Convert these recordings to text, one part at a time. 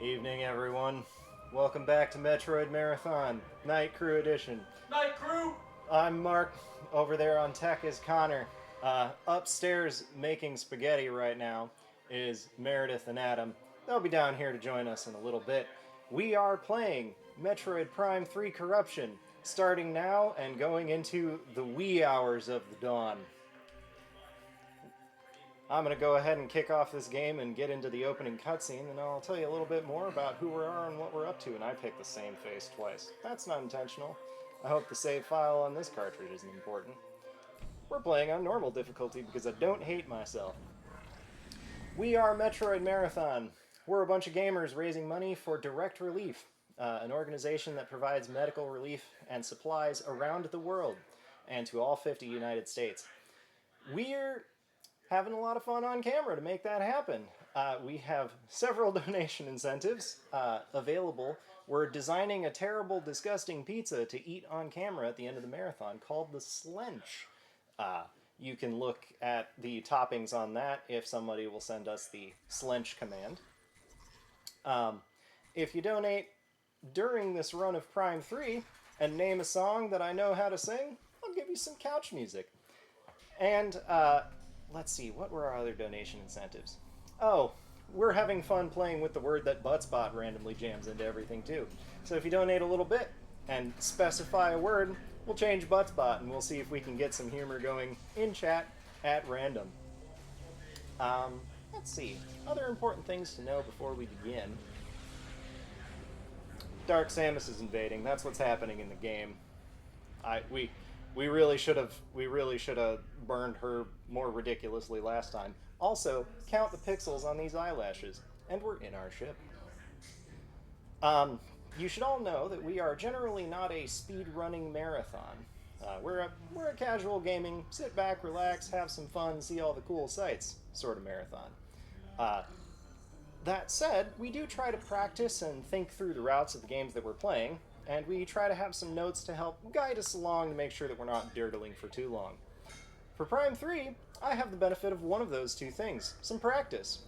Evening, everyone. Welcome back to Metroid Marathon, Night Crew Edition. Night Crew! I'm Mark. Over there on tech is Connor. Upstairs making spaghetti right now is Meredith and Adam. They'll be down here to join us in a little bit. We are playing Metroid Prime 3 Corruption, starting now and going into the wee hours of the dawn. I'm going to go ahead and kick off this game and get into the opening cutscene, and I'll tell you a little bit more about who we are and what we're up to, and I picked the same face twice. That's not intentional. I hope the save file on this cartridge isn't important. We're playing on normal difficulty because I don't hate myself. We are Metroid Marathon. We're a bunch of gamers raising money for Direct Relief, an organization that provides medical relief and supplies around the world and to all 50 United States. We're having a lot of fun on camera to make that happen. We have several donation incentives available. We're designing a terrible, disgusting pizza to eat on camera at the end of the marathon called the Slench. You can look at the toppings on that if somebody will send us the Slench command. If you donate during this run of Prime 3 and name a song that I know how to sing, I'll give you some couch music. And let's see, what were our other donation incentives? Oh, we're having fun playing with the word that Buttspot randomly jams into everything too. So if you donate a little bit and specify a word, we'll change Buttspot and we'll see if we can get some humor going in chat at random. Let's see, other important things to know before we begin. Dark Samus is invading. That's what's happening in the game. We really should have burned her more ridiculously last time. Also, count the pixels on these eyelashes, and we're in our ship. You should all know that we are generally not a speed-running marathon. We're a casual gaming, sit back, relax, have some fun, see all the cool sights sort of marathon. That said, we do try to practice and think through the routes of the games that we're playing, and we try to have some notes to help guide us along to make sure that we're not dirtling for too long. For Prime 3, I have the benefit of one of those two things, some practice.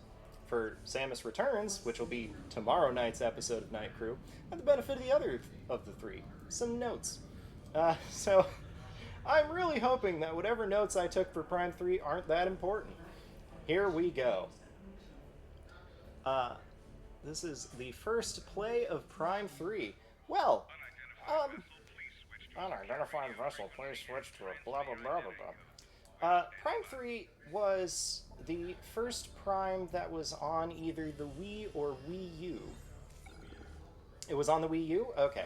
For Samus Returns, which will be tomorrow night's episode of Night Crew, I have the benefit of the other of the three, some notes. So I'm really hoping that whatever notes I took for Prime 3 aren't that important. Here we go. This is the first play of Prime 3. Well, unidentified vessel, please switch to a blah blah blah blah blah. Prime 3 was the first Prime that was on either the Wii or Wii U. It was on the Wii U? Okay.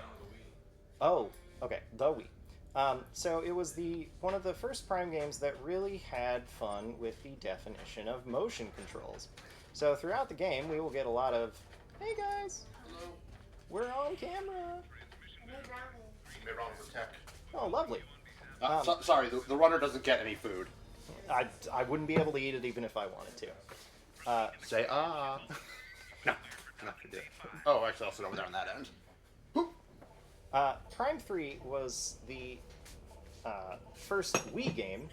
Oh, okay, the Wii. So it was one of the first Prime games that really had fun with the definition of motion controls. So throughout the game, we will get a lot of, hey guys, Hello. we're on camera. Made wrong for tech. Oh, lovely. Sorry, the runner doesn't get any food. I wouldn't be able to eat it even if I wanted to. Say ah. No, I'm not gonna do it. Oh, actually, I'll sit over there on that end. Prime 3 was the first Wii game.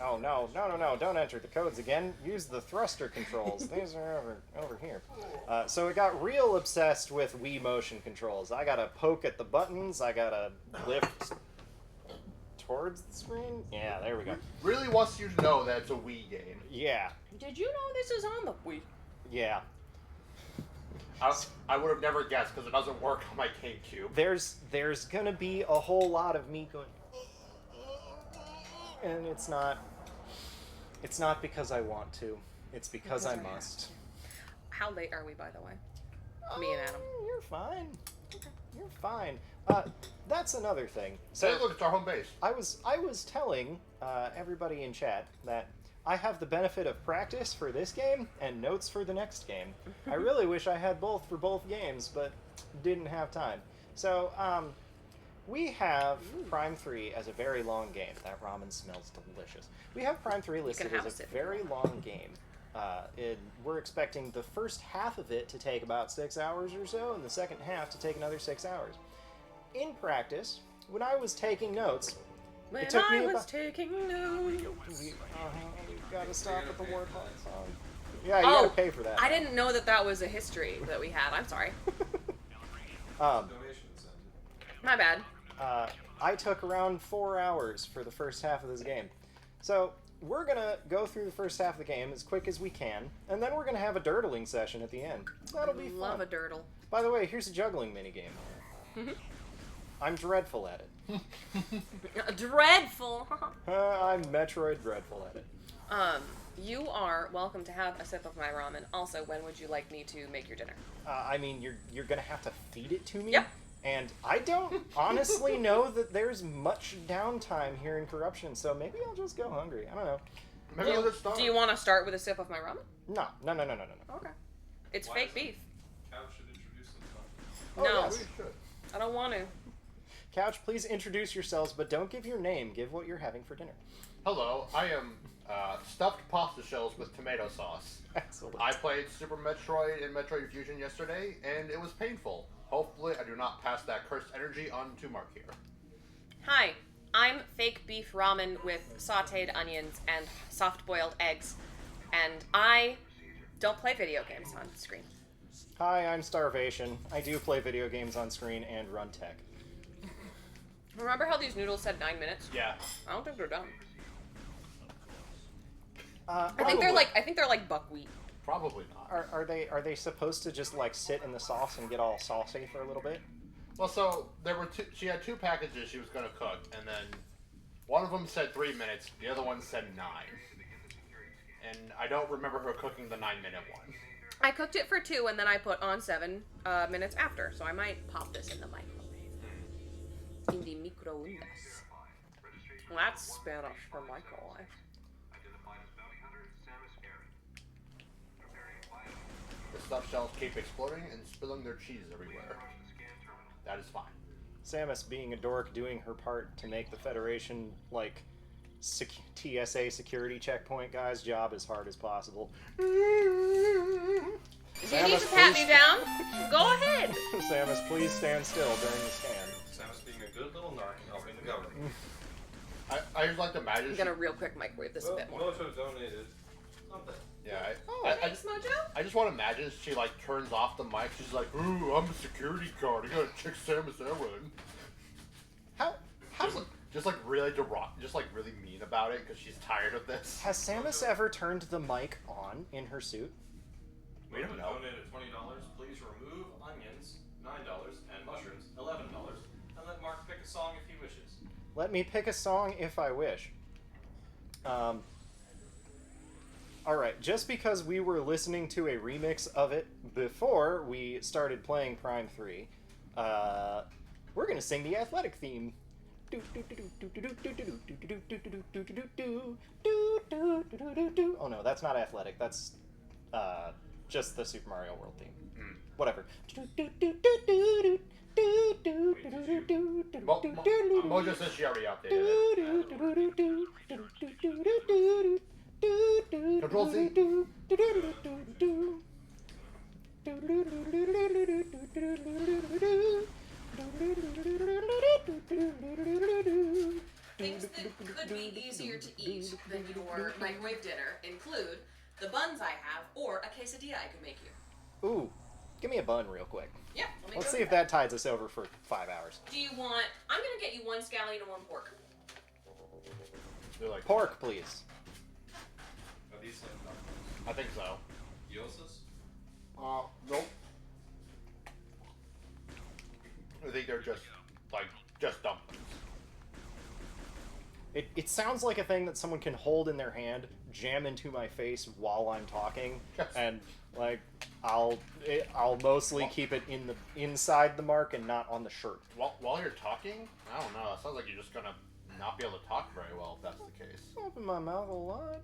Oh, no, don't enter the codes again. Use the thruster controls. These are over here. So it got real obsessed with Wii motion controls. I gotta poke at the buttons, I gotta lift towards the screen. Yeah, there we go. Really wants you to know that it's a Wii game. Yeah. Did you know this is on the Wii? Yeah. I would have never guessed because it doesn't work on my GameCube. There's gonna be a whole lot of me going, and it's not because I want to. It's because I must. How late are we, by the way? Me and Adam. You're fine. Okay. You're fine. That's another thing. Say, look, it's our home base. I was telling everybody in chat that I have the benefit of practice for this game and notes for the next game. I really wish I had both for both games, but didn't have time. So, we have Prime 3 as a very long game. That ramen smells delicious. We have Prime 3 listed as a very long game. We're expecting the first half of it to take about 6 hours or so, and the second half to take another 6 hours. In practice, when I was taking notes, When taking notes. we gotta stop at the Warthog song. Yeah, you gotta pay for that. I didn't know that was a history that we had. I'm sorry. Donation incentive. My bad. I took around 4 hours for the first half of this game. So, we're gonna go through the first half of the game as quick as we can, and then we're gonna have a dirtling session at the end. That'll be fun. Love a dirtle. By the way, here's a juggling minigame. I'm dreadful at it. Dreadful. I'm Metroid dreadful at it. You are welcome to have a sip of my ramen. Also, when would you like me to make your dinner? I mean, you're gonna have to feed it to me. Yep. And I don't honestly know that there's much downtime here in Corruption, so maybe I'll just go hungry. I don't know. Maybe I'll just start. Do you want to start with a sip of my ramen? No. Okay. It's Why fake doesn't beef. Couch should introduce himself. Oh, No. yes. We should. I don't want to. Couch, please introduce yourselves, but don't give your name. Give what you're having for dinner. Hello, I am stuffed pasta shells with tomato sauce. Excellent. I played Super Metroid and Metroid Fusion yesterday, and it was painful. Hopefully, I do not pass that cursed energy on to Mark here. Hi, I'm fake beef ramen with sautéed onions and soft-boiled eggs, and I don't play video games on screen. Hi, I'm Starvation. I do play video games on screen and run tech. Remember how these noodles said 9 minutes? Yeah. I don't think they're done. I I think they're like buckwheat. Probably not. Are they supposed to just like sit in the sauce and get all saucy for a little bit? Well, so there were two. She had two packages she was going to cook, and then one of them said 3 minutes, the other one said 9. And I don't remember her cooking the 9-minute one. I cooked it for 2 and then I put on 7 minutes after, so I might pop this in the microwave. In the microondas. Well, that's Spanish for microwave. The stuffed shells keep exploding and spilling their cheese everywhere. That is fine. Samus, being a dork, doing her part to make the Federation, like, TSA security checkpoint guy's job as hard as possible. Do you need to pat me down? Go ahead! Samus, please stand still during the scan. Samus being a good little narc and helping the government. I just like to imagine. I'm gonna real quick microwave this a bit more. Mojo donated something. Yeah. Thanks, Mojo. I just want to imagine she like turns off the mic. She's like, "Ooh, I'm a security guard. I gotta check Samus Aran." How Just like really just like really mean about it because she's tired of this. has Samus ever turned the mic on in her suit? We don't know. Donated $20. Please remove onions, $9, and mushrooms, $11, and let Mark pick a song if he wishes. Let me pick a song if I wish. Alright, just because we were listening to a remix of it before we started playing Prime 3, we're gonna sing the athletic theme. Oh no, that's not athletic, that's just the Super Mario World theme. Whatever. Mojo says she already updated it. Control Z. Things that could be easier to eat than your microwave dinner include the buns I have or a quesadilla I could make you. Ooh, give me a bun real quick. Yeah, let me Let's go see get if that tides us over for 5 hours. Do you want... I'm gonna get you 1 scallion and 1 pork. They're like, Pork, please. Are these like I think so. Yosis? Nope. I think they're just dumplings. It sounds like a thing that someone can hold in their hand, jam into my face while I'm talking, Yes. and like I'll mostly keep it inside the mark and not on the shirt. While you're talking, I don't know. It sounds like you're just gonna not be able to talk very well if that's the case. Open my mouth a lot.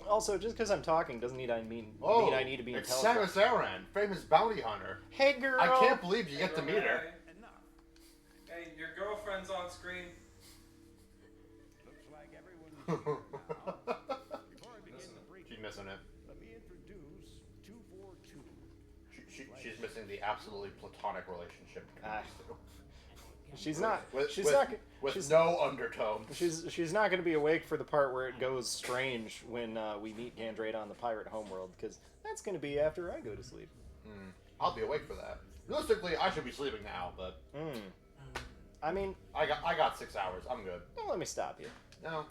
Also, just because I'm talking doesn't mean I need to be it's intelligent. Samus Aran, famous bounty hunter. Hey, girl. I can't believe you get to meet her. Hey, your girlfriend's on screen. Looks like everyone's She's missing it. Let me introduce 242. She's missing the absolutely platonic relationship between these two. She's not. With- she's with- not. With no undertone. She's not going to be awake for the part where it goes strange when we meet Gandrada on the pirate homeworld, because that's going to be after I go to sleep. I'll be awake for that. Realistically, I should be sleeping now, but I mean, I got 6 hours. I'm good. don't let me stop you. No,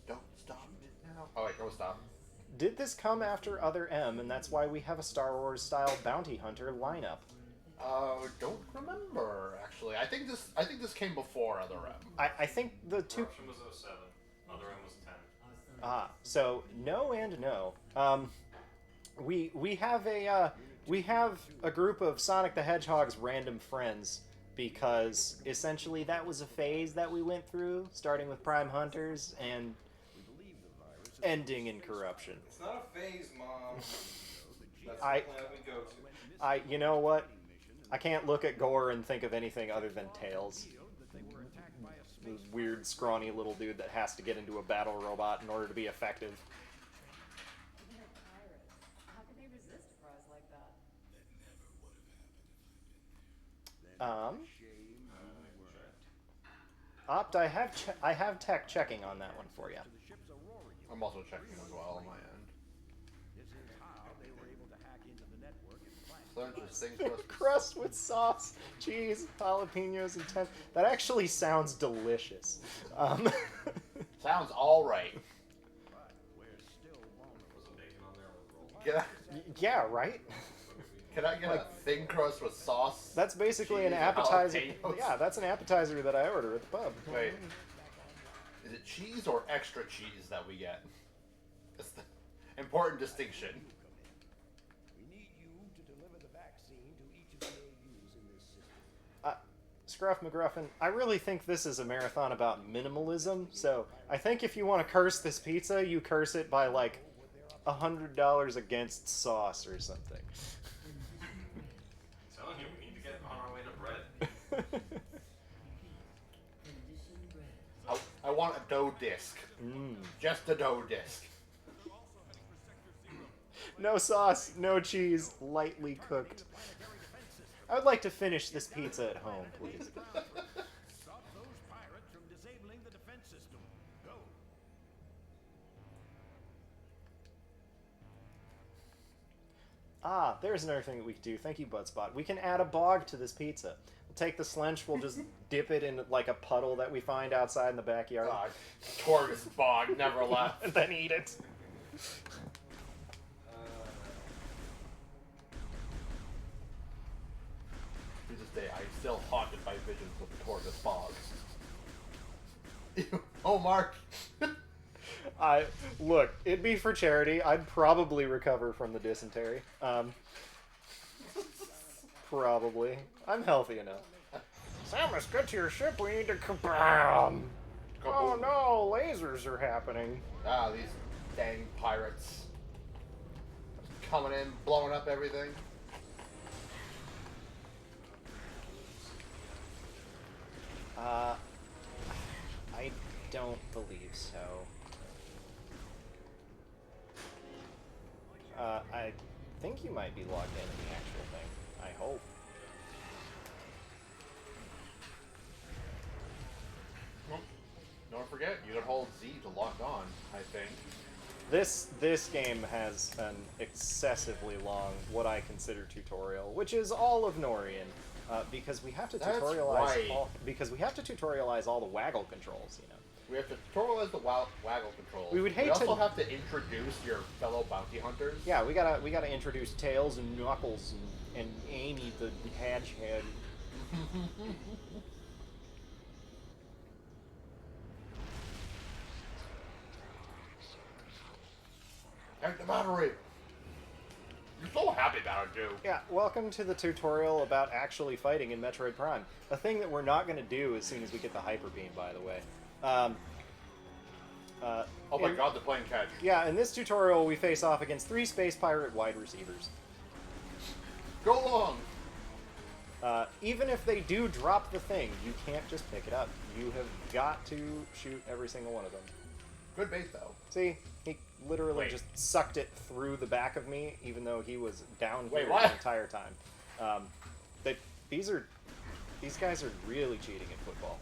don't stop it now. Oh wait, don't stop. Did this come after Other M, and that's why we have a Star Wars style bounty hunter lineup? Don't remember actually. I think this came before Other M. I think the two. Corruption was 07. Other M was 10. So no and no. We have a group of Sonic the Hedgehog's random friends, because essentially that was a phase that we went through, starting with Prime Hunters and ending in Corruption. It's not a phase, Mom. That's the I- planet we go to. You know what? I can't look at Gore and think of anything other than Tails. The weird, scrawny little dude that has to get into a battle robot in order to be effective. They're pirates. How could they resist a prize like that? Opt, I have tech checking on that one for you. I'm also checking as well on my end. This is how they were able to hack into the network and plant. So interesting for us. Crust with sauce, cheese, jalapenos, and that actually sounds delicious. Sounds all right. But we're still vulnerable. Was a bacon on there or a roll? Yeah, right? Can I get a thin crust with sauce? That's basically an Cheese and appetizer. jalapenos? Yeah, that's an appetizer that I order at the pub. Wait. Is it cheese or extra cheese that we get? That's the important distinction. We need you to deliver the vaccine to each of the AUs in this system. Scruff McGruffin, I really think this is a marathon about minimalism, so I think if you want to curse this pizza, you curse it by like $100 against sauce or something. Telling you, we need to get on our way to bread. I want a dough disc. Just a dough disc. No sauce, no cheese, lightly cooked. I would like to finish this pizza at home, please. Stop those pirates from disabling the defense system. Go. There's another thing that we can do. Thank you, Budspot. We can add a bog to this pizza. We'll take the slench, we'll just dip it in like a puddle that we find outside in the backyard, Torgus bog never left. and then eat it. To this day, I'm still haunted by visions of the Torgus bog. Oh, Mark. Look, it'd be for charity. I'd probably recover from the dysentery. Probably. I'm healthy enough. Samus, get to your ship. We need to kabam! Oh no, lasers are happening. These dang pirates. Coming in, blowing up everything. I don't believe so. I think you might be logged into the actual thing. I hope. Don't forget, you can hold Z to lock on, I think. This game has an excessively long, what I consider tutorial, which is all of Norian, because we have to That's tutorialize right. all the waggle controls, you know. We have to tutorialize the waggle controls. We would hate we also to- have to introduce your fellow bounty hunters. Yeah, we gotta introduce Tails and Knuckles and Amy the Hedgehog. And the battery. You're so happy about it, dude. Yeah, welcome to the tutorial about actually fighting in Metroid Prime. A thing that we're not going to do as soon as we get the Hyper Beam, by the way. Oh my god, they're playing catch. Yeah, in this tutorial we face off against 3 Space Pirate wide receivers. Go along. Even if they do drop the thing, you can't just pick it up. You have got to shoot every single one of them. Good base, though. See, he literally Wait. just sucked it through the back of me, even though he was down Wait, here what? the entire time. These guys are really cheating at football.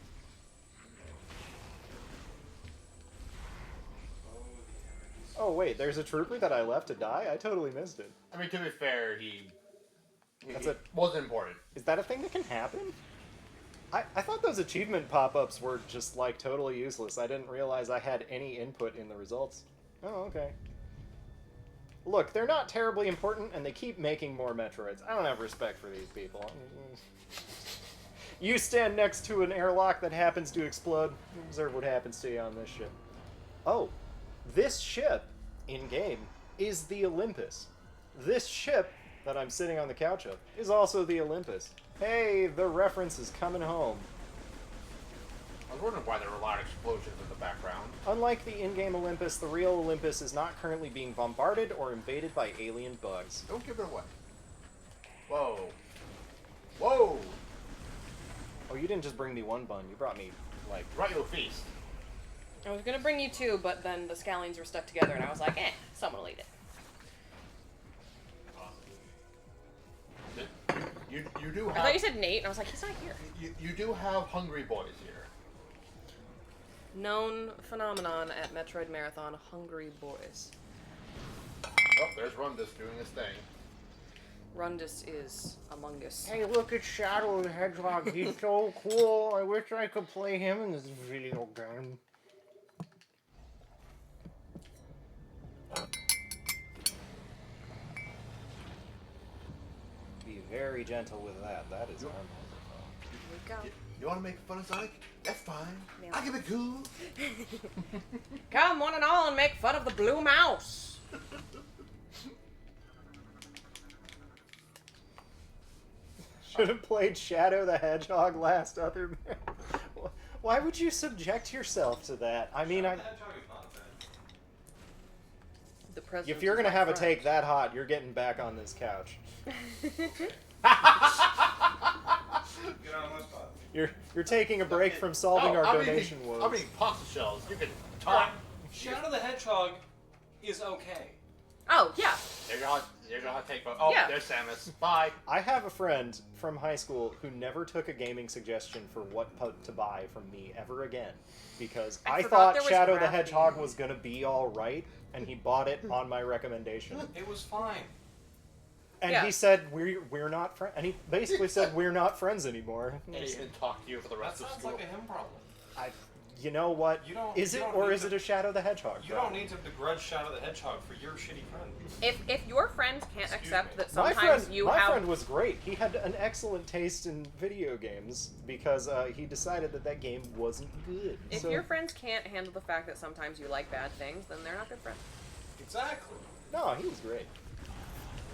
Oh wait, there's a trooper that I left to die? I totally missed it. I mean, to be fair, he That's a- wasn't important. Is that a thing that can happen? I thought those achievement pop-ups were just, like, totally useless. I didn't realize I had any input in the results. Oh, okay. Look, they're not terribly important, and they keep making more Metroids. I don't have respect for these people. You stand next to an airlock that happens to explode. Observe what happens to you on this ship. Oh, this ship, in-game, is the Olympus. This ship that I'm sitting on the couch of is also the Olympus. Hey, the reference is coming home. I was wondering why there were a lot of explosions in the background. Unlike the in-game Olympus, the real Olympus is not currently being bombarded or invaded by alien bugs. Don't give it away. Whoa. Whoa! Oh, you didn't just bring me one bun, you brought me, like... Right, you'll feast. I was gonna bring you 2, but then the scallions were stuck together, and I was like, someone will eat it. You do have... I thought you said Nate, and I was like, he's not here. You do have hungry boys here. Known phenomenon at Metroid Marathon, hungry boys. Oh, there's Rundus doing his thing. Rundus is among us. Hey, look at Shadow the Hedgehog, he's so cool. I wish I could play him in this video game. Be very gentle with that. That is our microphone. Here You want to make fun of Sonic? That's fine. Yeah. I give it cool. we go. Come, one and all, and make fun of the blue mouse. Should have played Shadow the Hedgehog last other man. Why would you subject yourself to that? I mean, The Hedgehog is not a fan. The president. if you're gonna is my have a friend. take that hot, you're getting back on this couch. Get on my spot. You're taking a break from solving our donation woes. I mean, pasta shells. You can talk. Shadow the Hedgehog is okay. Oh, yeah. They're gonna take. Oh, Yeah. there's Samus. Bye. I have a friend from high school who never took a gaming suggestion for what to buy from me ever again, because I I forgot thought there was Shadow the gravity. Hedgehog was gonna be all right, and he bought it on my recommendation. It was fine. And Yeah. he said we're not friends, and he basically said we're not friends anymore. And he didn't talk to you for the That rest of sounds school. like a him problem. You know what? You don't- Is you it don't or need is to- it a Shadow the Hedgehog? You don't problem? need to begrudge Shadow the Hedgehog for your shitty friend. If your friends can't Excuse accept me. that My sometimes friend, you my have friend was great. He had an excellent taste in video games because he decided that game wasn't good. if So- your friends can't handle the fact that sometimes you like bad things, then they're not good friends. Exactly. No, he was great.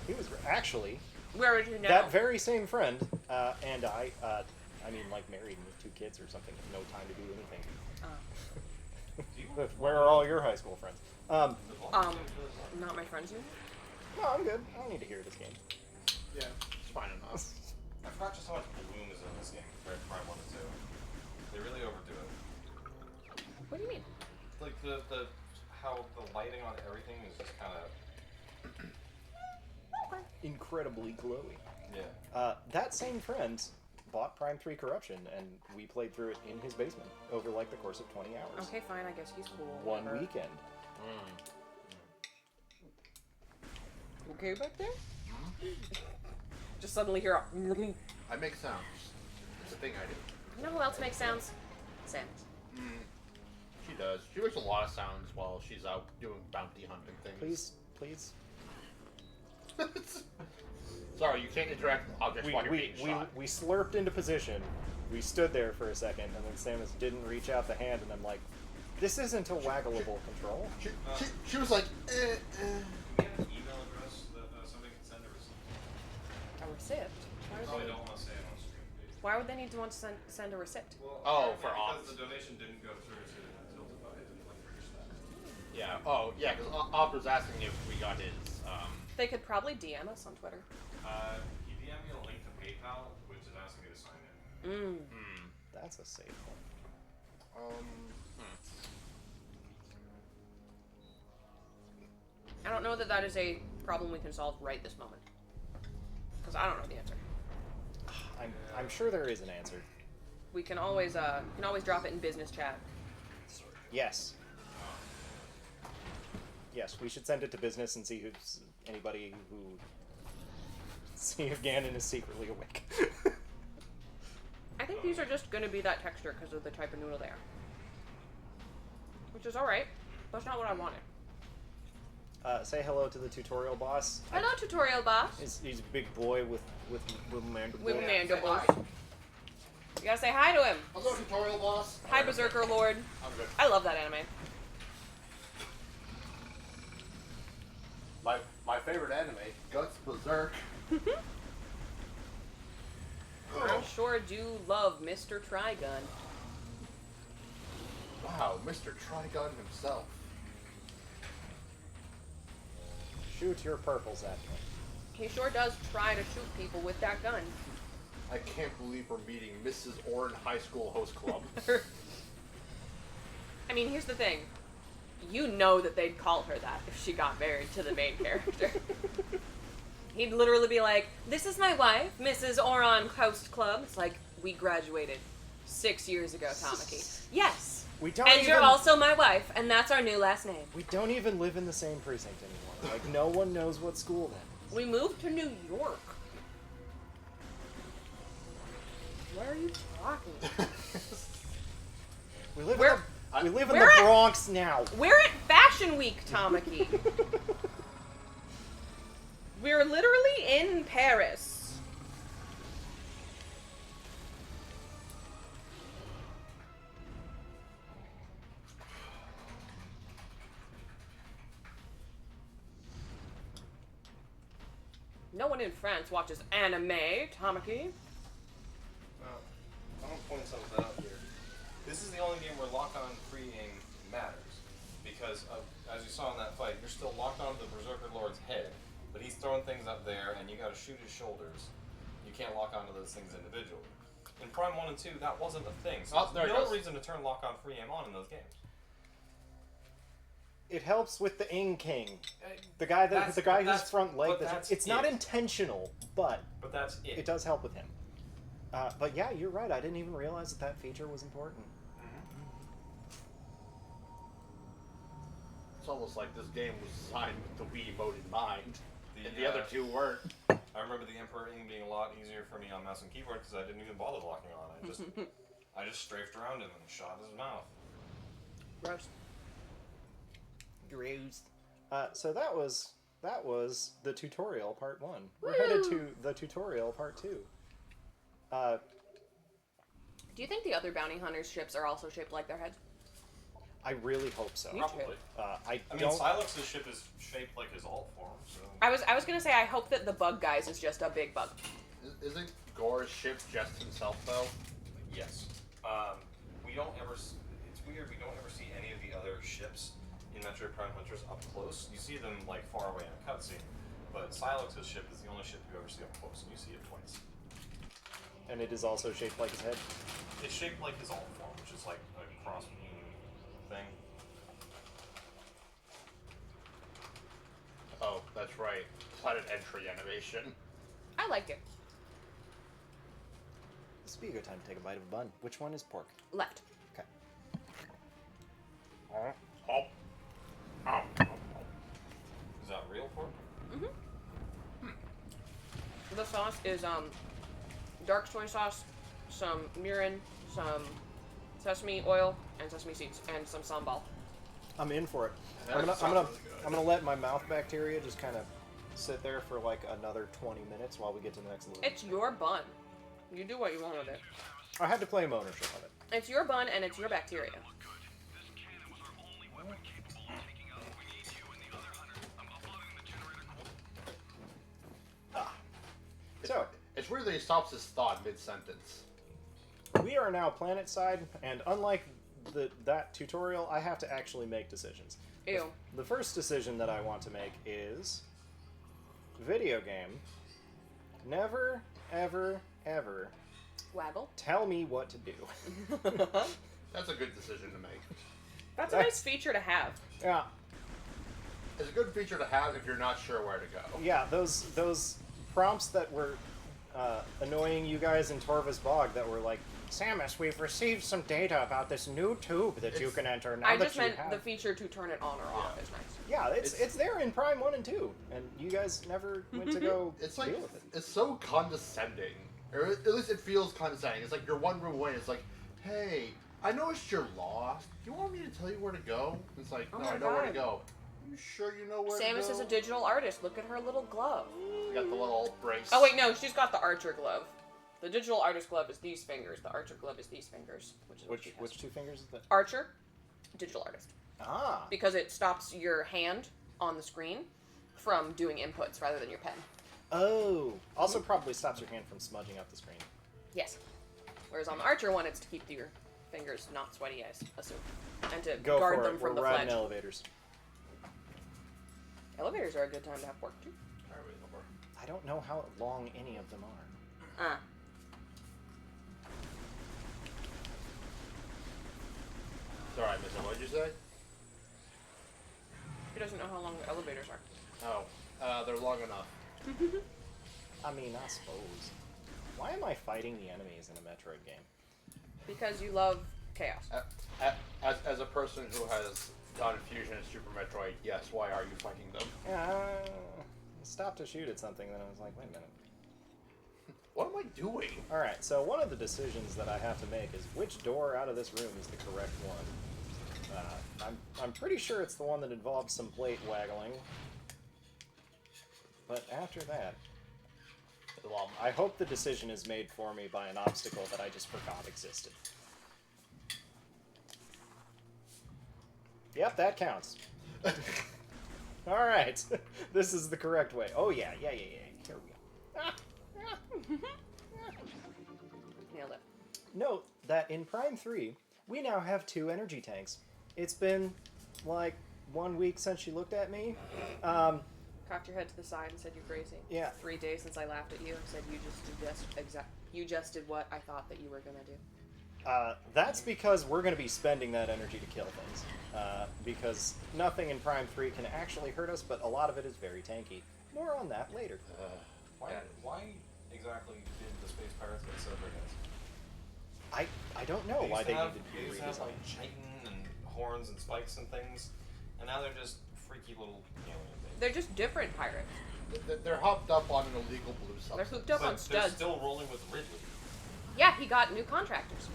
He was great. Actually, Where would you know? that very same friend and I mean, like married with 2 kids or something, no time to do anything. Where are all your high school friends? Not my friends. You. No, I'm good. I don't need to hear this game. Yeah, it's fine enough. I forgot just how much bloom is in this game compared to Prime 1 and 2. They really overdo it. What do you mean? Like how the lighting on everything is just kind of Incredibly glowy. yeah. That same friend bought Prime 3 Corruption, and we played through it in his basement over like the course of 20 hours. Okay, fine. I guess he's cool. One whatever. weekend. Okay back there? Just suddenly hear a. I make sounds. It's a thing I do. You know who else makes sounds? Samus. She does. She makes a lot of sounds while she's out doing bounty hunting things. Please. Sorry, you can't interact with objects while you're being shot. We slurped into position. We stood there for a second, and then Samus didn't reach out the hand, and I'm like, this isn't a waggleable control. She was like, Do we have an email address that somebody can send a receipt? A receipt? Why would, Probably they, don't want to say it on stream. why would they need to want to send a receipt? Well, Oh, apparently for because ops. the donation didn't go through to Tiltify. It didn't like reach that. yeah. Oh, yeah, because Op was asking if we got his. They could probably DM us on Twitter. He DM'd me a link to PayPal, which is asking me to sign in. That's a safe one. I don't know that that is a problem we can solve right this moment. Because I don't know the answer. I'm sure there is an answer. We can always drop it in business chat. Yes. Yes, we should send it to business and see who's anybody who... See if Ganon is secretly awake. I think these are just going to be that texture because of the type of noodle they are. Which is alright. That's not what I wanted. Say hello to the tutorial boss. Hello, tutorial boss. He's a big boy with mandibles. With Say mandibles. hi. You gotta say hi to him. Hello, tutorial boss. Hi, Berserker Lord. I'm good. I love that anime. My favorite anime, Guts Berserk. I sure do love Mr. Trigun. Wow, Mr. Trigun himself. Shoot your purples at me. He sure does try to shoot people with that gun. I can't believe we're meeting Mrs. Oren High School Host Club. I mean, here's the thing. You know that they'd call her that if she got married to the main character. He'd literally be like, "This is my wife, Mrs. Oron Coast Club." It's like, we graduated 6 years ago, Tamaki. Yes. We don't And even... you're also my wife, and that's our new last name. We don't even live in the same precinct anymore. Like, no one knows what school that is. We moved to New York. What are you talking about? We live We're- in the, we live in we're the at- Bronx now. We're at Fashion Week, Tamaki. We're literally in Paris. No one in France watches anime, Tamaki. Well, I'm gonna point something out here. This is the only game where lock-on free aim matters. Because, as you saw in that fight, you're still locked onto the Berserker Lord's head, but he's throwing things up there, and you gotta shoot his shoulders. You can't lock onto those things individually. In Prime 1 and 2, that wasn't a thing, so Oh, there it there's no goes. reason to turn lock-on free aim on in those games. It helps with the Ing King. The guy that whose front leg. It's not intentional, but that's it. it does help with him. But yeah, you're right. I didn't even realize that feature was important. It's almost like this game was designed with the Wii mode in mind, and the The, other two weren't. I remember the Emperor Ing being a lot easier for me on mouse and keyboard because I didn't even bother locking on. I just strafed around him and shot his mouth. Gross. Gross. So that was the tutorial part 1. We're headed to the tutorial part 2. Do you think the other bounty hunters' ships are also shaped like their heads? I really hope so. Me Probably. I I mean, don't. Silux's ship is shaped like his alt form, so... I was gonna say I hope that the bug guys is just a big bug. Isn't Gore's ship just himself, though? Yes. We don't ever... It's weird, we don't ever see any of the other ships in Metroid Prime Hunters up close. You see them, like, far away in a cutscene, but Silux's ship is the only ship you ever see up close, and you see it twice. And it is also shaped like his head. It's shaped like his alt form, which is like a cross beam thing. Oh, that's right. Planet entry animation. I liked it. This would be a good time to take a bite of a bun. Which one is pork? Left. Okay. Oh. Is that real pork? The sauce is dark soy sauce, some mirin, some sesame oil, and sesame seeds, and some sambal. I'm in for it. That I'm sounds gonna really good. I'm gonna let my mouth bacteria just kind of sit there for like another 20 minutes while we get to the next loop. It's your bun. You do what you want with it. I had to claim ownership of it. It's your bun and it's your bacteria. So It's weird that he stops his thought mid-sentence. we are now planet side, and unlike that tutorial, I have to actually make decisions. Ew. The first decision that I want to make is video game. Never, ever, ever Waggle. tell me what to do. That's a good decision to make. That's a nice feature to have. Yeah, It's a good feature to have if you're not sure where to go. yeah. Those prompts that were annoying you guys in Torva's Bog that were like, Samus, we've received some data about this new tube that you can enter now I that just you meant have. the feature to turn it on or off is nice. Yeah, it's there in Prime 1 and 2, and you guys never went to go It's like deal with it. it's so condescending, or at least it feels condescending. It's like you're one room away. It's like, hey, I noticed you're lost. Do you want me to tell you where to go? It's like, Oh no, my I know where to God. go. You sure you know where to go? Samus is a digital artist. Look at her little glove. You got the little brace. Oh wait, no, she's got the archer glove. The digital artist glove is these fingers. The archer glove is these fingers. Which is what she has. Which two fingers is that? Archer, digital artist. Ah. Because it stops your hand on the screen from doing inputs rather than your pen. Oh. Also probably stops your hand from smudging up the screen. Yes. Whereas on the archer one, it's to keep your fingers not sweaty, I assume. And to Go guard for them it. from We're the riding fledge. elevators. Elevators are a good time to have work too. I don't know how long any of them are. Sorry, I missed it. What did you say? He doesn't know how long the elevators are. Oh, they're long enough. I mean, I suppose. Why am I fighting the enemies in a Metroid game? Because you love chaos. As a person who has done Fusion and Super Metroid, yes, why are you fighting them? Yeah, I stopped to shoot at something, then I was like, wait a minute. What am I doing? Alright, so one of the decisions that I have to make is which door out of this room is the correct one. I'm pretty sure it's the one that involves some plate waggling. But after that, I hope the decision is made for me by an obstacle that I just forgot existed. Yep, that counts. Alright, this is the correct way. Oh yeah. Here we go. Nailed it. Note that in Prime 3, we now have 2 energy tanks. It's been, like, 1 week since you looked at me. Cocked your head to the side and said you're crazy. Yeah. 3 days since I laughed at you and said you just did what I thought that you were gonna do. That's because we're going to be spending that energy to kill things. Because nothing in Prime 3 can actually hurt us, but a lot of it is very tanky. More on that later. Why exactly did the Space Pirates get so big? I don't know why they needed to be They used to have like redesigned. chitin and horns and spikes and things, and now they're just freaky little alien things. They're just different pirates. They're hopped up on an illegal blue They're substance. hooked up on But they're studs. still rolling with Ridley. Yeah, he got new contractors.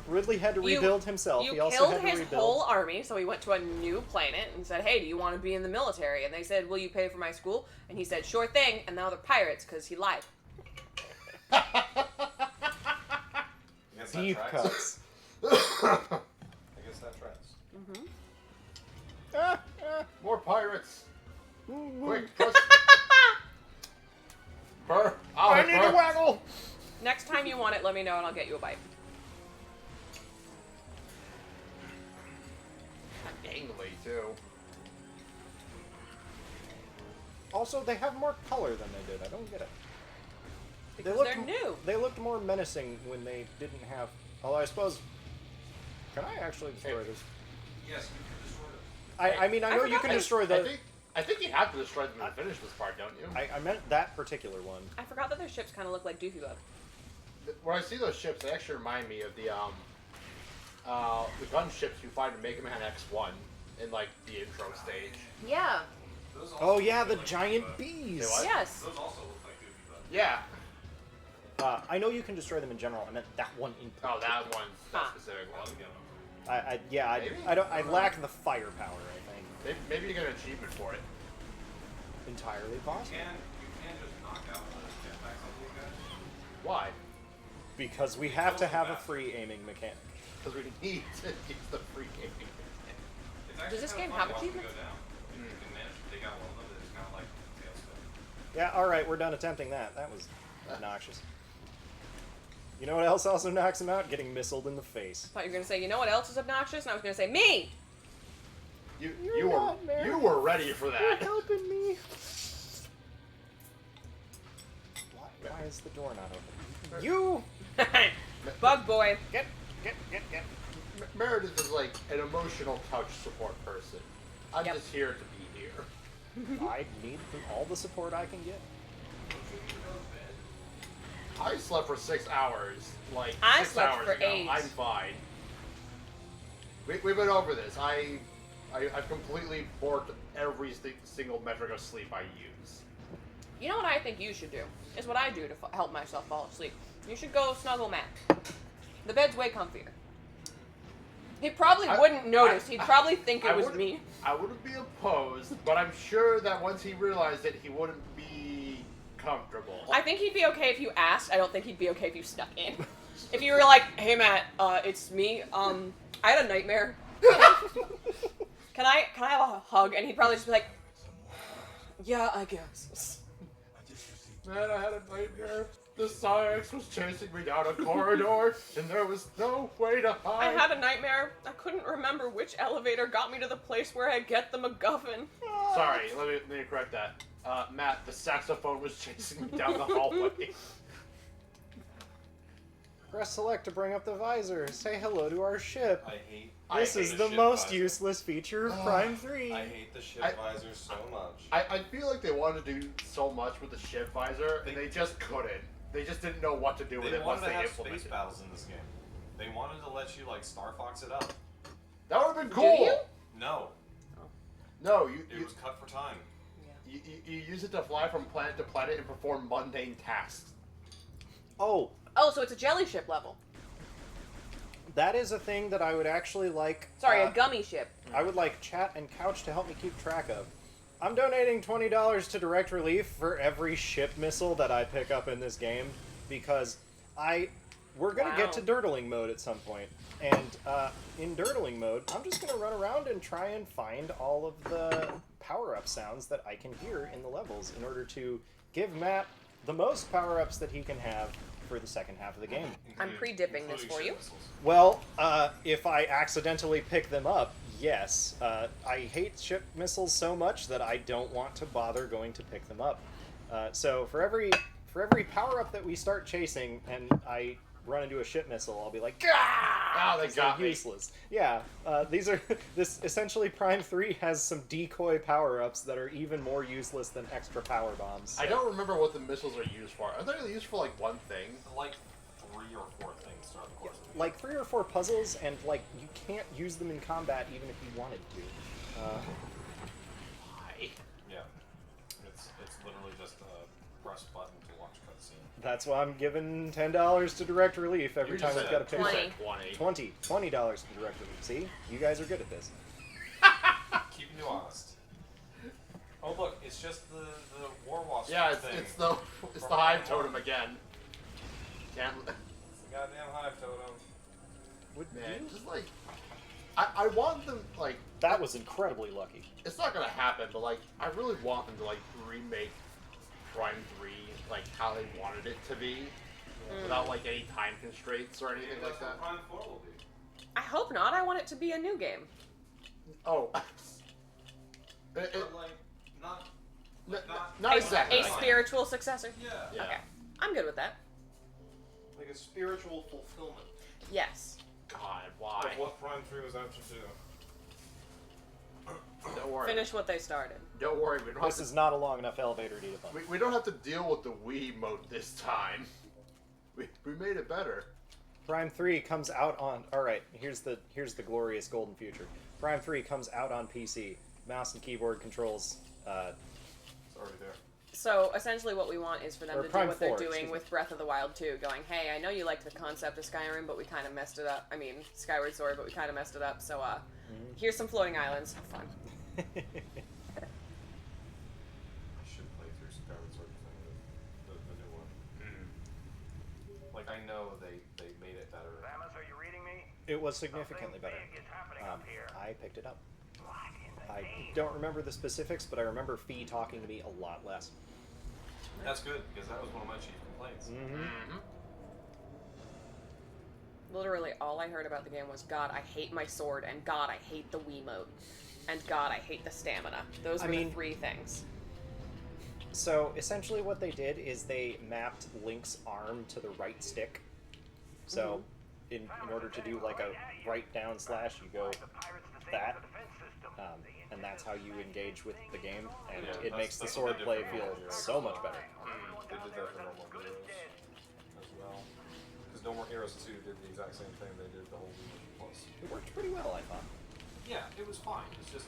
Ridley had to rebuild himself. You He also killed had to his rebuild. whole army, so he went to a new planet and said, "Hey, do you want to be in the military?" And they said, "Will you pay for my school?" And he said, "Sure thing." And now they're pirates because he lied. I guess that Deep tracks. cuts. I guess that tracks. More pirates! Quick, press. Burr! I need a waggle! Next time you want it, let me know and I'll get you a bite. Gangly too. Also, they have more color than they did. I don't get it. Because looked they're new. They looked more menacing when they didn't have... Although I suppose... Can I actually destroy this? Yes, you can destroy it. I mean, I know you can destroy the... I think you have to destroy them to finish this part, don't you? I meant that particular one. I forgot that their ships kind of look like Doofy Love. When I see those ships, they actually remind me of the gunships you find in Mega Man X1 in like the intro stage. Yeah. Those Oh also yeah, look the like giant Goofy bees! Say what? Yes. Bug. Those also look like Goofy Bug. Yeah. I know you can destroy them in general. I meant that one in Oh, that one, that Ah. specific one. I lack the firepower, I think. Maybe you get an achievement for it. Entirely You possible. can just knock out the jetpacks on these guys. Why? Because we have to have a free aiming mechanic. Because we need to use the free game. It's actually Does this kinda game funny have watching them achievements? go down. If you can manage to take out one of them, it's kind of like tail spin. Yeah, alright, we're done attempting that. That was obnoxious. You know what else also knocks him out? Getting missiled in the face. I thought you were going to say, you know what else is obnoxious? And I was going to say, me! You were ready for that. helping me. Why is the door not open? You! Bug boy. Get. Meredith is like an emotional touch support person. I'm Yep. just here to be here. I need all the support I can get. I slept for 6 hours. Like, I 6 slept hours for ago. 8. I'm fine. We've been over this. I've completely borked every single metric of sleep I use. You know what I think you should do? Is what I do to help myself fall asleep. You should go snuggle Matt. The bed's way comfier. He probably wouldn't notice. He'd probably think it was me. I wouldn't be opposed, but I'm sure that once he realized it, he wouldn't be comfortable. I think he'd be okay if you asked. I don't think he'd be okay if you snuck in. If you were like, "Hey Matt, it's me. I had a nightmare. Can I have a hug?" And he'd probably just be like, "Yeah, I guess." Man, I had a nightmare. The Science was chasing me down a corridor, and there was no way to I hide. had a nightmare. I couldn't remember which elevator got me to the place where I get the MacGuffin. Sorry, let me correct that. Matt, the saxophone was chasing me down the hallway. Press select to bring up the visor. Say hello to our ship. I hate. This is the ship most visor. useless feature of Prime 3. I hate the ship visor so much. I feel like they wanted to do so much with the ship visor, and they just couldn't. They just didn't know what to do with They it once wanted to they have space implemented it. battles in this game. They wanted to let you like Star Fox it up. That would have been cool. Do you? No, No, it was cut for time. you use it to fly from planet to planet and perform mundane tasks. Oh, Oh, so it's a jelly ship level. that is a thing that I would actually like. Sorry, a gummy ship. I would like Chat and Couch to help me keep track of. I'm donating $20 to Direct Relief for every ship missile that I pick up in this game, because we're gonna get to dirtling mode at some point, and in dirtling mode, I'm just gonna run around and try and find all of the power-up sounds that I can hear in the levels in order to give Matt the most power-ups that he can have for the second half of the game. I'm pre-dipping this Including for ship you. missiles. Well, if I accidentally pick them up, yes. I hate ship missiles so much that I don't want to bother going to pick them up. So for every power-up that we start chasing and I run into a ship missile, I'll be like, "Gah!" they 'cause got they're me. useless. Yeah, this essentially Prime 3 has some decoy power-ups that are even more useless than extra power bombs. I don't remember what the missiles are used for. Are they used for like one thing? Like 3 or 4 things throughout the course of the Like 3 or 4 puzzles, and like you can't use them in combat even if you wanted to. Why? Yeah, it's literally just a press button to watch cutscene. That's why I'm giving $10 to Direct Relief every You time just we've got a said picture. 20. $20 to Direct Relief. See? You guys are good at this. Keeping you honest. Oh look, it's just the War Wasp Yeah, thing. it's the hive totem again. Can't. It's the goddamn hive totem. Man, just like I want them like That was incredibly lucky. it's not gonna happen, but like I really want them to like remake Prime 3 like how they wanted it to be, without like any time constraints or anything like that. Prime 4 will be. I hope not. I want it to be a new game. Oh, But like, not not exactly. A spiritual successor. yeah. Yeah. Okay. I'm good with that. Like a spiritual fulfillment Yes. God, why? of what Prime 3 was out to do. Don't worry. Finish what they started. Don't worry. We don't This have is not a long enough elevator to define. we don't have to deal with the Wii mode this time. We made it better. Prime 3 comes out on... Alright, here's the glorious golden future. Prime 3 comes out on PC. Mouse and keyboard controls. It's already there. So essentially, what we want is for them Or to do Prime what they're 4, doing excuse me. with Breath of the Wild 2, going, "Hey, I know you liked the concept of Skyrim, but we kind of messed it up. I mean, Skyward Sword, but we kind of messed it up. So, here's some floating islands. Have fun." I should play through Skyward Sword the new one. Like I know they made it better. Samus, are you reading me? It was significantly better. Something big is happening up here. I picked it up. What in the I name? don't remember the specifics, but I remember Fee talking to me a lot less. That's good because that was one of my chief complaints. Literally, all I heard about the game was, "God, I hate my sword," and "God, I hate the Wiimote," and "God, I hate the stamina." Those were the 3 things. So essentially what they did is they mapped Link's arm to the right stick. So in order to do like a right down slash, you go that. And that's how you engage with the game, and Yeah, it that's- makes the that's what sword they did play for feel normal heroes. so much better. They did that for normal videos. No More Heroes 2 did the exact same thing they did the whole Wii Plus. It worked pretty well, I thought. Yeah, it was fine. It's just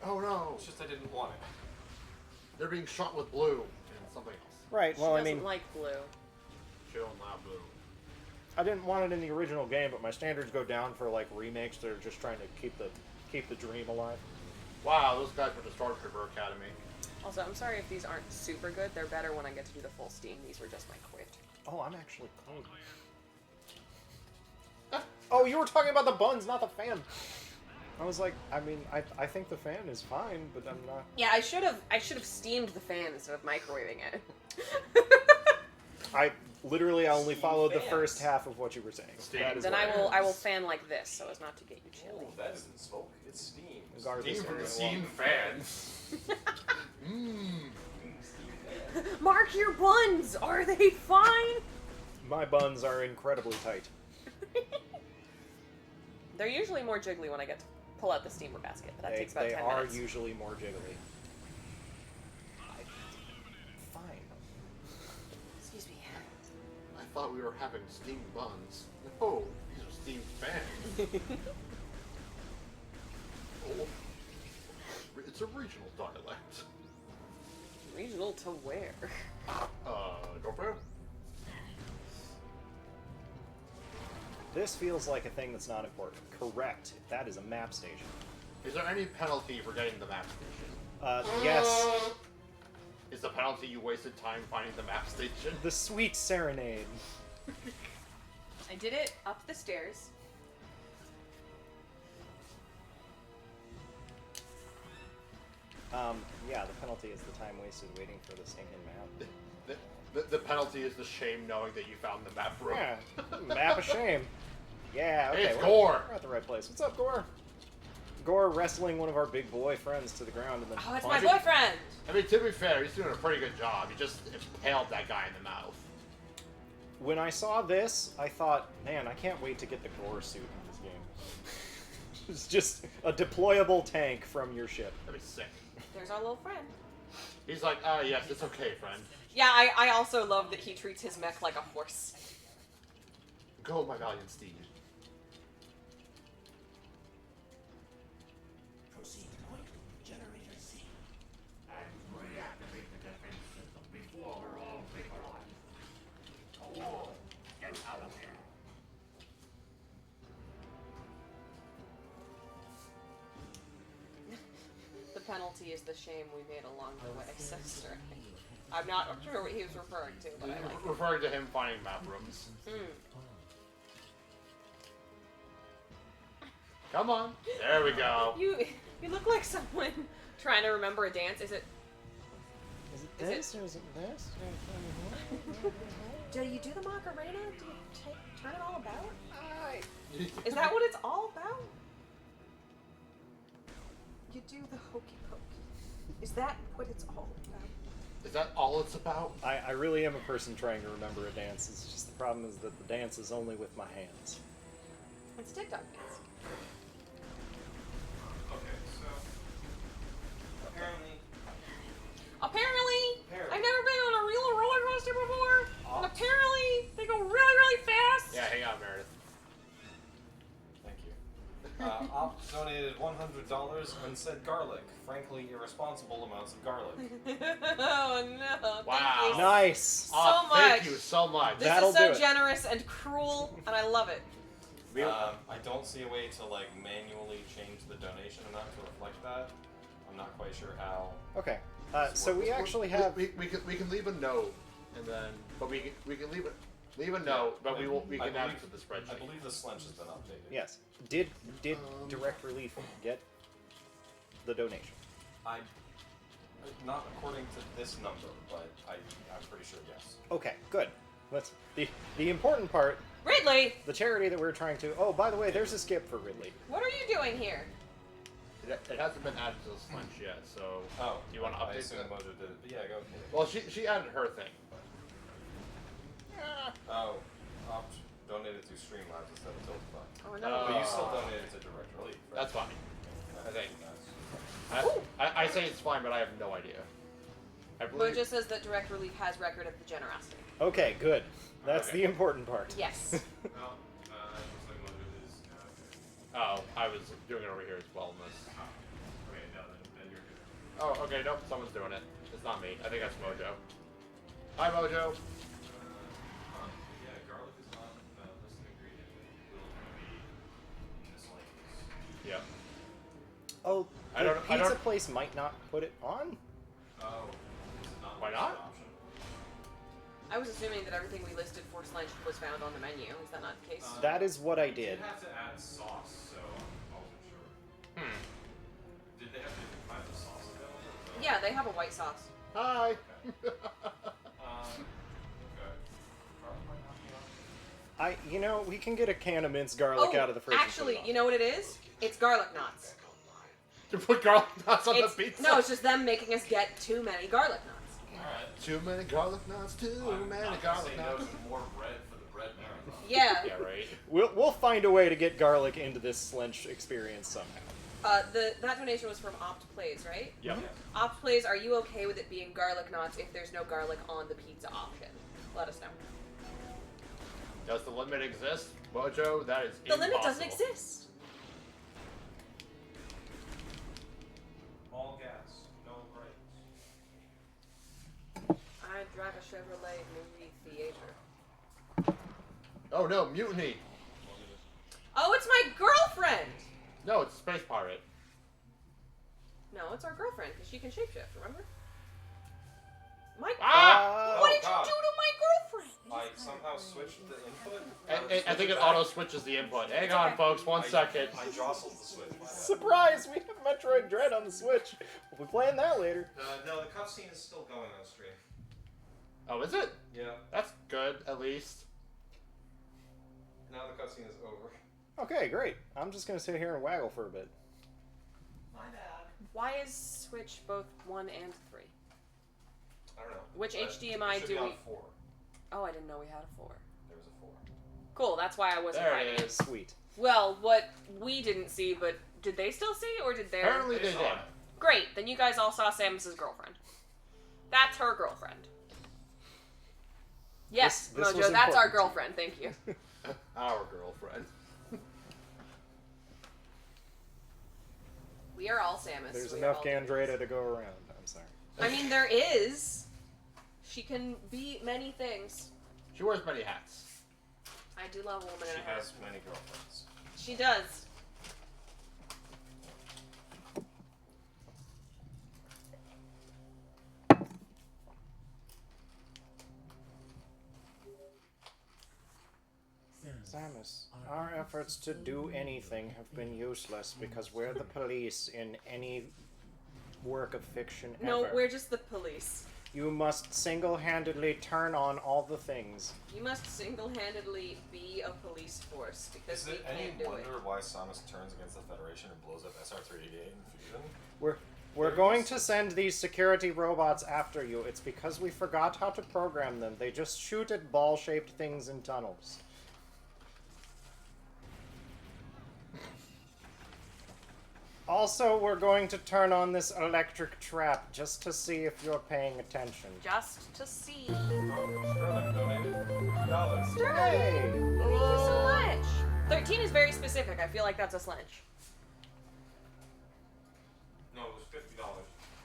Oh no! I didn't want it. They're being shot with blue and something else. Right. She Well, I doesn't mean, like blue. Chill, not blue. I didn't want it in the original game, but my standards go down for like remakes that are just trying to keep the dream alive. Wow, those guys were the Stormtrooper Academy. Also, I'm sorry if these aren't super good. They're better when I get to do the full Steam. These were just microwaved. Oh, I'm actually cold. Oh, you were talking about the buns, not the fan. I was like, I mean, I think the fan is fine, but I'm not. Yeah, I should have steamed the fan instead of microwaving it. I only Steam followed the fans. first half of what you were saying. Steam That is Then what I will fan like this so as not to get you chilly. Oh, that isn't smoke. It's steam. Guard this Steam from area the steam well. fans. Mmm. Mark your buns. Are they fine? My buns are incredibly tight. They're usually more jiggly when I get to pull out the steamer basket, but that takes about 10 are minutes. usually more jiggly. Fine. Excuse me. I thought we were having steam buns. No, these are steam fans. Oh. It's a regional dialect. Regional to where? Dorfo? This feels like a thing that's not important. Correct. That is a map station. Is there any penalty for getting the map station? Yes. Is the penalty you wasted time finding the map station? The sweet serenade. I did it up the stairs. Yeah, the penalty is the time wasted waiting for the stinking map. The penalty is the shame knowing that you found the map room. Yeah, map of shame. Yeah, okay. Hey, it's we're- Gore. We're at the right place. What's up, Gore? Gore wrestling one of our big boy friends to the ground and then Oh, it's my punching- boyfriend! I mean, to be fair, he's doing a pretty good job. He just impaled that guy in the mouth. When I saw this, I thought, man, I can't wait to get the Gore suit in this game. It's just a deployable tank from your ship. That'd be sick. There's our little friend. He's like, yes, it's okay, friend. Yeah, I also love that he treats his mech like a horse. Go, my valiant steed. Proceed to point. Generator C. And reactivate the defense system before we're all vaporized. Oh, get out of here. The penalty is the shame we made along the way, sister. I'm not sure what he was referring to, but I like it. Referring to him finding map rooms. Come on. There we go. You look like someone trying to remember a dance. Is it? Is it Is it- this or is it this? Do you do the Macarena? Do you turn it all about? Is that what it's all about? You do the hokey pokey. Is that what it's all about? Is that all it's about? I really am a person trying to remember a dance. It's just the problem is that the dance is only with my hands. It's TikTok dance. Okay, so apparently, Apparently, Apparently. I've never been on a real roller coaster before, Oh. and apparently they go really, really fast. Yeah, hang on, Meredith. thank you. Opt donated $100 and said garlic. Frankly, irresponsible amounts of garlic. Oh no! Wow. Thank you Nice. Oh, so thank much. you so much. This That'll is so do it. generous and cruel, and I love it. I don't see a way to like manually change the donation amount to reflect that. I'm not quite sure how. Okay. So we actually have. we can leave a note, and then but we can leave a note, but we can add it to the spreadsheet. I believe the slench has been updated. Yes. Did Direct Relief get the donation? Not according to this number, but I'm pretty sure yes. Okay. Good. Let's the important part. Ridley, The charity that we're trying to. Oh, by the way, there's a skip for Ridley. what are you doing here? It hasn't been added to the slench yet, so Oh, do you want to I update assume that? Mojo did it, but yeah, go ahead. Well, she added her thing. Oh, Opt donated to Streamlabs instead of Tiltify. Oh no! But you still donated to Direct Relief, right? That's fine. I think. Nice. I say it's fine, but I have no idea. I believe. Mojo says that Direct Relief has record of the generosity. Okay, good. That's Okay. the important part. Yes. Well, looks like Mojo is. Oh, I was doing it over here as wellness. Okay, no, then you're good. Oh, okay, nope, someone's doing it. It's not me. I think that's Mojo. Hi, Mojo. Yeah, garlic is not listed ingredient. It will be miscellaneous. Yeah. Oh, I the don't- I pizza don't- place might not put it on? Oh, is it not Why listed not? option? I was assuming that everything we listed for Slench was found on the menu. Is that not the case? That is what I They did. have to add sauce, so I wasn't sure. Did they have to find the sauce available? Yeah, they have a white sauce. Hi. Okay. Garlic might not be on. We can get a can of minced garlic out of the fridge. and put actually, it on. you know what it is? It's garlic knots. You put garlic knots on It's, the pizza? no, it's just them making us get too many garlic knots. Alright. Too many garlic knots, too I'm many not gonna garlic say no knots. to more bread for the bread marathon. Yeah. Yeah, right. We'll find a way to get garlic into this Slench experience somehow. That donation was from Opt Plays, right? Yep. Opt Plays, are you okay with it being garlic knots if there's no garlic on the pizza option? Let us know. Does the limit exist? Mojo, that is The limit doesn't impossible. exist. All gas, no brakes. I drive a Chevrolet movie theater. Oh no, mutiny! Oh, it's my girlfriend! No, it's Space Pirate. No, it's our girlfriend, because she can shapeshift, remember? My Ah! What did God. you do to my girlfriend? I somehow switched the input. I think it auto switches the input. Hang on, folks, 1 second. I jostled the switch. My bad. Surprise! We have Metroid Dread on the Switch. We'll be playing that later. No, the cutscene is still going on stream. Oh, is it? Yeah. That's good, at least. Now the cutscene is over. Okay, great. I'm just gonna sit here and waggle for a bit. My bad. Why is Switch both 1 and 3? I don't know. Which But HDMI it should do be on we- 4. Oh, I didn't know we had a 4. There was a 4. Cool, that's why I wasn't There writing it it. is. Sweet. Well, what we didn't see, but did they still see, or did they? Apparently They they saw did. it. Great, then you guys all saw Samus's girlfriend. That's her girlfriend. Yes, This was Mojo, that's our important. girlfriend, thank you. Our girlfriend. We are all Samus. There's We are enough all- Gandrada to go around. I'm sorry. I mean, there is. She can be many things. She wears many hats. I do love a woman She in a hat. has many girlfriends. She does. Samus, our efforts to do anything have been useless because we're the police in any work of fiction No, ever. we're just the police. You must single-handedly turn on all the things. You must single-handedly be a police force because Is we it any can't do wonder it. why Samus turns against the Federation and blows up SR-388 in Fusion? We're going to send these security robots after you. It's because we forgot how to program them. They just shoot at ball-shaped things in tunnels. Also, we're going to turn on this electric trap just to see if you're paying attention. Just to see. Sterling donated $50. Hey! Thank you so much. 13 is very specific. I feel like that's a slench. No, it was $50.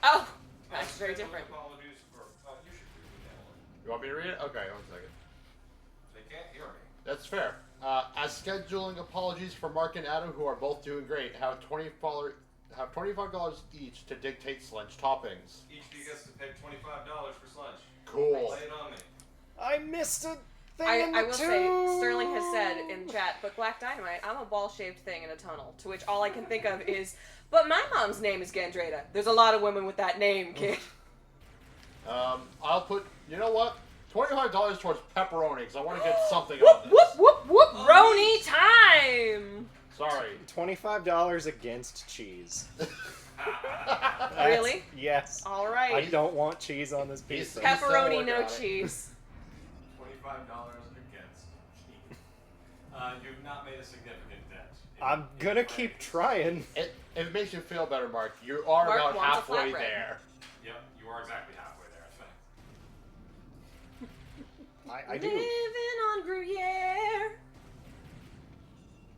Oh, that's very different. Apologies for. You should read that one. You want me to read it? Okay, 1 second. They can't hear me. That's fair. As scheduling apologies for Mark and Adam, who are both doing great, have $25 each to dictate Slench toppings. Each of you gets to pay $25 for Sledge. Cool. Lay it on me. I missed a thing in the I will say, tube! Sterling has said in chat, but Black Dynamite, I'm a ball-shaped thing in a tunnel. To which all I can think of is, but my mom's name is Gandrada. There's a lot of women with that name, kid. I'll put, you know what? $25 towards pepperoni, because I want to get something Whoop, on this. whoop, whoop, whoop, Roni time! Sorry. $25 against cheese. That's- Really? Yes. All I right. don't want cheese on this He's- pizza. he's still Pepperoni, working no on it. cheese. $25 against. You've not made a significant debt. I'm gonna keep trying. If it makes you feel better, Mark, you are Mark about wants a halfway flatbread. there. Yep, you are exactly halfway there. I do. Living on Gruyere.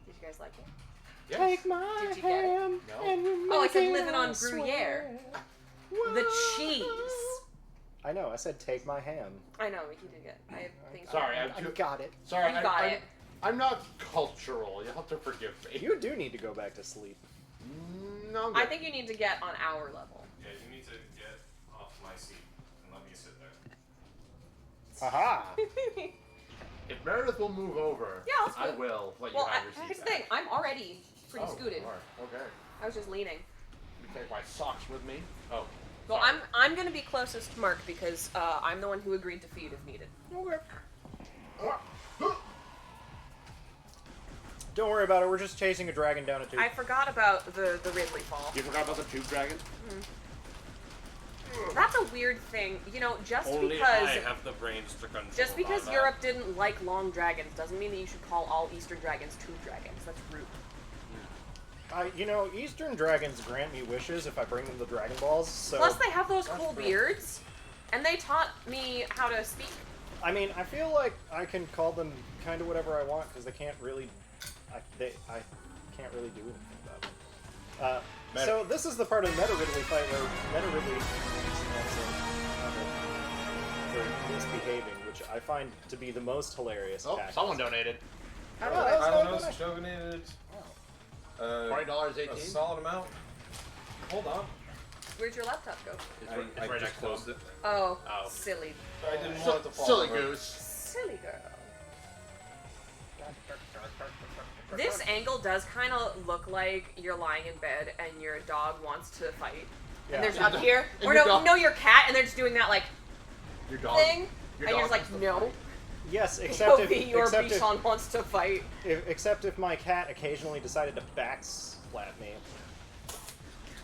Did you guys like it? Yes. Take my Did you get it? hand No. and you Oh, I make said it living on I swear. Gruyere. The cheese. I know. I said take my ham. I know, you did get. I think. Sorry, I got it. Sorry, You got it. I'm not cultural. You'll have to forgive me. You do need to go back to sleep. No, I'm I good. think you need to get on our level. Yeah, you need to get off my seat and let me sit there. Haha. If Meredith will move over, Yeah, let's I move. will let Well, you have your seat here's the back. thing. I'm already pretty Oh, scooted. alright, okay. I was just leaning. You take my socks with me. Oh. Well, sorry. I'm gonna be closest to Mark because I'm the one who agreed to feed if needed. Don't worry about it. We're just chasing a dragon down a tube. I forgot about the Ridley fall. You forgot about the tube dragon? That's a weird thing, you know. Just Only because I have the brains to control. just because that. Europe didn't like long dragons doesn't mean that you should call all Eastern dragons tube dragons. That's rude. You know, Eastern dragons grant me wishes if I bring them the Dragon Balls. So Plus, they have those cool beards, and they taught me how to speak. I mean, I feel like I can call them kind of whatever I want because they can't really. I can't really do anything about them. So this is the part of the Meta Ridley fight where Meta Ridley for misbehaving, which I find to be the most hilarious. Oh, tactic. someone donated. I know, that's I not don't know. bad. Donated $20.18. a solid amount. Hold on. Where'd your laptop go? It's I right just next to closed him. it. Oh, Oh. silly, I didn't want it to fall Silly over. goose. silly girl. This angle does kind of look like you're lying in bed and your dog wants to fight. Yeah. And there's up here, And or your no, dog- no, your cat, and they're just doing that like Your dog. thing, Your and you're dog just like, wants to no. fight. Yes, except Your if, Bichon wants to fight. except if my cat occasionally decided to backslap me.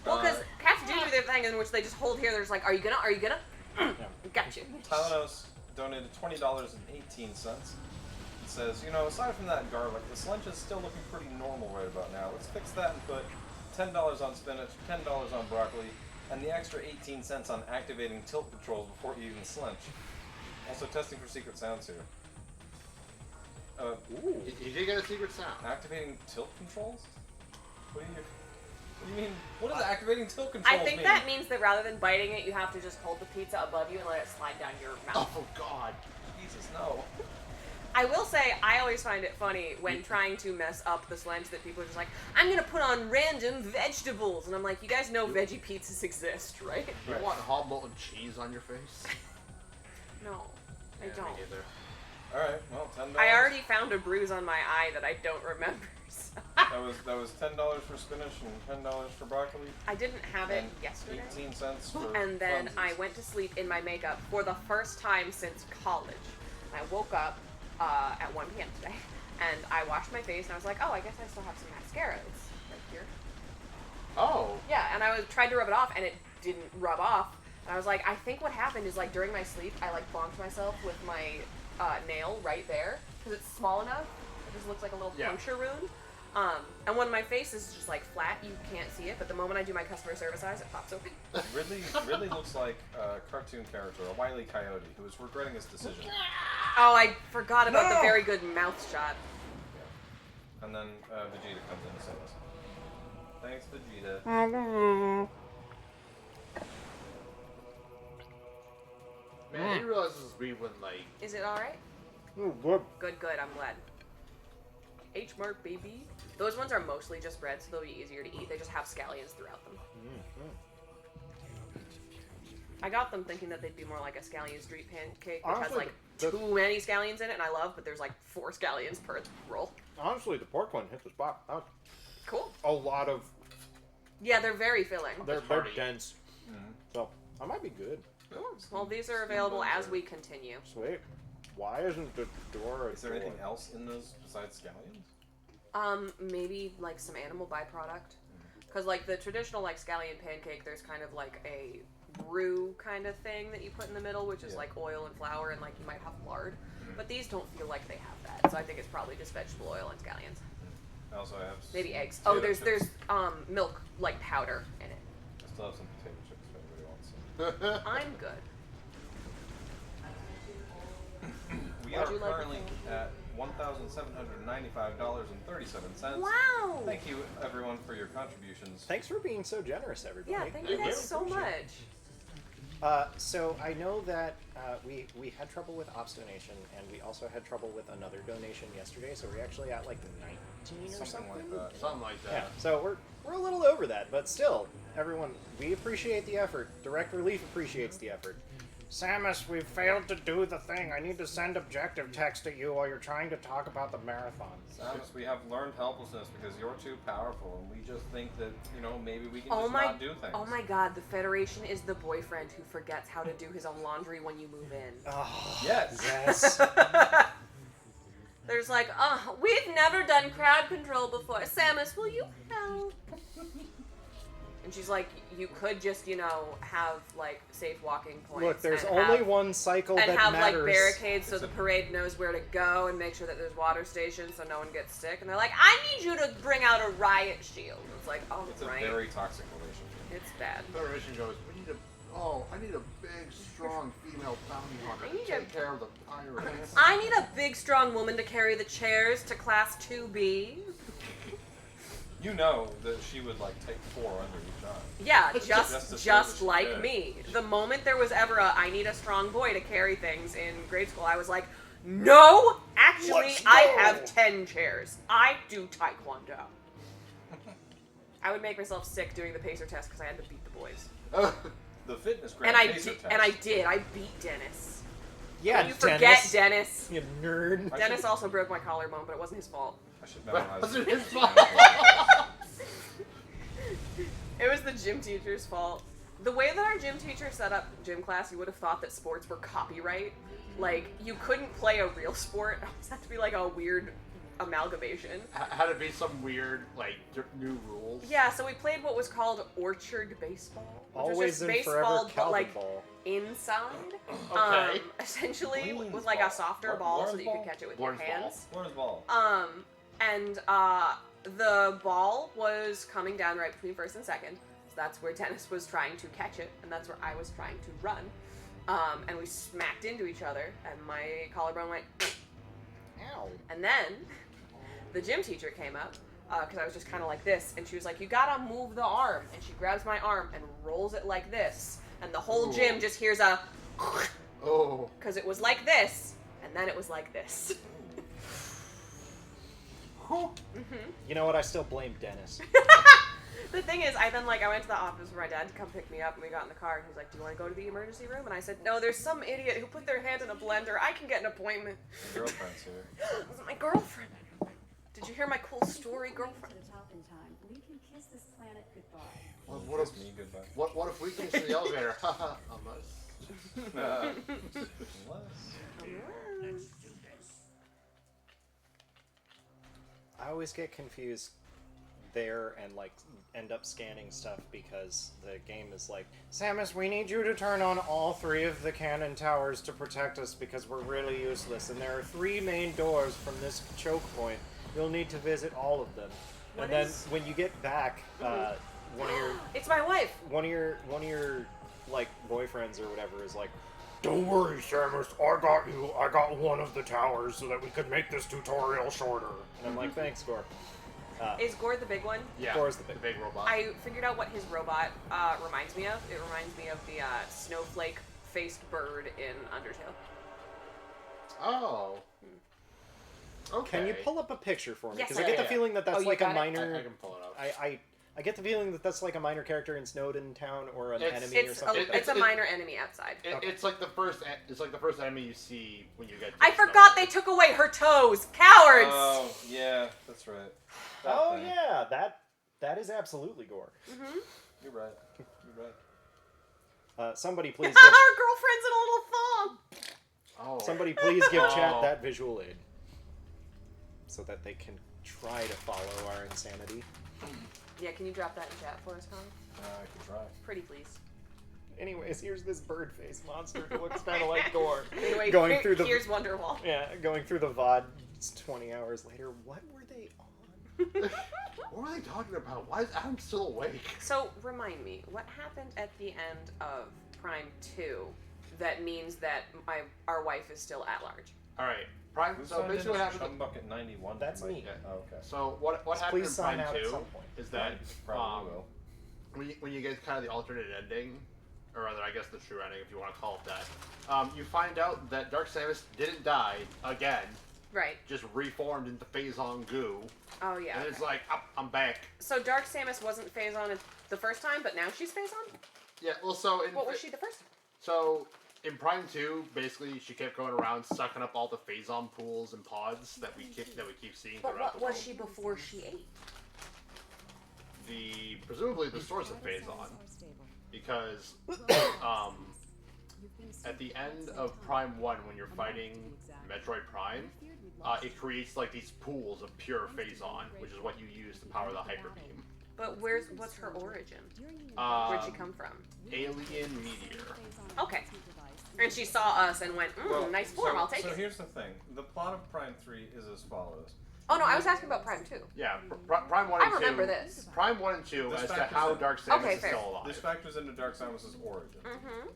Well, because cats do their thing in which they just hold here. They're just like, are you gonna? Are you gonna? Got you. Talanos donated $20.18. It says, you know, aside from that garlic, the lunch is still looking pretty normal right about now. Let's fix that and put $10 on spinach, $10 on broccoli, and the extra 18 cents on activating tilt controls before eating the slunch. Also testing for secret sounds here. Ooh. You did get a secret sound. Activating tilt controls? What do you mean? What does activating tilt controls I think mean? that means that rather than biting it, you have to just hold the pizza above you and let it slide down your mouth. Oh God. Jesus, no. I will say, I always find it funny when trying to mess up the slunch that people are just like, I'm gonna put on random vegetables, and I'm like, you guys know veggie pizzas exist, right? You don't want hot molten cheese on your face? No, I Yeah, don't. Me neither. Alright, well, $10. I already found a bruise on my eye that I don't remember. So. That was $10 for spinach and $10 for broccoli. I didn't have it and yesterday. 18 cents for And then funsies. I went to sleep in my makeup for the first time since college. And I woke up at 1 p.m. today, and I washed my face, and I was like, oh, I guess I still have some mascara. It's right here. Oh. Yeah, and I tried to rub it off, and it didn't rub off. And I was like, I think what happened is, like, during my sleep, I, like, bonked myself with my nail right there, because it's small enough. It just looks like a little Yeah. puncture wound. And when my face is just, like, flat, you can't see it, but the moment I do my customer service eyes, it pops open. Ridley looks like a cartoon character, a Wile E. Coyote, who is regretting his decision. Oh, I forgot about the No! very good mouth shot. And then Vegeta comes in to save us. Thanks, Vegeta. Man, I didn't realize this was me when like. Is it alright? Ooh, good. Good, good, I'm glad. H-Mark, baby. Those ones are mostly just bread, so they'll be easier to eat. They just have scallions throughout them. I got them thinking that they'd be more like a scallion street pancake, which has Honestly, like the- too many scallions in it, and I love, but there's like 4 scallions per roll. Honestly, the pork one hit the spot. That was Cool. a lot of. Yeah, they're very filling. They're hearty. dense. So I might be good. Well, these are available as we continue. Sweet. Why isn't the door? Is there anything else in those besides scallions? Maybe like some animal byproduct. Because like the traditional like scallion pancake, there's kind of like a roux kind of thing that you put in the middle, which is like oil and flour, and like you might have lard. But these don't feel like they have that, so I think it's probably just vegetable oil and scallions. I also have Maybe eggs. potato Oh, there's chips. milk like powder in it. I still have some potato chips if anybody wants some. I'm good. We Would are you like currently a at $1,795.37. Wow. Thank you, everyone, for your contributions. Thanks for being so generous, everybody. Yeah, thank you Thank guys you. so much. So I know that we had trouble with Ops donation, and we also had trouble with another donation yesterday. So we're actually at like 19 or something. Something like that. Something like Yeah. that. So we're a little over that, but still, everyone, we appreciate the effort. Direct Relief appreciates the effort. Samus, we've failed to do the thing. I need to send objective text at you while you're trying to talk about the marathon. Samus, we have learned helplessness because you're too powerful, and we just think that, maybe we can Oh just my, not do things. oh my god, the Federation is the boyfriend who forgets how to do his own laundry when you move in. Oh, Yes. yes. There's like, we've never done crowd control before. Samus, will you help? And she's like, you could just, have, like, safe walking points. Look, there's and only have- one cycle And that have, matters. like, barricades so the parade knows where to go and make sure that there's water stations so no one gets sick. And they're like, I need you to bring out a riot shield. It's like, oh, It's a right. very toxic relationship. It's bad. Federation goes, I need a big, strong female bounty hunter I need to a- take care of the pirates. I need a big, strong woman to carry the chairs to Class 2B. You know that she would, take 4 under each arm. Yeah, Just to just show that she like could. me. The moment there was ever I need a strong boy to carry things in grade school, I was like, no, actually, Let's I go." have 10 chairs. I do taekwondo. I would make myself sick doing the pacer test because I had to beat the boys. The fitness And grand I pacer did. test. And I did. I beat Dennis. Yeah, You forget Dennis. You nerd. I Dennis should- also broke my collarbone, but it wasn't his fault. I should memorize Was it it. his fault? It was the gym teacher's fault. The way that our gym teacher set up gym class, you would have thought that sports were copyright. Like, you couldn't play a real sport. It always had to be like a weird amalgamation. Had to be some weird, new rules. Yeah, so we played what was called orchard baseball. Which was Always just and baseball, forever but Calvin like ball. inside. Okay. Essentially, Green with like ball. a softer What- ball so Lawrence that you could ball? catch it with Lawrence your ball? hands. Where's ball? And the ball was coming down right between first and second. So that's where Dennis was trying to catch it, and that's where I was trying to run. And we smacked into each other, and my collarbone went. Ow. And then the gym teacher came up because I was just kind of like this, and she was like, "You gotta move the arm." And she grabs my arm and rolls it like this, and the whole gym Ooh. just hears a Oh. because it was like this, and then it was like this. You know what? I still blame Dennis. The thing is, I went to the office for my dad to come pick me up, and we got in the car, and he's like, "Do you want to go to the emergency room?" And I said, "No, there's some idiot who put their hand in a blender. I can get an appointment." Your girlfriend's here. It was my girlfriend. Did you hear my cool story, girlfriend? To the top in time. We can kiss this planet goodbye. What if Kiss me goodbye. What if we can see the elevator? Haha, unless. Unless. I always get confused there and end up scanning stuff because the game is like, Samus, we need you to turn on all 3 of the cannon towers to protect us because we're really useless, and there are 3 main doors from this choke point. You'll need to visit all of them. What and then is- when you get back, one It's my wife. of your boyfriends or whatever is like, don't worry, Samus, I got you. I got one of the towers so that we could make this tutorial shorter. And I'm like, thanks, Gore. Is Gord the big one? Yeah. Thor's the big robot. I figured out what his robot reminds me of. It reminds me of the snowflake-faced bird in Undertale. Oh. Okay. Can you pull up a picture for me? Yes, Because I I get the can. feeling that that's Oh, you like a got it? I minor. can pull it up. I get the feeling that that's like a minor character in Snowden Town or an It's- enemy or It's something. it's a minor enemy outside. Okay. It's like the first. It's like the first enemy you see when you get. To I the forgot snow. they took away her toes. Cowards! Oh, yeah, that's right. That Oh thing. yeah, that is absolutely Gore. You're right. You're right. Somebody please Our give, girlfriend's in a little thong. Oh. somebody please give chat Oh. that visual aid so that they can try to follow our insanity. Yeah, can you drop that in chat for us, Colin? I can try. Pretty please. Anyways, here's this bird face monster who looks kind of like Gore. Anyway, Going through the here's Wonderwall. going through the VOD 20 hours later. What were they on? What were they talking about? Why is Adam still awake? So, remind me, what happened at the end of Prime 2 that means that our wife is still at large? All right, Prime. Who So signed basically, what in happened? as Chumbucket 91. That's me. Oh, okay. So what Just happened please in sign Prime out at 2 some point. is that Probably will. when you get kind of the alternate ending, or rather, I guess the true ending, if you want to call it that, you find out that Dark Samus didn't die again, Right. just reformed into Phazon goo, Oh yeah. and it's okay. like, I'm back. So Dark Samus wasn't Phazon the first time, but now she's Phazon? Yeah. Well, so in What was she the first time? So in Prime 2, basically, she kept going around sucking up all the Phazon pools and pods that we keep seeing But throughout what the world. was she before she ate? Presumably the source of Phazon, because at the end of Prime 1, when you're fighting Metroid Prime, it creates like these pools of pure Phazon, which is what you use to power the Hyper Beam. But what's her origin? Where'd she come from? Alien meteor. Okay. And she saw us and went, nice form, I'll take so it. here's the thing. The plot of Prime 3 is as follows. Oh no, I was asking about Prime 2. Yeah, Prime 1 and 2. I remember this. Prime 1 and 2 This as to factors how in. Dark Samus Okay, is fair. still alive. This factors into Dark Samus' origin. Mm-hmm.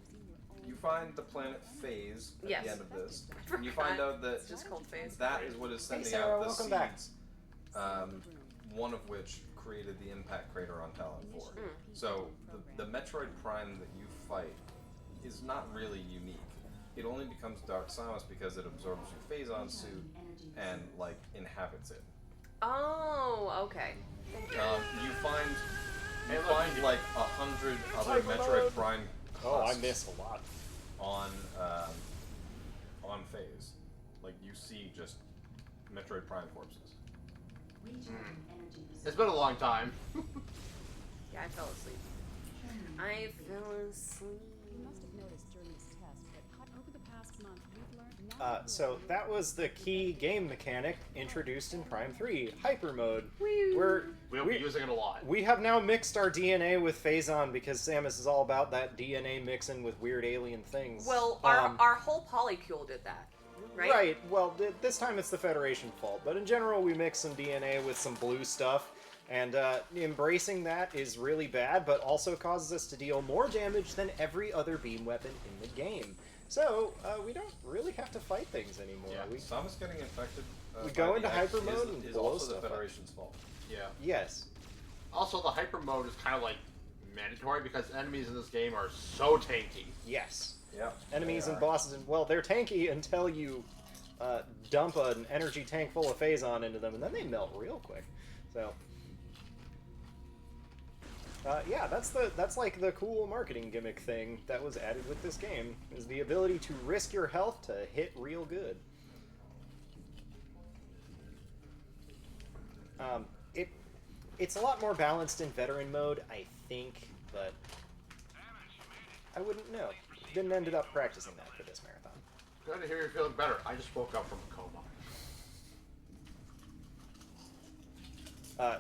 You find the planet Phase at Yes. the end of this, I and you find forgot. out that It's just called Phase. that is what is sending Sarah, out the welcome back. seeds. One of which created the impact crater on Talon 4. So the Metroid Prime that you fight is not really unique. It only becomes Dark Samus because it absorbs your Phazon suit and like inhabits it. Oh, okay. You find Hey, look, like 100 other Hyper Metroid mode. Prime Oh, I husks missed a lot. on Phase. Like you see just Metroid Prime corpses. It's been a long time. Yeah, I fell asleep. I fell asleep. You must have noticed during this test that over the past month we've learned So that was the key game mechanic introduced in Prime 3, Hyper Mode. Woo. We'll be using it a lot. We have now mixed our DNA with Phazon because Samus is all about that DNA mixing with weird alien things. Well, our whole polycule did that, right? Right. Well, this time it's the Federation fault, but in general we mix some DNA with some blue stuff, and embracing that is really bad, but also causes us to deal more damage than every other beam weapon in the game. So we don't really have to fight things anymore. Yeah, Samus getting infected. we by go the into X hyper mode and is blow also the stuff up. Federation's fault. Yeah. Yes. Also, the hyper mode is kind of like mandatory because enemies in this game are so tanky. Yes. Yeah. Enemies they and are. bosses, and well, they're tanky until you dump an energy tank full of Phazon into them, and then they melt real quick. So. Yeah, that's like the cool marketing gimmick thing that was added with this game, is the ability to risk your health to hit real good. It's a lot more balanced in veteran mode, I think, but I wouldn't know. Didn't ended up practicing that for this marathon. Good to hear you're feeling better. I just woke up from a coma.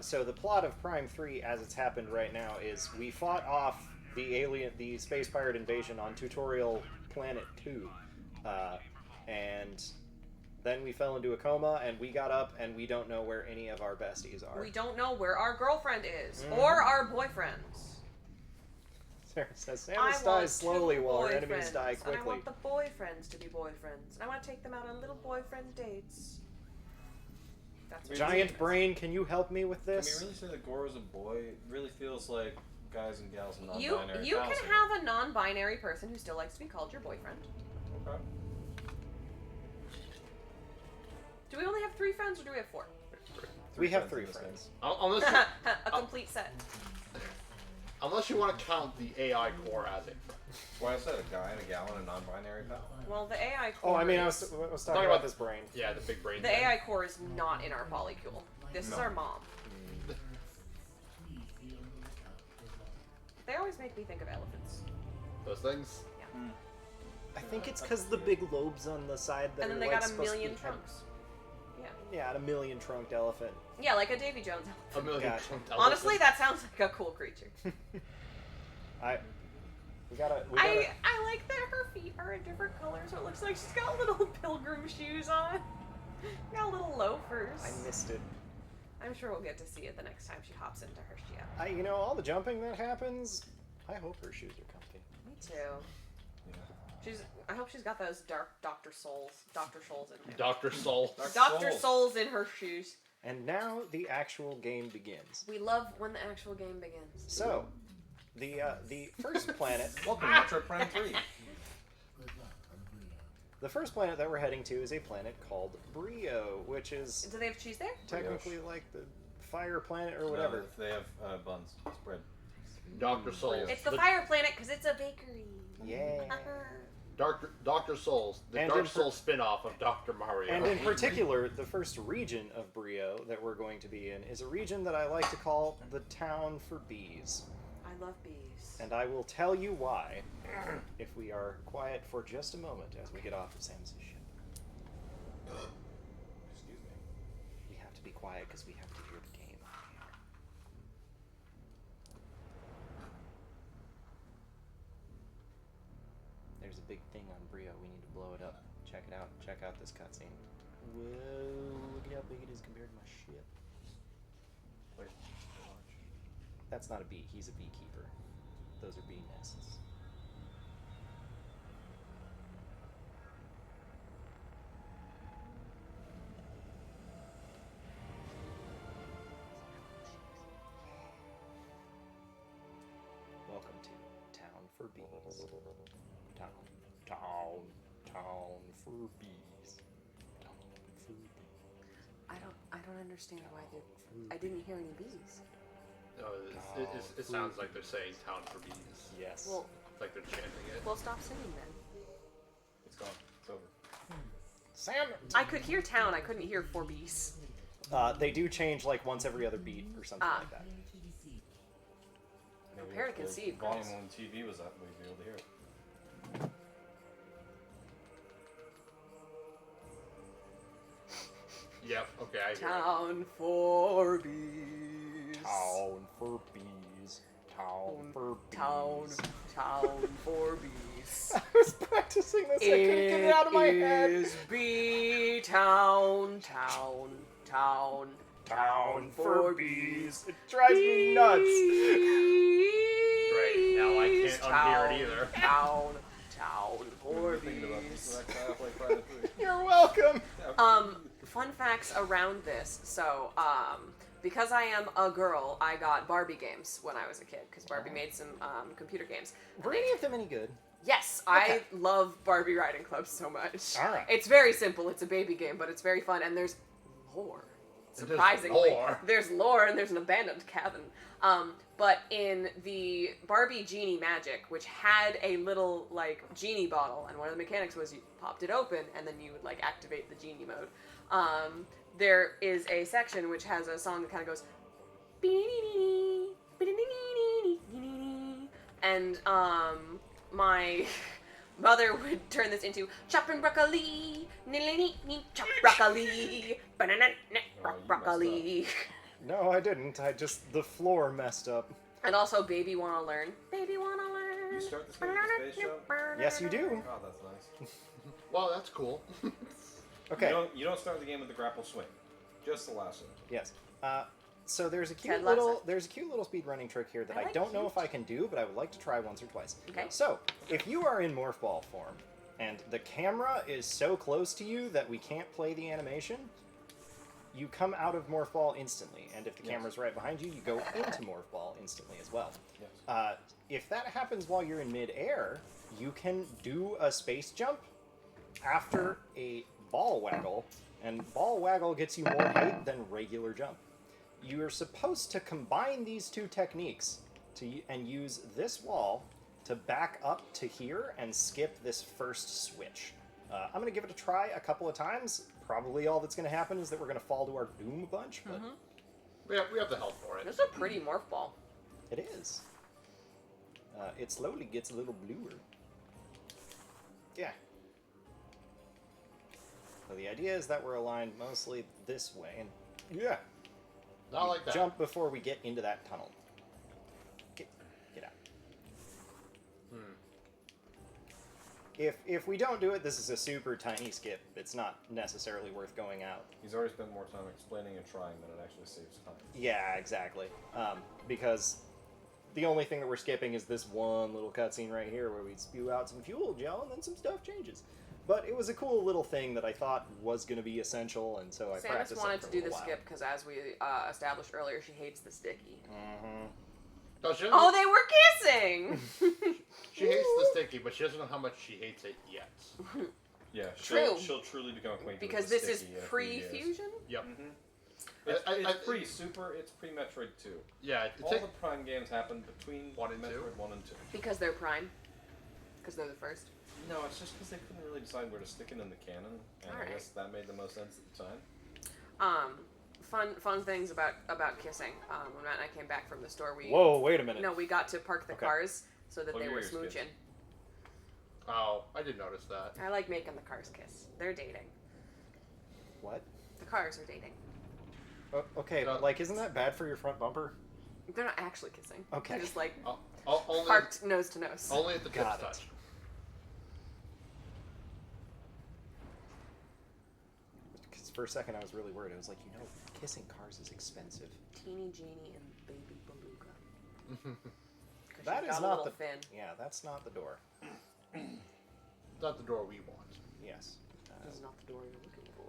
So the plot of Prime 3, as it's happened right now, is we fought off the space pirate invasion on Tutorial Planet 2, and then we fell into a coma, and we got up, and we don't know where any of our besties are. We don't know where our girlfriend is Mhm. or our boyfriends. Sarah says, I Samus want dies slowly two while her enemies boyfriends, die And I quickly. want the boyfriends to be boyfriends. And I want to take them out on little boyfriend dates. That's what Giant it is. Brain, can you help me with Can we this? really say that Goro's a boy? It really feels like guys and gals and You non-binary. can housing. have a non-binary person who still likes to be called your boyfriend. Okay. Do we only have 3 friends or do we have 4? We have friends 3 in this friends. Unless, A complete set. unless you want to count the AI core as it. That's why I said a guy and a gal and a non-binary pal. Well, the AI Oh, core. I mean, I is- was talking about this brain. Yeah, the big brain. The thing. AI core is not in our polycule. This is No. our mom. They always make me think of elephants. Those things. I think it's because the big lobes on the side that And then are they like got a supposed to million be trunks. Yeah. Yeah, a million trunked elephant. Yeah, like a Davy Jones elephant. A million. Gotcha. Honestly, that sounds like a cool creature. We gotta. I like that her feet are in different colors, so it looks like she's got little pilgrim shoes on. Got little loafers. I missed it. I'm sure we'll get to see it the next time she hops into her ship. You know, all the jumping that happens, I hope her shoes are comfy. Me too. I hope she's got those dark Dr. Souls in her. Dr. Soul. Dr. Souls in her shoes. And now the actual game begins. We love when the actual game begins. So, the first planet, Welcome to Metroid Prime 3. the first planet that we're heading to is a planet called Brio, which is Do they have cheese there? technically like the fire planet or whatever. They have buns. It's bread. Dr. Souls. It's the fire planet because it's a bakery. Yeah. Dr. Souls. The And Dark in Souls spin-off of Dr. Mario. And in particular, the first region of Brio that we're going to be in is a region that I like to call the Town for Bees. I love bees. And I will tell you why if we are quiet for just a moment as we get off of Samus's ship. Excuse me. We have to be quiet because we have to hear the game on the air. There's a big thing on Brio. We need to blow it up. Check it out. Check out this cutscene. Whoa, look at how big it is compared to my ship. Wait. That's not a bee. He's a beekeeper. Those are bee nests. Welcome to Town for Bees. Town for bees. Town for bees. I don't understand why I didn't hear any bees. No, it sounds like they're saying Town for Bees. Yes. Well, It's like they're chanting it. well, stop singing then. It's gone. It's over. Sam. I could hear town. I couldn't hear 4 bees. They do change like once every other beat or something Ah. like that. Maybe Prepare to if the conceive, volume Chris. on TV was up, we'd be able to hear it. Yep. Okay. I hear it. Town for bees. Town for bees. Town for bees. Town for bees. I was practicing this. I couldn't get it out of my head. Is bee town Town for bees. It drives me nuts. Great. Now I can't unhear it either. Town for Thinking about bees. this next time I play Friday the 13th. You're welcome. Fun facts around this. So, because I am a girl, I got Barbie games when I was a kid because Barbie made some computer games. Were any of them any good? Yes, I love Barbie Riding Club so much. All right. It's very simple. It's a baby game, but it's very fun, and there's lore. There's Surprisingly, lore. there's lore, and there's an abandoned cabin. But in the Barbie Genie Magic, which had a little like genie bottle, and one of the mechanics was you popped it open, and then you would like activate the genie mode. There is a section which has a song that kind of goes, and my mother would turn this into chopping broccoli, chop broccoli, broccoli, No, I didn't. The floor messed up. and also baby wanna learn, baby wanna learn. You start this game with the space jump? Yes, you do. Oh, that's nice. Well, that's cool. Okay. You don't start the game with the grapple swing. Just the lasso. Yes. So there's a Ted cute Lasso. little speed running trick here that I I like don't know cute. if I can do, but I would like to try once or twice. Okay. So, if you are in morph ball form and the camera is so close to you that we can't play the animation, you come out of morph ball instantly, and if the camera's right behind you, you go into morph ball instantly as well. Yes. If that happens while you're in mid-air, you can do a space jump after a ball waggle, and ball waggle gets you more height than regular jump. You are supposed to combine these two techniques and use this wall to back up to here and skip this first switch. I'm going to give it a try a couple of times. Probably all that's going to happen is that we're going to fall to our doom a bunch, but We have the help for it. This is a pretty morph ball. it is. It slowly gets a little bluer. Yeah. So the idea is that we're aligned mostly this way, and yeah, Not like that. jump before we get into that tunnel. Get out. If we don't do it, this is a super tiny skip. It's not necessarily worth going out. He's already spent more time explaining and trying than it actually saves time. Yeah, exactly. Because the only thing that we're skipping is this one little cutscene right here where we spew out some fuel gel and then some stuff changes. But it was a cool little thing that I thought was going to be essential, and so I Samus practiced wanted it for to a do the little while. skip because, as we established earlier, she hates the sticky. Mm-hmm. No, she, Oh, they were kissing! she hates the sticky, but she doesn't know how much she hates it yet. Yeah, True. she'll truly become acquainted Because with the this is sticky in a few pre-fusion? years. Yep. Mm-hmm. I- It's pre-Super, it's pre-Metroid 2. Yeah, it All takes the Prime games happened between 1 and 2? Metroid 1 and 2. Because they're Prime. Because they're the first. No, it's just because they couldn't really decide where to stick it in the canon, and Alright. I guess that made the most sense at the time. Fun things about kissing. When Matt and I came back from the store, Whoa, wait a minute. No, we got to park the Okay. cars so that Oh, they your were ears kiss. smooching. Oh, I did notice that. I like making the cars kiss. They're dating. What? The cars are dating. Okay, but like, isn't that bad for your front bumper? They're not actually kissing. Okay. They're just like Only, parked nose to nose. only at the tips Got it. touch. Because for a second I was really worried. I was like, kissing cars is expensive. Teeny Genie and Baby Beluga. 'Cause That she's is got a not little the fin. Yeah, that's not the door. Not the door we want. Yes. This is not the door you're looking for.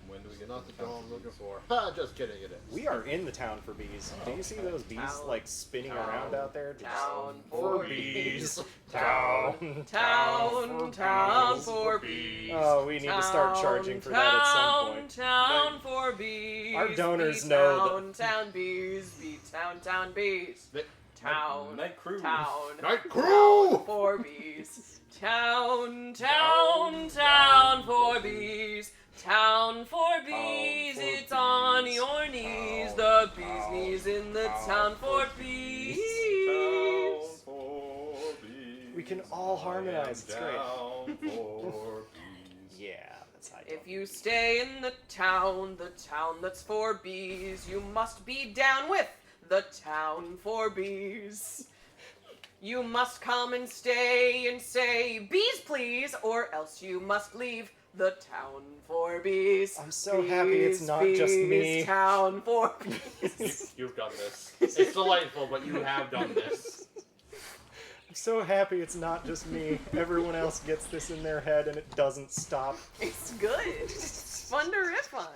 When do we get Not the to door I'm looking for. Ha, just kidding, it is. We are in the town for bees. Do you see those bees Town. like spinning around out there? Just Town for for bees. Town. Town. Town for bees. Oh, we need to start charging for that at some point. Town for bees. Our donors Bee know town, town bees. Bee town bees. Town. Night Crew. Town. Night Crew! For bees. Town for bees. Town for bees. for It's on bees. your knees. Town, The bee's town, knees in the town town for for bees. Town for bees. We can all harmonize, it's great. Down for bees. Yeah, that's how If you stay in the town that's for bees, you must be down with the town for bees. You must come and stay and say, bees please, or else you must leave the town for bees. I'm so happy it's not just me. Town for bees. You've done this. It's delightful, but you have done this. I'm so happy it's not just me. Everyone else gets this in their head and it doesn't stop. It's good. It's fun to riff on.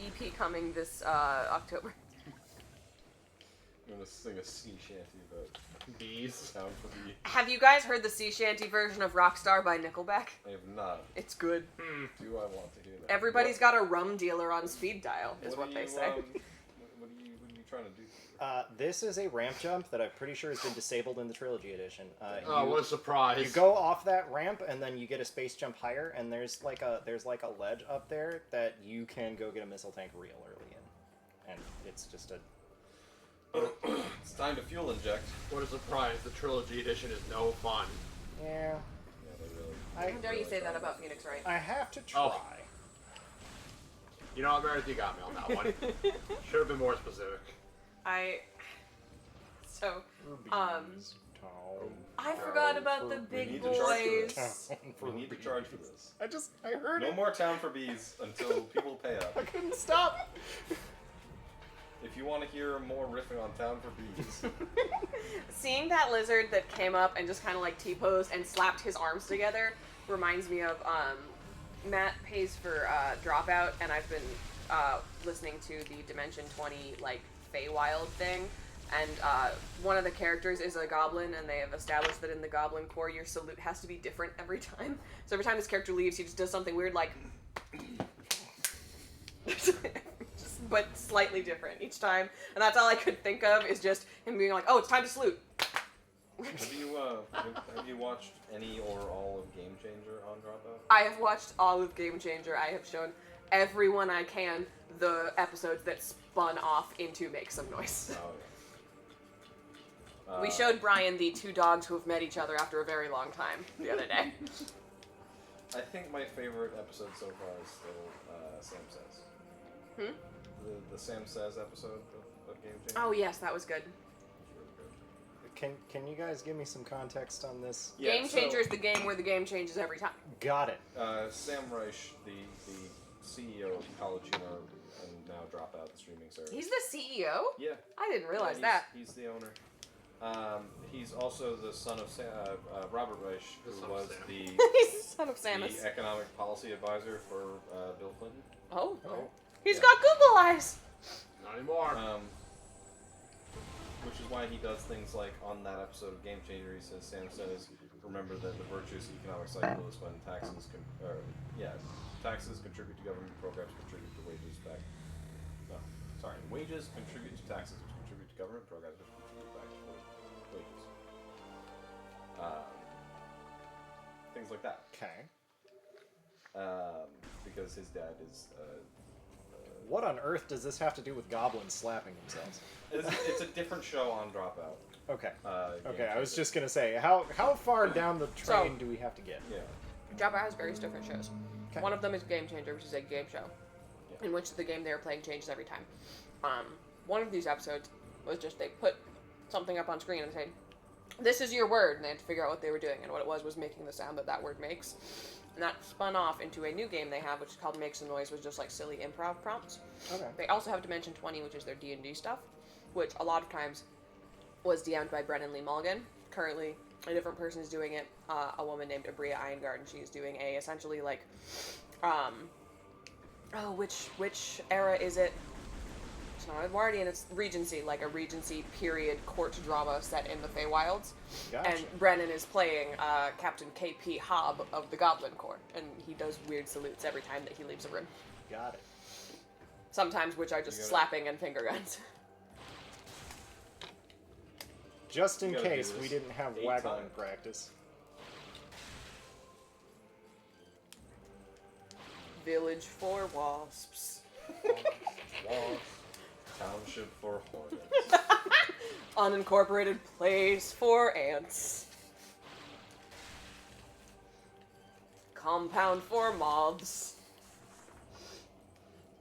EP coming this October. I'm gonna sing a sea shanty about Bees. Town for bees. Have you guys heard the sea shanty version of Rockstar by Nickelback? I have not. It's good. Do I want to hear that? Everybody's got a rum dealer on speed dial, is what are they you, say. what are you trying to do? This is a ramp jump that I'm pretty sure has been disabled in the Trilogy Edition. Oh, what a surprise. You go off that ramp and then you get a space jump higher, and there's like a ledge up there that you can go get a missile tank real early in, and it's just a It's time to fuel inject. What a surprise. The Trilogy Edition is no fun. yeah. Yeah, they really. I How dare you say that about Phoenix Wright? I have to try. Oh. You know what, Meredith, you got me on that one. Should have been more specific. Rubies, I forgot about the We big need to charge for boys. this. We need to charge for this. I heard No it. more Town for Bees until people pay up. I couldn't stop. If you want to hear more riffing on Town for Bees, Seeing that lizard that came up and just kind of like T-posed and slapped his arms together reminds me of Matt pays for Dropout, and I've been listening to the Dimension 20 like Feywild thing, and one of the characters is a goblin, and they have established that in the Goblin Corps your salute has to be different every time. So every time this character leaves, he just does something weird like. But slightly different each time, and that's all I could think of is just him being like, "Oh, it's time to salute." have you watched any or all of Game Changer on Dropout? I have watched all of Game Changer. I have shown everyone I can the episodes that spun off into Make Some Noise. Oh yeah. We showed Brian the two dogs who have met each other after a very long time the other day. I think my favorite episode so far is still Sam Says. The Sam Says episode of Game Changer. Oh yes, that was good. It's really good. Can you guys give me some context on this? Yeah, Game Changer is the game where the game changes every time. Got it. Sam Reich, the CEO of College Humor and now Dropout, the streaming service. He's the CEO? Yeah. I didn't realize he's, that. He's the owner. He's also the son of Robert Reich, who was the He's the son of Samus. the economic policy advisor for Bill Clinton. Oh. Oh. He's Yeah. got Google eyes. Not anymore. Which is why he does things like on that episode of Game Changer, he says, Sam says, remember that the virtuous economic cycle is when taxes contribute to government programs, contribute to wages back. No, sorry, wages contribute to taxes, which contribute to government programs, which contribute back to wages. Things like that. Okay. Because his dad is. What on earth does this have to do with goblins slapping themselves? It's a different show on Dropout. Okay. Game Okay, I was Changer. just gonna say, how far down the train do we have to get? Yeah. Dropout has various different shows. Okay. One of them is Game Changer, which is a game show, Yeah. in which the game they are playing changes every time. One of these episodes was just they put something up on screen and said, "This is your word," and they had to figure out what they were doing, and what it was making the sound that that word makes. And that spun off into a new game they have, which is called Make Some Noise, which is just like silly improv prompts. Okay. They also have Dimension 20, which is their D&D stuff, which a lot of times was DM'd by Brennan Lee Mulligan. Currently, a different person is doing it, a woman named Abria Iyengar, and she's doing a, essentially, like, which era is it? It's not Edwardian, it's Regency, like a Regency period court drama set in the Feywilds. Gotcha. And Brennan is playing Captain K.P. Hobb of the Goblin Corps, and he does weird salutes every time that he leaves a room. Got it. Sometimes which are just You gotta- slapping and finger guns. Just in You gotta do case we this didn't have 8 waggling times. practice. Village for wasps. Wasp, township for hornets. Unincorporated place for ants. Compound for moths.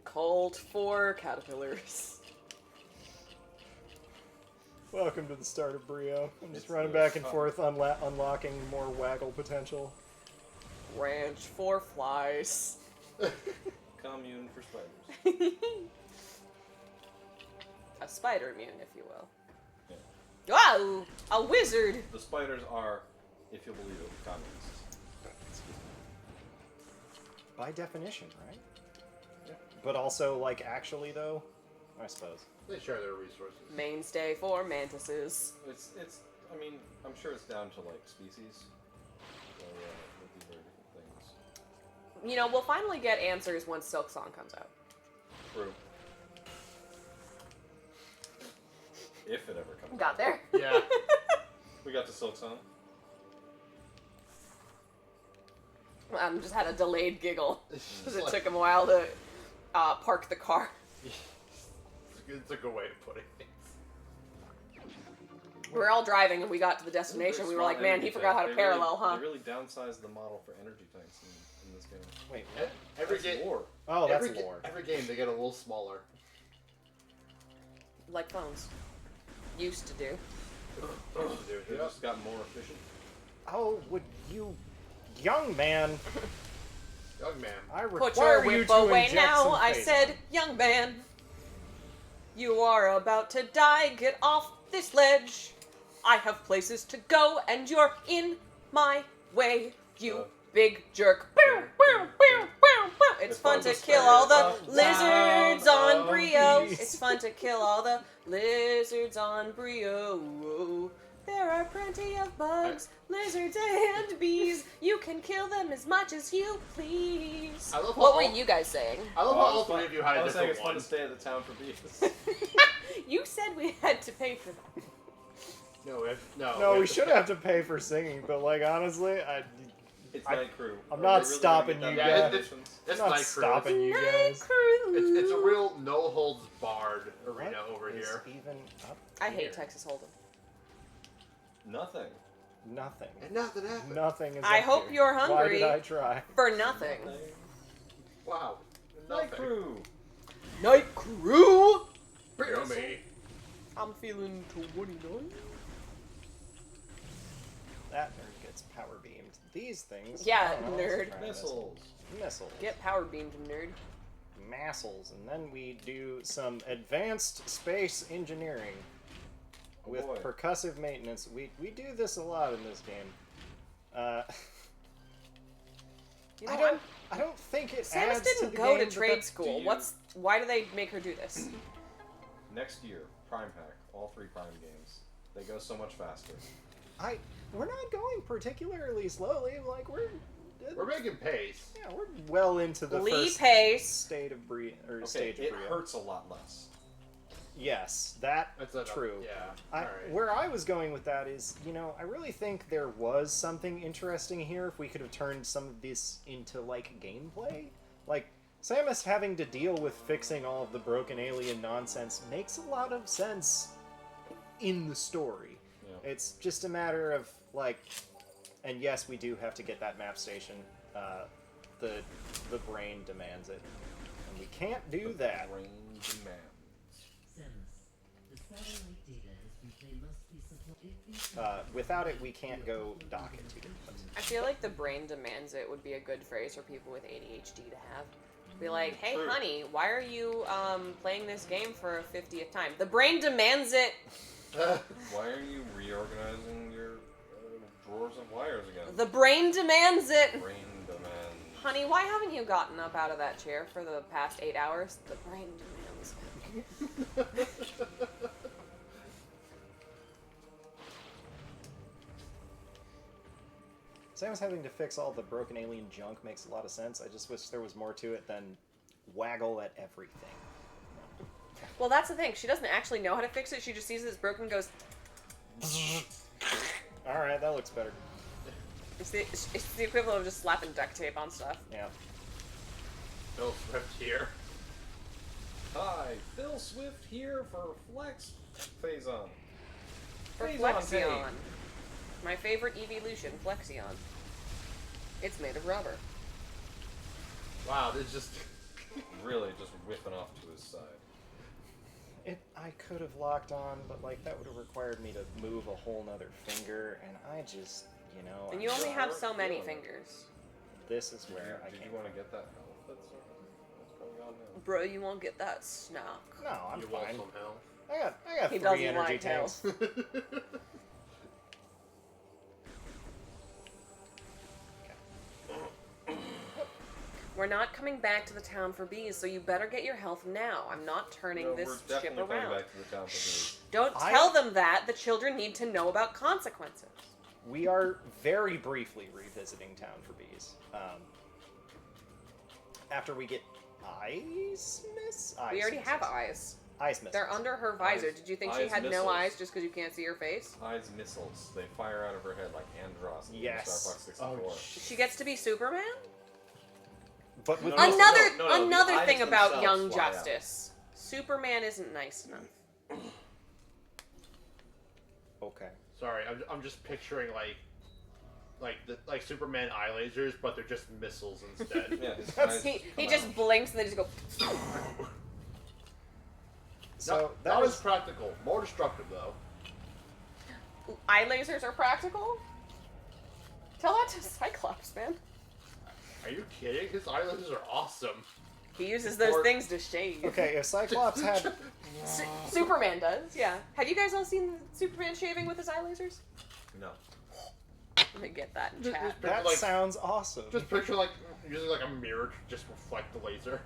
Cult for caterpillars. Welcome to the start of Brio. I'm just It's running the back and fun. forth, unlocking more waggle potential. Ranch for flies. Commune for spiders. A spider immune, if you will. Yeah. Wow! A wizard! The spiders are, if you'll believe it, communists. By definition, right? Yeah. But also, like, actually, though? I suppose. They share their resources. Mainstay for mantises. It's. I mean, I'm sure it's down to like species. So it'll be very different things. You know, we'll finally get answers when Silk Song comes out. True. If it ever comes. Got there. Yeah. We got the Silk Song. Just had a delayed giggle. It's Because it like- took him a while to park the car. It's a good way of putting it. We were all driving and we got to the destination. We were like, man, he forgot how to parallel, huh? They really downsized the model for energy tanks in this game. Wait, what? Every That's game. lore. Oh, that's every, lore. Every game they get a little smaller. Like phones. Used to do. They just got more efficient. Oh, would you... Young man, Young man. I Put your require you whip to away inject now, some I phase said, on. young man. You are about to die, get off this ledge. I have places to go and you're in my way, you big jerk. Bow, bow, bow, bow, bow. It's fun to kill all the lizards on Brio. bees. It's fun to kill all the lizards on Brio. There are plenty of bugs, lizards, and bees. You can kill them as much as you please. I love how What were all- you guys saying? I love how all three of you had I a was saying different it's fun to one. stay at the town for bees. You said we had to pay for that. No, No, we should have to pay for singing, but, like, honestly, It's I- Night Crew. I'm Are not we really stopping gonna you get guys. that Yeah, missions? It's I'm not Night Crew. stopping you guys. It's a real no holds barred arena What over is here. even up I hate here? Texas Hold'em. Nothing. Nothing. And nothing happened. Nothing is I up hope here. you're Why hungry. did I try? For nothing. Wow. Night Nothing. Crew. Night Crew! Bring me. I'm feeling 29. That nerd gets power beamed. These things. Yeah, I don't know, nerd. let's try this. Missiles. Missiles. Get power beamed, nerd. Massels, and then we do some advanced space engineering with boy. percussive maintenance. We do this a lot in this game. You know, I don't think it Samus adds to didn't the go game, to but trade that's- school. you- Why do they make her do this? Next year, Prime Pack, all 3 Prime games. They go so much faster. We're not going particularly slowly. Like We're making pace. yeah, we're well into the Lee first Pace. state of Brio, or Okay, stage of it Brio. hurts a lot less. Yes, that's true. Yeah. Alright. Where I was going with that is, I really think there was something interesting here if we could have turned some of this into, like, gameplay. Like, Samus having to deal with fixing all of the broken alien nonsense makes a lot of sense in the story. Yeah. It's just a matter of, like, and yes, we do have to get that map station. The brain demands it. And we can't do that. Brain demand. Samus, the satellite data has been must be supplied. Without it, we can't go dock it to it. I feel like the brain demands it would be a good phrase for people with ADHD to have. Be like, hey, True. honey, why are you playing this game for a 50th time? The brain demands it. Why are you reorganizing your drawers of wires again? The brain demands it. Brain demand. Honey, why haven't you gotten up out of that chair for the past 8 hours? The brain demands it. Samus having to fix all the broken alien junk makes a lot of sense. I just wish there was more to it than waggle at everything. Well, that's the thing. She doesn't actually know how to fix it. She just sees it's broken and goes, Alright, that looks better. it's the equivalent of just slapping duct tape on stuff. Yeah. Phil Swift here. Hi, Phil Swift here for Flex Phazon. For Phazon Flexion. tape. My favorite evolution, Flexion. It's made of rubber. Wow, it's just. Really just whipping off to his side. I could have locked on, but like that would have required me to move a whole nother finger, and I just, And you only have so many Yeah. fingers. this is where I Did can't. you want to get that health? What's going on now? Bro, you won't get that snack. No, I'm You fine. want some help? I got He 3 doesn't energy like tanks. We're not coming back to the town for bees, so you better get your health now. I'm not turning No, this we're ship definitely coming around. back to the town for these. Don't tell them that. The children need to know about consequences. We are very briefly revisiting Town for Bees. After we get Ice Miss? We already have Misses. eyes. Ice Miss. They're under her visor. Eyes- Did you think she eyes had no missiles. eyes just because you can't see her face? Eyes missiles. They fire out of her head like Andros in Yes. Star Fox 64. Oh, She gets to be Superman? But with No, no, Another no, another the thing eyes about themselves Young fly out. Justice. Superman isn't nice enough. Okay. Sorry, I'm just picturing like Superman eye lasers, but they're just missiles instead. Yeah, his That's- eyes He come just out. blinks and they just go. So not that as is practical, more destructive though. Eye lasers are practical? Tell that to Cyclops, man. Are you kidding? His eye lasers are awesome. He uses those Or- things to shave. okay. If Cyclops had Superman does, yeah. Have you guys all seen Superman shaving with his eye lasers? No. Let me get that in chat. that Like- sounds awesome. Just picture like using like a mirror to just reflect the laser.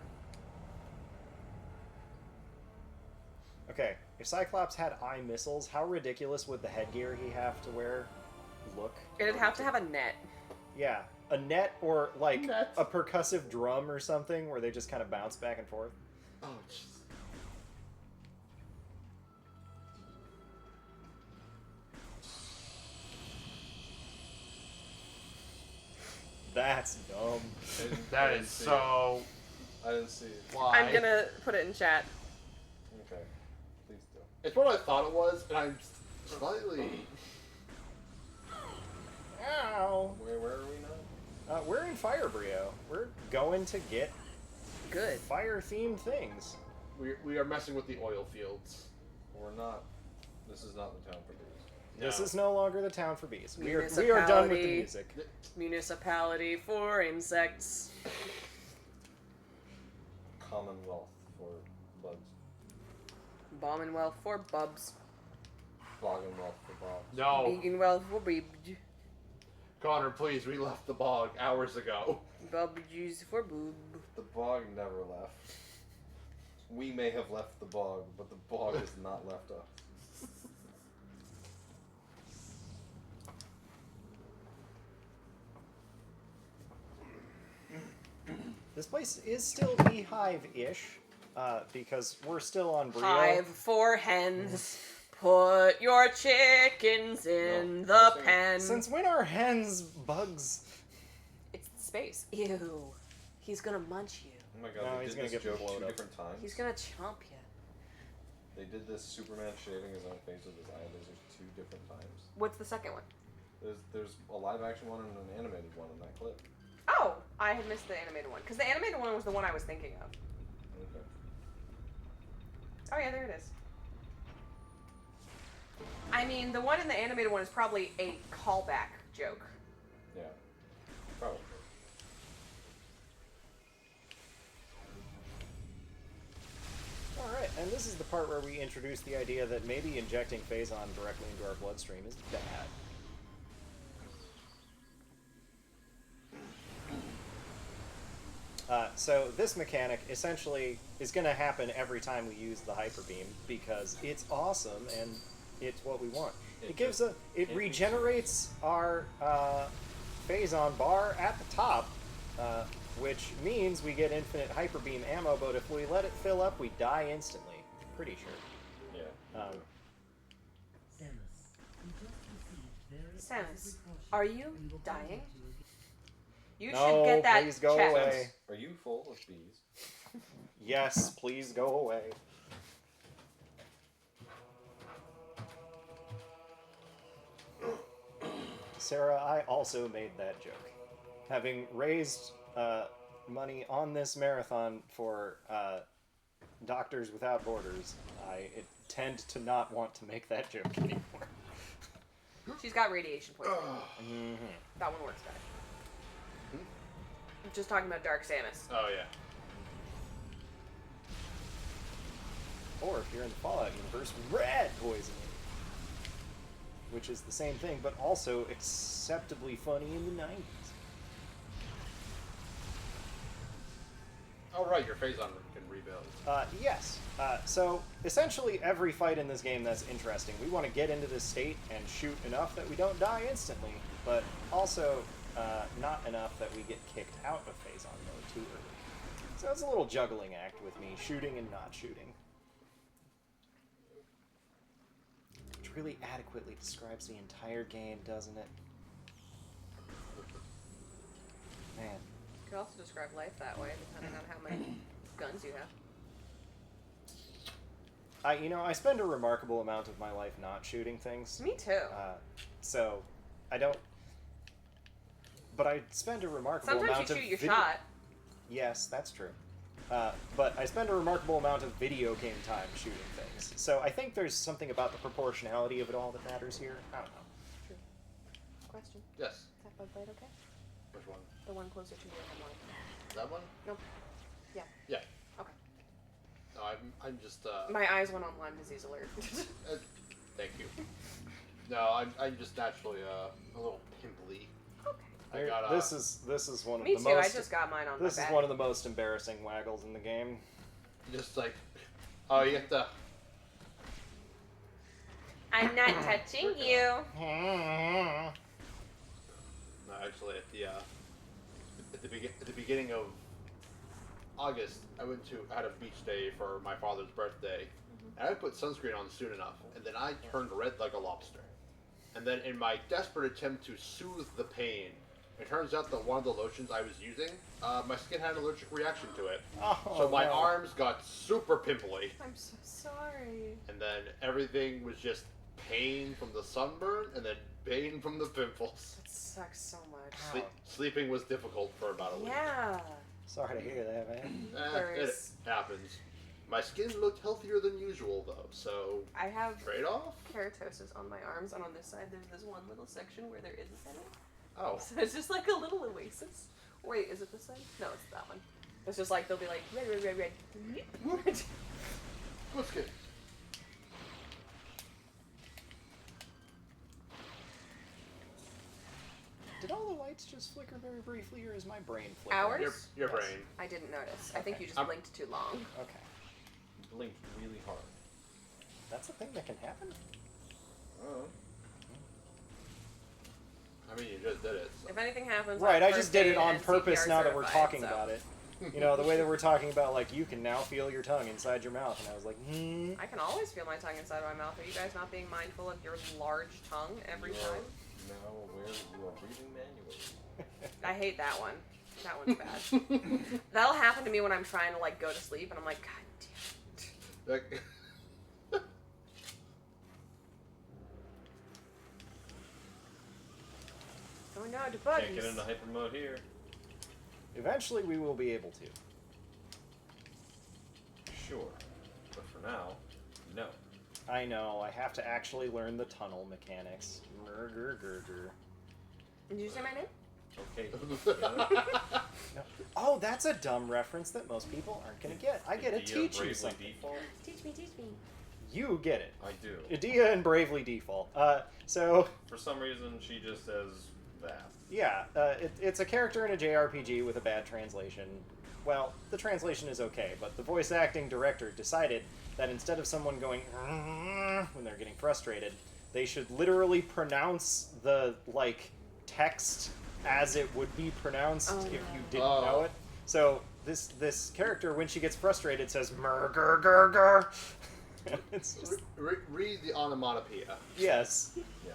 Okay, if Cyclops had eye missiles, how ridiculous would the headgear he have to wear look? It'd have to have a net. Yeah, a net or like Net. a percussive drum or something where they just kind of bounce back and forth. Oh, jeez. That's dumb. That I didn't is see so. it. I didn't see it. Why? I'm gonna put it in chat. Okay. Please do. It's what I thought it was, and I'm slightly. Ow. Where are we now? We're in Fire Brio. We're going to get Good. fire-themed things. We are messing with the oil fields. We're not. This is not the town for these. This No. is no longer the town for bees. We are done with the Municipality. music. Municipality for insects. Commonwealth for bugs. Commonwealth for bubs. Boggenwealth for bobs. No. Veganwealth for baby. Connor, please, we left the bog hours ago. Bubba juice for boob. The bog never left. We may have left the bog, but the bog has not left us. This place is still beehive-ish, because we're still on Brio. Hive for hens. Put your chickens in the pen. Since when are hens bugs? It's space. Ew. He's gonna munch you. Oh my god, No, they he's did gonna this get joke blown two up. different times. He's gonna chomp you. They did this Superman shading his own face with his eye lasers two different times. What's the second one? There's a live action one and an animated one in that clip. Oh, I had missed the animated one. Because the animated one was the one I was thinking of. Okay. Oh yeah, there it is. I mean, the one in the animated one is probably a callback joke. Yeah. Probably. Alright, and this is the part where we introduce the idea that maybe injecting Phazon directly into our bloodstream is bad. So this mechanic essentially is going to happen every time we use the Hyper Beam because it's awesome and it's what we want. It regenerates our Phazon bar at the top, which means we get infinite Hyper Beam ammo, but if we let it fill up, we die instantly. Pretty sure. Yeah. Samus, you just received very Samus, precautions. are you We will dying? contact you again. You No, should get that please go checked. away. Are you full of bees? Yes, please go away. Sarah, I also made that joke. Having raised money on this marathon for Doctors Without Borders, I tend to not want to make that joke anymore. She's got radiation poisoning. That one works better. I'm just talking about Dark Samus. Oh, yeah. Or if you're in the Fallout universe, red poisoning. Which is the same thing, but also acceptably funny in the 90s. Oh, right, your Phazon can rebuild. Yes. So, essentially every fight in this game that's interesting, we want to get into this state and shoot enough that we don't die instantly, but also not enough that we get kicked out of Phazon mode too early. So it's a little juggling act with me, shooting and not shooting. Which really adequately describes the entire game, doesn't it? Man. You could also describe life that way, depending on how many guns you have. I spend a remarkable amount of my life not shooting things. Me too. So, I don't... But I spend a remarkable Sometimes amount you of... shoot your shot. Yes, that's true. But I spend a remarkable amount of video game time shooting things. So I think there's something about the proportionality of it all that matters here. I don't know. True. Question. Yes. Is that bug bite okay? Which one? The one closer to your one. That one? Nope. Yeah. Yeah. Okay. No, I'm just, My eyes went on Lyme disease alert. thank you. No, I'm just naturally, a little pimply. Okay. This is one of Me the too. most... I just got mine on This my is back. one of the most embarrassing waggles in the game. Just like, oh, you have to... I'm not touching you. No, actually, at the beginning of August, I had a beach day for my father's birthday, and I put sunscreen on soon enough, and then I turned red like a lobster. And then in my desperate attempt to soothe the pain, it turns out that one of the lotions I was using, my skin had an allergic reaction to it. Oh, So my no. arms got super pimply, I'm so sorry. and then everything was just pain from the sunburn, and then pain from the pimples. That sucks so much. Sleeping was difficult for about a week. Yeah. Sorry to hear that, man. It Worse. happens. My skin looked healthier than usual, though, so I have trade-off? keratosis on my arms, and on this side there's this one little section where there isn't any. Oh. So it's just like a little oasis. Wait, is it this side? No, it's that one. It's just like, they'll be like, red, red, red, red. Let's get. Did all the lights just flicker very briefly, or is my brain flickering? Ours? Your Yes. brain. I didn't notice. I think Okay. you just blinked too long. Okay. Blinked really hard. That's a thing that can happen? Oh. I mean, you just did it. So. If anything happens, Right, I'm I just did it first on aid and purpose CPR now that we're certified, talking so. about it. You know, the way that we're talking about, like, you can now feel your tongue inside your mouth, and I was like, I can always feel my tongue inside my mouth. Are you guys not being mindful of your large tongue every You are time? now aware that you are breathing manually. I hate that one. That one's bad. That'll happen to me when I'm trying to, like, go to sleep, and I'm like, God damn it. Like, Oh no, the buggies. Can't get into hyper mode here. Eventually we will be able to. Sure. But for now, no. I know, I have to actually learn the tunnel mechanics. Did you say my name? Okay. No. Oh, that's a dumb reference that most people aren't going to get. I get to Idea teach you bravely something. default? Teach me, teach me. You get it. I do. Idea and Bravely Default. So, For some reason, she just says that. yeah, it's a character in a JRPG with a bad translation. Well, the translation is okay, but the voice acting director decided that instead of someone going when they're getting frustrated, they should literally pronounce the, like, text as it would be pronounced if you didn't know it. So this character, when she gets frustrated, says "Murr gur gur." It's just read the onomatopoeia. yes. Yeah.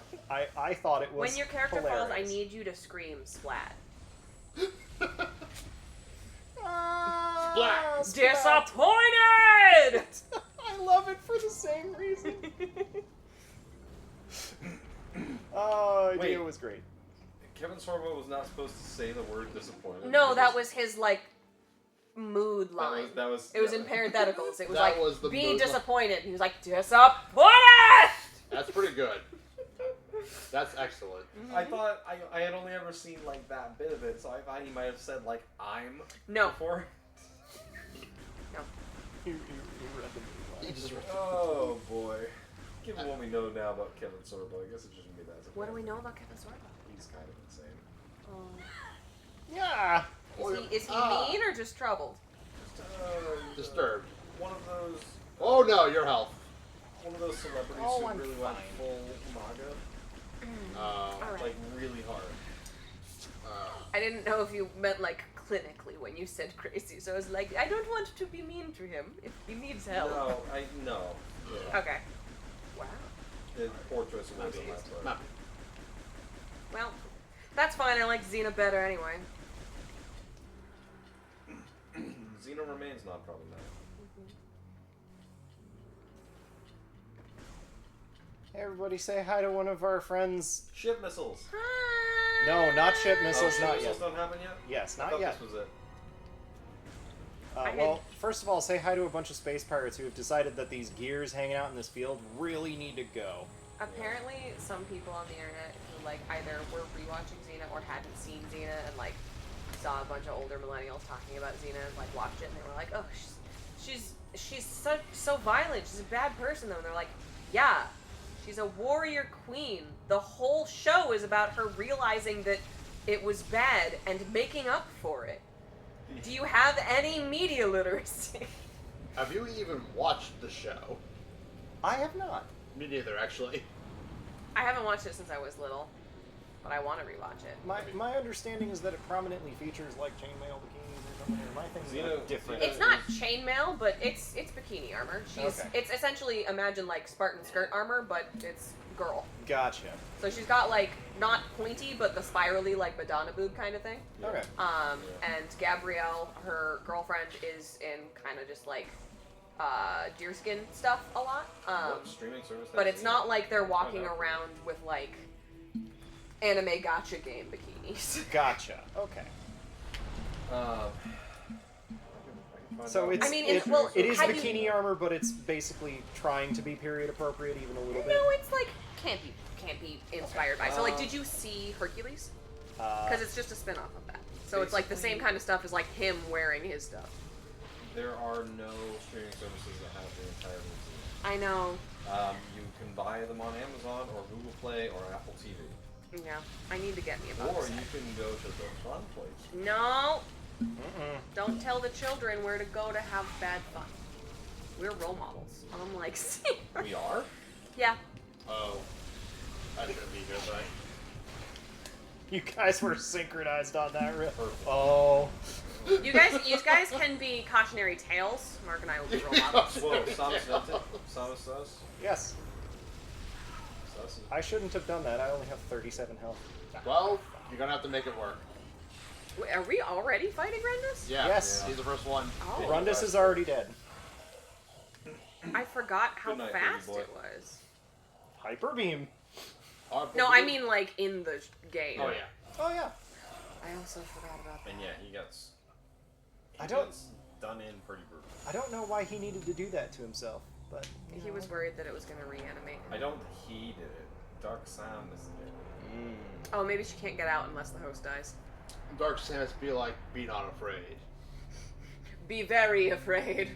I thought it was When your character hilarious. falls, I need you to scream splat. Ah, Disappointed! I love it for the same reason. Oh, Wait. idea was great. Kevin Sorbo was not supposed to say the word disappointed. No, that was his, like, mood line. That was It was in parentheticals. It was That like, was the be mood- disappointed. He was like, disappointed! That's pretty good. That's excellent. I thought I had only ever seen like that bit of it, so I thought he might have said like I'm No. before. You read the movie You line. just Oh boy. Given what we know now about Kevin Sorbo, I guess it shouldn't be that surprising. What do we know about Kevin Sorbo? He's kind of insane. Yeah. Is he mean or just troubled? Disturbed. One of those. Oh no, your health. One of those celebrities Oh, who I'm really went fine. full MAGA, Alright. like really hard. I didn't know if you meant, like, clinically when you said crazy, so I was like, I don't want to be mean to him if he needs help. No. Yeah. Okay. Wow. Poor choice of words on that part. Not- Well, that's fine. I like Xena better anyway. Xeno remains not problematic. Hey, everybody, say hi to one of our friends. Ship missiles. Hi. No, not ship missiles, ship not missiles yet. don't happen yet? Yes, I not thought yet. this was it. I Well, first of all, say hi to a bunch of space pirates who have decided that these gears hanging out in this field really need to go. Apparently, some people on the internet who, like, either were rewatching Xena or hadn't seen Xena and, like, saw a bunch of older millennials talking about Xena and, like, watched it and they were like, oh, she's so violent. She's a bad person, though. And they're like, yeah, she's a warrior queen. The whole show is about her realizing that it was bad and making up for it. Do you have any media literacy? Have you even watched the show? I have not. Me neither, actually. I haven't watched it since I was little, but I want to rewatch it. My understanding is that it prominently features like chainmail bikinis or something. Or my thing's Xeno- different. It's not chainmail, but it's bikini armor. Okay. It's essentially, imagine like Spartan skirt armor, but it's girl. Gotcha. So she's got like not pointy, but the spirally like Madonna boob kind of thing. Okay. And Gabrielle, her girlfriend, is in kind of just like deerskin stuff a lot. What streaming service? But has it's Xeno? not like they're walking no. around with like anime gacha game bikinis. Gotcha. Okay. I can find So out. it's I mean, it, well, it is had bikini you- armor, but it's basically trying to be period appropriate even a little bit. No, it's like can't be inspired by. So like, did you see Hercules? Because it's just a spin-off of that. So it's like the same kind of stuff as like him wearing his stuff. There are no streaming services that have the entire movie. I know. You can buy them on Amazon or Google Play or Apple TV. Yeah, I need to get me a box Or set. you can go to the fun place. No! Don't tell the children where to go to have bad fun. We're role models. I'm like, We are? yeah. Oh. I shouldn't be here, but You guys were synchronized on that. Oh. You guys can be cautionary tales. Mark and I will be role models. Whoa, Samus sus? Yes. Sus? I shouldn't have done that. I only have 37 health. Well, you're gonna have to make it work. Wait, are we already fighting Rendus? Yeah. Yes. He's the first one. Oh. Rundus is already dead. I forgot how Good night, fast baby boy. it was. Hyper beam. No, I mean like in the game. Oh yeah. Oh yeah. I also forgot about that. And yeah, he got I don't- gets done in pretty brutal. I don't know why he needed to do that to himself, but you He know. was worried that it was going to reanimate him. I don't think he did it. Dark Samus did it. Oh, maybe she can't get out unless the host dies. Dark Samus be like, be not afraid. Be very afraid.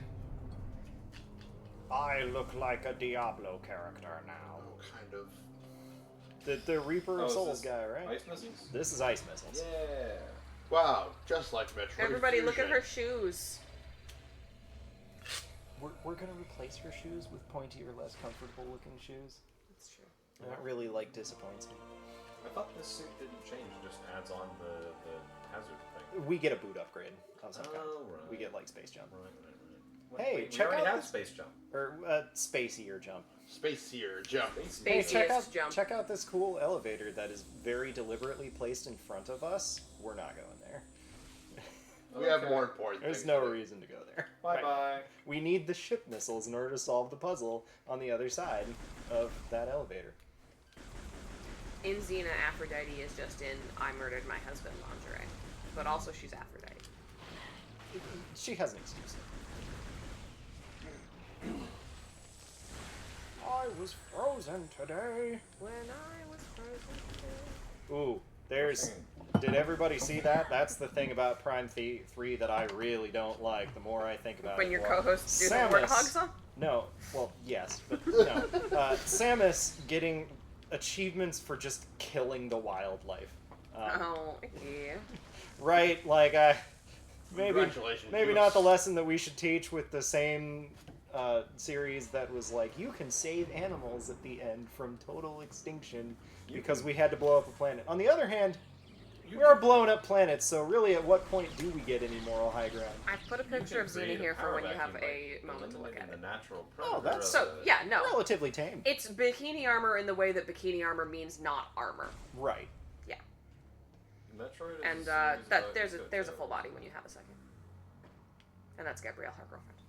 I look like a Diablo character now. Oh, kind of. The Reaper Oh, of is Souls this guy, right? Ice missiles? This is Ice Missiles. Yeah. Wow, just like Metroid. Everybody, look at Fusion. her shoes. We're gonna replace her shoes with pointy or less comfortable looking shoes. That's true. And that really disappoints me. I thought this suit didn't change, it just adds on the hazard thing. We get a boot upgrade of some kind. Oh, right. We get space jump. Right. Hey, we check already out have this- space jump. Or spacier jump. Space here, jump. Hey, Spaciest jump. check out this cool elevator that is very deliberately placed in front of us. We're not going there. We have more important There's things no to do. reason to go there. Bye bye. We need the ship missiles in order to solve the puzzle on the other side of that elevator. In Xena, Aphrodite is just in I murdered my husband lingerie. But also she's Aphrodite. She has an excuse. I was frozen today. When I was frozen. Ooh, there's. Did everybody see that? That's the thing about Prime 3 that I really don't like. The more I think about When it, your well, co-host do the Samus- warthog song? No, well, yes, but no. Samus getting achievements for just killing the wildlife. Oh, yeah. Right, maybe Congratulations, maybe you not the ex- lesson that we should teach with the same series that was like, you can save animals at the end from total extinction because we had to blow up a planet. On the other hand, we are blowing up planets, so really at what point do we get any moral high ground? I put a picture of Xena here for when you have a moment to look at The it. natural Oh, predator that's- of So, the- yeah, no. Relatively tame. It's bikini armor in the way that bikini armor means not armor. Right. Yeah. Metroid is And a series about there's a eco-terrorism. full body when you have a second. And that's Gabrielle, her girlfriend.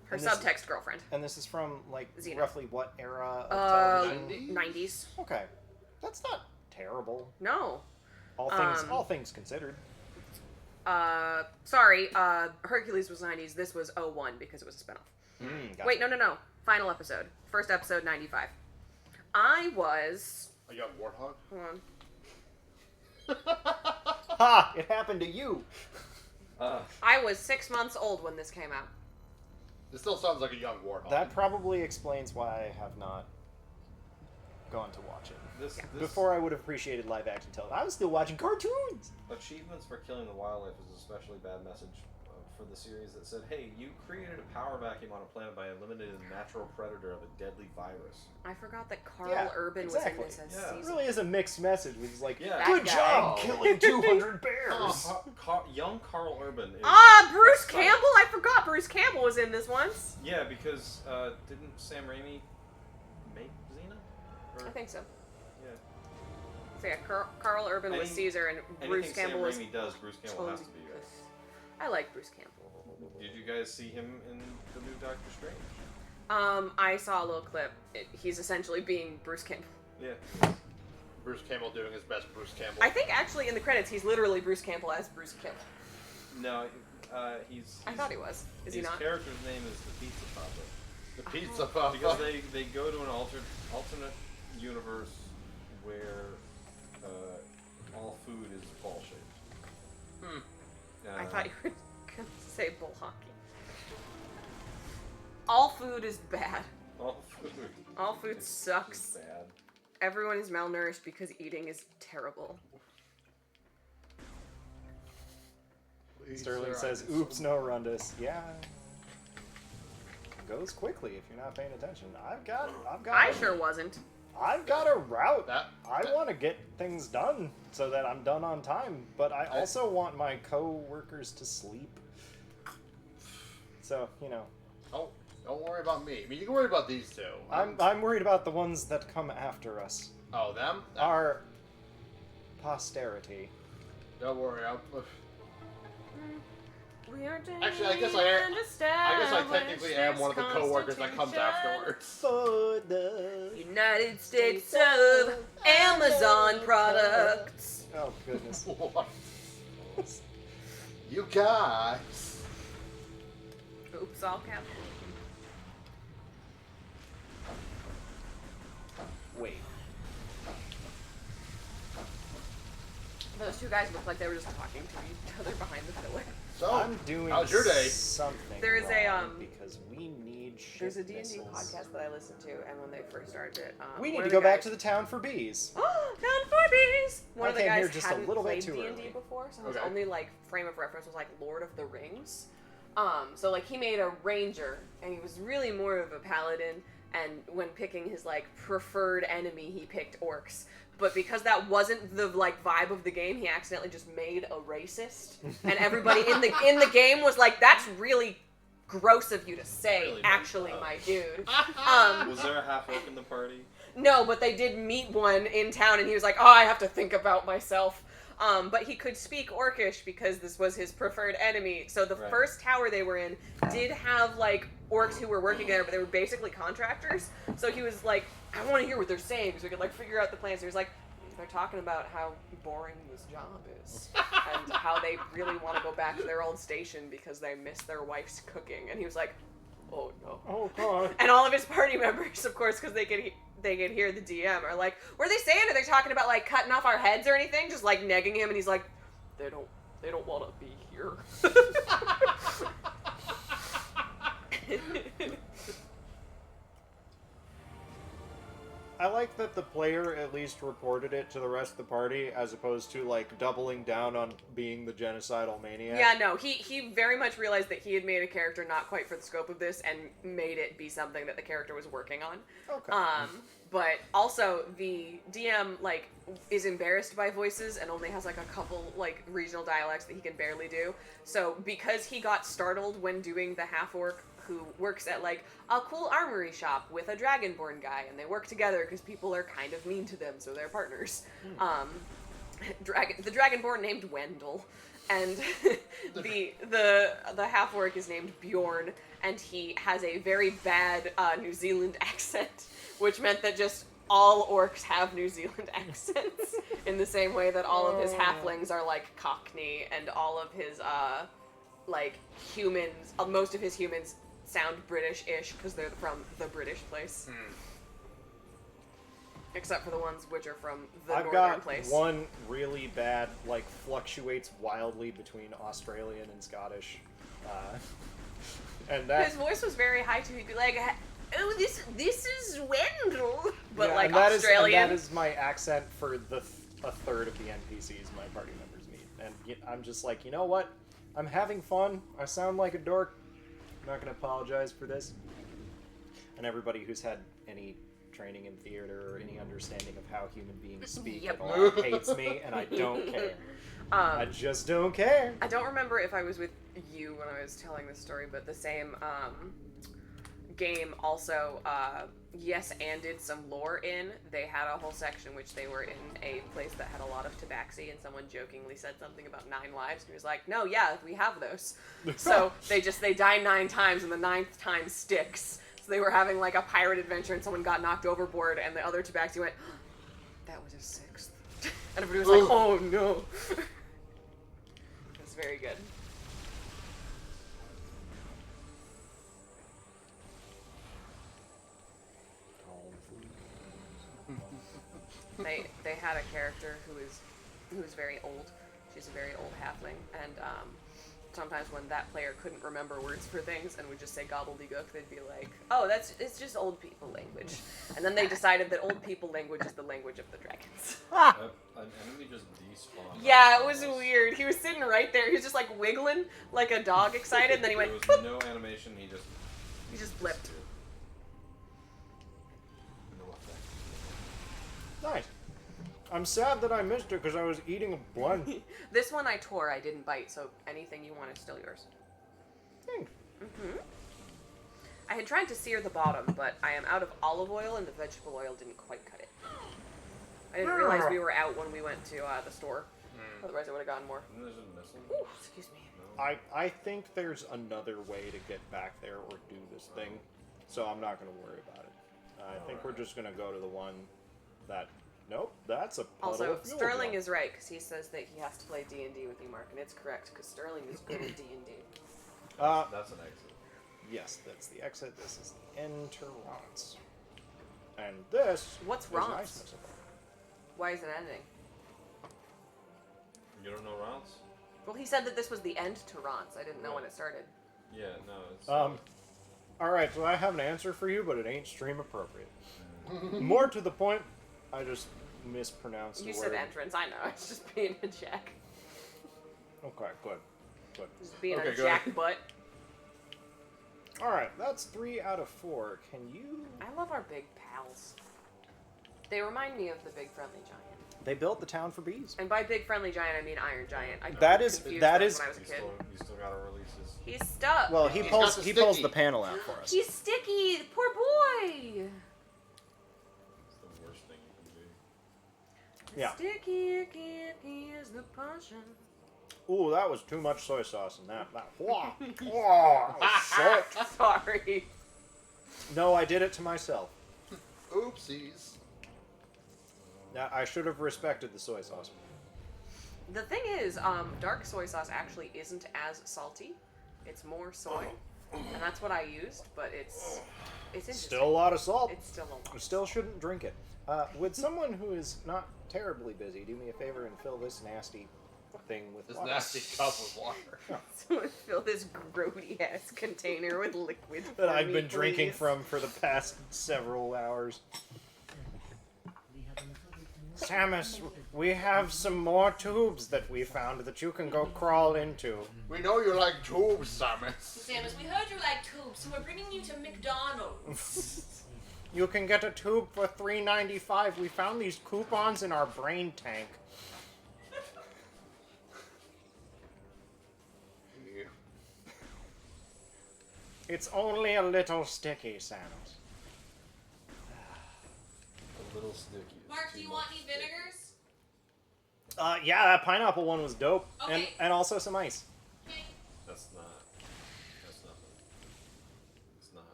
Her And this- subtext girlfriend. And this is from, Xena. roughly what era of television? 90s. Okay. That's not terrible. No. All things considered. Sorry, Hercules was 90s, this was 01 because it was a spinoff. Gotcha. Wait, no. Final episode. First episode, 95. I was... A young warthog? Hold on. Ha! It happened to you! I was 6 months old when this came out. This still sounds like a young warthog. That probably explains why I have not gone to watch it. This Before I would have appreciated live action television. I was still watching cartoons! achievements for killing the wildlife is a especially bad message for the series that said, hey, you created a power vacuum on a planet by eliminating the natural predator of a deadly virus. I forgot that Carl Yeah, Urban exactly. was in this as Yeah. It season. really is a mixed message. It's like, Yeah. good That job guy. killing 200 bears! Young Carl Urban is... Bruce Campbell! I forgot Bruce Campbell was in this once. Yeah, because didn't Sam Raimi make Xena? Or, I think so. yeah. So yeah, Carl Urban was Caesar and Bruce Anything Campbell Sam was... Raimi does, Bruce Campbell has to be there. I like Bruce Campbell. Did you guys see him in the new Doctor Strange? I saw a little clip. He's essentially being Bruce Campbell. Yeah. Bruce Campbell doing his best Bruce Campbell. I think actually in the credits he's literally Bruce Campbell as Bruce Campbell. No, he's I thought he was. Is he his not? character's name is the Pizza Papa. The pizza puff. Because they go to an alternate universe where all food is ball shaped. I thought you were going to say bull hockey. All food is bad. All food. All food is sucks. bad. Everyone is malnourished because eating is terrible. Sterling says, "Oops, no, Rundus." Yeah. Goes quickly if you're not paying attention. I sure wasn't. I've got a route. That- I want to get things done so that I'm done on time, but I also want my co-workers to sleep. So, you know. Oh, don't worry about me. I mean, you can worry about these two. I'm worried about the ones that come after us. Oh, them? Our posterity. Don't worry. We are Actually, I guess I technically am one of the co-workers that comes afterwards. For the United States of Amazon products. Oh, goodness. What? You guys. Oops, all caps. Wait. Those two guys look like they were just talking to each other behind the pillar. So, I'm doing how's your day? something There is wrong because we need shit There's a D&D missiles. podcast that I listened to, and when they first started it, We one need of to the go back guys- to the town for bees. Down for bees! One I of the came here guys just a hadn't little bit played too D&D early. before, so his Okay. only like frame of reference was like Lord of the Rings. So like he made a ranger, and he was really more of a paladin. And when picking his like preferred enemy, he picked orcs. But because that wasn't the like vibe of the game, he accidentally just made a racist, and everybody in the game was like, "That's really gross of you to say." Really Actually, messed up. my dude. Was there a half orc in the party? No, but they did meet one in town, and he was like, "Oh, I have to think about myself." But he could speak Orcish because this was his preferred enemy. So the Right. first tower they were in did have like orcs who were working there, but they were basically contractors. So he was like, "I want to hear what they're saying, so we could like figure out the plans." So he was like, "They're talking about how boring this job is, and how they really want to go back to their old station because they miss their wife's cooking." And he was like, "Oh no." Oh, God. And all of his party members, of course, because they could hear the DM, are like, "What are they saying? Are they talking about like cutting off our heads or anything?" Just like negging him, and he's like, "They don't want to be here." I like that the player at least reported it to the rest of the party as opposed to like doubling down on being the genocidal maniac. Yeah, no, he very much realized that he had made a character not quite for the scope of this and made it be something that the character was working on. Okay. But also the DM like is embarrassed by voices and only has like a couple like regional dialects that he can barely do. So because he got startled when doing the half orc who works at like a cool armory shop with a dragonborn guy, and they work together because people are kind of mean to them, so they're partners. The dragonborn named Wendell, and the half orc is named Bjorn, and he has a very bad New Zealand accent, which meant that just all orcs have New Zealand accents in the same way that all of his halflings are like Cockney, and all of his like humans, most of his humans sound British-ish because they're from the British place. Except for the ones which are from the I've northern got place. one really bad, like, fluctuates wildly between Australian and Scottish. And that... His voice was very high too. He'd be like, "Oh, this is Wendell," but yeah, like and that is- Australian. and that is my accent for a third of the NPCs my party members meet. And I'm just like, you know what? I'm having fun. I sound like a dork. I'm not going to apologize for this. And everybody who's had any training in theater or any understanding of how human beings speak Yep. at all hates me, and I don't care. I just don't care. I don't remember if I was with you when I was telling this story, but the same game also, yes, and did some lore in. They had a whole section which they were in a place that had a lot of tabaxi, and someone jokingly said something about 9 lives, and he was like, "No, yeah, we have those." So they die 9 times, and the 9th time sticks. So they were having like a pirate adventure, and someone got knocked overboard, and the other tabaxi went, "That was a 6th." And everybody was like, "Oh no." It's very good. They had a character who was very old, She's a very old halfling, and sometimes when that player couldn't remember words for things and would just say gobbledygook, they'd be like, "Oh, it's just old people language." And then they decided that old people language is the language of the dragons. An enemy just despawned. Yeah, it was weird. He was sitting right there. He was just like wiggling like a dog excited, and then he went. There was no animation. He just flipped. No effect. Nice. I'm sad that I missed it because I was eating a blunt. This one I tore. I didn't bite. So anything you want is still yours. Thanks. I had tried to sear the bottom, but I am out of olive oil, and the vegetable oil didn't quite cut it. I didn't realize we were out when we went to the store. Otherwise, I would have gotten more. And there's a missile. Ooh, excuse me. I think there's another way to get back there or do this thing, so I'm not going to worry about it. I think we're just going to go to the one that... Nope, that's a puddle Also, of fuel Sterling gel. is right, because he says that he has to play D&D with you, Mark, and it's correct, because Sterling is good at D&D. That's an exit. Yes, that's the exit. This is the enter Rance. And this What's is Rance? nice missile. Why is it ending? You don't know rounds? Well, he said that this was the end to Rance. I didn't know when it started. Yeah, no, it's... Alright, so I have an answer for you, but it ain't stream appropriate. More to the point, I just mispronounced You the said word. entrance. I know. It's just being a jack. Okay, good. Just being Okay, a go jack ahead. butt. Alright, that's 3 out of 4. Can you... I love our big pals. They remind me of the big friendly giant. They built the town for bees. And by big friendly giant, I mean Iron Giant. I That is- confused that them is- when I was a kid. You still gotta release his... He's stuck. Well, he He's pulls got the he pulls sticky. the panel out for us. He's sticky. Poor boy. It's the worst thing you can do. Yeah. Sticky is the potion. Ooh, that was too much soy sauce in that. Whoa, whoa, that was salt. Sorry. No, I did it to myself. Oopsies. Now, I should have respected the soy sauce. The thing is, dark soy sauce actually isn't as salty. It's more soy, and that's what I used. But it's interesting. Still a lot of salt. It's still a lot. You still shouldn't drink it. Would someone who is not terribly busy do me a favor and fill this nasty thing with This water? nasty cup with water. Someone fill this grody ass container with liquid that for I've me, been drinking please. from for the past several hours. We have uncovered more Samus, we have some more tubes that we found that you can go crawl into. We know you like tubes, Samus. Samus, we heard you like tubes, so we're bringing you to McDonald's. You can get a tube for $3.95. We found these coupons in our brain tank. It's only a little sticky, Samus. A little sticky. Mark, do you want any vinegars? Yeah, that pineapple one was dope. Okay. And also some ice. Okay. That's nothing. It's not.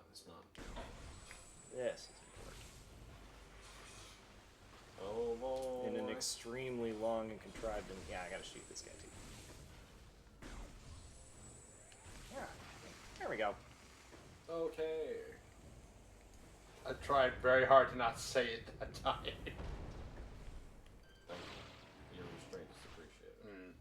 Yes. Oh boy. In an extremely long and contrived and... Yeah, I gotta shoot this guy too. Yeah. There we go. Okay. I tried very hard to not say it that time. Your restraint is appreciated.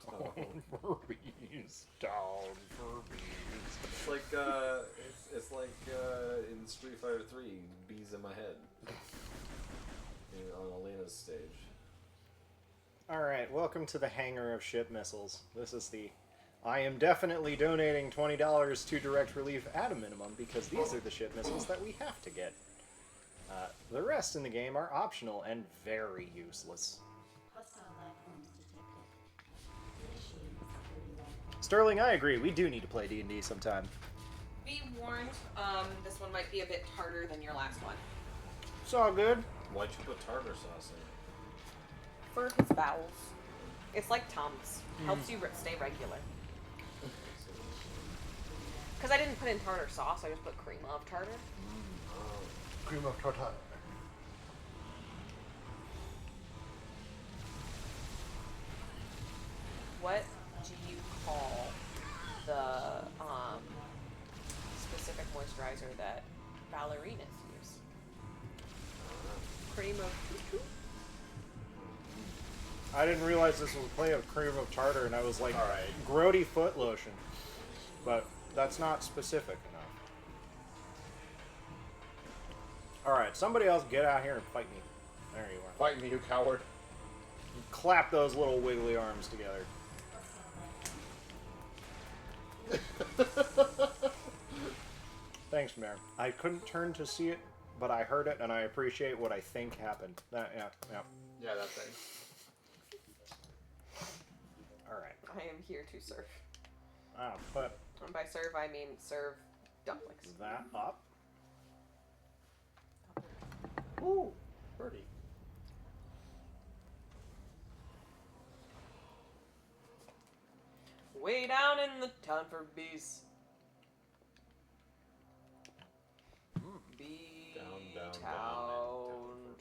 Down Furbies. Down Furbies. It's like it's like in Street Fighter 3, bees in my head. On Elena's stage. Alright, welcome to the hangar of ship missiles. This is the... I am definitely donating $20 to Direct Relief at a minimum because these are the ship missiles that we have to get. The rest in the game are optional and very useless. hostile life forms detected. Initiating security lock. Sterling, I agree. We do need to play D&D sometime. Be warned, this one might be a bit harder than your last one. It's all good. Why'd you put tartar sauce in it? For his bowels. It's like Tums. Helps you stay regular. Because I didn't put in tartar sauce, I just put cream of tartar. Cream of tartar. What do you call the specific moisturizer that ballerinas use? Cream of tutu? I didn't realize this was a play of cream of tartar, and I was like, All right. grody foot lotion. But that's not specific enough. Alright, somebody else get out here and fight me. There you are. Fight me, you coward. Clap those little wiggly arms together. Thanks, Mayor. I couldn't turn to see it, but I heard it, and I appreciate what I think happened. Yeah. Yeah, that thing. Alright. I am here to serve. Put And by serve, I mean serve dumplings. that up. Ooh, birdie. Way down in the town for bees. Bee Down,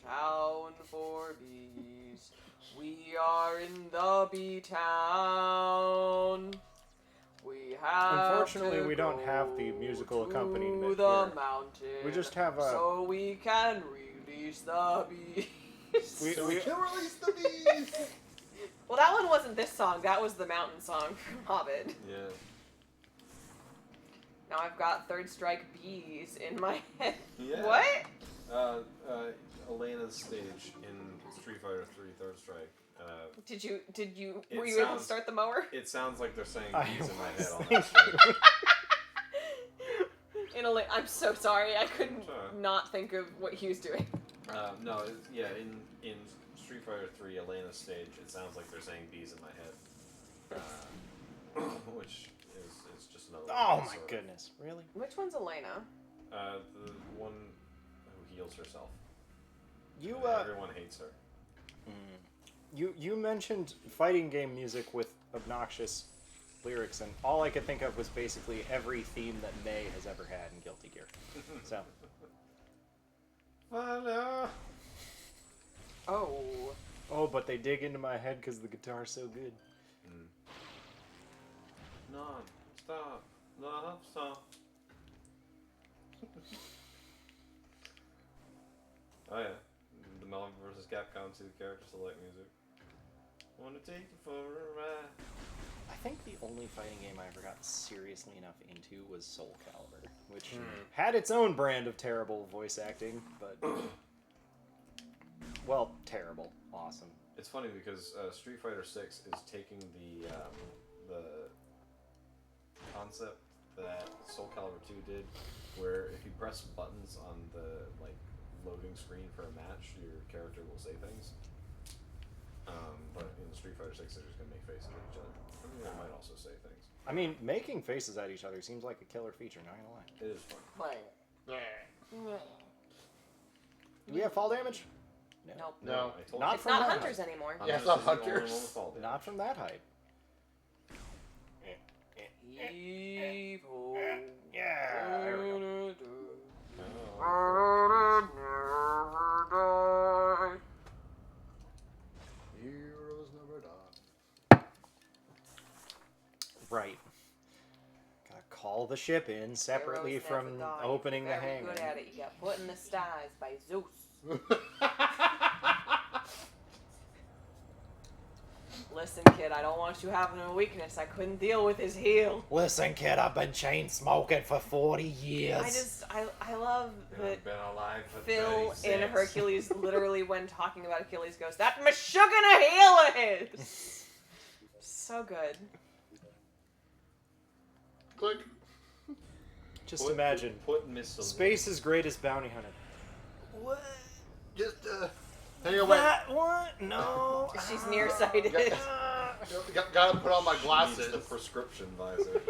town for bees. We are in the bee town. We have Unfortunately, to we don't have the go musical to accompaniment the here. mountain. We just have a- so we can release the bees. We can release the bees! Well, that one wasn't this song. That was the mountain song from Hobbit. Yeah. Now I've got Third Strike bees in my head. Yeah. What? Elena's stage in Street Fighter 3 Third Strike. Did you? It Were you able to sounds- start the mower? It sounds like they're saying I bees in my head was on thinking- that stage. I'm so sorry. I couldn't Sure. not think of what he was doing. No, in Street Fighter 3 Elena's stage, it sounds like they're saying bees in my head. Which is just another Oh one, my sort of. goodness, really? Which one's Elena? The one who heals herself. You Everyone hates her. You mentioned fighting game music with obnoxious lyrics, and all I could think of was basically every theme that May has ever had in Guilty Gear. So. Fire. Oh, but they dig into my head because the guitar's so good. Non-stop love song. Oh yeah, the Marvel vs. Capcom 2 character select music. Wanna take you for a ride. I think the only fighting game I ever got seriously enough into was Soul Calibur, which had its own brand of terrible voice acting, but well, terrible, awesome. It's funny because Street Fighter 6 is taking the concept that Soul Calibur 2 did, where if you press buttons on the loading screen for a match, your character will say things. But in Street Fighter 6, they're just gonna make faces at each other. I mean, they might also say things. I mean, making faces at each other seems like a killer feature, not gonna lie. It is fun. Do we have fall damage? Nope. No. I told Not you. It's from not that hunters height. anymore. Yeah, it's Hunters not is the only hunters. one with fall damage. Not from that height. Evil. Yeah, there we go. Heroes never die. Right. Gotta call the ship in separately Heroes from never die. opening the Very hangar. good at it. You got put in the skies by Zeus. Listen, kid, I don't want you having a weakness. I couldn't deal with his heel. Listen, kid, I've been chain smoking for 40 years. I love that I've been alive for Phil 36. in Hercules literally when talking about Achilles goes, that Meshuggah heel of his! So good. Click. Just imagine. Put missile. Space's greatest bounty hunter. What? Just hang away. What? No. She's nearsighted. Gotta put on my Needs glasses. the prescription visor.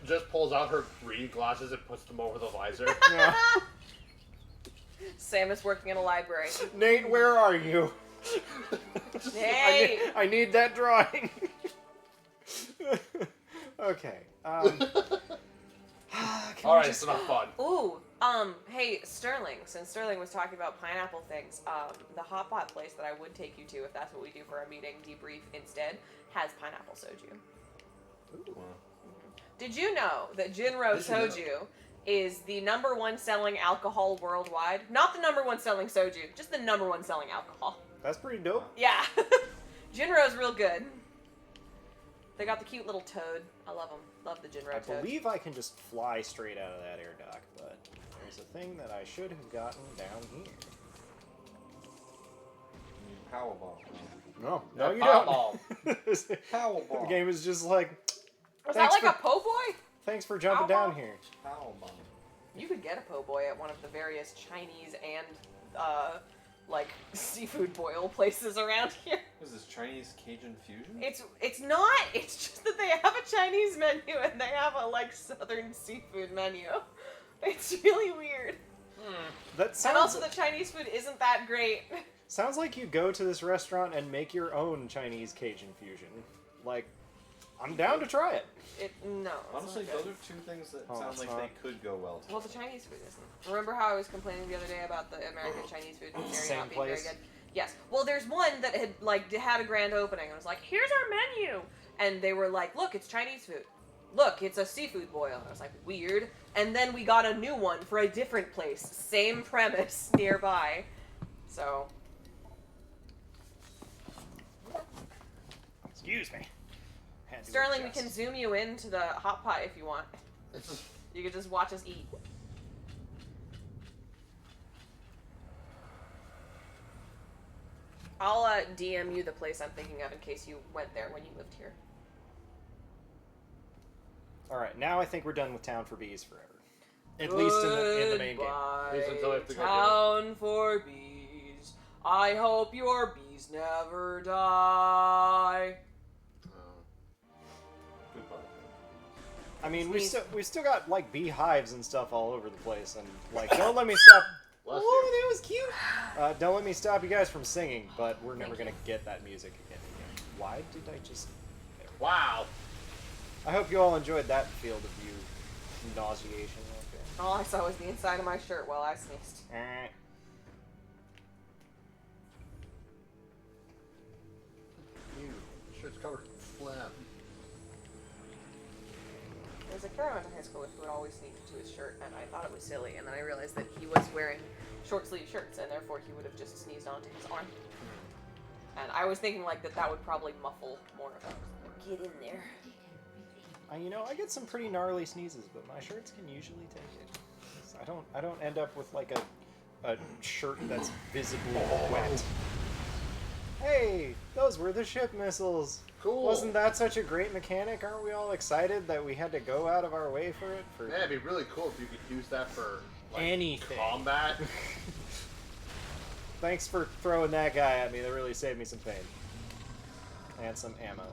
Just pulls out her reading glasses and puts them over the visor. Yeah. Sam is working in a library. Nate, where are you? Hey! I need that drawing. Okay. All right, it's enough fun. Ooh, hey, Sterling, since Sterling was talking about pineapple things, the hot pot place that I would take you to if that's what we do for a meeting debrief instead, has pineapple soju. Did you know that Jinro Soju is the #1 selling alcohol worldwide? Not the #1 selling soju, just the #1 selling alcohol. That's pretty dope. Yeah. Jinro's real good. They got the cute little toad. I love them. Love the Jinro I toad. believe I can just fly straight out of that air dock, but there's a thing that I should have gotten down here. Powerball. No, you Powerball. don't. Powerball. The game is just like, Was that thanks like for- a po' boy? thanks for jumping down here. Powerball. You could get a po' boy at one of the various Chinese and like seafood boil places around here. What is this, Chinese Cajun fusion? It's not. It's just that they have a Chinese menu and they have a like southern seafood menu. It's really weird. That sounds, And also the Chinese food isn't that great. sounds like you go to this restaurant and make your own Chinese Cajun fusion. Like, I'm down to try it. No. it's Honestly, not good. those are two things that Oh, sound it's like not. they could go well together. Well, the Chinese food isn't. Remember how I was complaining the other day about the American Chinese food area Same not being very place? good? Yes. Well, there's one that had like had a grand opening and was like, "Here's our menu," and they were like, "Look, it's Chinese food. Look, it's a seafood boil." And I was like, "Weird." And then we got a new one for a different place, same premise nearby. So Excuse me. Had to Sterling, we adjust. can zoom you into the hot pot if you want. You can just watch us eat. I'll DM you the place I'm thinking of in case you went there when you lived here. Alright, now I think we're done with Town for Bees forever. At least in the main game. Just until I have to go Town for bees. I hope your bees never die. Goodbye. I mean, Sneeze. we still got like beehives and stuff all over the place, and like, don't let me stop. Bless Oh, you. that was cute. Don't let me stop you guys from singing, but we're never gonna get that music again. Why did I just? Wow. I hope you all enjoyed that field of view nauseation. All I saw was the inside of my shirt while I sneezed. Okay. Shirt's covered in phlegm. There was a kid I went to high school with who would always sneeze to his shirt, and I thought it was silly. And then I realized that he was wearing short sleeve shirts, and therefore he would have just sneezed onto his arm. And I was thinking like that would probably muffle more of it. Get in there. You know, I get some pretty gnarly sneezes, but my shirts can usually take it. I don't end up with like a shirt that's visibly wet. Hey, those were the ship missiles. Cool. Wasn't that such a great mechanic? Aren't we all excited that we had to go out of our way for it? Yeah, it'd be really cool if you could use that for like, Anything. combat. Thanks for throwing that guy at me. That really saved me some pain. And some ammo.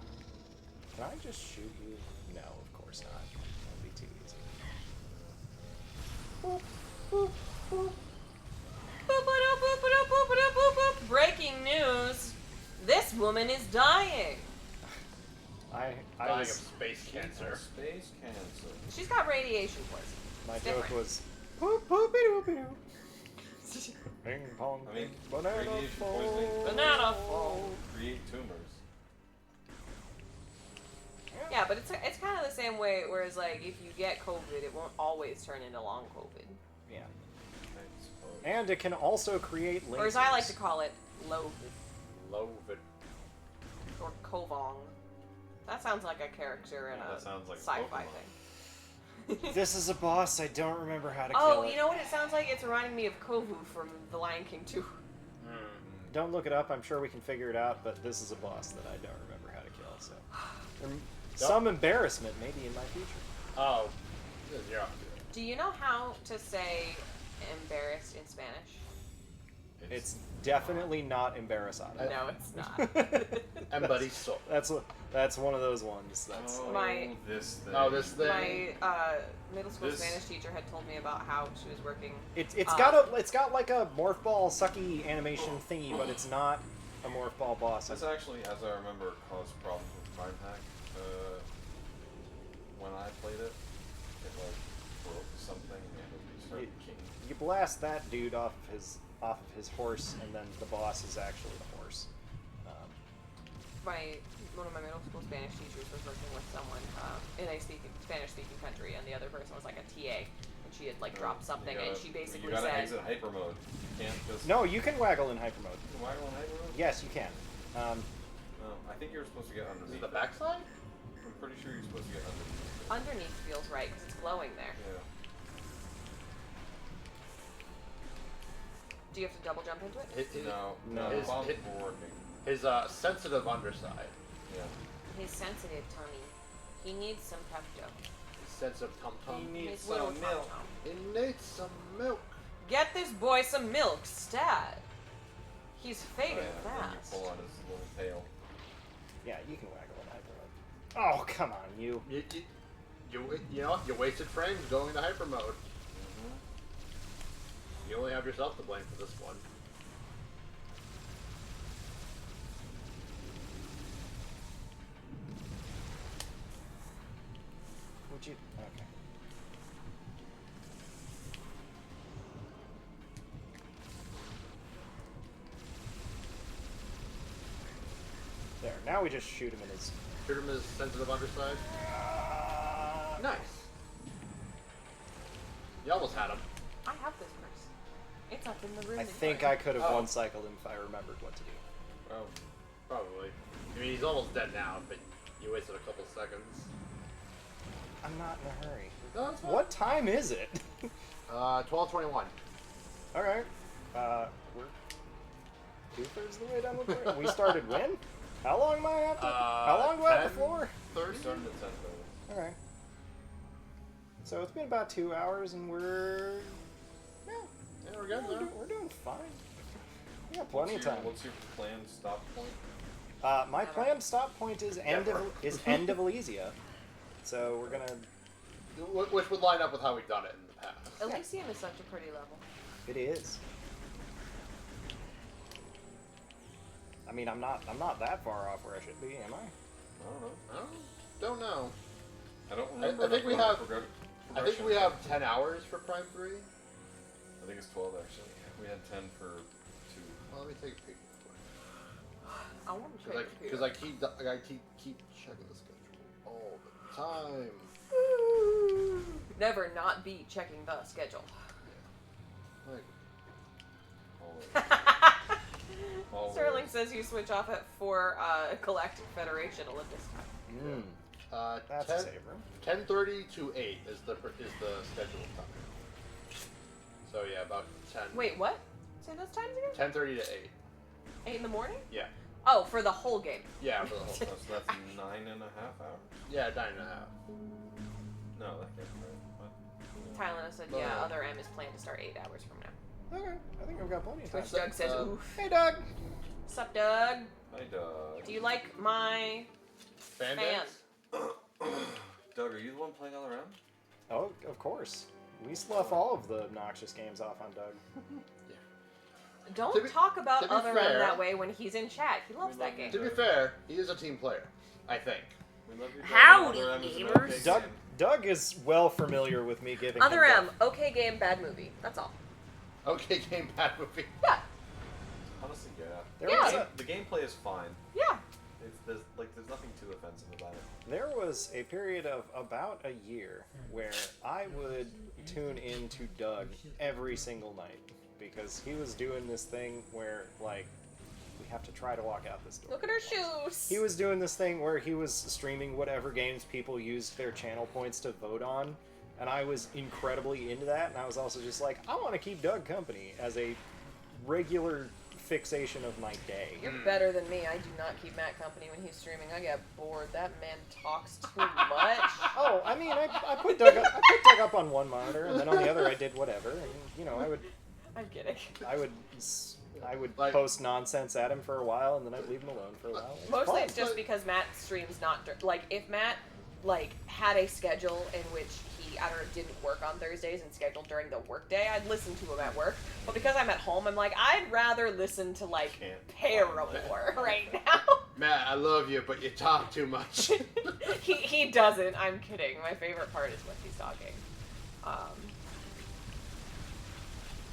Can I just shoot you? No, of course not. That'd be too easy. Boop, boop, boop. Boop-a-doop, boop-a-doop, boop-a-doop, boop-a-doop. Breaking news. This woman is dying. I Dying of was, space cancer. Space cancer. She's got radiation poisoning. my It's joke different. was poop poopy doopy doo. Ping pong I mean, ping, banana radiation fall. poisoning. Banana fall. Create tumors. Yeah, but it's kind of the same way. Whereas like if you get COVID, it won't always turn into long COVID. Yeah. I suppose. And it can also create lasers. Or as I like to call it, lovid Lovid. or Kovong. That sounds like a character in Yeah, a that sounds like sci-fi Pokemon. thing. This is a boss. I don't remember how to kill Oh, it. you know what it sounds like? It's reminding me of Kovu from The Lion King 2. Don't look it up. I'm sure we can figure it out. But this is a boss that I don't remember how to kill. So some embarrassment maybe in my future. Oh. Yeah. Do you know how to say embarrassed in Spanish? It's definitely not embarrassada. No, it's not. Embarizo. That's one of those ones. That's Oh, My- this thing. Oh, this thing. My middle school This- Spanish teacher had told me about how she was working. it's got like a morph ball sucky animation thingy, but it's not a morph ball boss. That's actually, as I remember, caused problems with Prime Hack. When I played it, it like broke something and it restarted king. You blast that dude off of his horse, and then the boss is actually the horse. One of my middle school Spanish teachers was working with someone in a Spanish-speaking country, and the other person was like a TA. and she had like dropped something, and she basically you gotta said, exit hyper mode. You can't just. No, you can waggle in hyper mode. You can waggle in hyper mode? Yes, you can. No, I think you're supposed to get Is underneath. it the backside? I'm pretty sure you're supposed to get underneath. underneath feels right because it's glowing there. Yeah. Do you have to double jump into it? No. His, bombs his, were working. his sensitive underside. Yeah. He's sensitive, Tony. He needs some Pepto. His sensitive tum tum. His little tum-tum. He needs some milk. Get this boy some milk, stat. He's fading And then fast. you pull on his little tail. Yeah, you can waggle in hyper mode. Oh, come on, you. You wasted frames going into hyper mode. You only have yourself to blame for this one. Would you? Okay. There. Now we just shoot him in his. Shoot him his sensitive underside. Nice. You almost had him. I have this purse. It's up in the room. I in think front. I could have Oh. one cycled him if I remembered what to do. Oh, probably. I mean, he's almost dead now, but you wasted a couple seconds. I'm not in a hurry. No, it's fine. What time is it? 12:21. All right. We're 2/3 of the way done with it. We started when? How long am I at the? How long do I have the floor? 30. Started at 10:30. All right. So it's been about 2 hours, and we're Yeah, we're good there. we're doing fine. We got plenty of time. What's your planned stop point? My planned stop point is end of Elysia. So we're gonna. Which would line up with how we've done it in the past. Elysium is such a pretty level. It is. I mean, I'm not that far off where I should be, am I? I don't know. Don't know. I don't remember. I think we enough have. progression. I think we have 10 hours for Prime 3. I think it's 12 actually. We had 10 for 2. Well, let me take a peek. I want to check Because I keep checking the schedule all the time. Never not be checking the schedule. Like, Always. Sterling says you switch off at 4 Galactic Federation Olympus time. That's 10, a saver. 10:30 to 8 is the scheduled time. So yeah, about 10. Wait, what? Say those times again? 10:30 to 8. 8 in the morning? Yeah. Oh, for the whole game. Yeah, for the whole. So that's 9.5 hours. Yeah, 9.5. No, that can't be right. What? Tylenol said, No, yeah, no. other M is planned to start 8 hours from now. Okay, I think I've got plenty of time. Which Doug says, oof. Hey, Doug. Sup, Doug? Hi, Doug. Do you like my Fan fan? dance? Doug, are you the one playing all around? Oh, of course. We slough all of the obnoxious games off on Doug. Don't To be- talk about to be other fair- M that way when he's in chat. He loves We that love game. To be fair, he is a team player. I think. We love you. Doug. Howdy, Other M is an gamers. okay Doug, game. Doug is well familiar with me giving Other him M, okay game, bad movie. That's all. Okay, game bad movie. Yeah, Honestly, yeah. There Yeah. was a, The gameplay is fine. yeah. There's nothing too offensive about it. there was a period of about a year where I would tune into Doug every single night because he was doing this thing where, like, we have to try to walk out this door. Look at her shoes. He was doing this thing where he was streaming whatever games people used their channel points to vote on, and I was incredibly into that, and I was also just like, I want to keep Doug company as a regular fixation of my day. You're better than me. I do not keep Matt company when he's streaming. I get bored. That man talks too much. Oh, I mean, I put Doug up on one monitor, and then on the other I did whatever, and, you know, I'm kidding. I would Like- post nonsense at him for a while, and then I'd leave him alone for a while. It was Mostly fun. it's just because Matt streams not like if Matt like had a schedule in which he I don't know didn't work on Thursdays and scheduled during the workday, I'd listen to him at work. But because I'm at home, I'm like I'd rather listen to like Can't Paramore right now. Matt, I love you, but you talk too much. he doesn't. I'm kidding. My favorite part is when he's talking.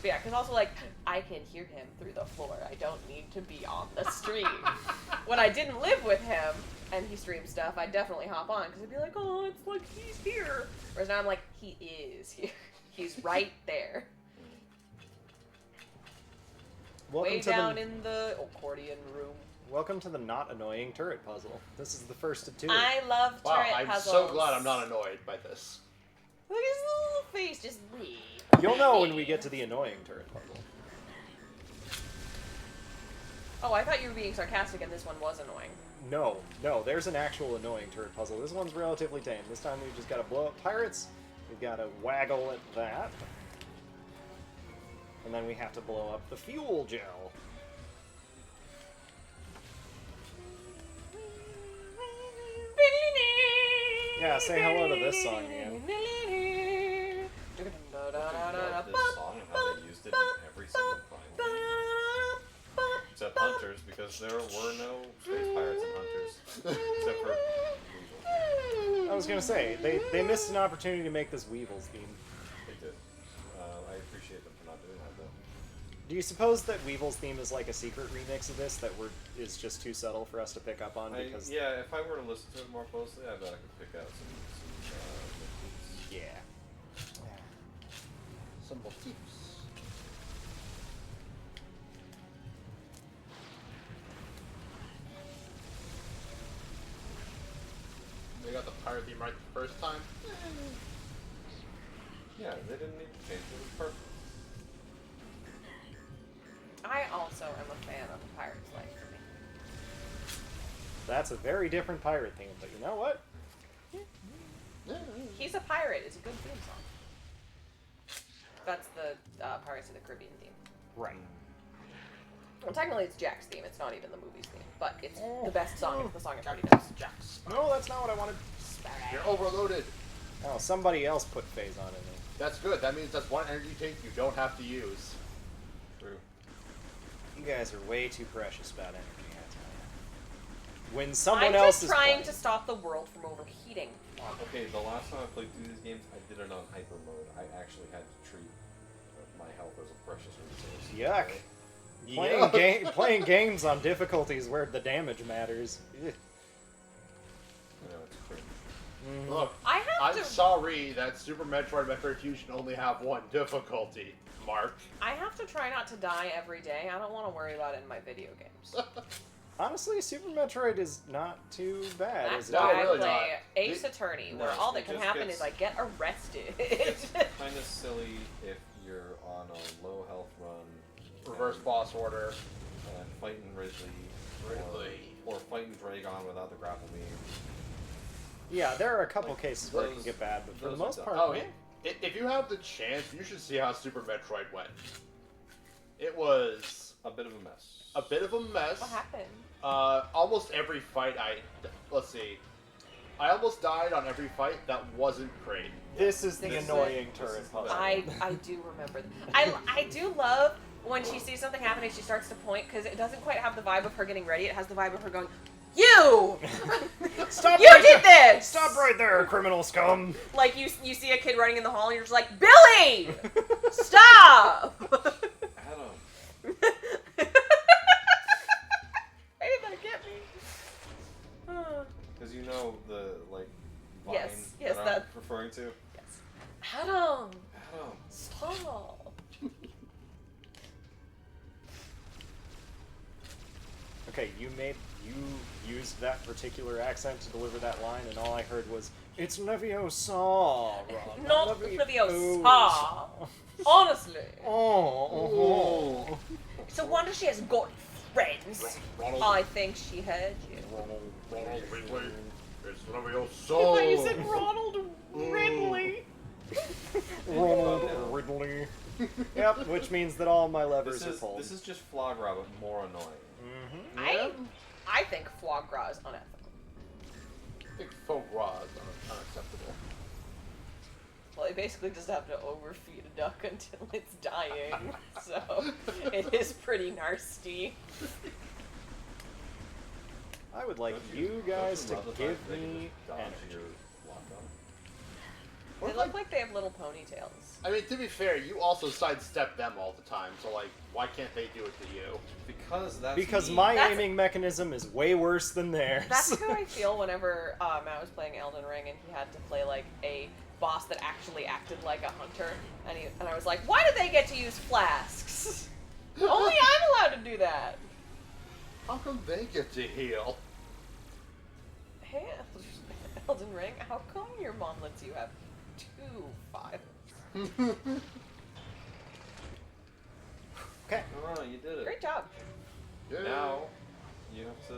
But yeah, because also, like, I can hear him through the floor. I don't need to be on the stream. When I didn't live with him and he streamed stuff, I'd definitely hop on because I'd be like, oh, it's like he's here. Whereas now I'm like, he is here. He's right there. Welcome Way to down the in the accordion room. welcome to the not annoying turret puzzle. This is the first of 2. I love Wow, turret I'm puzzles. so glad I'm not annoyed by this. Look at his little face, just wee. You'll know when we get to the annoying turret puzzle. Oh, I thought you were being sarcastic and this one was annoying. No, there's an actual annoying turret puzzle. This one's relatively tame. This time we've just got to blow up pirates. We've got to waggle at that. And then we have to blow up the fuel gel. Yeah, say hello to this song, Ian. I love this song and how they used it in every single Prime game. Except Hunters, because there were no space pirates in Hunters. Except for Weevil. I was gonna say, they missed an opportunity to make this Weevils theme. They did. I appreciate them for not doing that, though. Do you suppose that Weevil's theme is like a secret remix of this that is just too subtle for us to pick up on? Because Yeah, if I were to listen to it more closely, I bet I could pick out some yeah. Some motifs. They got the pirate theme right the first time. Yeah, they didn't need to change it. It was perfect. I also am a fan of the Pirate's Life for me. That's a very different pirate theme, but you know what? He's a pirate is a good theme song. That's the Pirates of the Caribbean theme. Right. Well, technically it's Jack's theme. It's not even the movie's theme, but it's the best song. It's the song everybody knows. Jax. No, that's not what I wanted. You're overloaded. Oh, somebody else put phase on in there. That's good. That means that's one energy tank you don't have to use. True. You guys are way too precious about energy, I tell you. When someone I'm else just is trying playing, to stop the world from overheating. Okay, the last time I played through these games, I did it on hyper mode. I actually had to treat my health as a precious resource. Yuck. Okay? Playing games on difficulties where the damage matters. Ugh. No, it's true. Look, I have I'm to. sorry that Super Metroid Metroid Fusion only have one difficulty, Mark. I have to try not to die every day. I don't want to worry about it in my video games. Honestly, Super Metroid is not too bad, That's is it? No, why really I play not. Ace Attorney, where No, all that it can just happen gets- is I get arrested. It's kind of silly if you're on a low health run, Reverse boss order. and fighting Ridley, Ridley. or fighting Dragon without the grapple beam. Yeah, there are a couple Like, cases where it can those- get bad, but for the those are most dumb. part, Oh, yeah. if you have the chance, you should see how Super Metroid went. It was A bit of a mess. a bit of a mess. What happened? Almost every fight let's see. I almost died on every fight that wasn't great. This is the This is annoying it. turret This is the puzzle. I do remember. I do love when she sees something happening, she starts to point, because it doesn't quite have the vibe of her getting ready. It has the vibe of her going, "You! Stop You right did there! this! Stop right there, criminal scum! Like, you see a kid running in the hall, and you're just like, Billy! Stop! Adam. Why did that get me? Because you know the, like, vine Yes, that that- I'm referring to? Yes. Adam! Adam. Stop! Okay, you used that particular accent to deliver that line, and all I heard was, "It's Leviosa, Ron, Not Leviosa. Honestly. Oh. It's a wonder she has got friends. Ronald, I think she heard you. Ronald Ridley. It's Leviosa. I thought you said Ronald Ridley. Ronald Ridley. Yep, which means that all my levers This are is pulled. this is just foie gras, but more annoying. I think foie gras is unethical. I think faux gras is unacceptable. Well, it basically just have to overfeed a duck until it's dying. So it is pretty nasty. I would like Don't you guys to don't you love the give fact that they can me just dodge energy. your lockdown? They look like they have little ponytails. I mean, to be fair, you also sidestep them all the time, so like, why can't they do it to you? Because My That's- aiming mechanism is way worse than theirs. That's how I feel whenever Matt was playing Elden Ring and he had to play like a boss that actually acted like a hunter, and I was like, why do they get to use flasks? Only I'm allowed to do that. How come they get to heal? Hey, Elden Ring, how come your mom lets you have 2 files? Okay. Oh, you did it. Great job. Yeah. Now, you have to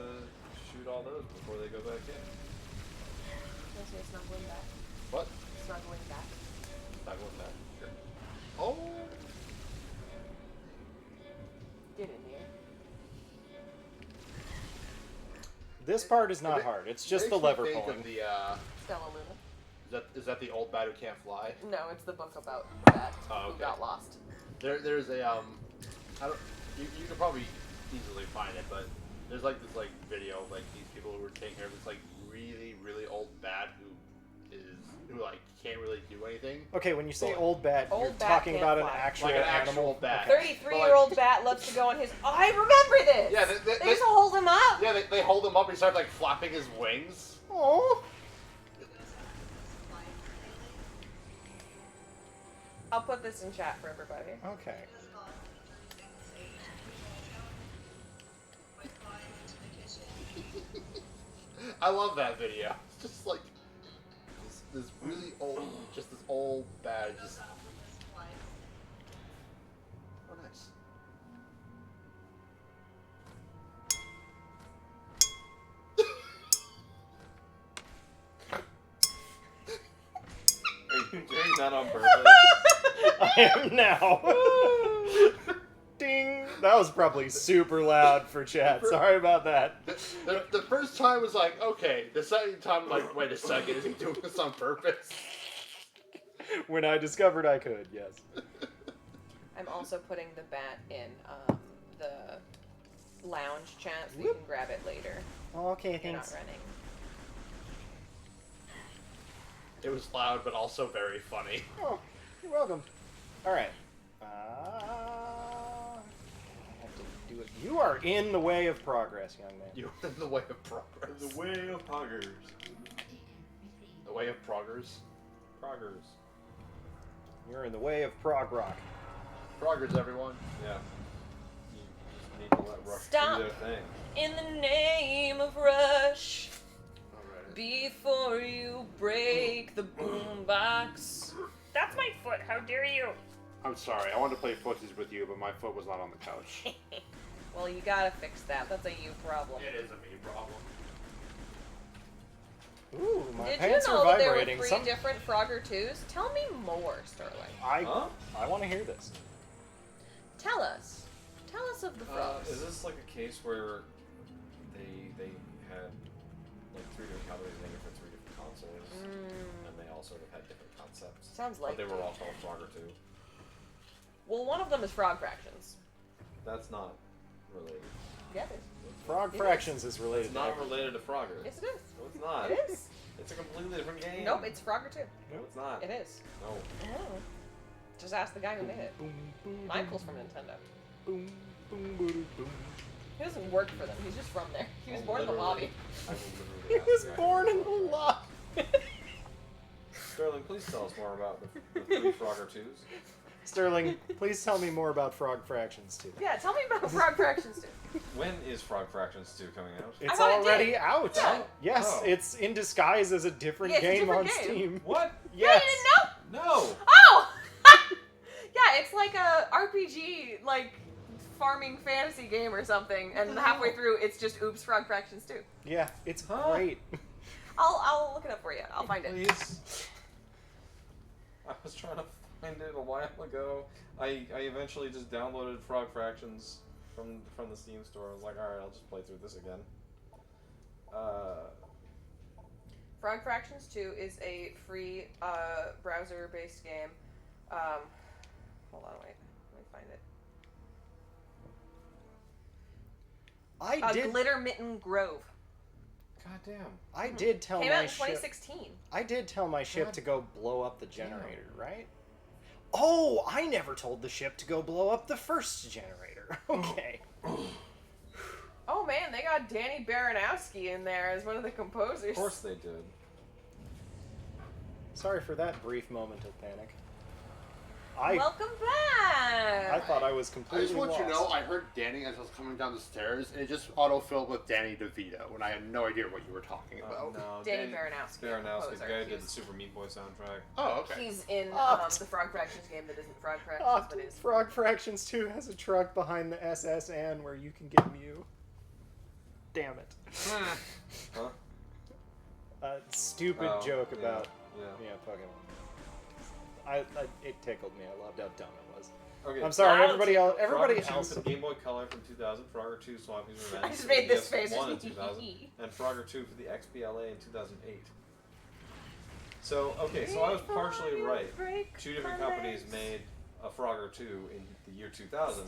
shoot all those before they go back in. It's not going back. What? It's not going back. Not going back. Sure. Oh. Get in here. This part is not It hard. It's just makes the me lever think pulling. Of the, Stella Luna. is that the old bat who can't fly? No, it's the book about that Oh, who okay. got lost. There's a I don't you can probably easily find it, but there's like this like video of like these people who were taking care of this like really old bat who like can't really do anything. Okay, when you say Well, old bat, old you're bat talking can't about an fly. actual Like an animal. actual bat. 33-year-old bat loves to go on his. I remember this. Yeah, they used to hold him up. Yeah, they hold him up and he starts like flapping his wings. Oh. I'll put this in chat for everybody. Okay. I love that video. It's just like this really old, just this old bat. Just oh, nice. Are you doing that on purpose? I am now. Ding. That was probably super loud for chat. Sorry about that. The first time was like, okay. The second time, I'm like, wait a second, is he doing this on purpose? When I discovered I could, yes. I'm also putting the bat in the lounge chat so you can grab it later. Okay, You're not thanks. running. It was loud, but also very funny. Oh, you're welcome. All right. I have to do it. You are in the way of progress, young man. You're in the way of progress. The way of poggers. The way of proggers. Poggers. You're in the way of prog rock. Proggers, everyone. Yeah. You just need to let Rush Stop. do their thing. In the name of Rush, Alright. before you break the boombox. That's my foot. How dare you? I'm sorry. I wanted to play footsies with you, but my foot was not on the couch. Well, you gotta fix that. That's a you problem. It is a me problem. Ooh, my Did pants you know are that there were vibrating. 3 different Frogger 2s? Tell me more, Sterling. Huh? I want to hear this. Tell us. Tell us of the frogs. Is this like a case where they had like 3 different companies making for 3 different consoles, and they all sort of had different concepts? Sounds like But they were all called Frogger 2. Well, one of them is Frog Fractions. That's not related. Yeah, it is. Frog It Fractions is related It's to not everything. related to Frogger. Yes, it is. No, it's not. It is. It's a completely different game. Nope, it's Frogger 2. No, it's not. It is. No. Oh. Just ask the guy who made it. Boom, boom, Michael's from Nintendo. boom, boom, boom, boom. He doesn't work for them. He's just from there. He was I'll born in the literally- lobby. I will He literally was ask the guy. born in the lot. Sterling, please tell us more about the 3 Frogger 2s. Sterling, please tell me more about Frog Fractions too. Yeah, tell me about Frog Fractions 2. When is Frog Fractions 2 coming out? It's thought it already did. out. Yeah. Yes, Oh. it's in disguise as a different Yeah, it's a game different on game. Steam. What? Yes. You didn't know? No! Oh! Yeah, it's like a RPG, like, farming fantasy game or something, and halfway through, it's just Oops Frog Fractions 2. Yeah, it's Huh? great. I'll look it up for you. I'll find it. Please. I was trying to find it a while ago. I eventually just downloaded Frog Fractions from the Steam store. I was like, alright, I'll just play through this again. Frog Fractions 2 is a free browser-based game. Hold on, wait. Let me find it. I did. Glitter Mitten Grove. Goddamn. I did tell Came my out in ship. 2016. I did tell my ship God to go blow up the damn. generator, right? Oh, I never told the ship to go blow up the first generator. Okay. Oh man, they got Danny Baranowski in there as one of the composers. Of course they did. Sorry for that brief moment of panic. I Welcome back. thought I was I completely just want lost. you to know, I heard Danny as I was coming down the stairs, and it just auto-filled with Danny DeVito, and I had no idea what you were talking about. No, Danny Baranowski. Baranowski, the guy who did He's- the Super Meat Boy soundtrack. Oh, okay. He's in Oh. the Frog Fractions game that isn't Frog Fractions, Ah, but is. Frog Fractions 2 has a truck behind the SSN where you can get Mew. Damn it. Huh? A stupid Oh, joke yeah, about Yeah. Pokemon. It tickled me. I loved how dumb it was. Okay. I'm sorry, Wow. everybody else. Everybody Frogger 2 else. for the Game Boy Color from 2000, Frogger 2 Swampy's Revenge I just for made the this face. PS1 in 2000, and Frogger 2 for the XBLA in 2008. So, okay, so I was partially right. Two different companies made a Frogger 2 in the year 2000.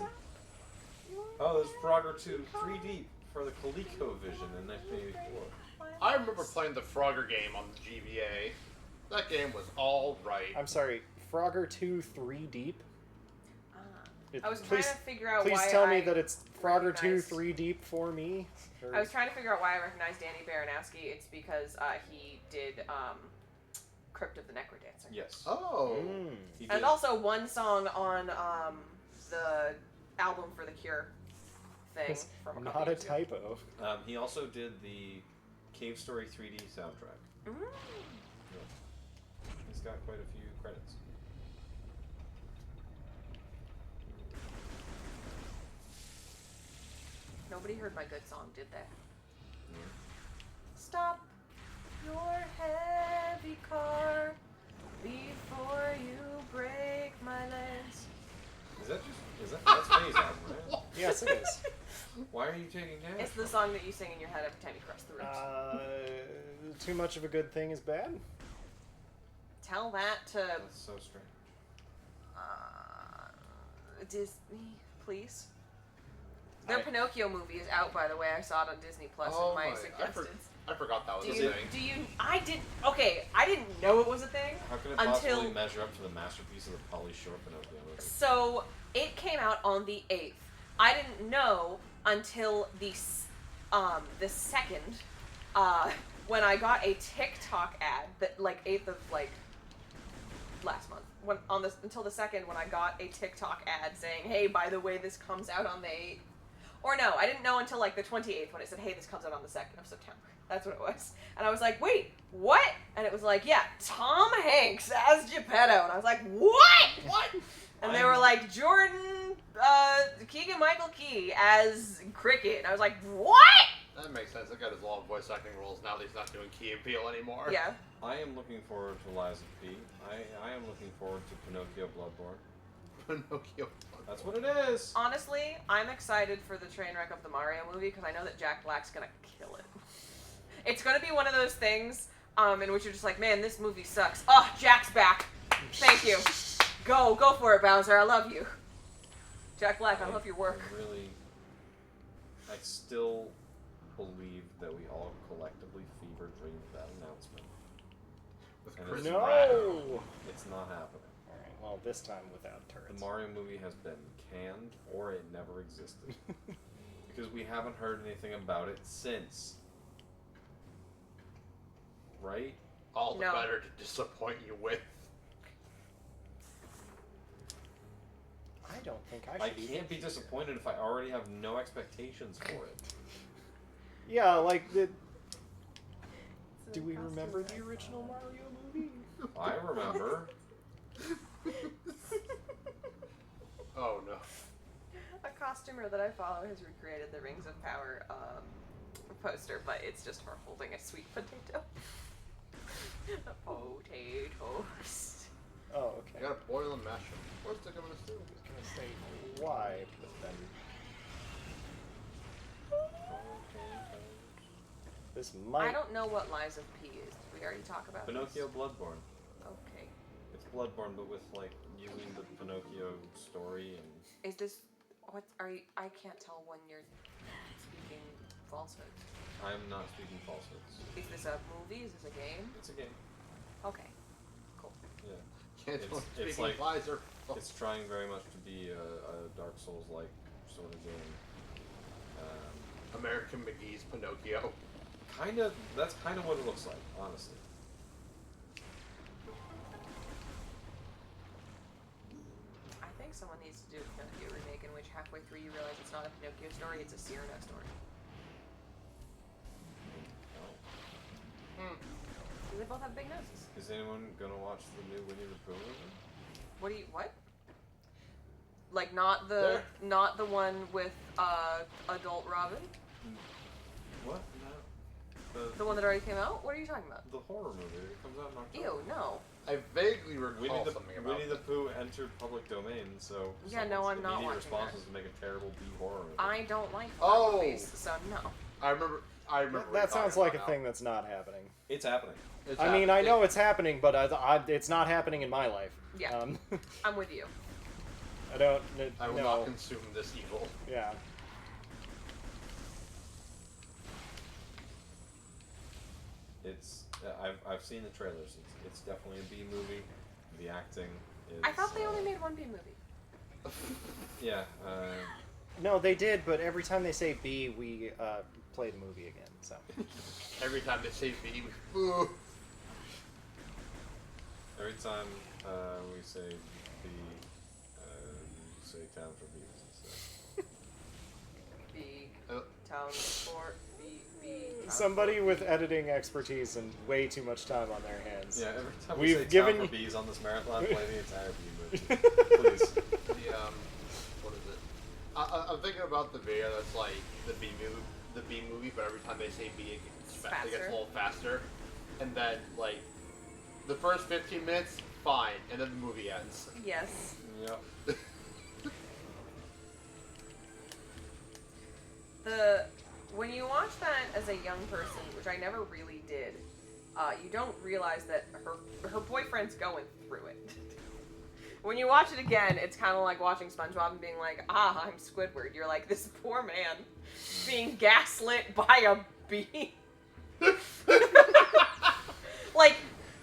Oh, there's Frogger 2 3D for the ColecoVision in 1984. I remember playing the Frogger game on the GBA. That game was all right. I'm sorry, Frogger 2 3 Deep? I was please, trying to figure out please why tell me I that it's Frogger 2 recognized- 3 Deep for me. Or- I was trying to figure out why I recognized Danny Baranowski. It's because he did Crypt of the Necrodancer. Yes. Oh. He And did. also one song on the album for the Cure thing It's from a couple not a years ago. typo. He also did the Cave Story 3D soundtrack. Mm. Yeah. He's got quite a few credits. Nobody heard my good song, did they? Stop your heavy car before you break my legs. That's Faye's album, right? Yes, it is. Why are you taking damage? It's the song that you sing in your head every time you cross the root. Too much of a good thing is bad? Tell that to That's so strange. Disney, please. Their Pinocchio movie is out, by the way. I saw it on Disney Plus Oh in my my- suggestions. I forgot that was Do a you? thing. Do you? I did. Okay, I didn't know it was a thing How can it until. possibly measure up to the masterpiece of the Polly Shore Pinocchio movie? So it came out on the 8th. I didn't know until the second, when I got a TikTok ad that 8th of last month. Until the 2nd when I got a TikTok ad saying, "Hey, by the way, this comes out on the 8th." Or no, I didn't know until the 28th when it said, "Hey, this comes out on the 2nd of September." That's what it was. And I was like, "Wait, what?" And it was like, "Yeah, Tom Hanks as Geppetto." And I was like, "What? What?" And they were like, "Jordan, Keegan-Michael Key as Cricket." And I was like, "What?" That makes sense. That got his long voice acting roles now that he's not doing Key and Peele anymore. Yeah. I am looking forward to Lies of P. I am looking forward to Pinocchio Bloodborne. Pinocchio. That's what it is. Honestly, I'm excited for the train wreck of the Mario movie because I know that Jack Black's gonna kill it. It's gonna be one of those things in which you're just like, man, this movie sucks. Oh, Jack's back. Thank you. Go for it, Bowser. I love you. Jack Black, I love your work. I still believe that we all collectively fever dreamed that announcement. With And Chris it's Pratt. No! It's not happening. Alright, well, this time without turrets. The Mario movie has been canned, or it never existed. Because we haven't heard anything about it since. Right? All the No. better to disappoint you with. I don't think I I should even can't be disappointed if I already have no expectations for it. Yeah, like the. Do we remember the original Mario movie? I remember. Oh no. A costumer that I follow has recreated the Rings of Power poster, but it's just her holding a sweet potato. Potatoes. Oh, You okay. gotta boil and mash them. What's the gonna do? I was gonna say why, but then this might. I don't know what Lies of P is. Did we already talk about Pinocchio Bloodborne. this? Okay. It's Bloodborne, but with like using the Pinocchio story and. Is this what are you? I can't tell when you're speaking falsehoods. I'm not speaking falsehoods. Is this a movie? Is this a game? It's a game. Okay. Cool. Yeah. Can't It's- tell it's speaking like- lies or It's trying very much to be a Dark Souls-like sort of game. American McGee's Pinocchio. That's kind of what it looks like, honestly. halfway through you realize it's not a Pinocchio story, it's a Cyrano story. They both have big noses. Is anyone gonna watch the new Winnie the Pooh movie? What? Like not the one with adult Robin? What? No. The one that already came out? What are you talking about? The horror movie that comes out in October. Ew, no. I vaguely recall something about Winnie the Pooh entered public domain, so Yeah, no, I'm not immediate watching response that. was to make a terrible B horror movie. I don't like Oh! movies, so no. I remember. That sounds like a thing that's not happening. It's happening. I mean, I know it's happening, but it's not happening in my life. Yeah. I'm with you. I don't. I will not consume this evil. Yeah. It's. I've seen the trailers. It's definitely a B movie. The acting is. I thought they only made one B movie. Yeah. No, they did, but every time they say B, we play the movie again. So. Every time they say B, we. Every time we say B, we say town for bees instead. B, town for B. Somebody with editing expertise and way too much time on their hands. Yeah, every time We've we say given town for bees on this marathon, play the entire B movie. Please. What is it? I'm thinking about the video that's like the B movie, but every time they say B, it gets a little faster, and then like the first 15 minutes, fine, and then the movie ends. Yes. Yep. When you watch that as a young person, which I never really did, you don't realize that her boyfriend's going through it. When you watch it again, it's kind of like watching SpongeBob and being like, I'm Squidward. You're like, this poor man being gaslit by a bee. Like,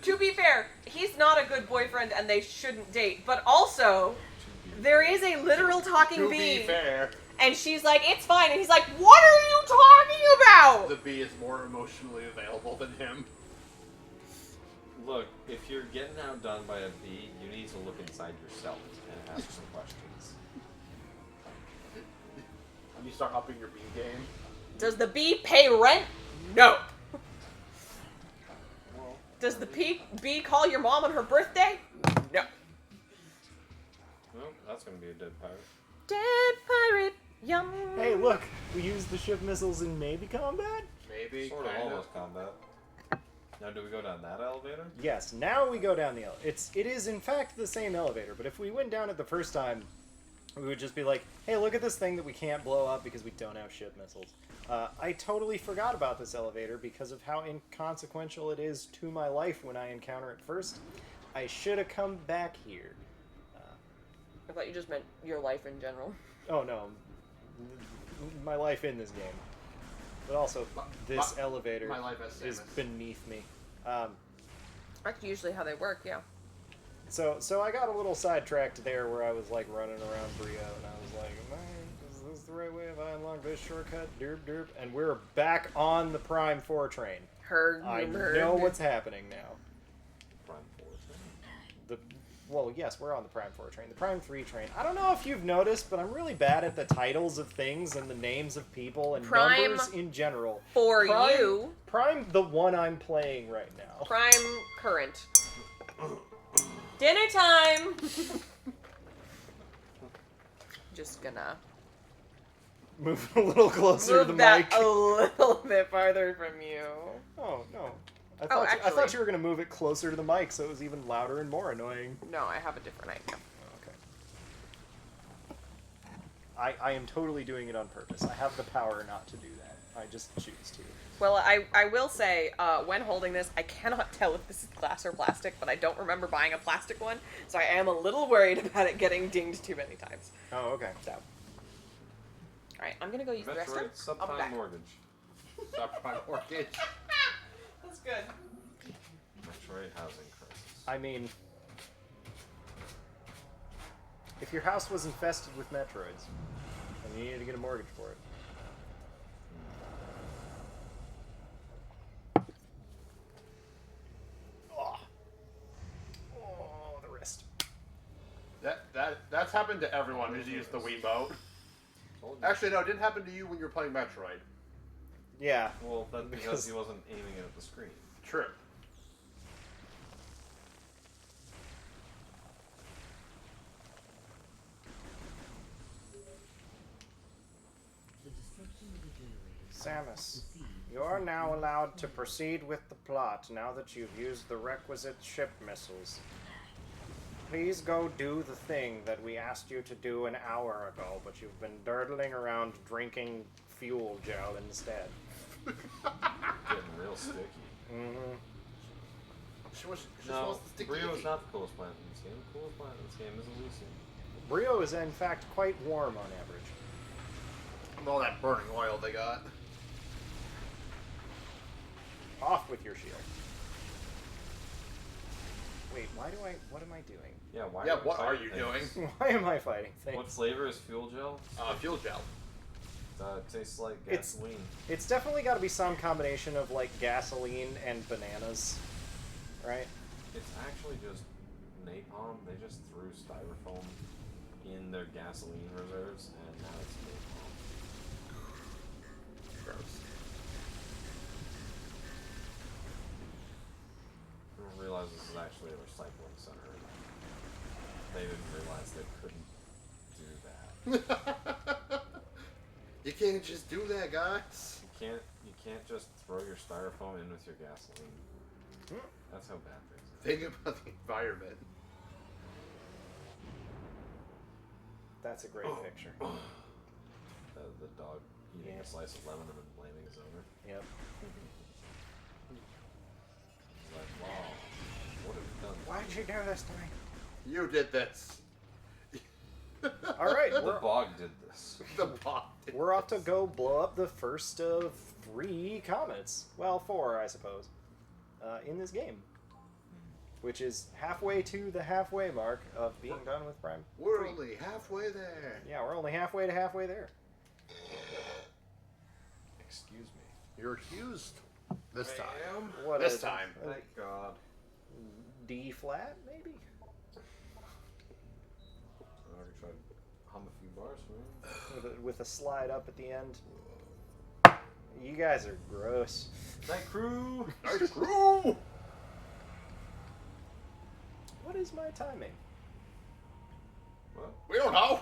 to be fair, he's not a good boyfriend and they shouldn't date. But also, there is a literal talking bee. To be fair. And she's like, it's fine. And he's like, what are you talking about? The bee is more emotionally available than him. Look, if you're getting outdone by a bee, you need to look inside yourself and ask some questions. You start upping your bee game. Does the bee pay rent? No. Well, Does the bee call your mom on her birthday? No. well, that's gonna be a dead pirate. Dead pirate, yum. Hey, look, we used the ship missiles in maybe combat? Maybe, Sort of kinda. almost combat. Now, do we go down that elevator? Yes, now we go down the elevator. It is in fact the same elevator, but if we went down it the first time, we would just be like, hey, look at this thing that we can't blow up because we don't have ship missiles. I totally forgot about this elevator because of how inconsequential it is to my life when I encounter it first. I should have come back here. I thought you just meant your life in general. Oh no, my life in this game. But also, this elevator my life as is Samus. beneath me. That's usually how they work, yeah. So I got a little sidetracked there where I was like running around Brio and I was like, man, is this the right way if I unlock this shortcut? Derp derp. And we're back on the Prime 4 train. I know what's happening now. Prime 4 train? Well, yes, we're on the Prime 4 train. The Prime 3 train. I don't know if you've noticed, but I'm really bad at the titles of things and the names of people and Prime numbers in general. For Prime, you. Prime, the one I'm playing right now. Prime current. Dinner time! Just gonna Move a little closer to the move that mic. a little bit farther from you. Oh, no. I Oh, thought actually- you were going to move it closer to the mic so it was even louder and more annoying. No, I have a different idea. Okay. I am totally doing it on purpose. I have the power not to do that. I just choose to. Well, I will say, when holding this, I cannot tell if this is glass or plastic, but I don't remember buying a plastic one, so I am a little worried about it getting dinged too many times. Oh, okay. So. Alright, I'm gonna go use the restroom. Metroid I'll be subprime back. mortgage. Subprime mortgage. That's good. Metroid housing crisis. I mean, if your house was infested with Metroids, then you needed to get a mortgage for it. Oh, the wrist. That's happened to everyone who's used the Wiimote. Told you. Actually, no, it didn't happen to you when you were playing Metroid. Yeah. Well, that's because he wasn't aiming it at the screen. True. The destruction of the generator. Samus, Proceed. you are now allowed to proceed with the plot now that you've used the requisite ship missiles. Please go do the thing that we asked you to do an hour ago, but you've been durdling around drinking fuel gel instead. Getting real sticky. Mm-hmm. She just No, wants to stick Brio is icky. not the coolest planet in this game. The coolest planet in this game is Elysium. Brio is in fact quite warm on average. With all that burning oil they got. Off with your shield. Wait, what am I doing? Yeah, why? Yeah, we what are fighting you doing? things? Why am I fighting things? What flavor is fuel gel? Fuel gel. Tastes like It's- gasoline. It's definitely got to be some combination of like gasoline and bananas, right? It's actually just napalm. They just threw styrofoam in their gasoline reserves, and now it's napalm. Gross. I didn't realize this is actually a recycling center. They didn't realize they couldn't do that. You can't just do that, guys. You can't just throw your styrofoam in with your gasoline. That's how bad things are. Think about the environment. That's a great picture. The dog eating Yeah. a slice of lemon and then blaming his owner. Yep. He's like, wow, what have you done? Why'd you do this to me? You did this. All right, The bog did this. The bot. did we're off to this. go blow up the first of 3 comets. Well, 4, I suppose, in this game, which is halfway to the halfway mark of being done with Prime. We're 3. only halfway there. Yeah, we're only halfway to halfway there. Excuse me. You're accused. This time. Ma'am? What This is it? time. Thank God. D flat, maybe? I can try to hum a few bars for you. With a slide up at the end. You guys are gross. Night crew! Nice crew! What is my timing? What? We don't know.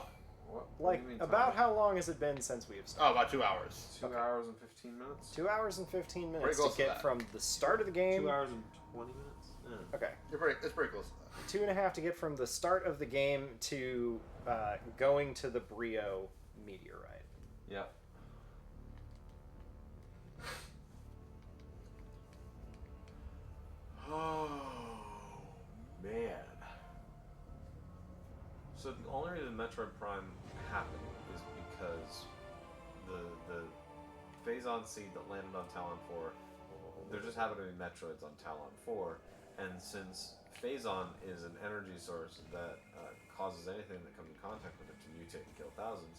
What? What Like, do you mean about time? how long has it been since we have started? Oh, about 2 hours. 2 hours and 15 minutes? 2 hours and 15 Pretty minutes close to to get that. from the start of the game. 2 hours and 20 minutes? Yeah. Okay. It's pretty close. 2.5 to get from the start of the game to going to the Brio meteorite. Yep. Oh, man. So the only reason Metroid Prime happened is because the Phazon seed that landed on Talon 4, there just happened to be Metroids on Talon 4, and since Phazon is an energy source that causes anything that comes in contact with it to mutate and kill thousands,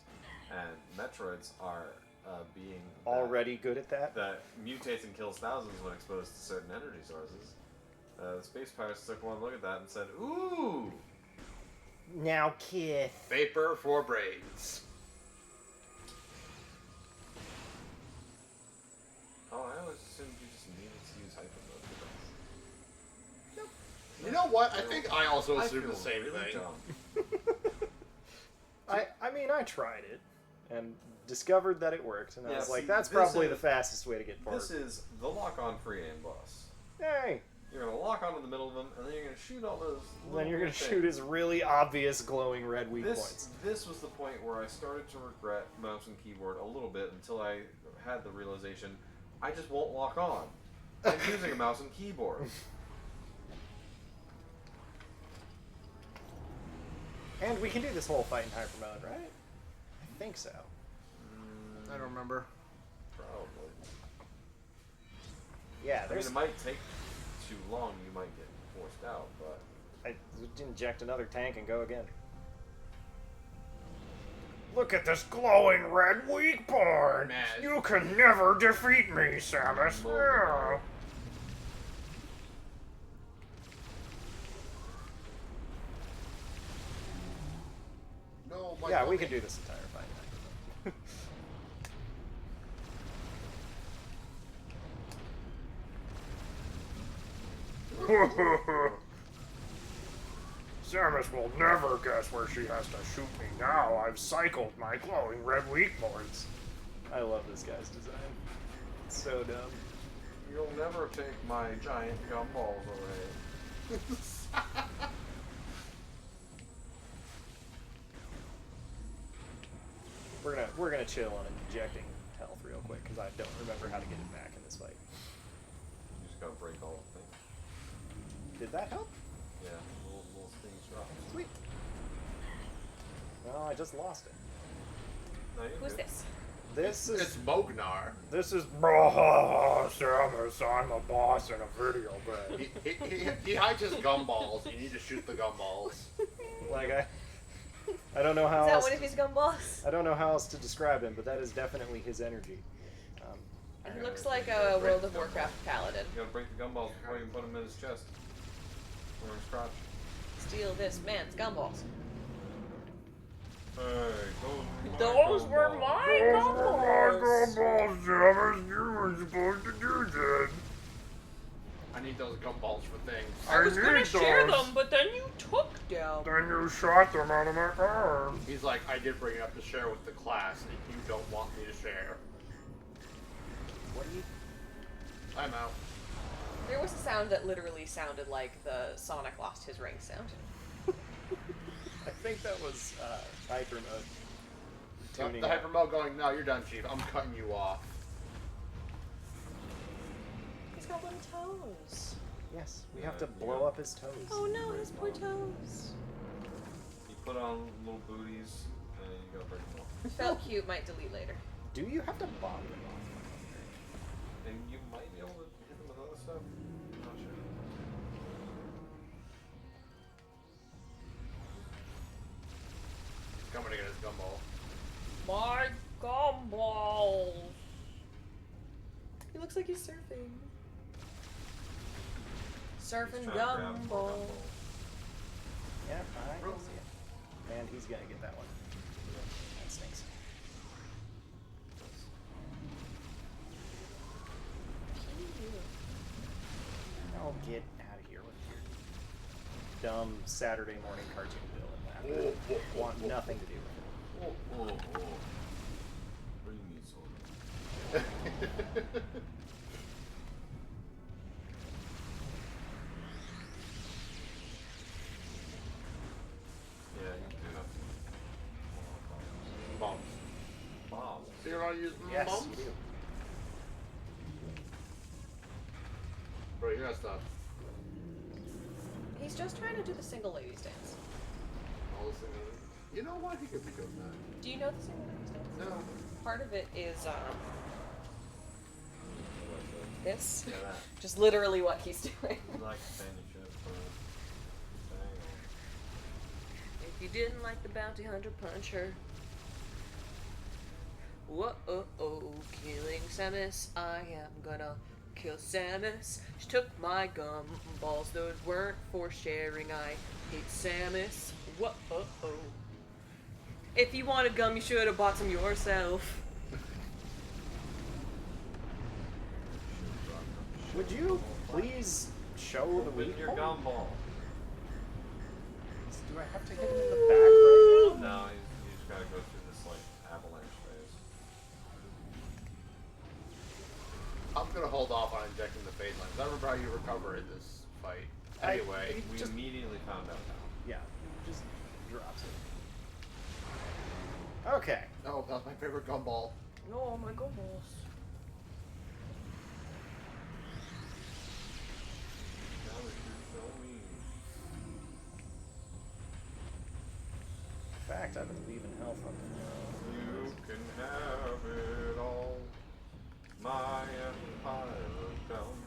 and Metroids are being that- Already good at that? that mutates and kills thousands when exposed to certain energy sources. The Space Pirates took one look at that and said, "Ooh, Now, kid. Vapor for braids. oh, I always assumed you just needed to use hyper mode for You know what? I think I also this." assumed I the feel same really thing. dumb. I mean, I tried it and discovered that it worked, and I Yeah, was like, see, that's this probably is- the fastest way to get forward. This is the lock-on free aim boss. Hey, You're gonna lock on in the middle of them, and then you're gonna shoot all those. then you're little gonna things. shoot his really obvious glowing red weak points. This was the point where I started to regret mouse and keyboard a little bit until I had the realization I just won't lock on. I'm using a mouse and keyboard. And we can do this whole fight in hyper mode, right? I think so. I don't remember. Probably. Yeah, I mean, there's. it might take too long. You might get forced out, but I inject another tank and go again. Look at this glowing red weak point! Man. You can never defeat me, Samus! Yeah. No, my Yeah, we God. can do this entire fight. Samus will never guess where she has to shoot me now. I've cycled my glowing red weak points. I love this guy's design. It's so dumb. You'll never take my giant gumballs away. We're gonna chill on injecting health real quick because I don't remember how to get it back in this fight. You just gotta break all the things. Did that help? Yeah, little things drop. Sweet. Well, I just lost it. No, you're Who's good. this? This is It's Mognar. This is Samus. I'm a boss in a video game. He hides his gumballs. You need to shoot the gumballs. like I don't know how Is that else. one of his gumballs? I don't know how else to describe him, but that is definitely his energy. He looks like a World of Warcraft paladin. You gotta break the gumballs before you can put them in his chest. Or his crotch. Steal this man's gumballs. Hey, Those were my gumballs. Samus. You were supposed to do that. I need those gumballs for things. I was gonna need share those. them, but then you took them. Then you shot them out of my arm. He's like, I did bring it up to share with the class, and you don't want me to share. What do you? I'm out. There was a sound that literally sounded like the Sonic lost his ring sound. I think that was hyper mode. The Tuning hyper mode going, no, you're done, Chief. I'm cutting you off. He's got little toes. Yes, we have to blow up his toes. Oh no, his poor toes. You put on little booties and you gotta break them off. Felt cute, might delete later. Do you have to bomb them off? And you might be able to hit them with other stuff. I'm not sure. Coming to get his gumball. My gumballs. He looks like he's surfing. Surfing He's trying to grab more gumball. Yeah, I can see it. And he's gonna get that one. That stinks. I'll get out of here with your dumb Saturday morning cartoon bill and that. Want nothing to do with it. Oh. Bring me soda. Yeah, you can do that. Bombs. Bombs. So you're not using Yes, bombs? you do. Bro, you're gonna stop. He's just trying to do the single ladies dance. All this thing. You know what? He could be doing that. Do you know the single ladies dance? No. Part of it is this. Yeah, that. Just literally what he's doing. You like companionship for thing. If you didn't like the bounty hunter puncher. Whoa, killing Samus. I am gonna kill Samus. She took my gumballs. Those weren't for sharing. I hate Samus. Whoa. If you wanted gum, you should have bought some yourself. Would you please show the Open weak your point? gumball. Do I have to hit him in the back right now? No, you just gotta go through this like avalanche phase. I'm gonna hold off on injecting the phase lines. I remember how you recover in this fight. Anyway, We Just- immediately found out how. Yeah, just drops it. Okay. oh, that was my favorite gumball. No, my gumballs. Now that you're so mean. In fact, I've been leaving health on the You can have it all. My empire come.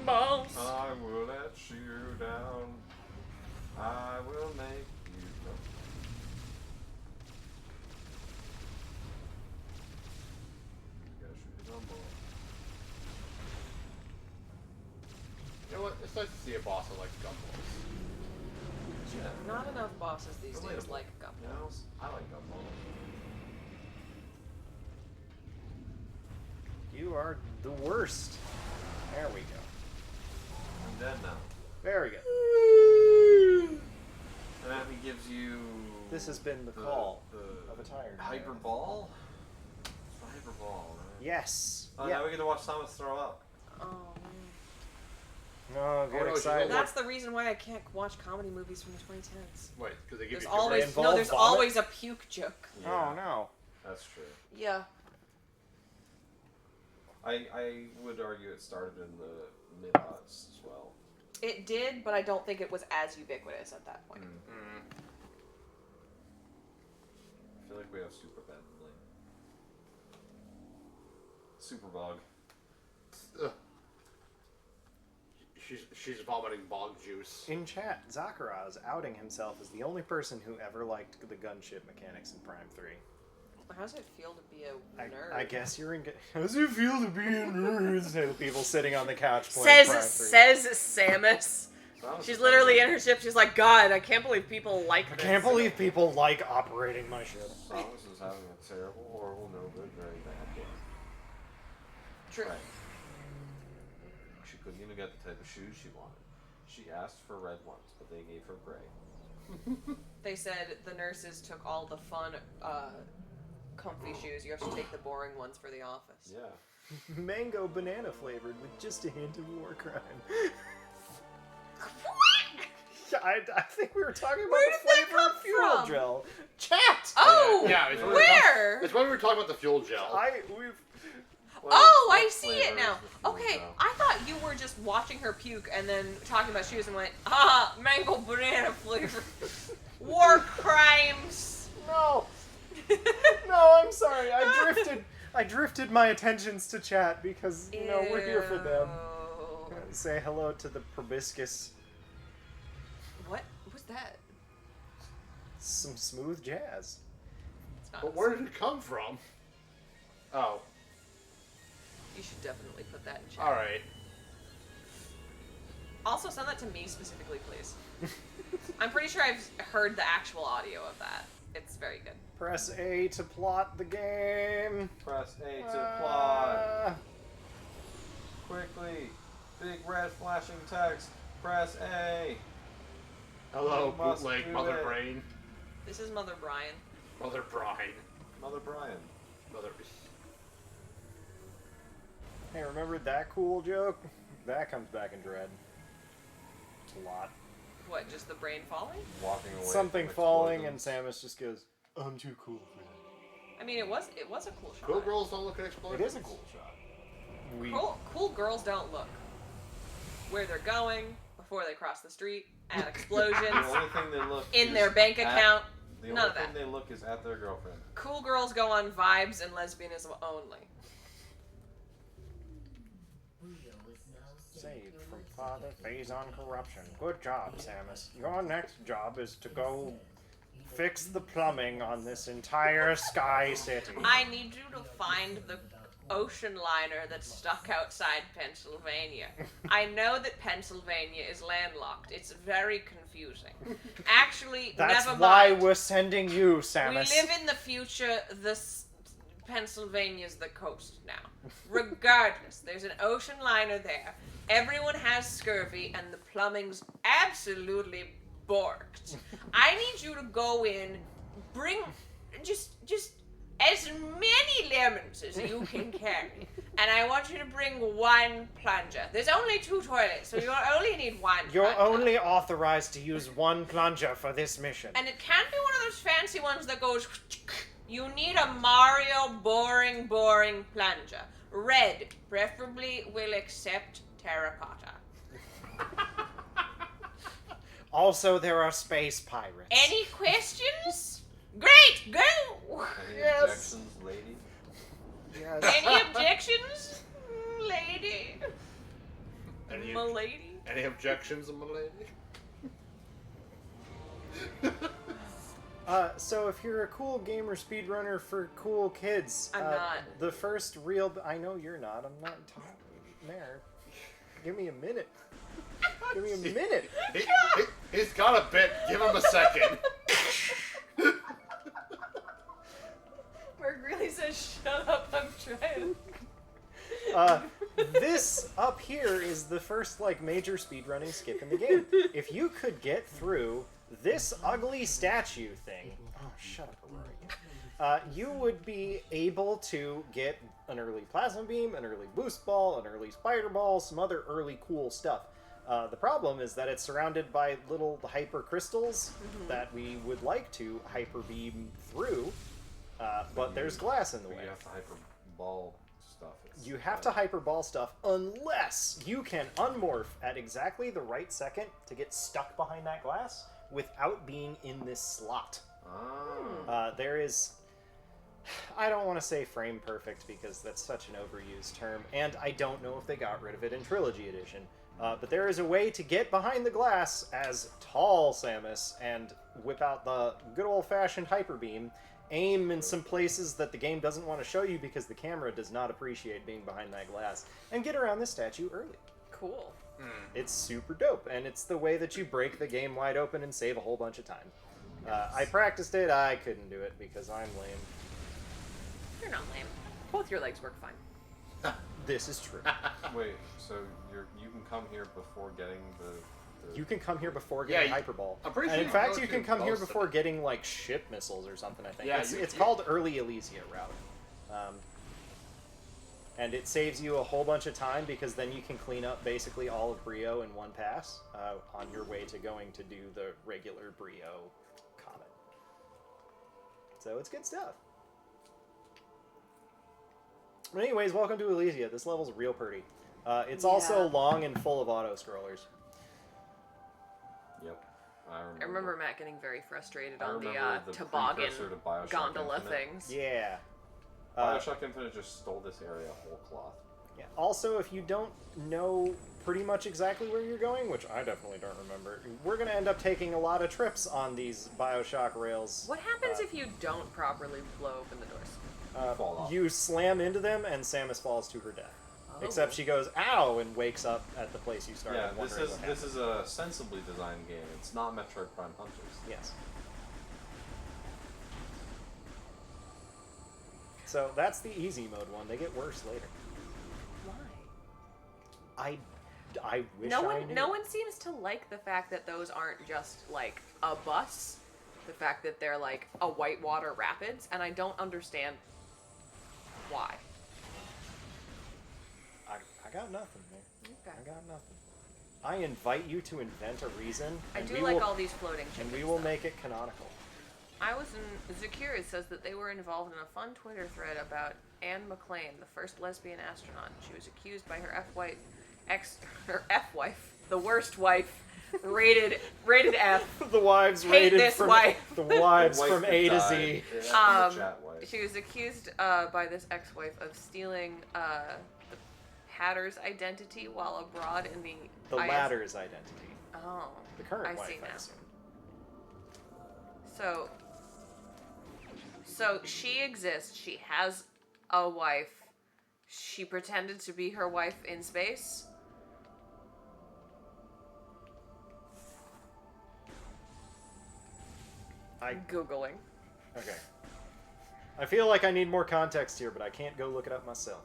Balls. I will let you down. I will make you come. You gotta shoot the gumball. You know what? It's nice to see a boss that likes gumballs. Yeah. Not enough bosses these days Relatable. like You know, gumballs. I like gumball. are the worst. There we go. I'm dead now. Very good. And that gives you. This has been the call of a tired man. Hyper Ball? It's the Hyper Ball, right? Yes. Oh, yeah. now we get to watch Thomas throw up. Oh, Oh, get no, excited. that's the reason why I can't watch comedy movies from the 2010s. Wait, because they give There's you always involve there's vomit? always a puke joke. Oh, no. That's true. Yeah. I would argue it started in the mid-aughts as well. It did, but I don't think it was as ubiquitous at that point. I feel like we have super bad blame. Superbug. Ugh. She's vomiting bog juice. In chat, Zakara is outing himself as the only person who ever liked the gunship mechanics in Prime 3. How does it feel to be a nerd? I guess you're in. How does it feel to be a nerd? Say the people sitting on the couch playing Prime 3. Says Samus. She's literally in her ship. She's like, God, I can't believe people like this. I can't believe people like operating my ship. Samus is having a terrible, horrible, no good, very bad day. True. Right. She couldn't even get the type of shoes she wanted. She asked for red ones, but they gave her gray. They said the nurses took all the fun, comfy shoes. You have to take the boring ones for the office. Yeah. Mango banana flavored with just a hint of war crime. I think we were talking about Where the did that flavor come of fuel from? gel. Chat! Oh! Yeah, it's when we were talking about the fuel gel. Oh, I see it flavor now. is the fuel Okay, gel? I thought you were just watching her puke and then talking about shoes and went, mango banana flavor. War crimes. No. No, I'm sorry. I drifted my attentions to chat because, we're here for them. Say hello to the proboscis. What was that? Some smooth jazz. It's not But where did it come from? Oh, You should definitely put that in chat. alright. Also, send that to me specifically, please. I'm pretty sure I've heard the actual audio of that. It's very good. Press A to plot the game. Press A to plot. Quickly. Big red flashing text. Press A. Hello, You must bootleg do Mother it. Brain. This is Mother Brian. Mother Brine. Mother Brian. Mother. Hey, remember that cool joke? That comes back in Dread. A lot. What, just the brain falling? Walking away. Something from falling, and explosions. Samus just goes, I'm too cool for that. I mean, it was a cool shot. Cool girls don't look at explosions. It is a cool shot. Cool girls don't look where they're going before they cross the street, at explosions, The only thing they look in is their bank at- account. The None only of that. thing they look is at their girlfriend. Cool girls go on vibes and lesbianism only. Saved from Father Phase on corruption. Good job, Samus. Your next job is to go fix the plumbing on this entire Sky City. I need you to find the ocean liner that's stuck outside Pennsylvania. I know that Pennsylvania is landlocked. It's very confusing. Actually, That's never why mind. we're sending you, We Samus. live in the future. Pennsylvania's the coast now. Regardless, there's an ocean liner there. Everyone has scurvy, and the plumbing's absolutely borked. I need you to go in, bring just as many lemons as you can carry, and I want you to bring one plunger. There's only 2 toilets, so you only need one. You're plunger. only authorized to use one plunger for this mission. And it can't be one of those fancy ones that goes. You need a Mario boring plunger. Red, preferably, will accept terracotta. Also, there are space pirates. Any questions? Great, go! Any Yes. objections, lady? Yes. Any objections, lady? Any, M'lady? any objections, my lady? So if you're a cool gamer speedrunner for cool kids, I'm not. The first real. I know you're not. I'm not talking there. Give me a minute. Give me a minute. He's got a bit. Give him a second. Mark really says, shut up, I'm trying. This up here is the first like major speedrunning skip in the game. If you could get through this ugly statue thing, oh shut up, Aurora. You would be able to get an early plasma beam, an early boost ball, an early spider ball, some other early cool stuff. The problem is that it's surrounded by little hyper crystals that we would like to hyper beam through, but there's glass in the way. You have to hyper ball stuff. You have to hyper ball stuff unless you can unmorph at exactly the right second to get stuck behind that glass without being in this slot. There is... I don't want to say frame perfect because that's such an overused term, and I don't know if they got rid of it in Trilogy Edition. But there is a way to get behind the glass as tall Samus and whip out the good old-fashioned hyper beam, aim in some places that the game doesn't want to show you because the camera does not appreciate being behind that glass, and get around this statue early. Cool. It's super dope, and it's the way that you break the game wide open and save a whole bunch of time. I practiced it, I couldn't do it because I'm lame. You're not lame. Both your legs work fine. This is true. Wait, so you can come here before getting the... You can come here before getting Yeah, Hyperball. I'm pretty and sure in you fact, go you to can come here most of before it. getting, like, ship missiles or something, I think. Yeah, it's called Early Elysia route. And it saves you a whole bunch of time because then you can clean up basically all of Brio in one pass on your way to going to do the regular Brio Comet. So it's good stuff. But anyways, welcome to Elysia. This level's real pretty. It's also long and full of auto-scrollers. Yep. I remember Matt getting very frustrated I on remember the the toboggan precursor to Bioshock gondola Infinite. things. Yeah. Bioshock Infinite just stole this area whole cloth. Yeah. Also, if you don't know pretty much exactly where you're going, which I definitely don't remember, we're going to end up taking a lot of trips on these Bioshock rails. What happens if you don't properly blow open the doors? Fall off. You slam into them, and Samus falls to her death. Oh. Except she goes, ow, and wakes up at the place you started. Yeah, wondering what this happened. is a sensibly designed game. It's not Metroid Prime Hunters. Yes. So that's the easy mode one. They get worse later. Why? I wish No I one, knew. no one seems to like the fact that those aren't just like a bus. The fact that they're like a whitewater rapids, and I don't understand why. I got nothing, man. Okay. I got nothing. I invite you to invent a reason. I and do we like will, all these floating chickens. And we will though. make it canonical. I was in Zakira says that they were involved in a fun Twitter thread about Anne McClain, the first lesbian astronaut. She was accused by her F-wife, the worst wife, rated F. The wives Hate rated this from wife. the wives The wife from that A to died. Z. Yeah, the chat wife. She was accused by this ex-wife of stealing the Hatter's identity while abroad in the The latter's identity. Oh, The current I wife, see I now. assume. So she exists. She has a wife. She pretended to be her wife in space. I'm Googling. Okay. I feel like I need more context here, but I can't go look it up myself.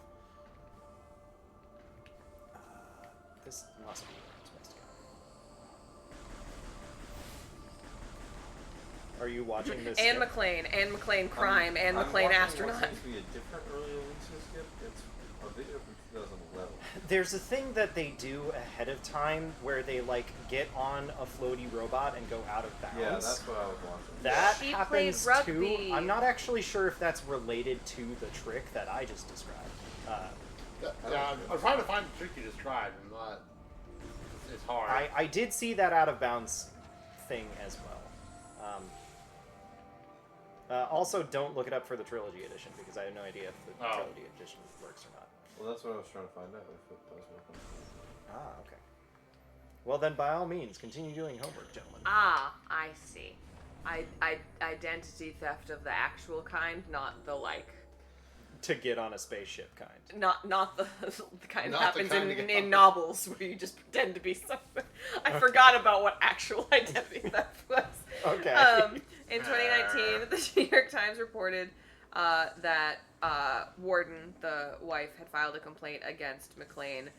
This must be where I'm supposed to go. Are you watching this? Anne skip? McClain crime, Anne McClain astronaut. What seems to be a different early Elysia skip. It's a video from 2011. There's a thing that they do ahead of time where they like get on a floaty robot and go out of bounds. Yeah, that's what I was watching. That She happens played too. rugby. I'm not actually sure if that's related to the trick that I just described. I'm trying to find the trick you described. I'm not. It's hard. I did see that out of bounds thing as well. Also, don't look it up for the Trilogy Edition because I have no idea if the Trilogy Edition works or not. Well, that's what I was trying to find out if it does work on. Ah, okay. Well, then, by all means, continue doing homework, gentlemen. Ah, I see. Identity theft of the actual kind, not the like. To get on a spaceship kind. Not the kind that Not the happens kind in, to get in novels where you just pretend to be something. I forgot about what actual identity theft was. Okay. In 2019, the New York Times reported that Warden, the wife, had filed a complaint against McLean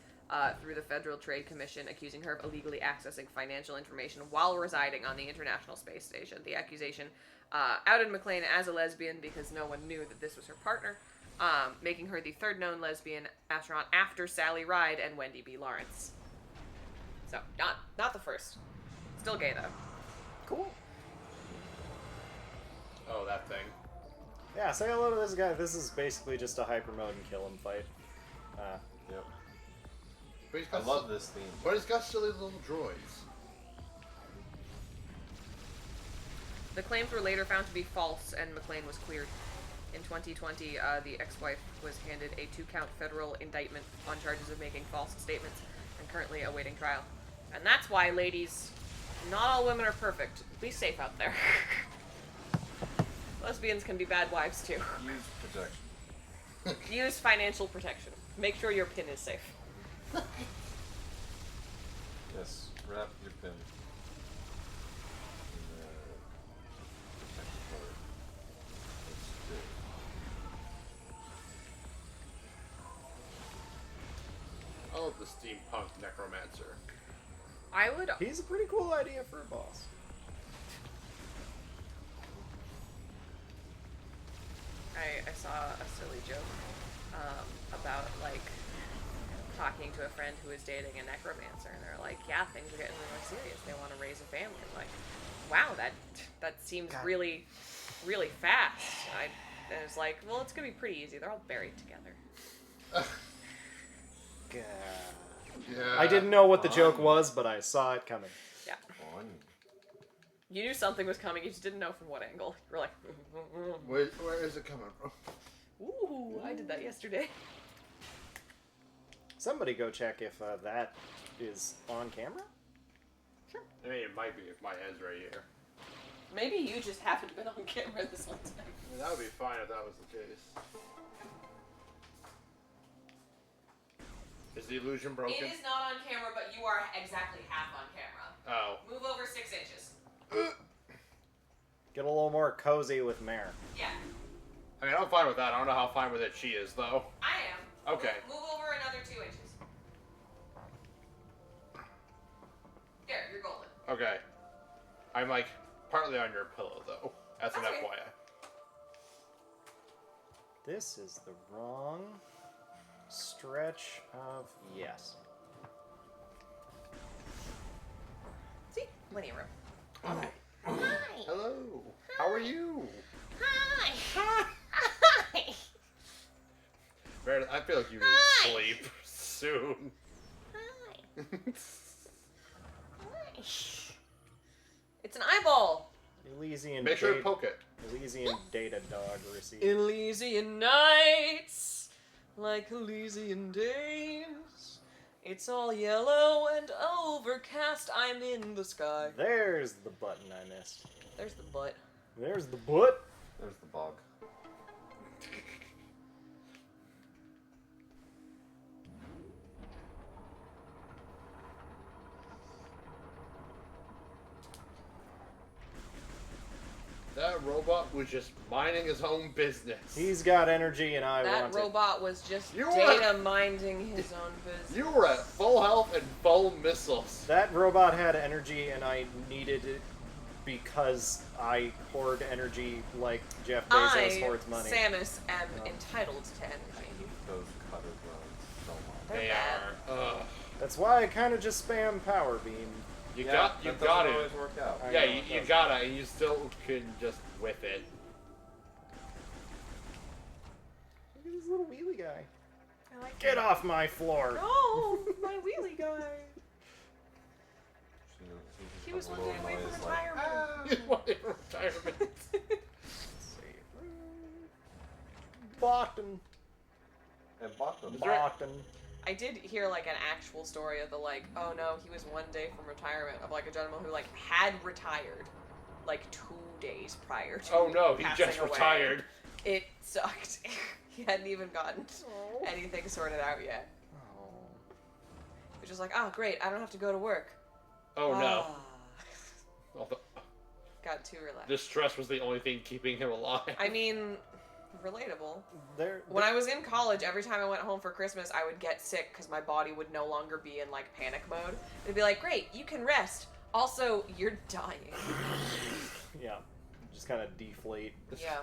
through the Federal Trade Commission, accusing her of illegally accessing financial information while residing on the International Space Station. The accusation outed McLean as a lesbian because no one knew that this was her partner, making her the third known lesbian astronaut after Sally Ride and Wendy B. Lawrence. So, not the first. Still gay, though. Cool. Oh, that thing. Yeah, say hello to this guy. This is basically just a hyper mode and kill him fight. Yep. But he's I got love this theme. But he's got silly little droids. The claims were later found to be false, and McLean was cleared. In 2020, the ex-wife was handed a 2-count federal indictment on charges of making false statements and currently awaiting trial. And that's why, ladies, not all women are perfect. Be safe out there. Lesbians can be bad wives, too. Use protection. Use financial protection. Make sure your pin is safe. Yes, wrap your pin in the protective cover. That's good. I love the steampunk necromancer. I would... He's a pretty cool idea for a boss. I saw a silly joke about, like, talking to a friend who is dating a necromancer, and they're like, yeah, things are getting really serious. They want to raise a family. I'm like, wow, that seems really, really fast. And it's like, well, it's going to be pretty easy. They're all buried together. God. Yeah. I didn't know what the joke was, but I saw it coming. Yeah. Fun. You knew something was coming, you just didn't know from what angle. You were like, Where is it coming from? ooh, I did that yesterday. Somebody go check if that is on camera. Sure. I mean, it might be if my head's right here. Maybe you just haven't been on camera this whole time. I mean, that would be fine if that was the case. Is the illusion broken? It is not on camera, but you are exactly half on camera. Oh. Move over 6 inches. Get a little more cozy with Mare. Yeah, I mean, I'm fine with that. I don't know how fine with it she is, though. I am. Okay. Move over another 2 inches. There, you're golden. Okay. I'm, like, partly on your pillow, though. That's an Okay. FYI. This is the wrong stretch of yes. See? Plenty of room. Hi. Hi. Hello. How are you? Hi. Hi. Meredith, I feel like you need Hi. sleep soon. Hi. It's an eyeball. Elysian Make sure to data, poke it. Elysian data dog receipt. Elysian nights, like Elysian days. It's all yellow and overcast. I'm in the sky. There's the button I missed. There's the butt. There's the butt. There's the bog. That robot was just minding his own business. He's got energy and I That want robot was just You data minding his own business. You were at full health and full missiles. it. That robot had energy and I needed it because I hoard energy like Jeff Bezos hoards money. Samus, am entitled to energy. Those cutter drones so much. They're They bad. are. Ugh. That's why I kind of just spam power beam. You Yeah, got that got doesn't it. always work out. I Yeah, know you it doesn't. gotta, and you still can just whip it. Look at this little wheelie guy. I like Get off my floor. No, my wheelie guy. He was one Little day away from noise like, retirement. You want it in retirement. Boston. And bottom. Boston. I did hear like an actual story of the like, oh no, he was one day from retirement of like a gentleman who like had retired like 2 days prior to Oh no, he passing just away. retired. It sucked. He hadn't even gotten anything sorted out yet. Oh. It was just like, oh great, I don't have to go to work. Oh no. Ah. Well, Got too relaxed. the stress was the only thing keeping him alive. I mean, relatable. When I was in college, every time I went home for Christmas, I would get sick because my body would no longer be in, like, panic mode. It'd be like, great, you can rest. Also, you're dying. Yeah. Just kind of deflate. Yeah.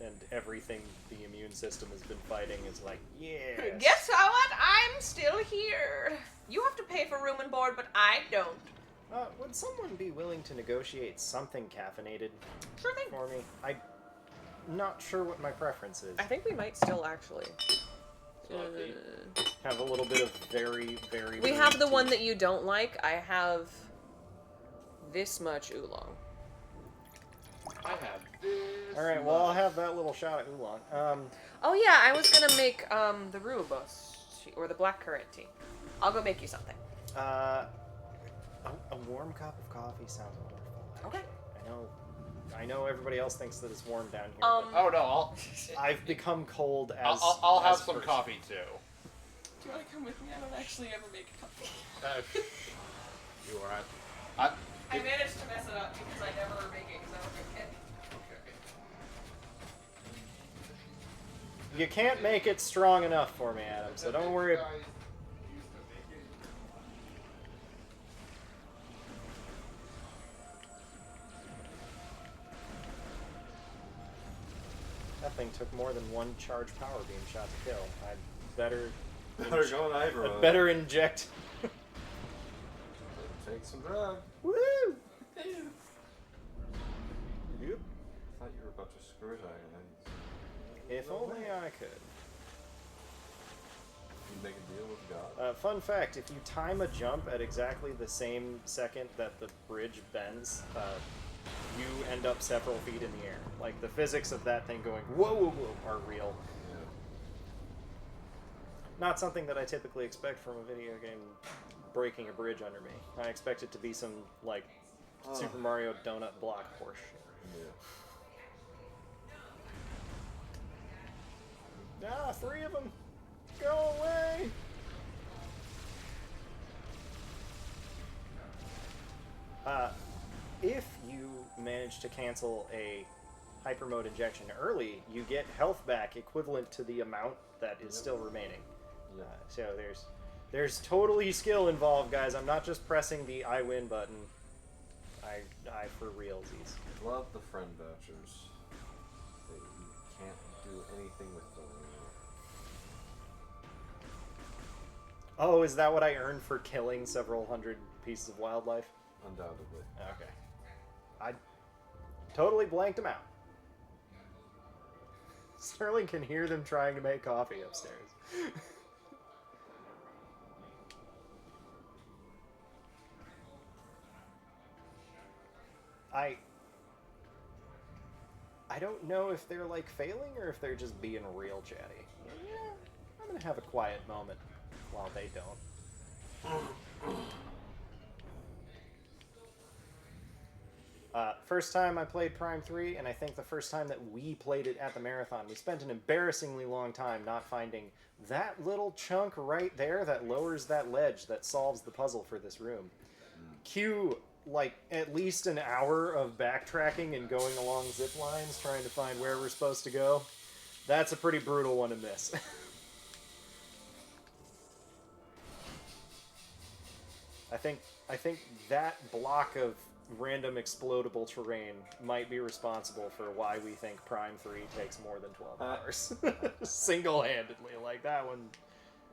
And everything the immune system has been fighting is like, yeah. Guess what? I'm still here. You have to pay for room and board, but I don't. Would someone be willing to negotiate something caffeinated Sure thing. for me? I'm not sure what my preference is. I think we might still actually Have a little bit of very, very... We have the one that you don't like. I have this much oolong. I have this. Alright, well, I'll have that little shot at oolong. Oh yeah, I was gonna make the rooibos tea, or the blackcurrant tea. I'll go make you something. A warm cup of coffee sounds wonderful, actually. Okay. I know everybody else thinks that it's warm down here. Oh no, I've become cold as... I'll have as some person. coffee too. Do you want to come with me? I don't actually ever make coffee. You alright? I managed to mess it up because I never make it because I was a kid. You can't make it strong enough for me, Adam, so don't worry. That thing took more than one charged power beam shot to kill. I'd better I'd better inject. Take some drug. Woo! Yep. I thought you were about to screw it. If only I could. You make a deal with God. Fun fact, if you time a jump at exactly the same second that the bridge bends, you end up several feet in the air. Like, the physics of that thing going whoa, whoa, whoa are real. Yeah. Not something that I typically expect from a video game breaking a bridge under me. I expect it to be some, like, Super Mario donut block horseshit. Yeah. Ah, 3 of them! Go away! If you manage to cancel a hyper mode injection early, you get health back equivalent to the amount that is still remaining. Yeah. So there's totally skill involved, guys. I'm not just pressing the I win button. I for realsies. Love the friend vouchers. You can't do anything with them anymore. Oh, is that what I earned for killing several hundred pieces of wildlife? Undoubtedly. Okay. I totally blanked them out. Sterling can hear them trying to make coffee upstairs. I don't know if they're like failing or if they're just being real chatty. Yeah, I'm gonna have a quiet moment while they don't. First time I played Prime 3, and I think the first time that we played it at the marathon, we spent an embarrassingly long time not finding that little chunk right there that lowers that ledge that solves the puzzle for this room. Cue, like, at least an hour of backtracking and going along zip lines trying to find where we're supposed to go. That's a pretty brutal one to miss. I think that block of random explodable terrain might be responsible for why we think Prime 3 takes more than 12 hours. Single-handedly, like that one.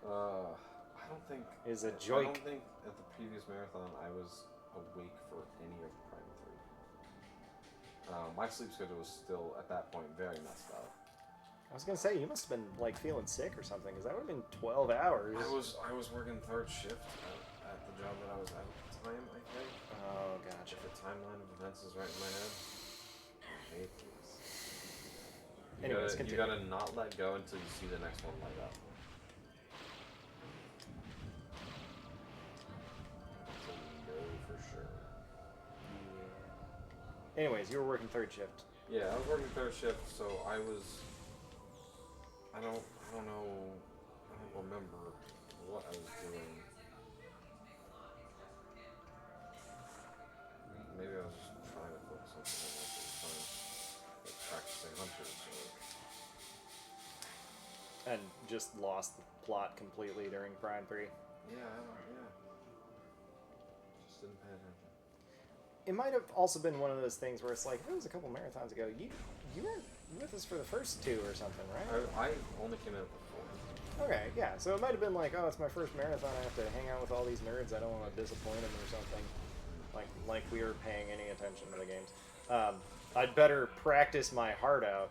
I don't think is a I joke. don't think at the previous marathon I was awake for any of Prime 3. My sleep schedule was still at that point very messed up. I was gonna say you must have been like feeling sick or something, because that would have been 12 hours. I was working third shift at the job that I was at the time, I think. Oh, gotcha. If the timeline of events is right in my head. Hey, please. Anyways, you gotta not let go until you see the next one light up. So you know for sure. Anyways, you were working third shift. Yeah, I was working third shift, so I don't remember what I was doing. Maybe I was just trying to focus on something else at the time, like practicing Hunter. and just lost the plot completely during Prime 3. Yeah, just didn't pay attention. It might have also been one of those things where it's like, it was a couple marathons ago. You weren't with us for the first 2 or something, right? I only came out with 4. Okay, yeah. So it might have been like, oh, it's my first marathon. I have to hang out with all these nerds. I don't want to disappoint them or something. Like we were paying any attention to the games. I'd better practice my heart out.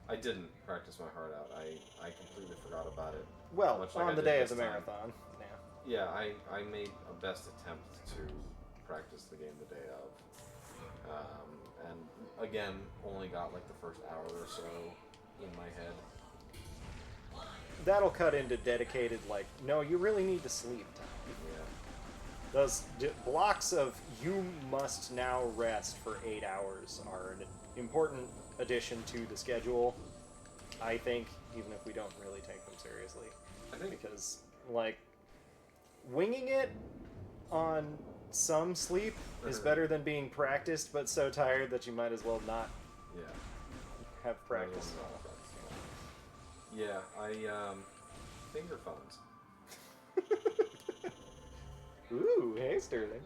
I didn't practice my heart out. I completely forgot about it. Well, much like I on the did day of this the time. marathon. Yeah, I made a best attempt to practice the game the day of. And again, only got like the first hour or so in my head. That'll cut into dedicated, like, no, you really need to sleep time. Yeah. Those blocks of you must now rest for 8 hours are an important addition to the schedule, I think, even if we don't really take them seriously. I think because, like, winging it on some sleep is better than being practiced but so tired that you might as well not have practice at all. Yeah, finger phones. Ooh, hey Sterling.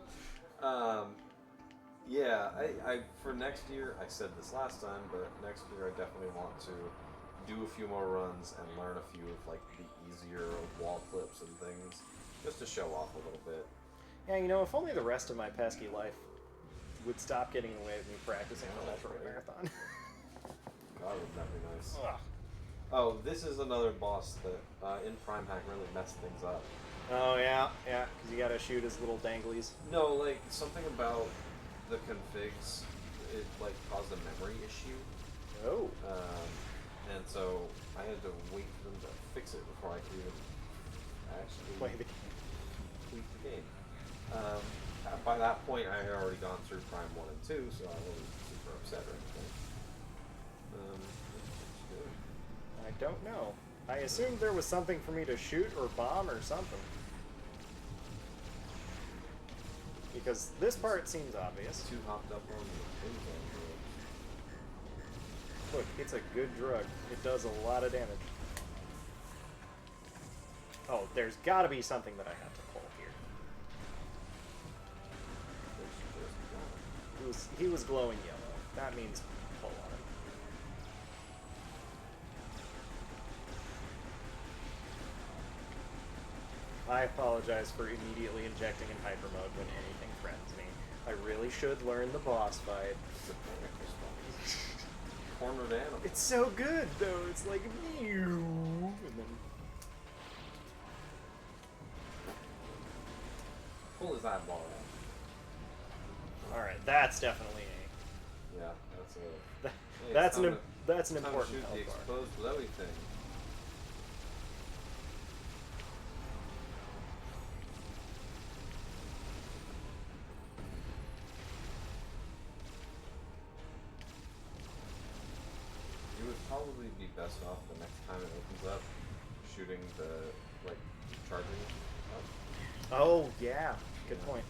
Yeah, I for next year, I said this last time, but next year I definitely want to do a few more runs and learn a few of like the easier wall clips and things, just to show off a little bit. Yeah, you know, if only the rest of my pesky life would stop getting in the way of me practicing the Metroid Marathon. God, wouldn't that be nice? Ugh. Oh, this is another boss that in Prime Hack really messed things up. Oh, yeah, because you gotta shoot his little danglies. No, like, something about the configs, it, like, caused a memory issue. Oh. And so I had to wait for them to fix it before I could even actually Play the complete the game. By that point, I had already gone through Prime 1 and 2, so I wasn't super upset or anything. I don't know. I assumed there was something for me to shoot or bomb or something. Because this part seems obvious. Too hopped up on the pins on drugs. Look, it's a good drug. It does a lot of damage. Oh, there's gotta be something that I have to pull here. He was glowing yellow. That means pull on him. I apologize for immediately injecting in hyper mode when anything threatens me. I really should learn the boss fight. It's a panic response. Cornered animal. It's so good though. It's like mew, and then pull his eyeball out. all right, that's definitely Yeah, that's a. a. Hey, That's it's an time that's an time to important shoot the health bar. exposed blowy thing. You would probably be best off the next time it opens up, shooting the like charging up. Oh yeah, good point.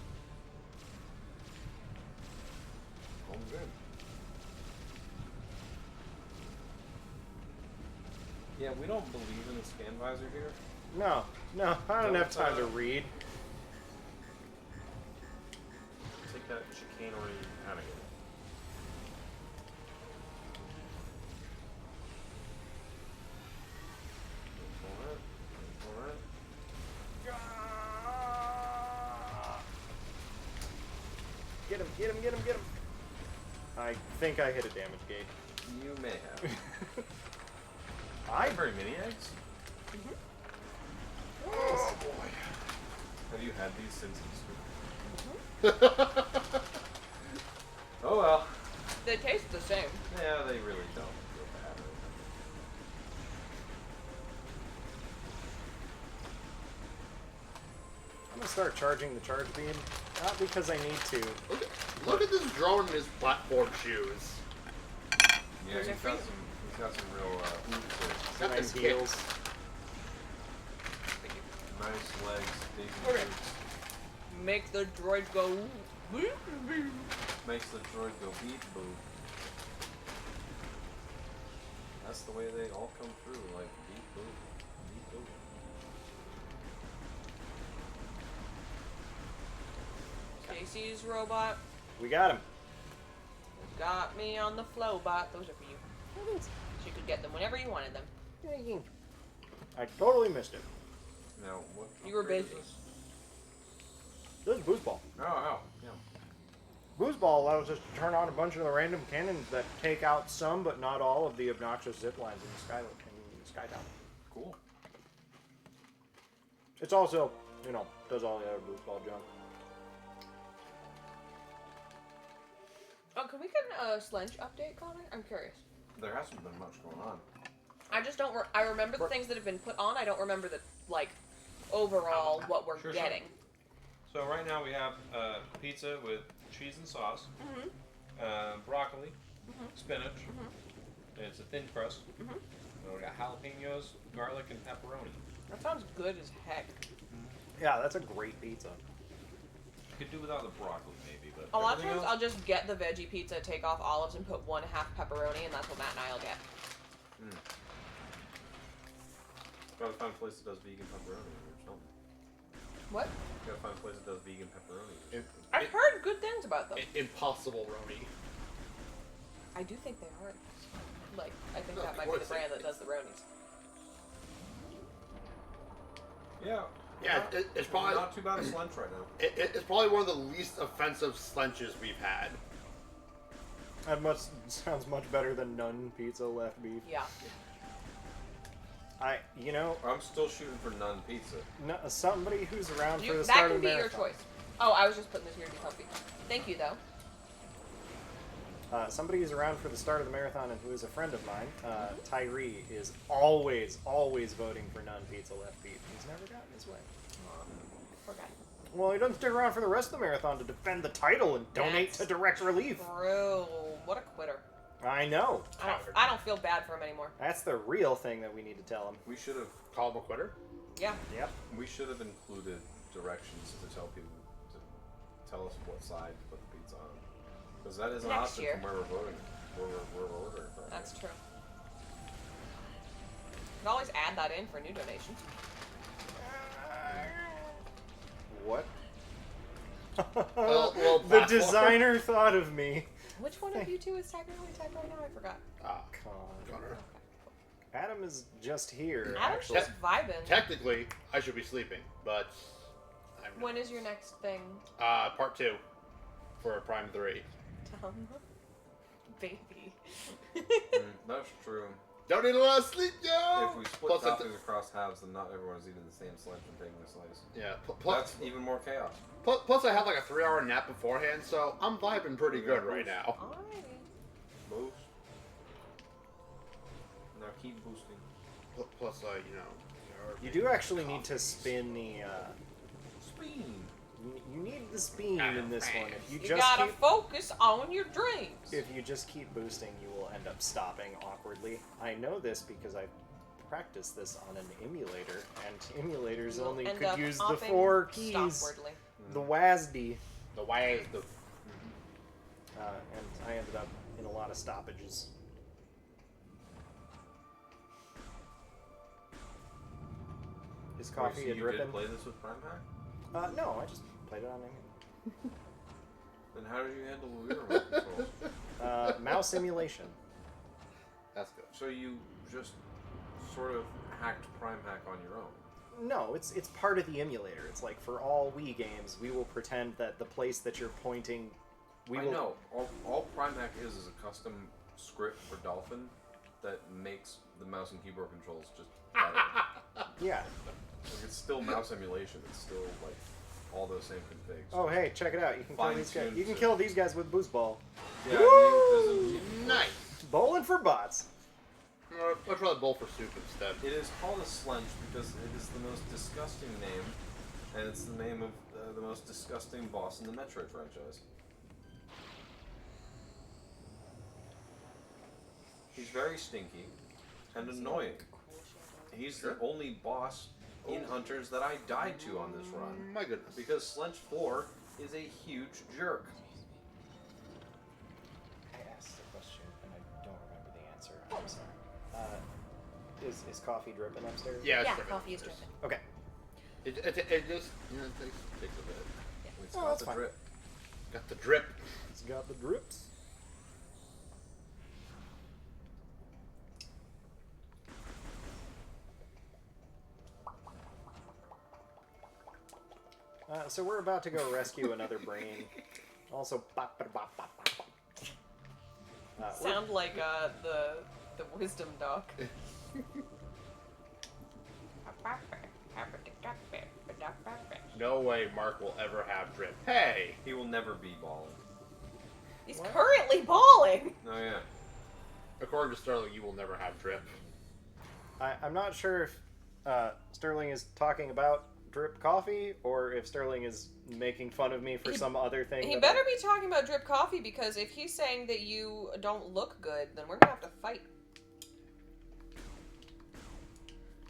Home good. Yeah, we don't believe in the scan visor here. No, I don't No, have it's, time to read. Take that chicanery out of here. Get him. I think I hit a damage gate. You may have. I Very many eggs? Oh boy. Have you had these since Oh well. They taste the same. Yeah, they really don't feel bad. I'm gonna start charging the charge beam, not because I need to. Look at this drone in his platform shoes. Yeah, he's got some real oomph to it. Got Nice this heels. Nice legs, daisy Okay. boots. Make the droid go. Makes the droid go beep boop. That's the way they all come through, like beep boop. Stacy's robot We got him. got me on the flow bot. Those are for you. So you could get them whenever you wanted them. I totally missed it. Now, what? You were upgrade is busy. this? This is Boost Ball. Oh, yeah. Boost Ball allows us to turn on a bunch of the random cannons that take out some, but not all, of the obnoxious zip lines in the Skytown. Cool. It's also, you know, does all the other Boost Ball junk. Oh, can we get a Slench update, Connor? I'm curious. There hasn't been much going on. I just don't. I remember the things that have been put on. I don't remember the like overall what we're Sure. getting. So right now we have pizza with cheese and sauce, broccoli, spinach. It's a thin crust. And we got jalapenos, garlic, and pepperoni. That sounds good as heck. Yeah, that's a great pizza. Could do without the broccoli maybe, but A lot of everything times else- I'll just get the veggie pizza, take off olives, and put 1/2 pepperoni, and that's what Matt and I'll get. Gotta find a place that does vegan pepperoni or something. What? Gotta find a place that does vegan pepperoni. I've heard good things about them. Impossible Roni. I do think they are. Like, I think No, that of might be the course brand it that does the Ronies. Yeah. Yeah, not- it's probably not too bad a Slench right now. It's probably one of the least offensive Slenches we've had. That sounds much better than none pizza left beef. Yeah. You know, I'm still shooting for none pizza. no, somebody who's around for the That start can of be the your marathon. choice. Oh, I was just putting this here to be comfy. Thank you, though. Somebody who's around for the start of the marathon and who is a friend of mine, Tyree, is always voting for none pizza left beef. He's never gotten his way. Okay. Well, he doesn't stick around for the rest of the marathon to defend the title and donate That's to direct relief. True. What a quitter. I know. I don't feel bad for him anymore. That's the real thing that we need to tell him. We should have Call him a quitter? Yeah. Yep. We should have included directions to tell people to tell us what side to put the pizza on, because that is an Next option year. from where we're voting, where we're ordering from. That's true. You can always add that in for new donations. What? well, the platform. designer thought of me. Which one of you two is typing right now? I forgot. Connor. Adam is just here. Adam's actually. just vibing. Technically, I should be sleeping, but I'm not. When is your next thing? Part 2 for Prime 3. Baby. That's true. Don't need a lot of sleep, yo! If we split Plus, toppings across halves, then not everyone's eating the same slice and taking a slice. Yeah, That's even more chaos. plus I had like a 3-hour nap beforehand, so I'm vibing pretty good right now. Alrighty. Boost. Now keep boosting. Plus, you know. You do actually need to spin the. Spin. You need the speed in this one. If you You just gotta keep, focus on your dreams. if you just keep boosting, you will end up stopping awkwardly. I know this because I practiced this on an emulator, and emulators You'll only end could up use the hopping 4 keys. stopwardly. The WASD. The way the And I ended up in a lot of stoppages. Is coffee Wait, so a you drippin'? did play this with Prime Hack? No, I just played it on emulator. Then how did you handle the remote controls? Mouse emulation. That's good. So you just sort of hacked Prime Hack on your own? No, it's part of the emulator. It's like for all Wii games, we will pretend that the place that you're pointing, I know. All Prime Hack is a custom script for Dolphin that makes the mouse and keyboard controls just better. Yeah. Like, it's still mouse emulation. It's still like all those same configs. Oh, hey, check it out. You can kill these guys. Fine-tuned You can to- kill these guys with Boost Ball. Yeah, Woo! Nice. Bowling for bots. I'd rather bowl for soup instead. It is called a Slench because it is the most disgusting name, and it's the name of the most disgusting boss in the Metroid franchise. He's very stinky and annoying. He's the only boss in Hunters that I died to on this run. My goodness. Because Slench 4 is a huge jerk. I asked a question and I don't remember the answer. I'm sorry. Is coffee dripping upstairs? Yeah, it's Yeah, dripping. coffee is dripping. Okay. It just takes a bit. It's Oh, got that's the fine. drip. Got the drip. It's got the drips. So we're about to go rescue another brain. Also, bop, bop, bop, bop, bop. We're- Sound like the wisdom doc. No way Mark will ever have drip. Hey! He will never be balling. He's What? currently bawling. Oh yeah. According to Sterling, you will never have drip. I'm not sure if Sterling is talking about drip coffee or if Sterling is making fun of me for some other thing. He that better be talking about drip coffee, because if he's saying that you don't look good, then we're gonna have to fight.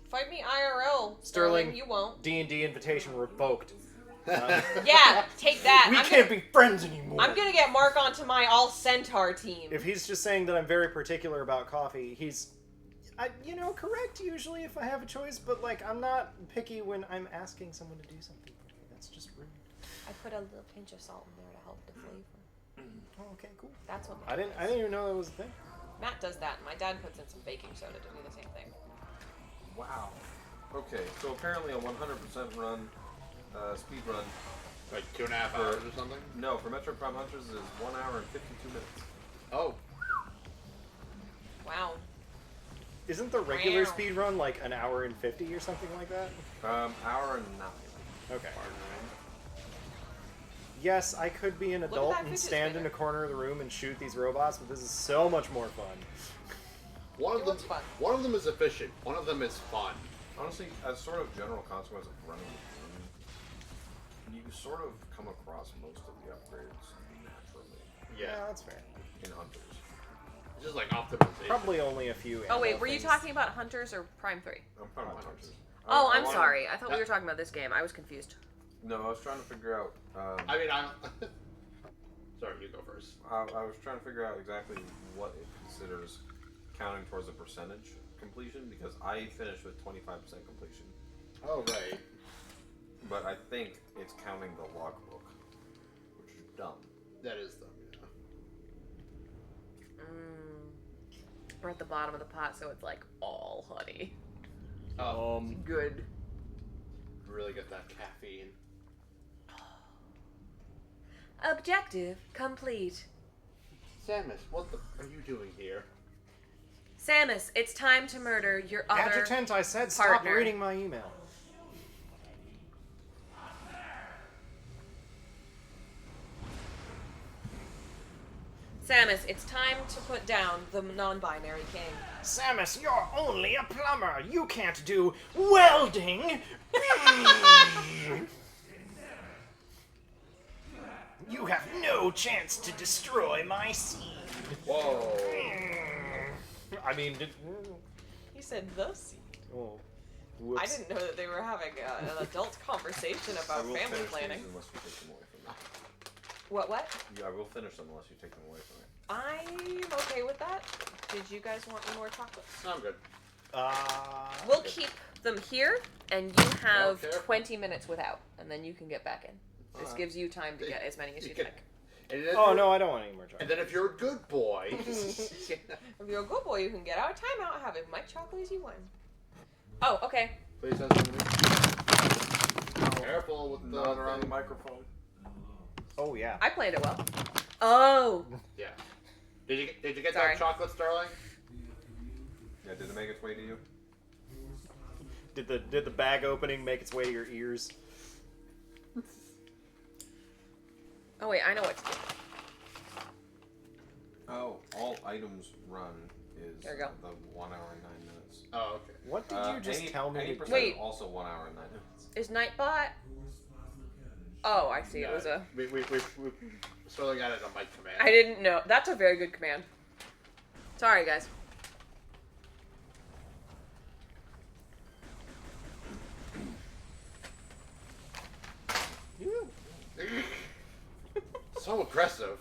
Fight me IRL, Sterling. You won't. D&D invitation revoked. Yeah, take that. We can't be friends anymore. I'm gonna get Mark onto my all centaur team. If he's just saying that I'm very particular about coffee, he's, correct usually if I have a choice, but I'm not picky when I'm asking someone to do something for me. That's just rude. I put a little pinch of salt in there to help the flavor. Oh, okay, cool. That's what I didn't even know that was a thing. Matt does that. My dad puts in some baking soda to do the same thing. Wow. Okay, so apparently a 100% run, speed run. Like 2.5 hours or something? No, for Metroid Prime Hunters is 1 hour and 52 minutes. Oh. Wow. Isn't the regular Wow. speed run like an hour and 50 or something like that? Hour and 9. Okay. Yes, I could be an at adult that and fidget stand in spinner. a corner of the room and shoot these robots, but this is so much more fun. One It looks fun. of them is efficient. One of them is fun. Honestly, as sort of general consequence of running the game, you sort of come across most of the upgrades naturally Yeah. that's fair. in Hunters. It's just like optimization. Probably only a few. Oh wait, ammo were you things. talking about Hunters or Prime 3? I'm Prime Hunters. Oh, I I'm wanted- sorry. I thought we were talking about this game. I was confused. No, I was trying to figure out. I mean, I'm. Sorry, you go first. I was trying to figure out exactly what it considers counting towards a percentage completion, because I finished with 25% completion. Oh, right. But I think it's counting the logbook, which is dumb. That is them, yeah. We're at the bottom of the pot, so it's like all honey. Good. Really get that caffeine. Objective complete. Samus, what the are you doing here? Samus, it's time to murder your other Adjutant, I said stop partner. reading my email. Samus, it's time to put down the non-binary king. Samus, you're only a plumber. You can't do welding. You have no chance to destroy my seed. Whoa. I mean, He said the seed. oh, whoops. I didn't know that they were having an adult conversation I about will family finish planning. these unless you take them away from me. What? Yeah, I will finish them unless you take them away from me. I'm okay with that. Did you guys want any more chocolates? No, I'm good. We'll keep them here, and you have Okay. 20 minutes without, and then you can get back in. This Alright. gives you time to get as many as You you'd can- like. And then Oh no, I don't want any more And chocolate. then if you're a good boy, If you're a good boy, you can get out of timeout and have as much chocolate as you want. Oh, okay. please send something to me. Careful with the Not around the thing. microphone. Oh yeah. I played it well. Oh. Yeah. Did you get Sorry. that chocolate, Starling? Yeah, did it make its way to you? Did the bag opening make its way to your ears? Oh wait, I know what to do. Oh, all items run is There you go. the 1 hour and 9 minutes. Oh, okay. What did you just tell me? 80% Wait. also 1 hour and 9 minutes. Is Nightbot? Oh, I see. It was a. We Sterling added a mic command. I didn't know. That's a very good command. Sorry, guys. So aggressive.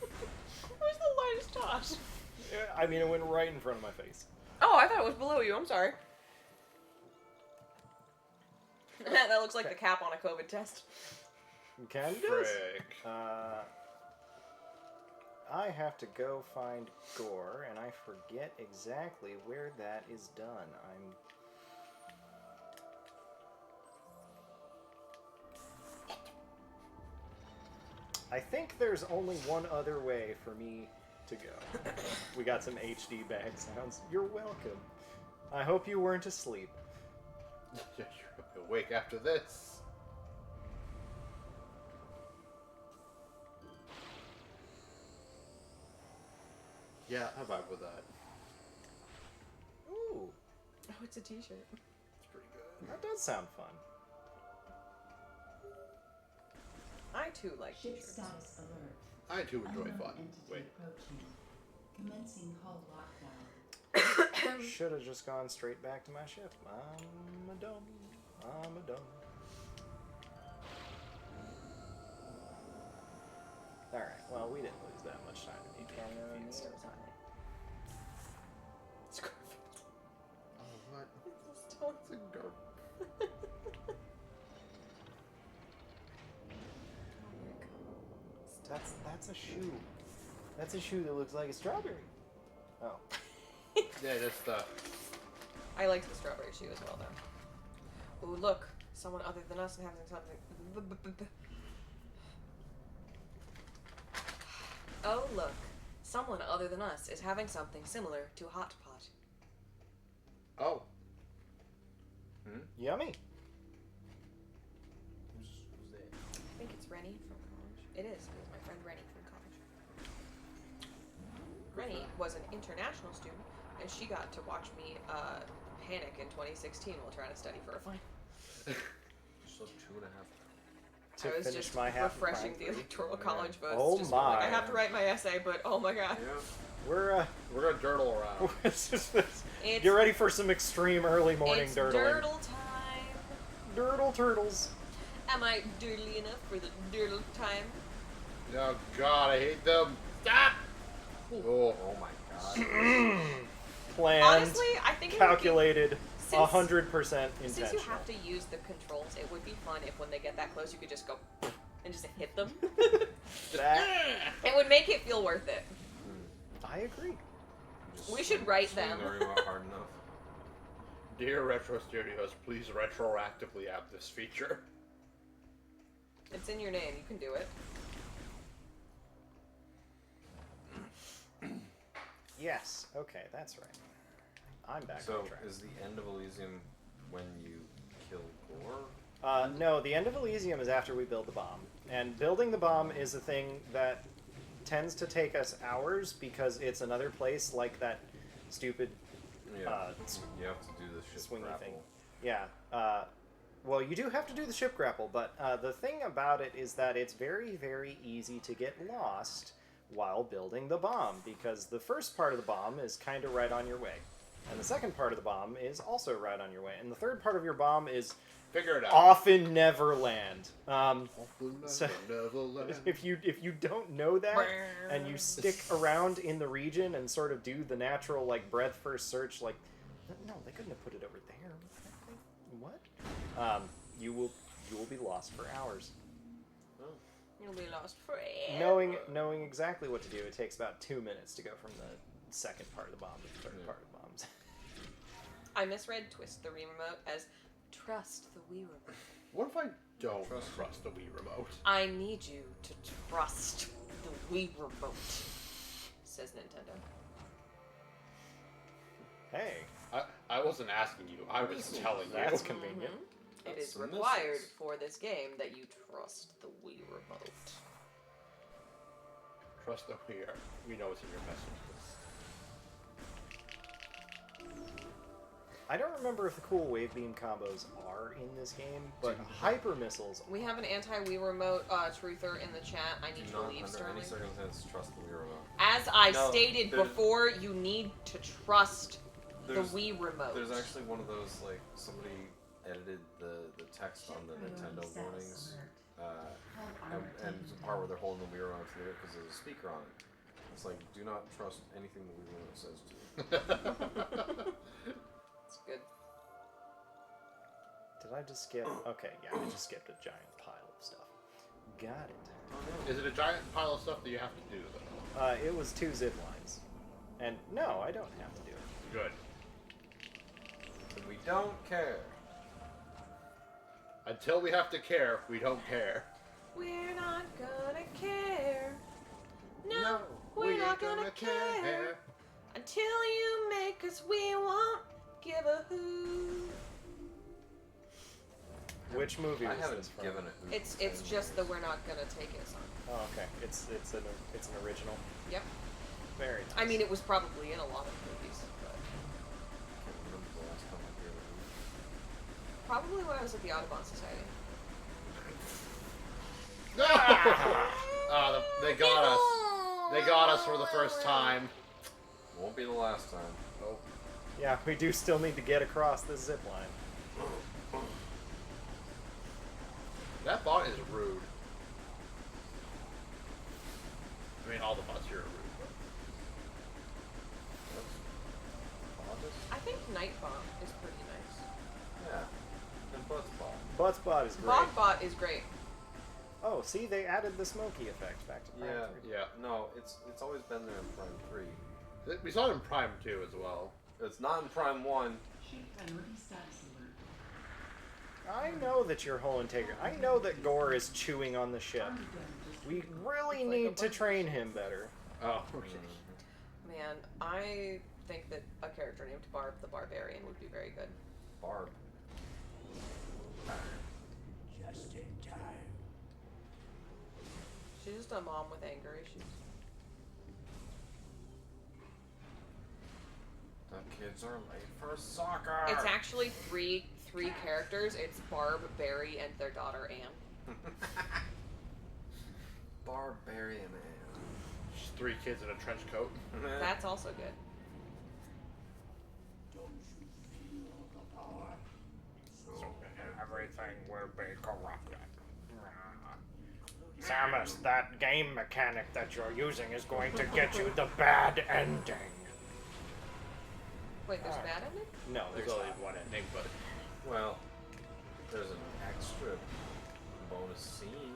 Where's the lightest toss? I mean, it went right in front of my face. Oh, I thought it was below you. I'm sorry. That looks like the cap on a COVID test. Candace? Frick. I have to go find Gore, and I forget exactly where that is done. I think there's only one other way for me to go. We got some HD bag sounds. You're welcome. I hope you weren't asleep. You're awake after this. Yeah, I vibe with that. Ooh, Oh, it's a t-shirt. It's pretty good. that does sound fun. I too like Ship t-shirts. status alert. I too enjoy Unknown fun. entity Wait. approaching. Commencing hull lockdown. Should have just gone straight back to my ship. I'm a dummy. I'm a dummy. Alright, well, we didn't lose that much time in being confused. Scarfield. Oh, what? It's It's a garb. That's a shoe. That's a shoe that looks like a strawberry. Oh. Yeah, that's the. I liked the strawberry shoe as well, though. Ooh, look. Someone other than us and having something. Oh, look. Someone other than us is having something similar to Hot Pot. Oh. Yummy. Who's that? I think it's Rennie from college. It is. It is my friend Rennie from college. Rennie was an international student, and she got to watch me panic in 2016 while trying to study for a final. Just like 2.5. To I was finish just my half of refreshing Prime the 3. electoral college votes. Oh just my. Like, I have to write my essay, but oh my god. Yeah. We're We're gonna dirtle around. get ready for some extreme early morning It's dirtling. dirtle time. Dirtle turtles. Am I dirtly enough for the dirtle time? Oh god, I hate them. Stop! Oh. Oh my god. Planned. Honestly, I think it would be- calculated. Since- 100% intentional. Since you have to use the controls, it would be fun if when they get that close, you could just go and just hit them. That- It would make it feel worth it. I agree. Just We should write swing them. the remote hard enough. Dear Retro Studios, please retroactively add this feature. It's in your name. You can do it. Yes. Okay, that's right. I'm back So, on track. is the end of Elysium when you kill Gore? No, the end of Elysium is after we build the bomb. And building the bomb is a thing that tends to take us hours because it's another place like that stupid Yeah. You have to do the ship swingy grapple. thing. Yeah. Well, you do have to do the ship grapple, but the thing about it is that it's very, very easy to get lost while building the bomb because the first part of the bomb is kind of right on your way. And the second part of the bomb is also right on your way. And the third part of your bomb is Figure it out. off in Neverland. So Neverland. if you don't know that and you stick around in the region and sort of do the natural like breadth first search, like no, they couldn't have put it over there. What? You will be lost for hours. You'll be lost forever. Knowing exactly what to do, it takes about 2 minutes to go from the second part of the bomb to the third part of the bombs. I misread Twist the Wii Remote as Trust the Wii Remote. What if I don't trust the Wii Remote? I need you to trust the Wii Remote, says Nintendo. Hey, I wasn't asking you. I was telling you. that's convenient. It is some required missiles. for this game that you trust the Wii Remote. Trust the Wii. We know it's in your message. I don't remember if the cool wave beam combos are in this game, but hyper missiles. We have an anti-Wii Remote truther in the chat. I need Do to not, leave, under Sterling. any circumstance, trust the Wii remote. As I No, stated there's- before, you need to trust the There's- Wii Remote. There's actually one of those, like, somebody edited the text on the Nintendo warnings, and there's a part where they're holding the Wii remote to it because there's a speaker on it. It's like, do not trust anything the Wii remote says to you. It's good. Did I just skip? Okay, yeah, I just skipped a giant pile of stuff. Got it. Is it a giant pile of stuff that you have to do, though? It was 2 zip lines. And no, I don't have to do it. Good. And we don't care. Until we have to care, we don't care. We're not gonna care. No, we're not gonna care. Until you make us, we won't give a hoot. Which movie I was haven't this from? given it. It's just the We're Not Gonna Take It song. Oh, okay. It's an original. Yep. Very nice. I mean, it was probably in a lot of movies, but I can't remember the last time I heard it. probably when I was at the Audubon Society. No! They got us. They got us for the first time. Won't be the last time. Oh. Yeah, we do still need to get across this zip line. That bot is rude. I mean, all the bots here are rude, but... I think Nightbomb is pretty nice. Yeah. And Buttspot. Buttspot is great. Bot is great. Oh, see, they added the smoky effect back to Prime Yeah. 3. Yeah. No, it's always been there in Prime 3. We saw it in Prime 2 as well. It's not in Prime 1. Priority status alert. I know that your whole integrity. I know that Gore is chewing on the ship. We really It's like a need to bunch of train him better. Oh, okay. Man, I think that a character named Barb the Barbarian would be very good. Barb. Just in time. She's just a mom with anger issues. The kids are late for soccer. It's actually three characters. It's Barb, Barry, and their daughter Anne. Barbarian man. Just 3 kids in a trench coat. That's also good. Don't you feel the power? So everything will be corrupted. Samus, that game mechanic that you're using is going to get you the bad ending. Wait, there's a bad ending? No, There's there's only not. one ending, but... Well, there's an extra bonus scene.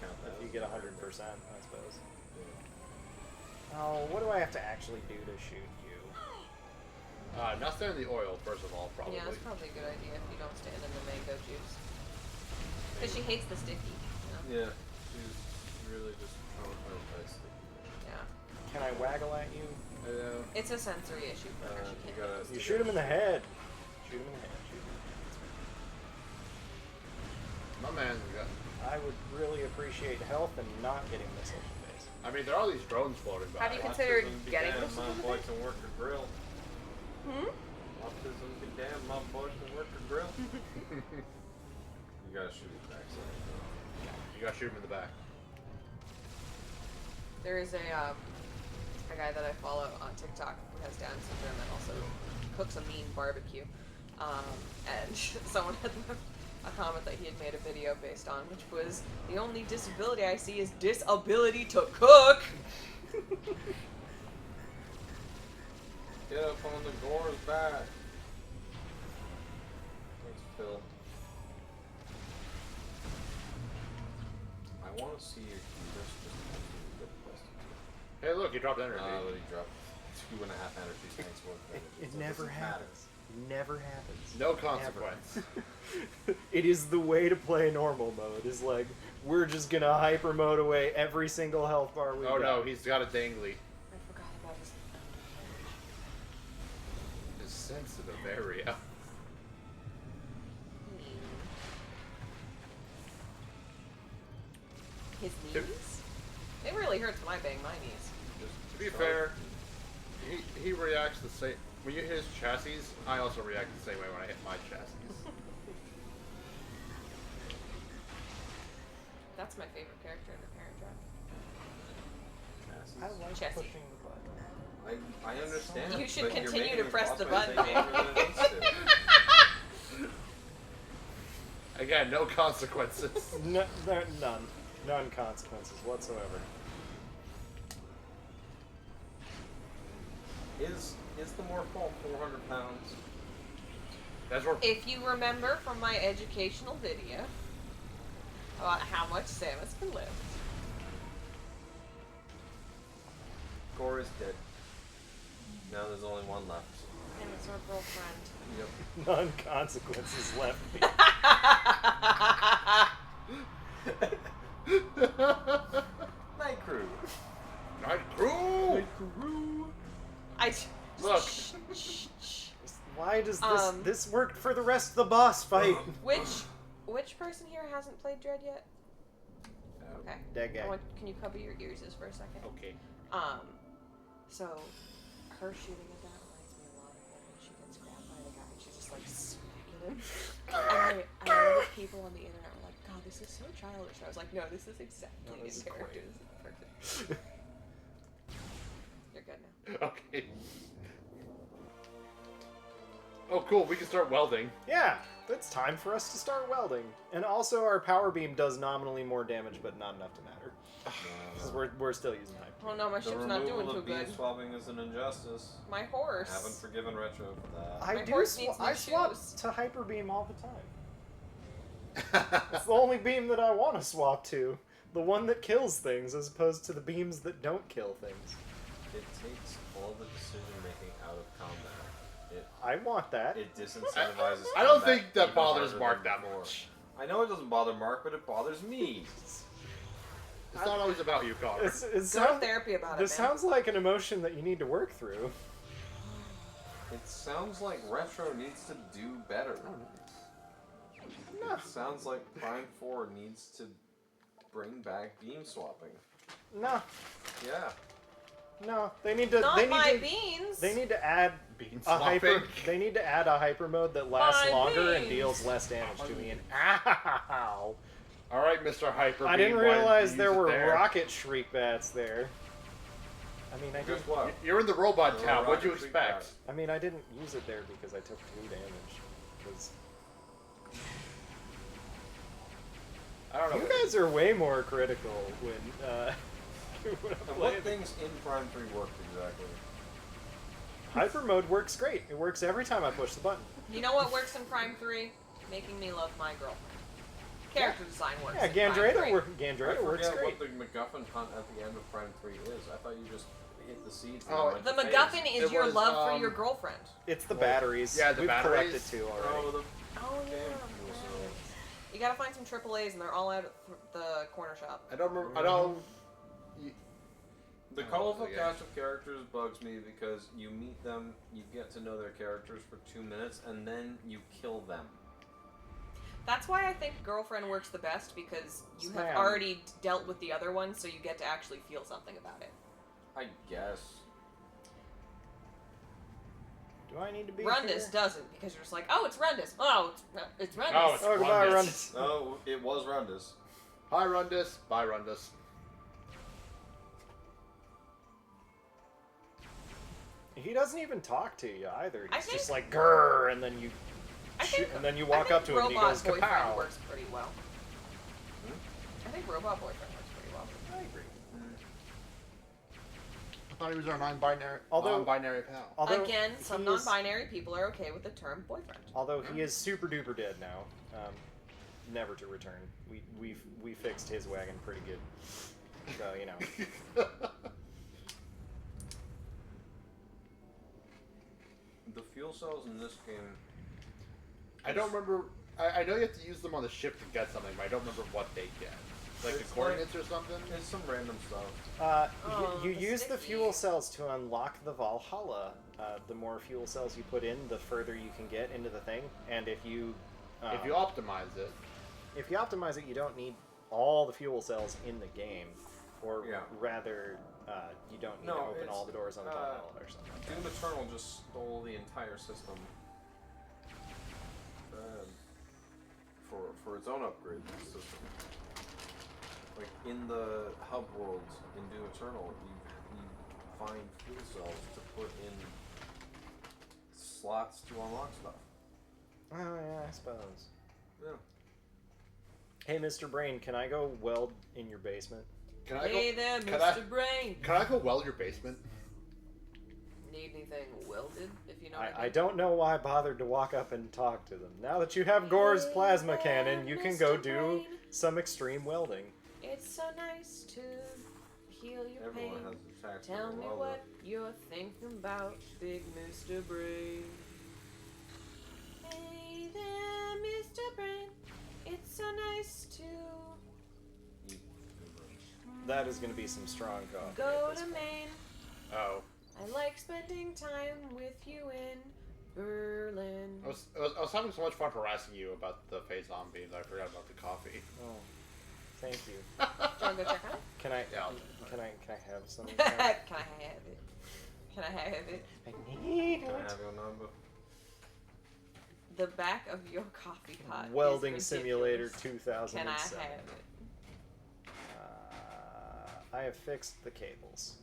Count that. If you get 100%, I suppose. Yeah. Oh, what do I have to actually do to shoot you? not stand in the oil, first of all, probably. Yeah, it's probably a good idea if you don't stand in the mango juice. Because she hates the sticky. You know? Yeah, she's really just traumatized by sticky. Yeah. Can I waggle at you? It's a sensory issue for her. She You can't. gotta. You shoot him in the head. Shoot him in the head. Shoot him. My man, we got... I would really appreciate health and not getting missiles in the face. I mean, there are all these drones floating by. Have you considered Autism be getting damned, this my in the boy face? can work a grill. Hmm? Autism be damned, my boy can work a grill. You gotta shoot his backside. You gotta shoot him in the back. There is a guy that I follow on TikTok who has Down syndrome and also cooks a mean barbecue. And someone had left a comment that he had made a video based on, which was, the only disability I see is disability to cook. Get up on the Gore's back. Thanks, Phil. I want to see your just get busted. Hey, look, he dropped energy. But he dropped 2.5 energy tanks worth of energy. It so never doesn't matter. happens. Never happens. No consequence. It is the way to play normal mode. Is like, we're just gonna hyper mode away every single health bar we Oh got. no, he's got a dangly. I forgot about his. His sensitive area. His knees? It really hurts when I bang my knees. To be fair, he reacts the same. When you hit his chassis, I also react the same way when I hit my chassis. That's my favorite character in the Parent Trap. I like Chessie. pushing the button. I understand. You should but you're continue making to me press boss the man button. say longer than it needs to. Again, no consequences. No, none. None consequences whatsoever. Is the Morphball 400 pounds? That's where. If you remember from my educational video about how much Samus can lift. Gore is dead. Now there's only one left. And it's our girlfriend. Yep. None consequences left. Night Crew. Night Crew. Night Crew. Look. Why does this work for the rest of the boss fight? Which person here hasn't played Dread yet? Okay. That guy. Can you cover your ears just for a second? Okay. So her shooting at that reminds me a lot of when she gets grabbed by the guy and she's just like smacking him. And I know that people on the internet were like, God, this is so childish. I was like, no, this is exactly this his is character. great. This is perfect. You're good now. Okay. Oh, cool. We can start welding. Yeah, it's time for us to start welding. And also, our power beam does nominally more damage, but not enough to matter. Because we're still using hyper. Oh no, my The ship's not doing removal too of beam good. swapping is an injustice. My horse. I haven't forgiven Retro for that. I My do. horse needs new I swap shoes. to hyper beam all the time. It's the only beam that I want to swap to. The one that kills things, as opposed to the beams that don't kill things. It takes all the decision making out of combat. I want that. It disincentivizes. I don't combat think that even bothers harder Mark than that before. much. I know it doesn't bother Mark, but it bothers me. It's not always about you, Connor. It Go to sounds, therapy about this it, man. sounds like an emotion that you need to work through. It sounds like Retro needs to do better. No. It sounds like Prime 4 needs to bring back beam swapping. No, Yeah. no, they need to. Not they need my to, beans. They need to add Bean a hyper. swapping. They need to add a hyper mode that lasts My longer and beans. deals less damage to me. And ow! All right, Mr. Hyper. I didn't Beam, why did realize you there use it were there? rocket shriek bats there. I mean, I Guess didn't. what? You're in the robot There town. were What'd you rocket shriek expect? bats. I mean, I didn't use it there because I took 2 damage. Because I don't know. you guys are way more critical when when I'm And what playing. things in Prime 3 worked exactly? Hyper mode works great. It works every time I push the button. You know what works in Prime 3? Making me love my girlfriend. Character design works Yeah, in Prime 3. Gandreda I works forget great. what the MacGuffin hunt at the end of Prime 3 is. I thought you just hit the seeds. Oh, and The went to MacGuffin phase. is It your was, love for your girlfriend. It's the batteries. Yeah, the We've batteries. collected 2 already. Oh, the Oh yeah. Okay. right. You gotta find some AAAs and they're all out at the corner shop. I don't remember. I don't. The Oh, colorful yeah. cast of characters bugs me because you meet them, you get to know their characters for 2 minutes, and then you kill them. That's why I think Girlfriend works the best, because you have Slam. already dealt with the other one, so you get to actually feel something about it. I guess. Do I need to be Rundus here? doesn't, because you're just like, oh, it's Rundus. Oh, it's Rundus. Oh, it's Oh, goodbye, Rundus. Rundus. Oh, it was Rundus. Hi, Rundus. Bye, Rundus. He doesn't even talk to you either. I He's think- just like grrr, and then you I shoot, think, and then you I walk think up to him and he Robot goes Boyfriend kapow. works pretty well. I think Robot Boyfriend works pretty well. I agree. I thought he was our non-binary, Although- non-binary pal. Although Again, some he is- non-binary people are okay with the term boyfriend. Although he is super duper dead now, never to return. We fixed his wagon pretty good, so you know. The fuel cells in this game. I don't remember. I know you have to use them on the ship to get something, but I don't remember what they get. Like It's the coordinates or something. It's some random stuff. You the use the sticky. fuel cells to unlock the Valhalla. The more fuel cells you put in, the further you can get into the thing. And if you Optimize it. if you optimize it, you don't need all the fuel cells in the game, or Yeah. rather, you don't need No, to open it's, all the doors on the Valhalla or something. Like that. Doom Eternal just stole the entire system for its own upgrade system. Like in the hub worlds in Doom Eternal, you find fuel cells to put in slots to unlock stuff. Oh yeah, I suppose. Yeah. Hey, Mr. Brain, can I go weld in your basement? Can I Hey go? there, can Mr. Brain. Can I go weld your basement? need anything welded, if you know what I I mean. don't know why I bothered to walk up and talk to them. Now that you have Gore's plasma cannon, you can go Mr. do Brain. some extreme welding. It's so nice to heal your Everyone pain. has the tax Tell for me welder. what you're thinking about, Big Mr. Brain. Hey there, Mr. Brain. It's so nice to That is going to be some strong coffee. go at this to point. Maine. Oh. I like spending time with you in Berlin. I was having so much fun harassing you about the phase zombies. I forgot about the coffee. Oh. Thank you. Do you want to go check on it? Can I? Yeah, Can I have some? Can I have it? Can I have it? I need Can I have your number? The back of your coffee pot. Welding is Simulator ridiculous. 2007. Can I have it? I have fixed the cables.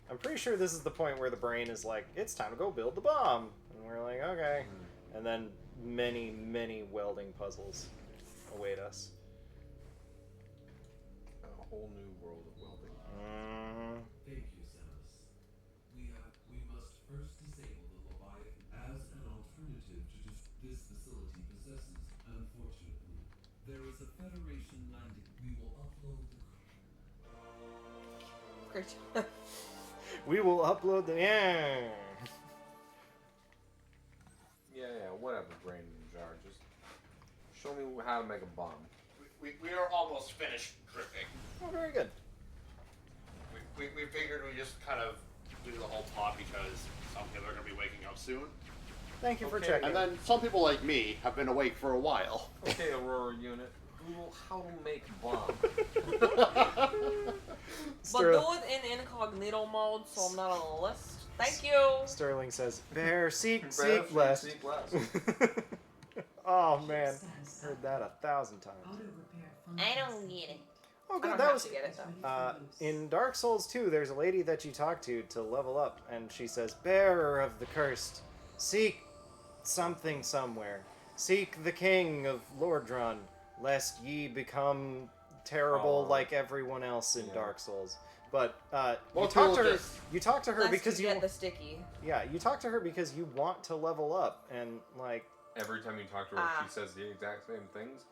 I'm pretty sure this is the point where the brain is like, it's time to go build the bomb. And we're like, okay. And then many, many welding puzzles await us. A whole new world of welding. Thank you, Samus. We must first disable the Leviathan as an alternative to this facility possesses. Unfortunately, there is a Federation landing. We will upload the Great. We will upload the. Yeah. Yeah, whatever, brain in jar. Just show me how to make a bomb. We are almost finished dripping. Oh, very good. We figured we just kind of do the whole pod because some people are going to be waking up soon. Thank you for Okay, checking. And then some people like me have been awake for a while. Okay, Aurora unit. Google how to make bomb. But do it in incognito mode, so I'm not on the list. Thank you. Sterling says, "Bear, seek Bear, less." seek less. Oh man, heard that 1,000 times. auto repair I don't get it. Oh, I good. don't That have was to get it though. in Dark Souls 2. There's a lady that you talk to level up, and she says, "Bearer of the cursed, seek something somewhere. Seek the king of Lordran, lest ye become terrible Oh. like everyone else in Yeah. Dark Souls." But you Most talk to people her. just- You talk to her Lest because you you get the sticky. yeah. You talk to her because you want to level up, and like Every time you talk to her, Ah. she says the exact same things.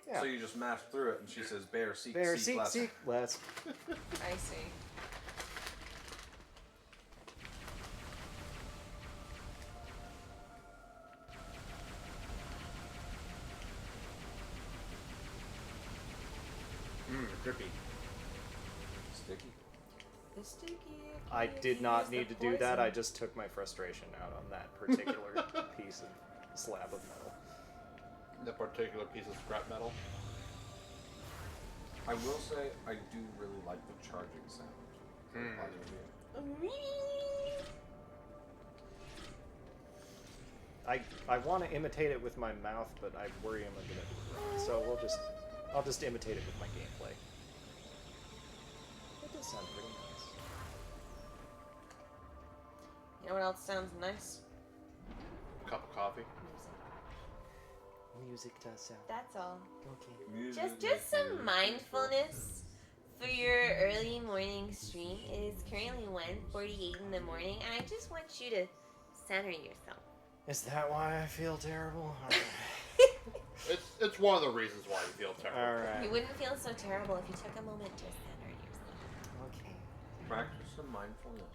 yeah. So you just mash through it, and she says, "Bear, seek, Bear, seek less." seek less. I see. Drippy. Sticky. The sticky. I did is not the need to do that. I poison. just took my frustration out on that particular piece of slab of metal. The particular piece of scrap metal. I will say, I do really like the charging sound. for the part of the game. I want to imitate it with my mouth, but I worry I'm gonna do it wrong. So I'll just imitate it with my gameplay. It does sound pretty nice. You know what else sounds nice? Cup of coffee. Music does sound That's all. okay. Music Just makes some me mindfulness for your early morning stream. It is currently 1:48 in the morning, and I just want you to center yourself. Is that why I feel terrible? It's one of the reasons why you feel terrible. All You right. wouldn't feel so terrible if you took a moment to center yourself. Okay. Practice some mindfulness.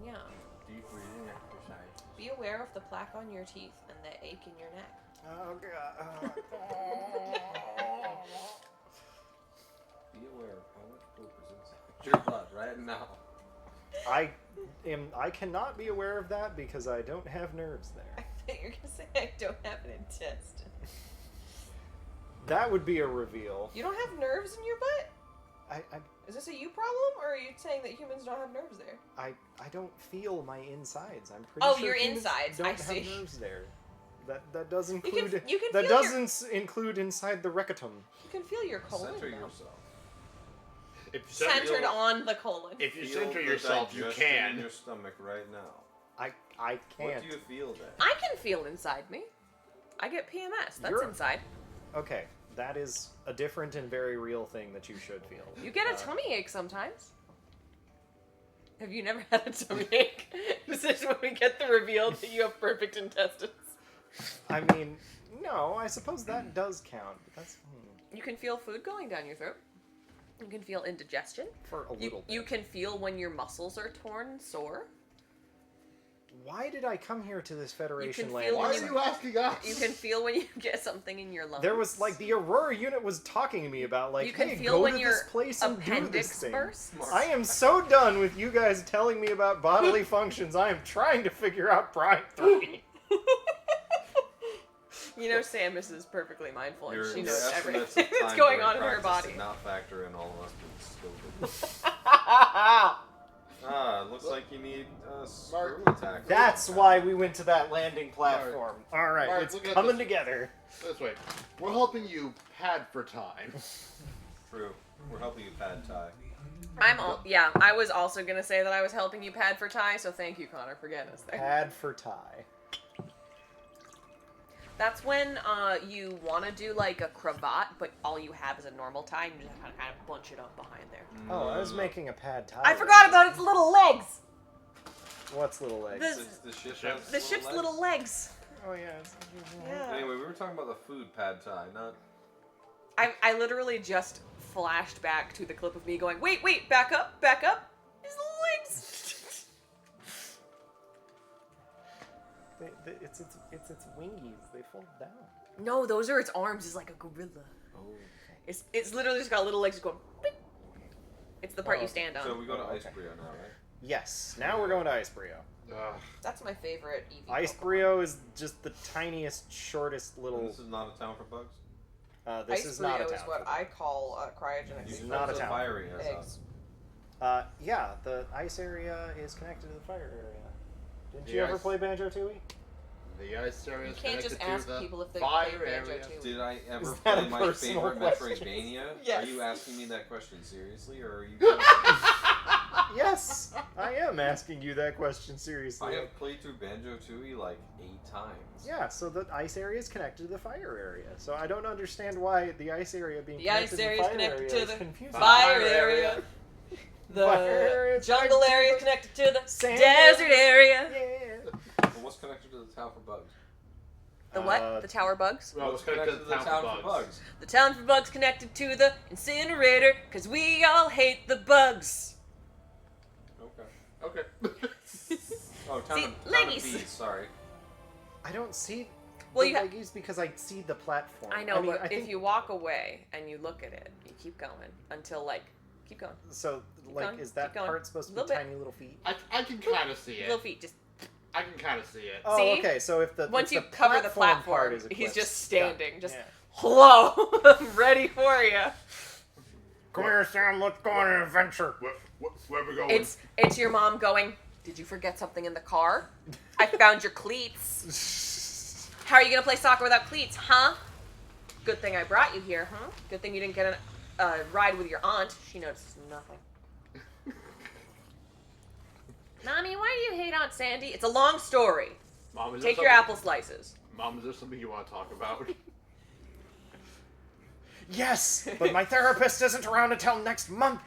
Yeah. Deep breathing exercise. Be aware of the plaque on your teeth and the ache in your neck. Oh god. Be aware of how much poop is inside your blood right now. I cannot be aware of that because I don't have nerves I there. thought you were gonna say I don't have an intestine. That would be a reveal. You don't have nerves in your butt? I Is this a you problem, or are you saying that humans don't have nerves there? I don't feel my insides. I'm pretty Oh, sure your humans insides, don't I have see. nerves there. That does can- include you can that feel does your- include inside the rectum. You can feel your colon Center now. yourself. If you Centered Feel- on the colon. If you Feel center the yourself, you digestion in can. your stomach right now. I What can't. do you feel then? I can feel inside me. I get PMS. That's You're- inside. Okay, that is a different and very real thing that you should feel. You get a tummy ache sometimes. Have you never had a tummy ache? This is when we get the reveal that you have perfect intestines. I mean, no, I suppose that does count. But that's You can feel food going down your throat. You can feel indigestion. for a little bit. You can feel when your muscles are torn and sore. Why did I come here to this Federation feel land? when Why are you asking us? You can feel when you get something in your lungs. There was like the Aurora unit was talking to me about like, You can hey, feel go when to your this place and do this appendix thing. bursts. I am so done with you guys telling me about bodily functions. I am trying to figure out Prime 3. You know, Samus is perfectly mindful and Your she knows everything estimates of that's time going during on in her practice body. did not factor in all of us being stupid. Looks like you need a screw attack. That's why we went to that landing platform. All right, Mark, it's look at coming this. together. This way. We're helping you pad for time. True. We're helping you pad Thai. I was also gonna say that I was helping you pad for Ty, so thank you, Connor, for getting us there. Pad for tie. That's when you want to do like a cravat, but all you have is a normal tie, and you just kind of bunch it up behind there. Oh, I was making a pad tie. I forgot about its little legs. What's little legs? The The ship has The ship's little legs. Oh yeah. Yeah. Anyway, we were talking about the food pad Thai, not. I literally just flashed back to the clip of me going, wait, back up. His little legs. It's its wingies. They fold down. No, those are its arms. It's like a gorilla. Oh. It's literally just got little legs going. Beep. It's the part you stand on. So we go to Ice Brio now, right? Yes. Now we're going to Ice Brio. That's my favorite Eevee Ice Pokemon. Brio is just the tiniest, shortest little. This is not a town for bugs. This Ice is not a Brio town. is what I call cryogenic. This is not a town. Fiery as Eggs. Yeah, the ice area is connected to the fire area. Didn't you The ever ice- play Banjo-Tooie? The ice area You is can't just connected ask to the people if they fire play area. Banjo-Tooie. Did I ever Is that play a my personal favorite question? Metroidvania? Yes. Are you asking me that question seriously, or are you? Yes, I am asking you that question seriously. I have played through Banjo-Tooie like 8 times. Yeah, so the ice area is connected to the fire area. So I don't understand why the ice area being The connected ice to area the is fire connected area to is the confusing. fire area. The Fire area is jungle connected area to is connected to the sand desert area. Yeah. Well, what's connected to the town for bugs? The what? The tower bugs? Well, What's it's connected to the town for bugs. The town for bugs connected to the incinerator, cause we all hate the bugs. Okay. Okay. Oh, town See, of leggies. bees, sorry. I don't see Well, the you ha- leggies because I see the platform. I know, mean, but I think if you walk away and you look at it, you keep going until keep going. so, like, going, is that keep going. part supposed to be Little bit. tiny little feet? I can kind of see it. Little feet, just I can kind of see it. Oh, See? okay. So if the once if you the cover the part platform, is he's eclipsed, just standing, got it. just Yeah. hello, I'm ready for you. Come here, Sam. Let's go on an adventure. Where we going? It's your mom going, did you forget something in the car? I found your cleats. How are you gonna play soccer without cleats, huh? Good thing I brought you here, huh? Good thing you didn't get a ride with your aunt. She notices nothing. Mommy, why do you hate Aunt Sandy? It's a long story. Mom, is Take there your something- apple slices. Mom, is there something you want to talk about? Yes, but my therapist isn't around until next month.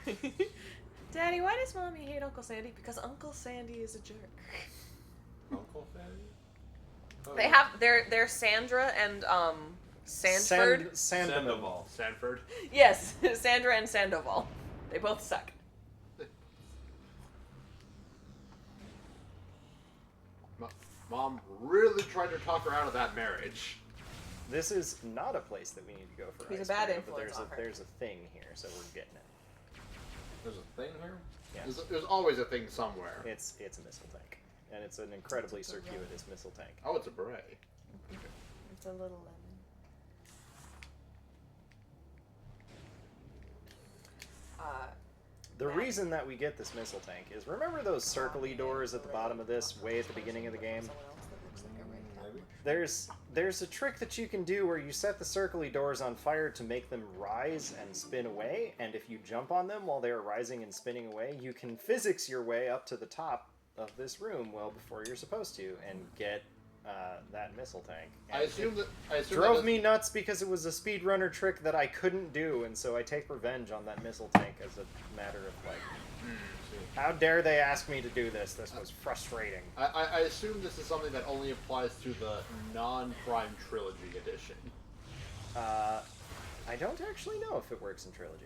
Daddy, why does Mommy hate Uncle Sandy? Because Uncle Sandy is a jerk. Uncle Fanny? Oh, They have they're Sandra and Sandford. Sandoval. Sanford. Yes, Sandra and Sandoval. They both suck. Mom really tried to talk her out of that marriage. This is not a place that we need to go for He's a ice bad cream, but influence on her. there's a thing here, so we're getting it. There's a thing here? Yes. There's always a thing somewhere. It's a missile tank, and it's an incredibly circuitous missile tank. Oh, it's a beret. It's a little lemon. The reason that we get this missile tank is, remember those circle-y doors at the bottom of this, way at the beginning of the game? There's a trick that you can do where you set the circle-y doors on fire to make them rise and spin away, and if you jump on them while they're rising and spinning away, you can physics your way up to the top of this room well before you're supposed to, and get that missile tank. I assume that Drove me nuts because it was a speedrunner trick that I couldn't do, and so I take revenge on that missile tank as a matter of, like, how dare they ask me to do this? This was frustrating. I assume this is something that only applies to the non-Prime Trilogy edition. I don't actually know if it works in Trilogy.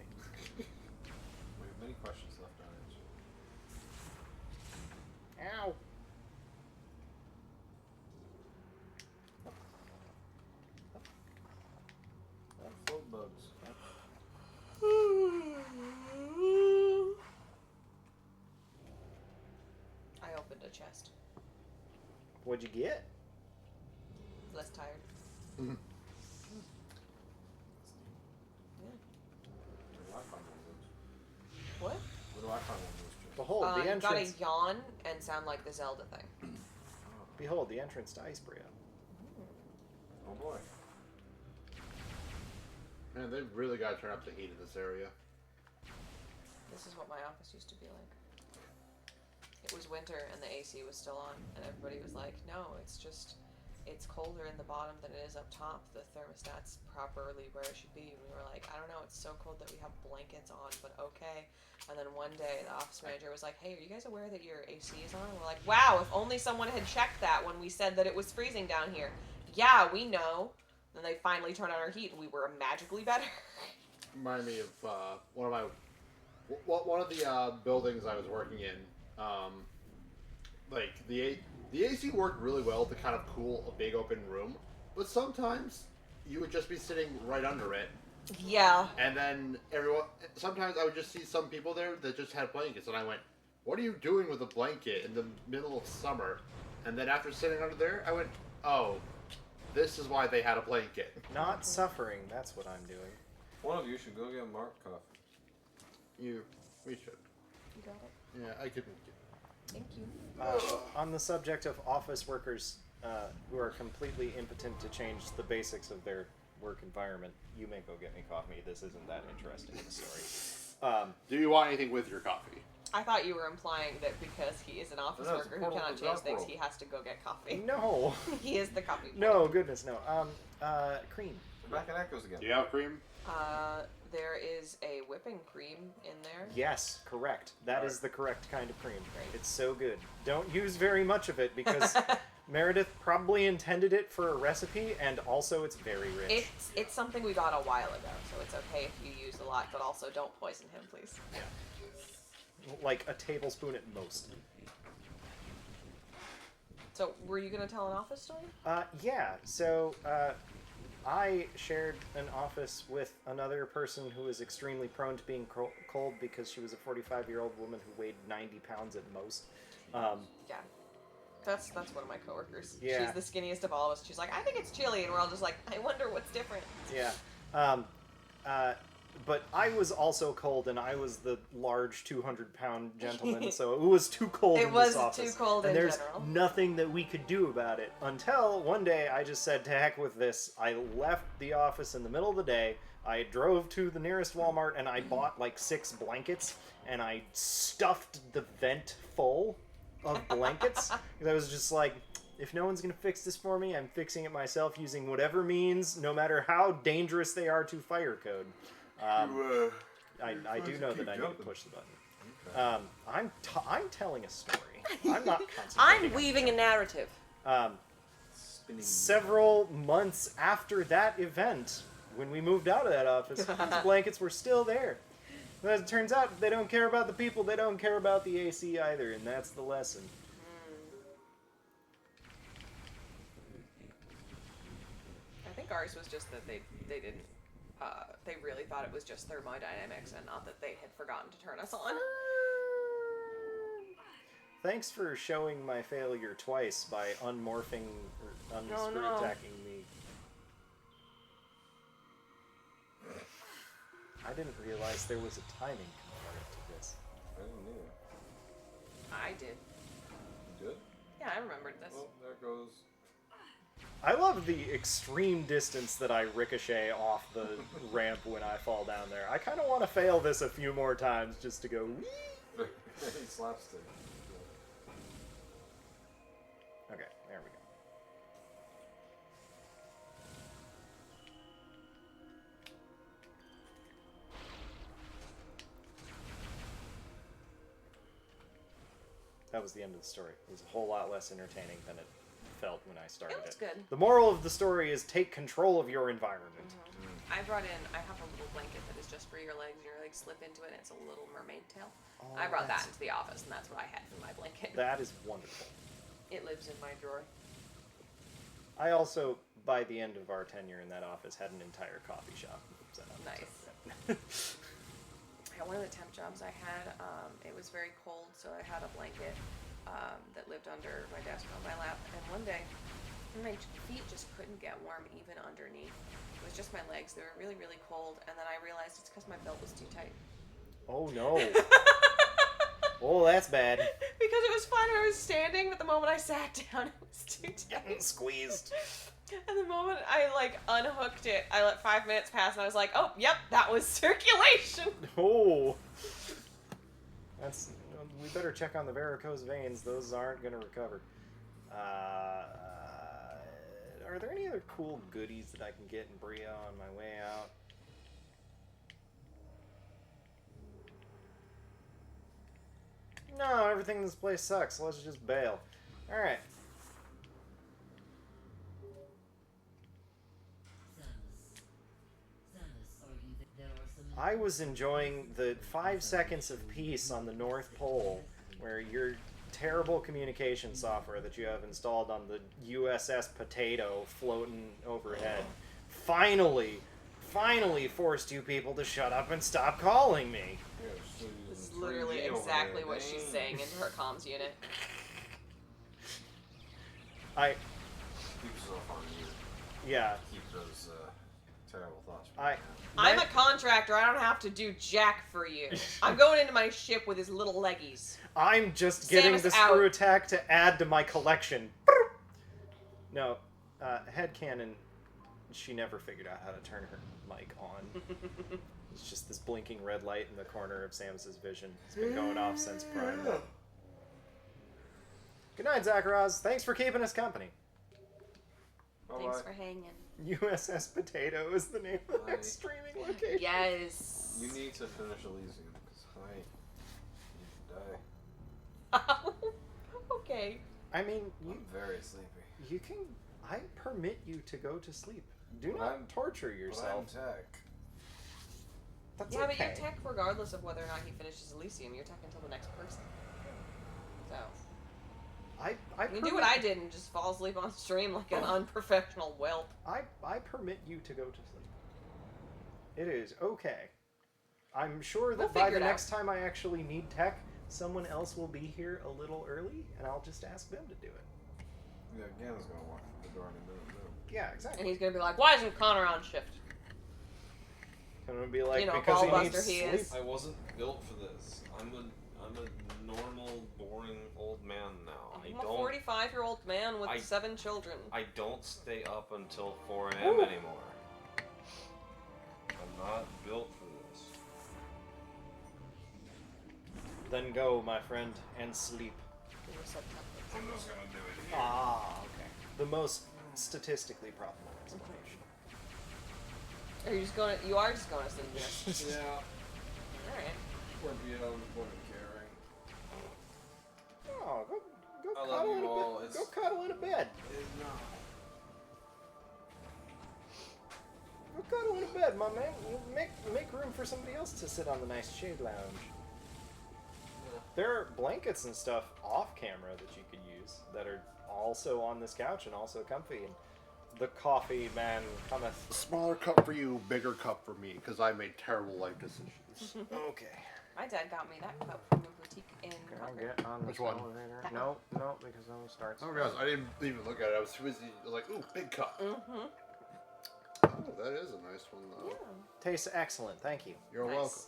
We have many questions left unanswered. Ow! Float bugs. I opened a chest. What'd you get? Less tired. Where do I find one of those? What? Where do I find one of those chests? Behold, the You gotta entrance. yawn and sound like the Zelda thing. Behold, the entrance to Icebria. Oh boy. Man, they've really got to turn up the heat in this area. This is what my office used to be like. It was winter and the AC was still on, and everybody was like, no, it's colder in the bottom than it is up top. The thermostat's properly where it should be. And we were like, I don't know, it's so cold that we have blankets on, but okay. And then one day the office manager was like, hey, are you guys aware that your AC is on? And we're like, wow, if only someone had checked that when we said that it was freezing down here. Yeah, we know. Then they finally turned on our heat and we were magically better. Reminded me of one of the buildings I was working in. Like the AC worked really well to kind of cool a big open room, but sometimes you would just be sitting right under it. Yeah. And then sometimes I would just see some people there that just had blankets, and I went, "What are you doing with a blanket in the middle of summer?" And then after sitting under there, I went, "Oh, this is why they had a blanket." Not suffering, that's what I'm doing. One of you should go get Mark coffee. We should. You got it. Yeah, I couldn't. Thank you. On the subject of office workers who are completely impotent to change the basics of their work environment, you may go get me coffee. This isn't that interesting of a story. Do you want anything with your coffee? I thought you were implying that because he is an office No, it's worker a who portal cannot to change Dark things, World. he has to go get coffee. No. He is the coffee boy. No, goodness, no. Cream. We're back in Echoes again. Do you have cream? There is a whipping cream in there. Yes, correct. That is the correct kind of cream. Great. It's so good. Don't use very much of it because Meredith probably intended it for a recipe, and also it's very rich. It's something we got a while ago, so it's okay if you use a lot, but also don't poison him, please. Like a tablespoon at most. So, were you gonna tell an office story? Yeah, so I shared an office with another person who was extremely prone to being cold because she was a 45-year-old woman who weighed 90 pounds at most. Yeah. That's one of my coworkers. Yeah. She's the skinniest of all of us. She's like, I think it's chilly, and we're all just like, I wonder what's different. Yeah. But I was also cold, and I was the large 200-pound gentleman, so it was too cold It in was this office. too cold and in there's general. nothing that we could do about it until one day I just said, to heck with this. I left the office in the middle of the day. I drove to the nearest Walmart, and I bought like 6 blankets, and I stuffed the vent full of blankets. Because I was just like, if no one's going to fix this for me, I'm fixing it myself using whatever means, no matter how dangerous they are to fire code. I do know that I need to push the button. I'm telling a story. I'm not concentrating. I'm weaving a narrative. Several months after that event, when we moved out of that office, these blankets were still there. But as it turns out, they don't care about the people, they don't care about the AC either, and that's the lesson. I think ours was just that they didn't. They really thought it was just thermodynamics and not that they had forgotten to turn us on. Thanks for showing my failure twice by unmorphing or unscrew attacking me. I didn't realize there was a timing component to this. I didn't either. I did. You did? Yeah, I remembered this. Well, there goes. I love the extreme distance that I ricochet off the ramp when I fall down there. I kind of want to fail this a few more times just to go whee! Very slapstick. Okay, there we that was the end of the story. It was a whole lot less entertaining than it felt when I started It was good. The moral of the story is take control of your environment. I have a little blanket that is just for your legs. Your legs slip into it, and it's a little mermaid tail. Oh, I brought that that's- into the office, and that's what I had for my blanket. That is wonderful. It lives in my drawer. I also, by the end of our tenure in that office, had an entire coffee shop set up. Nice. Yeah, one of the temp jobs I had, it was very cold, so I had a blanket that lived under my desk on my lap. And one day, my feet just couldn't get warm even underneath. It was just my legs. They were really, really cold. And then I realized it's because my belt was too tight. Oh no. Oh, that's bad. Because it was fine when I was standing, but the moment I sat down, it was too tight. Getting squeezed. And the moment I unhooked it, I let 5 minutes pass, and I was like, "Oh, yep, that was circulation." Oh. That's. We better check on the varicose veins. Those aren't gonna recover. Are there any other cool goodies that I can get in Bria on my way out? No, everything in this place sucks. Let's just bail. Alright. I was enjoying the 5 seconds of peace on the North Pole where your terrible communication software that you have installed on the USS Potato floating overhead finally forced you people to shut up and stop calling me. This is literally exactly what she's saying into her comms unit. Keeps off on you. Yeah. Keep those terrible thoughts. I'm a contractor. I don't have to do jack for you. I'm going into my ship with his little leggies. I'm just getting Samus the out. screw attack to add to my collection. No, headcanon, she never figured out how to turn her mic on. It's just this blinking red light in the corner of Samus's vision. It's been going off since Prime. Good night, Zakharaz. Thanks for keeping us company. Thanks for hanging. USS Potato is the name of the next streaming location. Yes. You need to finish Elysium because I need to die. Okay. I mean, I'm very sleepy. you can. I permit you to go to sleep. Do But not torture yourself. But I'm tech. That's Yeah, okay. but you're tech regardless of whether or not he finishes Elysium. You're tech until the next person. So. I You can do what I did and just fall asleep on stream like an unprofessional whelp. I permit you to go to sleep. It is okay. I'm sure that We'll by figure the it out. next time I actually need tech, someone else will be here a little early, and I'll just ask them to do it. Yeah, Ganon's gonna walk through the door in a minute. Yeah, And exactly. he's gonna be like, "Why isn't Connor on shift?" I'm gonna be like, You know, because he ballbuster needs he sleep. is. I wasn't built for this. I'm a normal, boring old man now. I'm a 45-year-old man with I- 7 children. I don't stay up until 4 a.m. Ooh. anymore. I'm not built for this. Then go, my friend, and sleep. I'm just gonna do it here. Ah, okay. The most statistically probable explanation. Are you just going to? You are just going to sleep. Yes. Yeah. All right. Poor Vito was born caring. Oh, go I love cuddle in you a all. bed. It's- Go cuddle in a bed. Go cuddle in a bed, my man. You make room for somebody else to sit on the nice shade lounge. There are blankets and stuff off camera that you could use that are also on this couch and also comfy. And the coffee man cometh. Smaller cup for you, bigger cup for me, because I made terrible life decisions. Okay. My dad got me that cup from a boutique in Can I Concord. get on this Which one? elevator? That No, because then it starts. Oh, gosh, I didn't even look at it. I was too busy. I was like, ooh, big cup. Mm-hmm. Oh, that is a nice one, though. Yeah. Tastes excellent. Thank you. You're Nice.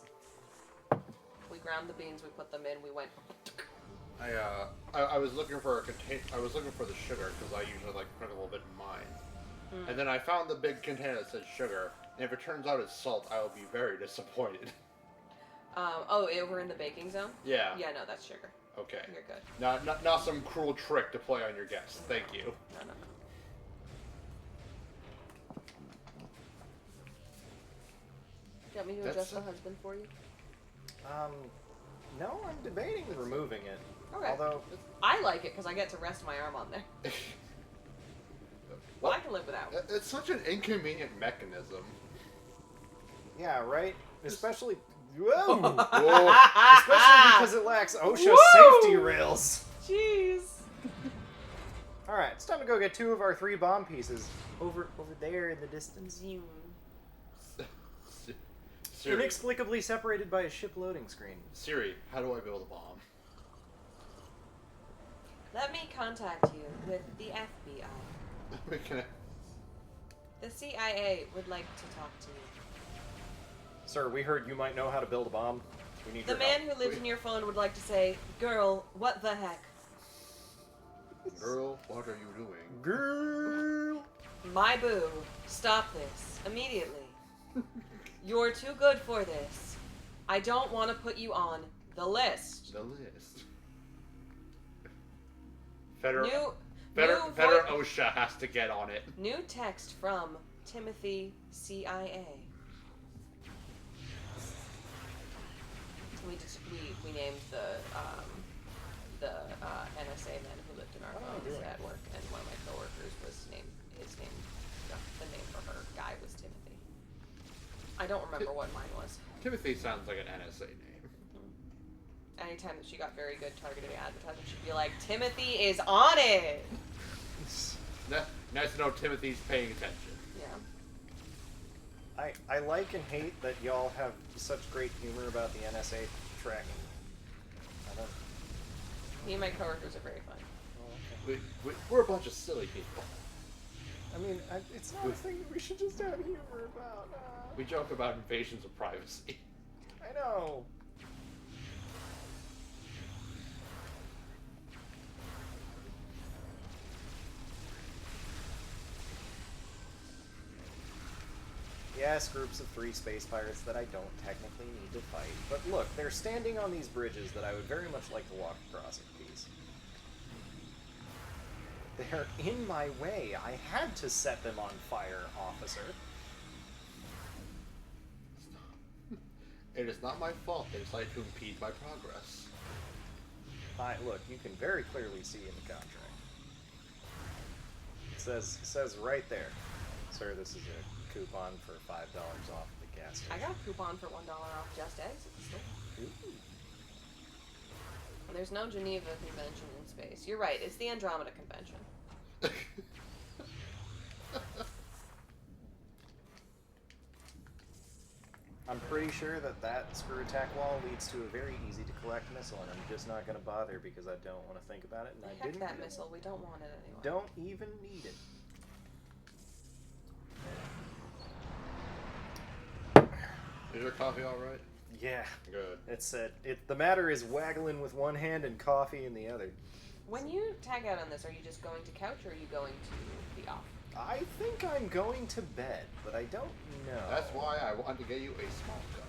welcome. We ground the beans. We put them in. We went. I was looking for a contain. I was looking for the sugar because I usually like put a little bit in mine. And then I found the big container that says sugar. And if it turns out it's salt, I will be very disappointed. Oh, over in the baking zone. Yeah. Yeah, no, that's sugar. Okay. You're good. Not some cruel trick to play on your guests. Thank you. No. Do you want me to That's adjust the it. husband for you? No, I'm debating removing it. Okay. Although, I like it because I get to rest my arm on there. Well, I can live without. It's such an inconvenient mechanism. yeah, right? Especially... Whoa! Whoa. Especially because it lacks OSHA Woo! safety rails. Jeez. Alright, it's time to go get 2 of our 3 bomb pieces. Over there in the distance. Zoom. Siri, Inexplicably separated by a ship loading screen. Siri, how do I build a bomb? Let me contact you with the FBI. We can. The CIA would like to talk to you. Sir, we heard you might know how to build a bomb. We need The your man help. who lives in your phone would like to say, "Girl, what the heck?" Girl, what are you doing? Girl! My boo, stop this immediately. You're too good for this. I don't want to put you on the list. The list. Federal New OSHA has to get on it. New text from Timothy, CIA. We named the NSA man who lived in our phones at work, and one of my coworkers was named the name for her guy was Timothy. I don't remember what mine was. Timothy sounds like an NSA name. Anytime that she got very good targeted advertising, she'd be like, "Timothy is on it." Nice to know Timothy's paying attention. Yeah. I like and hate that y'all have such great humor about the NSA tracking. I don't... Me and my coworkers are very fun. Oh, okay. We're a bunch of silly people. I mean, it's not a thing that we should just have humor about. We joke about invasions of privacy. I know. Yes, groups of 3 space pirates that I don't technically need to fight. But look, they're standing on these bridges that I would very much like to walk across in peace. They're in my way. I had to set them on fire, officer. It is not my fault they decided to impede my progress. Look, you can very clearly see in the contract. It says right there, sir, this is a coupon for $5 off at the gas station. I got a coupon for $1 off Just Eggs at the store. Ooh. There's no Geneva Convention in space. You're right, it's the Andromeda Convention. I'm pretty sure that screw attack wall leads to a very easy to collect missile, and I'm just not going to bother because I don't want to think about it, and I Heck didn't. that missile, we don't want it anyway. Don't even need it. Is your coffee alright? Yeah. Good. It said the matter is waggling with one hand and coffee in the other. When you tag out on this, are you just going to couch or are you going to the off? I think I'm going to bed, but I don't know. That's why I wanted to get you a small gun.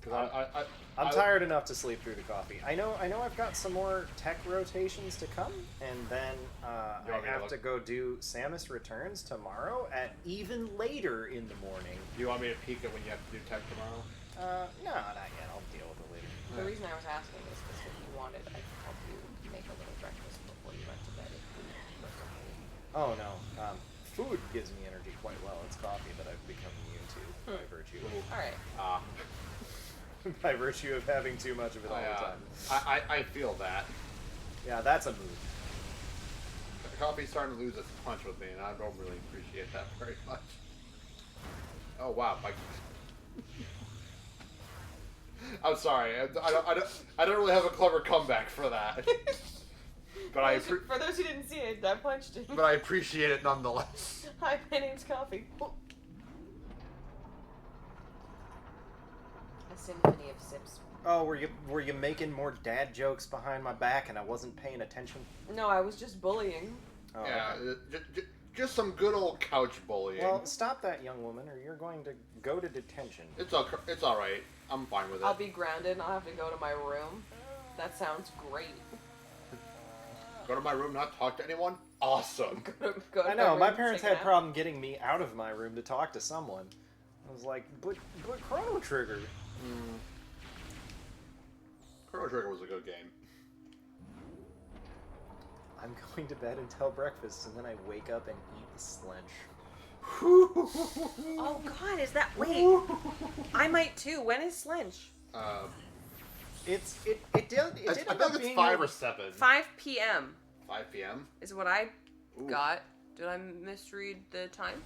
Because I'm tired enough to sleep through the coffee. I know I've got some more tech rotations to come, and then You I want me to have look? to go do Samus Returns tomorrow at even later in the morning. Do you want me to peek at when you have to do tech tomorrow? No, not yet. I'll deal with it later. The reason I was asking is because if you wanted, I could help you make a little breakfast before you went to bed. Oh no, food gives me energy quite well. It's coffee that I've become immune to by virtue of, Alright. by virtue of having too much of it all the time. I feel that. Yeah, that's a move. Coffee's starting to lose its punch with me, and I don't really appreciate that very much. Oh wow, I'm sorry. I don't really have a clever comeback for that. But for those who didn't see it, I punched him. But I appreciate it nonetheless. Hi, my name's Coffee. A symphony of sips. Oh, were you making more dad jokes behind my back and I wasn't paying attention? No, I was just bullying. Oh, Yeah, okay. just some good old couch bullying. Well, stop that, young woman, or you're going to go to detention. It's all right. I'm fine with it. I'll be grounded and I'll have to go to my room. That sounds great. Go to my room, not talk to anyone? Awesome. Go to I know, room, my parents take a had nap. problem getting me out of my room to talk to someone. I was like, but Chrono Trigger. Chrono Trigger was a good game. I'm going to bed until breakfast, and then I wake up and eat the slench. Oh God, is that wait? I might too. When is Slench? It did I end think up it's being 5 or 7. 5 p.m. 5 p.m. is what I Ooh. got. Did I misread the time?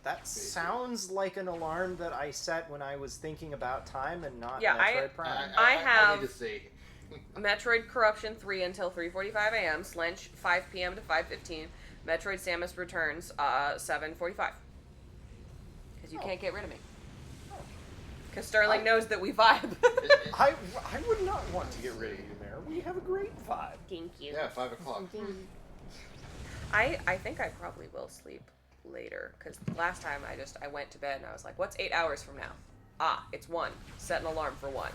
That sounds like an alarm that I set when I was thinking about time and not Yeah, Metroid Prime. I I have need to see. Metroid Corruption 3 until 3:45 a.m. Slench 5 p.m. to 5:15. Metroid Samus Returns 7:45. Because you can't get rid of me. Because Sterling knows that we vibe. I would not want to get rid of you, Mare. We have a great vibe. Thank you. Yeah, 5 o'clock. I think I probably will sleep later. Because last time I went to bed and I was like, what's 8 hours from now? Ah, it's 1. Set an alarm for 1.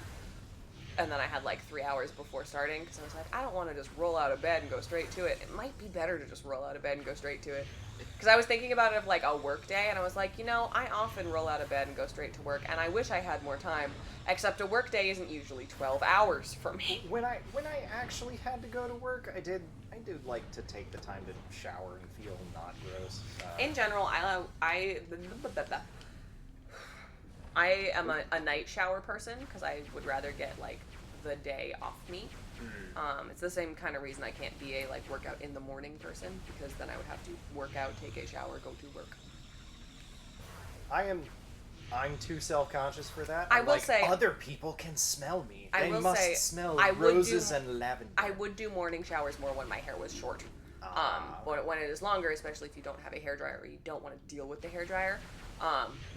And then I had like 3 hours before starting because I was like, I don't want to just roll out of bed and go straight to it. It might be better to just roll out of bed and go straight to it. Because I was thinking about it of like a work day, and I was like, I often roll out of bed and go straight to work, and I wish I had more time. Except a work day isn't usually 12 hours for me. When I actually had to go to work, I did like to take the time to shower and feel not gross. In general, I am a night shower person because I would rather get like the day off me. It's the same kind of reason I can't be a like workout in the morning person, because then I would have to work out, take a shower, go to work. I'm too self-conscious for that. I will like, say other people can smell me. I They will must say, smell I would roses do- and lavender. I would do morning showers more when my hair was short. When it is longer, especially if you don't have a hairdryer or you don't want to deal with the hairdryer.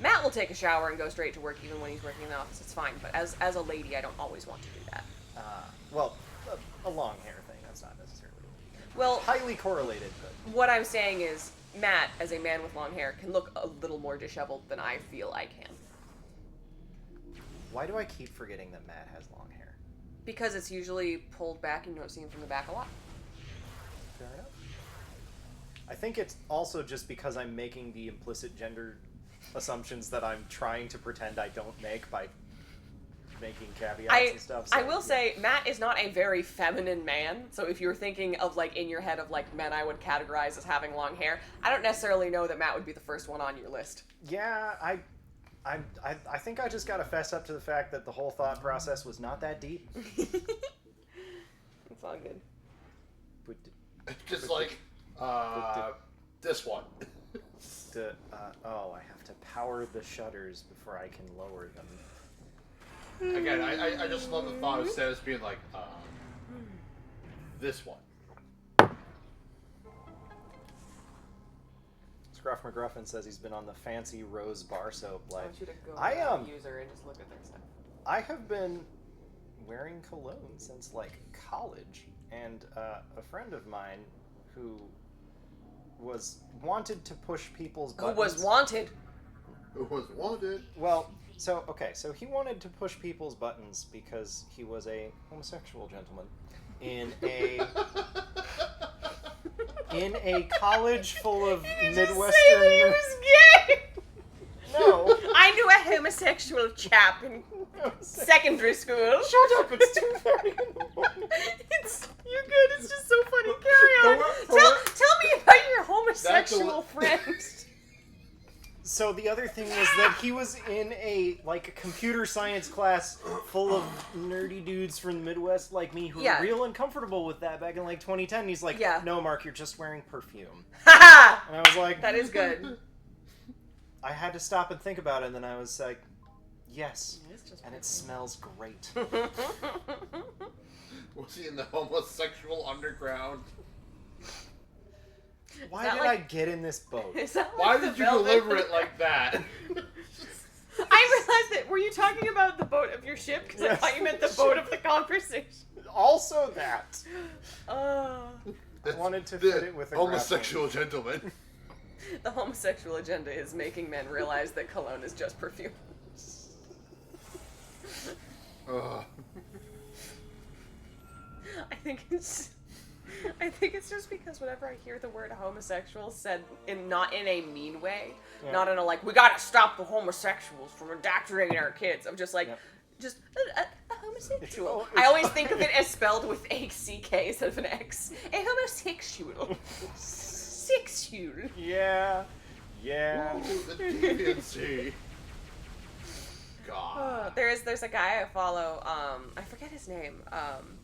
Matt will take a shower and go straight to work even when he's working in the office. It's fine. But as a lady, I don't always want to do that. Well, a long hair thing, that's not necessarily Well, highly correlated, but what I'm saying is Matt, as a man with long hair, can look a little more disheveled than I feel I can. why do I keep forgetting that Matt has long hair? Because it's usually pulled back and you don't see him from the back a lot. Fair enough. I think it's also just because I'm making the implicit gender assumptions that I'm trying to pretend I don't make by making caveats and stuff. I will say, Matt is not a very feminine man, so if you're thinking of, like, in your head of, like, men I would categorize as having long hair, I don't necessarily know that Matt would be the first one on your list. Yeah, I think I just gotta fess up to the fact that the whole thought process was not that deep. It's all good. Just like, this one. I have to power the shutters before I can lower them. Again, I just love the thought of Samus being like, this one. Scruff McGruffin says he's been on the fancy rose bar soap I life. want you to go I to the user and just look at their stuff. I have been wearing cologne since like college, and a friend of mine who wanted to push people's buttons. Who was wanted? Who was wanted? Well, so he wanted to push people's buttons because he was a homosexual gentleman in a college full of Midwestern. Say he was gay. No. I knew a homosexual chap in secondary school. Shut up! It's 2:30 in the morning. You're good. It's just so funny. Carry on. Tell me about your homosexual friend. So the other thing was that he was in a computer science class full of nerdy dudes from the Midwest like me who were real uncomfortable with that back in 2010. He's like, no, Mark, you're just wearing perfume. Ha! And I was like, that is good. I had to stop and think about it, and then I was like, yes, and it smells great. Was he in the homosexual underground? Why did I get in this boat? Why did you deliver it like that? I realized that. Were you talking about the boat of your ship? Because I thought you meant the boat of the conversation. Also that. I wanted to fit it with a homosexual gentleman. The homosexual agenda is making men realize that cologne is just perfume. I think it's just because whenever I hear the word homosexual said not in a mean way, not in a like we gotta stop the homosexuals from indoctrinating our kids. I'm just like, just a homosexual. It's I always think of it as spelled with a CK instead of an X. A homosexual. Sexual. Yeah. Yeah. Ooh, the deviancy. God. There's a guy I follow, I forget his name,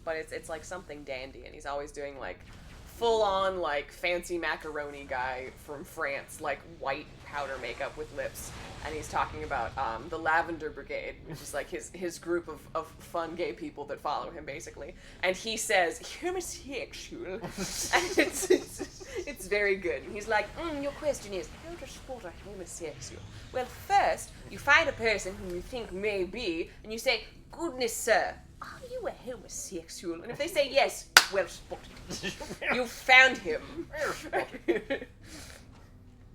but it's like something dandy, and he's always doing like full on like fancy macaroni guy from France, like white powder makeup with lips, and he's talking about the Lavender Brigade, which is like his group of fun gay people that follow him basically, and he says homosexual, and it's very good. And he's like, your question is how to spot a homosexual. Well, first you find a person whom you think may be, and you say, goodness sir, are you a homosexual? And if they say yes, well spotted. You found him.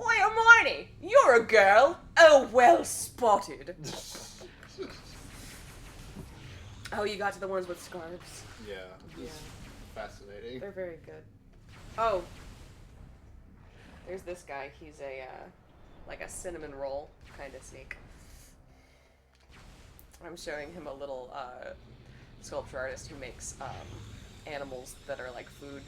Oi, Hermione, you're a girl. Oh, well spotted. Oh, you got to the ones with scarves. Yeah. This fascinating. They're very good. Oh, there's this guy. He's a like a cinnamon roll kind of sneak. I'm showing him a little sculpture artist who makes animals that are like food.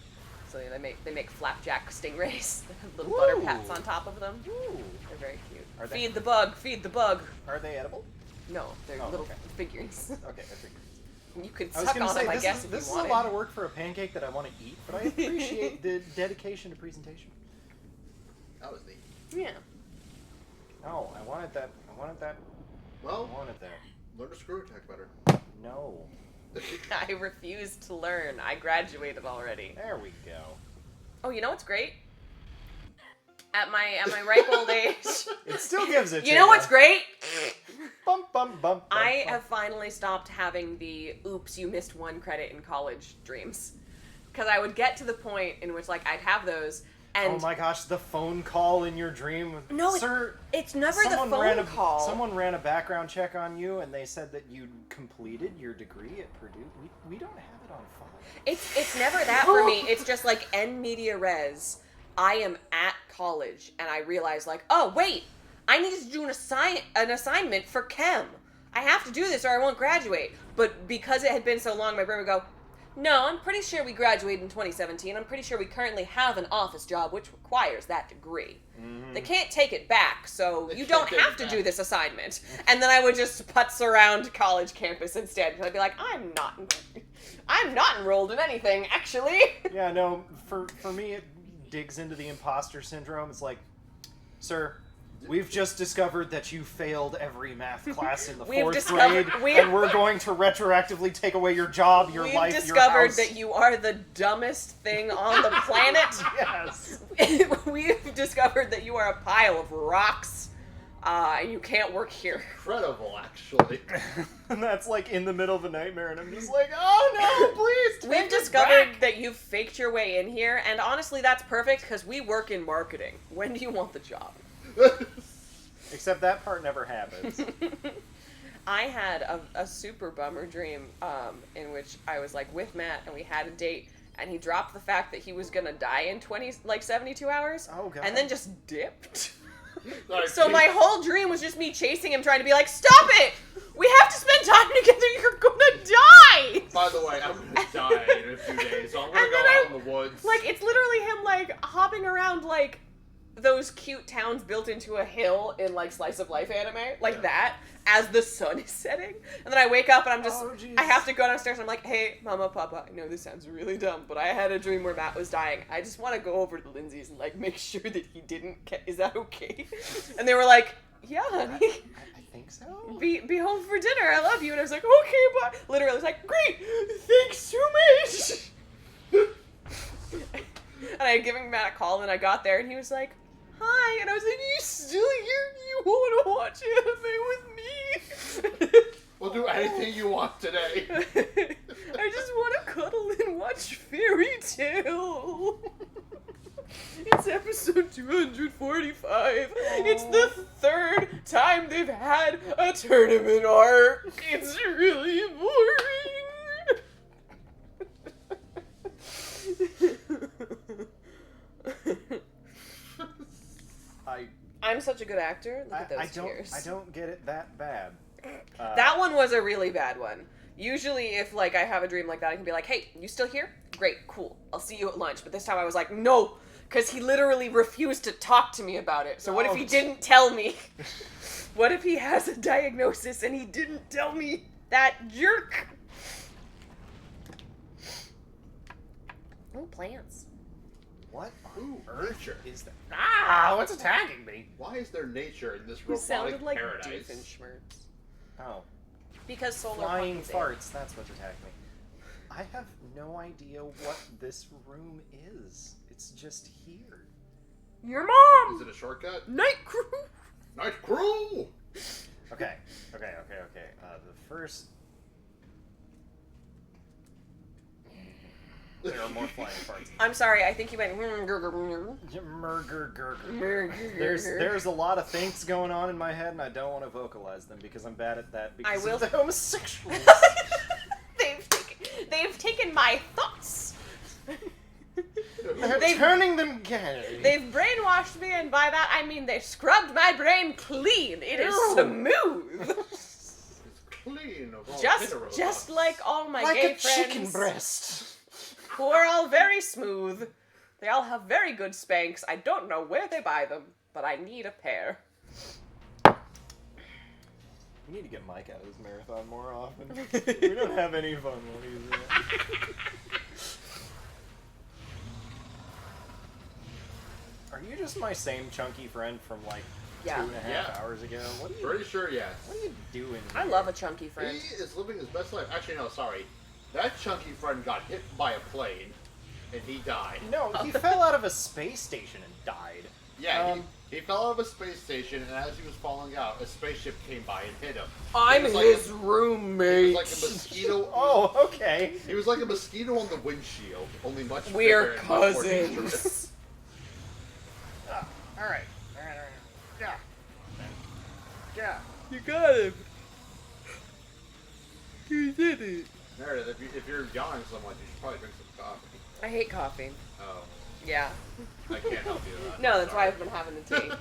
So they make flapjack stingrays that have little butter pats on top of them. Ooh. They're very cute. Are they- Feed the bug, feed the bug. Are they edible? No, they're little figurines. Okay, I figured. You could I was suck gonna on say, them, I this guess, is, if this you is wanted. a lot of work for a pancake that I want to eat, but I appreciate the dedication to presentation. That was neat. Yeah. No, I wanted that. Well, I wanted that. learn to screw attack better. No. I refuse to learn. I graduated already. There we go. Oh, you know what's great? At my ripe old age. It still gives it. You know what's great? Bump, bump, bump. I have finally stopped having the oops, you missed one credit in college dreams. Because I would get to the point in which, like, I'd have those, and... Oh my gosh, the phone call in your dream. No, Sir, it's never the phone call. Someone ran a background check on you, and they said that you'd completed your degree at Purdue. We don't have it on file. It's never that for me. It's just, like, en media res. I am at college, and I realize, like, oh, wait, I need to do an assignment for chem. I have to do this or I won't graduate. But because it had been so long, my brain would go, no, I'm pretty sure we graduated in 2017. I'm pretty sure we currently have an office job which requires that degree. Mm-hmm. They can't take it back, so you don't have to do this assignment. And then I would just putz around college campus instead. I'd be like, I'm not enrolled in anything, actually. Yeah, no, for me it digs into the imposter syndrome. It's like, sir, we've just discovered that you failed every math class in the fourth grade, and we're going to retroactively take away your job, your life, your house. We've discovered that you are the dumbest thing on the planet. Yes. We've discovered that you are a pile of rocks, and you can't work here. Incredible, actually. And that's like in the middle of a nightmare, and I'm just like, oh no, please. We've discovered that you've faked your way in here, and honestly, that's perfect because we work in marketing. When do you want the job? Except that part never happens. I had a super bummer dream in which I was like with Matt and we had a date and he dropped the fact that he was gonna die in 72 hours. Oh god. And then just dipped. So my whole dream was just me chasing him, trying to be like, stop it! We have to spend time together, you're gonna die! By the way, I'm gonna die in a few days, so I'm gonna go out in the woods. Like, it's literally him, like, hopping around, like, those cute towns built into a hill in, like, slice of life anime, like that, as the sun is setting. And then I wake up and I'm just, I have to go downstairs and I'm like, hey, Mama, Papa, I know this sounds really dumb, but I had a dream where Matt was dying. I just want to go over to Lindsay's and, like, make sure that he didn't, is that okay? And they were like, yeah, honey. I think so. Be home for dinner, I love you. And I was like, okay, bye. Literally, I was like, great, thanks so much. And I had given Matt a call and I got there and he was like, hi, and I was like, are you still here? You want to watch anime with me? We'll do anything you want today. I just want to cuddle and watch Fairy Tail. It's episode 245. It's the third time they've had a tournament arc. It's really boring. I'm such a good actor. Look at those tears. I don't get it that bad. That one was a really bad one. Usually, if like I have a dream like that, I can be like, "Hey, you still here? Great, cool. I'll see you at lunch." But this time I was like, "No," because he literally refused to talk to me about it. So what if he didn't tell me? What if he has a diagnosis and he didn't tell me? That jerk. Oh, plants. What Ooh, on earth nature. is that? Ah, what's attacking me? Why is there nature in this You robotic sounded like paradise? Doofenshmirtz. Oh, Because solar flying puppies farts. That's what attacked me. I have no idea what this room is. It's just here. Your mom! Is it a shortcut? Night crew! Night crew! Okay. The first. There are more flying farts. I'm sorry, I think you went. There's a lot of things going on in my head, and I don't want to vocalize them because I'm bad at that. Because I will. of the homosexuals. They've taken my thoughts. They're turning them gay. They've brainwashed me, and by that I mean they scrubbed my brain clean. It is Ew. smooth. It's clean of all just heterodox. like all my like gay a friends, chicken breast. who are all very smooth. They all have very good Spanx. I don't know where they buy them, but I need a pair. We need to get Mike out of this marathon more often. We don't have any fun when he's in it. Are you just my same chunky friend from like Yeah. 2.5 hours ago? What are you? Pretty sure, yes. What are you doing? I love a chunky friend. He is living his best life. Actually, no, sorry. That chunky friend got hit by a plane, and he died. No, he fell out of a space station and died. Yeah, he fell out of a space station, and as he was falling out, a spaceship came by and hit him. I'm He was his He roommate. was like a mosquito. Oh, okay. He was like a mosquito on the windshield, only much We're bigger and much more cousins. dangerous. All right. Yeah. Yeah. You got him. You did it. Meredith, if you're yawning so much, you should probably drink some coffee. I hate coffee. Oh, Yeah. I can't help you with that. No, that's why Sorry. I've been having the tea.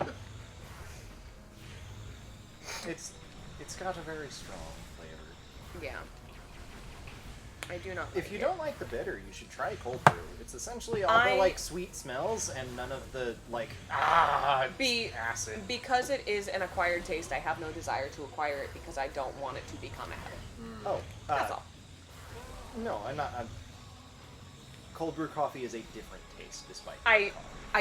It's got a very strong flavor. Yeah. I do not If like you it. don't like the bitter, you should try cold brew. It's essentially all the like sweet smells and none of the like acid. Because it is an acquired taste, I have no desire to acquire it because I don't want it to become a habit. Oh, That's all. No, I'm not. Cold brew coffee is a different taste, despite. I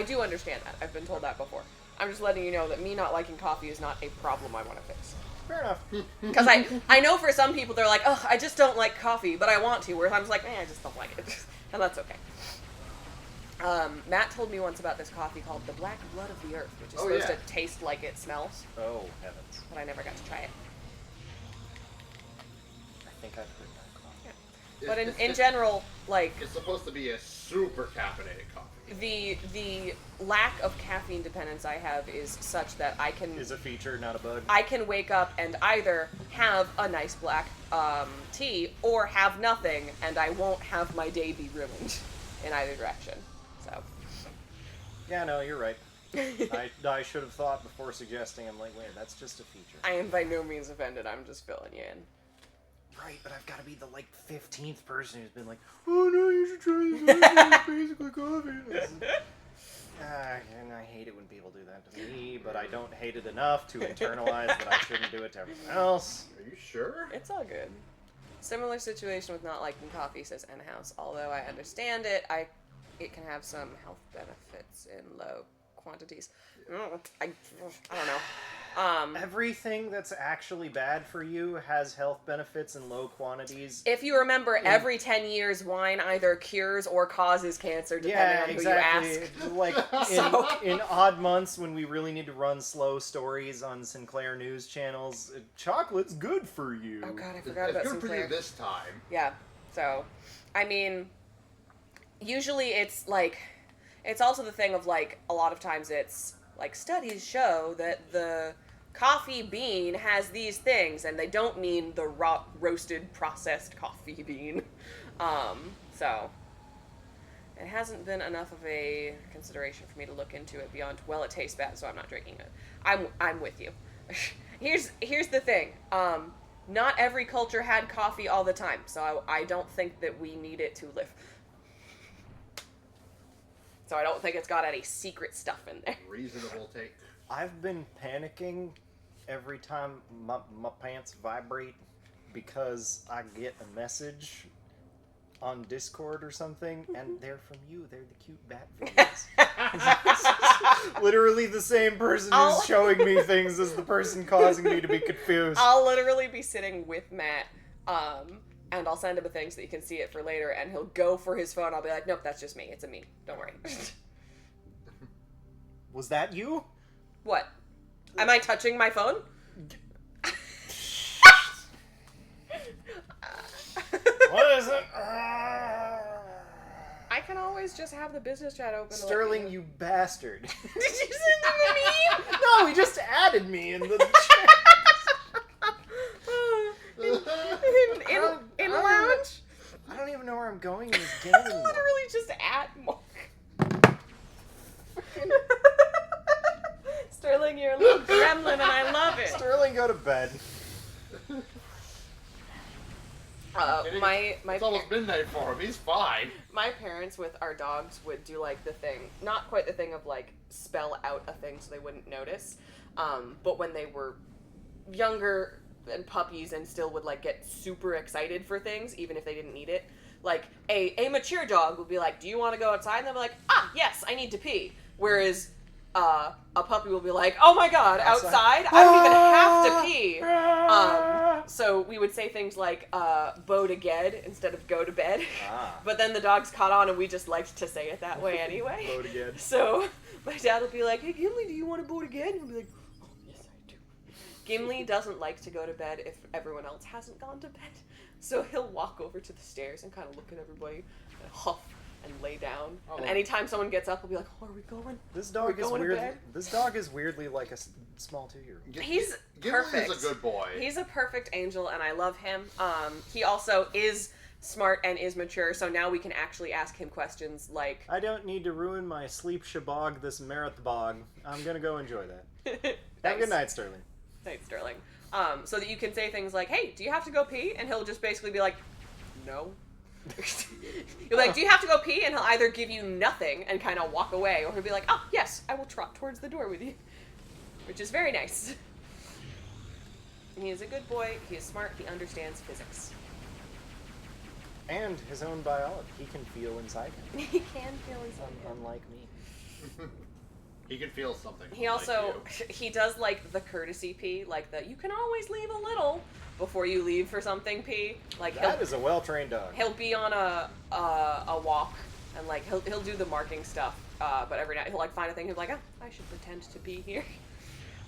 do understand that. I've been told that before. I'm just letting you know that me not liking coffee is not a problem I want to fix. Fair enough. Because I know for some people they're like, oh, I just don't like coffee, but I want to. Whereas I'm just like, I just don't like it, and that's okay. Matt told me once about this coffee called the Black Blood of the Earth, which is supposed to taste like it smells. Oh heavens! But I never got to try it. I think I've heard that coffee. Yeah. But in general, like it's supposed to be a super caffeinated coffee. The lack of caffeine dependence I have is such that I can Is a feature, not a bug. I can wake up and either have a nice black tea or have nothing, and I won't have my day be ruined in either direction. So. Yeah, no, you're right. I should have thought before suggesting. I'm like, wait, that's just a feature. I am by no means offended. I'm just filling you in. Right, but I've got to be the like 15th person who's been like, oh no, you should try this. It's basically coffee. And I hate it when people do that to me, but I don't hate it enough to internalize that I shouldn't do it to everyone else. Are you sure? It's all good. Similar situation with not liking coffee, says N-House. Although I understand it, it can have some health benefits in low quantities. I don't know. Everything that's actually bad for you has health benefits in low quantities. If you remember, every 10 years, wine either cures or causes cancer, depending on who you ask. Like, in odd months when we really need to run slow stories on Sinclair news channels, chocolate's good for you. Oh god, I forgot about It's good for Sinclair. you this time. Yeah, so, I mean, usually it's like, it's also the thing of like, a lot of times it's like, studies show that the coffee bean has these things, and they don't mean the roasted, processed coffee bean. So, it hasn't been enough of a consideration for me to look into it beyond, well, it tastes bad, so I'm not drinking it. I'm with you. Here's the thing. not every culture had coffee all the time, so I don't think that we need it to live. So I don't think it's got any secret stuff in there. Reasonable take. I've been panicking every time my pants vibrate because I get a message on Discord or something, and they're from you. They're the cute bat videos. Literally the same person is showing me things as the person causing me to be confused. I'll literally be sitting with Matt, and I'll send him a thing so that you can see it for later, and he'll go for his phone. I'll be like, nope, that's just me. It's a meme. Don't worry. Was that you? What? Am I touching my phone? What is it? I can always just have the business chat open. Sterling, you bastard. Did you send him a meme? No, he just added me in the chat. in lounge? I don't even know where I'm going in this game anymore. Literally just at Mark. Sterling, you're a little gremlin and I love it. Sterling, go to bed. It's almost midnight for him. He's fine. My parents with our dogs would do like the thing, not quite the thing of like spell out a thing so they wouldn't notice, but when they were younger and puppies and still would like get super excited for things even if they didn't need it, like a mature dog would be like, do you want to go outside? And they'll be like, yes, I need to pee. Whereas a puppy will be like, oh my god, outside? I don't even have to pee. So we would say things like, bo to ged instead of go to bed. But then the dogs caught on and we just liked to say it that way anyway. Bo to ged. So my dad would be like, hey Gimli, do you want to bo to ged? And I'll be like, oh yes I do. Gimli doesn't like to go to bed if everyone else hasn't gone to bed. So he'll walk over to the stairs and kind of look at everybody and huff and lay down. And anytime someone gets up, he'll be like, oh, are we going? This dog is weird. This dog is weirdly like a small 2-year-old. He's perfect. Gimli's a good boy. He's a perfect angel, and I love him. He also is smart and is mature, so now we can actually ask him questions like, I don't need to ruin my sleep shabog this marathon. I'm gonna go enjoy that. Have a good night, Sterling. Night, Sterling. So that you can say things like, hey, do you have to go pee? And he'll just basically be like, no. You're like, do you have to go pee? And he'll either give you nothing and kind of walk away, or he'll be like, oh, yes, I will trot towards the door with you. Which is very nice. He is a good boy, he is smart, he understands physics. And his own biology. He can feel inside him. He can feel inside him. Unlike me. He can feel something. He also, he does like the courtesy pee, like the, you can always leave a little before you leave for something pee. Like that is a well-trained dog. He'll be on a walk and like he'll do the marking stuff, but every night he'll like find a thing. He'll be like, I should pretend to be here.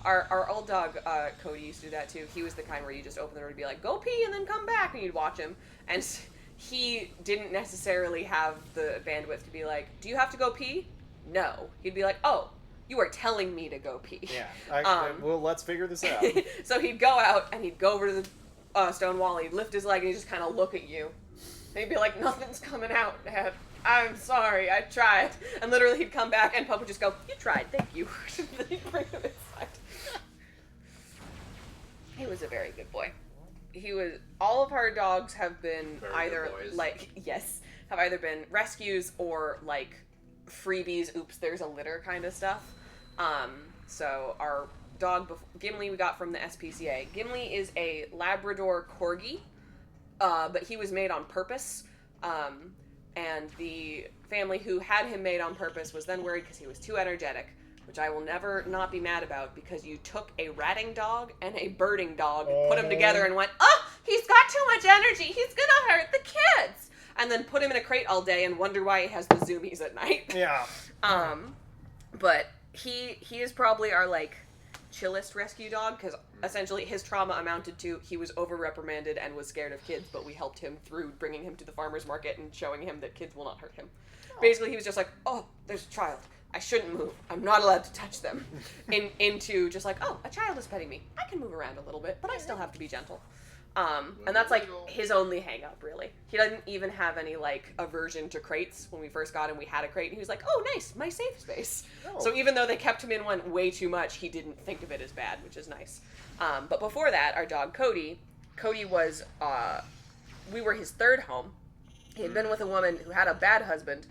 Our old dog Cody used to do that too. He was the kind where you just open the door and be like, go pee and then come back, and you'd watch him. And he didn't necessarily have the bandwidth to be like, do you have to go pee? No. He'd be like, oh, you are telling me to go pee. Yeah. Well, let's figure this out. So he'd go out and he'd go over to the stone wall. He'd lift his leg and he'd just kind of look at you. And he'd be like, nothing's coming out, Dad. I'm sorry, I tried. And literally he'd come back and Pup would just go, you tried, thank you. Then he'd bring him inside. He was a very good boy. All of our dogs have been have either been rescues or like freebies, oops, there's a litter kind of stuff. So our dog, Gimli, we got from the SPCA. Gimli is a Labrador Corgi, but he was made on purpose. And the family who had him made on purpose was then worried because he was too energetic, which I will never not be mad about, because you took a ratting dog and a birding dog, put them together and went, oh, he's got too much energy, he's gonna hurt the kids! And then put him in a crate all day and wonder why he has the zoomies at night. Yeah. But he is probably our, like, chillest rescue dog, because essentially his trauma amounted to he was over-reprimanded and was scared of kids, but we helped him through bringing him to the farmer's market and showing him that kids will not hurt him. Oh. Basically, he was just like, oh, there's a child. I shouldn't move. I'm not allowed to touch them. Into just like, oh, a child is petting me. I can move around a little bit, but I still have to be gentle. And that's like his only hang up, really. He doesn't even have any like aversion to crates. When we first got him, we had a crate and he was like, oh, nice, my safe space. Oh. So even though they kept him in one way too much, he didn't think of it as bad, which is nice. But before that, our dog Cody, Cody was, we were his third home. He had been with a woman who had a bad husband,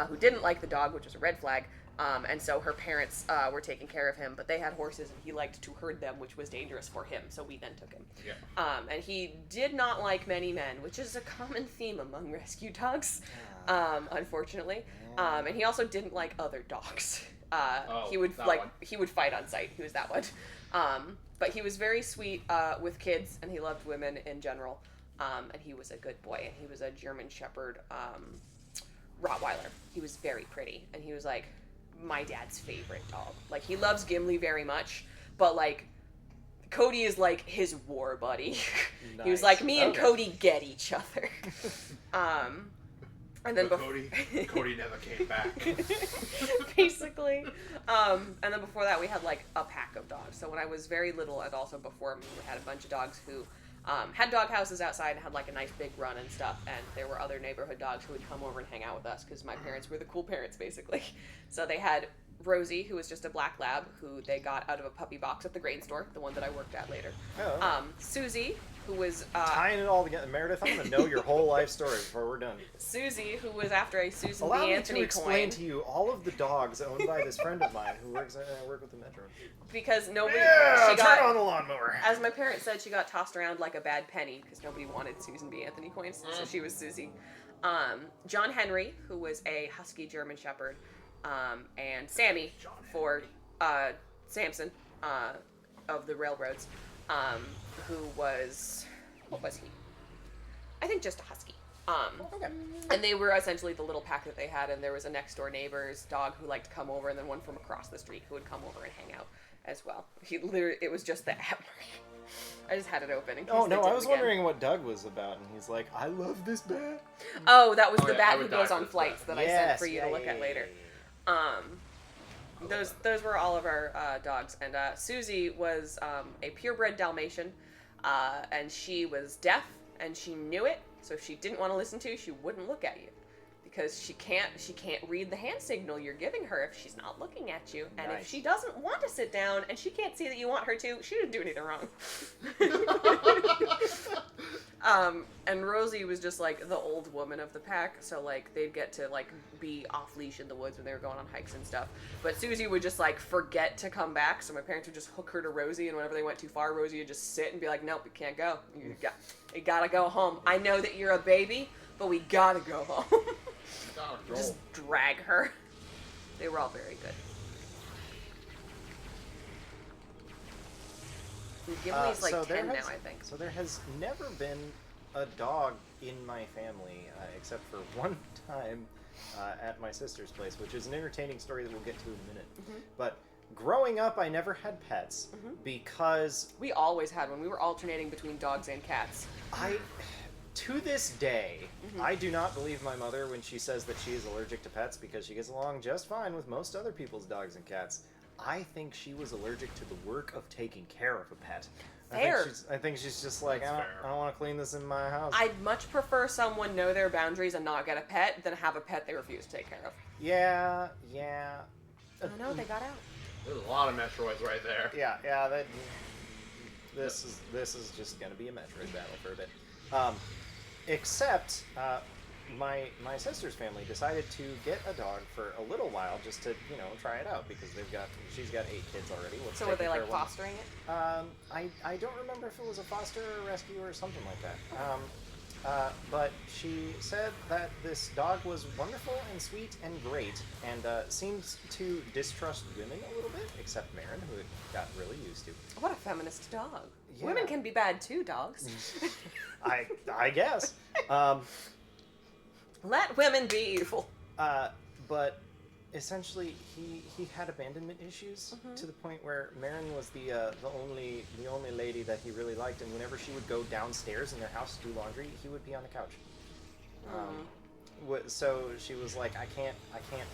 who didn't like the dog, which was a red flag. And so her parents were taking care of him, but they had horses and he liked to herd them, which was dangerous for him, so we then took him. Yeah. And he did not like many men, which is a common theme among rescue dogs, unfortunately. And he also didn't like other dogs. He would fight on sight. He was that one. But he was very sweet with kids, and he loved women in general. And he was a good boy, and he was a German Shepherd Rottweiler. He was very pretty, and he was like my dad's favorite dog. Like, he loves Gimli very much, but like Cody is like his war buddy. He was like, me and Cody get each other. And then Cody never came back. Basically. And then before that we had like a pack of dogs. So when I was very little, and also before me, we had a bunch of dogs who had dog houses outside and had like a nice big run and stuff, and there were other neighborhood dogs who would come over and hang out with us because my parents were the cool parents, basically. So they had Rosie, who was just a black lab, who they got out of a puppy box at the grain store, the one that I worked at later. Susie, who was tying it all together. Meredith, I'm gonna know your whole life story before we're done. Susie, who was after a Susan Allow B. me Anthony to explain coin. to you all of the dogs owned by this friend of mine who works with the Metro. Because nobody, she got, turn on the lawnmower. As my parents said, she got tossed around like a bad penny because nobody wanted Susan B. Anthony coins, so she was Susie. John Henry, who was a husky German Shepherd, and Sammy for Samson of the railroads, who was, what was he? I think just a husky. And they were essentially the little pack that they had, and there was a next door neighbor's dog who liked to come over, and then one from across the street who would come over and hang out as well. It was just the app. I just had it open in case Oh, they no, did I was it again. wondering what Doug was about, and he's like, I love this bat. Oh, that was the yeah, bat I who would goes die on for flights that. that I sent for you to look at later. Those were all of our dogs, and Susie was a purebred Dalmatian, and she was deaf, and she knew it, so if she didn't want to listen to you, she wouldn't look at you. Because she can't read the hand signal you're giving her if she's not looking at you. And if she doesn't want to sit down and she can't see that you want her to, she didn't do anything wrong. And Rosie was just like the old woman of the pack, so like they'd get to like be off leash in the woods when they were going on hikes and stuff. But Susie would just like forget to come back, so my parents would just hook her to Rosie, and whenever they went too far, Rosie would just sit and be like, nope, you can't go. You gotta go home. I know that you're a baby, but we gotta go home. Just drag her. They were all very good. Gimli's like 10 now, I think. So there has never been a dog in my family, except for one time at my sister's place, which is an entertaining story that we'll get to in a minute. But growing up, I never had pets because... We always had one. We were alternating between dogs and cats. To this day, I do not believe my mother when she says that she is allergic to pets because she gets along just fine with most other people's dogs and cats. I think she was allergic to the work of taking care of a pet. Fair. I think she's just like, I don't want to clean this in my house. I'd much prefer someone know their boundaries and not get a pet than have a pet they refuse to take care of. Yeah. Oh no, they got out. There's a lot of Metroids right there. Yeah. This is just gonna be a Metroid battle for a bit. Except my sister's family decided to get a dog for a little while just to try it out because she's got 8 kids already. So were they like fostering it? I don't remember if it was a foster or a rescue or something like that. But she said that this dog was wonderful and sweet and great, and seems to distrust women a little bit, except Marin, who it got really used to. What a feminist dog. Yeah. Women can be bad too, dogs. I guess. Let women be evil. But essentially, he had abandonment issues to the point where Marin was the only lady that he really liked, and whenever she would go downstairs in their house to do laundry, he would be on the couch. So she was like, I can't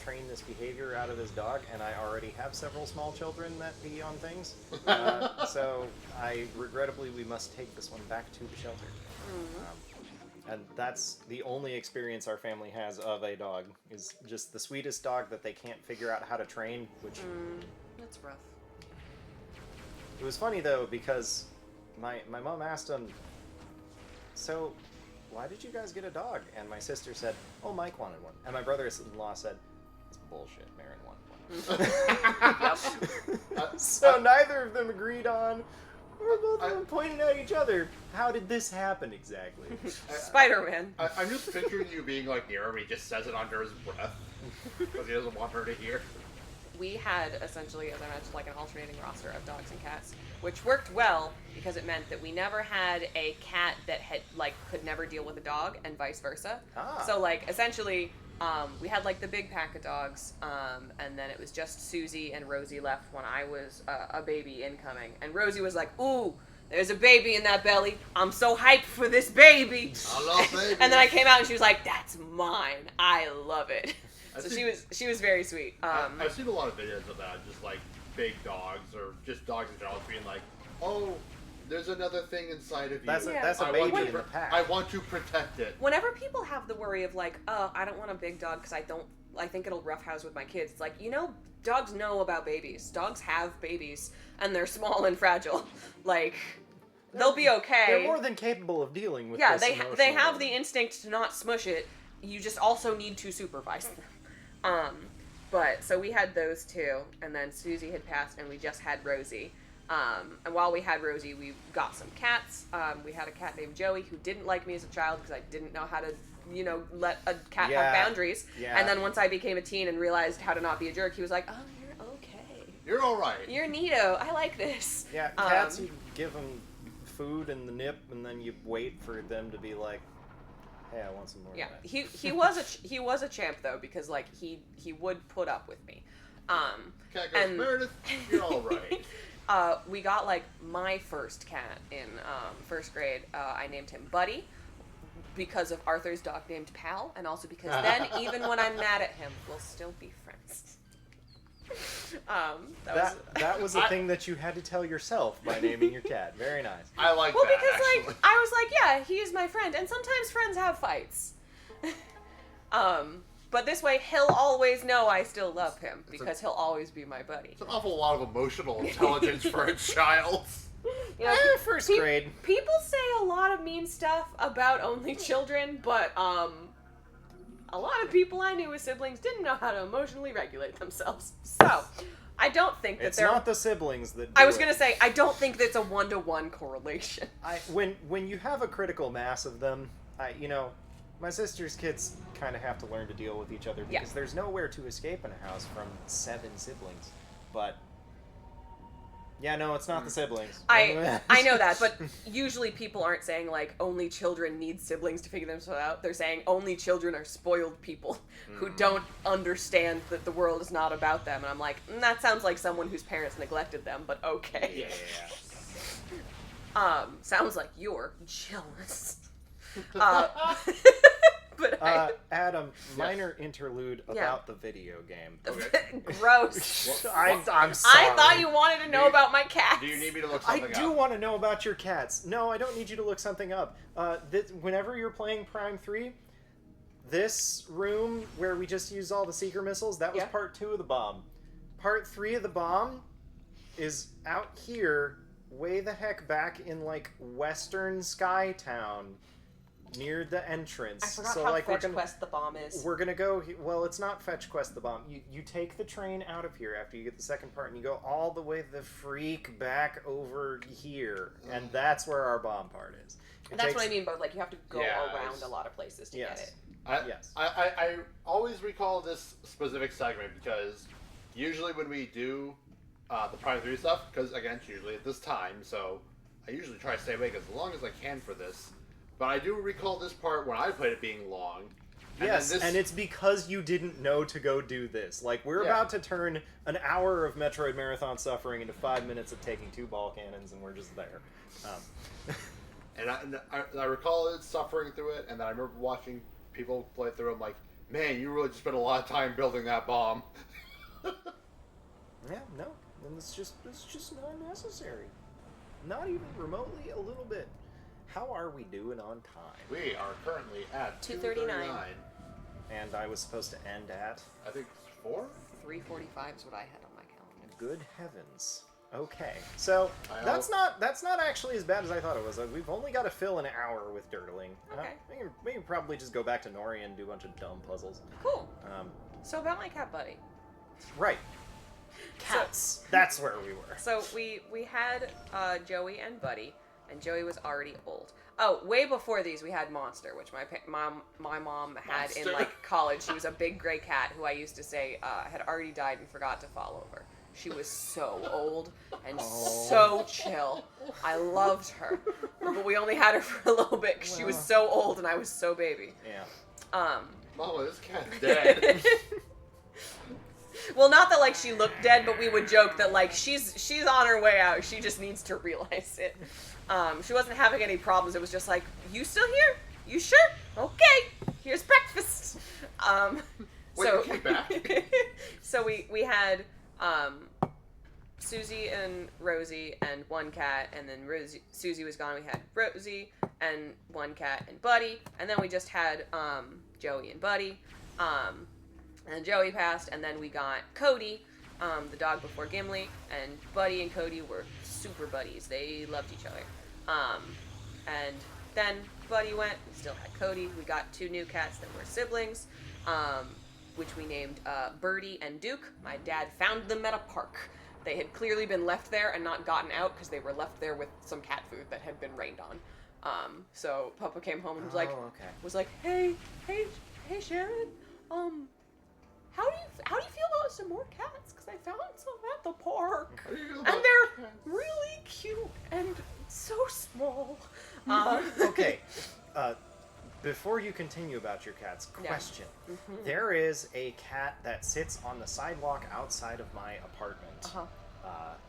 train this behavior out of this dog, and I already have several small children that pee on things. So regrettably, we must take this one back to the shelter. And that's the only experience our family has of a dog, is just the sweetest dog that they can't figure out how to train, which... That's rough. It was funny, though, because my mom asked him, so why did you guys get a dog? And my sister said, oh, Mike wanted one. And my brother-in-law said, it's bullshit, Marin wanted one. So neither of them agreed on, we're both of them pointing at each other. How did this happen exactly? Spider-Man. I'm just picturing you being like near him, and he just says it under his breath because he doesn't want her to hear. We had essentially, as I mentioned, like an alternating roster of dogs and cats, which worked well because it meant that we never had a cat that had like could never deal with a dog, and vice versa. So like essentially, we had like the big pack of dogs, and then it was just Susie and Rosie left when I was a baby incoming, and Rosie was like, "Ooh, there's a baby in that belly. I'm so hyped for this baby." I love babies. And then I came out and she was like, "That's mine. I love it." So she was very sweet. I've seen a lot of videos of that, just like big dogs or just dogs in general being like, "Oh, there's another thing inside of you. That's a baby in the pack. I want to protect it." Whenever people have the worry of like, "Oh, I don't want a big dog because I think it'll roughhouse with my kids," it's like, dogs know about babies. Dogs have babies, and they're small and fragile. Like, they'll be okay. They're more than capable of dealing with this. Yeah, they have the instinct to not smush it. You just also need to supervise them. But so we had those two, and then Susie had passed, and we just had Rosie. And while we had Rosie, we got some cats. We had a cat named Joey who didn't like me as a child because I didn't know how to, let a cat have boundaries. Yeah. And then once I became a teen and realized how to not be a jerk, he was like, "Oh, you're okay. You're all right. You're neato. I like this." Yeah, cats, you give them food and the nip, and then you wait for them to be like, "Hey, I want some more." Yeah, of that." he was a champ though, because like he would put up with me. Cat goes, "Meredith, you're all right." We got like my first cat in first grade. I named him Buddy because of Arthur's dog named Pal, and also because then even when I'm mad at him, we'll still be friends. That was a thing that you had to tell yourself by naming your cat. Very nice. I like well, that. because actually. like I was like, yeah, he is my friend, and sometimes friends have fights. But this way, he'll always know I still love him because he'll always be my buddy. It's an awful lot of emotional intelligence for a child. First grade. People say a lot of mean stuff about only children, but a lot of people I knew with siblings didn't know how to emotionally regulate themselves. So, I don't think that It's not the siblings that do I was it. going to say, I don't think that's a one-to-one correlation. When you have a critical mass of them, my sister's kids kind of have to learn to deal with each other because there's nowhere to escape in a house from 7 siblings. But yeah, no, it's not the siblings. I know that, but usually people aren't saying like only children need siblings to figure themselves out. They're saying only children are spoiled people who don't understand that the world is not about them. And I'm like, that sounds like someone whose parents neglected them, but okay. Yeah. Sounds like you're jealous. But Adam, minor interlude about the video game. Gross. I'm sorry. I thought you wanted to know about my cats. Do you need me to look something up? I do want to know about your cats. No, I don't need you to look something up. Whenever you're playing Prime 3, this room where we just used all the seeker missiles, that was part 2 of the bomb. Part 3 of the bomb is out here, way the heck back in like Western Skytown. Near the entrance. I forgot so, how like, Fetch Quest the bomb is. We're gonna go. Well, it's not Fetch Quest the bomb. You take the train out of here after you get the second part, and you go all the way the freak back over here, and that's where our bomb part is. That's what I mean, but like you have to go around a lot of places to get it. I always recall this specific segment because usually when we do the Prime 3 stuff, because again, it's usually at this time, so I usually try to stay awake as long as I can for this. But I do recall this part when I played it being long. And it's because you didn't know to go do this. Like, we're about to turn an hour of Metroid Marathon suffering into 5 minutes of taking 2 ball cannons, and we're just there. And I recall it suffering through it, and then I remember watching people play through it. I'm like, man, you really just spent a lot of time building that bomb. Yeah, no. And it's just not necessary. Not even remotely a little bit. How are we doing on time? We are currently at 2:39. And I was supposed to end at? I think 4? 3:45 is what I had on my calendar. Good heavens. Okay, so I that's not actually as bad as I thought it was. We've only got to fill an hour with Dirtling. Okay. We can probably just go back to Nori and do a bunch of dumb puzzles. Cool. Um, So about my cat buddy. right. Cats. That's where we were. So we had Joey and Buddy, and Joey was already old. Oh, way before these, we had Monster, which my mom had in Monster. like college. She was a big gray cat who I used to say had already died and forgot to fall over. She was so old and so chill. I loved her, but we only had her for a little bit because she was so old and I was so baby. Yeah. Mama, this cat's dead. Well, not that like she looked dead, but we would joke that like she's on her way out. She just needs to realize it. She wasn't having any problems. It was just like, you still here? You sure? Okay. Here's breakfast. Wait, So you came back? so we had Susie and Rosie and one cat, and then Susie was gone. We had Rosie and one cat and Buddy, and then we just had Joey and Buddy. And then Joey passed, and then we got Cody, the dog before Gimli, and Buddy and Cody were super buddies. They loved each other. And then Buddy went, we still had Cody. We got 2 new cats that were siblings, which we named Birdie and Duke. My dad found them at a park. They had clearly been left there and not gotten out because they were left there with some cat food that had been rained on. So Papa came home and was like, hey, Sharon, how do you feel about some more cats? Because I found some at the park, and they're really cute and so small. Okay. Before you continue about your cats, question. Yeah. Mm-hmm. There is a cat that sits on the sidewalk outside of my apartment. Uh-huh.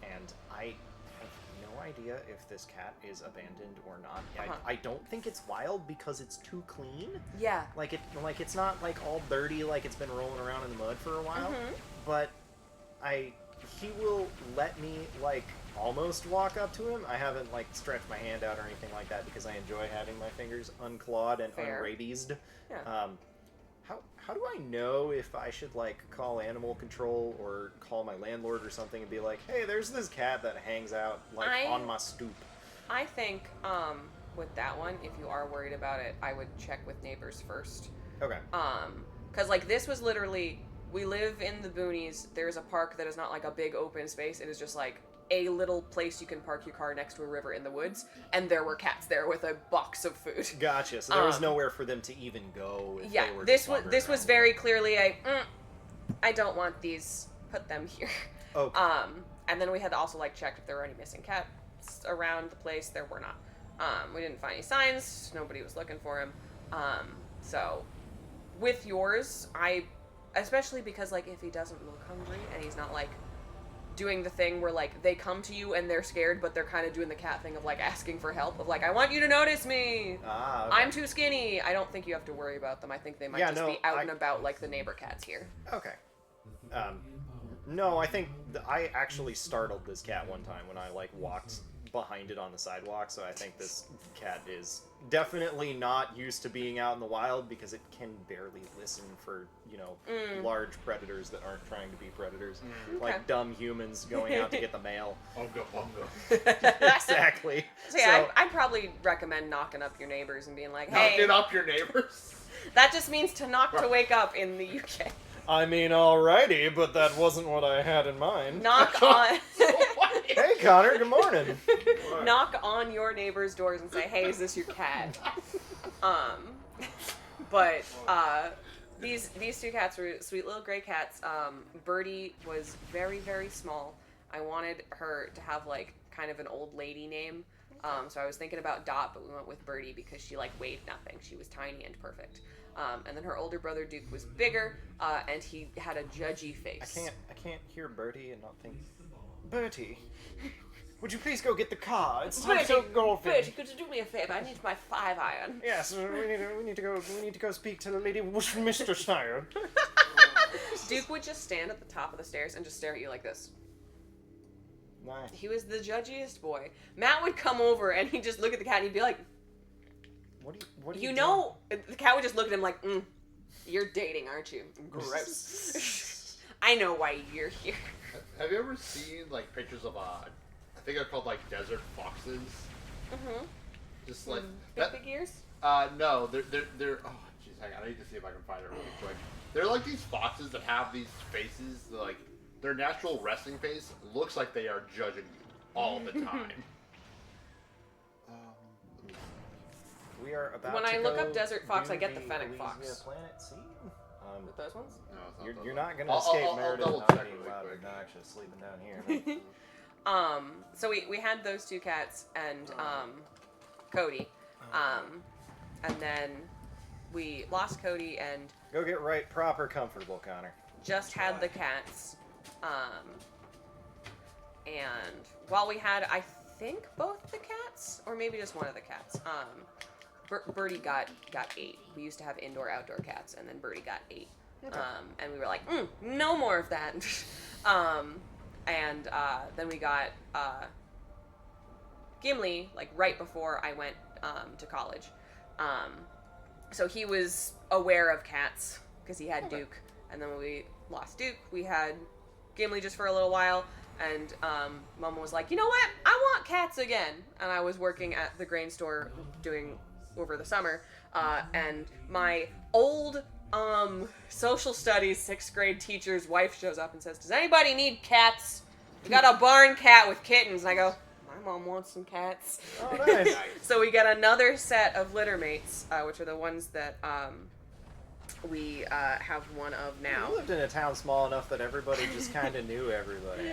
And I have no idea if this cat is abandoned or not. Uh-huh. I don't think it's wild because it's too clean. Yeah. Like it's not like all dirty, like it's been rolling around in the mud for a while. Mm-hmm. But he will let me like almost walk up to him. I haven't like stretched my hand out or anything like that because I enjoy having my fingers unclawed and Fair. unrabiesed. Yeah. How do I know if I should like call animal control or call my landlord or something and be like, hey, there's this cat that hangs out like on my stoop? I think with that one, if you are worried about it, I would check with neighbors first. Okay. Because like this was literally, we live in the boonies. There's a park that is not like a big open space. It is just like a little place you can park your car next to a river in the woods, and there were cats there with a box of food. Gotcha. So there was nowhere for them to even go. If Yeah, they were this just was wandering this was around. very clearly a. I don't want these. Put them here. Okay. And then we had to also like check if there were any missing cats around the place. There were not. We didn't find any signs. Nobody was looking for him. So, with yours, especially because like if he doesn't look hungry and he's not like doing the thing where like they come to you and they're scared, but they're kind of doing the cat thing of like asking for help, of like, I want you to notice me. Okay. I'm too skinny. I don't think you have to worry about them. I think they might just be out and about like the neighbor cats here. Okay. No, I think I actually startled this cat one time when I like walked behind it on the sidewalk, so I think this cat is definitely not used to being out in the wild because it can barely listen for, large predators that aren't trying to be predators. Like dumb humans going out to get the mail. Bunga, bunga. Exactly. So yeah, I'd probably recommend knocking up your neighbors and being like, hey. Knocking up your neighbors? That just means to knock to wake up in the UK. I mean, alrighty, but that wasn't what I had in mind. Knock on... Hey, Connor, good morning. Knock on your neighbor's doors and say, hey, is this your cat? But these 2 cats were sweet little gray cats. Birdie was very, very small. I wanted her to have like kind of an old lady name. So I was thinking about Dot, but we went with Birdie because she like weighed nothing. She was tiny and perfect. And then her older brother Duke was bigger, and he had a judgy face. I can't hear Bertie and not think, Bertie, would you please go get the car? It's time to go golfing. Bertie, could you do me a favor? I need my 5-iron. Yes, we need to go speak to the lady Mr. Schneider. Duke would just stand at the top of the stairs and just stare at you like this. Nice. He was the judgiest boy. Matt would come over and he'd just look at the cat and he'd be like, What do you you know, the cat would just look at him like, you're dating, aren't you? Gross. I know why you're here. Have you ever seen like pictures of I think they're called like desert foxes? Mm-hmm. Just like Big ears? no, they're oh jeez, hang on, I need to see if I can find it really quick. They're like these foxes that have these faces, like their natural resting face looks like they are judging you all the time. We are about When to I look go up desert fox, do I get the fennec Elysia fox. Planet scene. With those ones? No, it's not You're, those you're ones. not gonna I'll escape Meredith double not check being really loud quick. and obnoxious sleeping down here. So we had those two cats and Cody. And then we lost Cody and Go get right, proper, comfortable, Connor. just had the cats. And while we had, I think, both the cats, or maybe just one of the cats, Birdie got 8. We used to have indoor-outdoor cats, and then Birdie got 8. Okay. And we were like, no more of that. And then we got Gimli, like, right before I went to college. So he was aware of cats, because he had Duke. And then when we lost Duke, we had Gimli just for a little while. And Mama was like, you know what? I want cats again. And I was working at the grain store doing over the summer. And my old social studies 6th grade teacher's wife shows up and says, does anybody need cats? We got a barn cat with kittens. And I go, my mom wants some cats. Oh, nice. So we get another set of litter mates, which are the ones that we have one of now. You lived in a town small enough that everybody just kind of knew everybody.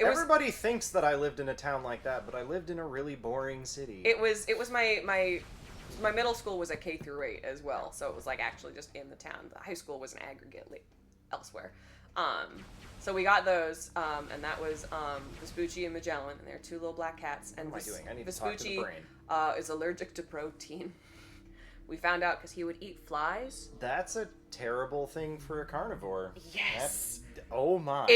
Everybody thinks that I lived in a town like that, but I lived in a really boring city. It was my middle school was a K through 8 as well, so it was like actually just in the town. The high school was an aggregate elsewhere. So we got those, and that was Vespucci and Magellan, and they're 2 little black cats. And What am I doing? I need to talk to the Vespucci brain. is allergic to protein. We found out because he would eat flies. That's a terrible thing for a carnivore. Yes. Oh my.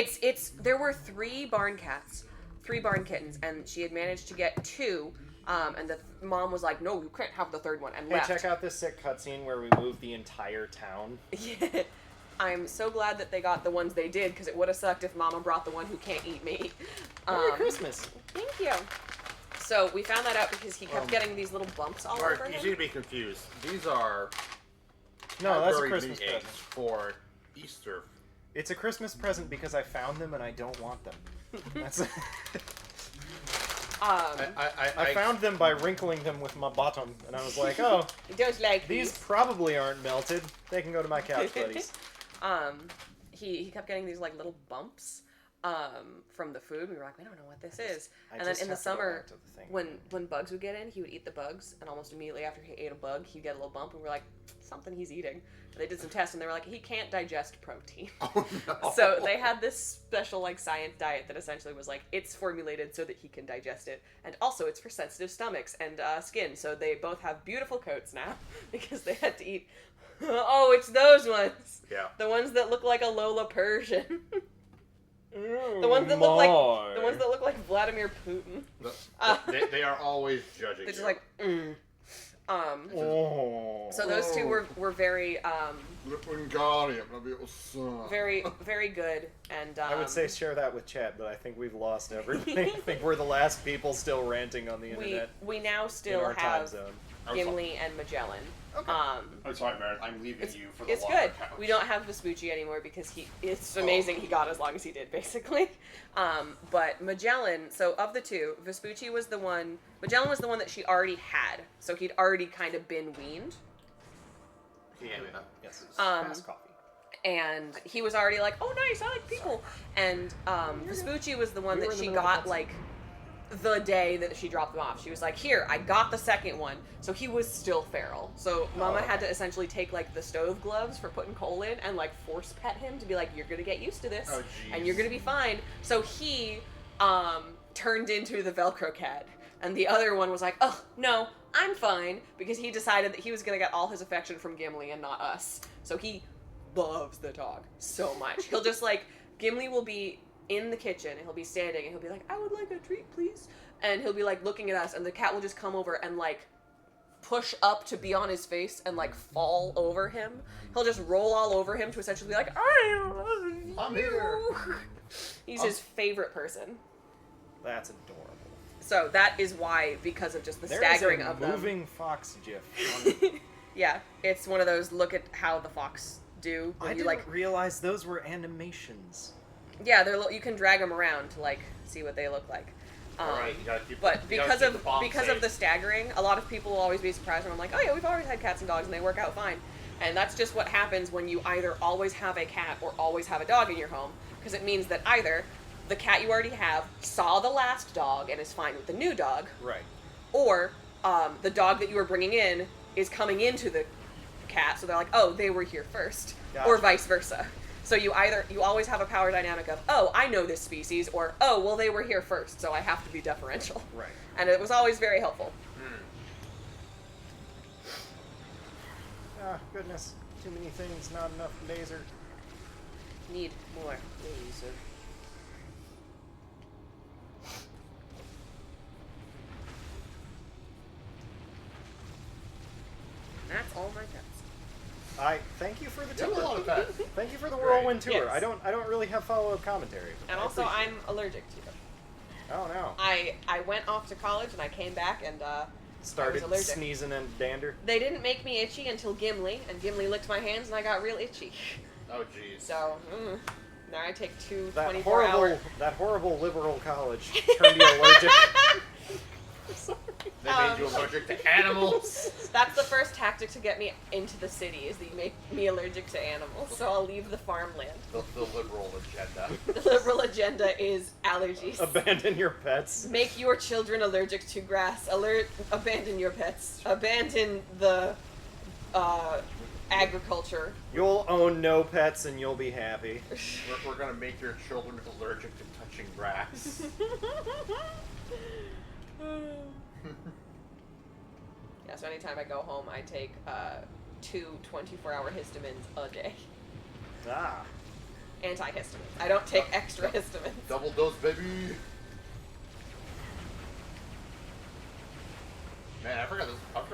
There were 3 barn cats, 3 barn kittens, and she had managed to get 2. And the mom was like, "No, you can't have the 3rd one," and left. Check out this sick cutscene where we moved the entire town. Yeah. I'm so glad that they got the ones they did, because it would have sucked if Mama brought the one who can't eat meat. Merry Christmas. Thank you. So we found that out because he kept getting these little bumps all over him. You seem to be confused. These are No, that's a Cadbury Christmas meat eggs present. for Easter. It's a Christmas present because I found them and I don't want them. That's. I found them by wrinkling them with my bottom, and I was like, oh, don't like these probably aren't melted. They can go to my couch buddies. He kept getting these like little bumps from the food. We were like, we don't know what this is. I And then just in the have to go summer, back to the thing. when bugs would get in, he would eat the bugs, and almost immediately after he ate a bug, he'd get a little bump, and we were like, something he's eating. And they did some tests, and they were like, he can't digest protein. Oh no. So they had this special like science diet that essentially was like, it's formulated so that he can digest it, and also it's for sensitive stomachs and skin. So they both have beautiful coats now because they had to eat. Oh, it's those ones. Yeah. The ones that look like a Lola Persian. The ones that look like Vladimir Putin. They are always judging. They're just you. like, So those 2 were very very very good, and I would say share that with chat, but I think we've lost everybody. I think we're the last people still ranting on the internet. we now in still our time have zone. Gimli and Magellan. Okay. I'm sorry, Meredith. I'm leaving you for the It's longer good. couch. We don't have Vespucci anymore because it's amazing he got as long as he did, basically. But Magellan, so of the 2, Vespucci was the one, Magellan was the one that she already had. So he'd already kind of been weaned. Yeah, man. Yes. Um, Fast coffee. And he was already like, oh nice, I like people. And Vespucci was the one that she got like the day that she dropped them off. She was like, here, I got the 2nd one. So he was still feral. So Mama had to essentially take like the stove gloves for putting coal in and like force pet him to be like, you're gonna get used to this. Oh, And you're gonna be fine. So he turned into the Velcro cat. And the other one was like, oh, no, I'm fine. Because he decided that he was gonna get all his affection from Gimli and not us. So he loves the dog so much. He'll just like, Gimli will be in the kitchen and he'll be standing and he'll be like, I would like a treat, please. And he'll be like looking at us, and the cat will just come over and like push up to be on his face and like fall over him. He'll just roll all over him to essentially be like, I'm here. He's his favorite person. That's adorable. So that is why, because of just the There staggering is a of them. moving fox gif. Yeah, it's one of those look at how the fox do. I didn't realize those were animations. Yeah, you can drag them around to like see what they look like. Alright, you gotta keep. But you gotta keep the bomb because safe. of the staggering, a lot of people will always be surprised when I'm like, oh yeah, we've always had cats and dogs and they work out fine. And that's just what happens when you either always have a cat or always have a dog in your home, because it means that either the cat you already have saw the last dog and is fine with the new dog, Right. or the dog that you were bringing in is coming into the cat, so they're like, oh, they were here first, or Gotcha. vice versa. So you always have a power dynamic of, oh, I know this species, or oh, well, they were here first, so I have to be deferential. Right. And it was always very helpful. Ah, goodness. Too many things, not enough laser. Need more. Laser. That's all my pets. I thank you for the You have a tour. lot of pets. Thank you for the whirlwind tour. Yes. I don't really have follow-up commentary. And I also, appreciate I'm allergic to them. it. Oh no. I went off to college and I came back and Started I was allergic. sneezing and dander. They didn't make me itchy until Gimli, and Gimli licked my hands and I got real itchy. Oh jeez. So, now I take two That 24-hour... horrible liberal college turned you allergic. They made you allergic to animals. That's the first tactic to get me into the city, is that you make me allergic to animals, so I'll leave the farmland. The liberal agenda. The liberal agenda is allergies. Abandon your pets. Make your children allergic to grass. Abandon your pets. Abandon the agriculture. You'll own no pets and you'll be happy. We're gonna make your children allergic to touching grass. Yeah, so anytime I go home, I take 2 24-hour histamines a day. Ah. Antihistamines. I don't take extra histamines. Double dose, baby. Man, I forgot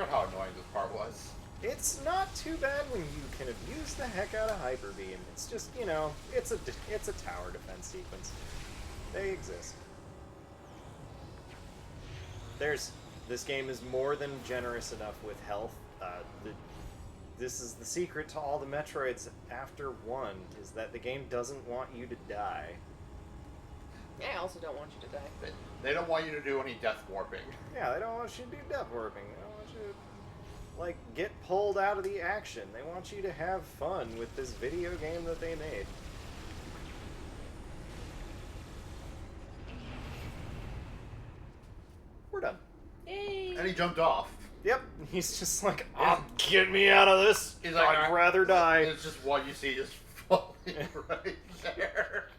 how annoying this part was. It's not too bad when you can abuse the heck out of Hyper Beam. It's just, it's a tower defense sequence. They exist. This game is more than generous enough with health. This is the secret to all the Metroids after 1, is that the game doesn't want you to die. Yeah, I also don't want you to die. They don't want you to do any death warping. Yeah, they don't want you to do death warping. They don't want you to, get pulled out of the action. They want you to have fun with this video game that they made. We're done. Yay! And he jumped off. Yep, he's just like, get me out of this. He's like, I'd rather die. It's just what you see just falling right there.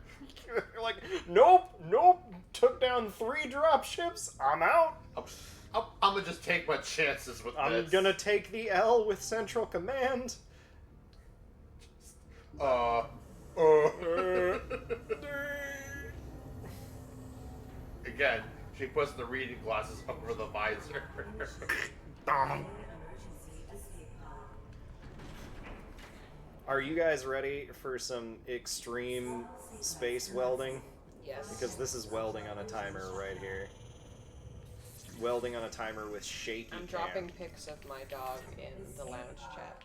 You're like, nope. Took down 3 dropships. I'm out. I'm gonna just take my chances with this. I'm gonna take the L with Central Command. Again, she puts the reading glasses over the visor. Are you guys ready for some extreme space welding? Yes. Because this is welding on a timer right here. Welding on a timer with shaky I'm cam. dropping pics of my dog in the lounge chat.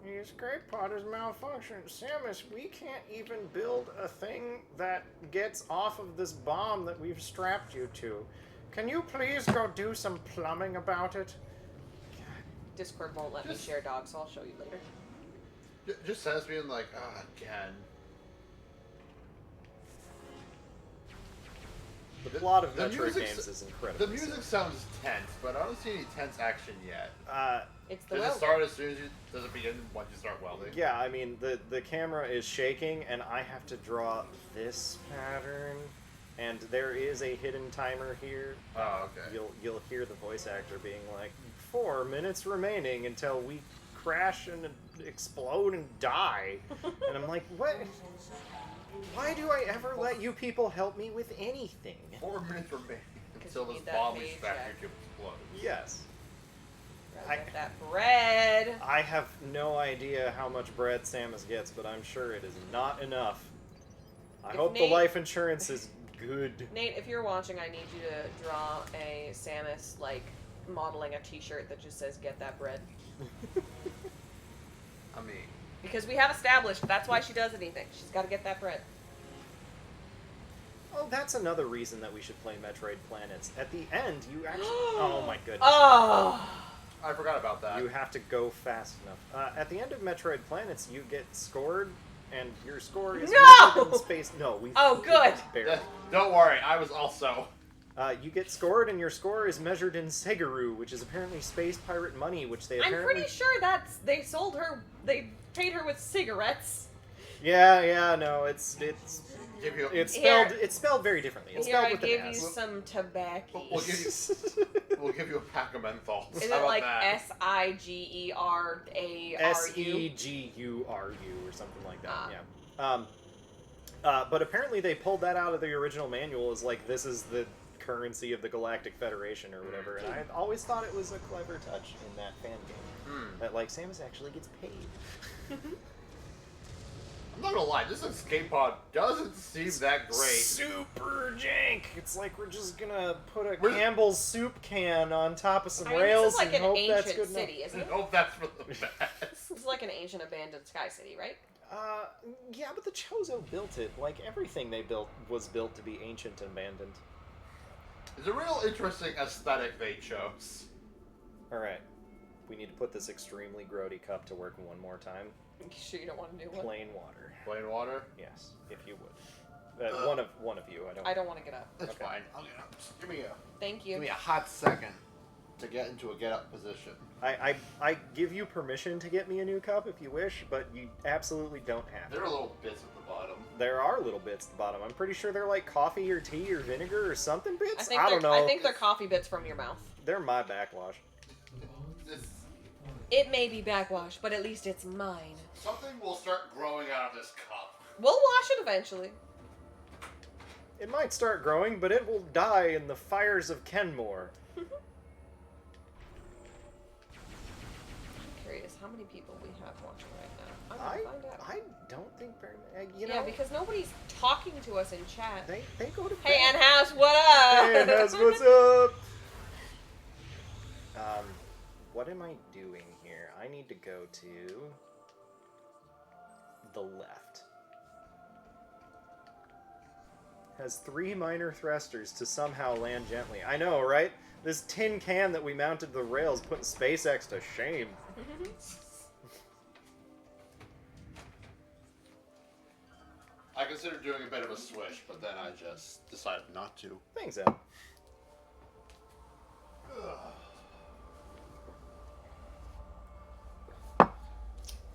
The escape pod is malfunctioned. Samus, we can't even build a thing that gets off of this bomb that we've strapped you to. Can you please go do some plumbing about it? Discord won't let me share dogs, so I'll show you later. Just says being like, again. The plot of The Metroid music's- games is incredible. The music sounds tense, but I don't see any tense action yet. It's the Does it welding. start as soon as does it begin once you start welding? Yeah, I mean, the camera is shaking, and I have to draw this pattern, and there is a hidden timer here. Oh, okay. You'll hear the voice actor being like, 4 minutes remaining until we crash and explode and die. And I'm like, what? Why do I ever let you people help me with anything? 4 minutes remaining until you this need that bomb page factory explode. Yes. Gotta get that bread. I have no idea how much bread Samus gets, but I'm sure it is not enough. I If hope Nate- the life insurance is good. Nate, if you're watching, I need you to draw a Samus, like, modeling a t-shirt that just says, get that bread. I mean, Because we have established that's why she does anything. She's got to get that bread. Oh, that's another reason that we should play Metroid Planets. At the end, you actually... oh my goodness. Oh! I forgot about that. You have to go fast enough. At the end of Metroid Planets, you get scored, and your score is measured in space. No, we. Oh, good. Barely. Don't worry, I was also. You get scored, and your score is measured in Segaru, which is apparently space pirate money, which they I'm apparently. pretty sure they sold her, they paid her with cigarettes. Yeah, no, it's Give you. it's Here. spelled very differently. It's Here, spelled I with an give you S. some tobacco. We'll give you. We'll give you a pack of menthols. Is How it about like that? SIGERARU? SEGURU or something like that. Yeah. But apparently they pulled that out of the original manual as like this is the currency of the Galactic Federation or whatever, and I always thought it was a clever touch in that fan game that like Samus actually gets paid. I'm not gonna lie, this escape pod doesn't seem that great. Super jank. It's like we're just gonna put a We're- Campbell's soup can on top of some I mean, rails this is like and an hope that's ancient good city, enough. isn't it? Hope that's for the best. This is like an ancient abandoned sky city, right? Yeah, but the Chozo built it. Like everything they built was built to be ancient and abandoned. It's a real interesting aesthetic they chose. All right, we need to put this extremely grody cup to work one more time. You sure you don't want to do one? Plain water. Plain water? Yes, if you would. One of you. I don't want to get up. That's Okay. fine. I'll get up. Just give me a Thank you. hot second to get into a get up position. I give you permission to get me a new cup if you wish, but you absolutely don't have There to. are little bits at the bottom. There are little bits at the bottom. I'm pretty sure they're like coffee or tea or vinegar or something bits. I don't know. I think they're coffee bits from your mouth. They're my backwash. This, It may be backwash, but at least it's mine. something will start growing out of this cup. We'll wash it eventually. It might start growing, but it will die in the fires of Kenmore. I'm curious how many people we have watching right now. I'm gonna find out. I don't think very many. Yeah, because nobody's talking to us in chat. they go to Hey, bed. Ann House, what up? Hey, Naz, what's up? What am I doing here? I need to go to the left. Has 3 minor thrusters to somehow land gently. I know, right? This tin can that we mounted to the rails putting SpaceX to shame. I considered doing a bit of a swish, but then I just decided not to. Thanks, Ed.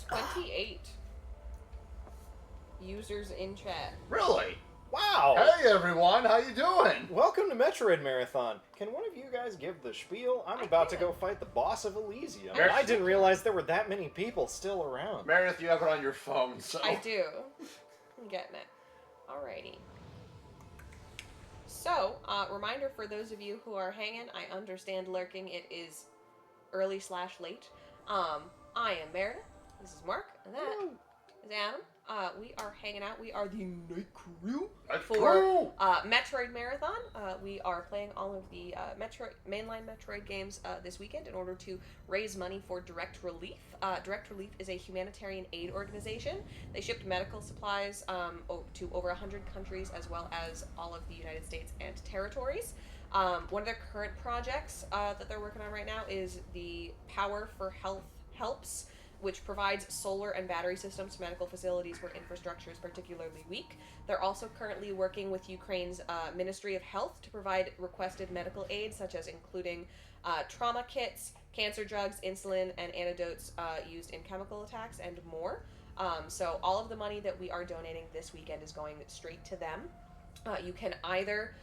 28 users in chat. Really? Wow! Hey everyone, how you doing? Welcome to Metroid Marathon. Can one of you guys give the spiel? I'm about to go fight the boss of Elysium. Mer- I didn't realize there were that many people still around. Meredith, you have it on your phone, so... I do. I'm getting it. Alrighty. So, reminder for those of you who are hanging, I understand lurking. It is early/late. I am Meredith. This is Mark, and that is Adam. We are hanging out. We are the night crew for Metroid Marathon. We are playing all of the mainline Metroid games this weekend in order to raise money for Direct Relief. Direct Relief is a humanitarian aid organization. They shipped medical supplies to over 100 countries as well as all of the United States and territories. One of their current projects that they're working on right now is the Power for Health Helps, which provides solar and battery systems to medical facilities where infrastructure is particularly weak. They're also currently working with Ukraine's Ministry of Health to provide requested medical aid, such as including trauma kits, cancer drugs, insulin, and antidotes used in chemical attacks, and more. So all of the money that we are donating this weekend is going straight to them. You can either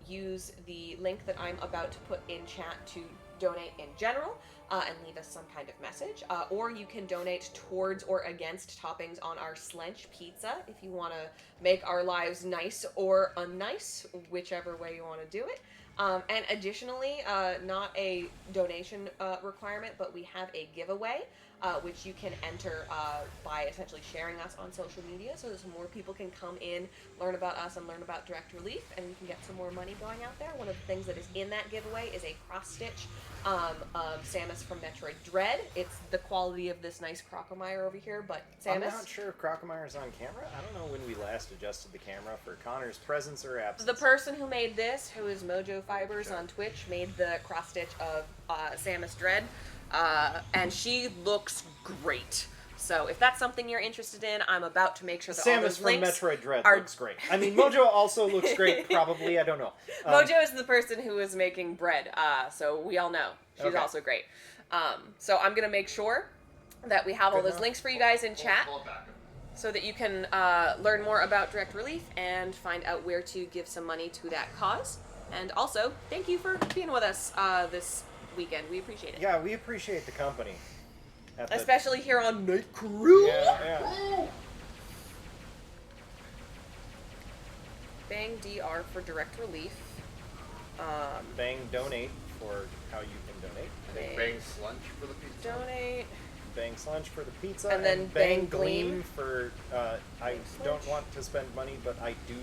use the link that I'm about to put in chat to donate in general, and leave us some kind of message, or you can donate towards or against toppings on our Slench pizza if you want to make our lives nice or unnice, whichever way you want to do it. And additionally, not a donation requirement, but we have a giveaway, which you can enter by essentially sharing us on social media, so that some more people can come in, learn about us, and learn about Direct Relief, and we can get some more money going out there. One of the things that is in that giveaway is a cross-stitch of Samus from Metroid Dread. It's the quality of this nice Crocomire over here, but Samus... I'm not sure if Crocomire's on camera. I don't know when we last adjusted the camera for Connor's presence or absence. The person who made this, who is Mojo Fibers on Twitch, made the cross-stitch of Samus Dread, and she looks great. So if that's something you're interested in, I'm about to make sure that all Samus those from links Metroid Dread are... looks great. I mean, Mojo also looks great, probably. I don't know. Mojo is the person who is making bread, so we all know. She's Okay. also great. So I'm going to make sure that we have all those links for you guys in chat, so that you can learn more about Direct Relief and find out where to give some money to that cause. And also, thank you for being with us this weekend. We appreciate it. Yeah, we appreciate the company. Especially here on Night Crew. Yeah. Bang DR for Direct Relief. Bang donate for how you can donate. Bang slunch for the pizza. Donate. Bang slunch for the pizza. And then Bang Gleam for... I don't want to spend money, but I do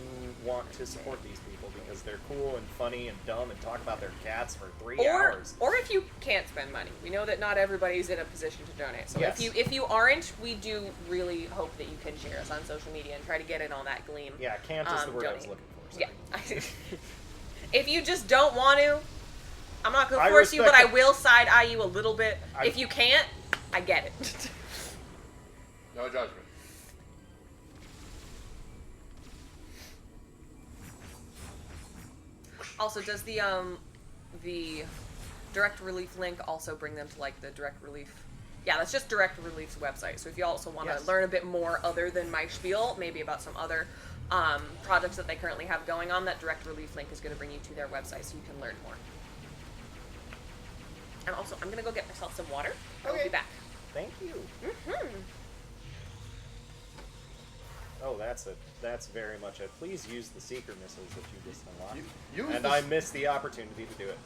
want to support these people because they're cool and funny and dumb and talk about their cats for 3 hours. Or if you can't spend money. We know that not everybody's in a position to donate. So Yes. if you aren't, we do really hope that you can share us on social media and try to get in on that Gleam. Yeah, can't is the word I was donate. looking for. Yeah. If you just don't want to, I'm not going I to force you, but respect I will side-eye you a little bit. If you can't, I get it. No judgment. Also, does the Direct Relief link also bring them to like the Direct Relief? Yeah, that's just Direct Relief's website. So if you also want to learn a bit more other than my spiel, maybe about some other projects that they currently have going on, that Direct Relief link is going to bring you to their website so you can learn more. And also, I'm going to go get myself some water. I'll be back. Thank you. Mm-hmm. Oh, that's very much it. Please use the secret missiles that you just unlocked. Use I missed the opportunity to do it.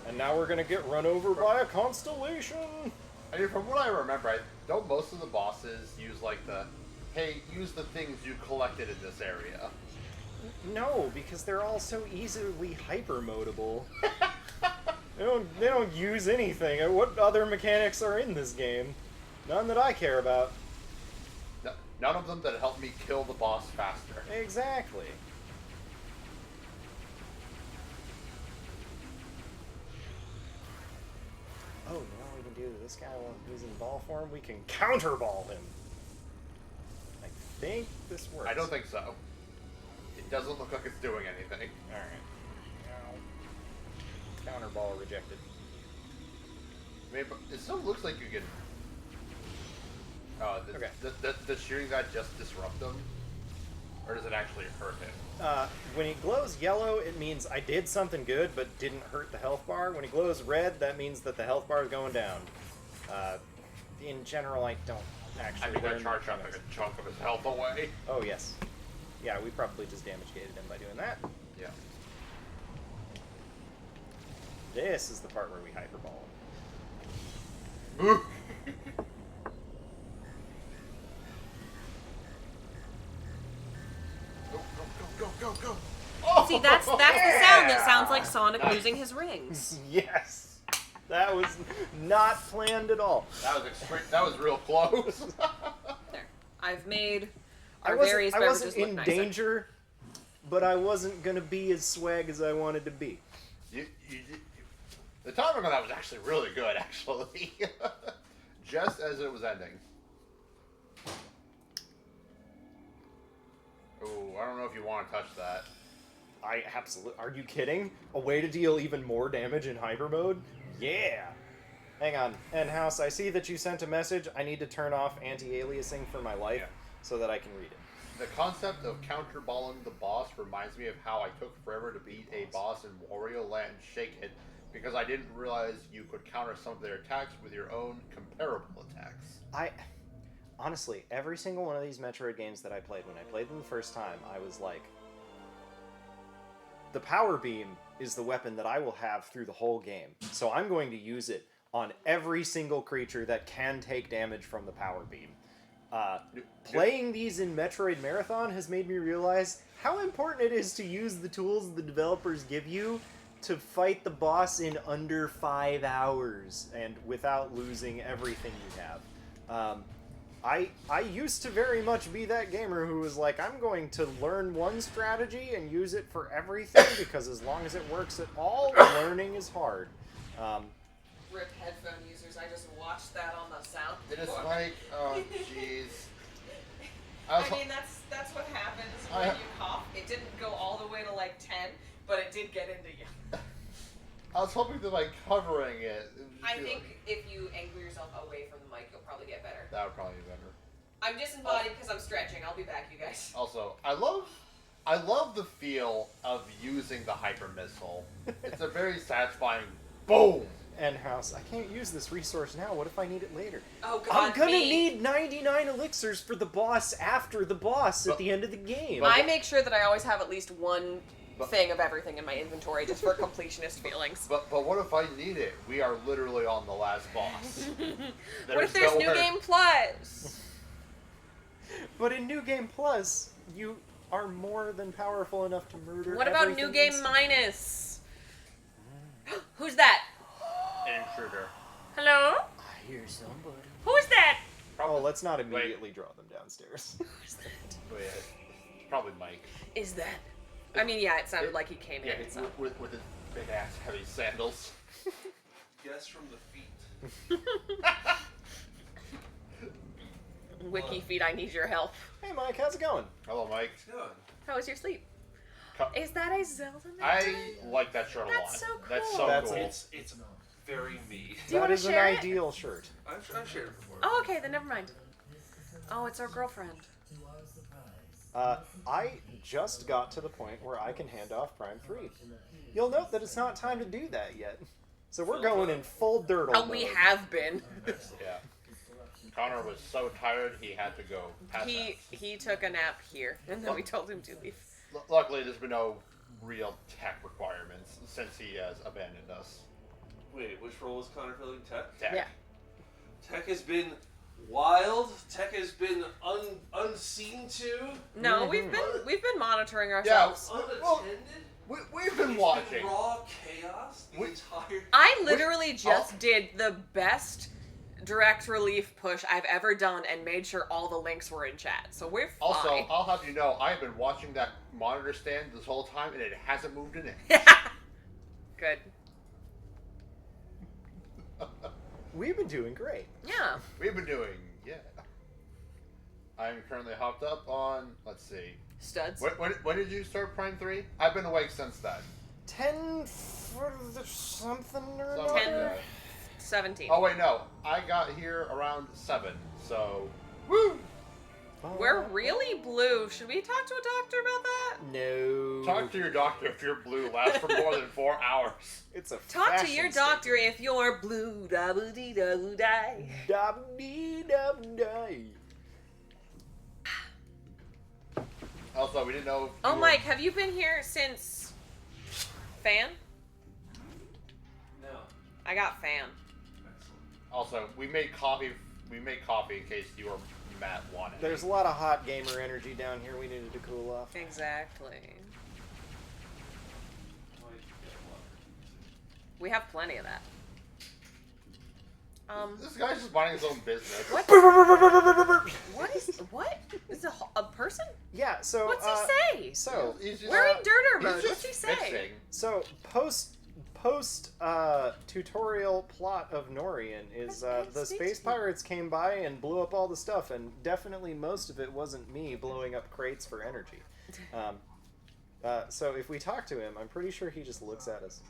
And now we're gonna get run over by a constellation. I mean, from what I remember, don't most of the bosses use like the, hey, use the things you collected in this area? No, because they're all so easily hyper-modable. They don't use anything. What other mechanics are in this game? None that I care about. None of them that help me kill the boss faster. Exactly. Oh, now we can do this guy when he's in ball form. We can counter ball him. I think this works. I don't think so. It doesn't look like it's doing anything. Alright. Counter ball rejected. I mean, but it still looks like you can... Okay. Does shooting that just disrupt them? Or does it actually hurt him? When he glows yellow, it means I did something good but didn't hurt the health bar. When he glows red, that means that the health bar is going down. In general, I don't actually I think I learn charged up like a chunk of his health away. Oh, yes. Yeah, we probably just damage gated him by doing that. Yeah. This is the part where we hyperball him. Go. Oh! See, that's the sound that sounds like Sonic losing his rings. Yes! That was not planned at all. That was real close. There. I've made I our wasn't, various I beverages wasn't look in nicer. danger, but I wasn't going to be as swag as I wanted to be. The timing on that was actually really good, actually. Just as it was ending. Ooh, I don't know if you want to touch that. I absolutely... Are you kidding? A way to deal even more damage in hyper mode? Yeah! Hang on. N-House, I see that you sent a message. I need to turn off anti-aliasing for my life so that I can read it. The concept of counterballing the boss reminds me of how I took forever to beat a boss in Wario Land Shake It because I didn't realize you could counter some of their attacks with your own comparable attacks. Honestly, every single one of these Metroid games that I played, when I played them the first time, I was like, the power beam is the weapon that I will have through the whole game. So I'm going to use it on every single creature that can take damage from the power beam. Playing these in Metroid Marathon has made me realize how important it is to use the tools the developers give you to fight the boss in under 5 hours and without losing everything you have. I used to very much be that gamer who was like, I'm going to learn one strategy and use it for everything because as long as it works at all, learning is hard. Rip headphone users, I just watched that on the sound. It's like, oh jeez. I mean, that's what happens when you cough. It didn't go all the way to like 10, but it did get into you. I was hoping that by covering it. I think if you angle yourself away from the mic, you'll probably get better. That would probably be better. I'm disembodied because I'm stretching. I'll be back, you guys. Also, I love the feel of using the hyper missile. It's a very satisfying boom. And house, I can't use this resource now. What if I need it later? Oh God, I'm gonna need 99 elixirs for the boss after the boss at the end of the game. I make sure that I always have at least one thing of everything in my inventory just for completionist feelings. But what if I need it? We are literally on the last boss. What if there's New Game Plus? But in New Game Plus, you are more than powerful enough to murder. What about New Game Minus? Who's that? An intruder. Hello? I hear somebody. Who's that? Oh, let's not immediately draw them downstairs. Who's that? Wait, probably Mike. Is that? I mean, yeah, it sounded like he came in. So. With his big ass heavy sandals. Guess from the feet. Wiki feet, I need your help. Hey, Mike, how's it going? Hello, Mike. Good. How was your sleep? Is that a Zelda Metroid? I like that shirt a lot. That's so cool. That's so That's cool. It's very me. Do you That want is to an share it? ideal shirt. I've shared it before. Oh, okay, then never mind. Oh, it's our girlfriend. I just got to the point where I can hand off Prime 3. You'll note that it's not time to do that yet. So we're going in full dirtle Oh, mode. we have been. Yeah. Connor was so tired he had to go pass out. He took a nap here, and then we told him to leave. Luckily, there's been no real tech requirements since he has abandoned us. Wait, which role was Connor filling? Tech? Tech. Yeah. Tech has been wild. Tech has been unseen to. No, we've been monitoring ourselves. Unattended. We've been watching. Raw chaos the entire. I literally just did the best direct relief push I've ever done and made sure all the links were in chat. So we're fine. Also, I'll have you know, I've been watching that monitor stand this whole time, and it hasn't moved an inch. Good. We've been doing great. Yeah. We've been doing, yeah. I'm currently hopped up on, let's see. Studs. When did you start Prime 3? I've been awake since then. 10 for the something or Something like another? that. 17. Oh wait, no. I got here around 7, so... Woo! We're really blue. Should we talk to a doctor about that? No. Talk to your doctor if you're blue. Lasts for more than 4 hours. It's a Talk to fashion your doctor if you're blue. Da-boo-dee-da-boo-die. Da-dee-da-dee. Also, we didn't know if Oh, you were- Mike, have you been here since Fan? No. I got Fan. Excellent. Also, we made coffee. We made coffee in case you or Matt wanted. There's a lot of hot gamer energy down here we needed to cool off. Exactly. Might get water. We have plenty of that. This guy's just minding his own business. What? What is a person? Yeah, so... What's he say? So... He's just- We're in Dirter he's mode. just What's he say? fixing. So, post tutorial plot of Norian is the space pirates came by and blew up all the stuff, and definitely most of it wasn't me blowing up crates for energy. So if we talk to him, I'm pretty sure he just looks at us.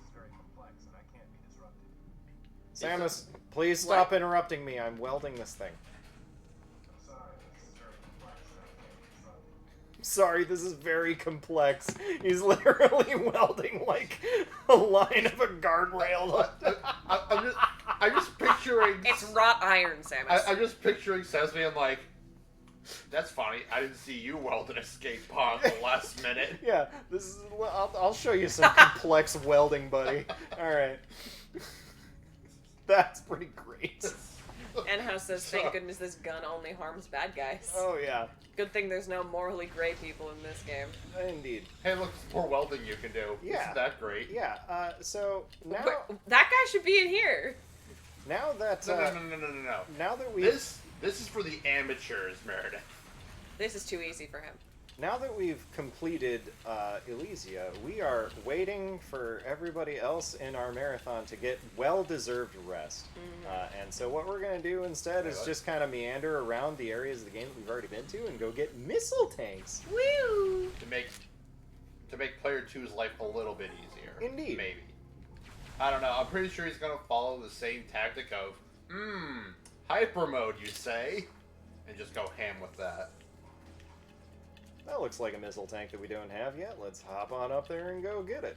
Samus, please stop interrupting me. I'm welding this thing. Sorry, this is very complex. He's literally welding like a line of a guardrail. I'm just picturing. It's wrought iron, Samus. I'm just picturing Sesame and like, That's funny. I didn't see you weld an escape pod at the last minute. Yeah, this is. I'll show you some complex welding, buddy. All right. That's pretty great. And House says, thank goodness this gun only harms bad guys. Oh yeah. Good thing there's no morally gray people in this game. Indeed. Hey, look, there's more welding you can do. Yeah. Isn't that great? Yeah. So now. But that guy should be in here. Now that. No. Now that we. This is for the amateurs, Meredith. This is too easy for him. Now that we've completed Elysia, we are waiting for everybody else in our marathon to get well-deserved rest. And so what we're going to do instead is just kind of meander around the areas of the game that we've already been to and go get missile tanks. Woo! To make player 2's life a little bit easier. Indeed. Maybe. I don't know. I'm pretty sure he's going to follow the same tactic of, hyper mode, you say? And just go ham with that. That looks like a missile tank that we don't have yet. Let's hop on up there and go get it.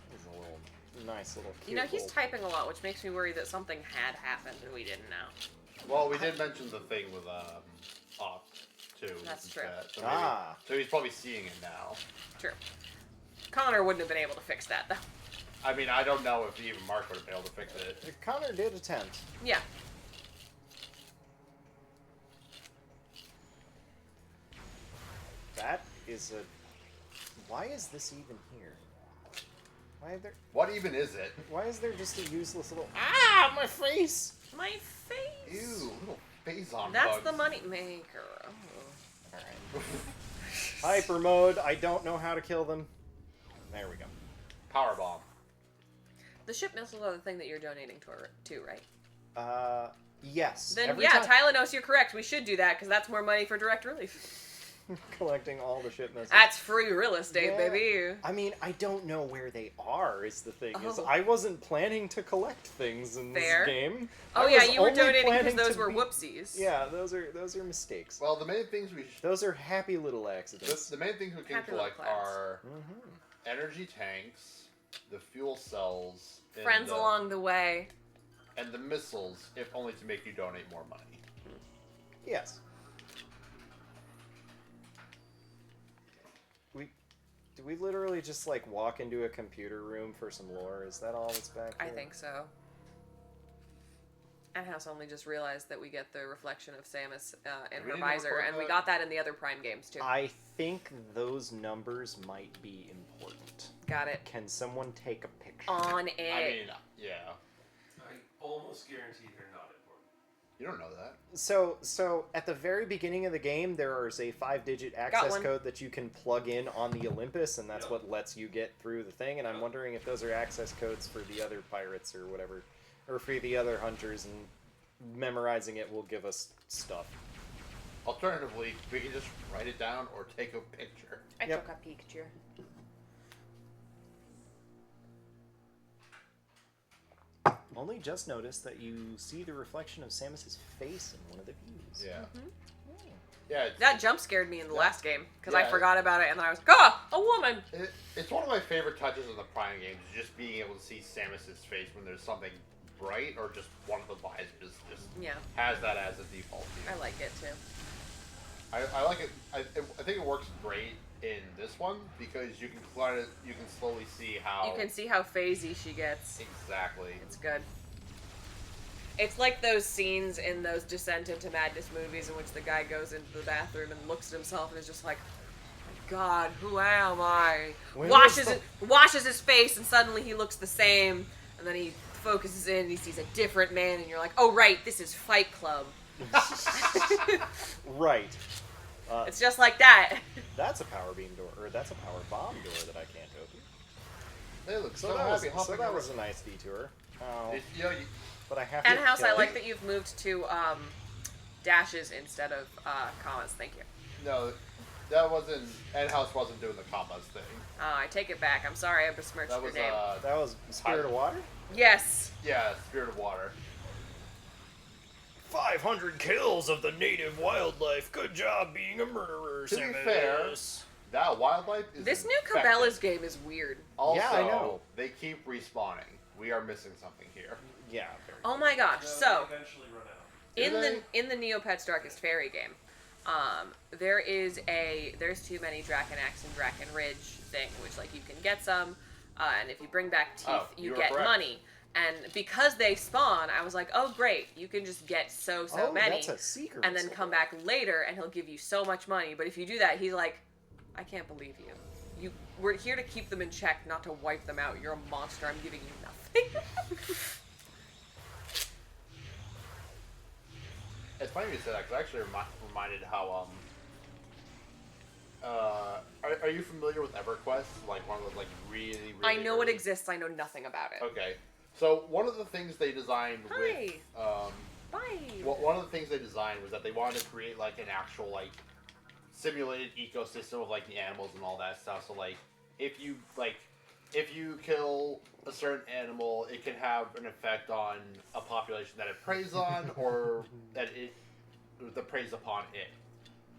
There's a nice little cute You know, he's little- typing a lot, which makes me worry that something had happened and we didn't know. Well, we did mention the thing with Opt too. That's true. So, maybe, so he's probably seeing it now. True. Connor wouldn't have been able to fix that, though. I mean, I don't know if even Mark would have been able to fix it. Connor did attempt. Yeah. That is a... Why is this even here? Why are there... What even is it? Why is there just a useless little... Ah! My face! My face! Ew, little phazon That's bugs. the money maker. Oh. Alright. Hyper mode. I don't know how to kill them. There we go. Power bomb. The ship missiles are the thing that you're donating to, right? Yes. Then, Every yeah, time- Tylenos, you're correct. We should do that, because that's more money for direct relief. Collecting all the ship missiles. That's free real estate, Yeah. baby. I mean, I don't know where they are, is the thing. Is Oh. I wasn't planning to collect things in Fair. this game. Oh, I yeah, was you were only donating because planning those to were be- whoopsies. Yeah, those are mistakes. Well, the main things we Those are happy little accidents. the main things we can Happy little collect clouds. are energy tanks, the fuel cells, and Friends the, along the way. and the missiles, if only to make you donate more money. Yes. Do we literally just like walk into a computer room for some lore? Is that all that's back I here? think so. And House only just realized that we get the reflection of Samus in We her didn't visor, record and we that? got that in the other Prime games too. I think those numbers might be important. Got it. Can someone take a picture? On it. I mean, yeah. I almost guarantee they're not important. You don't know that. So at the very beginning of the game, there is a 5-digit access one. code that you can plug in on the Olympus, and that's Yep. what lets you get through the thing. And I'm wondering if those are access codes for the other pirates or whatever, or for the other hunters, and memorizing it will give us stuff. Alternatively, we can just write it down or take a picture. I Yep. took a picture. Only just noticed that you see the reflection of Samus's face in one of the views. Yeah. Mm-hmm. Yeah. It's, That jump scared me in the last game because I Yeah. forgot about it, and then I was like, "Ah, a woman!" it's one of my favorite touches in the Prime games, just being able to see Samus's face when there's something bright or just one of the visors just Yeah, has that as a default view. I like it too. I like it. I think it works great in this one because you can slowly see how You can see how phasey she gets. exactly. It's good. It's like those scenes in those Descent into Madness movies in which the guy goes into the bathroom and looks at himself and is just like, "My God, who am I?" When Washes his face, and suddenly he looks the same. And then he focuses in and he sees a different man, and you're like, "Oh right, this is Fight Club." Right. It's just like that. That's a power beam door, or that's a power bomb door that I can't open. They look So so that was, happy so hopping that was a around. nice detour. Oh, You know, but I have And to House, I kill like it. that you've moved to dashes instead of commas. Thank you. no, that wasn't. House wasn't doing the commas thing. I take it back. I'm sorry I besmirched That your was name. That was Spirit of Water? Yes. Yeah, Spirit of Water. 500 kills of the native wildlife. Good job being a murderer, To be Samus. fair, That wildlife is This new infected. Cabela's game is weird. Also, Yeah, I know. they keep respawning. We are missing something here. Yeah. Oh my gosh! So They eventually run out. in the Neopets Darkest Fairy game, there's too many Draconax and Draken Ridge thing, which like you can get some, and if you bring back teeth, you you were get correct. money. And because they spawn, I was like, oh great, you can just get so many, That's a secret. and then come back later, and he'll give you so much money. But if you do that, he's like, I can't believe you. We're here to keep them in check, not to wipe them out. You're a monster. I'm giving you nothing. It's funny you said that because I actually reminded how are you familiar with EverQuest? Like one of those like really I know it early- exists. I know nothing about it. Okay, so one of the things they designed Hi. with Bye. one of the things they designed was that they wanted to create like an actual like simulated ecosystem of like the animals and all that stuff. So like if you kill a certain animal, it can have an effect on a population that it preys on or that preys upon it.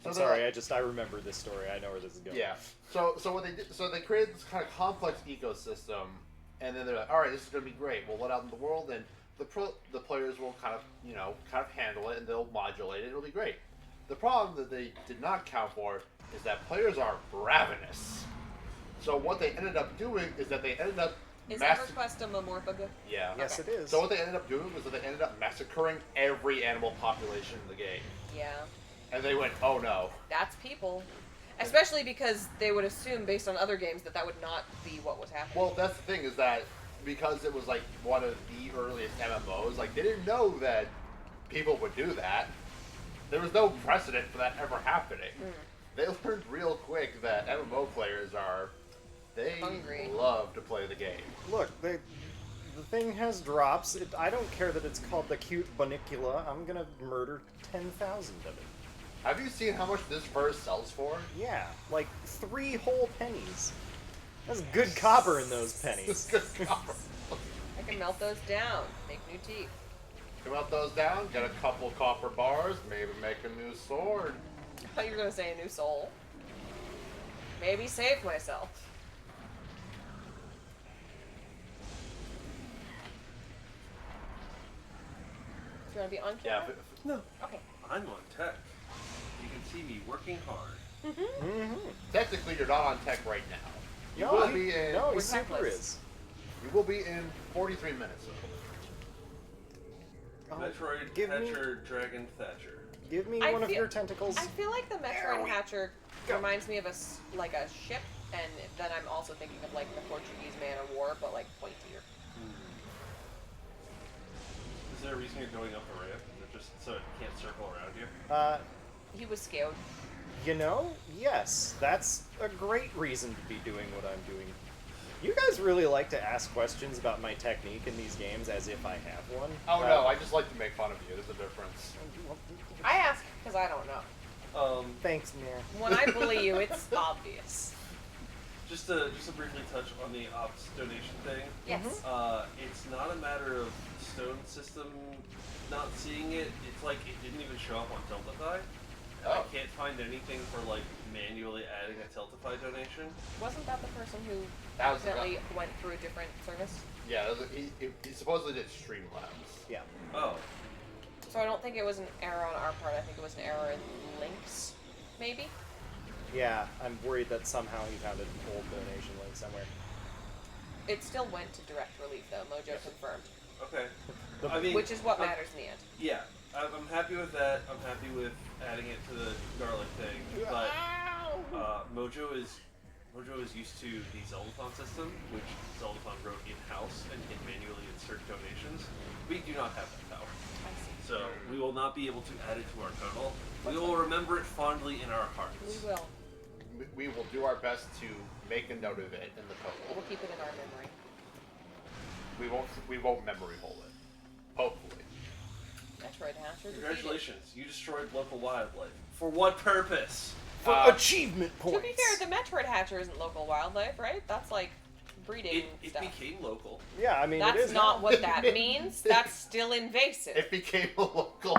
So I'm they're sorry, like- I remember this story. I know where this is going. yeah. So what they did, so they created this kind of complex ecosystem, and then they're like, all right, this is going to be great. We'll let out in the world, and the players will kind of handle it, and they'll modulate it. It'll be great. The problem that they did not count for is that players are ravenous. So what they ended up doing is that they ended up Is EverQuest a Mamorphaga? yeah. Yes, it is. So what they ended up doing was that they ended up massacring every animal population in the game, Yeah. and they went, oh no. That's people. Especially because they would assume, based on other games, that would not be what was happening. Well, that's the thing is that because it was like one of the earliest MMOs, like they didn't know that people would do that. There was no precedent for that ever happening. They learned real quick that MMO players they Hungry. love to play the game. Look, the thing has drops. I don't care that it's called the cute Bunicula. I'm gonna murder 10,000 of it. Have you seen how much this verse sells for? Yeah, like 3 whole pennies. That's good copper in those pennies. It's good copper. I can melt those down, make new teeth. You melt those down, get a couple copper bars, maybe make a new sword. I thought you were going to say a new soul. Maybe save myself. Do you want to be on Yeah. camera? No. Okay. I'm on tech. You can see me working hard. Technically, you're not on tech right now. You No, will he- be in. no, he We're super techless. is. You will be in 43 minutes. Oh, Metroid give me- Hatcher Dragon Thatcher. Give me I one of feel- your tentacles. I feel like the Metroid Hatcher reminds me of a ship, and then I'm also thinking of like the Portuguese Man of War, but like pointier. Is there a reason you're going up a ramp? Is it just so it can't circle around you? He was scared. You know, yes, that's a great reason to be doing what I'm doing. You guys really like to ask questions about my technique in these games as if I have one. Oh no, I just like to make fun of you. There's a difference. I ask because I don't know. Thanks, Mir. When I bully you, it's obvious. Just to briefly touch on the ops donation thing. Yes. It's not a matter of Stone System not seeing it. It's like it didn't even show up on Tiltify. And I Oh. can't find anything for like manually adding a Tiltify donation. Wasn't that the person who That was the accidentally went through a different service? Yeah, he supposedly did Streamlabs. Yeah. Oh. So I don't think it was an error on our part. I think it was an error in links, maybe. Yeah, I'm worried that somehow he found an old donation link somewhere. It still went to direct relief though. Mojo confirmed, Okay. The- I mean, which is what matters in the end. Yeah, I'm happy with that. I'm happy with adding it to the garlic thing, but Mojo is used to the Zeldathon system, which Zeldathon wrote in-house and can manually insert donations. We do not have that power, so we will not be able to add it to our total. We will remember it fondly in our hearts. We will. We will do our best to make a note of it in the We'll total. keep it in our memory. We won't memory hole it. Hopefully. Metroid Hatcher defeated. Congratulations, you destroyed local wildlife. For what purpose? For achievement To points. be fair, the Metroid Hatcher isn't local wildlife, right? That's like breeding It stuff. became local. Yeah, I mean, it That's is not now. what that means. That's still invasive. It became a local.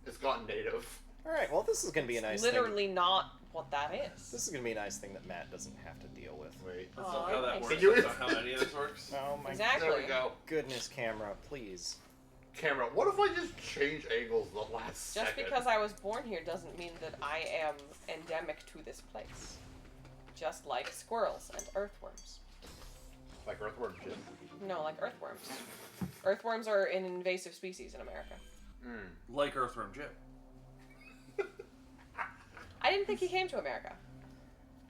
It's gotten native. All right, well, this is gonna be a nice Literally not what that is. This is gonna be a nice thing that Matt doesn't have to deal with. Wait. That's Oh, not how that nice. works. Can you- That's not how any of this works. Oh my Exactly. There we go. goodness, camera, please. Camera, what if I just change angles the last Just second? because I was born here doesn't mean that I am endemic to this place. Just like squirrels and earthworms. Like earthworm shit. No, like earthworms. Earthworms are an invasive species in America. Like Earthworm Jim. I didn't think he came to America.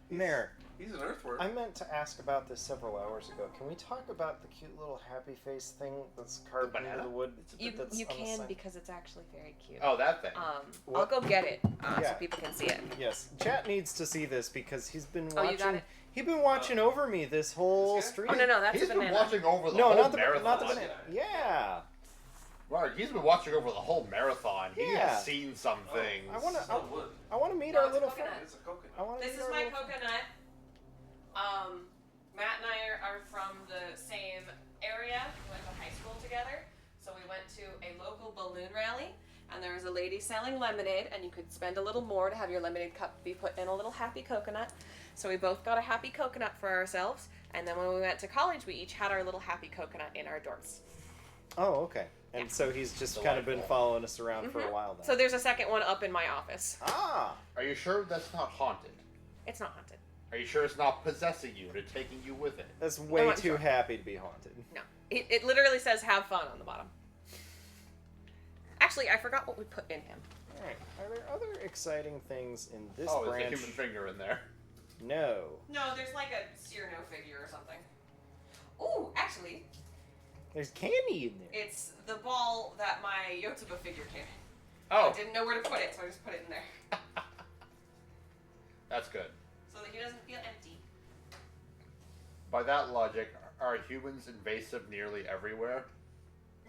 Mayor, He's an earthworm. I meant to ask about this several hours ago. Can we talk about the cute little happy face thing that's carved into banana? the wood? You that's on the can side? because it's actually very cute. Oh, that thing. I'll What? go get it so Yeah. people can see it. Yes, chat needs to see this because he's been Oh, watching. you got it? He's been watching over me this whole This guy? stream. Oh no, that's He's a been banana. watching over the No, whole not the marathon. not the banana. Yeah. Right, he's been watching over the whole marathon. He Yeah. has seen some things. I wanna. It's not wood. I want to meet No, our it's a little coconut. friend. It's a coconut. I want to This meet is our my little coconut. Matt and I are from the same area. We went to high school together. So we went to a local balloon rally, and there was a lady selling lemonade, and you could spend a little more to have your lemonade cup be put in a little happy coconut. So we both got a happy coconut for ourselves, and then when we went to college, we each had our little happy coconut in our dorms. Oh, okay. And so he's just kind of been following us around for a while then. So there's a second one up in my office. Ah. Are you sure that's not haunted? It's not haunted. Are you sure it's not possessing you and taking you with it? That's way not too sure. happy to be haunted. No. It literally says have fun on the bottom. Actually, I forgot what we put in him. All right. Are there other exciting things in this Oh, branch? there's a human finger in there. No. No, there's like a Cyrano figure or something. Ooh, actually, There's candy in there. it's the ball that my Yotsuba figure came in. Oh, I didn't know where to put it, so I just put it in there. that's good. So that he doesn't feel empty. By that logic, are humans invasive nearly everywhere?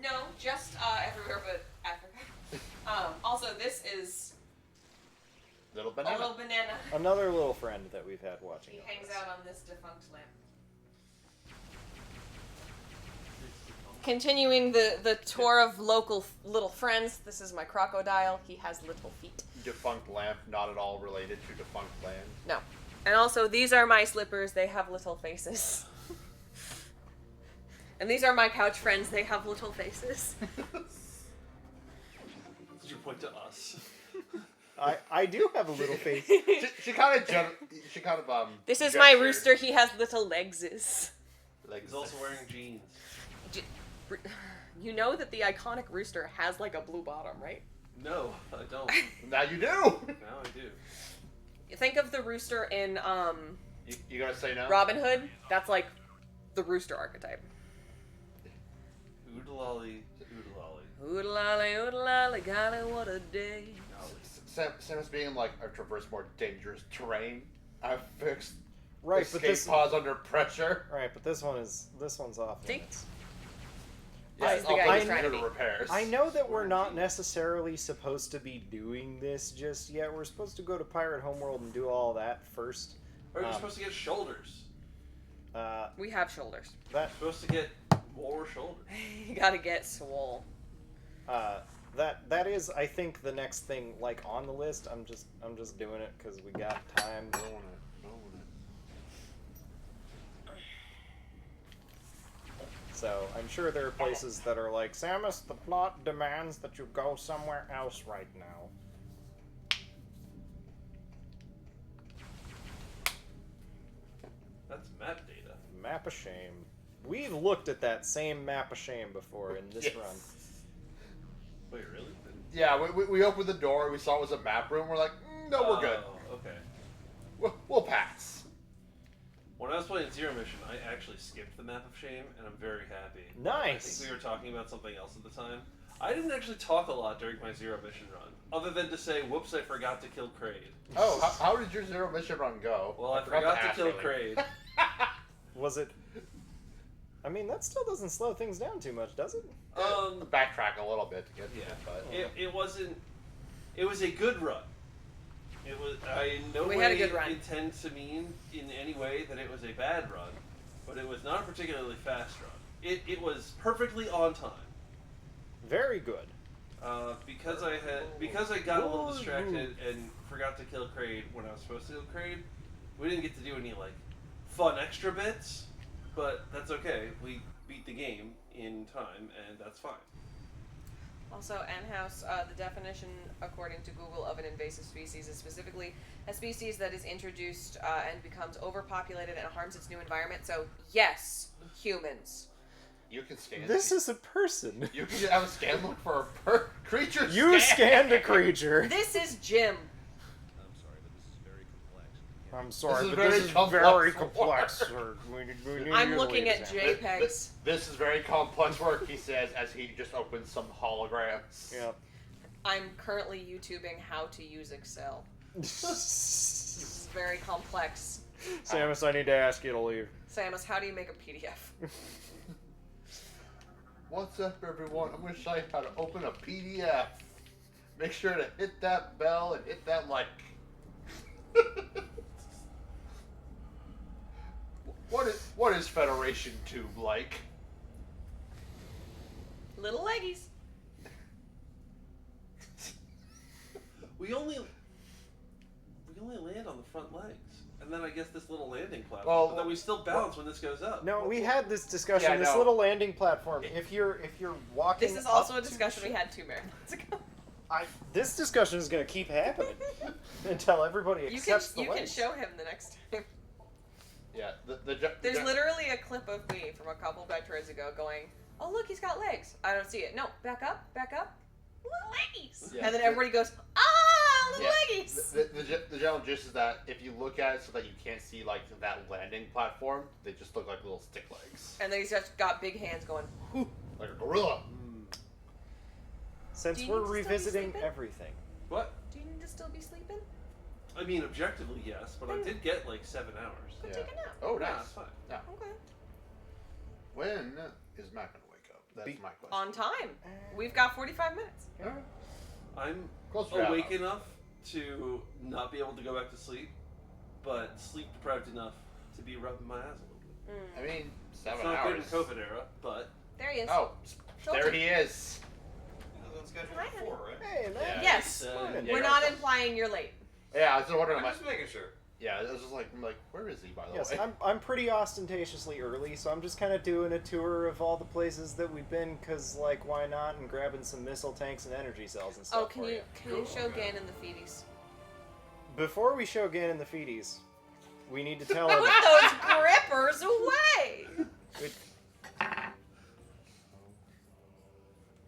No, just everywhere but Africa. Also, this is Little a banana. little banana. Another little friend that we've had watching. He us. hangs out on this defunct lamp. Continuing the tour of local little friends, this is my crocodile. He has little feet. Defunct lamp, not at all related to defunct land. No. And also, these are my slippers. They have little faces. And these are my couch friends. They have little faces. Did you point to us? I do have a little face. She kind of This is my gestured. rooster. He has little legses. Like He's also wearing jeans. You know that the iconic rooster has like a blue bottom, right? No, I don't. Now you do. Now I do. Think of the rooster in You gonna say no? Robin Hood. That's like the rooster archetype. Oodalolly, oodalolly. Oodalolly, oodalolly, golly, what a day. Sam is being like, I've traversed more dangerous terrain. I've fixed Right, but escape this. pods under pressure. Right, but this one's off See? limits. This is the I'll guy put he's it trying to into be. repairs. I know that we're not necessarily supposed to be doing this just yet. We're supposed to go to Pirate Homeworld and do all that first. Or you're supposed to get shoulders. We have shoulders. That You're supposed to get more shoulders. You gotta get swole. that is, I think, the next thing like on the list. I'm just doing it because we got time. So I'm sure there are places that are like, Samus, the plot demands that you go somewhere else right now. That's map data. Map of Shame. We've looked at that same Map of Shame before in this Yes. run. Wait, really? Yeah, we opened the door. We saw it was a map room. We're like, no, we're good. Oh, okay. We'll pass. When I was playing Zero Mission, I actually skipped the Map of Shame, and I'm very happy. Nice. I think we were talking about something else at the time. I didn't actually talk a lot during my Zero Mission run, other than to say, whoops, I forgot to kill Kraid. Oh, how did your Zero Mission run go? Well, I forgot to ask kill earlier. Kraid. Was it? I mean, that still doesn't slow things down too much, does it? Backtrack a little bit to get to Yeah, it, but it wasn't. It was a good run. It was. I in no We way had a good run. intend to mean in any way that it was a bad run, but it was not a particularly fast run. It was perfectly on time. Very good. Because I got a little distracted and forgot to kill Kraid when I was supposed to kill Kraid. We didn't get to do any like fun extra bits, but that's okay. We beat the game in time, and that's fine. Also, N-House, the definition, according to Google, of an invasive species is specifically a species that is introduced and becomes overpopulated and harms its new environment. So, yes, humans. You can scan. This is a person. You can have a scan look for a creature. You scanned a creature. This is Jim. I'm sorry, This is but this is very very complex complex, sir. We need I'm you to looking wait a at second. JPEGs. This is very complex work, he says, as he just opens some holograms. Yep. I'm currently YouTubing how to use Excel. It's very complex. Samus, I need to ask you to leave. Samus, how do you make a PDF? What's up, everyone? I'm going to show you how to open a PDF. Make sure to hit that bell and hit that like. What is Federation Tube like? Little leggies. We only land on the front legs, and then I guess this little landing platform. But then we still bounce when this goes up. No, we had this discussion. Yeah, this no. little landing platform. If you're walking, This is also up a discussion we had 2 marathons ago. This discussion is going to keep happening until everybody accepts the You can legs. show him the next time. Yeah, There's literally a clip of me from a couple Metroids ago going, "Oh look, he's got legs." I don't see it. No, back up, little leggies. Yeah. And then everybody goes, "Ah, little leggies." The general gist is that if you look at it so that you can't see like that landing platform, they just look like little stick legs, And then he's just got big hands going, "Whoo." like a gorilla. Since Do you we're need to still be revisiting sleeping? everything. What? Do you need to still be sleeping? I mean, objectively, yes, but I did get like 7 hours. Go Yeah. take a nap. Oh, Yeah, nice. it's fine. Yeah. Okay. When is Matt gonna wake up? That's my question. On time. We've got 45 minutes. I'm Close to awake enough to not be able to go back to sleep, but sleep deprived enough to be rubbing my eyes a little bit. I mean, 7 It's not hours. good in COVID era, but There he is. Oh, Told there you. he is. That's scheduled Hi, for 4, right? Hey, man. Yeah. Yes. Yeah, We're yeah. not implying you're late. Yeah, I was just wondering. I'm Like, just making sure. yeah, I was just like, where is he, by the Yes, way? I'm pretty ostentatiously early, so I'm just kind of doing a tour of all the places that we've been, cause like why not, and grabbing some missile tanks and energy cells and stuff. Oh, can for you Cool, show okay. Ganon the feeties? Before we show Ganon the feeties, we need to tell Put him. those grippers away! Good-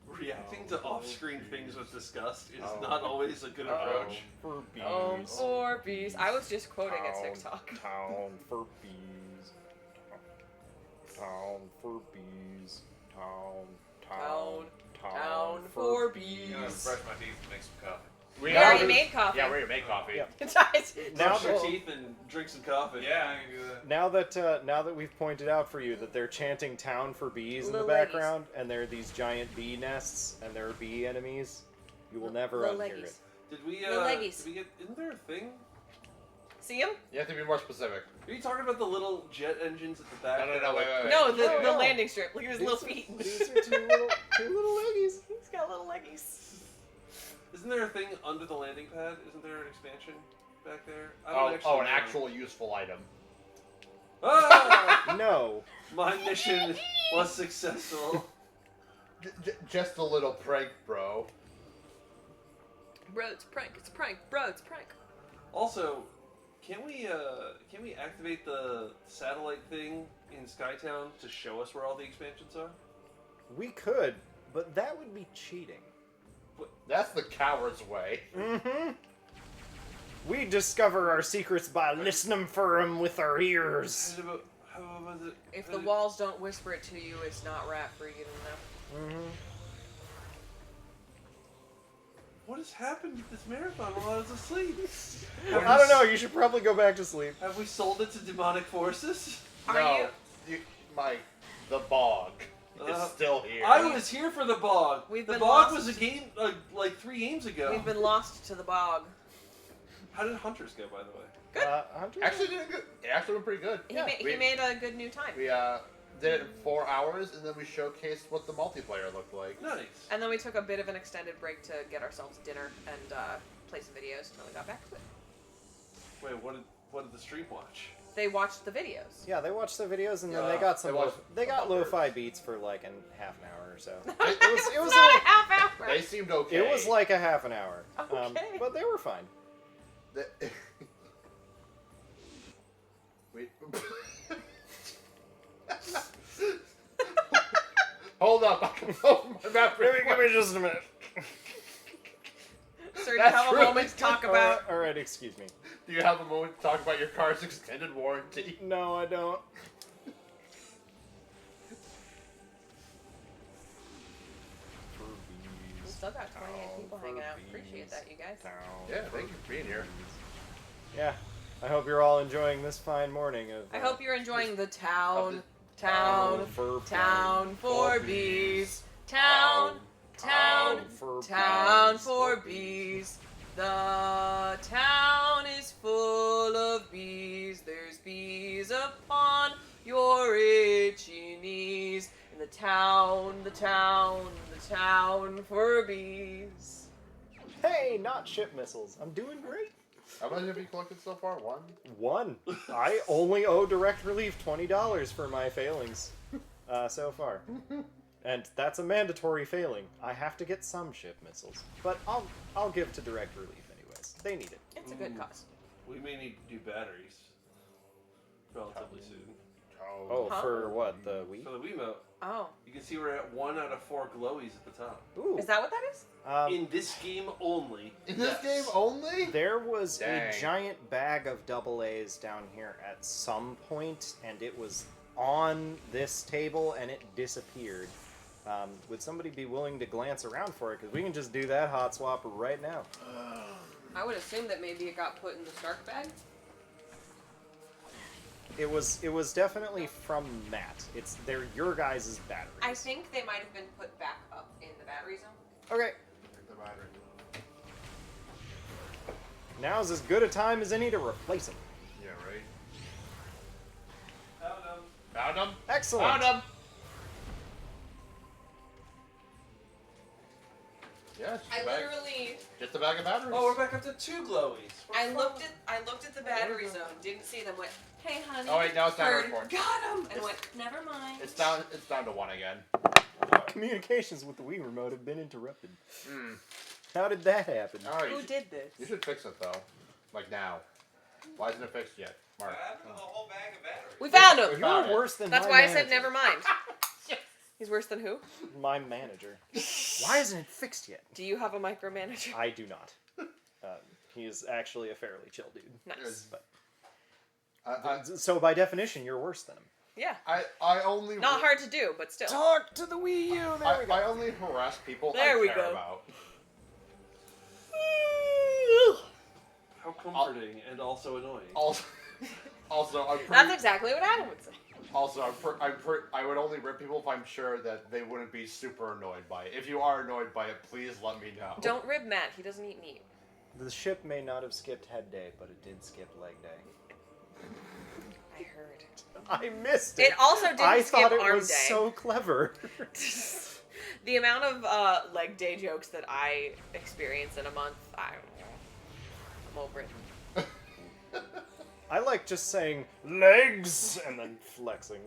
reacting to off-screen things with disgust is Oh. not always a good approach. For bees. Or bees. I was just quoting a TikTok. Town for bees. Town for bees. Town for I'm bees. gonna brush my teeth and make some coffee. We already made coffee. Yeah, we already made coffee. Yeah. Guys, Now Brush your that- teeth and drink some coffee. Yeah, I can do that. Now that we've pointed out for you that they're chanting "town for bees" in the Little background, and there are these giant bee nests, and there are bee enemies, you will never Little unhear leggies. it. Did we? Little leggies. Did we get? Isn't there a thing? see him? You have to be more specific. Are you talking about the little jet engines at the back? No, no, that no, are, wait, like, wait, No, No, the no. landing strip. Look at his little feet. These are two little leggies. He's got little leggies. Isn't there a thing under the landing pad? Isn't there an expansion back there? I don't Oh, actually an know. actual useful item. Ah! No. My mission was successful. Just a little prank, bro. Bro, it's a prank. It's a prank. Bro, it's a prank. Also, can we activate the satellite thing in Skytown to show us where all the expansions are? We could, but that would be cheating. That's the coward's way. Mm-hmm. We discover our secrets by listening for them with our ears. How was it? If the walls don't whisper it to you, it's not rat free enough. Mm-hmm. What has happened with this marathon while I was asleep? I don't know. You should probably go back to sleep. Have we sold it to demonic forces? Are you, Mike, the bog is Uh, still here. I was here for the bog. We've The been bog lost. was a game like 3 games ago. We've been lost to the bog. How did Hunters go, by the way? Good. Hunter? Actually did good. It actually went pretty good. He, Yeah, he made a good new time. We did it in 4 hours, and then we showcased what the multiplayer looked like. Nice. And then we took a bit of an extended break to get ourselves dinner and play some videos, and then we got back to it. Wait, what did the stream watch? They watched the videos. Yeah, they watched the videos and then Yeah, they got some. they watched They got bumpers. lo-fi beats for like half an hour or so. It It was not a- a half hour. They seemed okay. It was like a half an hour, Okay. but they were fine. Wait. Hold up. I can open my map real Give me just a minute. Sir, do you That's have a really moment to talk about? All right, excuse me. Do you have a moment to talk about your car's extended warranty? No, I don't. We still got 28 people hanging out. Appreciate that, you guys. Yeah, thank you for being here. Yeah, I hope you're all enjoying this fine morning of. I hope you're enjoying the town, town for bees. bees, town for bees. The town is full of bees. There's bees upon your itchy knees. In the town for bees. Hey, not ship missiles. I'm doing great. How much have you collected so far? One? One. I only owe Direct Relief $20 for my failings so far. And that's a mandatory failing. I have to get some ship missiles. But I'll give to Direct Relief anyways. They need it. It's a good cause. We may need to do batteries relatively soon. Oh, Huh? for what? The Wii? For the Wiimote. Oh. You can see we're at 1 out of 4 glowies at the top. Ooh. Is that what that is? In this game only. In this yes. game only? There was Dang. a giant bag of AA down here at some point, and it was on this table, and it disappeared. Would somebody be willing to glance around for it? Because we can just do that hot swap right now. I would assume that maybe it got put in the Stark bag. It was definitely from Matt. They're your guys' batteries. I think they might have been put back up in the battery zone. Okay. Take the battery. Now's as good a time as any to replace them. Yeah, right. Found them. Found them? Excellent. Found them! Yeah, I literally, just a bag of batteries. Oh, we're back up to 2 glowies. I looked at the battery zone, didn't see them, went, hey honey, Oh, wait, now it's down to heard, 4. got him, and went, never mind. It's down to 1 again. Communications with the Wii remote have been interrupted. Hmm. How did that happen? Oh, Who did this? You should fix it though. Like now. Why isn't it fixed yet? Mark. A whole bag of batteries. We found him. We found You're it. worse than That's my why I manager. said never mind. He's worse than who? My manager. Why isn't it fixed yet? Do you have a micromanager? I do not. He is actually a fairly chill dude. Nice. But so by definition, you're worse than him. Yeah. I only Not hard to do, but still. Talk to the Wii U. There we go. I only harass people There I we care go. about. How comforting and also annoying. Also, I'm pretty. That's exactly what Adam would say. Also, I would only rip people if I'm sure that they wouldn't be super annoyed by it. If you are annoyed by it, please let me know. Don't rib Matt. He doesn't eat meat. The ship may not have skipped head day, but it did skip leg day. I heard. I missed it. It also didn't I skip thought it arm was day. so clever. The amount of leg day jokes that I experience in a month, I'm over it. I like just saying legs and then flexing.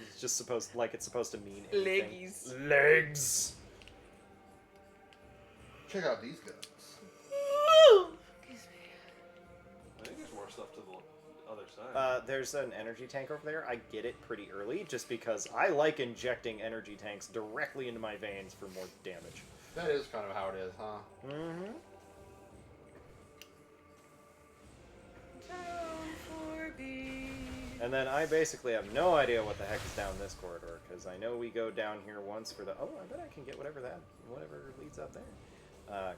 It's just supposed to mean anything. Leggies. Legs. Check out these guns. I think there's more stuff to the other side. There's an energy tank over there. I get it pretty early just because I like injecting energy tanks directly into my veins for more damage. That is kind of how it is, huh? Mm-hmm. And then I basically have no idea what the heck is down this corridor, because I know we go down here once for the... Oh, I bet I can get whatever leads up there.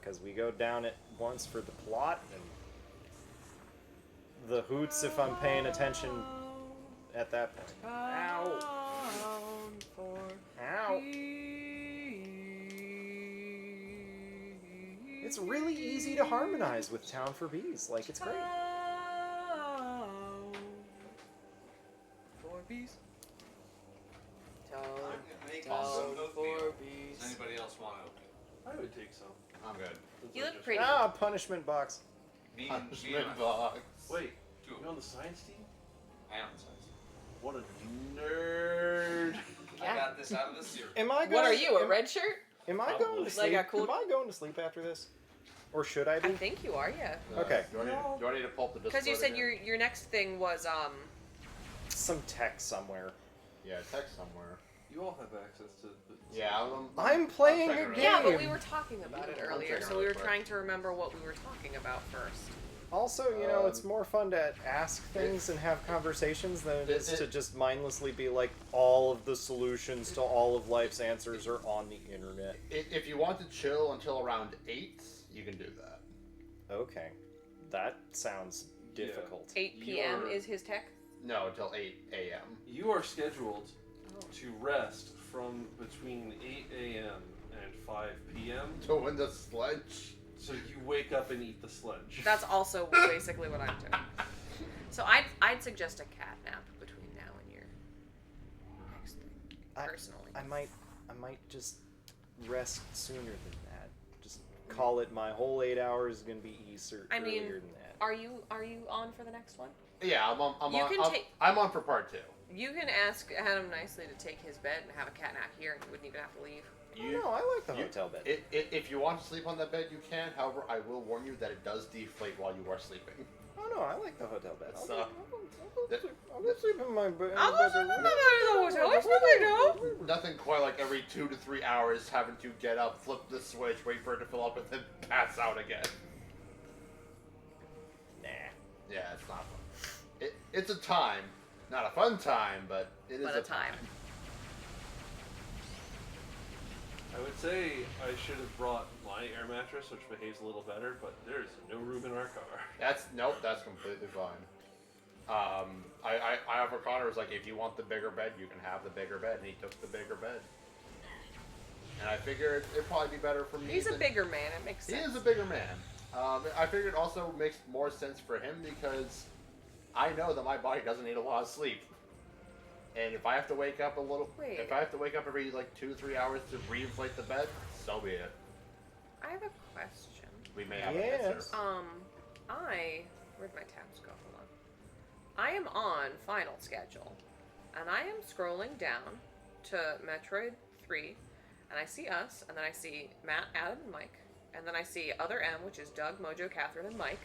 Because we go down it once for the plot, and the hoots if I'm paying attention at that point. Ow! Ow! It's really easy to harmonize with Town for Bees. Like, it's great. For bees. take some. I'm good. Since You I look just- pretty. Ah, punishment box. Punishment box. Wait, Two. you on the science team? I am science. What a nerd. I got this out of the series. Am I going? What are you, a red shirt? Am I Probably. going to Like sleep? a cool- Am I going to sleep after this, or should I be? I think you are, yeah. Okay. Do I need to pull up the Because you Discord said again? your next thing was Some text somewhere. Yeah, text somewhere. You all have access to the... Yeah, I'm playing checking a it game. Yeah, but we were talking about it I'm earlier, checking so it we were real quick. trying to remember what we were talking about first. Also, it's more fun to ask things and have conversations than it is to just mindlessly be like, all of the solutions to all of life's answers are on the internet. If you want to chill until around 8, you can do that. Okay. That sounds difficult. 8 p.m. You're- is his tech? No, until 8 a.m. You are scheduled Oh. to rest from between 8 a.m. and 5 p.m. To win the sledge. So you wake up and eat the sledge. That's also basically what I'm doing. So I'd suggest a cat nap between now and your next thing, personally. I might just rest sooner than that. Just call it my whole 8 hours is gonna be easier I mean, earlier than that. Are you on for the next one? Yeah, I'm on. You can take- I'm on for part 2. You can ask Adam nicely to take his bed and have a cat nap here, and you wouldn't even have to leave. No, I like the hotel bed. If you want to sleep on that bed, you can. However, I will warn you that it does deflate while you are sleeping. Oh no, I like the hotel bed. That's, I'll go sleep in my bed. I'll go sleep in my bed in the hotel. It's no big deal. Nothing quite like every 2 to 3 hours having to get up, flip the switch, wait for it to fill up, and then pass out again. Nah. Yeah, it's not fun. It's a time. Not a fun time, but it is But a a time. I would say I should have brought my air mattress, which behaves a little better, but there's no room in our car. That's completely fine. I offered Connor, was like, if you want the bigger bed, you can have the bigger bed, and he took the bigger bed. And I figured it'd probably be better for me. He's a bigger man. It makes He sense. is a bigger man. I figured it also makes more sense for him because I know that my body doesn't need a lot of sleep. And if I have to wake up if I have to wake up every like 2-3 hours to reinflate the bed, so be it. I have a question. We may have an answer. Where'd my tabs go? Hold on. I am on final schedule, and I am scrolling down to Metroid 3, and I see us, and then I see Matt, Adam, and Mike, and then I see other M, which is Doug, Mojo, Catherine, and Mike,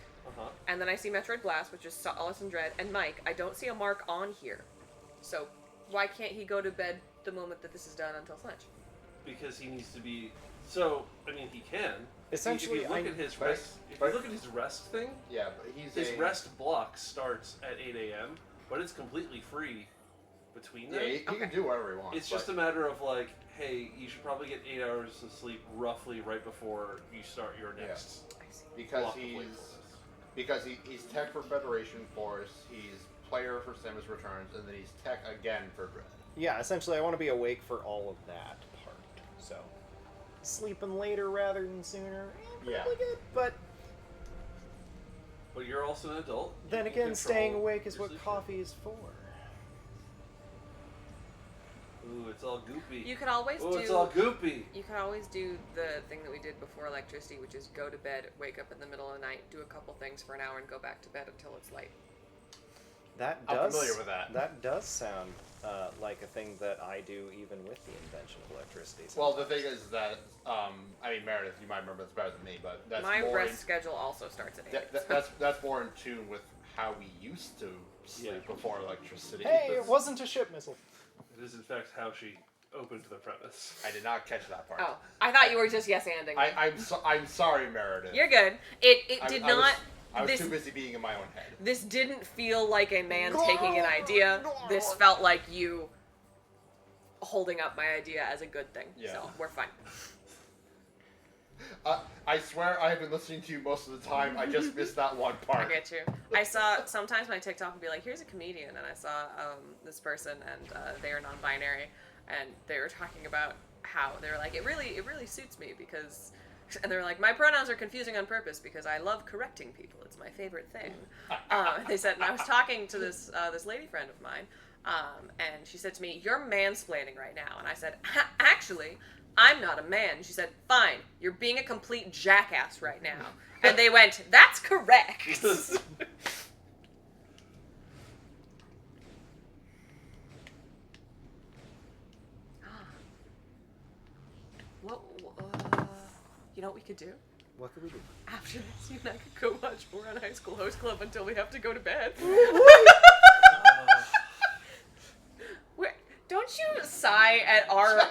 and then I see Metroid Blast, which is Solace and Dread, and Mike. I don't see a mark on here, so why can't he go to bed the moment that this is done until Sledge? Because he needs to be. So, I mean, he can. Essentially, if you look at his rest, if you look at his rest thing, yeah, but his rest block starts at 8 a.m., but it's completely free between them. Yeah, he can do whatever he wants. It's just a matter of like, hey, you should probably get 8 hours of sleep roughly right before you start your next. Because block of he's wakefulness. he's tech for Federation Force, he's player for Samus Returns, and then he's tech again for Dread. Yeah, essentially, I want to be awake for all of that part. So, sleeping later rather than sooner, Yeah. probably good. But But you're also an adult. You then can again, control staying awake is your what sleep coffee is for. Ooh, it's all goopy. You could always Ooh, do. it's all goopy. You could always do the thing that we did before electricity, which is go to bed, wake up in the middle of the night, do a couple things for an hour, and go back to bed until it's light. That I'm does. familiar with that. That does sound like a thing that I do, even with the invention of electricity. Well, the thing is that I mean, Meredith, you might remember this better than me, but that's My more rest schedule also starts at 8. that's more in tune with how we used to sleep before electricity. Hey, it wasn't a ship missile. It is in fact how she opened the premise. I did not catch that part. Oh, I thought you were just yes-anding. I'm sorry, Meredith. You're good. It did I not. I was this, too busy being in my own head. This didn't feel like a man taking an idea. This felt like you holding up my idea as a good thing. Yeah. So we're fine. I swear I have been listening to you most of the time. I just missed that one part. I get you. I saw sometimes my TikTok would be like, "Here's a comedian," and I saw this person, and they are non-binary, and they were talking about how they were like, "It really suits me because," and they were like, "My pronouns are confusing on purpose because I love correcting people. It's my favorite thing." They said, and I was talking to this lady friend of mine, and she said to me, "You're mansplaining right now," and I said, "Actually, I'm not a man. She said, fine, you're being a complete jackass right now. And they went, that's correct. What, you know what we could do? What could we do? After this, you and I could go watch more on High School Host Club until we have to go to bed. Don't you sigh at our...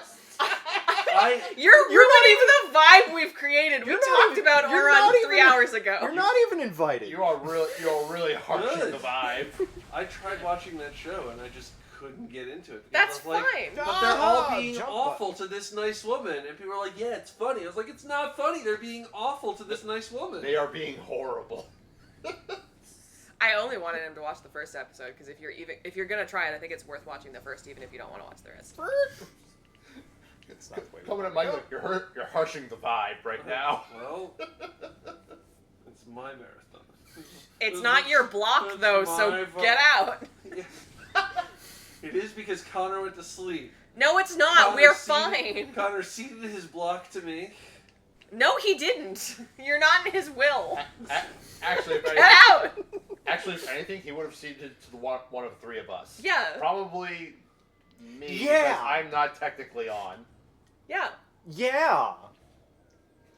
You're ruining the vibe we've created. We talked about Oron 3 hours ago. You're not even invited. You are really harshing the vibe. I tried watching that show and I just couldn't get into it. That's I was like, fine. But they're all being awful to this nice woman. And people were like, yeah, it's funny. I was like, it's not funny. They're being awful to this nice woman. They are being horrible. I only wanted him to watch the first episode because if you're gonna try it, I think it's worth watching the first, even if you don't want to watch the rest. It's not the way Coming at Mike, you're harshing the vibe right now. Well, it's my marathon. It's not your block though, so get out. It is because Connor went to sleep. No, it's not. We're fine. Connor ceded his block to me. No, he didn't. You're not in his will. Actually, Get out. Actually, if anything, he would have ceded to one of 3 of us. Yeah. Probably me. Yeah. Because I'm not technically on. Yeah. Yeah.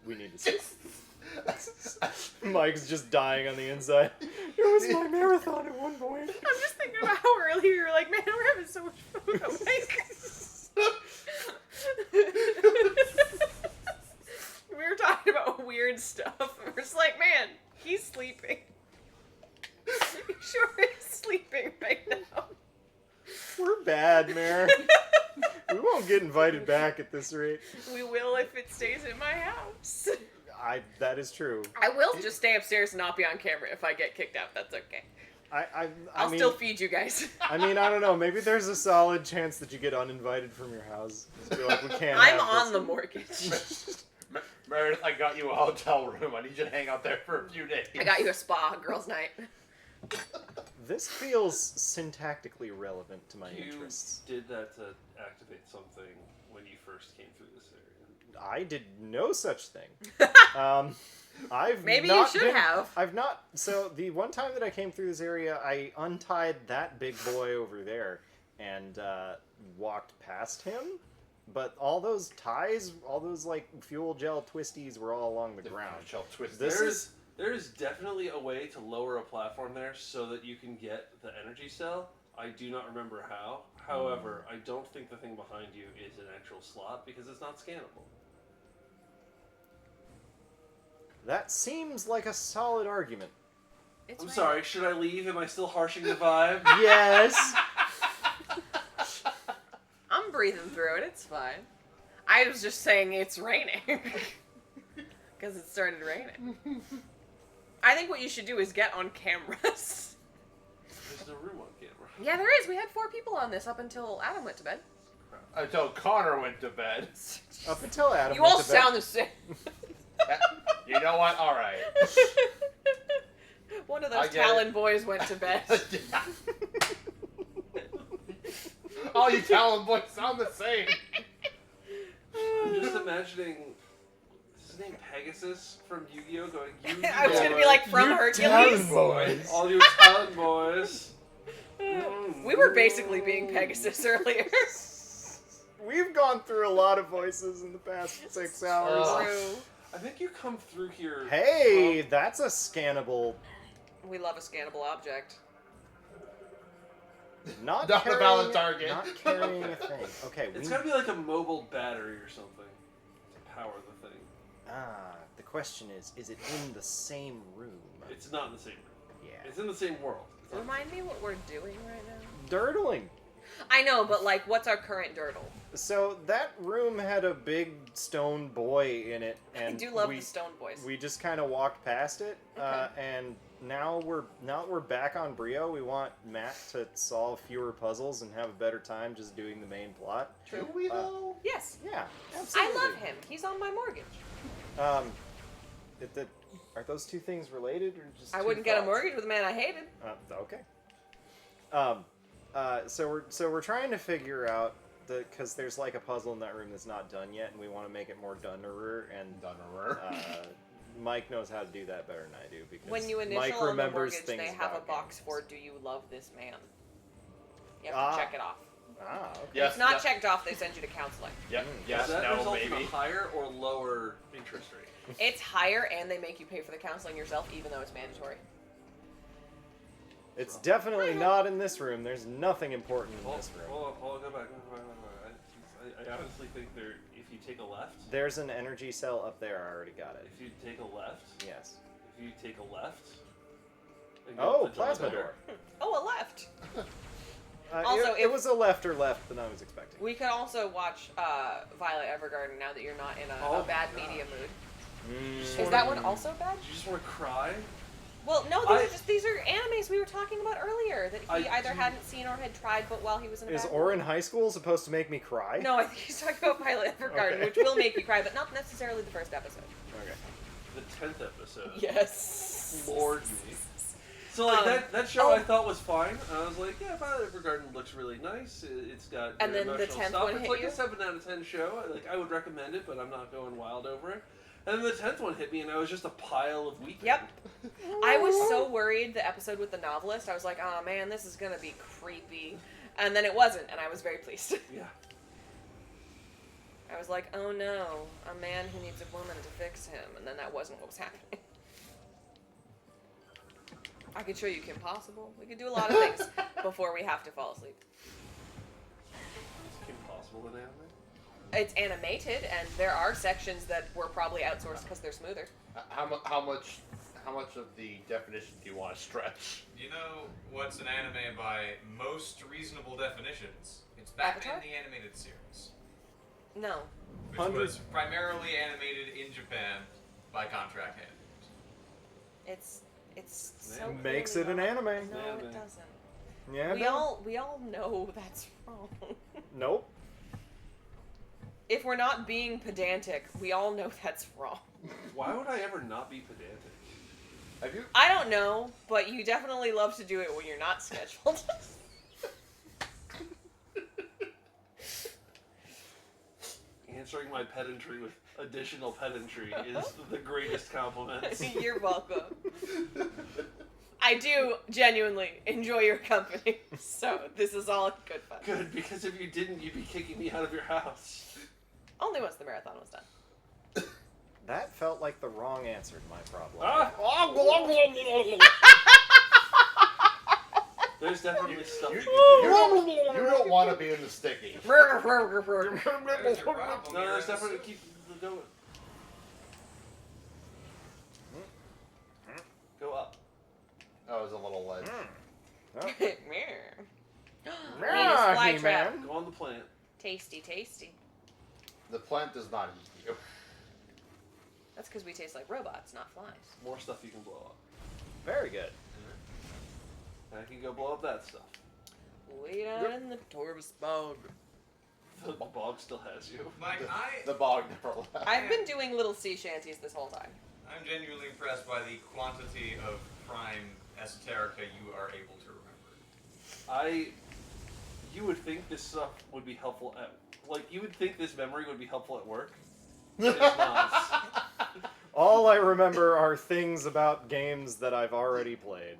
We need to see. Mike's just dying on the inside. It was my marathon at one point. I'm just thinking about how earlier you were like, man, we're having so much fun with Mike. We were talking about weird stuff. And we're just like, man, he's sleeping. He sure is sleeping right now. We're bad, Mare. We won't get invited back at this rate. We will if it stays in my house. That is true. I will just stay upstairs and not be on camera if I get kicked out. That's okay. I'll still feed you guys. I mean, I don't know. Maybe there's a solid chance that you get uninvited from your house. Just be like, we can't. I'm on the mortgage. Meredith, I got you a hotel room. I need you to hang out there for a few days. I got you a spa, girls' night. This feels syntactically relevant to my interests. You did that to activate something when you first came through this area. I did no such thing. Maybe you should have. I've not. So the one time that I came through this area, I untied that big boy over there and walked past him. But all those ties, all those like fuel gel twisties, were all along the ground. Gel twisties. There is definitely a way to lower a platform there so that you can get the energy cell. I do not remember how. However, I don't think the thing behind you is an actual slot because it's not scannable. That seems like a solid argument. I'm sorry, should I leave? Am I still harshing the vibe? Yes. I'm breathing through it. It's fine. I was just saying it's raining. Because it started raining. I think what you should do is get on cameras. There's no room on camera. Yeah, there is. We had 4 people on this up until Adam went to bed. Until Connor went to bed. Up until Adam You went all to bed. sound the same. You know what? All right. One of those Talon boys went to bed. All you Talon boys sound the same. I'm just imagining... Is his name Pegasus from Yu-Gi-Oh? Going, Yu-Gi-Oh! I was gonna be like, from Hercules. Boys. All you Talon boys. We were basically being Pegasus earlier. We've gone through a lot of voices in the past 6 hours. True. I think you come through here... Hey, that's a scannable... We love a scannable object. Not the carrying, valid target. Not carrying a thing. Okay, It's gotta be like a mobile battery or something to power the thing. the question is it in the same room? It's not in the same room. Yeah. It's in the same world. Remind me what we're doing right now. Dirtling. I know, but like, what's our current dirtle? So that room had a big stone boy in it, and I do love the stone boys. We just kind of walked past it, and now we're back on Brio. We want Matt to solve fewer puzzles and have a better time just doing the main plot. True. Do we though? Yes. Yeah, absolutely. I love him. He's on my mortgage. Are those two things related, or just? I two wouldn't get a thoughts? mortgage with a man I hated. Okay. So we're trying to figure out because there's like a puzzle in that room that's not done yet, and we want to make it more done-er, and Mike knows how to do that better than I do, because When you Mike initial on the remembers mortgage, things they have a about box games. for "Do you love this man?" You have to check it off. Ah, okay. If Yes, it's not yeah. checked off, they send you to counseling. Yep. Does Yes. that No. result in Maybe. a higher or lower interest rate? It's higher, and they make you pay for the counseling yourself, even though it's mandatory. It's definitely not in this room. There's nothing important in this room. Hold on, go back. I honestly think if you take a left, There's an energy cell up there. I already got it. if you take a left, Yes. if you take a left. and go Oh, up the plasma door. Oh, a left. Also, it was a left than I was expecting. We could also watch Violet Evergarden now that you're not in a bad media mood. Is that one also bad? Do you just want to cry? Well, no, these are animes we were talking about earlier that he either hadn't seen or had tried, but while he was in a Is bad Orin High School supposed to make me cry? No, I think he's talking about Violet Evergarden, Okay. which will make you cry, but not necessarily the first episode. Okay. The 10th episode. Yes. Floored me. So like that show I thought was fine. I was like, yeah, Violet Evergarden looks really nice. It's got And good then the emotional 10th stuff. one It's hit like you? a 7 out of 10 show. I would recommend it, but I'm not going wild over it. And then the 10th one hit me, and I was just a pile of weeping. Yep. I was so worried the episode with the novelist. I was like, oh man, this is gonna be creepy. And then it wasn't, and I was very pleased. Yeah. I was like, oh no, a man who needs a woman to fix him. And then that wasn't what was happening. I could show you Kim Possible. We could do a lot of things before we have to fall asleep. Is Kim Possible in anime? It's animated, and there are sections that were probably outsourced because they're smoother. How much of the definition do you want to stretch? You know what's an anime by most reasonable definitions? It's Batman Avatar? the Animated Series, No. which Hundreds- was primarily animated in Japan by contract animators. It's so Makes clearly it an wrong. anime. No, Anime. it doesn't. Yeah. We all know that's wrong. Nope. If we're not being pedantic, we all know that's wrong. Why would I ever not be pedantic? Have you? I don't know, but you definitely love to do it when you're not scheduled. Answering my pedantry with additional pedantry is the greatest compliment. You're welcome. I do genuinely enjoy your company, so this is all good fun. Good, because if you didn't, you'd be kicking me out of your house. Only once the marathon was done. That felt like the wrong answer to my problem. Ah! There's definitely stuff you can do. You don't want to be in the sticky. There's your problem. No, You're there's in definitely the- keep going. Go up. Oh, there's a little ledge. Venus flytrap. He-Man. Go on the plant. Tasty, tasty. The plant does not eat you. That's because we taste like robots, not flies. More stuff you can blow up. Very good. And I can go blow up that stuff. Way down in the Torvus bog. The bog still has you. Mike, The bog never left. I've been doing little sea shanties this whole time. I'm genuinely impressed by the quantity of prime esoterica you are able to remember. You would think this stuff would be helpful at, you would think this memory would be helpful at work. It's not. All I remember are things about games that I've already played.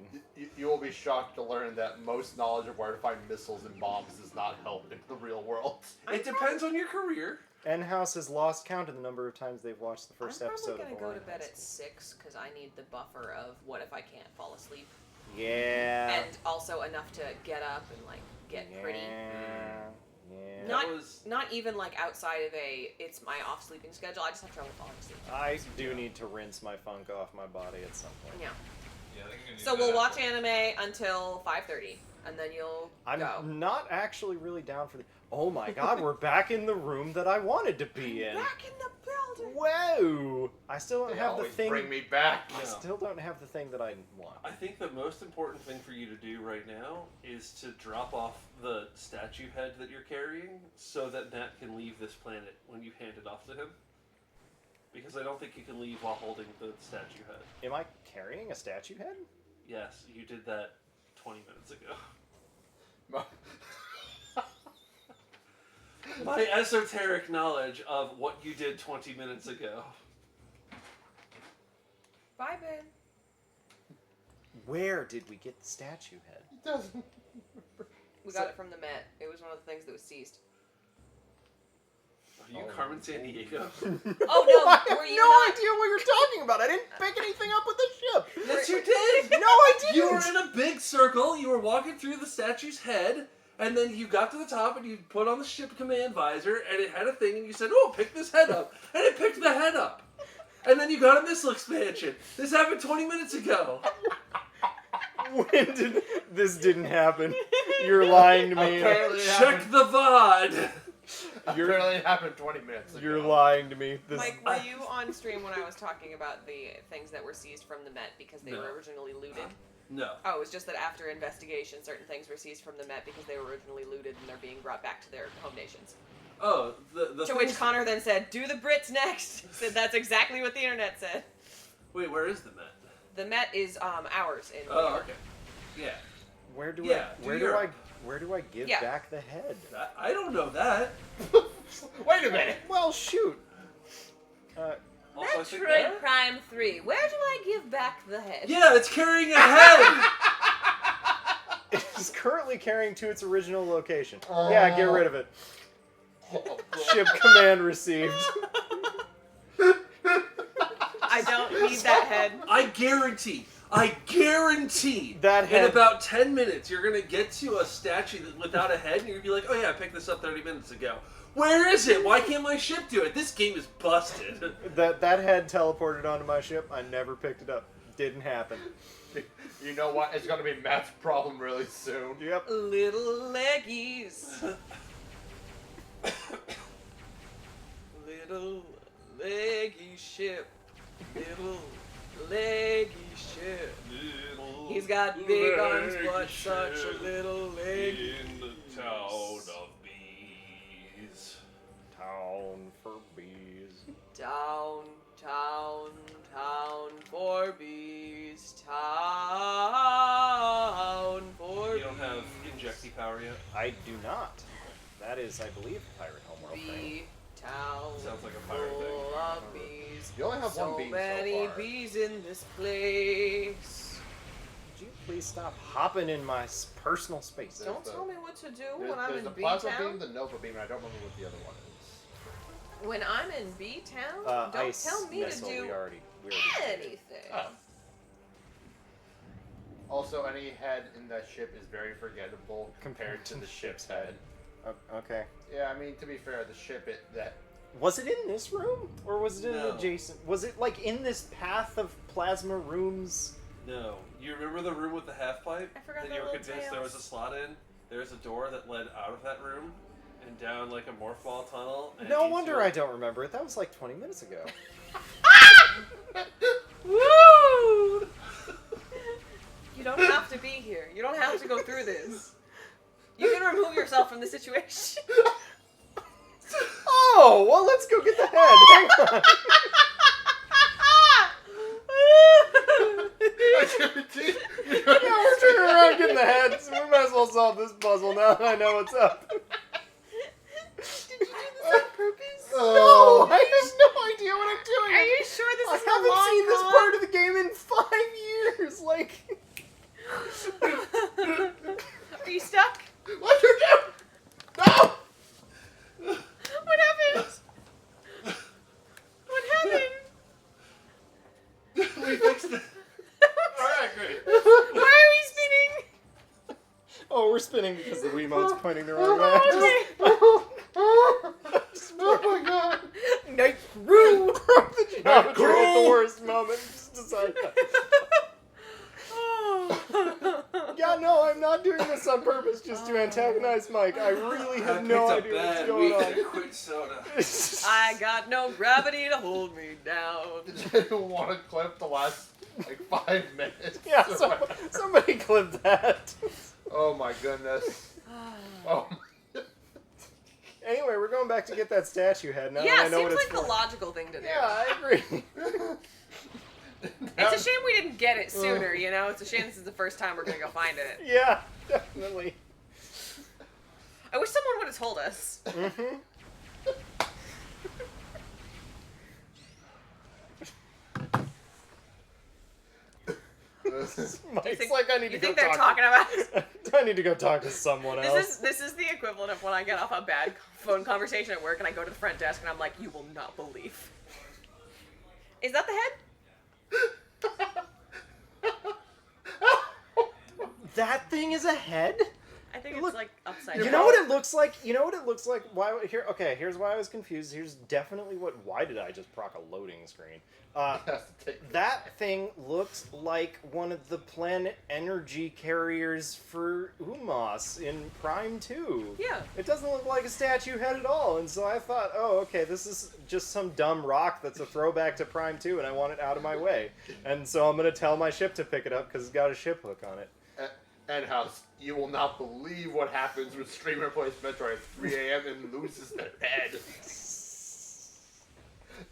You will be shocked to learn that most knowledge of where to find missiles and bombs does not help in the real world. It depends on your career. N-House has lost count of the number of times they've watched the first I'm episode probably of gonna go to Orange bed High at 6 because I need the buffer of what if I can't fall asleep, School. Yeah. and also enough to get up and get pretty. Yeah. Not That was- not even outside of it's my off sleeping schedule. I just have trouble falling asleep. I do need to rinse my funk off my body at some point. Yeah. Yeah, I think I'm gonna do So that we'll watch after- anime until 5:30, and then you'll I'm go. not actually really down for the... Oh my god, we're back in the room that I wanted to be in. Back in the building. Whoa! I still don't They have the always thing... bring me back. I still don't have the thing that I want. I think the most important thing for you to do right now is to drop off the statue head that you're carrying so that Nat can leave this planet when you hand it off to him. Because I don't think you can leave while holding the statue head. Am I carrying a statue head? Yes, you did that 20 minutes ago. My esoteric knowledge of what you did 20 minutes ago. Bye, Ben. Where did we get the statue head? It doesn't. We got it from the Met. It was one of the things that was seized. Are you Carmen Sandiego? Oh no, were you No not? idea what you're talking about. I didn't pick anything up with the ship. Yes, you did! No, I didn't. You were in a big circle, you were walking through the statue's head, and then you got to the top and you put on the ship command visor, and it had a thing, and you said, oh, pick this head up. And it picked the head up. And then you got a missile expansion. This happened 20 minutes ago. When did this didn't happen? You're lying to me. Apparently it Check happened- the VOD. Apparently it happened 20 minutes ago. You're lying to me. This Mike, were you on stream when I was talking about the things that were seized from the Met because they No. were originally looted? No. Oh, it was just that after investigation, certain things were seized from the Met because they were originally looted and they're being brought back to their home nations. Oh, the To which Connor then said, "Do the Brits next." He said that's exactly what the internet said. Wait, where is the Met? The Met is ours in New Oh, York. okay. Yeah. where do Yeah, I where do do I Europe. where do I give Yeah. back the head? I don't know that. Wait a minute. Well, shoot. Also, I think Metroid that- Prime 3. Where do I give back the head? Yeah, it's carrying a head! It is currently carrying to its original location. Yeah, get rid of it. Ship command received. I don't need that head. I guarantee That in head- about 10 minutes you're gonna get to a statue without a head and you're gonna be like, oh yeah, I picked this up 30 minutes ago. Where is it? Why can't my ship do it? This game is busted. That head teleported onto my ship. I never picked it up. Didn't happen. You know what? It's gonna be Matt's problem really soon. Yep. Little leggies. Little leggy ship. Little leggy ship. He's got big arms, but such a little leg. In the town of bees. Town for bees. Town, town, town for bees. Town for You don't have injecty power yet? I do not. That is, I believe, a Pirate Homeworld thing. bee. Town Sounds like a pirate thing. full of bees. You only have So one bee many so far. bees in this place. Would you please stop hopping in my personal space? Don't the- tell me what to do There's, when I'm there's in the B plasma town. beam, the Nova beam, and I don't remember what the other one is. When I'm in B town, don't ice tell me missile, to do we already did. anything. Oh. Also, any head in that ship is very forgettable compared to the ship's head. Okay. Yeah, I mean, to be fair, the ship that Was it in this room? Or was it in No. adjacent? Was it like in this path of plasma rooms? No. You remember the room with the half pipe? I forgot that the you were little convinced there was a tails. slot in? There's a door that led out of that room and down like a morph ball tunnel. And No into wonder a- I don't remember it. That was like 20 minutes ago. Woo! You don't have to be here. You don't have to go through this. You can remove yourself from the situation. Oh, well, let's go get the head. Hang on. Yeah, we're turning around getting the head, so we might as well solve this puzzle now that I know what's up. Did you do this on purpose? No, I have no idea what I'm doing. Are you sure this I is a long haven't seen this con? part of the game in 5 years. Like, Are you stuck? what you do? No! What happened? What happened? We fixed it. Alright, great. Why are we spinning? oh, we're spinning because the Wiimote's pointing the wrong way. Oh my god! Nice room. Broke the geometry at the worst moment. Just decided. Yeah, no, I'm not doing this on purpose just to antagonize Mike. I really I have picked no a idea what's bad going week on. to quit soda. I got no gravity to hold me down. Did you want to clip the last like 5 minutes? Yeah, somebody clip that. Oh my goodness. Oh. Anyway, we're going back to get that statue head now. Yeah, that I know seems what it's like the for. logical thing to do. Yeah, I agree. It's a shame we didn't get it sooner, you know? It's a shame this is the first time we're gonna go find it. Yeah, definitely. I wish someone would have told us. Mm-hmm. Mike's like, I need to You go think they're talk. talking about? I need to go talk to someone else. This is the equivalent of when I get off a bad phone conversation at work and I go to the front desk and I'm like, you will not believe. Is that the head? That thing is a head? I think it's like upside down. You know what it looks like? You know what it looks like? Why here? Okay, here's why I was confused. Here's definitely what. Why did I just proc a loading screen? That thing looks like one of the planet energy carriers for Umos in Prime 2. Yeah. It doesn't look like a statue head at all, and so I thought, oh, okay, this is just some dumb rock that's a throwback to Prime 2, and I want it out of my way. And so I'm gonna tell my ship to pick it up because it's got a ship hook on it. And House, you will not believe what happens when streamer plays Metroid at 3 a.m. and loses their head.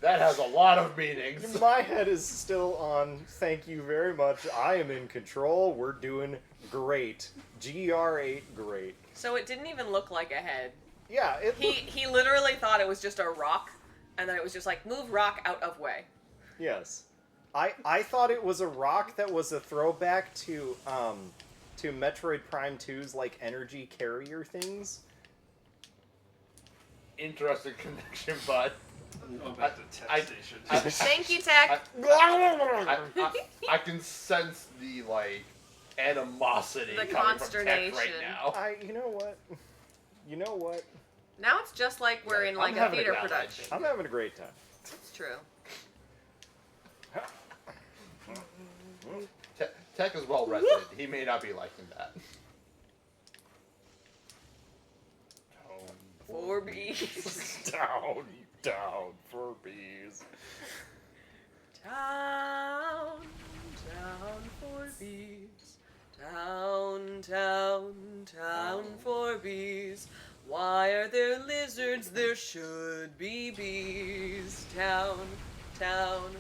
That has a lot of meanings. My head is still on. Thank you very much. I am in control. We're doing great. GR8 great. So it didn't even look like a head. Yeah, He literally thought it was just a rock, and then it was just like, move rock out of way. Yes. I thought it was a rock that was a throwback to Metroid Prime 2's like energy carrier things. Interesting connection, bud. Going back to tech station. Thank you, Tech. I can sense the like animosity The coming from Tech right consternation. now. You know what? You know what? Now it's just like we're in like a theater production. I'm having a great time. It's true. Tech is well rested. He may not be liking that. For bees. Down for bees. Down for bees. Down for bees. Why are there lizards? There should be bees. Down.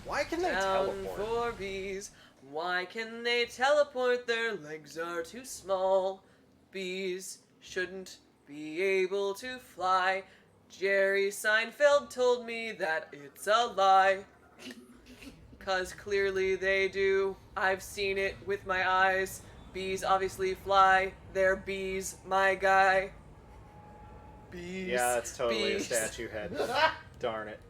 Why can they down teleport? for bees. Why can they teleport? Their legs are too small. Bees shouldn't be able to fly. Jerry Seinfeld told me that it's a lie. 'Cause clearly they do. I've seen it with my eyes. Bees obviously fly. They're bees, my guy. Bees. Yeah, it's totally bees. a statue head. Darn it.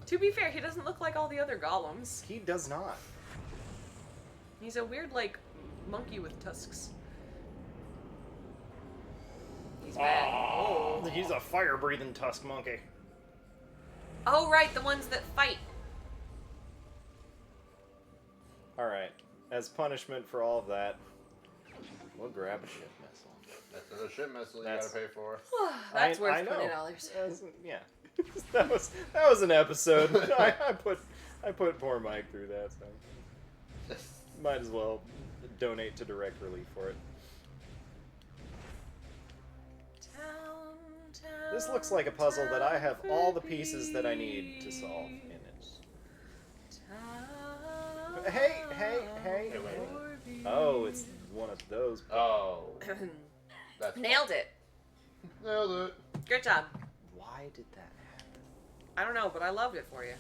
To be fair, he doesn't look like all the other golems. He does not. He's a weird, like, monkey with tusks. He's bad. Oh. He's a fire-breathing tusk monkey. Oh, right, the ones that fight. Alright, as punishment for all of that, we'll grab a ship missile. That's another ship missile you gotta pay for. That's worth I know. $20. Yeah. that was an episode. I put poor Mike through that, so might as well donate to Direct Relief for it. This looks like a puzzle that I have all the pieces that I need to solve in it. Hey. Oh, it's one of those. Oh. That's Nailed it. Nailed it. Good job. Why did that happen? I don't know, but I loved it for you.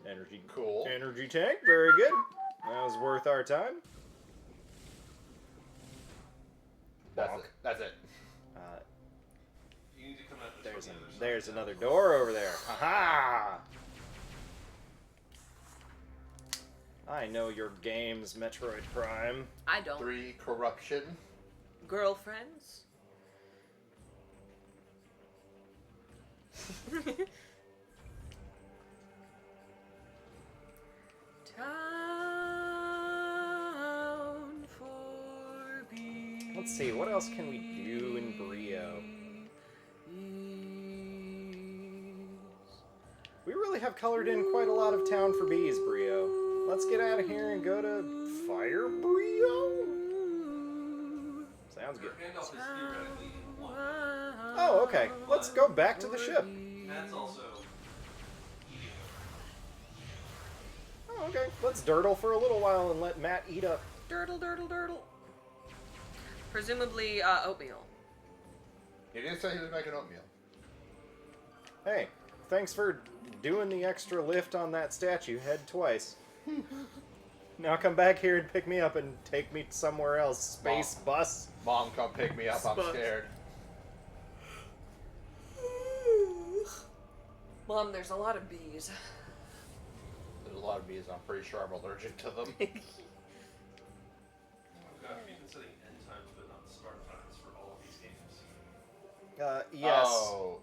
Energy. Cool. Energy tank. Very good. That was worth our time. That's it. You need to come out this way. There's another door over there. Haha! I know your games, Metroid Prime. I don't. 3, corruption. Girlfriends? Town for bees. Let's see, what else can we do in Brio? We really have colored in quite a lot of Town for Bees, Brio. Let's get out of here and go to Fire Brio? Sounds good. Handoff is theoretically in one. Oh, okay. Let's go back to the ship. That's also. Oh, okay. Let's durdle for a little while and let Matt eat up. Durdle. Presumably oatmeal. He didn't say he was making oatmeal. Hey, thanks for doing the extra lift on that statue head twice. Now come back here and pick me up and take me somewhere else. Space bus. Mom, come pick me up. I'm Spud. scared. Mom, there's a lot of bees. There's a lot of bees. I'm pretty sure I'm allergic to them. I've been setting end times but not start times for all of these games. Yes. Oh.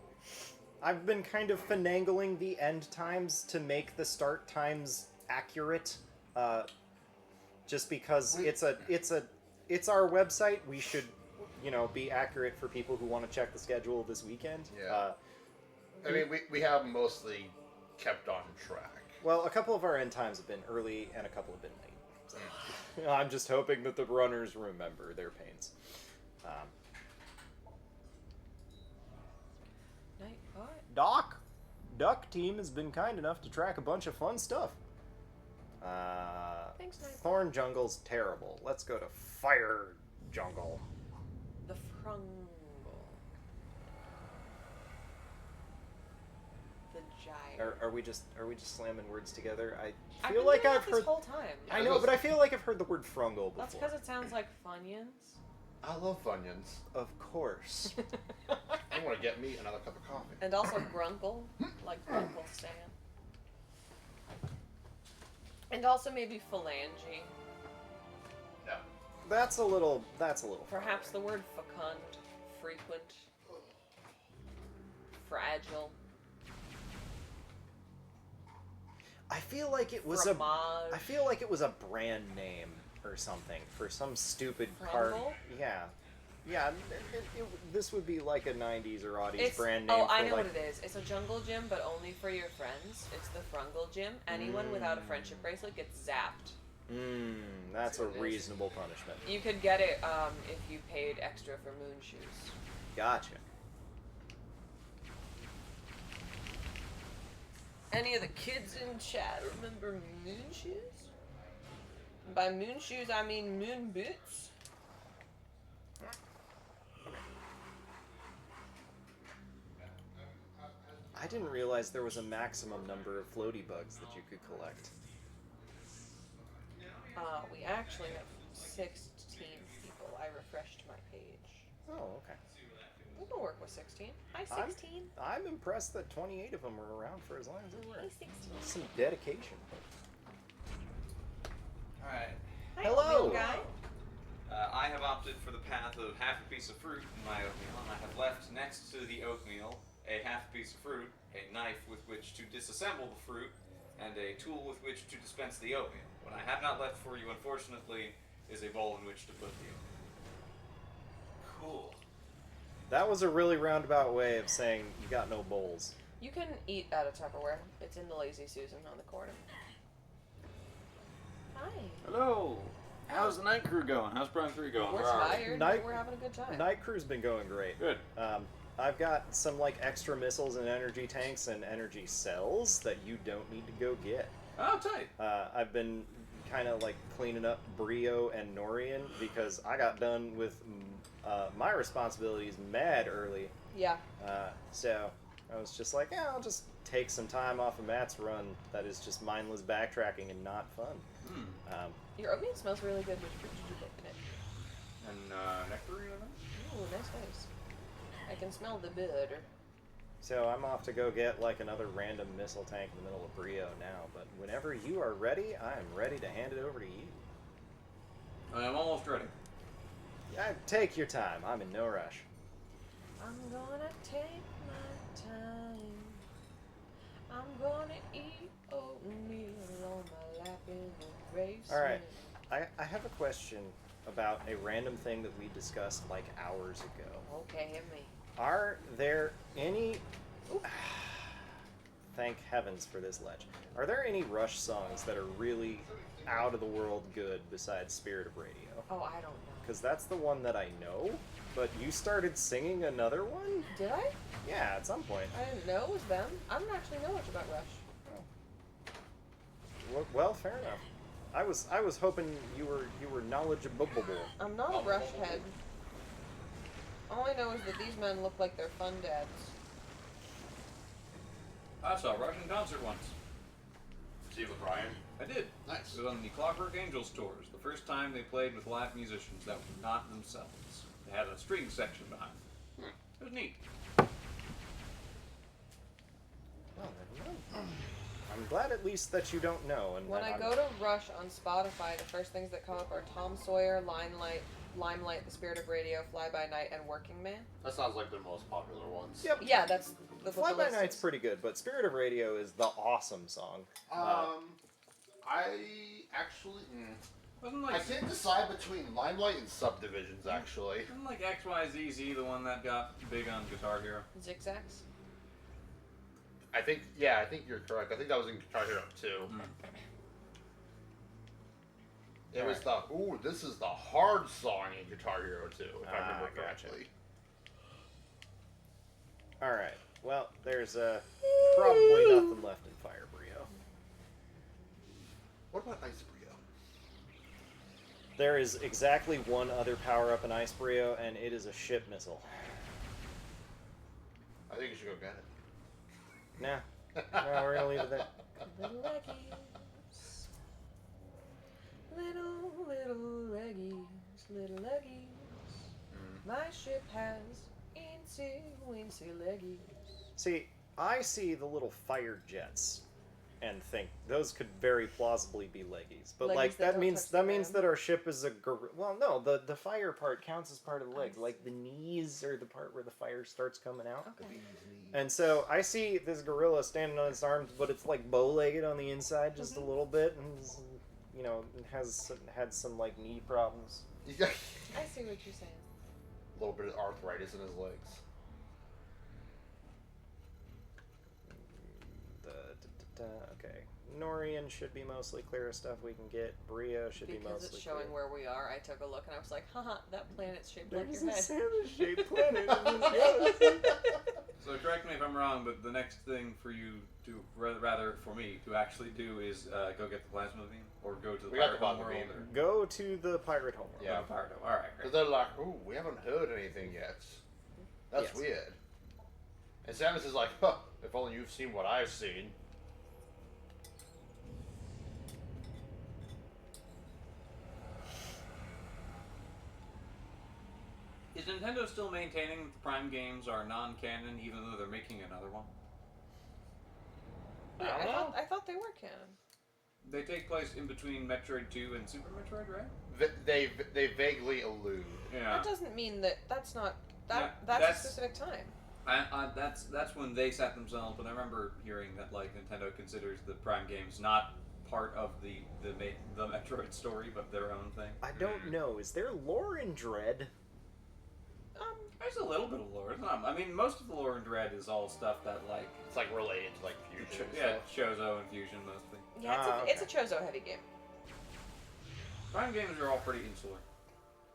I've been kind of finagling the end times to make the start times accurate. Just because it's our website, we should, be accurate for people who want to check the schedule this weekend. Yeah. I mean, we have mostly kept on track. Well, a couple of our end times have been early and a couple have been late. So, I'm just hoping that the runners remember their pains. Duck team has been kind enough to track a bunch of fun stuff. Thanks, Nightbot. Thorn Jungle's terrible. Let's go to Fire Jungle. The Frungle. The Gyre. Are we just slamming words together? I I've feel been like doing I've that heard. this whole time. I know, but I feel like I've heard the word Frungle before. That's because it sounds like Funyuns. I love Funyuns. Of course. I want to get me another cup of coffee. And also Grunkle, like Grunkle Stan. And also maybe Phalange. No. That's a little. Perhaps the word fecund, frequent, fragile. I feel like it was Fromage. I feel like it was a brand name or something for some stupid card. Frungle? Yeah. Yeah, this would be like a 90s or aughties brand name. Oh, I for know like, what it is. It's a jungle gym, but only for your friends. It's the Frungle gym. Anyone without a friendship bracelet gets zapped. That's a what it is. reasonable punishment. You could get it if you paid extra for moon shoes. Gotcha. Any of the kids in chat remember moon shoes? By moon shoes, I mean moon boots. I didn't realize there was a maximum number of floaty bugs that you could collect. We actually have 16 people. I refreshed my page. Oh, okay. We can work with 16. Hi, 16. I'm impressed that 28 of them were around for as long as they were. Hi, 16. Some dedication. Alright. Hi, Hello. oatmeal guy. I have opted for the path of half a piece of fruit in my oatmeal, and I have left next to the oatmeal a half a piece of fruit, a knife with which to disassemble the fruit, and a tool with which to dispense the oatmeal. What I have not left for you, unfortunately, is a bowl in which to put the oatmeal. Cool. That was a really roundabout way of saying you got no bowls. You can eat out of Tupperware. It's in the Lazy Susan on the corner. Hi. Hello. How's the night crew going? How's Prime 3 going? We're tired, but we're having a good time. Night crew's been going great. Good. I've got some extra missiles and energy tanks and energy cells that you don't need to go get. Oh, tight. I've been kind of cleaning up Brio and Norian because I got done with my responsibilities mad early. Yeah. So I was just like, yeah, I'll just take some time off of Matt's run that is just mindless backtracking and not fun. Your oatmeal smells really good. Which fruit did you put in it? And nectarine in it? Ooh, nice. I can smell the butter. So I'm off to go get another random missile tank in the middle of Brio now, but whenever you are ready, I am ready to hand it over to you. I am almost ready. Yeah, take your time. I'm in no rush. I'm gonna take my time. I'm gonna eat oatmeal on my lap in the race. Alright, I have a question about a random thing that we discussed hours ago. Okay, hit me. Are there any... Thank heavens for this ledge. Are there any Rush songs that are really out of the world good besides Spirit of Radio? Oh, I don't know. Because that's the one that I know, but you started singing another one? Did I? Yeah, at some point. I didn't know it was them. I don't actually know much about Rush. Well, fair enough. I was hoping you were knowledgeable. I'm not a Rush head. All I know is that these men look like they're fun dads. I saw a Russian concert once. See with Ryan? I did. Nice. It was on the Clockwork Angels tours. The first time they played with live musicians that were not themselves. They had a string section behind them. It was neat. Well, then, I'm glad at least that you don't know. And When I go to Rush on Spotify, the first things that come up are Tom Sawyer, Limelight, The Spirit of Radio, Fly By Night, and Working Man. That sounds like the most popular ones. Yep. Yeah, that's the Fly By list Night's is. pretty good, but Spirit of Radio is the awesome song. I actually... Wasn't I can't decide between Limelight and Subdivisions, actually. Wasn't like XYZZ the one that got big on Guitar Hero? Zigzags? I think you're correct. I think that was in Guitar Hero 2. It was this is the hard song in Guitar Hero 2, if I remember correctly. Alright, well, there's probably nothing left in Fire Brio. What about Ice Brio? There is exactly one other power-up in Ice Brio, and it is a ship missile. I think you should go get it. Nah. No, we're gonna leave it there. Little leggies. Little leggies. My ship has incy leggies. See, I see the little fire jets and think those could very plausibly be leggies. But Leggies like that don't means touch the means ground. that our ship is a well, no, the fire part counts as part of the legs. Like the knees are the part where the fire starts coming out. Okay. And so I see this gorilla standing on its arms, but it's like bow-legged on the inside just a little bit, and you know, had some like knee problems. I see what you're saying. A little bit of arthritis in his legs. Okay, Norian should be mostly clear of stuff we can get. Brio should be Because mostly it's showing clear. where we are, I took a look and I was like, haha, that planet's shaped like There's your a head. salmon-shaped planet in this galaxy. So correct me if I'm wrong, but the next thing for you to, rather for me to actually do is go get the plasma beam, or go to the pirate home world, or Go to the pirate home world. Yeah. the pirate home. All right, Because great. they're like, ooh, we haven't heard anything yet. That's Yes. weird. And Samus is like, huh, if only you've seen what I've seen. Is Nintendo still maintaining that the Prime games are non-canon, even though they're making another one? Yeah, I thought they were canon. They take place in between Metroid 2 and Super Metroid, right? They vaguely allude. Yeah. That doesn't mean that that's not Yeah, that's a that's- specific time. That's when they set themselves. But I remember hearing that like Nintendo considers the Prime games not part of the Metroid story, but their own thing. I don't know. Is there lore in Dread? There's a little bit of lore. It's not, I mean, most of the lore in Dread is all stuff that like It's like related to like fusion. and yeah, stuff. Chozo and Fusion mostly. Yeah, it's a Chozo heavy game. Prime games are all pretty insular.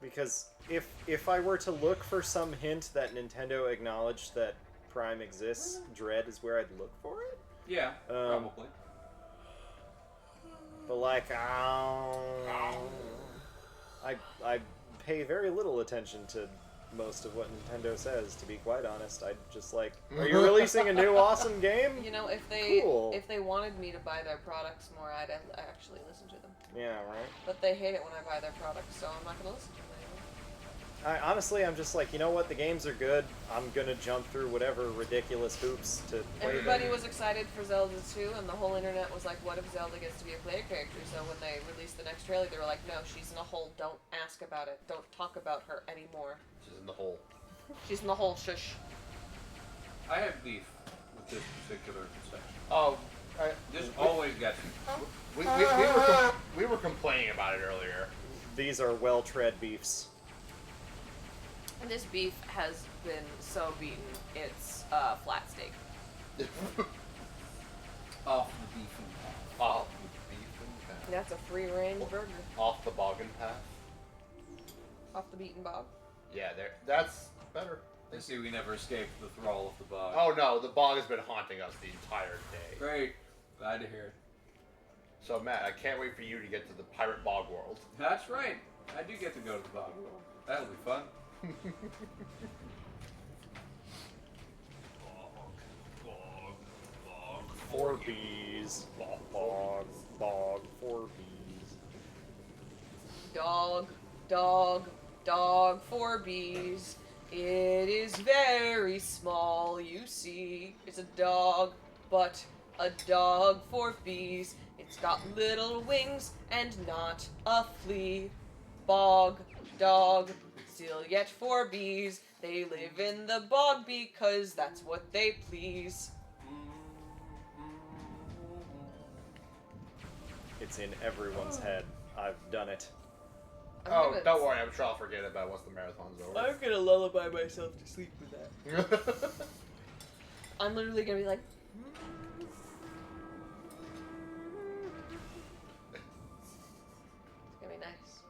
Because if I were to look for some hint that Nintendo acknowledged that Prime exists, Dread is where I'd look for it. Yeah, probably. But like, I pay very little attention to most of what Nintendo says. To be quite honest, I just like, are you releasing a new awesome game? You know, if they Cool. if they wanted me to buy their products more, I'd actually listen to them. Yeah, right. But they hate it when I buy their products, so I'm not gonna listen to them anymore. Honestly, I'm just like, you know what? The games are good. I'm gonna jump through whatever ridiculous hoops to play Everybody them. was excited for Zelda 2, and the whole internet was like, what if Zelda gets to be a player character? So when they released the next trailer, they were like, no, she's in a hole. Don't ask about it. Don't talk about her anymore. She's in the hole. She's in the hole. Shush. I have beef with this particular section. Oh, This always gets me. we were complaining about it earlier. These are well-tread beefs. And this beef has been so beaten, it's flat steak. Off the beef and path. Off the beef and path. That's a free-range burger. Off the boggin path. Off the beaten bog. Yeah, that's better. You see, we never escaped the thrall of the bog. Oh no, the bog has been haunting us the entire day. Great. Glad to hear it. So Matt, I can't wait for you to get to the pirate bog world. That's right. I do get to go to the bog. That'll be fun. Four bees. Bog, bog, 4 bees. Dog, dog, dog, 4 bees. It is very small, you see. It's a dog, but a dog, 4 bees. It's got little wings and not a flea. Bog, dog, still yet 4 bees. They live in the bog because that's what they please. It's in everyone's head. I've done it. Oh, don't worry. I'm sure I'll forget about it once the marathon's over. I'm gonna lullaby myself to sleep with that. I'm literally gonna be like, it's gonna be nice.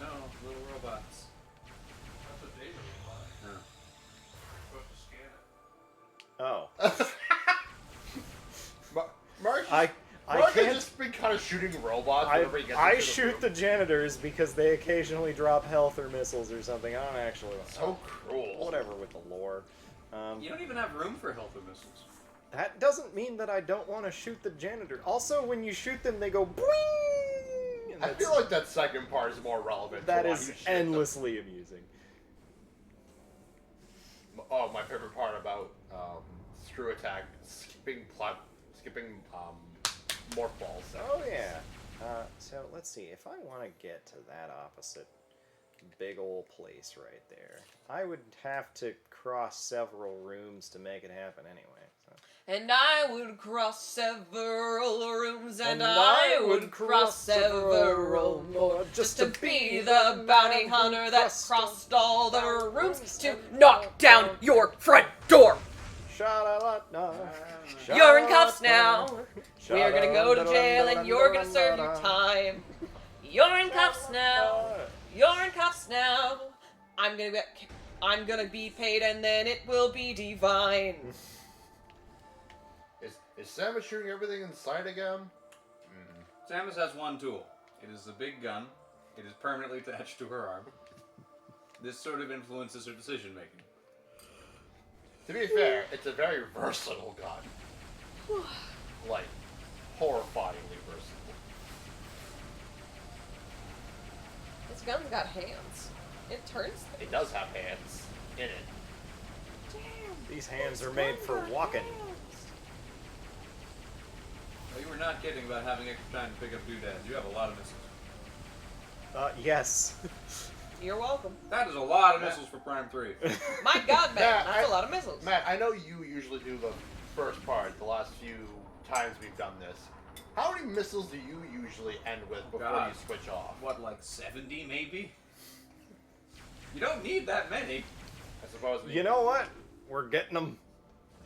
No, little robots. That's what David was like. No. Supposed to scan it. Oh. Mark I has can't. just been kind of shooting robots I, whenever he gets I into shoot the room. janitors because they occasionally drop health or missiles or something. I don't actually. So cruel. Whatever with the lore. You don't even have room for health or missiles. That doesn't mean that I don't want to shoot the janitor. Also, when you shoot them, they go boing! And I feel like that second part is more relevant. that to why is you shoot them. endlessly amusing. Oh, my favorite part about screw attack, skipping morph balls. Oh yeah. So let's see. If I want to get to that opposite big old place right there, I would have to cross several rooms to make it happen anyway. So. And I would cross several rooms, and I would cross several more, just to be the bounty hunter that crossed all the rooms to knock down your front door. You're in cuffs now. We're gonna go to jail, and you're gonna serve your time. You're in cuffs now. You're in cuffs now. I'm gonna be paid, and then it will be divine. Is Samus shooting everything inside again? Samus has one tool. It is the big gun. It is permanently attached to her arm. This sort of influences her decision making. To be fair, it's a very versatile gun. Like, horrifyingly versatile. This gun's got hands. It turns things. It does have hands in it. These hands are made for walking. Well, you were not kidding about having extra time to pick up doodads. You have a lot of missiles. Yes. You're welcome. That is a lot of missiles for Prime 3. My God, man, Matt, that's a lot of missiles. Matt, I know you usually do the first part, the last few times we've done this. How many missiles do you usually end with before you switch off? What, like 70 maybe? You don't need that many. I suppose. You know what? We're getting them.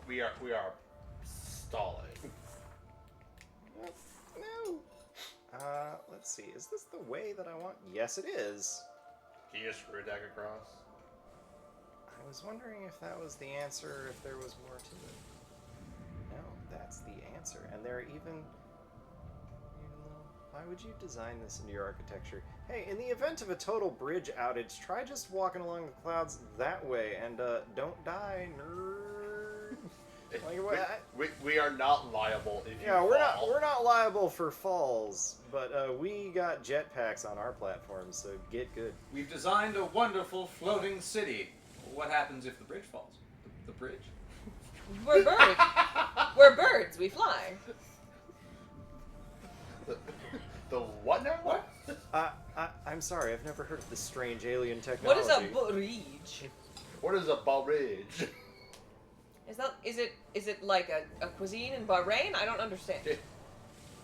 We are stalling. No. Let's see. Is this the way that I want? Yes, it is. Can you just screw attack across? I was wondering if that was the answer, or if there was more to it. No, that's the answer. And there are even why would you design this into your architecture? Hey, in the event of a total bridge outage, try just walking along the clouds that way, and don't die, nerd. We are not liable if you fall. we're not liable for falls, but we got jetpacks on our platform, so get good. We've designed a wonderful floating city. What happens if the bridge falls? The bridge? We're birds. We're birds. We fly. The what now? What? I'm sorry, I've never heard of this strange alien What technology. is a bridge? What is a bridge? Is it like a cuisine in Bahrain? I don't understand.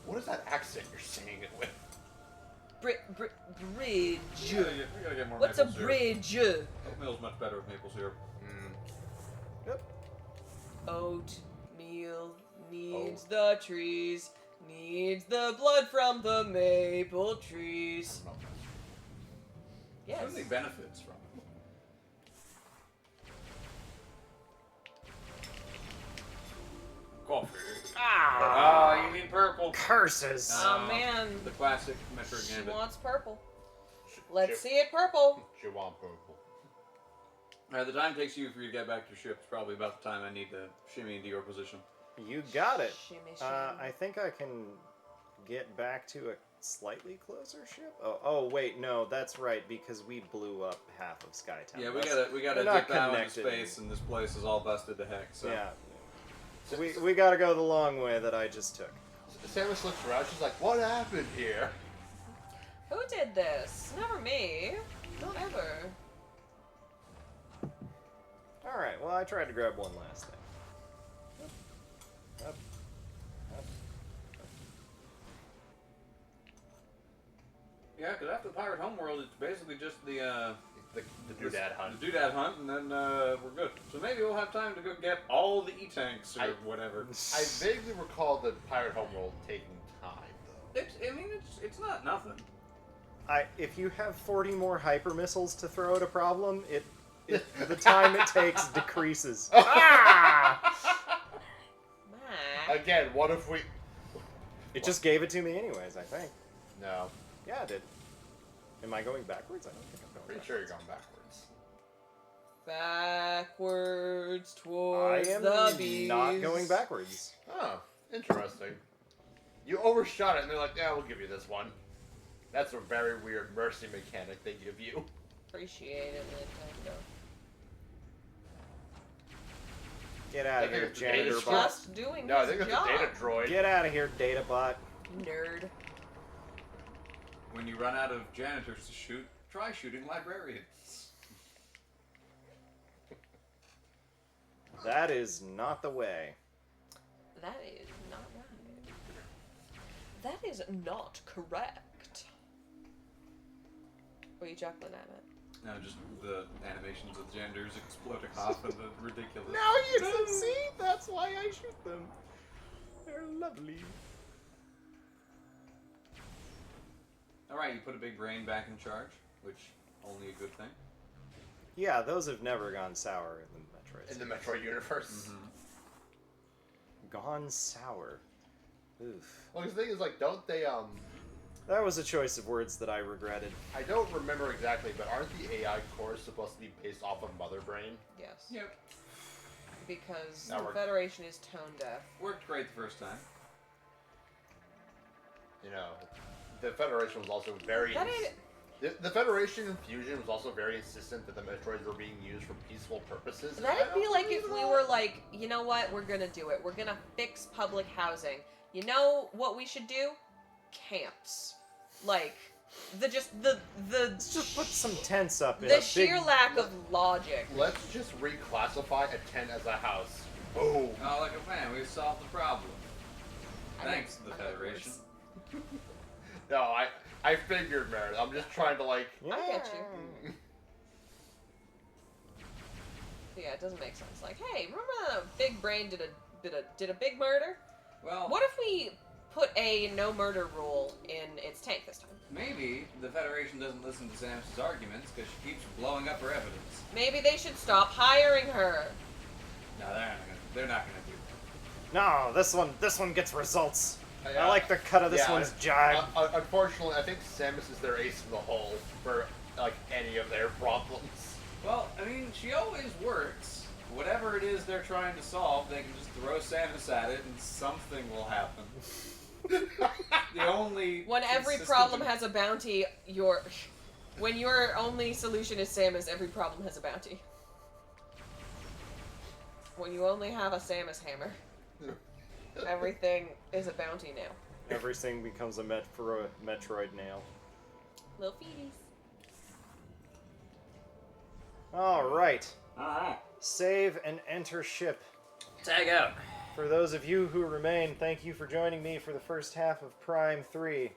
What is that accent you're saying it with? Bridge. We gotta get more What's a maple syrup. bridge? Oatmeal's much better with maple syrup. Yep. Oatmeal needs the trees, needs the blood from the maple trees. Yes. So many benefits from it. Coffee. Oh, you mean purple. Curses. Oh man. The classic Metroid She Gambit. wants purple. Let's see it purple. She want purple. The time it takes you for you to get back to your ship is probably about the time I need to shimmy into your position. You got it. Shimmy, I think I can get back to a slightly closer ship. Oh wait, no, that's right because we blew up half of Skytown. Yeah, we We're gotta not dip out into connected. space, and this place is all busted to heck. So Yeah. We gotta go the long way that I just took. Samus looks around. She's like, "What happened here?" Who did this? Never me. Not ever. All right. Well, I tried to grab one last thing. Up. yeah, because after the Pirate Homeworld, it's basically just the doodad hunt. The doodad hunt, and then we're good. So maybe we'll have time to go get all the E-tanks or whatever. I vaguely recall the Pirate Homeworld taking time, though. It's not nothing. If you have 40 more hyper missiles to throw at a problem, the time it takes decreases. Again, what if we... It just gave it to me anyways, I think. No. Yeah, it did. Am I going backwards? I don't think I'm going Pretty backwards. sure you're going backwards. Backwards I towards am the bees. not going backwards. Oh, interesting. You overshot it, and they're like, "Yeah, we'll give you this one." That's a very weird mercy mechanic they give you. Appreciate it, Nintendo. Get out of I think here, it's the data janitor droid. bot. Just doing No, I his think it's job. the data droid. Get out of here, data bot. Nerd. When you run out of janitors to shoot, try shooting librarians. That is not the way. That is not right. That is not correct. What are you chuckling at it? No, just the animations of the janitors exploding off and the ridiculous. Now you succeed! That's why I shoot them. They're lovely. Alright, you put a big brain back in charge, which only a good thing. Yeah, those have never gone sour in the Metroid. In the Metroid universe. Gone sour. Oof. Well, the thing is, like, don't they, That was a choice of words that I regretted. I don't remember exactly, but aren't the AI cores supposed to be based off of Mother Brain? Yes. Yep. Because That the worked. Federation is tone deaf. Worked great the first time. You know, the Federation was also very... That ain't- The Federation and Fusion was also very insistent that the Metroids were being used for peaceful purposes. and I That'd don't be like believe if we that. were like, you know what, we're gonna do it. We're gonna fix public housing. You know what we should do? Camps. Like, Let's just put some tents up in the a sheer big... lack of logic. Let's just reclassify a tent as a house. Boom. Oh, like a man, we've solved the problem. I Thanks meant- to the I meant Federation. worse. No, I figured, Meredith. I'm just trying to, like... I get you. Yeah, it doesn't make sense. Like, hey, remember that Big Brain did a big murder? Well, What if we put a no murder rule in its tank this time? maybe the Federation doesn't listen to Samus's arguments because she keeps blowing up her evidence. Maybe they should stop hiring her. No, they're not gonna do that. No, this one gets results. I Yeah. like the cut of this one's jibe. Unfortunately, I think Samus is their ace in the hole for, like, any of their problems. Well, I mean, she always works. Whatever it is they're trying to solve, they can just throw Samus at it and something will happen. The only When every consistent- problem has a bounty, when your only solution is Samus, every problem has a bounty. When you only have a Samus hammer, everything is a bounty now. Everything becomes a Metroid nail. Little feeties. Alright. Alright. Save and enter ship. Tag out. For those of you who remain, thank you for joining me for the first half of Prime 3.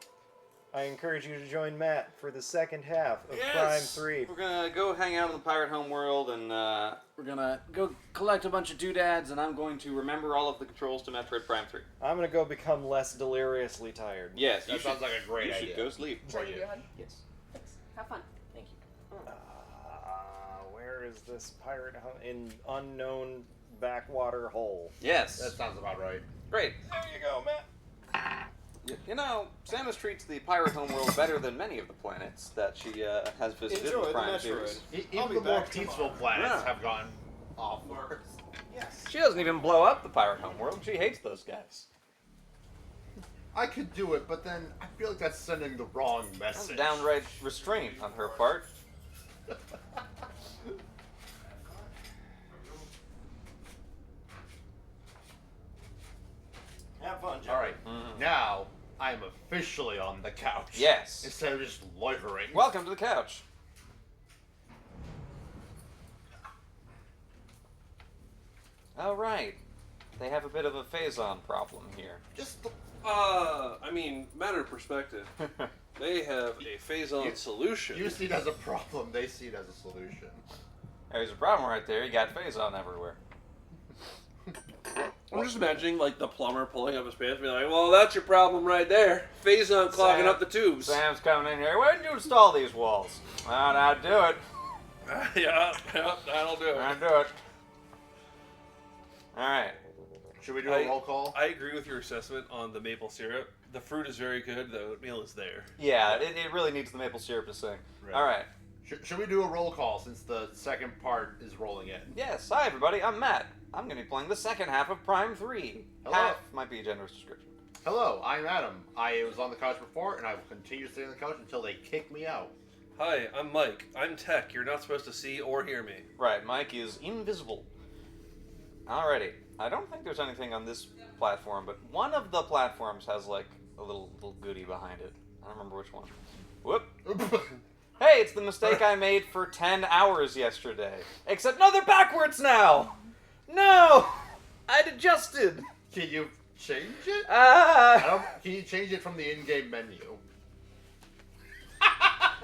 I encourage you to join Matt for the second half of Prime 3. We're gonna go hang out in the pirate homeworld, and we're gonna go collect a bunch of doodads, and I'm going to remember all of the controls to Metroid Prime 3. I'm gonna go become less deliriously tired. Yes, That sounds like a great you idea. should go sleep. Should I give you a hug? Yes. Thanks. Have fun. Thank you. Where is this pirate in unknown backwater hole? Yes. That sounds about right. Great. There you go, Matt. You know, Samus treats the pirate homeworld better than many of the planets that she has visited in Enjoy the the Prime Metroid. series. I'll Even be the more back peaceful tomorrow. planets Yeah. have gone off worse. Yes. She doesn't even blow up the pirate homeworld. She hates those guys. I could do it, but then I feel like that's sending the wrong That's message. downright restraint on her part. Have fun, Joe. All right, now I am officially on the couch. Yes. Instead of just loitering. Welcome to the couch. All right. They have a bit of a phase-on problem here. Just the I mean, matter of perspective. They have a phase-on solution. You see it as a problem, they see it as a solution. There's a problem right there. You got phase-on everywhere. I'm just imagining, like, the plumber pulling up his pants and being like, well, that's your problem right there. Phase-on clogging up the tubes. Sam's coming in here. Where did you install these walls? Now do it. yeah, that'll do it. Now do it. All right. Should we do a roll call? I agree with your assessment on the maple syrup. The fruit is very good. The oatmeal is there. Yeah, it really needs the maple syrup to sing. Right. All right. Should we do a roll call since the second part is rolling in? Yes. Hi, everybody. I'm Matt. I'm going to be playing the second half of Prime 3. Hello. Half might be a generous description. Hello, I'm Adam. I was on the couch before, and I will continue to stay on the couch until they kick me out. Hi, I'm Mike. I'm tech. You're not supposed to see or hear me. Right, Mike is invisible. Alrighty. I don't think there's anything on this platform, but one of the platforms has, like, a little goodie behind it. I don't remember which one. Whoop. Hey, it's the mistake I made for 10 hours yesterday. Except, no, they're backwards now! No! I'd adjusted! Can you change it? Can you change it from the in-game menu?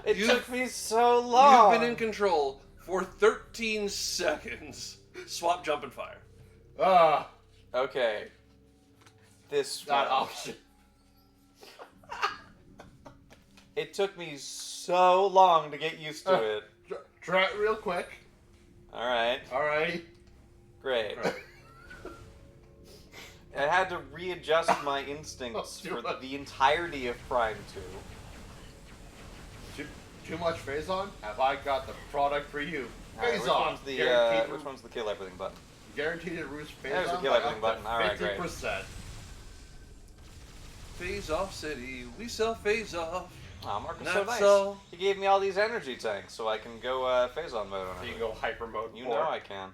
It took me so long! You've been in control for 13 seconds. Swap, jump, and fire. Okay. This That one. option. It took me so long to get used to it. Try it real quick. Alright. Alright. Great. I had to readjust my instincts for the entirety of Prime 2. Too much phase on? Have I got the product for you? Alright, Phase on. which one's the kill everything button? Guaranteed to roost phase There's the on. kill by everything up to button. Alright, great. 50%. Phase off city. We sell phase off. Aw, Mark is Not so nice. so. He gave me all these energy tanks so I can go phase on mode on So it. you can go hyper mode. You know I can.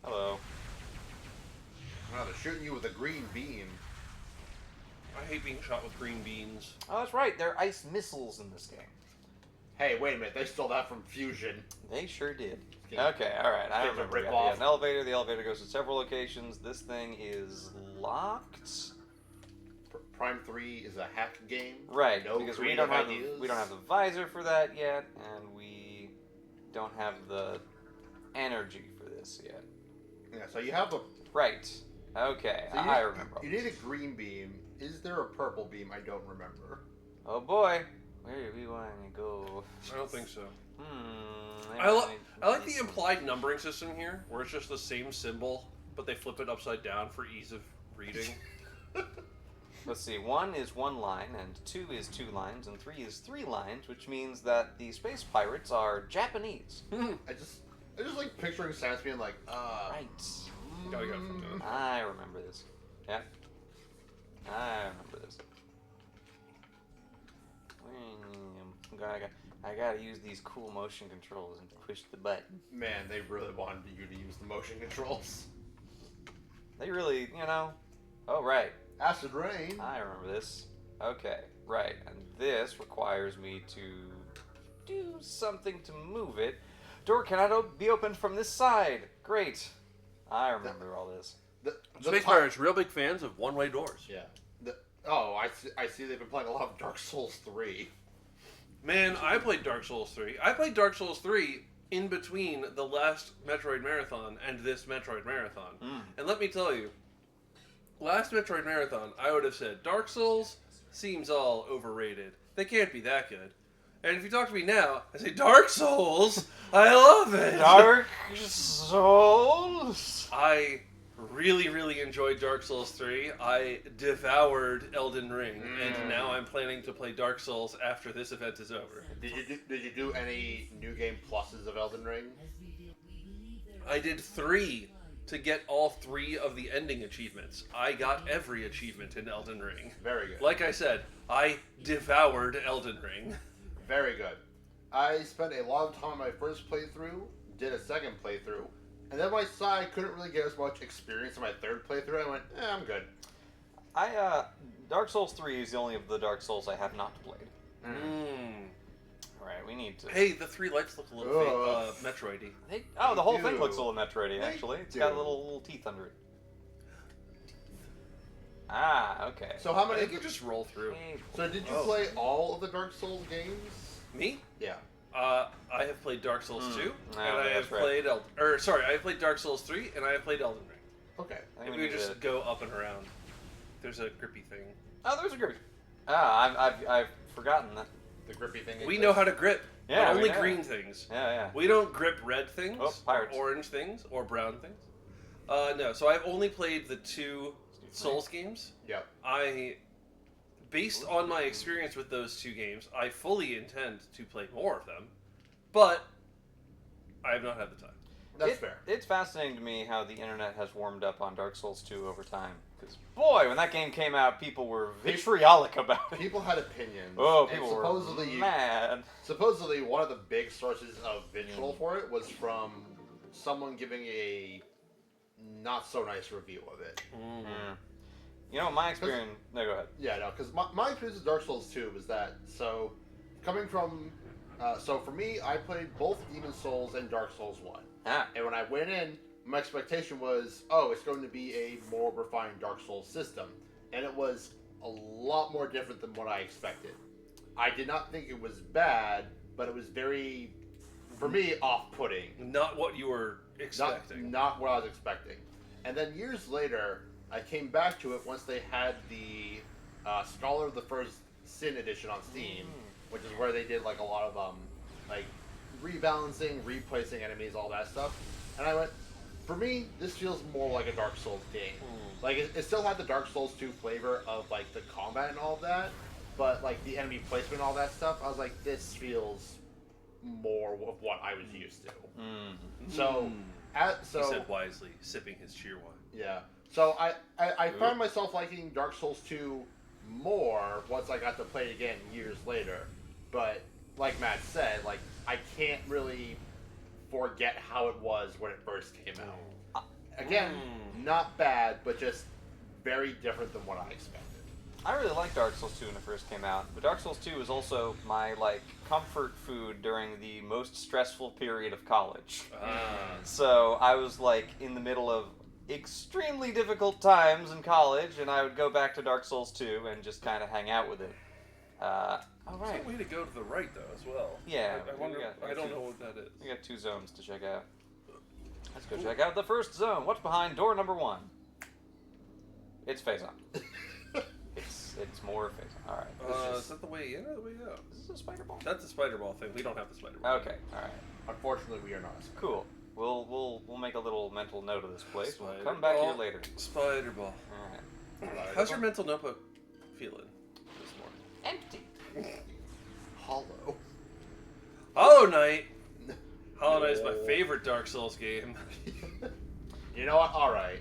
Hello. Wow, they're shooting you with a green beam. I hate being shot with green beans. Oh, that's right. They're ice missiles in this game. Hey, wait a minute. They stole that from Fusion. They sure did. Yeah. Okay, alright. I It's a remember. We got rip-off. an elevator. The elevator goes to several locations. This thing is locked. Prime 3 is a hack game. Right, No because we creative don't have ideas. we don't have the visor for that yet, and we don't have the energy for this yet. Yeah, so you have a. Right. Okay, So I remember. You need a green beam. Is there a purple beam? I don't remember. Oh boy, where do we want to go? I don't think so. I I like the implied numbering system here, where it's just the same symbol, but they flip it upside down for ease of reading. Let's see, 1 is 1 line, and 2 is 2 lines, and 3 is 3 lines, which means that the space pirates are Japanese. I just like picturing Sans being like, Right. Gotta go from there. I remember this. Yeah. I remember this. I gotta use these cool motion controls and push the button. Man, they really wanted you to use the motion controls. They really, you know. Oh, right. Acid Rain. I remember this. Okay, right. And this requires me to do something to move it. Door cannot be opened from this side. Great. I remember all this. Space Pirates, real big fans of one-way doors. Yeah. I see they've been playing a lot of Dark Souls 3. Man, I played Dark Souls 3. I played Dark Souls 3 in between the last Metroid Marathon and this Metroid Marathon. And let me tell you, last Metroid Marathon, I would have said, Dark Souls seems all overrated. They can't be that good. And if you talk to me now, I say, Dark Souls! I love it! Dark Souls? I really, really enjoyed Dark Souls 3. I devoured Elden Ring, and now I'm planning to play Dark Souls after this event is over. Did you do any new game pluses of Elden Ring? I did 3 to get all 3 of the ending achievements. I got every achievement in Elden Ring. Very good. Like I said, I devoured Elden Ring. Very good. I spent a lot of time on my first playthrough, did a second playthrough, and then when I saw I couldn't really get as much experience in my third playthrough, I went, I'm good. Dark Souls 3 is the only of the Dark Souls I have not played. Alright, we need to... Hey, the 3 lights look a little Metroid-y. The whole thing looks a little Metroid-y, actually. It's got little teeth under it. Okay. So how many... I think you just roll through. So did you play all of the Dark Souls games? Me? Yeah. I have played Dark Souls 2, and I have right. played I have played Dark Souls 3, and I have played Elden Ring. Okay. Maybe we just go up and around. There's a grippy thing. Oh, there's a grippy. I've forgotten that. The grippy thing. We know how to grip. Yeah, but only we know. green things. Yeah. We don't grip red things, or pirates. orange things, or brown things. No, so I've only played the 2 Souls games. Yep. Based on my experience with those 2 games, I fully intend to play more of them, but I have not had the time. That's fair. It's fascinating to me how the internet has warmed up on Dark Souls 2 over time. Because, boy, when that game came out, people were vitriolic about it. People had opinions. Oh, people were mad. Supposedly, one of the big sources of vitriol for it was from someone giving a not-so-nice review of it. You know, my experience... No, go ahead. Yeah, no, because my experience with Dark Souls 2 was that, so, coming from... so, for me, I played both Demon Souls and Dark Souls 1. And when I went in, my expectation was, it's going to be a more refined Dark Souls system. And it was a lot more different than what I expected. I did not think it was bad, but it was very, for me, off-putting. Not what you were expecting. Not what I was expecting. And then years later, I came back to it once they had the Scholar of the First Sin edition on Steam, which is where they did like a lot of rebalancing, replacing enemies, all that stuff. And I went, for me, this feels more like a Dark Souls game. Like it still had the Dark Souls 2 flavor of like the combat and all that, but like the enemy placement and all that stuff, I was like, this feels more of what I was used to. So, he said wisely, sipping his cheer wine. Yeah. So I found myself liking Dark Souls 2 more once I got to play it again years later. But like Matt said, like I can't really forget how it was when it first came out. Again, not bad, but just very different than what I expected. I really liked Dark Souls 2 when it first came out, but Dark Souls 2 was also my comfort food during the most stressful period of college. So I was in the middle of extremely difficult times in college, and I would go back to Dark Souls 2 and just kind of hang out with it. There's a way to go to the right though as well. Yeah, I wonder. I don't know what that is. We got 2 zones to check out. Let's go check out the first zone. What's behind door number 1? It's Phazon. It's more Phazon. All right. Is that the way in or the way out? Is this a spider ball? That's the spider ball thing. We don't have the spider ball. Okay. All right. Unfortunately, we are not. Cool. We'll make a little mental note of this place. Spider We'll come back ball. here later. Spider ball. All right. How's your mental notebook feeling this morning? Empty. Hollow. Hollow Knight. Hollow Knight is my favorite Dark Souls game. You know what? All right.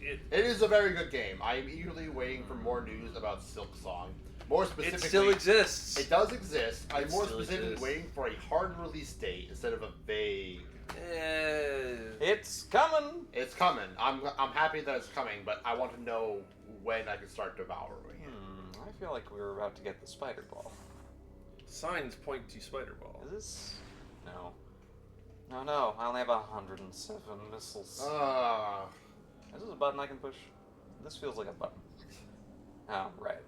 It is a very good game. I am eagerly waiting for more news about Silk Song. More specifically, it still exists. It does exist. I'm more still specifically exists. waiting for a hard release date instead of a vague. It's coming. It's coming. I'm happy that it's coming, but I want to know when I can start devouring it. I feel like we're about to get the spider ball. Signs point to spider ball. Is this? No. No. I only have 107 missiles. Is this a button I can push? This feels like a button. Oh, right.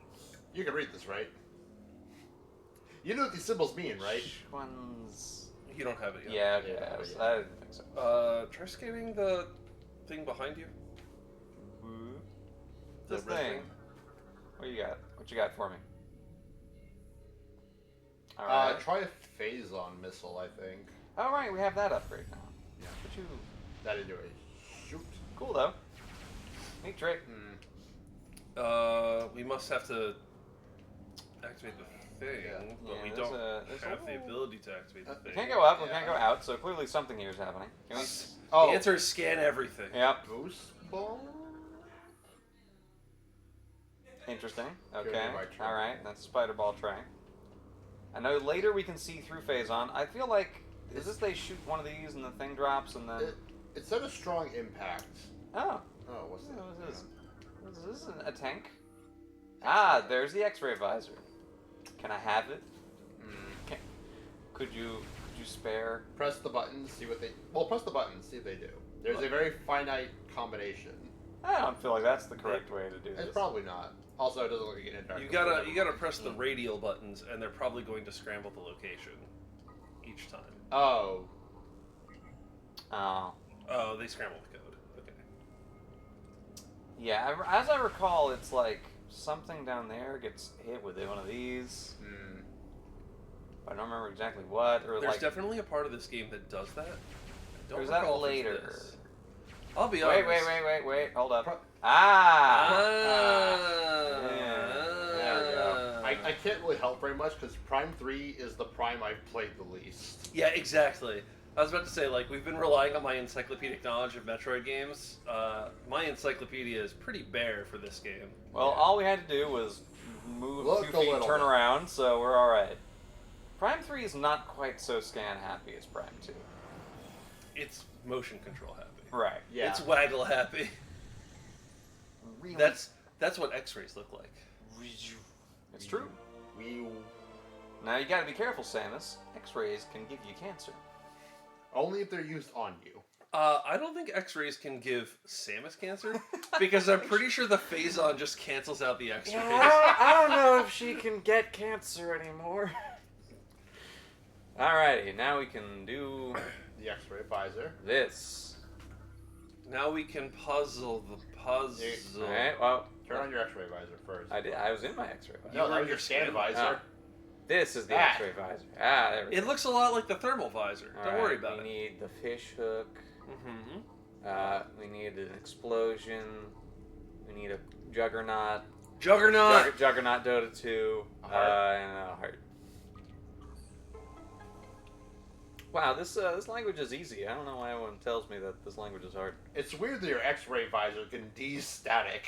You can read this, right? You know what these symbols mean, right? Which ones? You don't have it yet. Yeah, okay. I didn't think so. Try scanning the thing behind you. This The red thing. thing. What you got? What you got for me? All right. Try a Phazon missile, I think. All right, we have that upgrade now. Yeah. Put you. That into a shoot. Cool though. Hey, Trey. We must have to activate the thing, but we don't have the ability to activate the thing. We can't go up, we can't go out, so clearly something here is happening. Can we... The answer is scan everything. Yep. Boost ball? Interesting. Okay. Alright, that's Spider Ball Tray. I know later we can see through Phazon. I feel like, is this they shoot one of these and the thing drops and then... It said a strong impact. Oh. Oh, what's that? What is this? Is this a tank? Ah, there's the X-ray visor. Can I have it? Could you spare? Press the buttons, see what they... Well, press the buttons, see what they do. There's a very finite combination. I don't feel like that's the correct way to do this. It's probably not. Also, it doesn't look like an interactive. You gotta press the radial buttons, and they're probably going to scramble the location each time. Oh. Oh. Oh, they scramble the code. Okay. Yeah, as I recall, it's like something down there gets hit with one of these. I don't remember exactly what. Or There's like, definitely a part of this game that does that. I don't or is that recall if it's later? this. I'll be honest. Wait. Hold up. There we go. I can't really help very much because Prime 3 is the Prime I've played the least. Yeah, exactly. I was about to say, like, we've been relying on my encyclopedic knowledge of Metroid games. My encyclopedia is pretty bare for this game. Well, all we had to do was move 2 feet, turn around, so we're alright. Prime 3 is not quite so scan happy as Prime 2. It's motion control happy. Right. Yeah. It's waggle happy. Really? That's what X-rays look like. It's true. Now you gotta be careful, Samus. X-rays can give you cancer. Only if they're used on you. I don't think X-rays can give Samus cancer, because I'm pretty sure the Phazon just cancels out the X-rays. Yeah, I don't know if she can get cancer anymore. Alrighty, now we can do... the X-ray visor. This. Now we can puzzle the puzzle. Alright, well... Turn on your X-ray visor first. I did. I was in my X-ray visor. No, that was your scan visor. This is the X-ray visor. Ah, there we go. It looks a lot like the thermal visor. Don't worry about it. We need the fish hook. We need an explosion. We need a juggernaut. Juggernaut! Juggernaut Dota 2. And a heart. Wow, this language is easy. I don't know why everyone tells me that this language is hard. It's weird that your X-ray visor can de-static.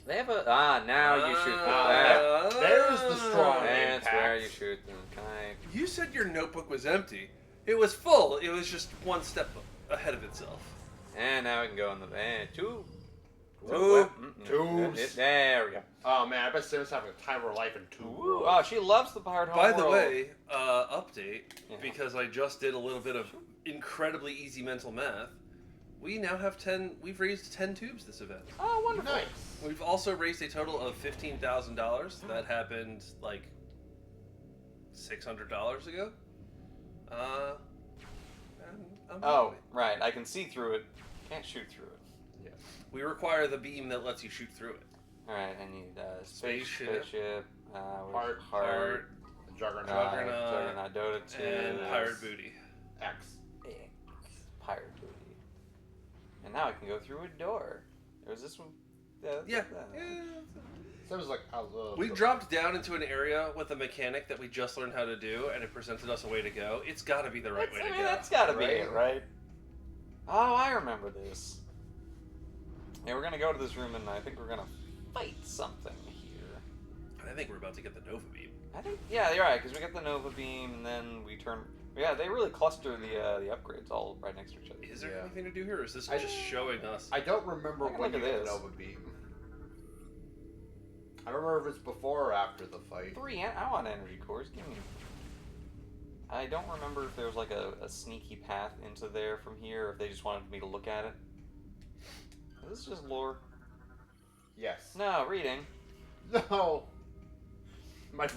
They have a... now you shoot them. There's the strong That's impact. where you shoot them. Can I... You said your notebook was empty. It was full. It was just one step ahead of itself. And now we can go in the... two. Tubes. There we go. Oh man, I bet Sarah's having a time of her life in tube. Oh, she loves the Pirate Home By the World. way, update, because I just did a little bit of incredibly easy mental math. We now have 10. We've raised 10 tubes this event. Oh, wonderful! Nice. We've also raised a total of $15,000. That happened like $600 ago. And I'm happy. Right. I can see through it. Can't shoot through it. Yeah. We require the beam that lets you shoot through it. All right. I need Spaceship. Heart. Juggernaut. Dota 2. And Pirate Booty. X. Pirate Booty. And now I can go through a door. Or is this one? Yeah. So it was like We dropped down into an area with a mechanic that we just learned how to do, and it presented us a way to go. It's got to be the right way to go. That's got to be it, right? Oh, I remember this. Yeah, we're gonna go to this room, and I think we're gonna fight something here. I think we're about to get the Nova Beam. I think, yeah, you're right, because we get the Nova Beam, and then we turn... Yeah, they really cluster the upgrades all right next to each other. Is there anything to do here, or is this just showing us? I don't remember when you get the Nova Beam. I don't remember if it's before or after the fight. 3, I want energy cores, give me... I don't remember if there was like a sneaky path into there from here, or if they just wanted me to look at it. This is just lore. Yes. No, reading. No! My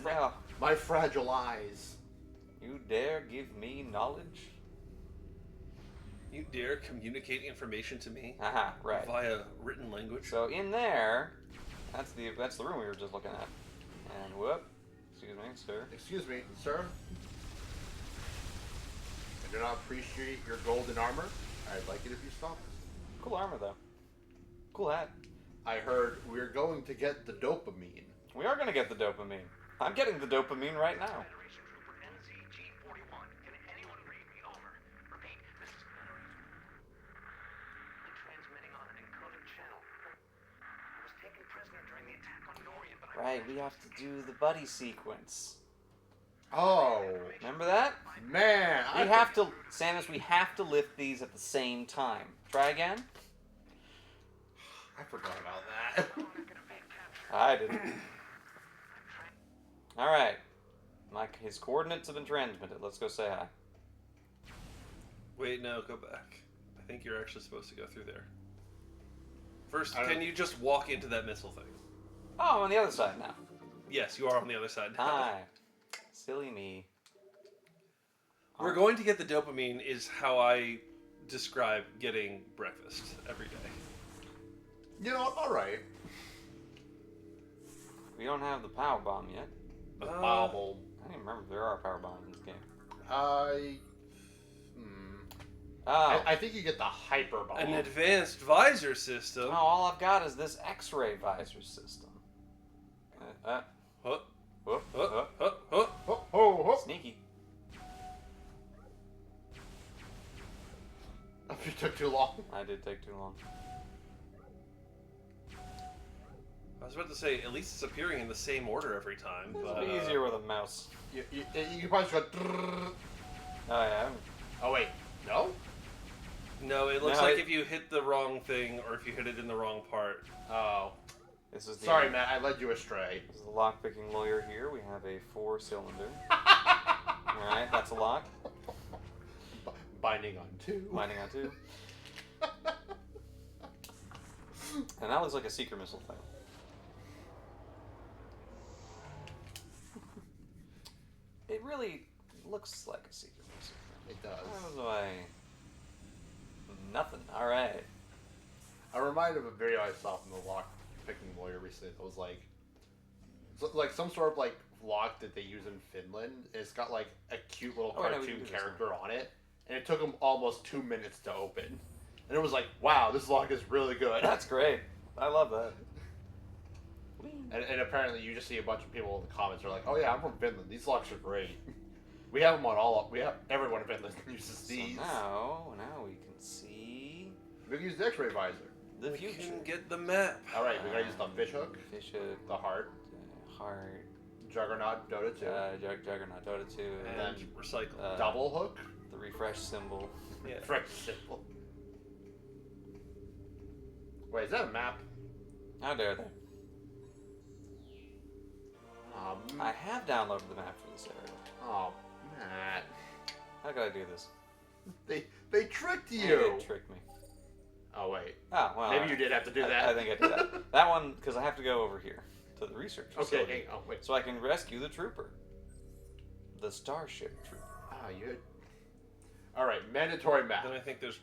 fragile eyes. You dare give me knowledge? You dare communicate information to me? Aha, right. Via written language? So in there, that's the room we were just looking at. And whoop. Excuse me, sir. Excuse me, sir. I do not appreciate your golden armor. I'd like it if you stopped. Cool armor though. Cool hat. I heard we're going to get the dopamine. We are gonna get the dopamine. I'm getting the dopamine right now. Right, we have to do the buddy sequence. Oh. Remember that? Man. We have to, Samus, we have to lift these at the same time. Try again? I forgot about that. I didn't. Alright. His coordinates have been transmitted. Let's go say hi. Wait, no, go back. I think you're actually supposed to go through there. First, can you just walk into that missile thing? Oh, I'm on the other side now. Yes, you are on the other side now. Hi. Silly me. We're going to get the dopamine is how I describe getting breakfast every day. You know what? All right. We don't have the power bomb yet. The power bomb. I don't even remember if there are power bombs in this game. I think you get the hyper bomb. An advanced visor system. Oh, all I've got is this X-ray visor system. Sneaky. You took too long. I did take too long. I was about to say, at least it's appearing in the same order every time. It's but easier with a mouse. You probably should go. Oh yeah. Oh wait, no. No, it looks like if you hit the wrong thing or if you hit it in the wrong part. Oh. This is the Sorry, Matt. I led you astray. This is the lock-picking lawyer here. We have a 4-cylinder. Alright, that's a lock. Binding on 2. Binding on 2. And that looks like a seeker missile thing. It really looks like a seeker missile thing. It does. How was I... Nothing. Alright. I'm reminded of a video I saw from the lock-picking lawyer recently that was like some sort of like lock that they use in Finland. It's got like a cute little cartoon character on it, and it took them almost 2 minutes to open. And it was like, wow, this lock is really good. That's great. I love that. And apparently you just see a bunch of people in the comments are like, oh yeah, I'm from Finland. These locks are great. We have them on we have everyone in Finland uses these. So now we can see... We can use the X-ray visor. The we future. can get the map. Alright, we gotta use the fish hook. Fish hook. The heart. Heart. Juggernaut, Dota 2. Juggernaut, Dota 2. And then recycle. Double hook. The refresh symbol. Yeah. Refresh symbol. Wait, is that a map? How dare they? I have downloaded the map for this area. Oh, Matt. How could I do this? They tricked you! They did trick me. Oh, wait. Oh, well. Maybe you did have to do that. I think I did that. That one, because I have to go over here to the research facility. Okay, wait. So I can rescue the trooper. The Starship Trooper. Ah, you... Alright, mandatory map. Then I think the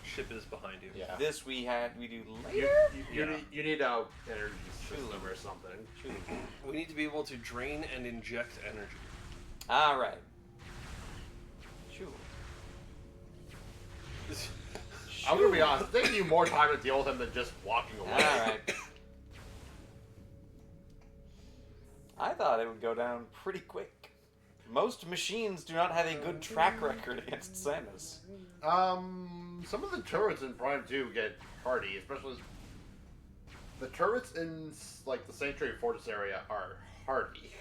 ship is behind you. Yeah. This we do later? You need a energy system or something. We need to be able to drain and inject energy. Alright. Sure. I'm gonna be honest, it's taking you more time to deal with him than just walking away. Alright. I thought it would go down pretty quick. Most machines do not have a good track record against Samus. Some of the turrets in Prime 2 get hardy, especially the turrets in like the Sanctuary Fortress area are hardy.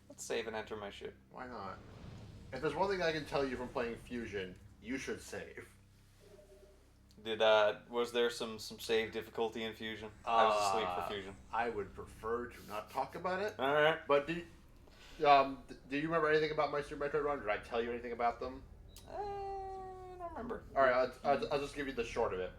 Let's save and enter my ship. Why not? If there's one thing I can tell you from playing Fusion, you should save. Was there some save difficulty in Fusion? I was asleep for Fusion. I would prefer to not talk about it. Alright. But do you remember anything about my Super Metroid run? Did I tell you anything about them? I don't remember. Alright, I'll just give you the short of it.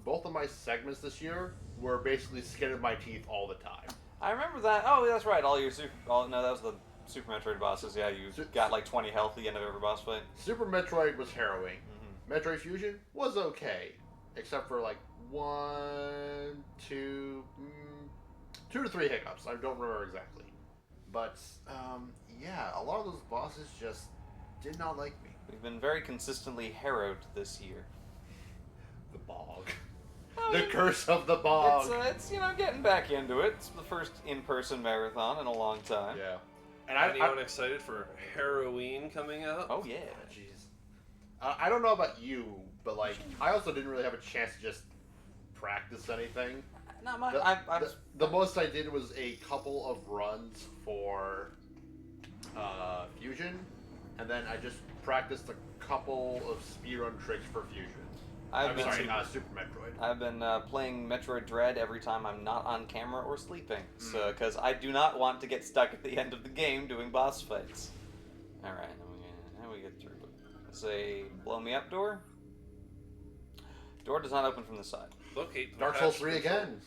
Both of my segments this year were basically skin of my teeth all the time. I remember that. Oh, that's right. All your no, that was the Super Metroid bosses. Yeah, you got like 20 health at the end of every boss fight. Super Metroid was harrowing. Metroid Fusion was okay, except for like 2 to 3 hiccups. I don't remember exactly. But, yeah, a lot of those bosses just did not like me. We've been very consistently harrowed this year. The bog. Oh, The yeah. curse of the bog. It's getting back into it. It's the first in-person marathon in a long time. Yeah. And Anyone excited for Halloween coming out? Oh yeah. Jeez. I don't know about you, but like I also didn't really have a chance to just practice anything. Not much. The most I did was a couple of runs for Fusion, and then I just practiced a couple of speedrun tricks for Fusion. Super Metroid. I've been playing Metroid Dread every time I'm not on camera or sleeping, so because I do not want to get stuck at the end of the game doing boss fights. All right, how do we get through? It's a blow me up door. Door does not open from the side. Locate Dark Souls 3 again.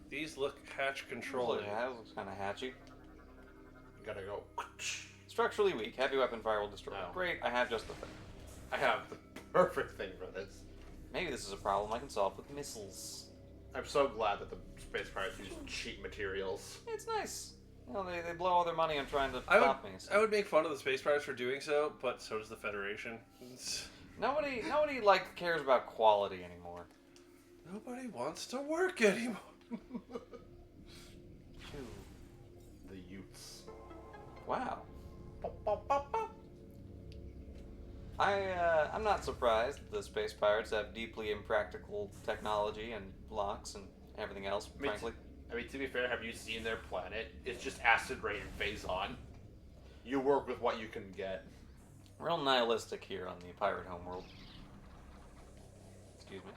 These look hatch controlled. That looks kind of hatchy. You gotta go. Structurally weak. Heavy weapon fire will destroy. Oh. Great, I have just the thing. I have the perfect thing for this. Maybe this is a problem I can solve with missiles. I'm so glad that the Space Pirates use cheap materials. It's nice. You know, they blow all their money on trying to stop me. So. I would make fun of the Space Pirates for doing so, but so does the Federation. Nobody cares about quality anymore. Nobody wants to work anymore. The Utes. Wow. I'm not surprised the Space Pirates have deeply impractical technology and locks and everything else, frankly. I mean, to be fair, have you seen their planet? It's just acid rain and phase-on. You work with what you can get. Real nihilistic here on the pirate homeworld. Excuse me.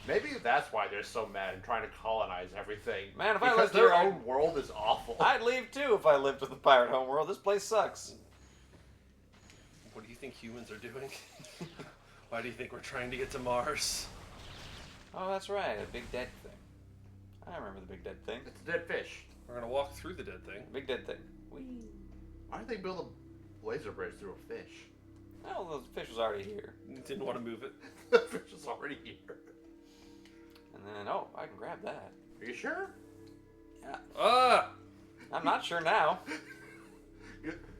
Maybe that's why they're so mad and trying to colonize everything. Man, if because I lived their here, own world is awful. I'd leave too if I lived with the pirate homeworld. This place sucks. What do you think humans are doing? Why do you think we're trying to get to Mars? Oh, that's right, a big dead thing. I remember the big dead thing. It's a dead fish. We're gonna walk through the dead thing. Big dead thing. Whee. Why did they build a laser bridge through a fish? Well, the fish was already here. Didn't want to move it. The fish is already here. And then, oh, I can grab that. Are you sure? Yeah. I'm not sure now.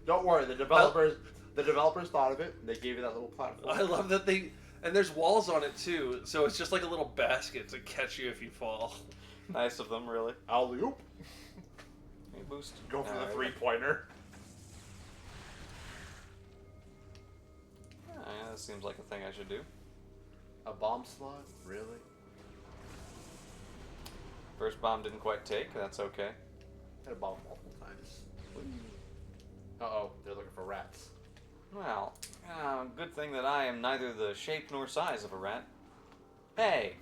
Don't worry, the developers thought of it, and they gave you that little platform. I love that and there's walls on it too, so it's just like a little basket to catch you if you fall. Nice of them, really. Alley-oop. Hey, boost. Go for the three-pointer. Yeah, that seems like a thing I should do. A bomb slot? Really? First bomb didn't quite take. That's okay. Had a bomb multiple times. Uh-oh, they're looking for rats. Well, good thing that I am neither the shape nor size of a rat. Hey,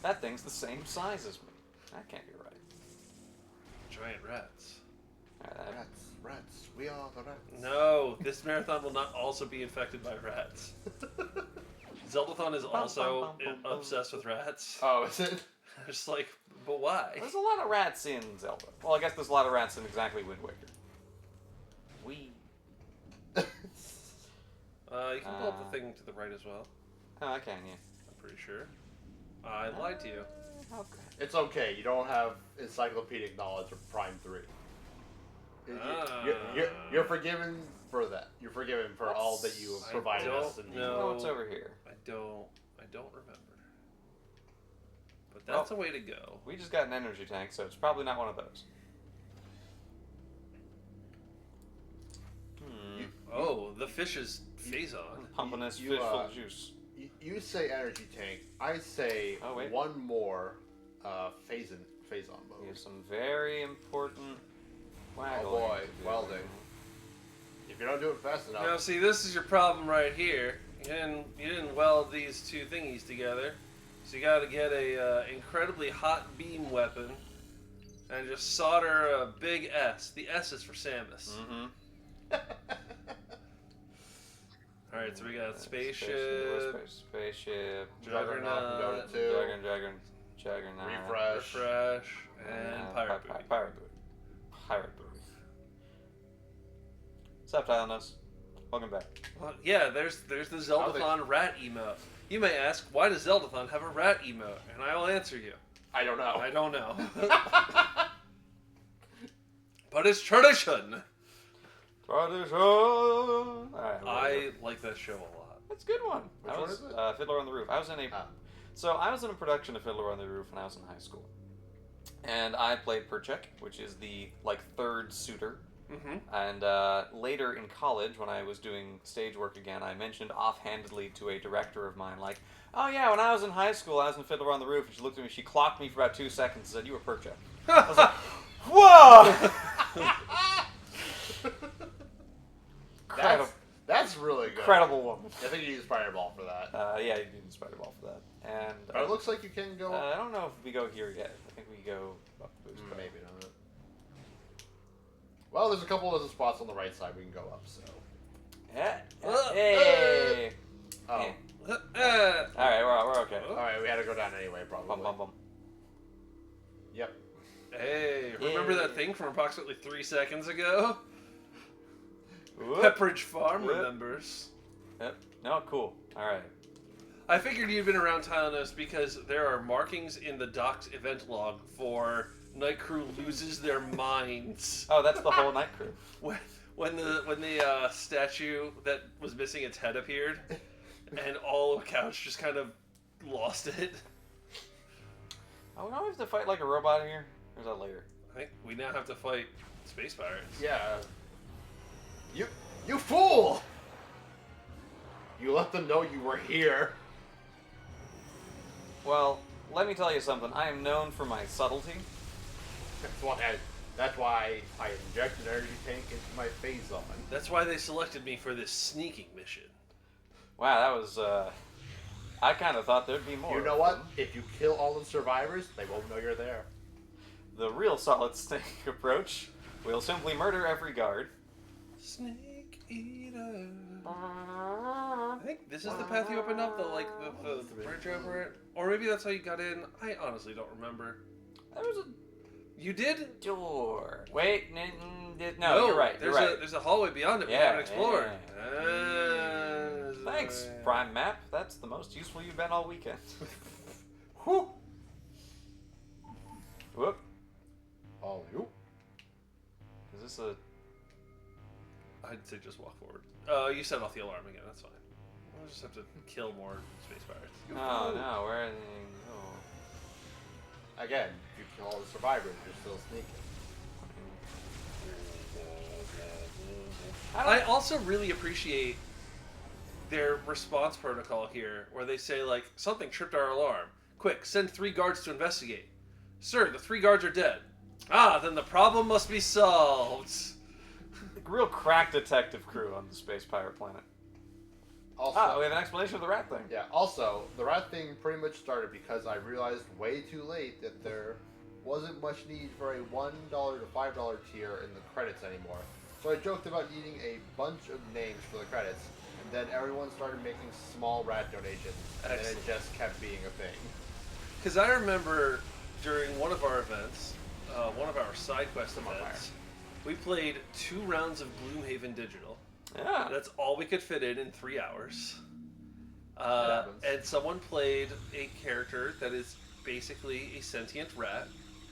that thing's the same size as me. That can't be right. Giant rats. Rats. We are the rats. No, this marathon will not also be infected by rats. Zeldathon is also obsessed with rats. Oh, is it? Just like, but why? There's a lot of rats in Zelda. Well, I guess there's a lot of rats in exactly Wind Waker. You can pull up the thing to the right as well. Oh, I can, yeah. I'm pretty sure. I lied to you. Okay. It's okay. You don't have encyclopedic knowledge of Prime 3. You're forgiven for that. You're forgiven for all that you have provided us. No, what's over here? I don't remember. But that's a way to go. We just got an energy tank, so it's probably not one of those. Oh, the fish is phase on. Pumping this fish full of juice. You say energy tank. I say one more phase on mode. We have some very important waggling. Oh boy, welding. If you don't do it fast enough. Now, see, this is your problem right here. You didn't weld these two thingies together, so you got to get a incredibly hot beam weapon and just solder a big S. The S is for Samus. Mm-hmm. Alright, so we got spaceship, Juggernaut, Juggernaut, refresh, and pirate booty. Pirate booty. What's up, Tylenus? Welcome back. Well, yeah, there's the Zeldathon rat emote. You may ask, why does Zeldathon have a rat emote? And I will answer you. I don't know. I don't know. But it's tradition. Tradition. I like that show a lot. That's a good one. Which one is it? Fiddler on the Roof. I was in a production of Fiddler on the Roof when I was in high school. And I played Perchek, which is the, third suitor. Mm-hmm. And later in college, when I was doing stage work again, I mentioned offhandedly to a director of mine, oh yeah, when I was in high school, I was in Fiddler on the Roof, and she looked at me, she clocked me for about 2 seconds and said, you were Perchek. I was like, whoa! That's really good. Incredible woman. I think you use Fireball for that. Yeah, you use Fireball for that. And but it looks like you can go... I don't know if we go here yet. I think we go up to Boost Bay. Maybe not. Well, there's a couple of other spots on the right side we can go up, so... Hey! Oh. Alright, we're okay. Alright, we had to go down anyway, probably. Bum, bum, bum. Yep. Hey, remember that thing from approximately 3 seconds ago? Whoop. Pepperidge Farm Whoop. remembers. Yep. No, cool. Alright. I figured you'd been around Tylenus because there are markings in the Doc's event log for Night Crew loses their minds. Oh, that's the whole Night Crew. When the statue that was missing its head appeared, and all of Couch just kind of lost it. Oh, we don't have to fight like a robot here? Or is that later? I think we now have to fight space pirates. Yeah. You fool! You let them know you were here. Well, let me tell you something. I am known for my subtlety. That's why I injected an energy tank into my phase on. That's why they selected me for this sneaking mission. Wow, that was, I kind of thought there'd be more. You know what? If you kill all the survivors, they won't know you're there. The real solid snake approach will simply murder every guard. Snake eater. I think this is the path you opened up, the bridge over it. Or maybe that's how you got in. I honestly don't remember. There was a... You did? Door. Wait, no, you're right. There's a hallway beyond it we haven't explored. Thanks, Prime Map. That's the most useful you've been all weekend. Whoop. Whoop. Oh, you. Is this a... I'd say just walk forward. You set off the alarm again. That's fine. We'll just have to kill more space pirates. Oh, no. Where are they? Again, if you kill all the survivors, you're still sneaking. I also really appreciate their response protocol here, where they say, something tripped our alarm. Quick, send 3 guards to investigate. Sir, the 3 guards are dead. Ah, then the problem must be solved. Real crack detective crew on the space pirate planet. Also, we have an explanation of the rat thing. Yeah, also, the rat thing pretty much started because I realized way too late that there wasn't much need for a $1 to $5 tier in the credits anymore. So I joked about needing a bunch of names for the credits, and then everyone started making small rat donations, and then it just kept being a thing. Because I remember during one of our events, one of our side quest events, we played 2 rounds of Gloomhaven Digital. Yeah. That's all we could fit in 3 hours. And someone played a character that is basically a sentient rat.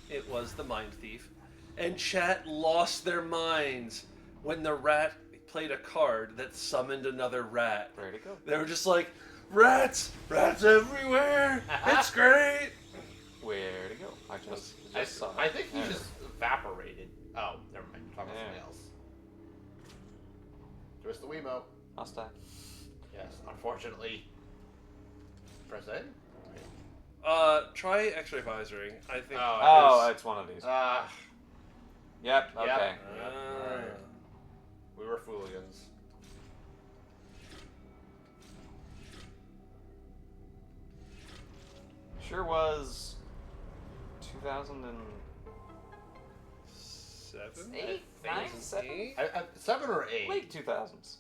It was the Mind Thief. And chat lost their minds when the rat played a card that summoned another rat. Where'd it go? They were just like, rats! Rats everywhere! It's great! Where'd it go? I just saw it. I think he just evaporated. Oh, never mind. I'm talking about something else. Twist the Wiimote. Hostile. Yes, unfortunately. Press A? Try X-ray visoring. I think. It's one of these. Yep. Okay. We were fooligans. Sure was 2007? 8? 9? 7? 7 or 8? Late 2000s.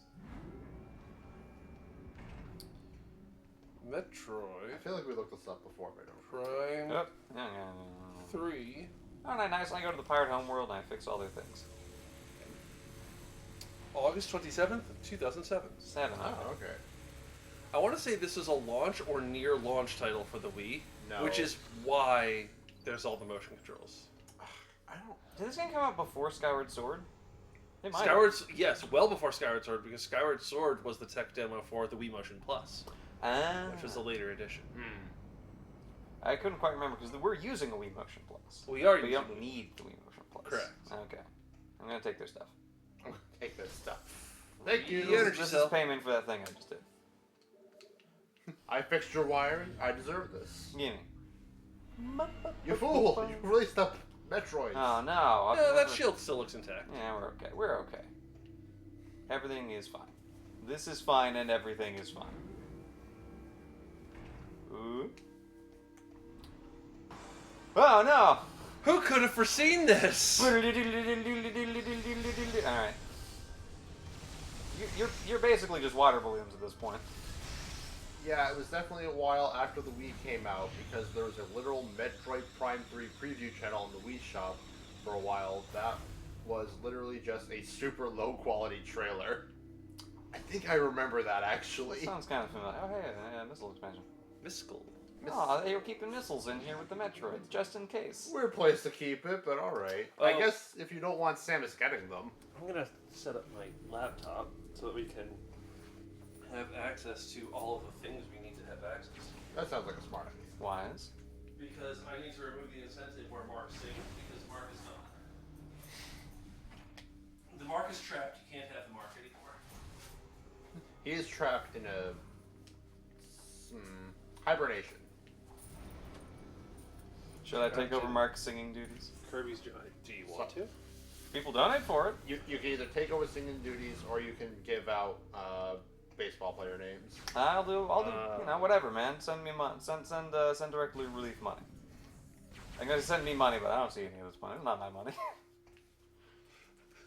Metroid. I feel like we looked this up before, but Prime. Yep. 3. Oh, nice. I go to the pirate homeworld and I fix all their things. August 27th, 2007. 7. Oh, okay. I want to say this is a launch or near launch title for the Wii, No. which is why there's all the motion controls. I don't. Did this game come out before Skyward Sword? They might Skyward, yes, well before Skyward Sword, because Skyward Sword was the tech demo for the Wii Motion Plus, which was a later edition. I couldn't quite remember because we're using a Wii Motion Plus. We are. But you using don't need the Wii Motion Plus. Correct. Okay. I'm gonna take their stuff. I'm gonna take this stuff. Thank you. This is payment for that thing I just did. I fixed your wiring. I deserve this. Gimme. You fool! You released the Metroid. Oh no. Yeah, that shield still looks intact. Yeah, we're okay. We're okay. Everything is fine. This is fine and everything is fine. Ooh. Oh no! Who could have foreseen this? Alright. You're basically just water balloons at this point. Yeah, it was definitely a while after the Wii came out because there was a literal Metroid Prime 3 preview channel in the Wii shop for a while. That was literally just a super low quality trailer. I think I remember that actually. Sounds kind of familiar. Oh hey, missile expansion. Mystical. Oh, they were keeping missiles in here with the Metroids, just in case. Weird place to keep it, but alright. I guess if you don't want Samus getting them. I'm gonna set up my laptop so that we can have access to all of the things we need to have access to. That sounds like a smart idea. Wise. Because I need to remove the incentive where Mark sings, because Mark is not. The Mark is trapped, you can't have the Mark anymore. He is trapped in a hibernation. Should I take over Mark's singing duties? Kirby's joy. Do you want to? People donate for it. You can either take over singing duties or you can give out baseball player names. I'll do whatever, man. Send me money. Send directly relief money. I'm gonna send me money, but I don't see any of this money. It's not my money.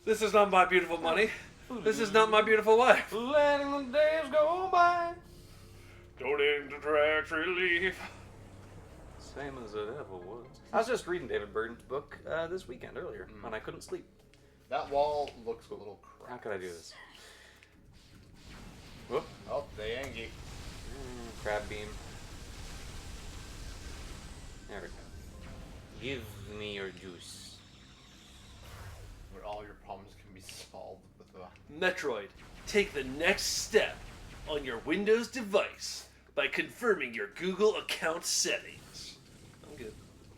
This is not my beautiful money. This is not my beautiful wife. Letting the days go by. Donating to tax relief. Same as it ever was. I was just reading David Burden's book this weekend earlier when I couldn't sleep. That wall looks a little cracked. How could I do this? Whoop. Oh, the Angie. Crab beam. There we go. Give me your juice. Where all your problems can be solved with a... Metroid, take the next step on your Windows device by confirming your Google account settings. I'm good.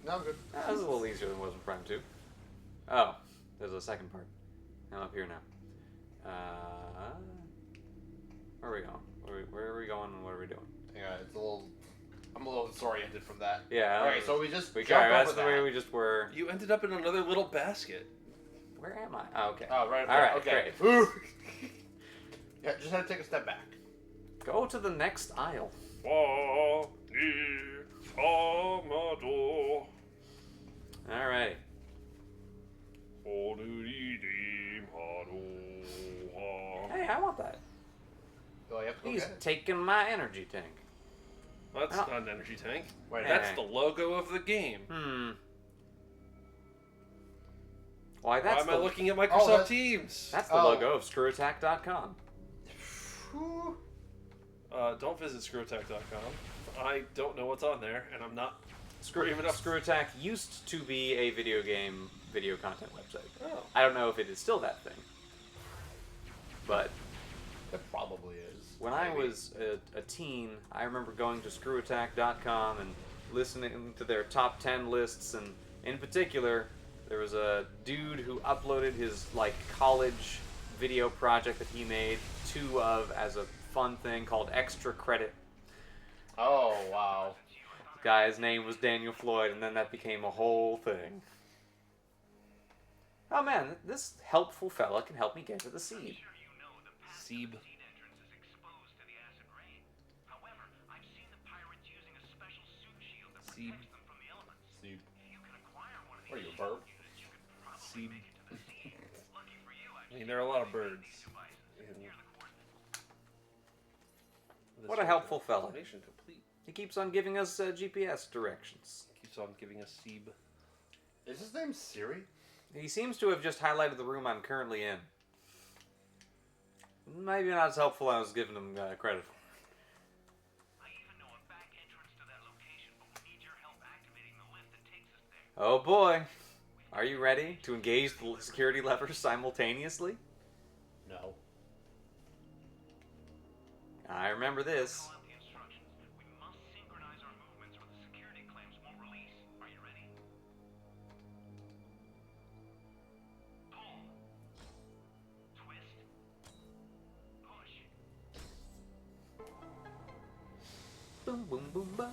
No, I'm good. That was a little easier than it was in Prime 2. Oh, there's a second part. I'm up here now. Where are we going? Where are we going and what are we doing? Yeah, it's a little... I'm a little disoriented from that. Yeah. Alright, so we just jumped that's over the way we just were. You ended up in another little basket. Where am I? Oh, okay. Oh, right up All there. right, Okay. great. Yeah, just had to take a step back. Go to the next aisle. Alrighty. Hey, I want that. Do I have to go He's get it? taking my energy tank. Well, that's not an energy tank. Wait, That's the logo of the game. Why, Why am I looking at Microsoft Teams? That's the logo of ScrewAttack.com. Don't visit screwattack.com. I don't know what's on there, and I'm not ScrewAttack used to be a video content website. Oh. I don't know if it is still that thing. But it probably is. When I was a teen, I remember going to ScrewAttack.com and listening to their top 10 lists, and in particular, there was a dude who uploaded his college video project that he made as a fun thing called Extra Credit. Oh, wow. The guy's name was Daniel Floyd, and then that became a whole thing. Oh man, this helpful fella can help me get to the seed. Seeb. Seeb. Seeb. What are you, a bird? Seeb. I mean, there are a lot of birds. What a helpful fella. Mission complete. He keeps on giving us GPS directions. Keeps on giving us Seeb. Is his name Siri? He seems to have just highlighted the room I'm currently in. Maybe not as helpful as I was giving him credit for. Oh boy. Are you ready to engage the security levers simultaneously? No. I remember this. Boom, boom, boom, boom.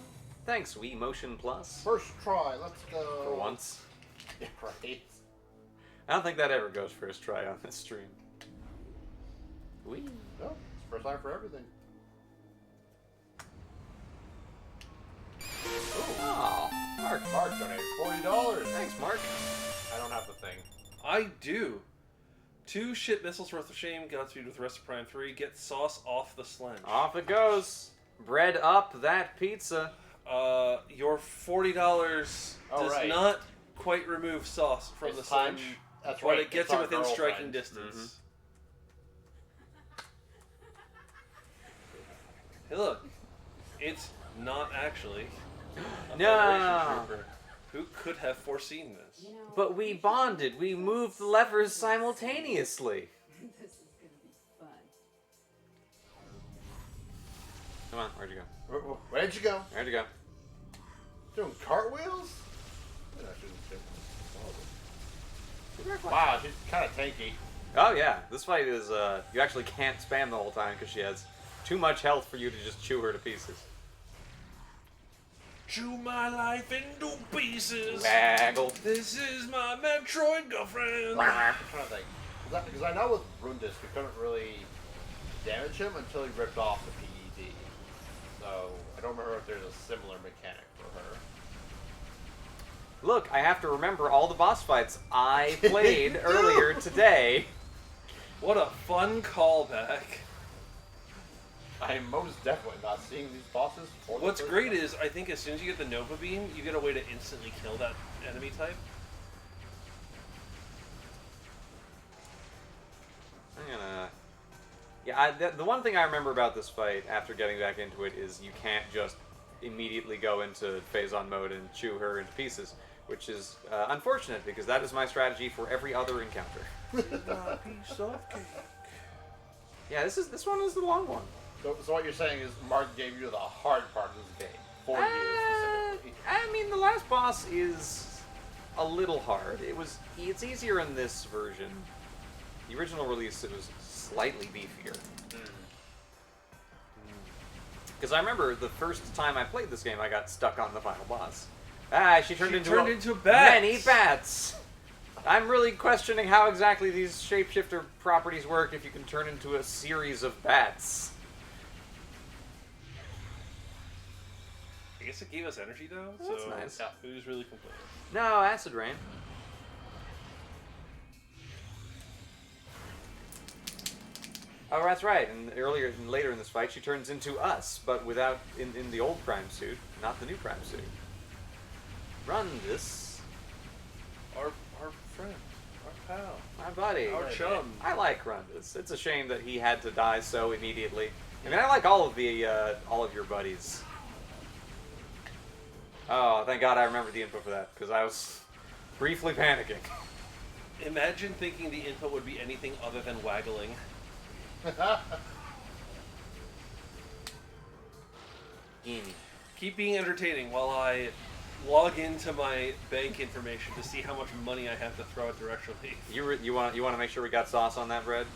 Thanks, Wii Motion Plus. First try, let's go. For once. Yeah, right. I don't think that ever goes first try on this stream. Wii. No, it's first time for everything. Oh, Mark. Mark donated $40. Thanks, Mark. I don't have the thing. I do. 2 shit missiles worth of shame, Godspeed with Metroid Prime 3. Get sauce off the sledge. Off it goes. Bread up that pizza. Your $40 does not quite remove sauce from the sledge. That's but right. it gets it's it our within striking girlfriend. distance. Hey, look. It's not actually a Federation trooper. Who could have foreseen this? But we bonded. We moved the levers simultaneously. This is gonna be fun. Come on, where'd you go? Where'd you go? Where'd you go? Doing cartwheels? Wow, she's kind of tanky. Oh yeah, this fight is, you actually can't spam the whole time because she has too much health for you to just chew her to pieces. Chew my life into pieces. Waggle. This is my Metroid girlfriend. I'm trying to think. Because I know with Rundis, we couldn't really damage him until he ripped off the PED. So, I don't remember if there's a similar mechanic for her. Look, I have to remember all the boss fights I played earlier today. What a fun callback. I am most definitely not seeing these bosses. What's great is, I think as soon as you get the Nova Beam, you get a way to instantly kill that enemy type. I'm gonna... Yeah, the one thing I remember about this fight, after getting back into it, is you can't just immediately go into phase-on mode and chew her into pieces, which is unfortunate, because that is my strategy for every other encounter. Piece of cake. Yeah, this one is the long one. So what you're saying is Mark gave you the hard part of this game. For you specifically. I mean, the last boss is a little hard. It's easier in this version. The original release, it was slightly beefier. Because I remember the first time I played this game, I got stuck on the final boss. She turned into bats. Many bats. I'm really questioning how exactly these shapeshifter properties work if you can turn into a series of bats. I guess it gave us energy though, That's so nice. who's really complaining? No, acid rain. Oh, that's right. And later in this fight, she turns into us, but without in the old Prime suit, not the new Prime suit. Run this. Our friend, our pal, my buddy, our chum. I like Rundus. It's a shame that he had to die so immediately. I mean, I like all of your buddies. Oh, thank God I remember the info for that, because I was briefly panicking. Imagine thinking the input would be anything other than waggling. Keep being entertaining while I log into my bank information to see how much money I have to throw at directionally. You want to make sure we got sauce on that bread?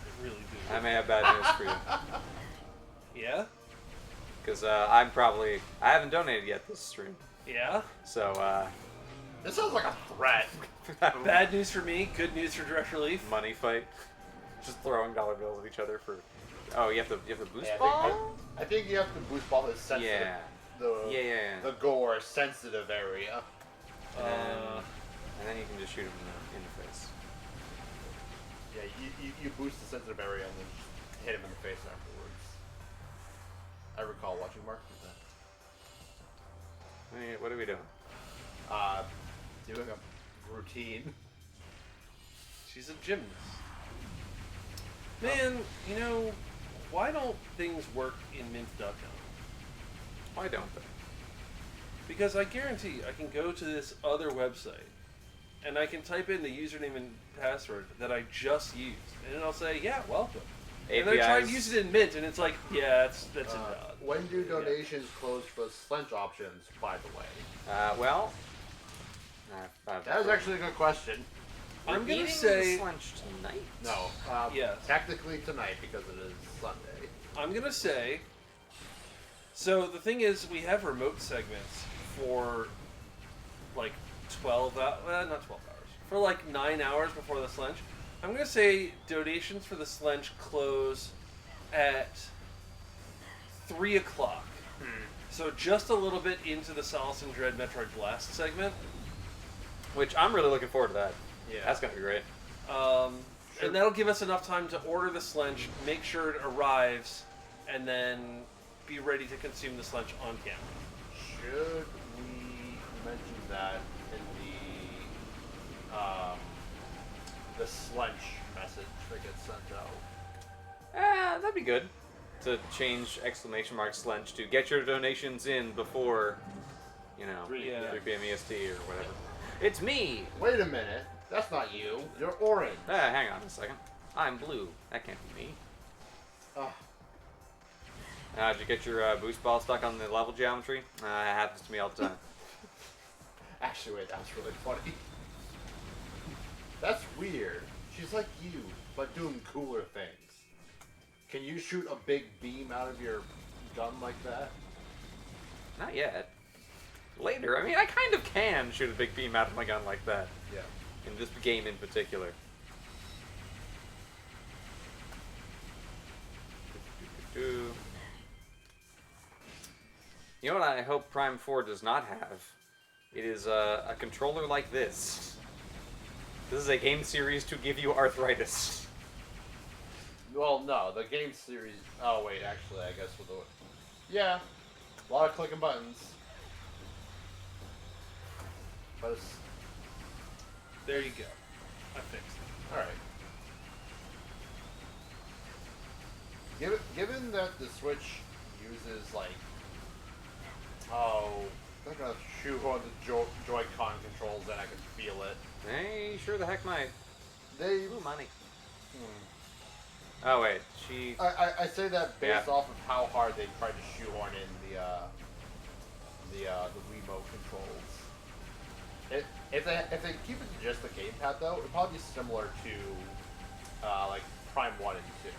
I really do. I may have bad news for you. Yeah? Because I haven't donated yet this stream. Yeah? So, this sounds like a threat. Bad news for me, good news for Direct Relief. Money fight. Just throwing dollar bills at each other for... Oh, you have to boost Yeah, ball? I think you have to boost ball the sensitive... Yeah. The gore sensitive area. And then you can just shoot him in the face. Yeah, you boost the sensitive area and then just hit him in the face afterwards. I recall watching Mark do that. What are we doing? Doing a routine. She's a gymnast. Man, you know, why don't things work in Mint.com? Why don't they? Because I guarantee I can go to this other website and I can type in the username and password that I just used, and it'll say, "Yeah, welcome." And then I try and use it in Mint, and it's like, "Yeah, that's invalid." When do donations close for Slench options? By the way, Well, that was actually a good question. I'm gonna eating say lunch tonight. No, yes. technically tonight because it is Sunday. I'm gonna say. So the thing is, we have remote segments for like 12 hours, not 12 hours, for like 9 hours before the Slench. I'm gonna say donations for the Slench close at 3 o'clock. So just a little bit into the Solace and Dread Metroid Blast segment. Which I'm really looking forward to that. Yeah. That's gonna be great. And that'll give us enough time to order the Slench, make sure it arrives, and then be ready to consume the Slench on camera. Should we mention that in the Slench message that gets sent out? That'd be good. To change exclamation mark Slench to get your donations in before, 3 p.m. EST or whatever. It's me! Wait a minute. That's not you. You're orange. Hang on a second. I'm blue. That can't be me. Did you get your boost ball stuck on the level geometry? It happens to me all the time. Actually, wait, that was really funny. That's weird. She's like you, but doing cooler things. Can you shoot a big beam out of your gun like that? Not yet. Later. I mean, I kind of can shoot a big beam out of my gun like that. Yeah. In this game in particular. You know what I hope Prime 4 does not have? It is a controller like this. This is a game series to give you arthritis. Well, no, the game series... Oh, wait, actually, I guess we'll do it. Yeah, a lot of clicking buttons. But it's... There you go. I fixed it. Alright. Given that the Switch uses, like... Oh... They're gonna shoehorn the Joy-Con controls and I can feel it. They sure the heck might. They... Ooh, money. Oh, wait. I say that based off of how hard they tried to shoehorn in the Wiimote controls. If they keep it to just the gamepad though, it'd probably be similar to like Prime 1 and 2,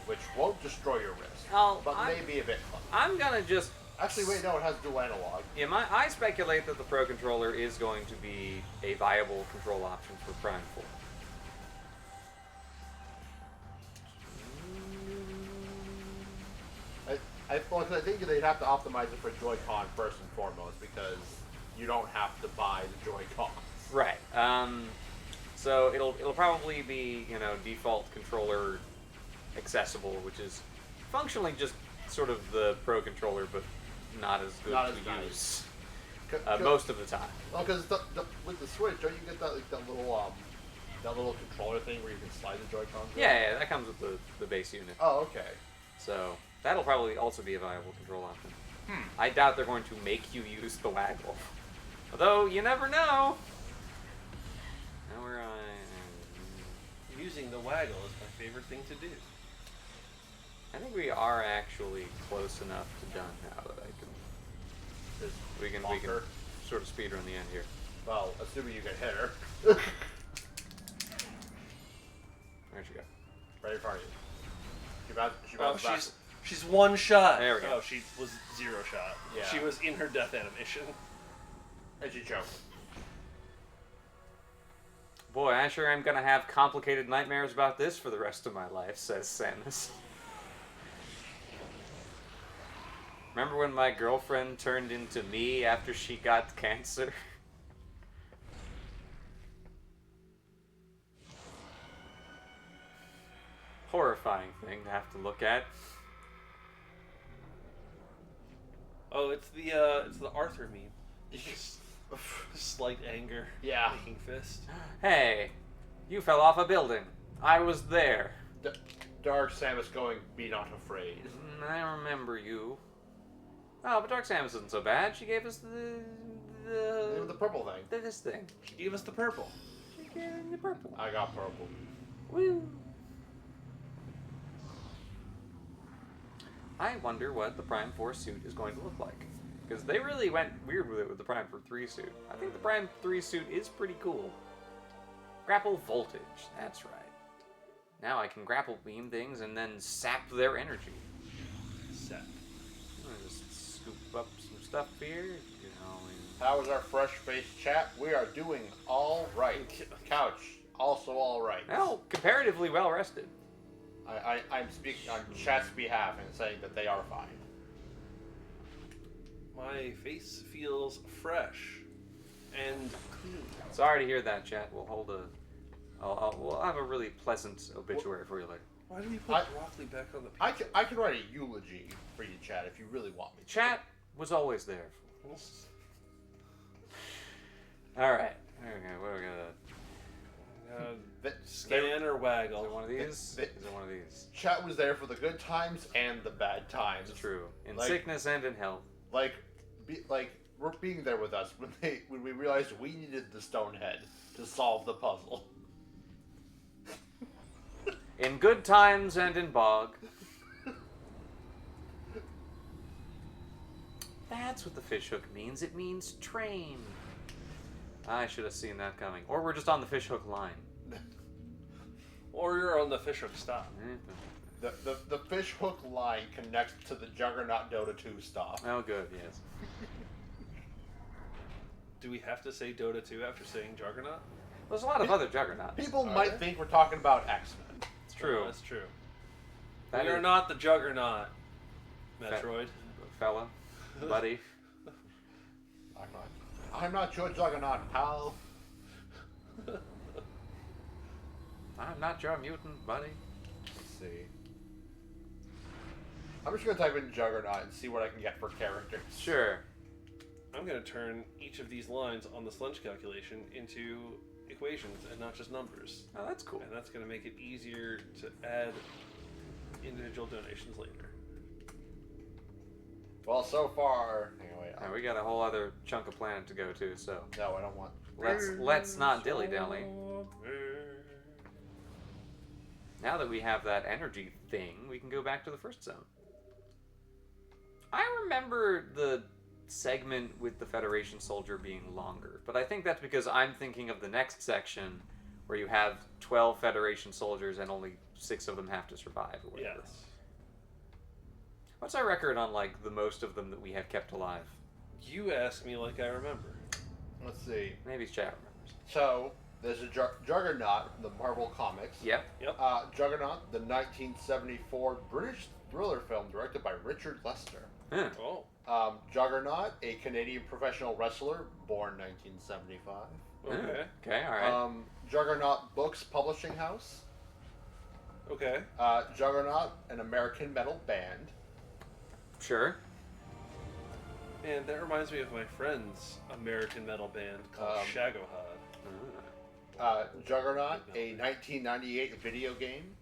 which won't destroy your wrist, but maybe a bit clunky. I'm gonna just... Actually, wait, no, it has dual analog. Yeah, I speculate that the Pro Controller is going to be a viable control option for Prime 4. I think they'd have to optimize it for Joy-Con first and foremost because you don't have to buy the Joy-Cons. Right. So it'll probably be default controller accessible, which is functionally just sort of the Pro Controller, but not as good to use most of the time. Well, because with the Switch, don't you get that little controller thing where you can slide the Joy-Cons? Yeah, that comes with the base unit. Oh, okay. So that'll probably also be a viable control option. I doubt they're going to make you use the waggle. Although, you never know. Now we're on... Using the waggle is my favorite thing to do. I think we are actually close enough to done now that I can... We can sort of speed run the end here. Well, assuming you can hit her. Where'd she go? Right in front of you. She bounced back. She's one shot. There we go. Oh, she was 0 shot. Yeah. She was in her death animation. And she choked. Boy, I sure am gonna have complicated nightmares about this for the rest of my life, says Samus. Remember when my girlfriend turned into me after she got cancer? Horrifying thing to have to look at. Oh, it's the Arthur meme. Just slight anger. Yeah. Making fist. Hey, you fell off a building. I was there. Dark Samus going, be not afraid. I remember you. Oh, but Dark Samus isn't so bad. She gave us the The purple thing. This thing. She gave us the purple. She gave me the purple. I got purple. Woo. I wonder what the Prime 4 suit is going to look like. Because they really went weird with it with the Prime 3 suit. I think the Prime 3 suit is pretty cool. Grapple voltage, that's right. Now I can grapple beam things and then sap their energy. Sap. I'm gonna just scoop up some stuff here, you know. How is our fresh face chat? We are doing all right. Couch, also all right. Well, comparatively well rested. I'm speaking on chat's behalf and saying that they are fine. My face feels fresh and clean. Sorry to hear that, chat. We'll hold we'll have a really pleasant obituary for you later. Why do we put broccoli back on the pizza? I can write a eulogy for you, chat, if you really want me to. Chat was always there. All right. Okay, what are we gonna? Scan or waggle? Is it one of these? Is it one of these? Chat was there for the good times and the bad times. It's true. In Like- sickness and in health. We're being there with us when we realized we needed the stone head to solve the puzzle. In good times and in bog. That's what the fishhook means. It means train. I should have seen that coming. Or we're just on the fishhook line. Or you're on the fishhook stop. The fishhook line connects to the Juggernaut Dota 2 stop. Oh, good, yes. Do we have to say Dota 2 after saying Juggernaut? There's a lot of other Juggernauts. People might think we're talking about X-Men. It's true. No, that's true. That we are is- not the Juggernaut, Metroid. Fella. Buddy. I'm not your Juggernaut, pal. I'm not your mutant, buddy. Let's see. I'm just gonna type in Juggernaut and see what I can get for characters. Sure. I'm going to turn each of these lines on the sludge calculation into equations and not just numbers. Oh, that's cool. And that's going to make it easier to add individual donations later. Well, so far, anyway. Now, we got a whole other chunk of planet to go to, so No, I don't want. let's not dilly dally. Now that we have that energy thing, we can go back to the first zone. I remember the segment with the Federation soldier being longer, but I think that's because I'm thinking of the next section where you have 12 Federation soldiers and only 6 of them have to survive or whatever. Yes. What's our record on like the most of them that we have kept alive? You ask me like I remember. Let's see. Maybe chat remembers. So there's a Juggernaut from the Marvel Comics. Yep. Juggernaut, the 1974 British thriller film directed by Richard Lester. Huh. Oh. Juggernaut, a Canadian professional wrestler, born 1975. Okay. Okay, alright. Juggernaut Books Publishing House. Okay. Juggernaut, an American metal band. Sure. Man, that reminds me of my friend's American metal band called Shagohod. Juggernaut, a 1998 video game.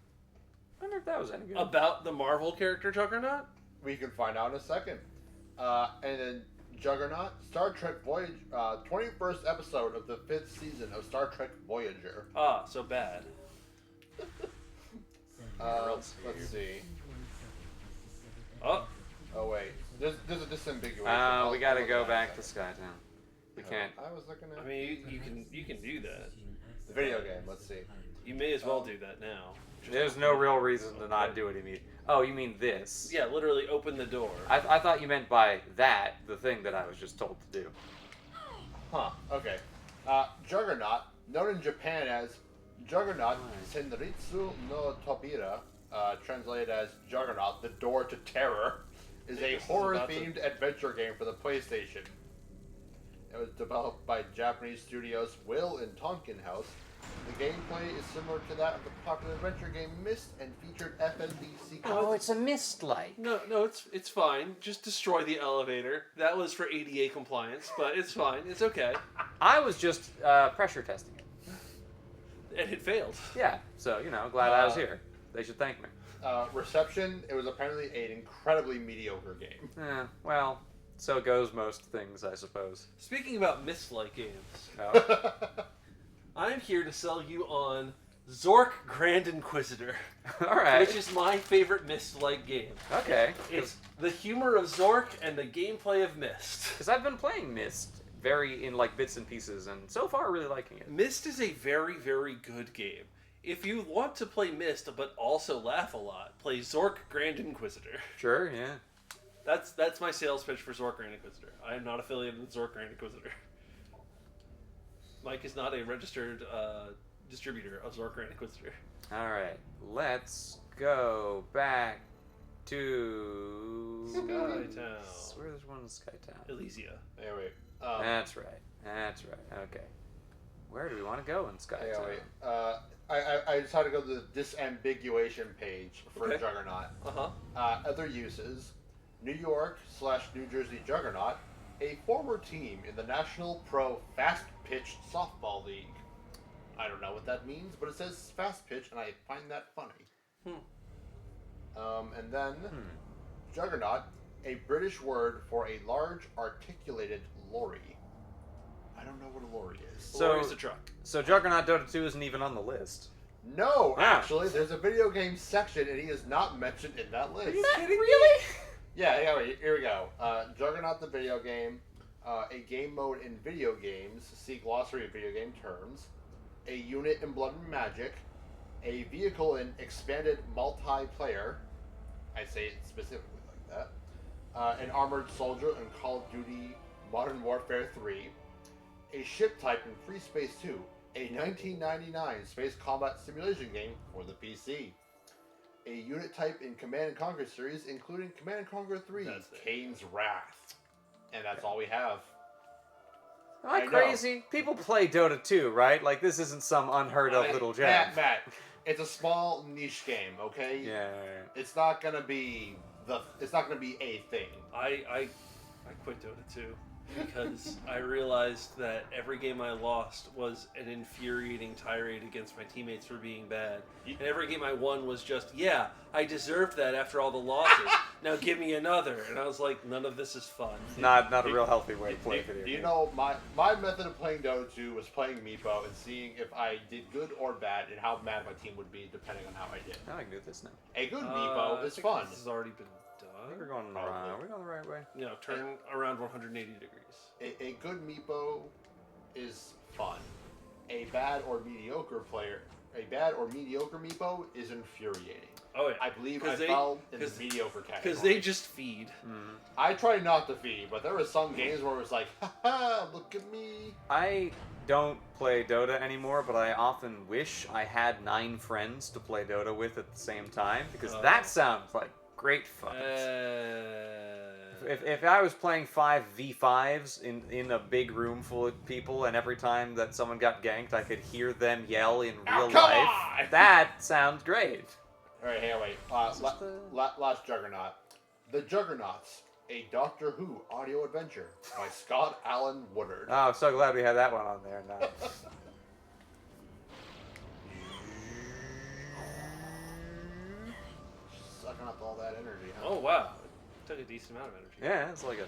I wonder if that was any good. About the Marvel character Juggernaut? We can find out in a second. And then Juggernaut, Star Trek Voyager, 21st episode of the 5th season of Star Trek Voyager. Ah, so bad. Let's see. Oh. Oh wait, there's a disambiguation. We gotta go back to Skytown. We can't. I was looking at. I mean, you can do that. The video game. Let's see. You may as well do that now. There's no real reason to not do it immediately. Oh, you mean this? Yeah, literally open the door. I thought you meant by that the thing that I was just told to do. Huh. Okay. Juggernaut, known in Japan as Juggernaut Senritsu no Tobira, translated as Juggernaut, the Door to Terror, is a horror-themed adventure game for the PlayStation. It was developed by Japanese studios Will and Tonkin House. The gameplay is similar to that of the popular adventure game Myst and featured FNBC. Oh, it's a mist light. No, it's fine. Just destroy the elevator. That was for ADA compliance, but it's fine. It's okay. I was just pressure testing it. And it failed. Yeah, so, glad I was here. They should thank me. Reception, it was apparently an incredibly mediocre game. Well, So goes most things, I suppose. Speaking about Myst-like games, Oh. I'm here to sell you on Zork Grand Inquisitor. All right. Which is my favorite Myst-like game. Okay. It's the humor of Zork and the gameplay of Myst. Because I've been playing Myst in like bits and pieces, and so far really liking it. Myst is a very, very good game. If you want to play Myst but also laugh a lot, play Zork Grand Inquisitor. Sure, yeah. That's my sales pitch for Zork Grand Inquisitor. I am not affiliated with Zork Grand Inquisitor. Mike is not a registered distributor of Zork Grand Inquisitor. All right, let's go back to Skytown. Where's one in Skytown? Elysia. Hey, wait. That's right. That's right. Okay. Where do we want to go in Skytown? Hey, wait. I decided to go to the disambiguation page for Okay. Juggernaut. Uh-huh. Other uses: New York/New Jersey Juggernaut, a former team in the National Pro Fast Pitch Softball League. I don't know what that means, but it says fast pitch, and I find that funny. And then Juggernaut, a British word for a large articulated lorry. I don't know what a lorry is. So, Lorry's a truck. So Juggernaut Dota 2 isn't even on the list. No, Ah. actually, there's a video game section, and he is not mentioned in that list. Are you kidding really? Yeah, wait, here we go. Juggernaut the video game, a game mode in video games, see glossary of video game terms, a unit in Blood and Magic, a vehicle in expanded multiplayer, I say it specifically like that, an armored soldier in Call of Duty Modern Warfare 3, a ship type in Free Space 2, a 1999 space combat simulation game for the PC. A unit type in Command & Conquer series, including Command & Conquer 3, Kane's Wrath. And that's all we have. Am I crazy? People play Dota 2, right? Like, this isn't some unheard of little gem. Matt, it's a small niche game, okay? Yeah. It's not gonna be a thing. I quit Dota 2 because I realized that every game I lost was an infuriating tirade against my teammates for being bad. And every game I won was just, yeah, I deserved that after all the losses. Now give me another. And I was like, none of this is fun. Not a real healthy way to play video Do you games. know, my method of playing Dota 2 was playing Meepo and seeing if I did good or bad and how mad my team would be depending on how I did. Now I can do this now. A good Meepo is fun. This has already been done. I think we're going the right way. No, turn around 180 degrees. A good Meepo is fun. A bad or mediocre Meepo is infuriating. Oh yeah. I believe I fell in the mediocre category. Because they just feed. I try not to feed, but there were some games where it was like, haha, look at me. I don't play Dota anymore, but I often wish I had 9 friends to play Dota with at the same time, because that sounds like great fun. If I was playing 5v5s in a big room full of people, and every time that someone got ganked, I could hear them yell in real life, that sounds great. Alright, hey, wait. Last Juggernaut. The Juggernauts, a Doctor Who audio adventure by Scott Allen Woodard. Oh, I'm so glad we had that one on there now. Sucking up all that energy, huh? Oh wow. It took a decent amount of energy. Yeah, it's like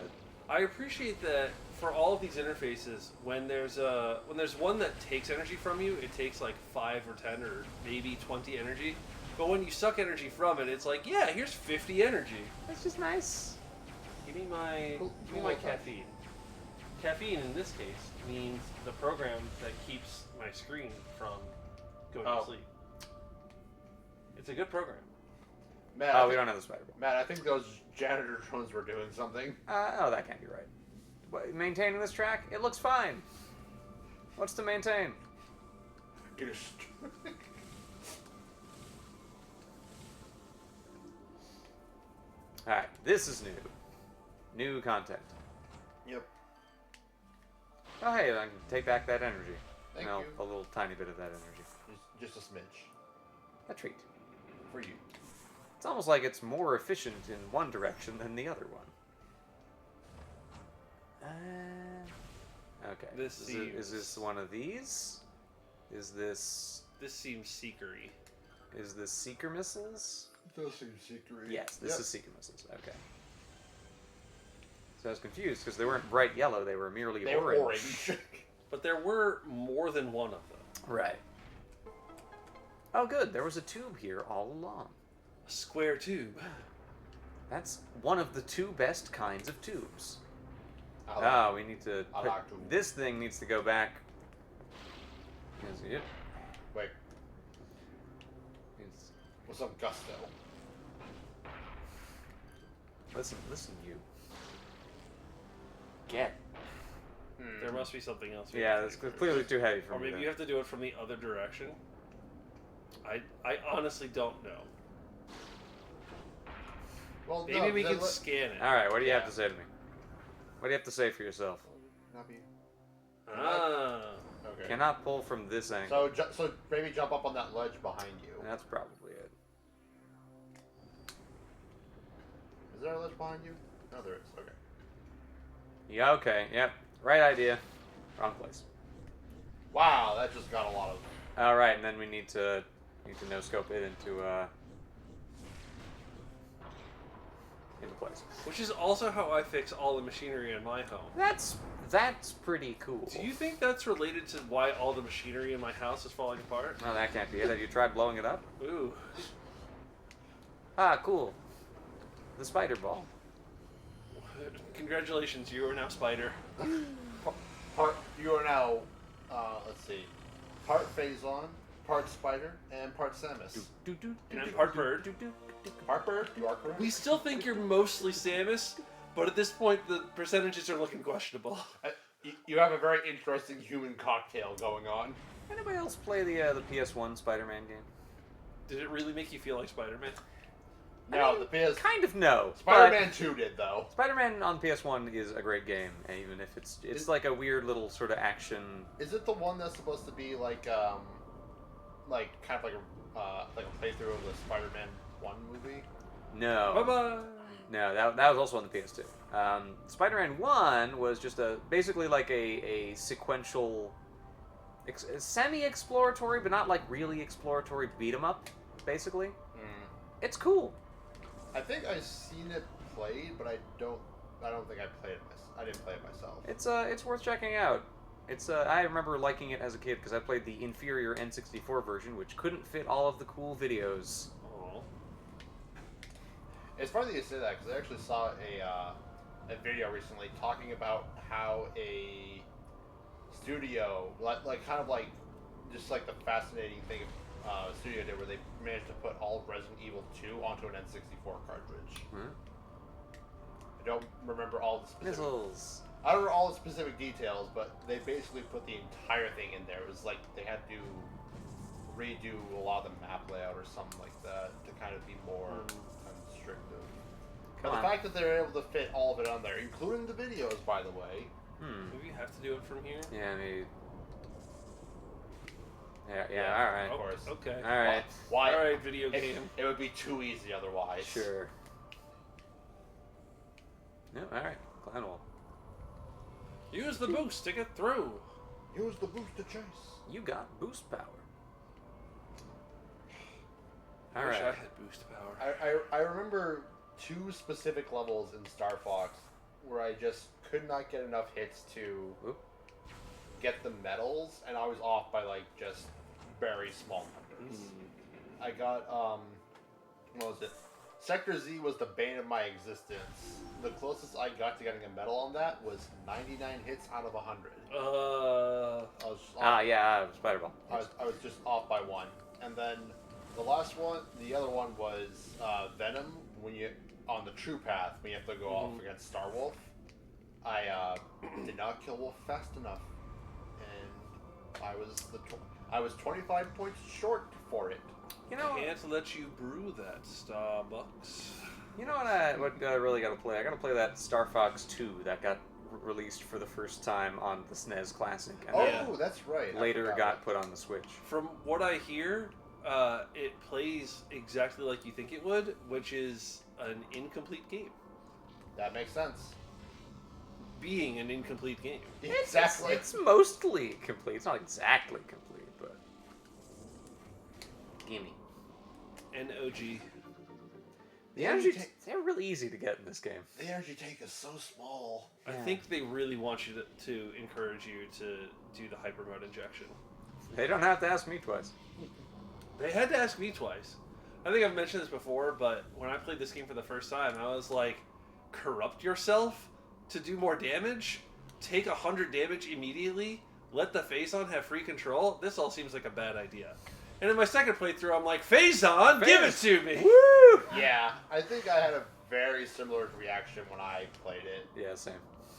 I appreciate that for all of these interfaces, when there's one that takes energy from you, it takes like 5 or 10 or maybe 20 energy. But when you suck energy from it, it's like, yeah, here's 50 energy. That's just nice. Give me my caffeine. Caffeine in this case means the program that keeps my screen from going to sleep. It's a good program. Matt, we don't have the spider. Matt, I think those janitor drones were doing something. Oh, that can't be right. What, maintaining this track? It looks fine. What's to maintain? Alright, this is new. New content. Yep. Oh, hey, I can take back that energy. Thank you. you. A little tiny bit of that energy. Just a smidge. A treat. For you. It's almost like it's more efficient in one direction than the other one. Okay. Is this one of these? Is this... This seems seekery. Is this Seeker missiles? Those seem seekery. Yes, this is Seeker missiles. Okay. So I was confused because they weren't bright yellow; they were merely They were orange. But there were more than one of them. Right. Oh, good. There was a tube here all along. A square tube. That's one of the two best kinds of tubes. We need to. This thing needs to go back. Is it? Wait. With some gusto. Listen, you. Get. There must be something else. Yeah, that's clearly too heavy for me. Or maybe you have to do it from the other direction. I honestly don't know. Well, maybe we can scan it. All right, what do you have to say to me? What do you have to say for yourself? Okay. Cannot pull from this angle. So maybe jump up on that ledge behind you. That's probably it. Is there a ledge behind you? No, there is. Okay. Yeah. Okay. Yep. Right idea. Wrong place. Wow, that just got a lot of. All right, and then we need to no scope it into place. Which is also how I fix all the machinery in my home. That's pretty cool. Do you think that's related to why all the machinery in my house is falling apart? No, that can't be it. Have you tried blowing it up? Ooh. Ah, cool. The spider ball. Congratulations, you are now Spider. You are now, let's see, part Phazon, part Spider, and part Samus. And I'm part Bird. Part Bird, you are correct. We still think you're mostly Samus, but at this point the percentages are looking questionable. You have a very interesting human cocktail going on. Anybody else play the PS1 Spider-Man game? Did it really make you feel like Spider-Man? No, the PS... Kind of no. Spider-Man 2 did, though. Spider-Man on PS1 is a great game, even if it's like a weird little sort of action... Is it the one that's supposed to be like kind of like a playthrough of the Spider-Man 1 movie? No. Bye-bye! No, that was also on the PS2. Spider-Man 1 was just basically like a sequential... semi-exploratory, but not like really exploratory beat-em-up, basically. It's cool. I think I've seen it played, but I don't think I played it. I didn't play it myself. It's worth checking out. I remember liking it as a kid because I played the inferior N64 version, which couldn't fit all of the cool videos. Oh. It's funny you say that because I actually saw a video recently talking about how a studio, just like the fascinating thing studio did, where they managed to put all of Resident Evil 2 onto an N64 cartridge. I don't remember all the specific... Missiles. I don't remember all the specific details, but they basically put the entire thing in there. It was like they had to redo a lot of the map layout or something like that to kind of be more constrictive. But the fact that they were able to fit all of it on there, including the videos, by the way... Maybe you have to do it from here? Yeah, maybe... Yeah, alright. Of course. Okay. Alright. Why? Alright, video game. It would be too easy otherwise. Sure. No, alright. Clown wall. Use the boost to get through. Use the boost to chase. You got boost power. I wish I had boost power. I remember two specific levels in Star Fox where I just could not get enough hits to get the medals, and I was off by like just very small numbers. I got what was it? Sector Z was the bane of my existence. The closest I got to getting a medal on that was 99 hits out of 100. Spider-Ball. I was just off by one. And then the other one was Venom, when you, on the true path, when you have to go off against Starwolf. I did not kill Wolf fast enough. And I was 25 points short for it. You know, can't let you brew that, Starbucks. You know what I really got to play? I got to play that Star Fox 2 that got released for the first time on the SNES Classic. And that's right. Later got put on the Switch. From what I hear, it plays exactly like you think it would, which is an incomplete game. That makes sense. Being an incomplete game. Exactly. It's mostly complete. It's not exactly complete, but... Gimme. N-O-G. The energy they're really easy to get in this game. The energy tank is so small. I think they really want you to encourage you to do the hyper mode injection. They don't have to ask me twice. They had to ask me twice. I think I've mentioned this before, but when I played this game for the first time, I was like, corrupt yourself to do more damage? Take 100 damage immediately? Let the Phazon have free control? This all seems like a bad idea. And in my second playthrough, I'm like, Phazon, give it to me! Woo! Yeah, I think I had a very similar reaction when I played it. Yeah, same.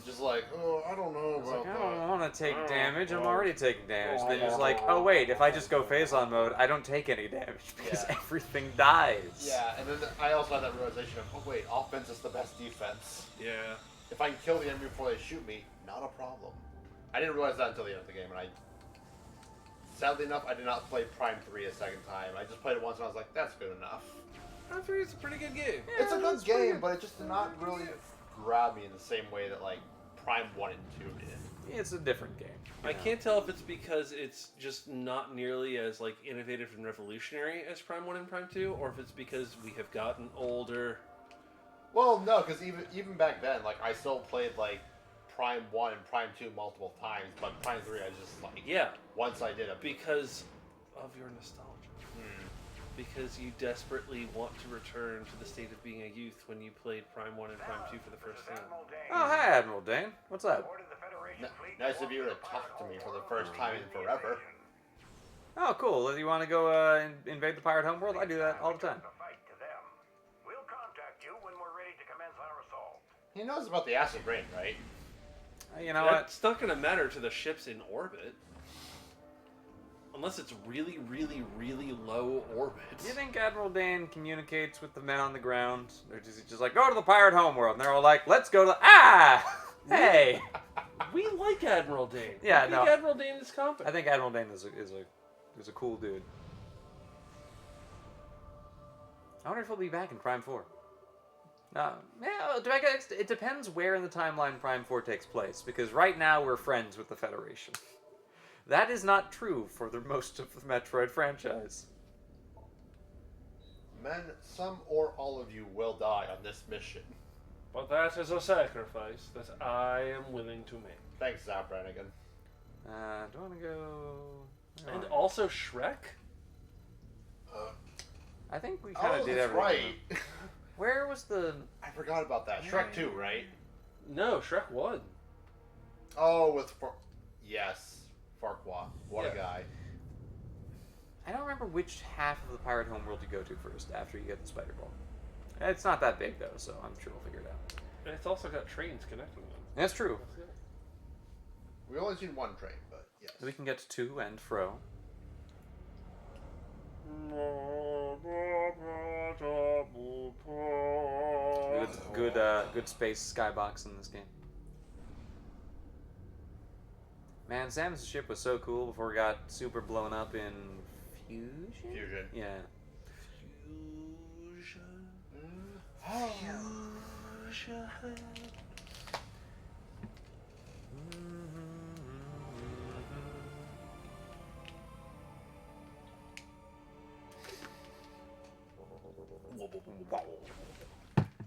Just like, oh, I don't know about I don't want to take damage. I'm know. already taking damage. Then you're just like, oh wait, if I just go Phazon mode, I don't take any damage because everything dies. Yeah, and then I also had that realization of, oh wait, offense is the best defense. Yeah. If I can kill the enemy before they shoot me, not a problem. I didn't realize that until the end of the game, and sadly enough, I did not play Prime 3 a second time. I just played it once, and I was like, that's good enough. Prime 3 is a pretty good game. It's a good game, but it just did not really grab me in the same way that, like, Prime 1 and 2 did. It's a different game. I can't tell if it's because it's just not nearly as like innovative and revolutionary as Prime 1 and Prime 2, or if it's because we have gotten older. Well, no, because even back then, like, I still played, like, Prime 1 and Prime 2 multiple times, but Prime 3 I just, like, once I did it. Because of your nostalgia. Because you desperately want to return to the state of being a youth when you played Prime 1 and Prime 2 for the first time. Oh, hi, Admiral Dane. What's up? Nice of you to talk to me for the first time in forever. Oh, cool. You want to go invade the pirate homeworld? I do that all the time. He knows about the acid rain, right? You know what? It's not going to matter to the ships in orbit. Unless it's really, really, really low orbit. Do you think Admiral Dane communicates with the men on the ground? Or is he just like, go to the pirate homeworld? And they're all like, let's go to the... Ah! Hey! We like Admiral Dane. Yeah, I think Admiral Dane is competent. I think Admiral Dane is a cool dude. I wonder if he'll be back in Prime 4. It depends where in the timeline Prime 4 takes place, because right now we're friends with the Federation. That is not true for the most of the Metroid franchise. Men, some or all of you will die on this mission. But that is a sacrifice that I am willing to make. Thanks, Zap Brannigan. Do I want to go... And also Shrek? I think we kind of did that's everything. right. Where was the... I forgot about that. Shrek 2, right? No, Shrek 1. Oh, with... Yes. Farquaad. What a guy. I don't remember which half of the pirate homeworld you go to first after you get the spider ball. It's not that big, though, so I'm sure we'll figure it out. And it's also got trains connecting them. That's true. We've only seen one train, but yes. We can get to and fro. Good space skybox in this game. Man, Samus's ship was so cool before it got super blown up in Fusion? Fusion. Yeah. Fusion.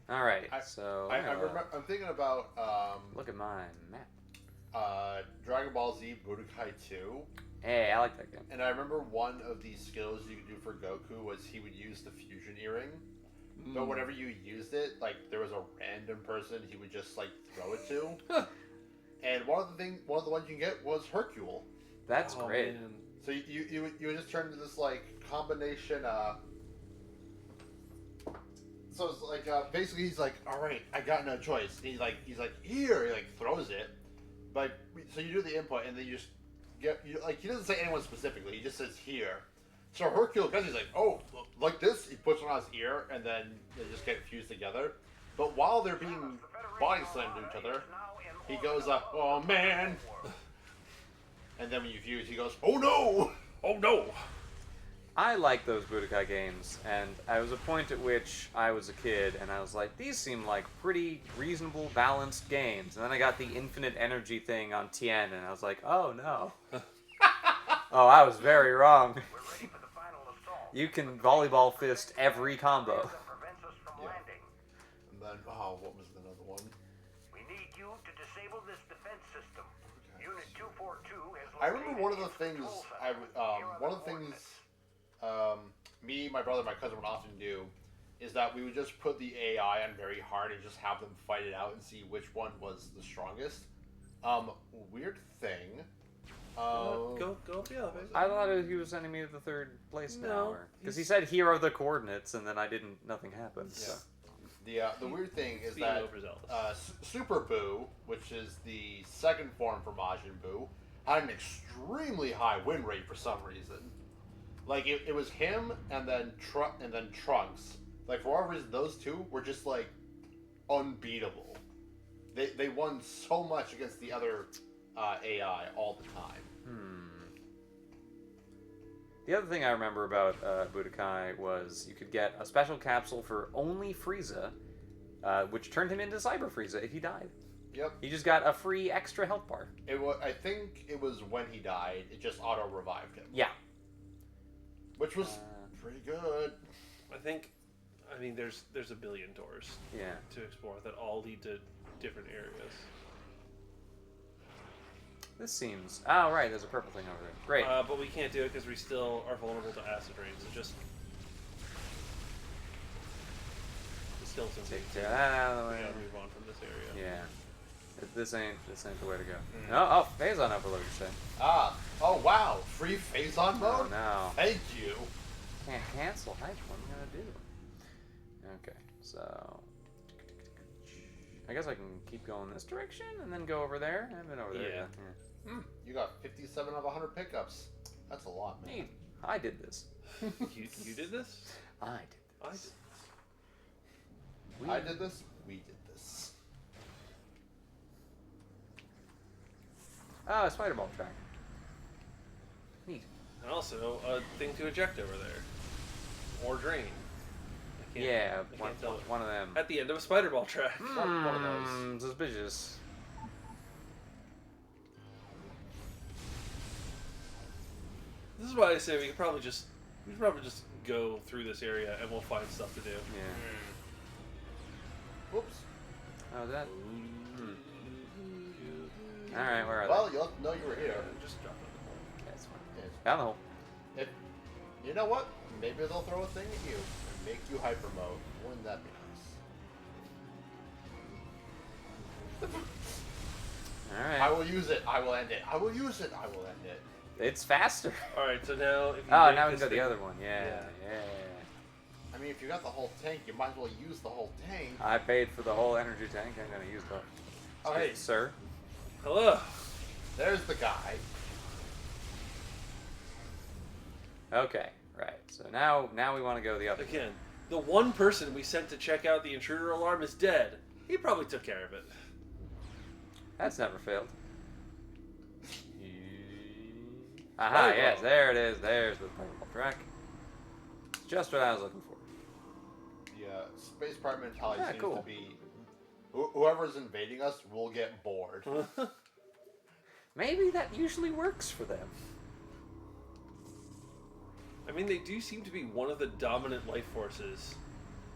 Alright, so I'm thinking about look at my map. Dragon Ball Z Budokai 2. Hey, I like that game. And I remember one of the skills you could do for Goku was he would use the fusion earring. But whenever you used it, like there was a random person he would just like throw it to. And one of the ones you can get was Hercule. That's great. Man. So you would just turn into this like combination. So it's like basically he's like, all right, I got no choice. And he's like here. He like throws it. But so you do the input and then you just get he doesn't say anyone specifically. He just says here. So Hercule, because he's like, oh, like this, he puts it on his ear and then they just get fused together. But while they're being body slammed to each other, he goes, oh man. And then when you fuse, he goes, oh no, oh no. I like those Budokai games, and I was a point at which I was a kid, and I was like, these seem like pretty reasonable, balanced games. And then I got the infinite energy thing on Tien, and I was like, oh no. Oh, I was very wrong. You can volleyball fist every combo. what was another one? We need you to disable this defense system. Unit 242 has I remember one of the things me, my brother, and my cousin would often do is that we would just put the AI on very hard and just have them fight it out and see which one was the strongest. Weird thing. Go up the elevator. I thought he was sending me to the third place No, now, because he said here are the coordinates, and then nothing happened. Yeah. So. The weird thing is being that overzealous. Super Boo, which is the second form for Majin Buu, had an extremely high win rate for some reason. Like it was him and then Trunks. Like for whatever reason, those two were just like unbeatable. They won so much against the other AI all the time. The other thing I remember about Budokai was you could get a special capsule for only Frieza, which turned him into Cyber Frieza if he died. Yep. He just got a free extra health bar. I think it was when he died, it just auto revived him. Yeah. Which was pretty good. I mean, there's a billion doors. To explore that all lead to different areas. This seems... Oh, right, there's a purple thing over there. Great. But we can't do it because we still are vulnerable to acid rain, so just... The skeletons Take that out of the way. We gotta move on from this area. Yeah. This ain't the way to go. Oh, Phazon overload, you say. Oh wow, free Phazon mode? Oh no. Thank you. Can't cancel. What am I gonna do? Okay, so... I guess I can keep going this direction and then go over there. I haven't been over there yet. You got 57 of 100 pickups. That's a lot, man. Neat. I did this. You did this? I did this. I did this. We did this. Oh, a spider ball track. Neat. And also, a thing to eject over there. Or drain. Yeah, I can't tell one of them. At the end of a spider ball track. One of those. Suspicious. This is why I say we should probably just go through this area and we'll find stuff to do. Yeah. Whoops. Oh, that. All right, where are Well, you'll know you were here. Just drop it. they? That's fine. Down the hole. You know what? Maybe they'll throw a thing at you and make you hyper mode. Wouldn't that be nice? All right. I will use it. I will end it. I will use it. I will end it. It's faster. All right, so now if you now we this can go thing- the other one. Yeah. I mean, if you got the whole tank, you might as well use the whole tank. I paid for the whole energy tank. I'm gonna use the. Oh, hey, sir. Hello. There's the guy. Okay, right. So now we want to go the other. Again, the one person we sent to check out the intruder alarm is dead. He probably took care of it. That's never failed. Aha, yes, there it is. There's the purple track. Just what I was looking for. The space pirate mentality seems cool. to be whoever's invading us will get bored. Maybe that usually works for them. I mean, they do seem to be one of the dominant life forces.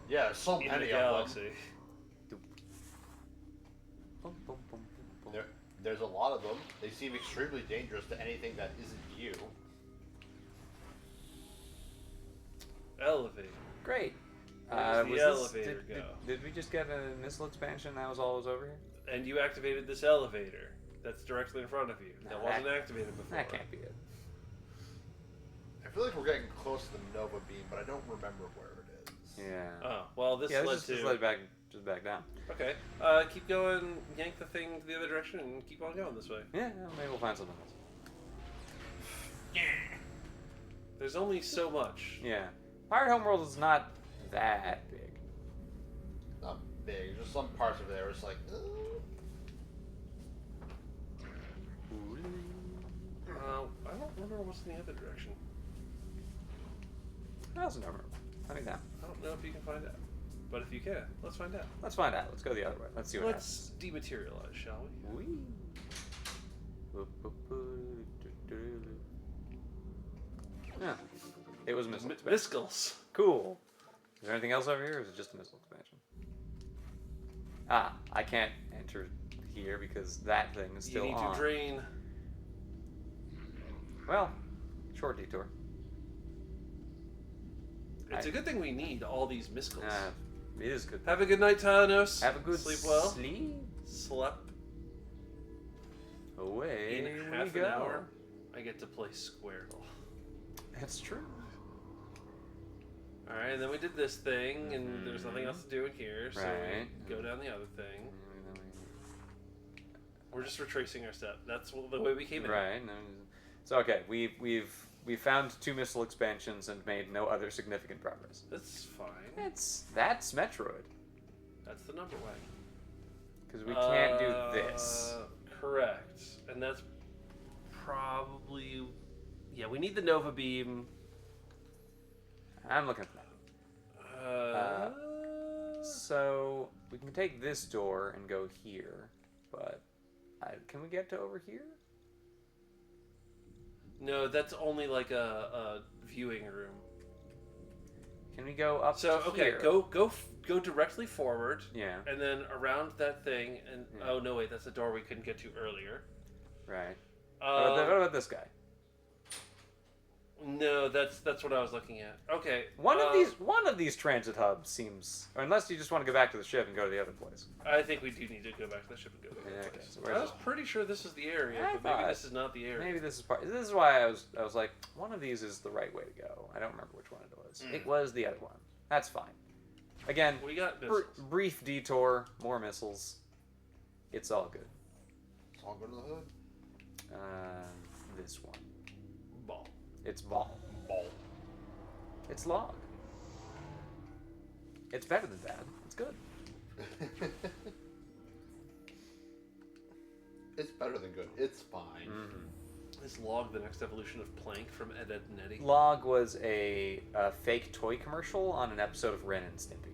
Yeah, there's so in many the galaxy. of them. There's a lot of them. They seem extremely dangerous to anything that isn't you. Elevator. Great. Where does the elevator go? Did we just get a missile expansion? That was all that was over here? And you activated this elevator that's directly in front of you. That wasn't activated before. That can't be it. I feel like we're getting close to the Nova Beam, but I don't remember where it is. Yeah. Oh, well, this led just to... led back, just back down. Okay. Keep going, yank the thing to the other direction, and keep on going this way. Yeah, well, maybe we'll find something else. There's only so much. Yeah. Pirate Homeworld is not that big. Not big. There's some parts of it where it's like, I don't remember what's in the other direction. I also don't remember. I think that. I don't know if you can find out. But if you can, let's find out. Let's find out. Let's go the other way. Let's see what Let's dematerialize, shall we? Yeah. It was missile expansion. Missiles. Cool. Is there anything else over here, or is it just a missile expansion? Ah, I can't enter here because that thing is still You need on. to drain. Well, short detour. It's a good thing we need all these miscals. It is good. Have a good night, Tylenos. Have a good sleep well. sleep. Slept. Away In we half go. an hour, I get to play Squirtle. That's true. All right, and then we did this thing, and there's nothing else to do in here, so Right. we go down the other thing. We're just retracing our step. That's the way we came in. Right. No, so okay, we found 2 missile expansions and made no other significant progress. That's fine. That's Metroid. That's the number way. Because we can't do this. Correct. And that's probably... Yeah, we need the Nova Beam. I'm looking at that. So we can take this door and go here, but can we get to over here? No, that's only like a viewing room. Can we go up? So to okay, here? go directly forward. Yeah. And then around that thing, and oh no, wait, that's the door we couldn't get to earlier. Right. What about this guy? No, that's what I was looking at. Okay. One of these transit hubs seems, or unless you just want to go back to the ship and go to the other place. I think we do need to go back to the ship and go to the other Okay, place. so I was pretty sure this is the area, I but maybe thought- this is not the area. Maybe this is part. This is why I was like, one of these is the right way to go. I don't remember which one it was. It was the other one. That's fine. Again, We got missiles. brief detour, more missiles. It's all good. It's all good in the hood. This one. Ball. It's ball. Ball. It's log. It's better than bad. It's good. It's better than good. It's fine. Is Log the next evolution of Plank from Ed, Edd and Eddy? Log was a fake toy commercial on an episode of Ren and Stimpy.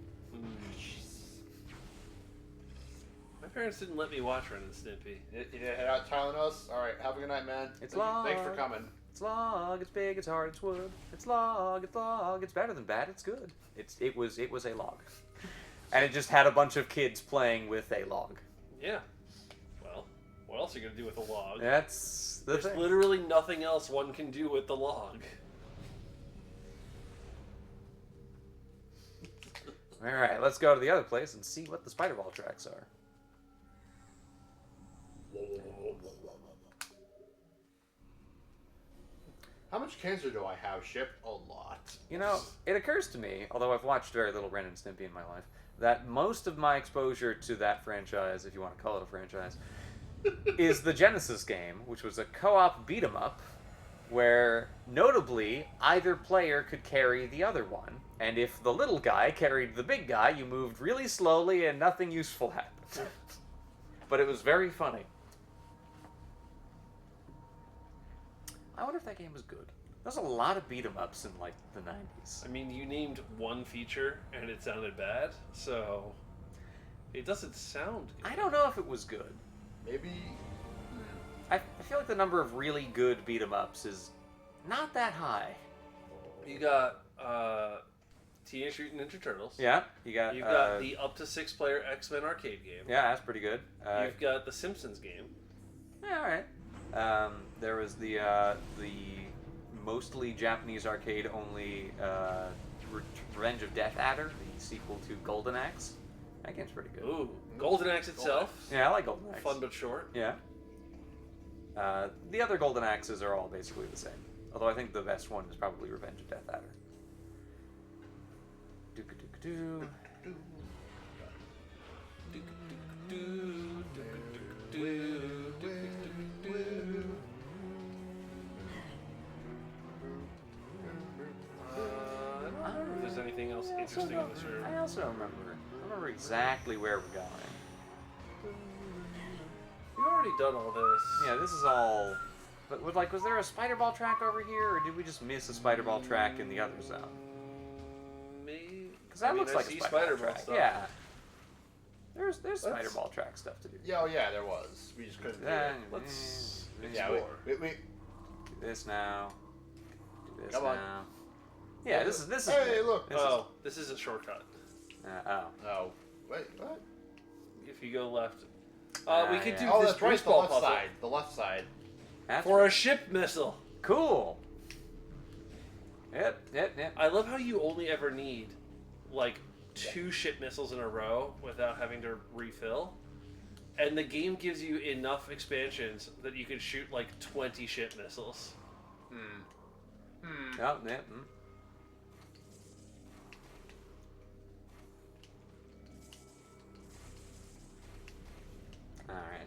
My parents didn't let me watch Ren and Stimpy. You did head out Tylenus? Alright, have a good night, man. It's Thanks for Log. coming. It's log. It's big. It's hard. It's wood. It's log. It's log. It's better than bad. It's good. It was a log, and it just had a bunch of kids playing with a log. Yeah. Well, what else are you going to do with a log? That's the There's thing. literally nothing else one can do with the log. All right, let's go to the other place and see what the spider ball tracks are. How much cancer do I have, Ship? A lot. You know, it occurs to me, although I've watched very little Ren and Stimpy in my life, that most of my exposure to that franchise, if you want to call it a franchise, is the Genesis game, which was a co-op beat 'em up, where notably either player could carry the other one, and if the little guy carried the big guy, you moved really slowly and nothing useful happened. But it was very funny. I wonder if that game was good. There's a lot of beat 'em ups in like the 90s. I mean, you named one feature and it sounded bad, so it doesn't sound good. I don't know if it was good. Maybe. I feel like the number of really good beat 'em ups is not that high. You got Teenage Mutant Ninja Turtles. Yeah, you've got the up to 6-player X-Men arcade game. Yeah, that's pretty good. You've got the Simpsons game. Yeah, all right. There was the mostly Japanese arcade only Revenge of Death Adder, the sequel to Golden Axe. That game's pretty good. Ooh, Golden Axe itself. Yeah, I like Golden Axe. Fun but short. Yeah. The other Golden Axes are all basically the same. Although I think the best one is probably Revenge of Death Adder. Doo-ka-doo-ka-doo. I don't remember if there's anything else interesting in this room. I also don't remember. I don't remember exactly where we're going. We've already done all this. Yeah, this is all. But was there a spider ball track over here, or did we just miss a spider ball track in the other zone? Maybe. Because that looks I like see a spider ball track. stuff. Yeah. There's spider ball track stuff to do. Yeah, oh yeah, there was. We just couldn't do Yeah, it. Let's Yeah, explore. we Do this now. Do this Come on. now. Yeah, this is. Hey, look. This is a shortcut. Oh. Oh, wait, what? if you go left. We could do Oh, this that's right. boost The ball left puzzle side. The left side. That's for a right. ship missile. Cool. Yep. I love how you only ever need like 2 ship missiles in a row without having to refill. And the game gives you enough expansions that you can shoot like 20 ship missiles. Oh, yeah. Alright.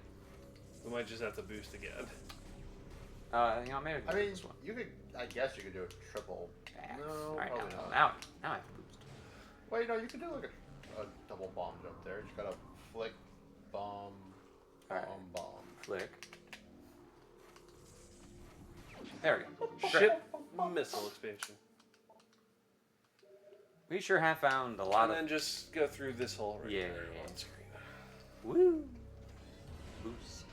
We might just have to boost again. You know, maybe I mean, this one. you could. I guess you could do a triple. No, Alright, probably not. now I have to boost. Wait, no, you could do like a double bomb jump there. You just gotta flick, bomb, Alright. bomb. Flick. There we go. Ship missile expansion. We sure have found a lot And of. then just go through this hole right Yeah. there on screen. Woo! Boost.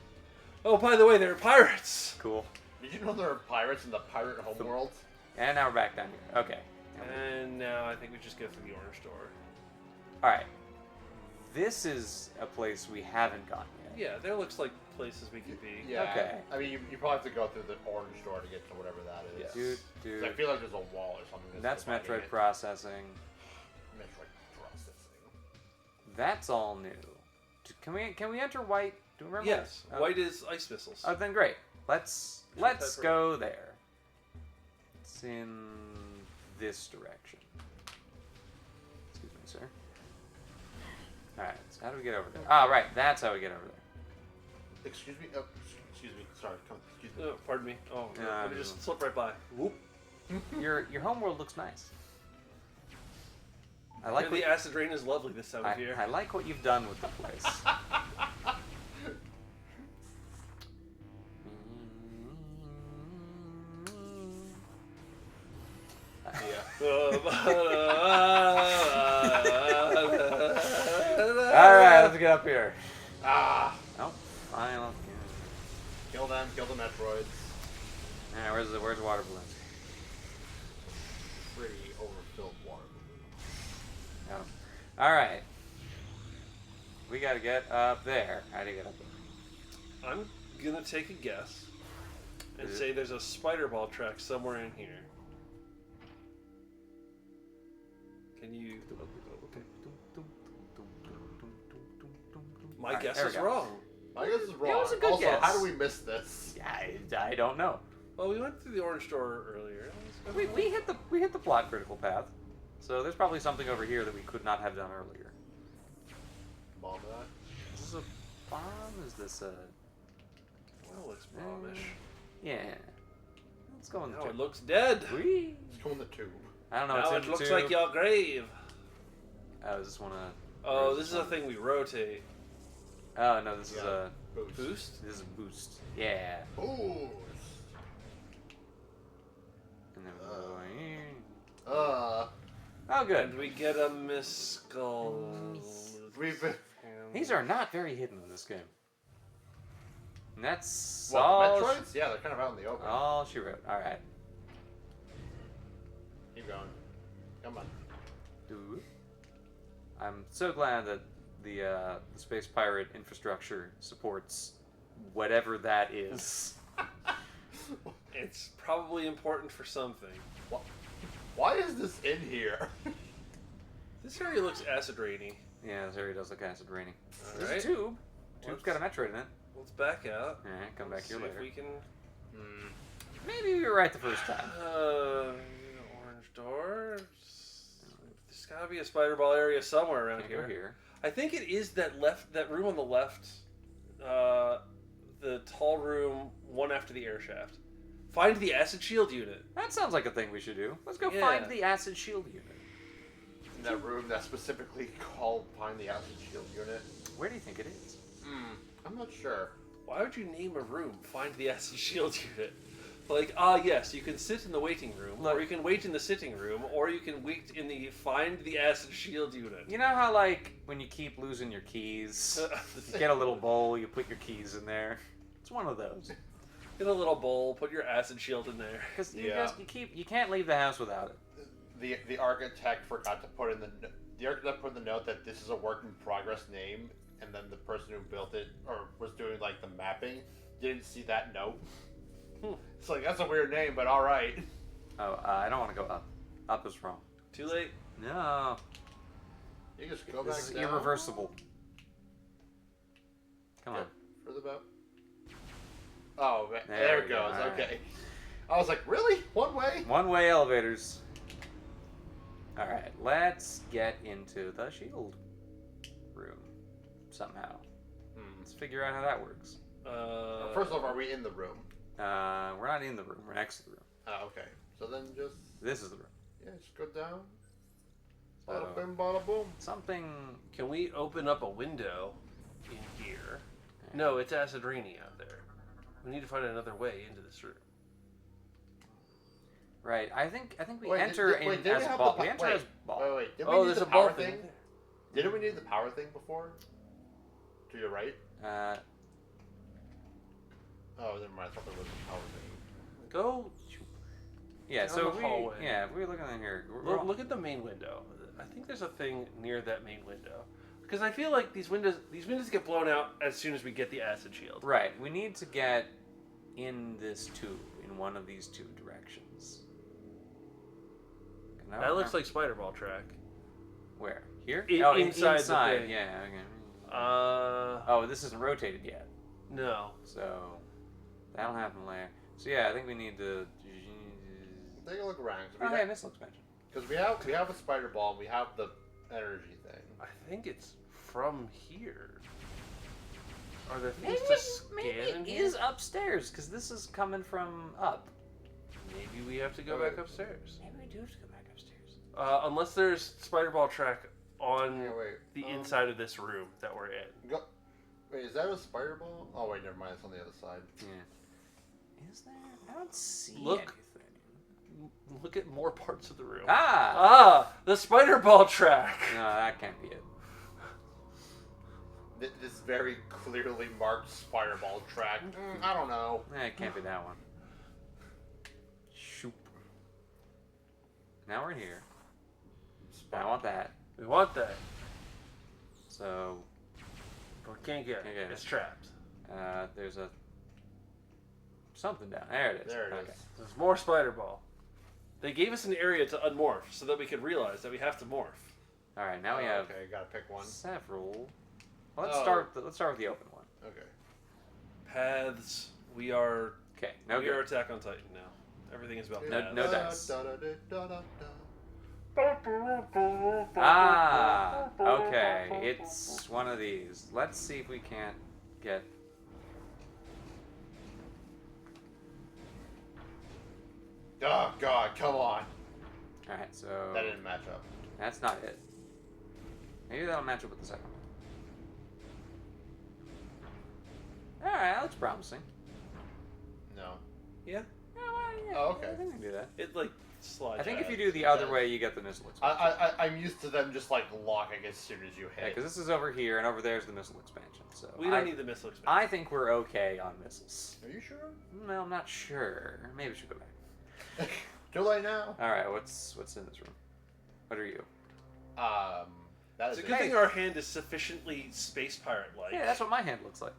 Oh, by the way, they're pirates. Cool. Did you know there are pirates in the pirate homeworld? And now we're back down here. Okay. And now I think we just go through the orange door. Alright. This is a place we haven't gone yet. Yeah, there looks like places we could be. Yeah. Okay. I mean, you probably have to go through the orange door to get to whatever that is. Dude, 'Cause I feel like there's a wall or something. That's dividing Metroid it. processing. Metroid processing. That's all new. Can we enter white? Do you remember? Yes, Oh. white is ice missiles. Oh, then great. Let's type go there. It's in this direction. Excuse me, sir. All right. So how do we get over there? Ah, right. That's how we get over there. Excuse me. Oh, excuse me. Sorry. Come. Excuse me. Oh, pardon me. Oh, no, Nah, let me just slip right by. Whoop. Your homeworld looks nice. I And like the acid rain is lovely this time of year. I like what you've done with the place. Alright, let's get up here. Ah. Oh, fine. Let's Kill them. Kill the Metroids. Alright, where's the water balloon? Pretty overfilled water balloon. Oh. Alright. We gotta get up there. How do you get up there? I'm gonna take a guess and Is it- say there's a spider ball track somewhere in here. Can you? Okay. My Alright, guess there we is go. wrong. My guess is wrong. It was a good also, guess. how do we miss this? I don't know. Well, we went through the orange door earlier. We hit the plot critical path. So there's probably something over here that we could not have done earlier. Bomb that. Is this a bomb? Is this a... Well, looks bombish. Yeah. Let's go in the Now tube. it looks dead. Whee! Let's go in the tube. I don't know. Now it's in it the looks tube. like your grave. Oh, is this one a... Oh, this is a thing we rotate. Oh, no, this is Yeah. a... Boost? This is a boost. Yeah. Boost. And then we're going here. Uh. Oh, good. And we get a miscall. We've been. These are not very hidden in this game. And that's What, all... Metroids? Yeah, they're kind of out in the open. All she wrote. Alright. Keep going. Come on. Dude. I'm so glad that the space pirate infrastructure supports whatever that is. It's probably important for something. Why is this in here? This area looks acid rainy. Yeah, this area does look acid raining. There's Alright. a tube. Tube's got a Metroid in it. Let's back out. Alright, come back Let's here see later. If we can. Maybe we were right the first time. Orange door. There's gotta be a spider ball area somewhere around Can't here. go here. I think it is that room on the left. The tall room, one after the air shaft. Find the acid shield unit. That sounds like a thing we should do. Let's go Yeah. find the acid shield unit. In that room that's specifically called Find the Acid Shield Unit. Where do you think it is? I'm not sure. Why would you name a room Find the acid shield unit? Like, yes, you can sit in the waiting room, or you can wait in the sitting room, or you can wait in the Find the acid shield unit. You know how, like, when you keep losing your keys, you get a little bowl, you put your keys in there? It's one of those. Get a little bowl, put your acid shield in there. Because you can't leave the house without it. The architect forgot to put in The architect put the note that this is a work in progress name, and then the person who built it or was doing like the mapping didn't see that note. It's like that's a weird name, but all right. Oh, I don't want to go up. Up is wrong. Too late. No. You just go This back is down. irreversible. Come on. Further back. Oh, There there we it go, goes. alright. Okay. I was like, really? One way? One-way elevators. Alright, let's get into the shield room somehow. Let's figure out how that works. First off, are we in the room? We're not in the room. We're next to the room. Oh, okay. So then just... This is the room. Yeah, just go down. So, Bada bing, bada boom. Something... Can we open up a window in here? No, it's acid rainy out there. We need to find another way into this room. Right. I think we Wait, enter did- wait, in did we as have ball. the We pa- enter wait, as ball. Wait. Did we Oh, need there's the a ball power thing thing? there. Didn't we need the power thing before? To your right? Oh, never mind. I thought there was a power thing. Go. Yeah, down so the we, hallway. yeah, if we're looking in here. We're all- Look at the main window. I think there's a thing near that main window. Because I feel like these windows get blown out as soon as we get the acid shield. Right. We need to get in this tube, in one of these two directions. No, That looks like Spider Ball track. Where? Here? Inside the inside. thing. Yeah. Okay. Oh, this isn't rotated yet. No. So that'll happen later. So yeah, I think we need to. Take a look around. Oh, hey, missile expansion. Because we have a spider ball and we have the energy thing. I think it's from here. Are there Maybe, things to scan maybe in it here? is upstairs because this is coming from up. Maybe we have to go back upstairs. Maybe we do have to go back upstairs. Unless there's Spider Ball track on Yeah, wait. the inside of this room that we're in. Wait, is that a spider ball? Oh wait, never mind. It's on the other side. Yeah. Is there? I don't see Look. anything. Look at more parts of the room. The Spider Ball track. No, that can't be it. This very clearly marked spider ball track. I don't know. It can't be that one. Shoop. Now we're in here. I want that. We want that. So. But we can't get it. It's trapped. There's a something down there. It is. There it Okay. is. There's more Spider Ball. They gave us an area to unmorph so that we could realize that we have to morph. All right, now we have Okay, gotta pick one. several. Well, let's start. Let's start with the open one. Okay. Paths. We are. Okay. No we good. are Attack on Titan now. Everything is about No- paths. no dice. Da, da, da, da, da, Ah, okay. It's one of these. Let's see if we can't get. Oh God, come on. All right, so That didn't match up. that's not it. Maybe that'll match up with the second one. All right, that looks promising. No. Yeah. Oh, okay. I think we can do that. It like slides. I think if out. you do the other way, you get the missile expansion. I'm used to them just like locking as soon as you Yeah, hit. because this is over here, and over there's the missile expansion. So We don't need the missile expansion. I think we're okay on missiles. Are you sure? No, I'm not sure. Maybe we should go back. Too late now. All right, what's in this room? What are you? That It's is a good thing our hand is sufficiently space pirate-like. Yeah, that's what my hand looks like.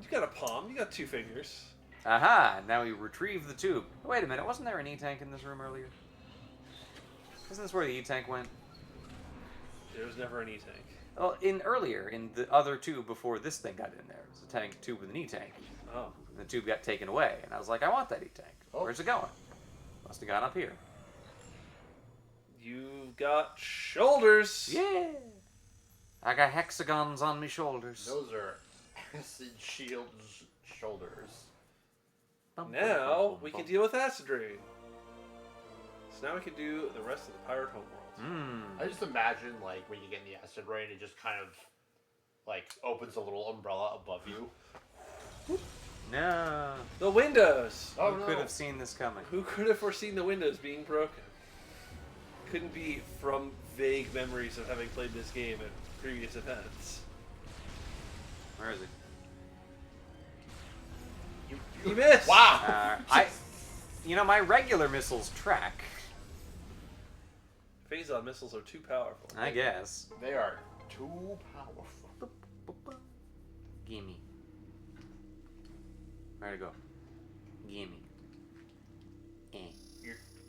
You got a palm. You got 2 fingers. Aha! Now we retrieve the tube. Wait a minute, wasn't there an E-tank in this room earlier? Isn't this where the E-tank went? There was never an E-tank. Well, in the other tube before this thing got in there, it was a tank tube with an E-tank. Oh. And the tube got taken away, and I was like, I want that E-tank. Where's it going? Must have gone up here. You've got shoulders. Yeah! I got hexagons on me shoulders. Those are acid shields shoulders. Now we can deal with acid rain. So now we can do the rest of the pirate homeworld. I just imagine like when you get in the acid rain, it just kind of like opens a little umbrella above you. No. The windows. Oh, Who no. could have seen this coming? Who could have foreseen the windows being broken? Couldn't be from vague memories of having played this game at previous events. Where is he? You missed. Wow. My regular missiles track. Phazon missiles are too powerful. I guess. They are too powerful. Gimme. Where to go? Gimme.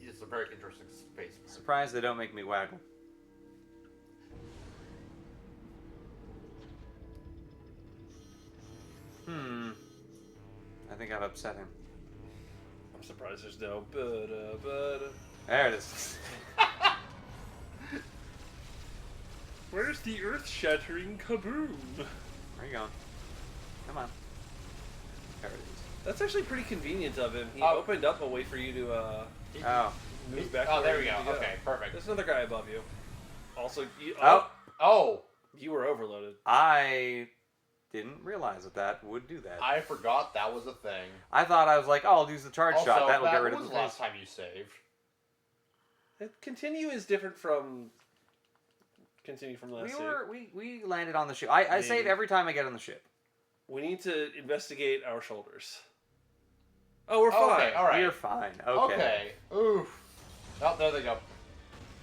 It's a very interesting space. Surprised they don't make me waggle. I think I've upset him. I'm surprised there's no There it is. Where's the earth-shattering kaboom? Where you going? Come on. There it is. That's actually pretty convenient of him. He opened up a way for you to move back. Oh, to there where we you go. need to Okay, perfect. There's another guy above you. Also, you were overloaded. I didn't realize that would do that. I forgot that was a thing. I thought I was like, oh, I'll use the charge shot. That'll get rid of the When was the last time you saved? Continue is different from continue from last save. We landed on the ship. I save every time I get on the ship. We need to investigate our shoulders. Oh, we're fine. Okay, all right. We're fine. Okay. Oof. Oh, there they go.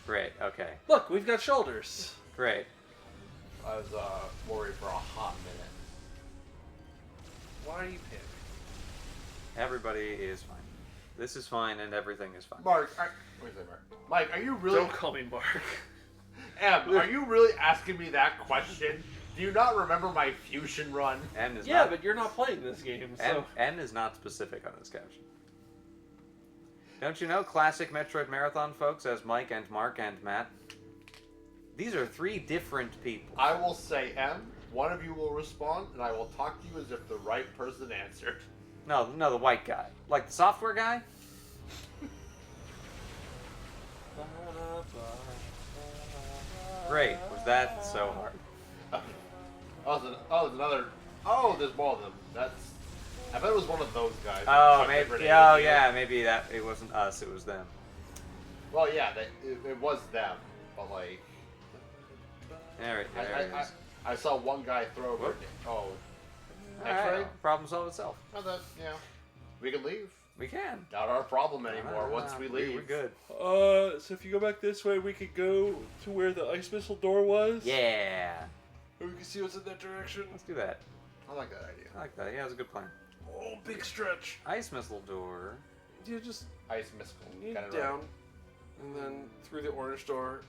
Great. Okay. Look, we've got shoulders. Great. I was worried for a hot minute. Why are you pissed? Everybody is fine. This is fine, and everything is fine. Mark, wait a second, Mark. Mike, are you really? Don't call me Mark. Em, are you really asking me that question? Do you not remember my fusion run? N is Yeah, not, but you're not playing this game, so... N is not specific on this caption. Don't you know classic Metroid Marathon folks as Mike and Mark and Matt? These are 3 different people. I will say M, one of you will respond, and I will talk to you as if the right person answered. No, the white guy. Like the software guy? Great. Was that so hard? There's another. Oh, there's more of them. I bet it was one of those guys. Oh, maybe. Yeah, maybe that it wasn't us. It was them. Well, yeah, it was them, but like. There it is. I saw one guy throw over. Oh. X-ray? Problem solved itself. Oh, yeah. We can leave. We can. Not our problem anymore once we leave. We're good. So if you go back this way, we could go to where the ice missile door was? Yeah. Or we can see what's in that direction. Let's do that. I like that idea. I like that. Yeah, it's a good plan. Oh, big stretch. Ice missile door. Yeah, just ice missile. Get down, and then through the orange door.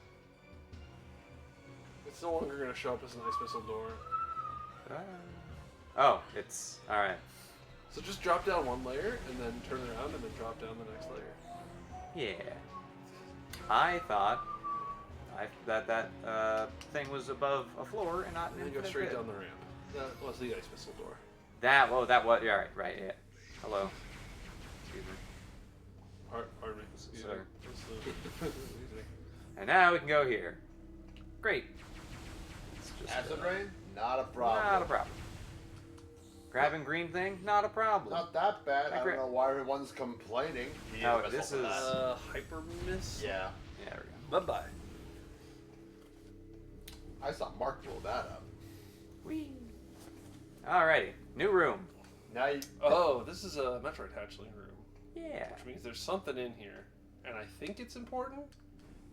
It's no longer going to show up as an ice missile door. Oh, it's alright. So just drop down one layer, and then turn around, and then drop down the next layer. Yeah. I thought that thing was above a floor and not an And then go infinite straight pit. down the ramp. That was the ice missile door. That was, yeah, right, yeah. Hello. Excuse me. Pardon me. Sir. And now we can go here. Great. It's just, Acid rain? Not a problem. Not a problem. Grabbing green thing? Not a problem. Not that bad. I don't know why everyone's complaining. No, this is... Hyper Miss? Yeah. Yeah, there we go. Bye-bye. I saw Mark blow that up. Whee! Alrighty. New room. Now you... Oh, this is a Metroid hatchling room. Yeah. Which means there's something in here. And I think it's important.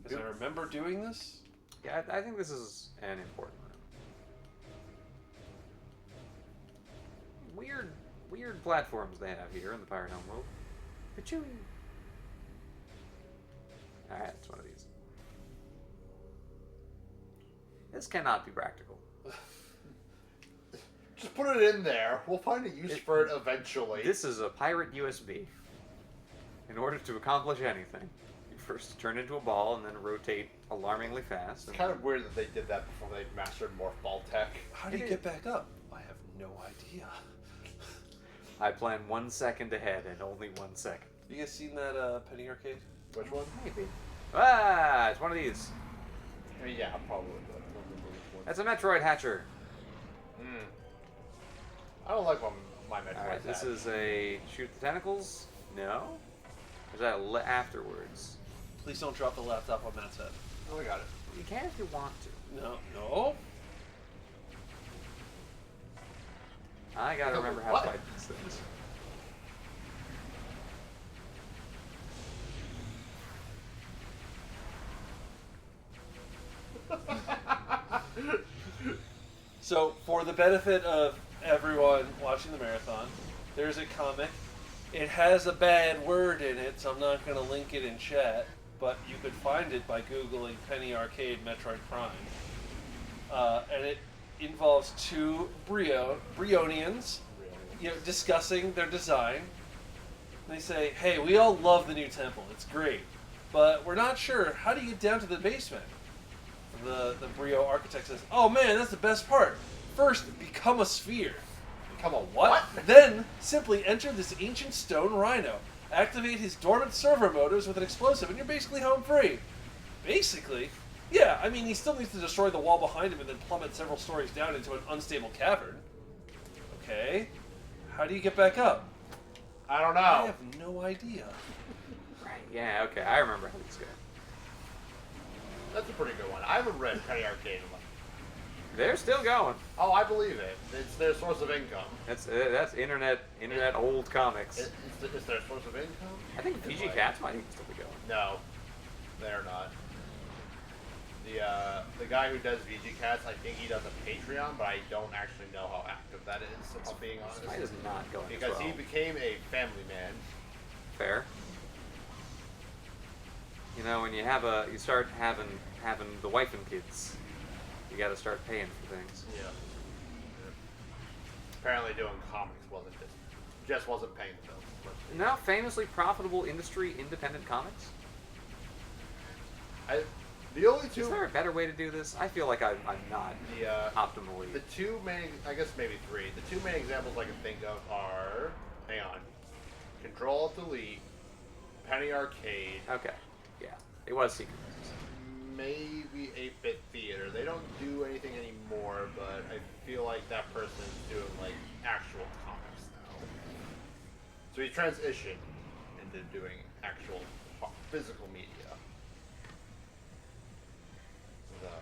Because I remember doing this. Yeah, I think this is an important room. Weird platforms they have here in the Pirate Home world. Pachoo! Alright, it's one of these. This cannot be practical. Just put it in there. We'll find a use for it eventually. This is a pirate USB. In order to accomplish anything, you first turn into a ball and then rotate alarmingly fast. It's kind of weird that they did that before they mastered Morph Ball tech. How do you get back up? I have no idea. I plan 1 second ahead and only 1 second. You guys seen that Penny Arcade? Which one? Maybe. Ah, it's one of these. I mean, yeah, probably. That's a Metroid hatcher. I don't like when my Metroid. Alright, this is a shoot the tentacles? No? Or is that afterwards? Please don't drop the laptop on Matt's head. Oh, we got it. You can if you want to. No. I gotta remember how to fight these things. So, for the benefit of everyone watching the marathon, there's a comic. It has a bad word in it, so I'm not going to link it in chat, but you could find it by Googling Penny Arcade Metroid Prime. And it involves two Brionians, discussing their design. They say, hey, we all love the new temple. It's great. But we're not sure. How do you get down to the basement? The Brio architect says, oh man, that's the best part. First, become a sphere. Become a what? Then, simply enter this ancient stone rhino. Activate his dormant servo motors with an explosive, and you're basically home free. Basically? Yeah, I mean, he still needs to destroy the wall behind him and then plummet several stories down into an unstable cavern. Okay. How do you get back up? I don't know. I have no idea. Right, yeah, okay, I remember how these go. That's a pretty good one. I haven't read Penny Arcade in like... They're still going. Oh, I believe it. It's their source of income. That's internet old comics. It's their source of income? I think VG Cats might even still be going. No, they're not. The guy who does VG Cats, I think he does a Patreon, but I don't actually know how active that is, if I'm being honest. Why is not going Because as well. he became a family man. Fair. You know, when you start having the wife and kids, you got to start paying for things. Yeah. Apparently, doing comics wasn't paying the bills. Now, famously profitable industry, independent comics. The only two. Is there a better way to do this? I feel like I'm not optimally. The two main, I guess maybe three. The two main examples I can think of are, hang on, Control Delete, Penny Arcade. Okay. Yeah, it was Secret. Maybe 8-Bit Theater. They don't do anything anymore, but I feel like that person's doing like actual comics now. So he transitioned into doing actual physical media.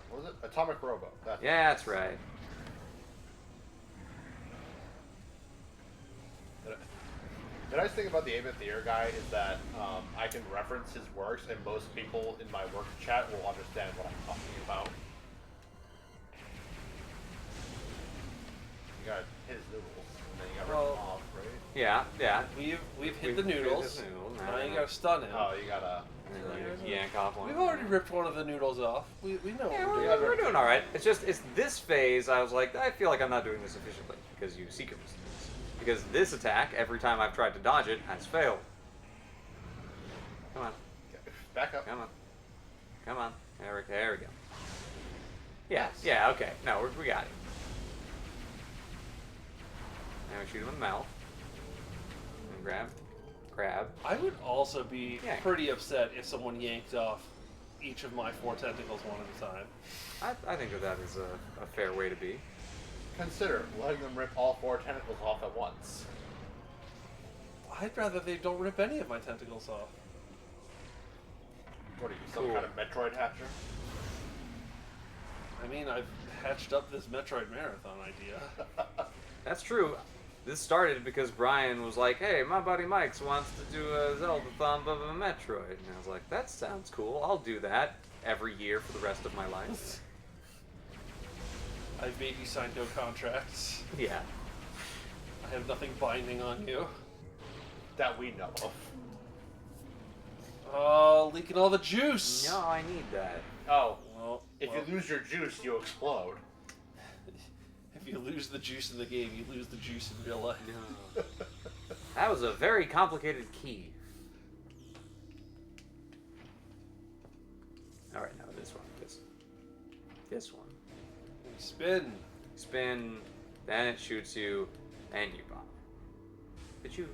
What was it? Atomic Robo. That's right. The nice thing about the 8-Bit Theater guy is that I can reference his works, and most people in my work chat will understand what I'm talking about. You gotta hit his noodles, and then you gotta rip them off, right? Yeah. We've hit the noodles. Now you gotta stun him. Oh, you gotta... yank off one. We've already ripped one of the noodles off. We know Yeah, what we're doing. we're doing all right. It's this phase. I was like, I feel like I'm not doing this efficiently because you secret resistance. Because this attack, every time I've tried to dodge it, has failed. Come on. Back up. Come on. There we go. Yeah, okay. No, we got it. Now we shoot him in the mouth. And grab. I would also be pretty upset if someone yanked off each of my 4 tentacles one at a time. I think that is a fair way to be. Consider letting them rip all 4 tentacles off at once. I'd rather they don't rip any of my tentacles off. What are you, some kind of Metroid hatcher? I mean, I've hatched up this Metroid Marathon idea. That's true. This started because Brian was like, hey, my buddy Mike's wants to do a Zelda-thon of a Metroid. And I was like, that sounds cool. I'll do that every year for the rest of my life. I've made you sign no contracts. Yeah. I have nothing binding on you. That we know of. Oh, leaking all the juice. No, I need that. Oh, well, if you lose your juice, you explode. If you lose the juice in the game, you lose the juice in real life. No. That was a very complicated key. Alright, now this one. This one. Spin, then it shoots you, and you bomb. But you...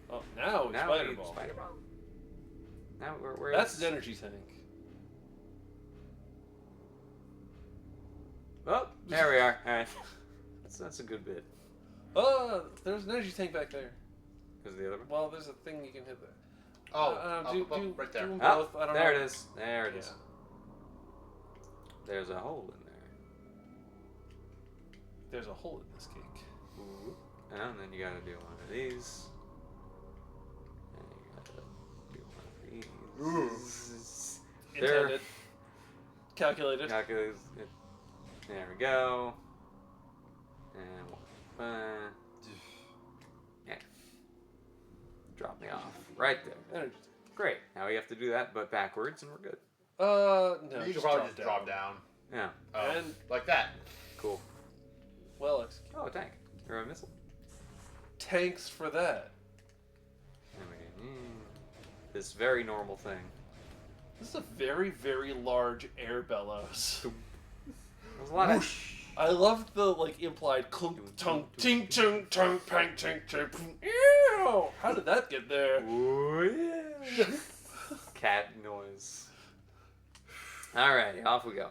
Oh, now Spider Ball. Spider Ball. Now where That's an energy tank. Oh, there we are. Alright. That's a good bit. Oh, there's an energy tank back there. Is the other one? Well, there's a thing you can hit there. Oh, right there. Do them both. I don't know. There it is. There it is. There's a hole in there. There's a hole in this cake. Ooh. And then you gotta do one of these. And you gotta do one of these. Intended. Calculated. Calculated. There we go. And yeah. Drop me off. Right there. Energy. Great. Now we have to do that, but backwards, and we're good. No. You can probably just drop down. Yeah. And like that. Cool. well executed. Oh, a tank. Or a missile. Tanks for that. This very normal thing. This is a very, very large air bellows. There's a lot of... I love the like implied clunk, tung, ting, chung, tung, pang, ting, ting, ew! How did that get there? Oh, yeah. Cat noise. Alrighty, off we go.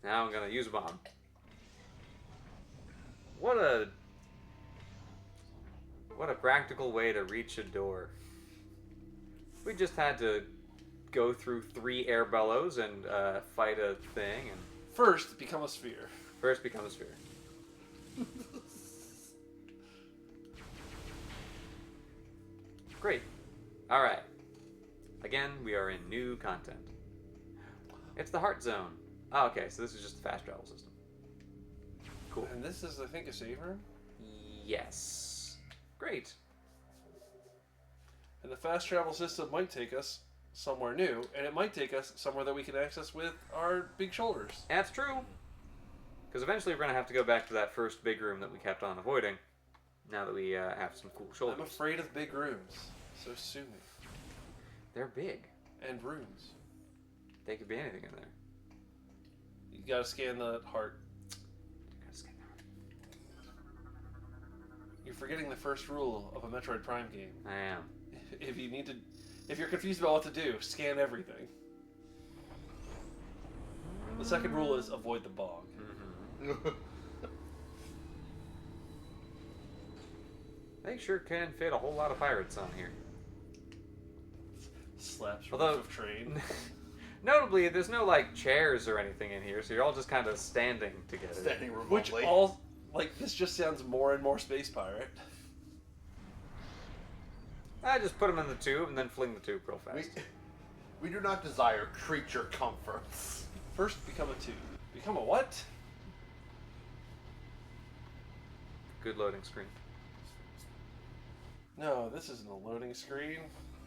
Now I'm gonna use a bomb. What a practical way to reach a door. We just had to go through 3 air bellows and fight a thing and... First, become a sphere. First, become a sphere. Great. Alright. Again, we are in new content. It's the Heart Zone. Oh, okay, so this is just the fast travel system. Cool. And this is, I think, a save room? Yes. Great. And the fast travel system might take us somewhere new, and it might take us somewhere that we can access with our big shoulders. That's true. Because eventually we're going to have to go back to that first big room that we kept on avoiding, now that we have some cool shoulders. I'm afraid of big rooms. So sue me. They're big. And rooms. They could be anything in there. You gotta scan the heart. You're forgetting the first rule of a Metroid Prime game. I am. If you're confused about what to do, scan everything. The second rule is avoid the bog. Mm-hmm. They sure can fit a whole lot of pirates on here. Slaps roof Although, of train. Notably, there's no like chairs or anything in here, so you're all just kind of standing together. Standing remotely. Which all, like, this just sounds more and more Space Pirate. I just put them in the tube and then fling the tube real fast. We do not desire creature comforts. First, become a tube. Become a what? Good loading screen. No, this isn't a loading screen.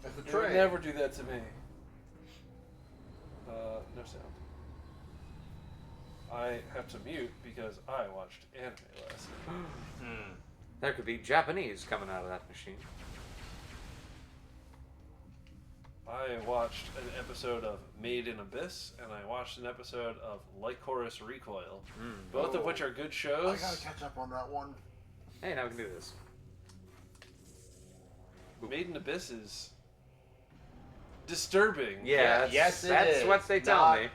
That's a You would train. never do that to me. No sound. I have to mute because I watched anime last night. There could be Japanese coming out of that machine. I watched an episode of Made in Abyss, and I watched an episode of Lycoris Recoil, both of which are good shows. I gotta catch up on that one. Hey, now we can do this. Made in Abyss is disturbing. Yeah, yes, it that's is. what they tell me.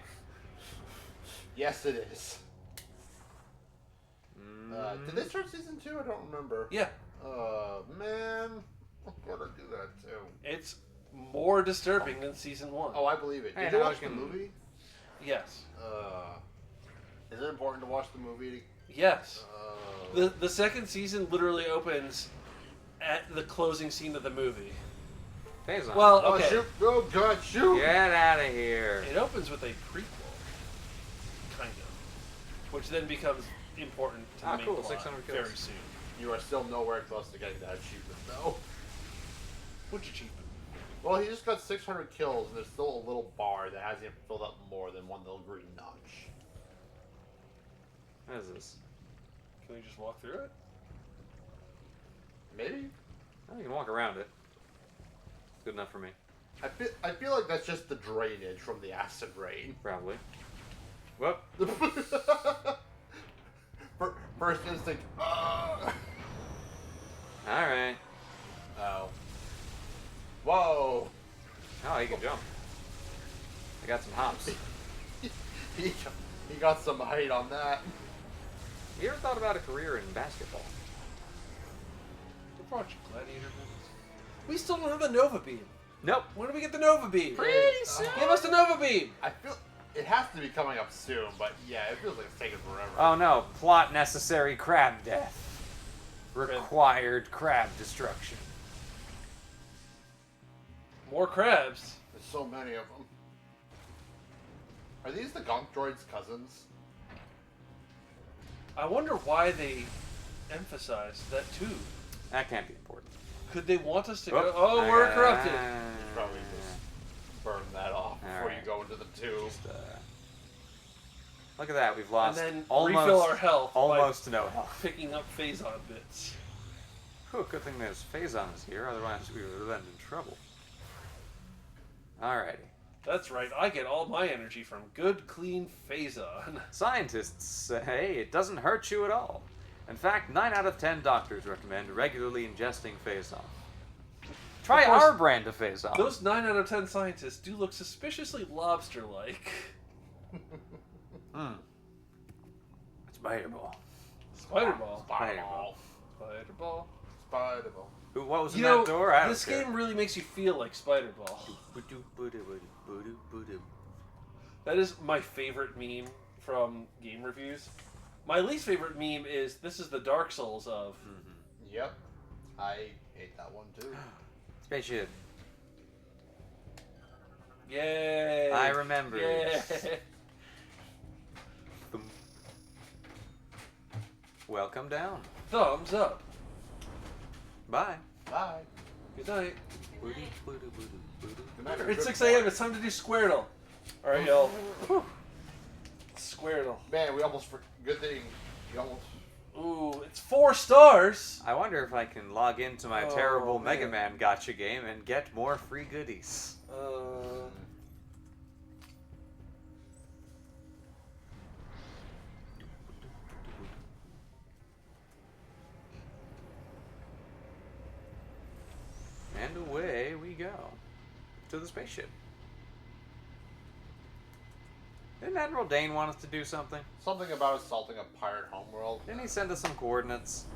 Yes, it is. Did they start season 2? I don't remember. Yeah. Man, I'm gonna do that too. It's more disturbing than season 1. Oh, I believe it. Hey, Did you now watch we the can- movie? Yes. Is it important to watch the movie? Yes. The second season literally opens at the closing scene of the movie. Phazon. Well, Oh, okay. shoot. Oh, God, shoot! Get out of here. It opens with a prequel, kind of, which then becomes important to the main cool, plot 600 kills. very soon. You are still nowhere close to getting that achievement, though. Which achievement? Well, he just got 600 kills, and there's still a little bar that hasn't filled up more than one little green notch. What is this? Can we just walk through it? Maybe? Oh, you can walk around it. Good enough for me. I feel like that's just the drainage from the acid rain. Probably. Whoop. First instinct. Alright. Oh. Whoa. Oh, he can jump. I got some hops. He got some height on that. You ever thought about a career in basketball? The Project Gladiator movies. We still don't have the Nova Beam. Nope. When do we get the Nova Beam? Pretty soon. Give us the Nova Beam. I feel it has to be coming up soon, but yeah, it feels like it's taking forever. Oh no, plot necessary crab death. Required crab destruction. More crabs. There's so many of them. Are these the Gonk Droid's cousins? I wonder why they emphasize that too. That can't be important. Could they want us to go? Oh, we're corrupted. Probably just burn that off before you go into the tube. Look at that. We've lost And then almost, refill our health almost by no health. picking up Phazon bits. Whew, good thing there's Phazon is here, otherwise we would have been in trouble. Alrighty. That's right, I get all my energy from good, clean Phazon. Scientists say it doesn't hurt you at all. In fact, 9 out of 10 doctors recommend regularly ingesting Phazon. Try our brand of Phazon. Those 9 out of 10 scientists do look suspiciously lobster-like. Spider-Ball. Spider-Ball. Spider-Ball. Spider-Ball. Spider-Ball. What was in that door? I don't this care. game really makes you feel like Spider-Ball. That is my favorite meme from game reviews. My least favorite meme is, this is the Dark Souls of... Yep. I hate that one too. Spaceship. Yay! I remember. Yay! Welcome down. Thumbs up. Bye. Bye. Good night. Good night. It's 6 a.m. It's time to do Squirtle. All right, y'all. Squirtle. Man, we almost... Good thing. You almost... Ooh, it's 4 stars. I wonder if I can log into my terrible Mega Man Gotcha game and get more free goodies. And away we go to the spaceship. Didn't Admiral Dane want us to do something? Something about assaulting a pirate homeworld. Didn't he send us some coordinates?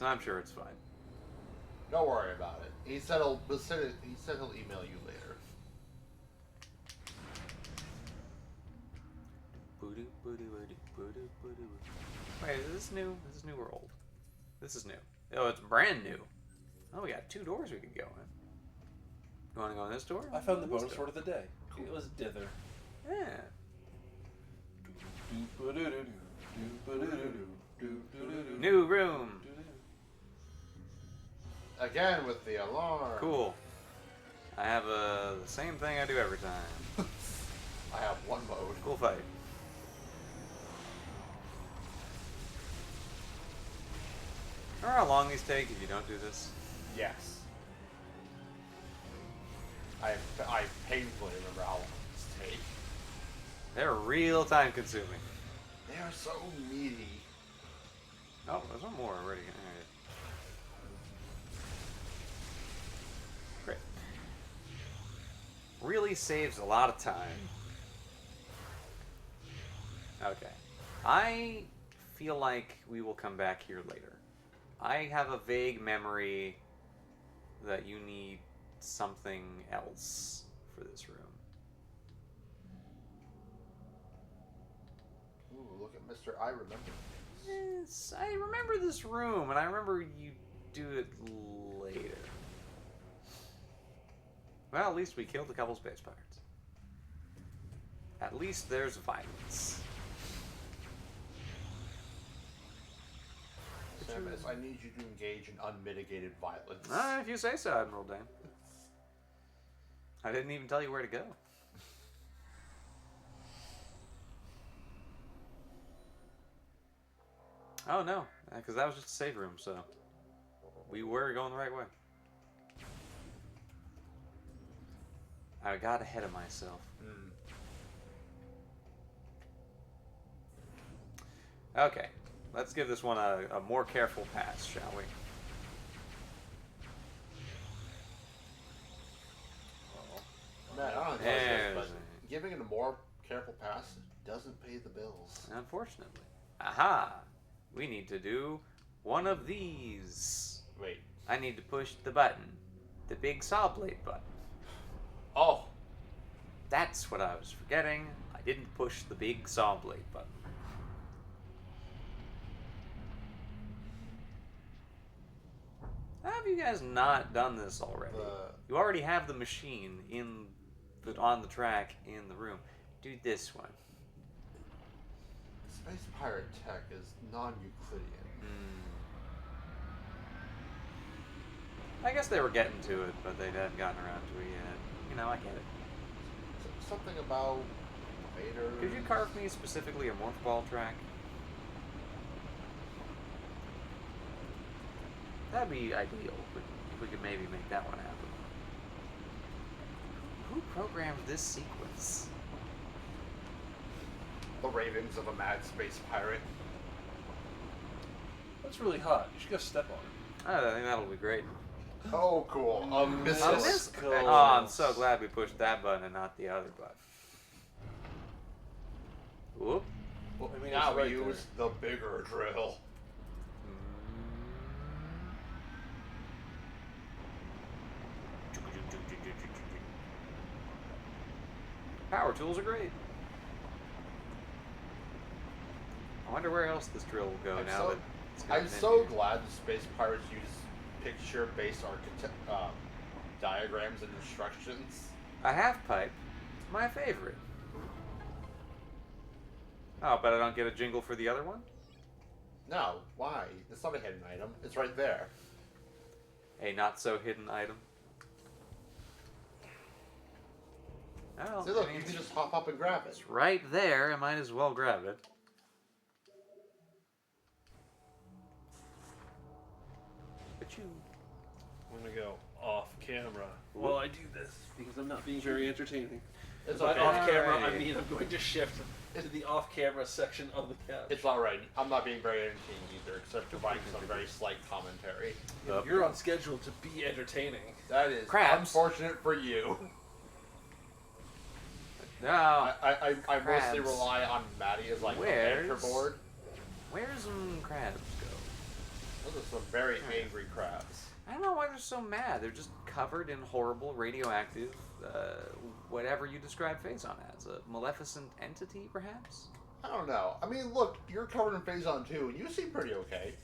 I'm sure it's fine. Don't worry about it. He said he'll email you later. Wait, is this new? Is this new or old? This is new. Oh, it's brand new. Oh, we got 2 doors we could go in. You want to go in this door? I found the This bonus door? word of the day. It was dither. Yeah. New room. Again with the alarm. Cool. I have the same thing I do every time. I have one mode. Cool fight. Remember how long these take if you don't do this? Yes. I painfully remember how long these take. They're real time consuming. They are so meaty. Oh, there's one more already. Alright. Great. Really saves a lot of time. Okay. I feel like we will come back here later. I have a vague memory that you need something else for this room. Ooh, look at Mr. I Remember. Yes, I remember this room, and I remember you do it later. Well, at least we killed a couple space pirates. At least there's violence. Samus, I need you to engage in unmitigated violence. If you say so, Admiral Dane. I didn't even tell you where to go. Oh no, because that was just a save room, so we were going the right way. I got ahead of myself. Okay, let's give this one a more careful pass, shall we? Man, I don't know if this, but giving it a more careful pass doesn't pay the bills. Unfortunately. Aha! We need to do one of these. Wait. I need to push the button. The big saw blade button. Oh! That's what I was forgetting. I didn't push the big saw blade button. How have you guys not done this already? You already have the machine on the track in the room. do this one. Space pirate tech is non-Euclidean. I guess they were getting to it, but they hadn't gotten around to it yet. You know, I get it. Something about Vader. Could you carve me specifically a morph ball track? That'd be ideal, but we could maybe make that one happen. Who programmed this sequence? The ravings of a mad space pirate. That's really hot. You should go step on it. I think that'll be great. Oh, cool. A missile. Oh, I'm so glad we pushed that button and not the other button. Whoop. Well, I mean, now it's right we use the bigger drill. Power tools are great. I wonder where else this drill will go now that it's gotten I'm in so here. glad the space pirates use picture-based diagrams and instructions. A half pipe, my favorite. Oh, but I don't get a jingle for the other one? No, why? It's not a hidden item. It's right there. A not so hidden item. Oh, See, look, I mean, you can just hop up and grab it. it's right there. I might as well grab it. But you... I'm gonna go off camera while I do this because I'm not being very entertaining. It's By okay. off camera, I Alright. mean I'm going to shift to the off camera section of the couch. It's alright. I'm not being very entertaining either, except providing some very slight commentary. You're on schedule to be entertaining. That is Crabs. unfortunate for you. No. I mostly Crabs. rely on Maddie as like a Where's- banter board. Where's some crabs go? Those are some very angry crabs. I don't know why they're so mad. They're just covered in horrible radioactive, whatever you describe Phazon as. A maleficent entity, perhaps? I don't know. I mean, look, you're covered in Phazon too, and you seem pretty okay.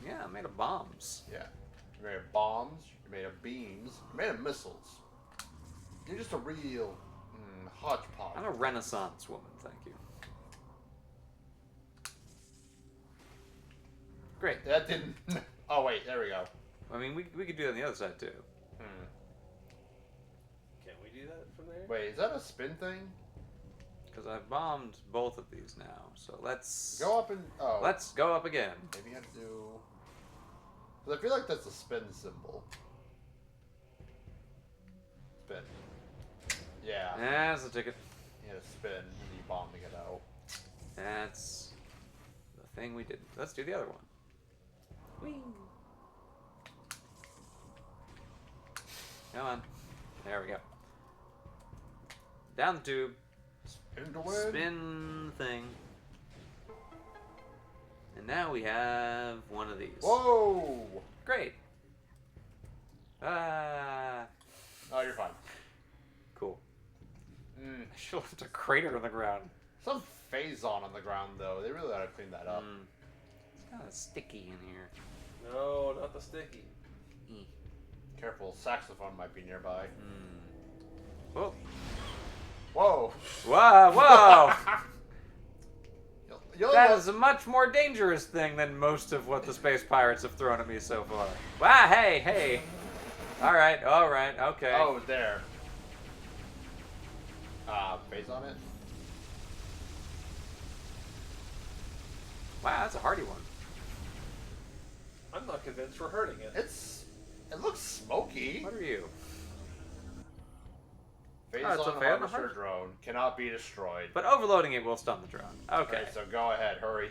Yeah, made of bombs. Yeah. You're made of bombs, you're made of beams, you're made of missiles. You're just a real hodgepodge. I'm a Renaissance woman, thank you. Great. That didn't... Oh, wait, there we go. I mean, we could do it on the other side, too. Can we do that from there? Wait, is that a spin thing? Because I've bombed both of these now, so let's... Go up and... Oh. Let's go up again. Maybe you have to do... Because I feel like that's a spin symbol. Spin. Yeah. That's the ticket. You had to spin, and you bomb to get out. That's the thing we did. Let's do the other one. Whee! Come on. There we go. Down the tube. Spin to win. Spin thing. And now we have one of these. Whoa! Great. Ah. Oh, you're fine. Cool. I should have left a crater on the ground. Some Phazon on the ground, though. They really ought to clean that up. It's kind of sticky in here. No, not the sticky. Careful, saxophone might be nearby. Whoa. Whoa. Whoa, whoa! You'll That is a much more dangerous thing than most of what the space pirates have thrown at me so far. Wow, hey, hey. Alright, okay. Oh, there. Phase on it. Wow, that's a hardy one. I'm not convinced we're hurting it. It looks smoky. What are you? Phase it's a on fan harvester heart? drone cannot be destroyed. But overloading it will stun the drone. Okay. Alright, so go ahead, hurry.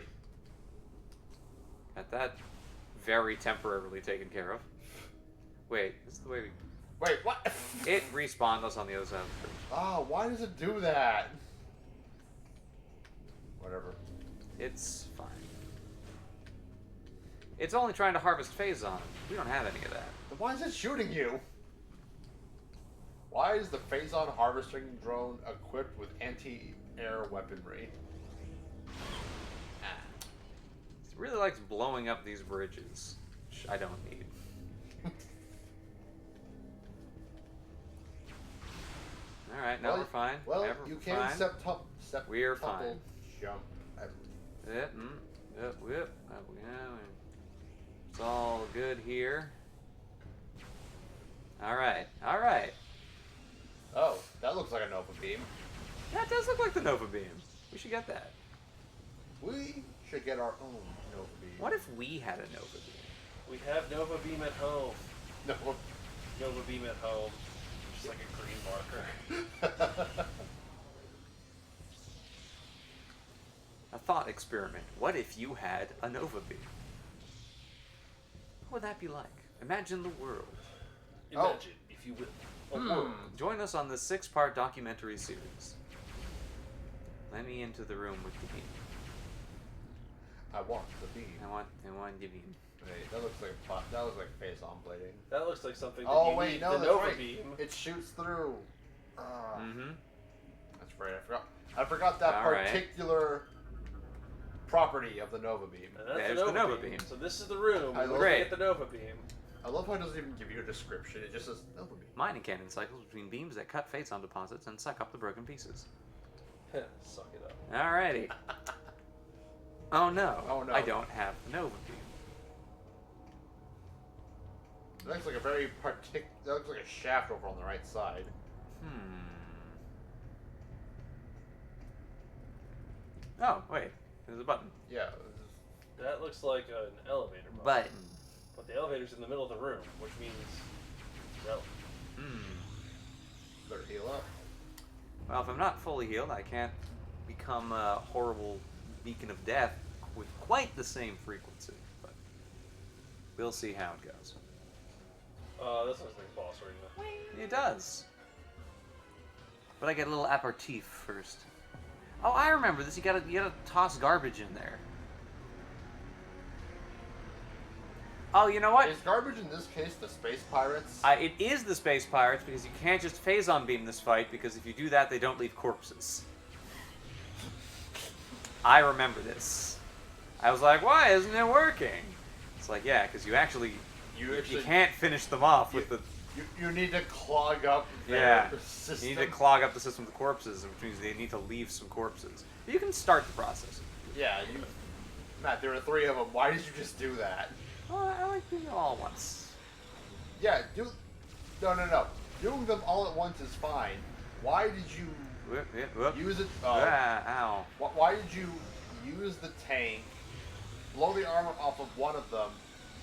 Got that very temporarily taken care of. Wait, this is the way we... Wait, what? It respawned us on the other side of the bridge. Oh, why does it do that? Whatever. It's fine. It's only trying to harvest Phazon. We don't have any of that. Then why is it shooting you? Why is the Phazon harvesting drone equipped with anti-air weaponry? It really likes blowing up these bridges, which I don't need. All right, now we're fine. Well, Never you can fine. We're septuple fine. jump. Yep. Yep. Yep. It's all good here. All right. All right. Oh, that looks like a Nova Beam. That does look like the Nova Beam. We should get that. We should get our own Nova Beam. What if we had a Nova Beam? We have Nova Beam at home. Nova Beam at home. Just like a green marker. A thought experiment. What if you had a Nova Beam? What would that be like? Imagine the world. Imagine, if you will. Join us on this 6-part documentary series. Let me into the room with the beam. I want the beam. I want the beam. Wait, that looks like face-on blading. That looks like something. Oh that you wait, need no, the that's Nova right. Beam. It shoots through. Mm-hmm. That's right. I forgot that All right. particular property of the Nova Beam. And that's There's the Nova beam. So this is the room. I We're love- get the Nova Beam. I love how it doesn't even give you a description. It just says Nova Beam. Mining cannon cycles between beams that cut face on deposits and suck up the broken pieces. Suck it up. Alrighty. Oh no. Oh, no. I don't have the Nova Beam. That looks like a very That looks like a shaft over on the right side. Oh, wait. There's a button. Yeah. That looks like an elevator Button. But the elevator's in the middle of the room, which means relevant. Better heal up. Well, if I'm not fully healed, I can't become a horrible beacon of death with quite the same frequency. But we'll see how it goes. That sounds like a boss arena. It does. But I get a little aperitif first. Oh, I remember this. You gotta toss garbage in there. Oh, you know what? Is garbage in this case the space pirates? It is the space pirates because you can't just phase-on beam this fight because if you do that, they don't leave corpses. I remember this. I was like, why isn't it working? It's like, yeah, because you can't finish them off with the... You need to clog up Yeah, their system. you need to clog up the system with corpses, which means they need to leave some corpses. But you can start the process. Yeah, Matt, there are 3 of them. Why did you just do that? Well, I like doing it all at once. Yeah, No. Doing them all at once is fine. Why did you use it? Ow. Why did you use the tank, blow the armor off of one of them,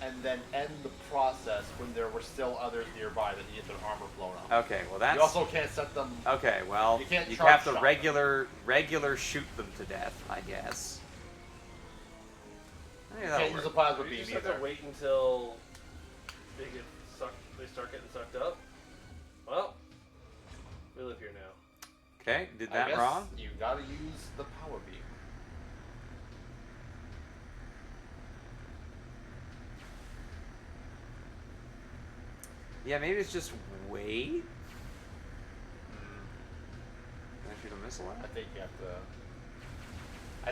and then end the process when there were still others nearby that needed their armor blown off? Okay, well that's... You also can't set them... Okay, well, you you charge have to shot regular shoot them to death, I guess. You can't use a plasma beam You just have either. to wait until they get sucked. They start getting sucked up. Well, we live here now. Okay, did I that guess wrong? You gotta use the power beam. Yeah, maybe it's just wait. Can I shoot a missile at I it?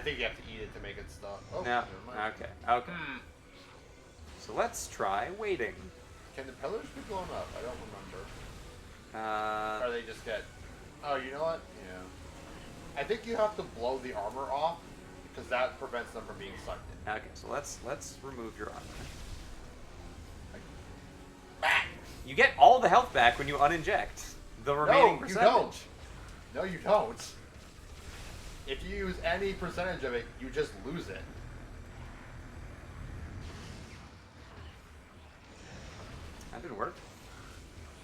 think you have to eat it to make it stop. Oh, No. never mind. Okay. So let's try waiting. Can the pillars be blown up? I don't remember. Or they just get... Oh, you know what? Yeah. I think you have to blow the armor off because that prevents them from being sucked in. Okay, so let's remove your armor. You get all the health back when you uninject the remaining percentage. You don't. No, you don't. If you use any percentage of it, you just lose it. That didn't work.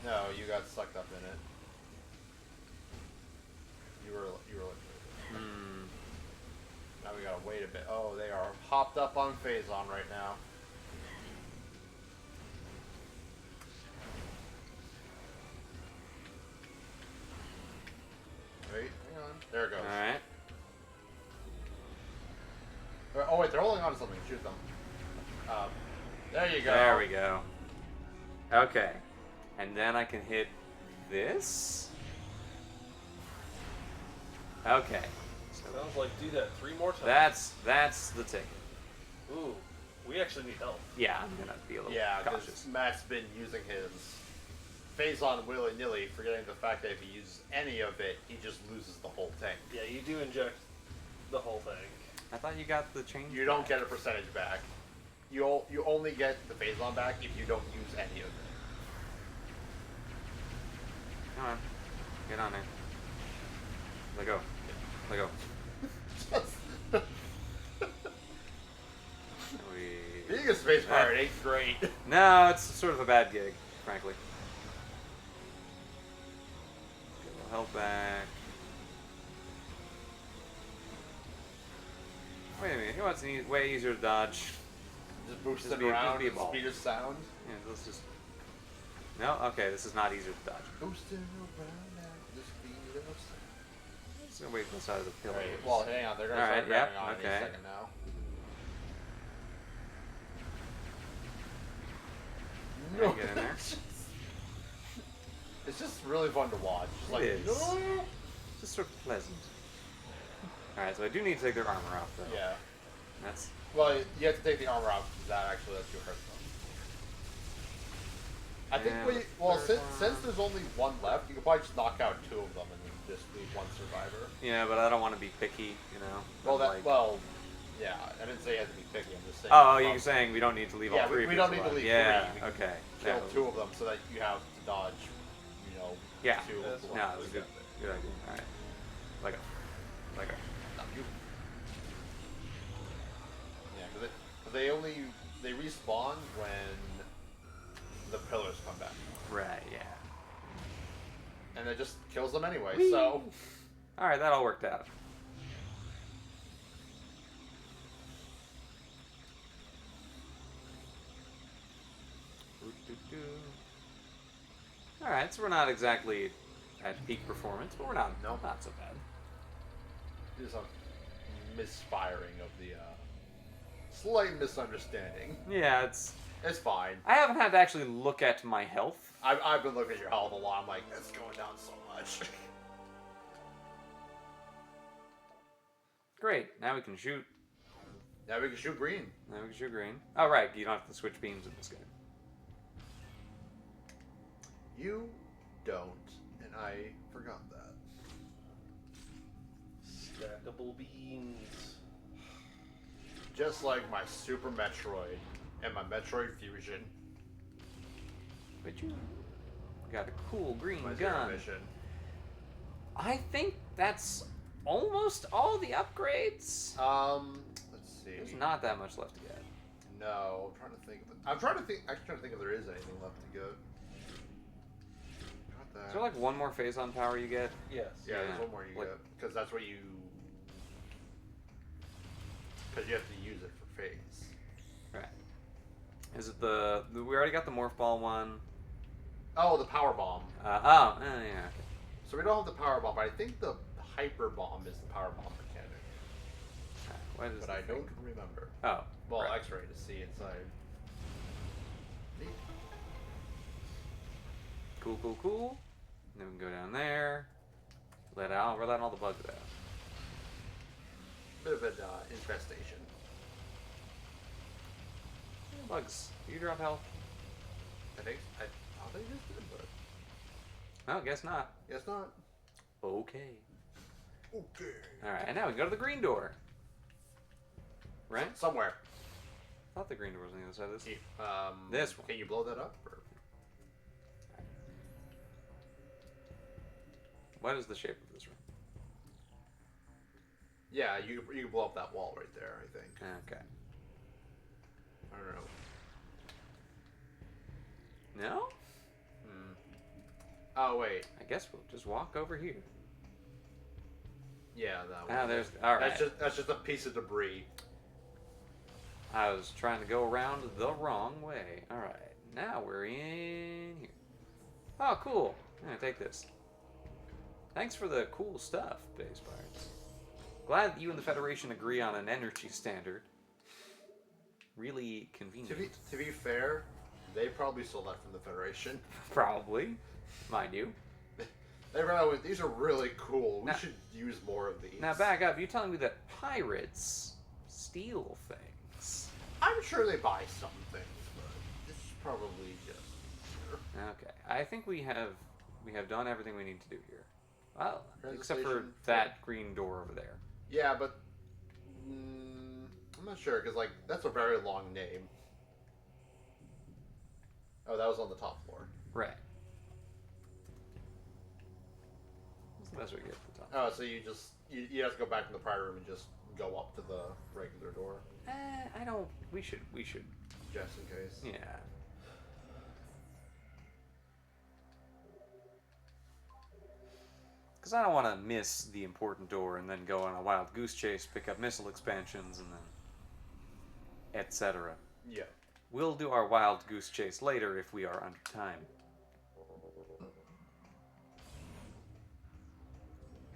No, you got sucked up in it. You were Now we gotta wait a bit. Oh, they are hopped up on phase-on right now. Wait, hang on. There it goes. Alright. Oh wait, they're holding on to something. Shoot them. There you go. There we go. Okay. And then I can hit this. Okay. Sounds like do that 3 more times. That's the ticket. Ooh, we actually need help. Yeah, I'm gonna be a little Yeah, cautious. because Matt's been using his Phazon willy-nilly, forgetting the fact that if he uses any of it, he just loses the whole thing. Yeah, you do inject the whole thing. I thought you got the change. You don't get a percentage back. You only get the Phazon back if you don't use any of it. Come on. Get on there. Let go. Let go. Being a space pirate ain't great. No, it's sort of a bad gig, frankly. Get a little health back. Wait a minute, you know what's way easier to dodge? Just boosting around, be a ball. speed of sound. Yeah, let's just... No? Okay, this is not easier to dodge. Boosting around at the speed of sound. Just gonna wait for the side of the pillar. Right, well, hang on, they're gonna start grabbing on any second now. No. Get in there. It's just really fun to watch. It's like, It is. no. It's just sort of pleasant. Alright, so I do need to take their armor off, though. Yeah. That's... Well, you have to take the armor off because that actually lets you hurt them. I think since there's only one left, you could probably just knock out 2 of them and then just leave 1 survivor. Yeah, but I don't want to be picky, you know? Well, yeah, I didn't say you had to be picky, I'm just saying. Oh, you're saying we don't need to leave all 3 we don't need to leave 3. Yeah, We can okay. kill 2 of them so that you have to dodge, 2 Yeah. of them. No, it was a good idea. Alright. Let go. Let go. Not you. Yeah, because they respawn when the pillars come back. Right, yeah. And it just kills them anyway, Whee! so... Alright, that all worked out. Alright, so we're not exactly at peak performance, but we're not so bad. There's a misfiring of the, slight misunderstanding. Yeah, it's fine. I haven't had to actually look at my health. I've been looking at your health a lot. I'm like, it's going down so much. Great, now we can shoot. Now we can shoot green. Now we can shoot green. Oh, right, you don't have to switch beams in this game. You don't, and I forgot that. Stackable beams. Just like my Super Metroid and my Metroid Fusion. But you got a cool green My Zero gun. Mission. I think that's almost all the upgrades. Let's see. There's not that much left to get. No, I'm trying to think. I'm trying to think if there is anything left to get. Got that. Is there like one more Phazon power you get? Yes. Yeah, there's one more you get because that's what you. Because you have to use it for phase. Right. Is it the we already got the morph ball one? Oh, the power bomb. Yeah. Okay. So we don't have the power bomb, but I think the hyper bomb is the power bomb mechanic. What is but I don't remember. Oh. Well, right. X-ray to see inside. Neat. Cool. And then we can go down there. We're letting all the bugs out. Bit of an infestation. Bugs. Do you drop health? I think they just did, but No, guess not. guess not. Okay. Okay. Alright, and now we can go to the green door. Right? Somewhere. I thought the green door was on the other side of this. This one. Can you blow that up? Or? What is the shape of this room? Yeah, you can blow up that wall right there, I think. Okay. I don't know. No? Oh, wait. I guess we'll just walk over here. Yeah, that one. There's... Alright. That's just a piece of debris. I was trying to go around the wrong way. Alright. Now we're in here. Oh, cool. Yeah, take this. Thanks for the cool stuff, Base Pirates. Glad that you and the Federation agree on an energy standard. Really convenient. To be fair, they probably stole that from the Federation. Probably. Mind you. They ran out with, these are really cool. We Now- should use more of these. Now back up. You're telling me that pirates steal things. I'm sure they buy some things, but this is probably just... Okay, I think we have done everything we need to do here. Well, except for Translation. that green door over there. Yeah, but I'm not sure because like that's a very long name. Oh, that was on the top floor. Right. What's the best way to get to the top? Oh, so you have to go back in the prior room and just go up to the regular door. I don't. We should. Just in case. Yeah. Because I don't want to miss the important door and then go on a wild goose chase, pick up missile expansions, and then etc. Yeah. We'll do our wild goose chase later if we are under time.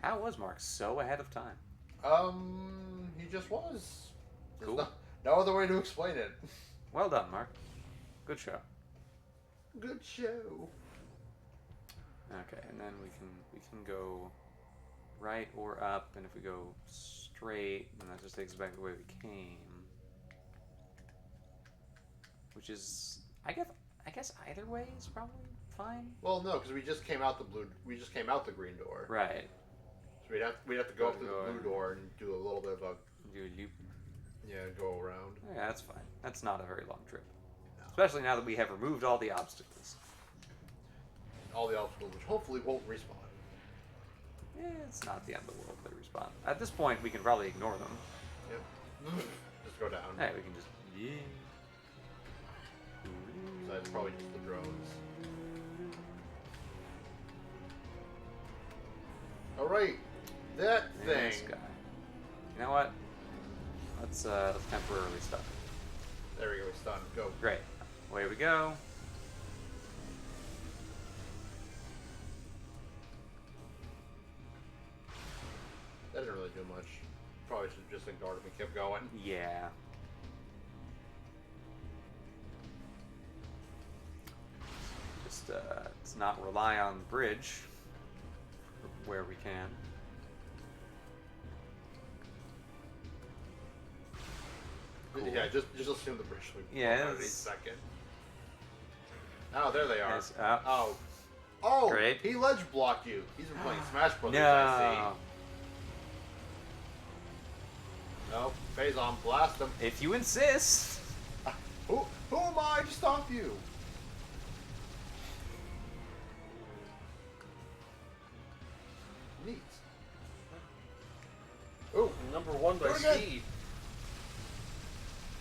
How was Mark so ahead of time? He just was. Cool. No other way to explain it. Well done, Mark. Good show. Good show. Okay, and then we can go right or up, and if we go straight, then that just takes us back the way we came. Which is, I guess either way is probably fine. Well, no, because we just came out the green door. Right. So we'd have to go up to the blue door and do a little bit of a loop. Yeah, go around. Yeah, that's fine. That's not a very long trip. No. Especially now that we have removed all the obstacles. All the obstacles, which hopefully won't respawn. It's not the end of the world if they respawn. At this point, we can probably ignore them. Yep. Just go down. Hey, we can just... Yeah. Besides, probably just the drones. Alright. That thing. This guy. You know what? Let's temporarily stop. There we go, it's done. Go. Great. Away we go. That didn't really do much. Probably should have just ignored him and kept going. Yeah. Just let's not rely on the bridge where we can. Cool. Yeah, just assume the bridge will be yeah, any second. Oh, there they are. Yes, Oh, great. He ledge blocked you. He's been playing Smash Brothers, No. I see. No, Phazon, blast him. If you insist. Who am I to stop you? Neat. Oh, number one by Very good. speed.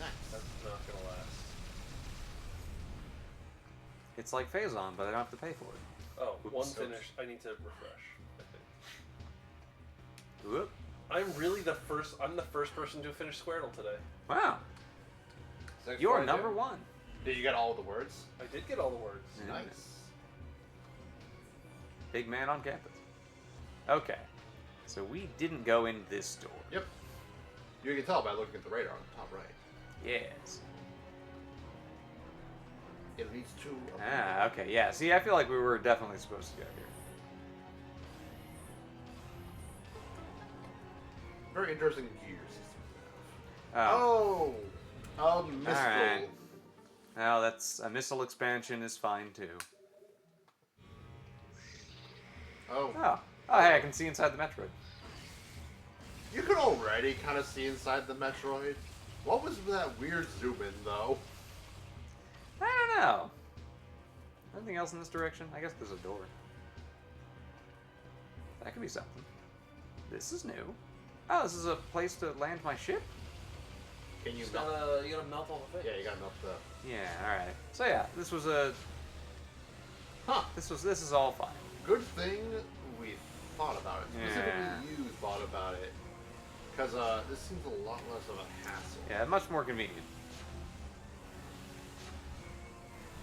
Nice. That's not gonna last. It's like Phazon, but I don't have to pay for it. Oh, Oops. one finish. I need to refresh, I think. Whoop. I'm the first person to finish Squirtle today. Wow. You're number one. Did you get all the words? I did get all the words. Yeah. Nice. Big man on campus. Okay. So we didn't go in this door. Yep. You can tell by looking at the radar on the top right. Yes. It leads to... Ah, okay, yeah. See, I feel like we were definitely supposed to go here. Very interesting gear system to have. Oh. Missile. Alright. Now that's a missile expansion is fine too. Oh. Oh, hey, I can see inside the Metroid. You could already kind of see inside the Metroid. What was that weird zoom in, though? I don't know. Anything else in this direction? I guess there's a door. That could be something. This is new. Oh, this is a place to land my ship? Can you You melt? gotta melt all the things. Yeah, you gotta melt the... Yeah, alright. So yeah, this was a... Huh. This is all fine. Good thing we thought about it. Specifically, Yeah. you thought about it. Because this seems a lot less of a hassle. Yeah, much more convenient.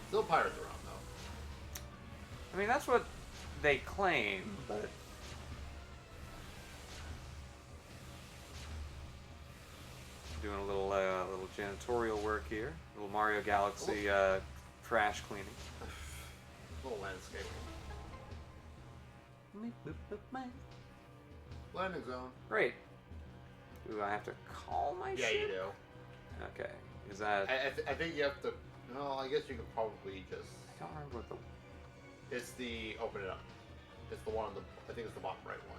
Still pirates around, though. I mean, that's what they claim, but... Doing a little janitorial work here. A little Mario Galaxy trash cleaning. A little landscaping. Landing zone. Great. Do I have to call my Yeah, ship? you do. Okay. Is that... I think you have to... No, I guess you could probably just... I don't remember what the It's the open it up. It's the one on the. I think it's the bottom right one.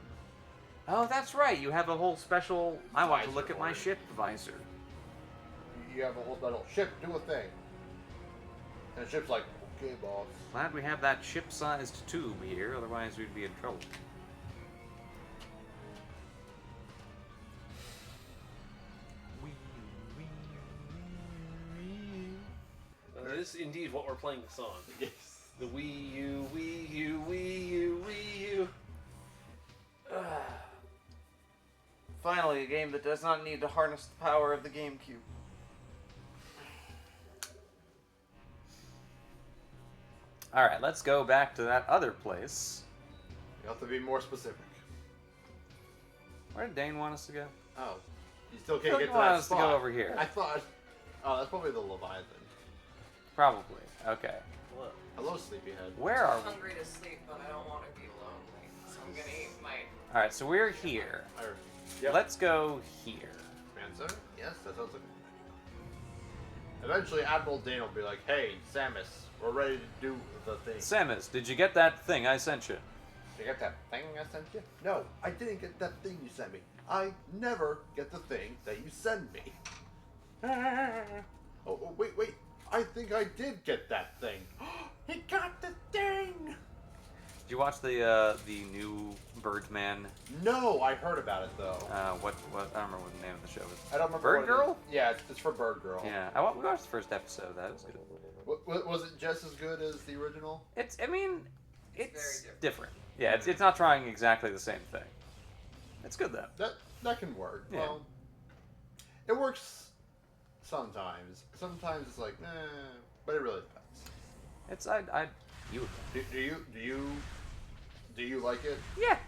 Oh, that's right. You have a whole special. I want to Visor look at my order. ship visor. You have a whole special ship. Do a thing. And the ship's like, okay, boss. Glad we have that ship-sized tube here. Otherwise, we'd be in trouble. That is indeed what we're playing this on. Yes. The Wii U, Wii U, Wii U, Wii U. Finally, a game that does not need to harness the power of the GameCube. Alright, let's go back to that other place. You have to be more specific. Where did Dane want us to go? Oh. You still I can't thought get you to wanted that us to spot. go over here. I thought. Oh, that's probably the Leviathan. Probably. Okay. Hello, sleepyhead. Where are I'm we? hungry to sleep, but I don't want to be lonely, so I'm gonna eat my. Alright, so we're here. Yep. Let's go here. Answer? Yes, that sounds like. Eventually, Admiral Dane will be like, "Hey, Samus, we're ready to do the thing." Samus, did you get that thing I sent you? Did you get that thing I sent you? No, I didn't get that thing you sent me. I never get the thing that you send me. Oh, wait. I think I did get that thing. He got the thing! Did you watch the new Birdman? No, I heard about it though. What I don't remember what the name of the show is. I don't remember. Bird what it Girl? is. Yeah, it's for Bird Girl. Yeah, we watched the first episode. That was good. Was it just as good as the original? It's very different. Yeah, it's not trying exactly the same thing. It's good though. That can work. Yeah. Well, it works sometimes. Sometimes it's like, but it really depends. It's you. Do you like it? Yeah.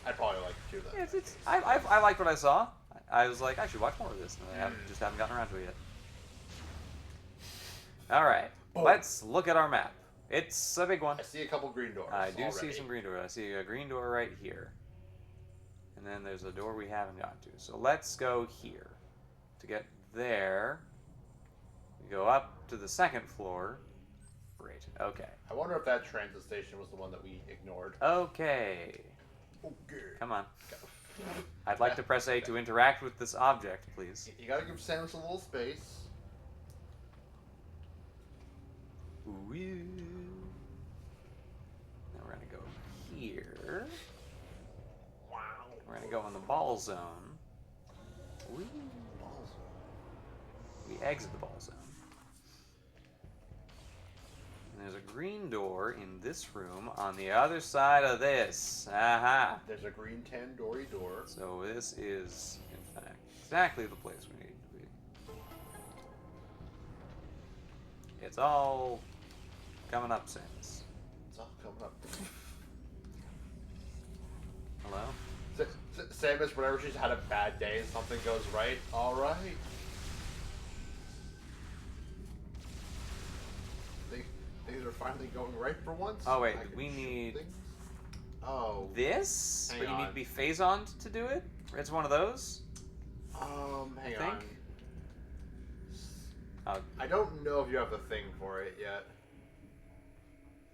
I'd probably like it too then. I liked what I saw. I was like, I should watch more of this, and I just haven't gotten around to it yet. All right, let's look at our map. It's a big one. I see a couple green doors. I do see already. some green doors. I see a green door right here. And then there's a door we haven't gotten to. So let's go here. To get there, we go up to the second floor. Great. Okay. I wonder if that transit station was the one that we ignored. Okay. Okay. Come on. I'd like to press A to interact with this object, please. You gotta give Samus a little space. Ooh. Now we're gonna go here. Wow. We're gonna go in the ball zone. Ooh. Ball zone. We exit the ball zone. And there's a green door in this room on the other side of this. Aha! There's a green Tandoori door. So this is, in fact, exactly the place we need to be. It's all coming up, Samus. It's all coming up. Hello? Samus, whenever she's had a bad day and something goes right, alright. Things are finally going right for once. Oh wait, I can we shoot need things. Oh. this? Hang But you on. need to be phasoned to do it? It's one of those? Hang I on. think. Oh, I don't know if you have the thing for it yet.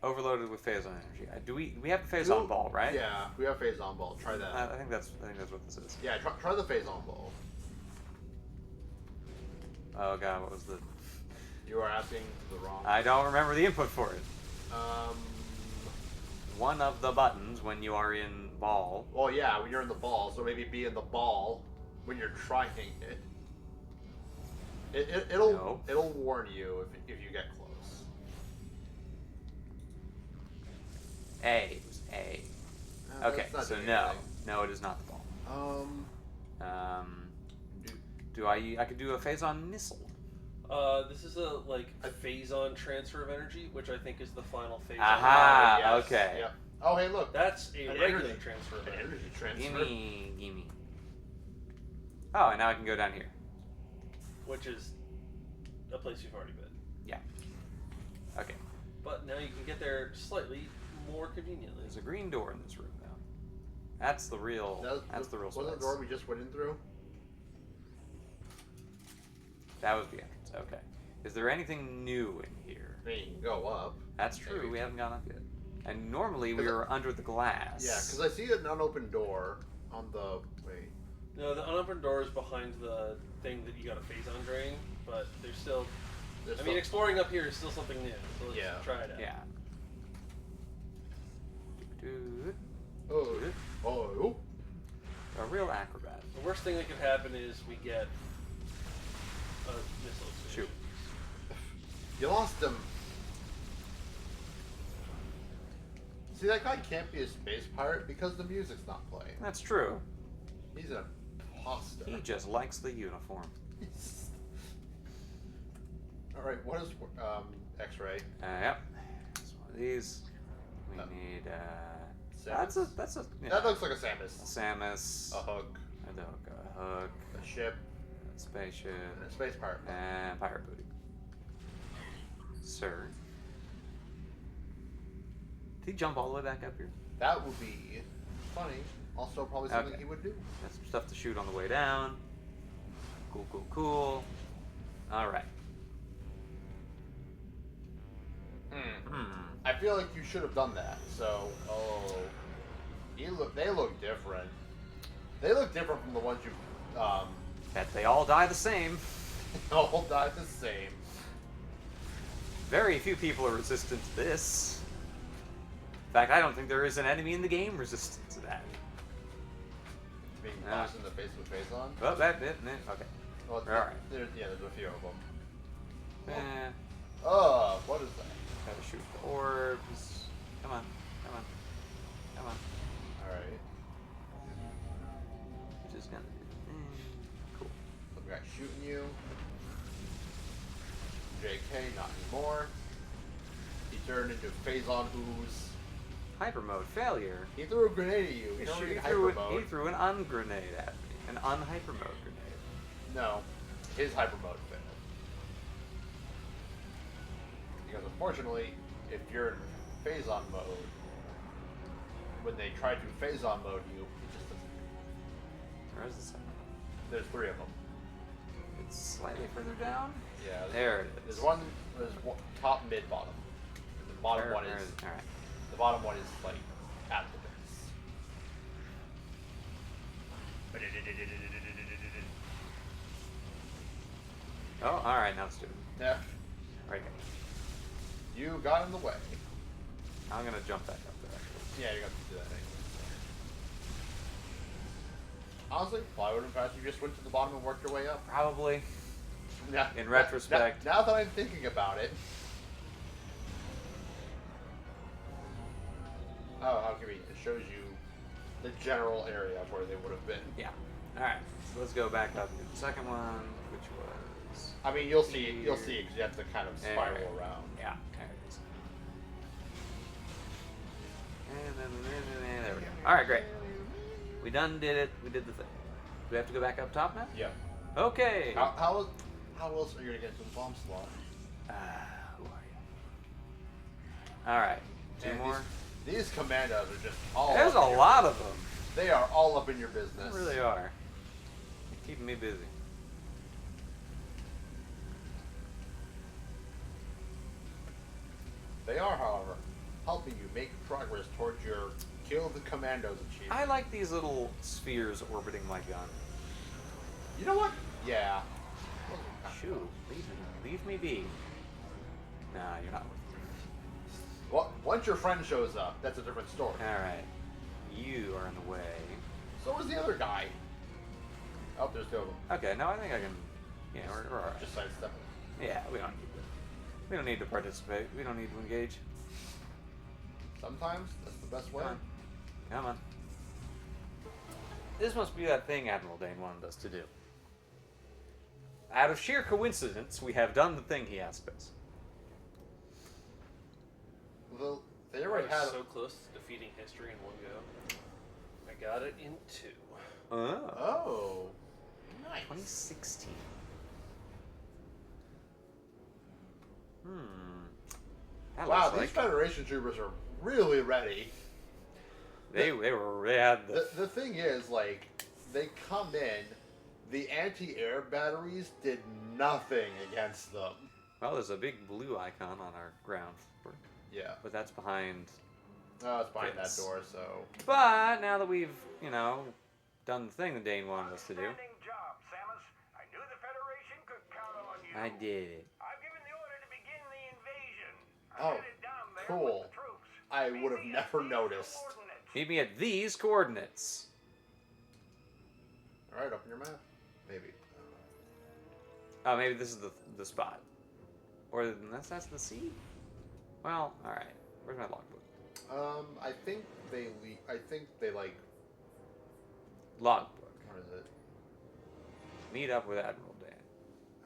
overloaded with phazon energy. Do we have the phazon ball, right? Yeah, we have phazon ball. Try that. I think that's what this is. Yeah, try the phazon ball. Oh god, what was the? You are asking the wrong. I don't remember the input for it. Um. One of the buttons when you are in ball. Well, yeah, when you're in the ball, so maybe be in the ball when you're trying it. It'll warn you if you get close. A. It was A. Okay, that's not so doing no. anything. No, it is not the ball. Do I could do a phazon missile. This is a phazon transfer of energy, which I think is the final phase. Aha! yes, Okay. Yep. Oh, hey, look. That's a An regular energy- transfer of an energy. energy transfer. Gimme. Oh, and now I can go down here. Which is a place you've already been. Yeah. Okay. But now you can get there slightly more conveniently. There's a green door in this room now. That's the real. That's the real Was that space. the door we just went in through? That was the entrance. Okay. Is there anything new in here? I mean, you can go up. That's true. Maybe. We haven't gone up yet. And normally we were under the glass. Yeah, because I see an unopened door on the... Wait. No, the unopened door is behind the thing that you got a phase on drain, but there's still... I mean, exploring up here is still something new, so let's try it out. Yeah. Dude. Oh. A real acrobat. The worst thing that could happen is we get a missile Shoot. You lost him. See, that guy can't be a space pirate because the music's not playing. That's true. He's an imposter. He just likes the uniform. Alright, what is X-ray? Yep. It's one of these. We need Samus? That's a That looks like a Samus. A Samus. A hook. A hook. A ship. A spaceship. And a space pirate. And pirate booty. Sir. Did he jump all the way back up here? That would be funny. Also, probably something he would do. Got some stuff to shoot on the way down. Cool. Alright. I feel like you should have done that. So, they look different. They look different from the ones you. Bet they all die the same. They all die the same. Very few people are resistant to this. In fact, I don't think there is an enemy in the game resistant to that. Being boxed in the face with face on. Oh, that bit. Okay. Well, Alright. There's a few of them. What is that? Gotta shoot the orbs. Come on. Alright. Just gonna. Cool. Some guy shooting you. JK, not anymore. He turned into Phazon Ooze. Hyper mode failure. He threw a grenade at you. He threw an un-grenade at me. An un-hyper mode grenade. No. His hyper mode failed. Because unfortunately, if you're in Phazon mode, when they try to Phazon mode you, it just doesn't. Where's the second one? There's 3 of them. It's slightly further down? Yeah. There it is. There's one top, mid, bottom. The bottom one is. Alright. The bottom one is like at the base. Oh, alright, now let's do it. Yeah. Right here. You got in the way. I'm gonna jump back up there. Yeah, you're gonna do that anyway. Honestly, probably would have been faster if you just went to the bottom and worked your way up. Probably. Yeah. In retrospect. Now that I'm thinking about it. Oh, how convenient. It shows you the general area of where they would have been. Yeah. Alright, so let's go back up to the second one, which was... I mean, you'll see it because you have to kind of spiral around. Yeah, there it is. And then, there we go. Alright, great. We done did it. We did the thing. Do we have to go back up top now? Yeah. Okay. How else are you going to get to the bomb slot? Who are you? Alright, 2 more. These commandos are just all There's a lot of them. They are all up in your business. They really are. Keeping me busy. They are, however, helping you make progress towards your kill the commandos achievement. I like these little spheres orbiting my gun. You know what? Yeah. Shoot, leave me be. Nah, you're not. Well, once your friend shows up, that's a different story. Alright. You are in the way. So is the other guy. Oh, there's 2 of them. Okay, no, I think I can... Yeah, we're alright. Just sidestep it. Yeah, we don't need to participate. We don't need to engage. Sometimes that's the best way. Come on. This must be that thing Admiral Dane wanted us to do. Out of sheer coincidence, we have done the thing he asked us. Well, they already I was had so close to defeating history in one go. I got it in 2. Oh. Nice. 2016. That Wow, looks these Federation troopers are really ready. They had the thing is, like, they come in, the anti-air batteries did nothing against them. Well, there's a big blue icon on our ground floor. Yeah. But that's behind Oh, it's behind that Yes. door, so. But now that we've, you know, done the thing that Dane wanted us to do. Outstanding job, Samus. I knew the Federation could count on you. I did it. I've given the order to begin the invasion. Oh, cool. I would have never noticed. Meet me at these coordinates. Alright, open your map. Maybe. Oh, maybe this is the spot. Or that's the sea? Well, alright. Where's my logbook? I think they like. Logbook. What is it? Meet up with Admiral Dan.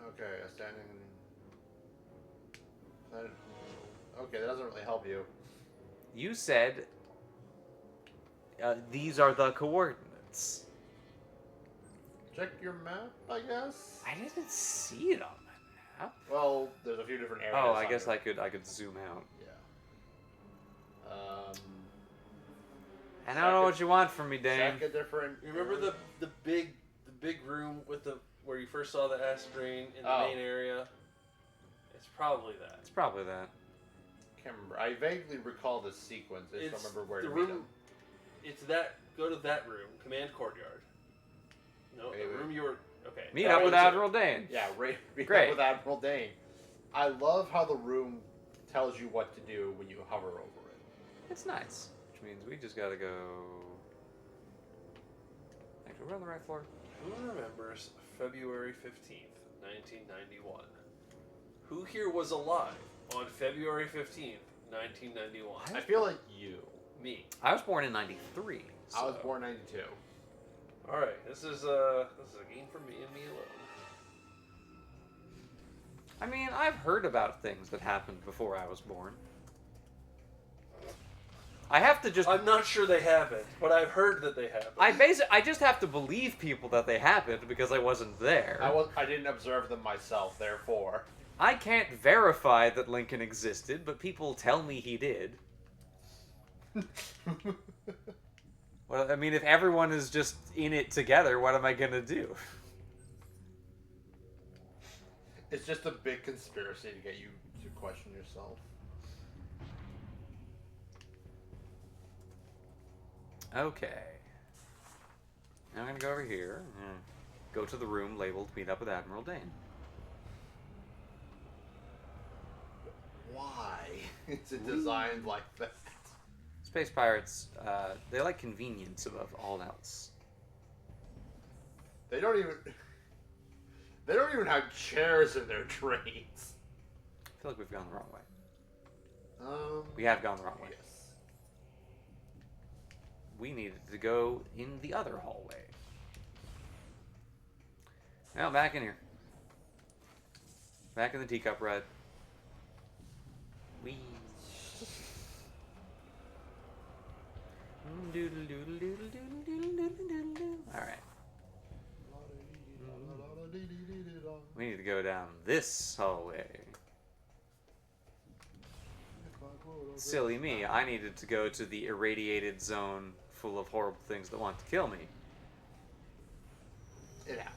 Okay, a standing. Okay, that doesn't really help you. You said these are the coordinates. Check your map, I guess. I didn't see it on my map. Well, there's a few different areas. Oh, I guess I could zoom out. Yeah. And I don't know what you want from me, Dane. Check a different. You remember the big room with the where you first saw the acid rain in the main area? It's probably that. It's probably that. Can't remember. I vaguely recall this sequence. I just don't remember where to meet him. It's that. Go to that room, command courtyard. No, Wait, the room you were. Okay. Meet up with Admiral Dane. Yeah, meet Great. up with Admiral Dane. I love how the room tells you what to do when you hover over it. It's nice. Which means we just gotta go. Actually, we're on the right floor. Who remembers February 15th, 1991? Who here was alive on February 15th, 1991? I feel like you. Me. I was born in '93. I was born in '92. All right, this is a game for me and me alone. I mean, I've heard about things that happened before I was born. I have to just. I'm not sure they happened, but I've heard that they happened. I just have to believe people that they happened because I wasn't there. I didn't observe them myself, therefore. I can't verify that Lincoln existed, but people tell me he did. Well, I mean, if everyone is just in it together, what am I gonna do? It's just a big conspiracy to get you to question yourself. Okay. Now I'm gonna go over here. Go to the room labeled "Meet up with Admiral Dane." Why is it designed like that? Space pirates, they like convenience above all else. They don't even have chairs in their trains. I feel like we've gone the wrong way. We have gone the wrong way. Yes. We needed to go in the other hallway. Now back in here. Back in the teacup ride. Wee. Alright. We need to go down this hallway. Silly me, I needed to go to the irradiated zone full of horrible things that want to kill me. It happens.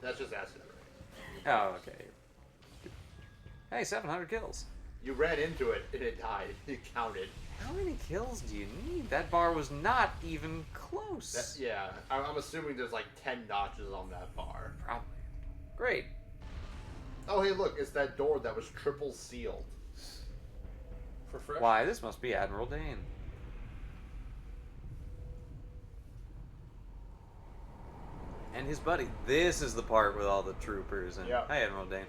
That's just acid rain. Oh, okay. Hey, 700 kills. You ran into it and it died. It counted. How many kills do you need? That bar was not even close. Yeah, I'm assuming there's like 10 notches on that bar. Probably. Great. Oh, hey, look, it's that door that was triple sealed. For fresh? Why, this must be Admiral Dane. And his buddy. This is the part with all the troopers and... Yeah. Hi, Admiral Dane.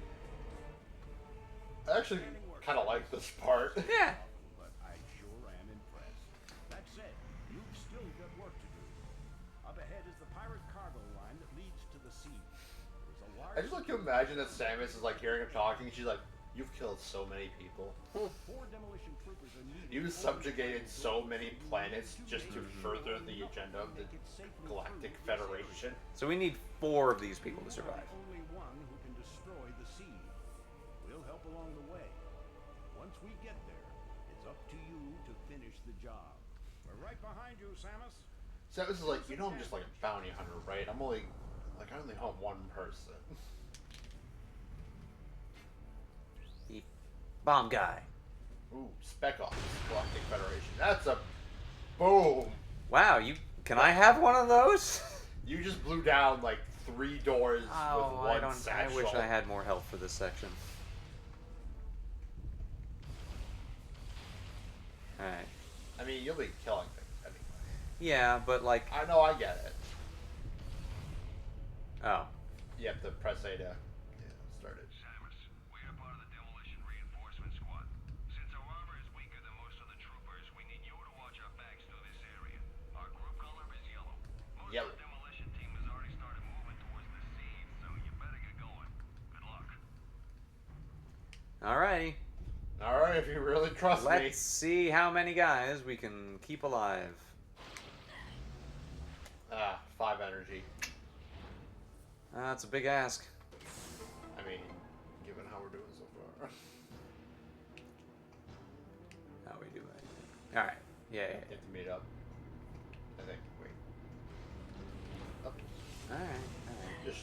I actually kind of like this part. Yeah. But I sure am impressed. That said, you've still got work to do. Up ahead is the pirate cargo line that leads to the sea. There's a large... I just like to imagine that Samus is like hearing him talking. She's like, "You've killed so many people. 4 demolition troopers are needed. You subjugated so many planets just to further the agenda of the Galactic Federation." So we need 4 of these people to survive. Only one who can destroy the sea. We'll help along the way. Once we get there, it's up to you to finish the job. We're right behind you, Samus. Samus is like, I'm just like a bounty hunter, right? I only hunt one person. The bomb guy. Ooh, Spec Ops Galactic Federation. That's a boom. Wow, can I have one of those? You just blew down like 3 doors Oh, with one satchel. I wish I had more help for this section. Alright. I mean, you'll be killing things anyway. Yeah, but like... I know, I get it. Oh. You have to press A to start it. Samus, we are part of the demolition reinforcement squad. Since our armor is weaker than most of the troopers, we need you to watch our backs through this area. Our group color is yellow. Most of the demolition team has already started moving towards the seed, so you better get going. Good luck. Alrighty. Alright, if you really trust me. Let's see how many guys we can keep alive. 5 energy. That's a big ask. I mean, given how we're doing so far. How we doing? Alright. Yeah. You have to meet up. I think. Wait. Up. Alright. Just.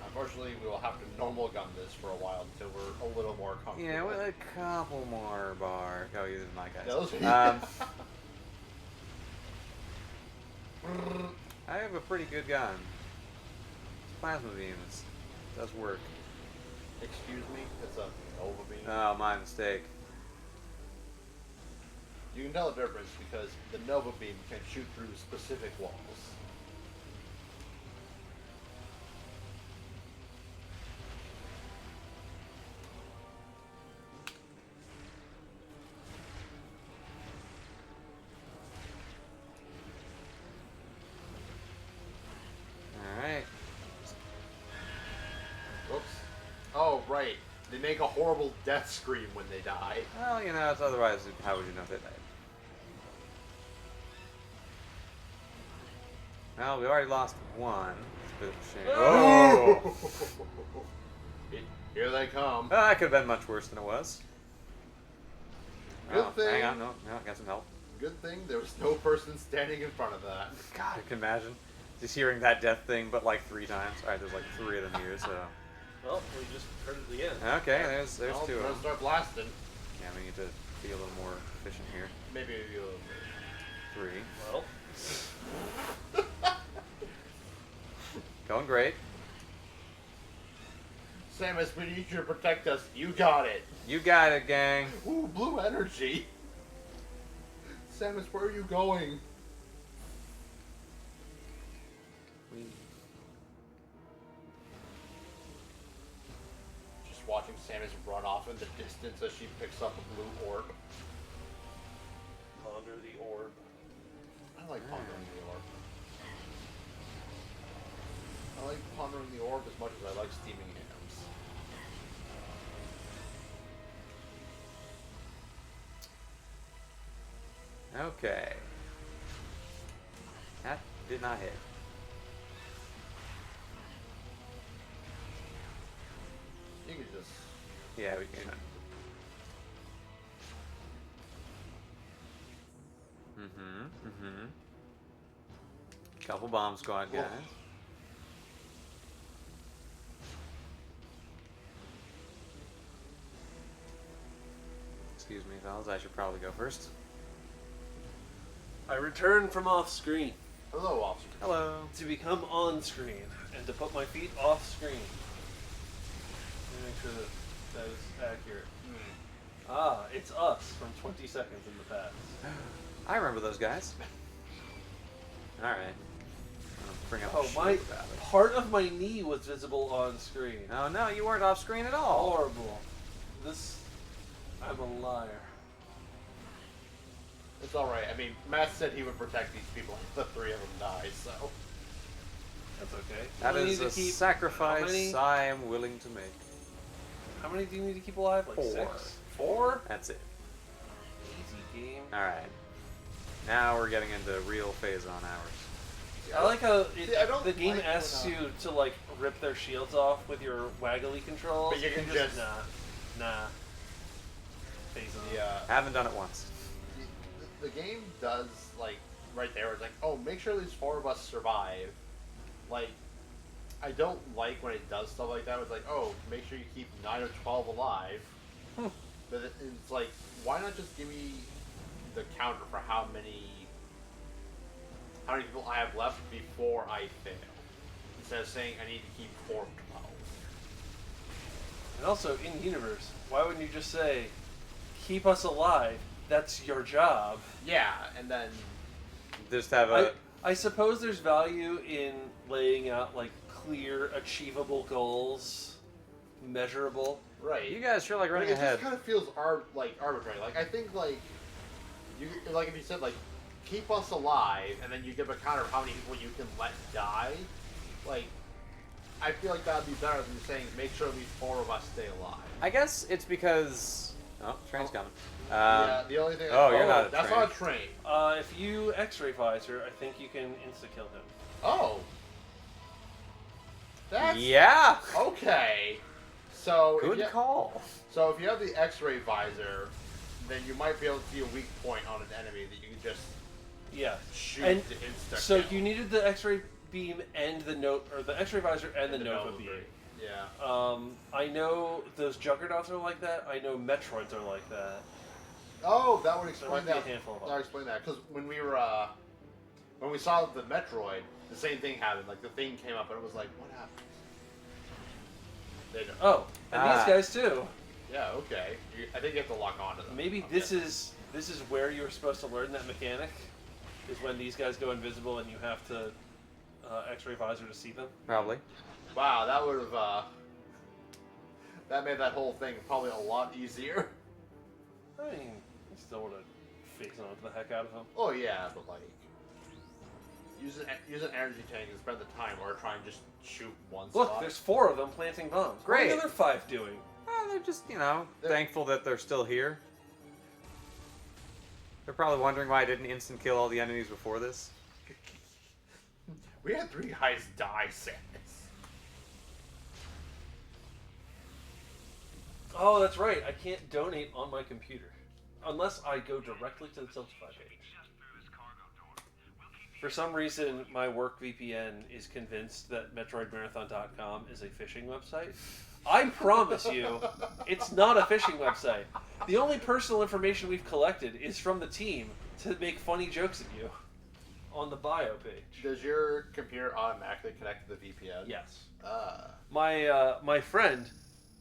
Unfortunately, we will have to normal gun this for a while until we're a little more comfortable. Yeah, with a couple more bar. Oh, these are my guys. Those I have a pretty good gun. Plasma beams. Does work. Excuse me? It's a Nova beam. Oh, my mistake. You can tell the difference because the Nova beam can shoot through specific walls. Alright. Whoops. Oh, right. They make a horrible death scream when they die. Well, you know, it's otherwise, how would you know they died? Well, we already lost one. It's a bit of a shame. Oh! Here they come. That could have been much worse than it was. Good thing. Hang on, no, I got some help. Good thing there was no person standing in front of that. God, I can imagine. Just hearing that death thing, but like 3 times. Alright, there's like 3 of them here, so... Well, we just heard it at the end. Okay, there's 2 of them. Let's start blasting. Yeah, we need to be a little more efficient here. Maybe a little 3. Well... Going great. Samus, we need you to protect us. You got it. You got it, gang. Ooh, blue energy. Samus, where are you going? Just watching Samus run off in the distance as she picks up a blue orb. Ponder the orb. I like pondering the orb. I like pondering the orb as much as I like steaming hams. Okay. That did not hit. You can just... Yeah, we can. Couple bomb squad guys. Excuse me, fellas. I should probably go first. I returned from off screen. Hello, officer. Hello. To become on screen and to put my feet off screen. Let me make sure that is accurate. Ah, it's us from 20 seconds in the past. I remember those guys. Alright. Bring up Oh, a my sheet about it. part of my knee was visible on screen. Oh no, you weren't off screen at all. Horrible. I'm a liar. It's alright. I mean, Matt said he would protect these people if the 3 of them die, so... That's okay. That You is need a to keep- sacrifice I am willing to make. How many do you need to keep alive? Like 4. 6? 4? That's it. Easy game. Alright. Now we're getting into real phase on hours. I like how the game like asks when, you to like rip their shields off with your waggly controls. But you can just... Nah. Phase on. Yeah. Haven't done it once. The game does, like, right there, it's like, oh, make sure these 4 of us survive. Like, I don't like when it does stuff like that. It's like, oh, make sure you keep 9 or 12 alive. But it's like, why not just give me the counter for how many people I have left before I fail, instead of saying I need to keep 4 of 12. And also, in universe, why wouldn't you just say, keep us alive? That's your job. Yeah, and then Just have a. I suppose there's value in laying out like clear, achievable goals, measurable. right. You guys sure like running it ahead. just kind of feels arbitrary. Like I think like you like if you said like keep us alive, and then you give a counter of how many people you can let die. Like I feel like that'd be better than saying make sure at least 4 of us stay alive. I guess it's because. Oh, train's coming. Yeah, the only thing. Oh, you're not a That's train. not a train. If you X-ray visor, I think you can insta-kill him. Oh. That's Yeah. okay. So Good if you, call. So if you have the X-ray visor, then you might be able to see a weak point on an enemy that you can just shoot And to insta. so you needed the X-ray beam and the note, or the X-ray visor and the Nova beam. Yeah. I know those Juggernauts are like that. I know Metroids are like that. Oh, that would There explain might be that. a handful of That would explain that because when we were when we saw the Metroid, the same thing happened. Like the thing came up and it was like, what happened? They don't. Oh, and these guys too. Yeah. Okay. I think you have to lock onto them. Maybe this is where you were supposed to learn that mechanic. Is when these guys go invisible and you have to X-ray visor to see them. Probably. Wow, that would have that made that whole thing probably a lot easier. I mean, you still would have phased on the heck out of them. Oh yeah, but like use an energy tank and spend the time, or try and just shoot one Look, spot. there's 4 of them planting bombs. Great. What are the other 5 doing? They're just, thankful that they're still here. They're probably wondering why I didn't instant kill all the enemies before this. We had 3 guys die, Samus. Oh, that's right. I can't donate on my computer. Unless I go directly to the Tiltify page. For some reason, my work VPN is convinced that MetroidMarathon.com is a phishing website. I promise you, it's not a phishing website. The only personal information we've collected is from the team to make funny jokes at you on the bio page. Does your computer automatically connect to the VPN? Yes. Ah. My friend,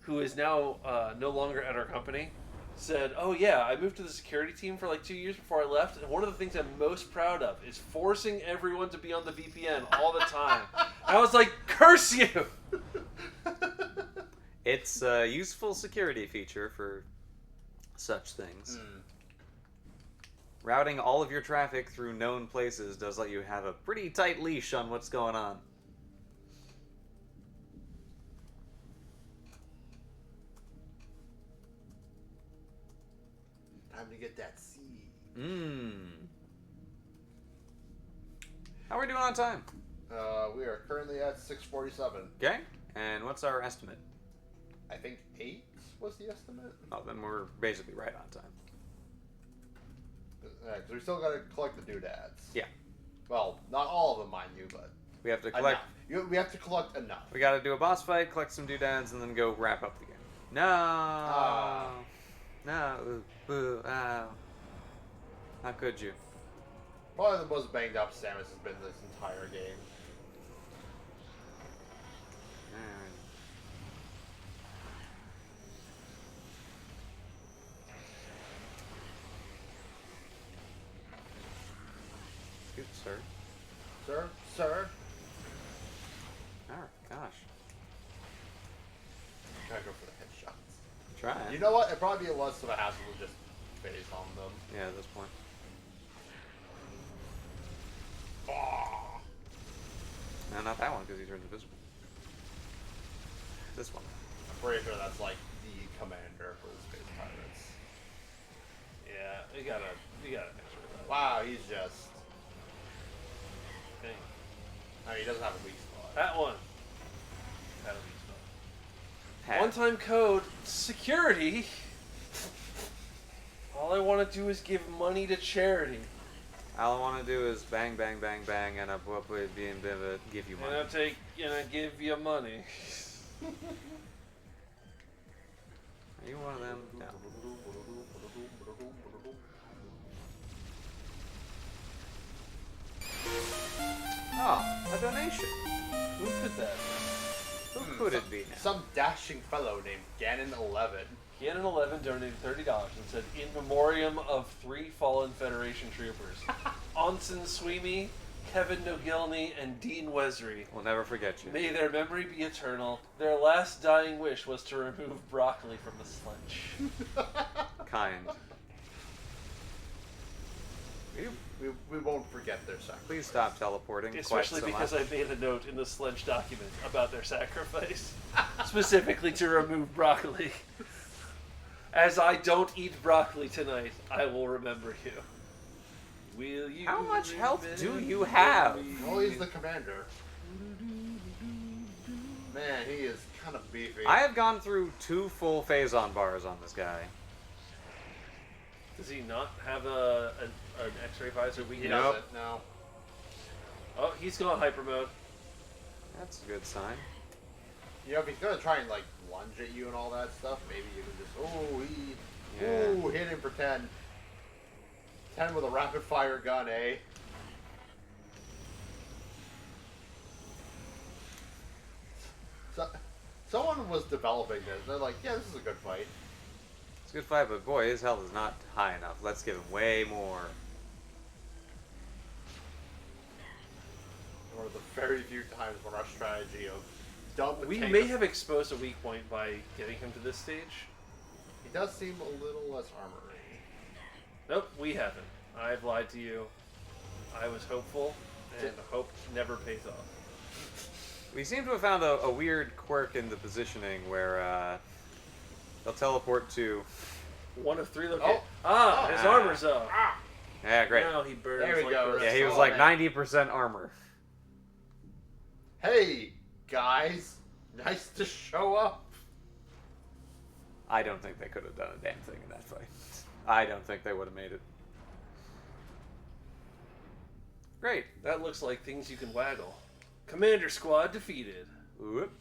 who is now no longer at our company, said, "Oh yeah, I moved to the security team for like 2 years before I left, and one of the things I'm most proud of is forcing everyone to be on the VPN all the time." I was like, "Curse you!" It's a useful security feature for such things. Routing all of your traffic through known places does let you have a pretty tight leash on what's going on. Time to get that seed. How are we doing on time? We are currently at 6:47. Okay. And what's our estimate? I think 8 was the estimate. Oh, then we're basically right on time. Because we still got to collect the doodads. Yeah. Well, not all of them, mind you, but We have to collect. we have to collect enough. We got to do a boss fight, collect some doodads, and then go wrap up the game. No. No. Boo. Ow. How could you? Probably the most banged up Samus has been this entire game. Good, sir. Sir? Oh, gosh. Gotta go for the headshots. Try it. You know what? It'd probably be less of a hassle to just phase on them. Yeah, at this point. Oh. No, not that one, because he turns invisible. This one. I'm pretty sure that's like the commander for the Space Pirates. Yeah, you gotta extra that. Wow, he's just... Dang. I mean, he doesn't have a weak spot. That one. Had a weak spot. Hat. One-time code security. All I want to do is give money to charity. All I want to do is bang, bang, bang, bang, and give you money. And I give you money. Are you one of them? No. Oh, a donation. Who could that? Who could it be now? Some dashing fellow named Ganon11. Gannon11 donated $30 and said, "In memoriam of 3 fallen Federation troopers, Onsen Sweeney, Kevin Nogilny, and Dean Wesry. We'll never forget you. May their memory be eternal. Their last dying wish was to remove broccoli from the sledge." Kind. We won't forget their sacrifice. Please stop teleporting. Especially quite so because much. I made a note in the sledge document about their sacrifice. Specifically to remove broccoli. As I don't eat broccoli tonight, I will remember you. Will you? How much health do you have? Oh, he's the commander. Man, he is kind of beefy. I have gone through 2 full Phazon bars on this guy. Does he not have an X-ray visor? He doesn't, no. Oh, he's gone hyper mode. That's a good sign. You know, if he's gonna try and like lunge at you and all that stuff, maybe you can just hit him for 10. 10 with a rapid fire gun, eh? So, someone was developing this. They're like, yeah, this is a good fight. It's a good fight, but boy, his health is not high enough. Let's give him way more. One of the very few times when our strategy of dump the We tank may of- have exposed a weak point by getting him to this stage. He does seem a little less armory. Nope, we haven't. I've lied to you. I was hopeful, and hope never pays off. We seem to have found a weird quirk in the positioning where they'll teleport to one of 3 locations. His armor's up. Yeah, great. Now he burns There we like go. the rest Yeah, he of was us. like 90% armor. Hey, guys. Nice to show up. I don't think they could have done a damn thing in that fight. I don't think they would have made it. Great. That looks like things you can waggle. Commander Squad defeated. Whoop.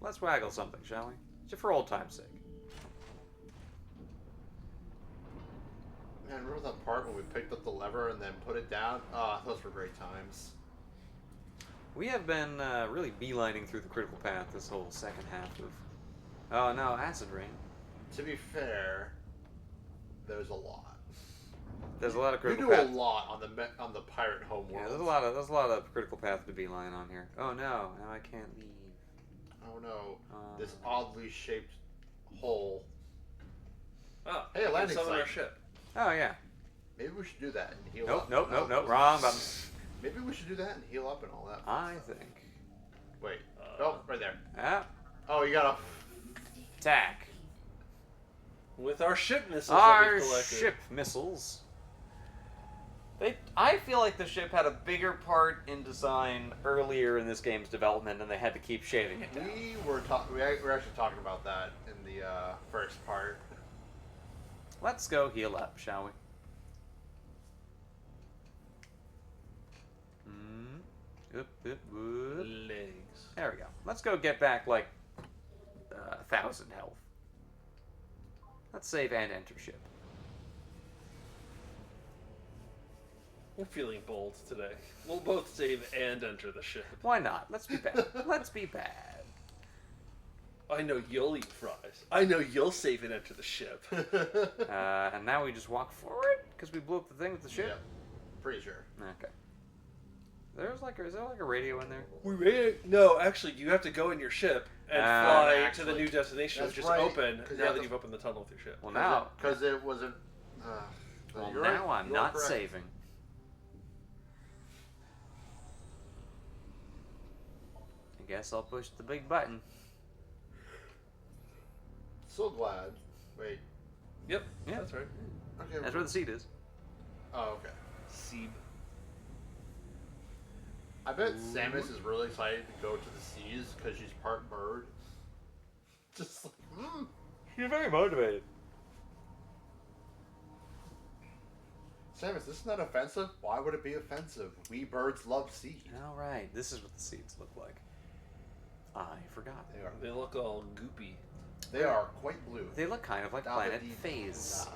Let's waggle something, shall we? Just for old time's sake. Man, remember that part when we picked up the lever and then put it down? Ah, those were great times. We have been really beelining through the critical path this whole second half of... Oh no, Acid Rain. To be fair, there's a lot. There's a lot of You critical do path. a lot on the pirate homeworld. Yeah, there's a lot of critical path to beeline on here. Oh no, now I can't leave. Oh no, this oddly shaped hole. Oh, Hey, a landing summon our site. ship. Oh yeah. Maybe we should do that and heal Nope, up. nope, wrong button. Maybe we should do that and heal up and all that. I think. Wait. Oh, right there. Ah. Oh, you gotta. Attack. With our ship missiles Our that we've collected. ship missiles. I feel like the ship had a bigger part in design Earlier in this game's development, and they had to keep shaving it down. We were actually talking about that in the first part. Let's go heal up, shall we? Oop, oop, oop. Legs. There we go. Let's go get back like 1,000 health. Let's save and enter ship. We're feeling bold today. We'll both save and enter the ship. Why not? Let's be bad. Let's be bad. I know you'll eat fries. I know you'll save and enter the ship. And now we just walk forward because we blew up the thing with the ship. Yep. Pretty sure. Okay. Is there like a radio in there? We may no, actually, you have to go in your ship and fly to the new destination, that's which is right, open 'cause you now have that to- you've opened the tunnel with your ship. Well, now. Because it wasn't. Well, you're now right. I'm You are not correct. saving. I guess I'll push the big button. So glad. Wait. Yep. Yeah. That's right. Okay. That's where the seat is. Oh, okay. Seeb. I bet Samus is really excited to go to the seas because she's part bird. Just like, You're very motivated. Samus, this is not offensive. Why would it be offensive? We birds love seas. All right, this is what the seats look like. I forgot. They are. They look all goopy. They are quite blue. They look kind of like Planet Phase.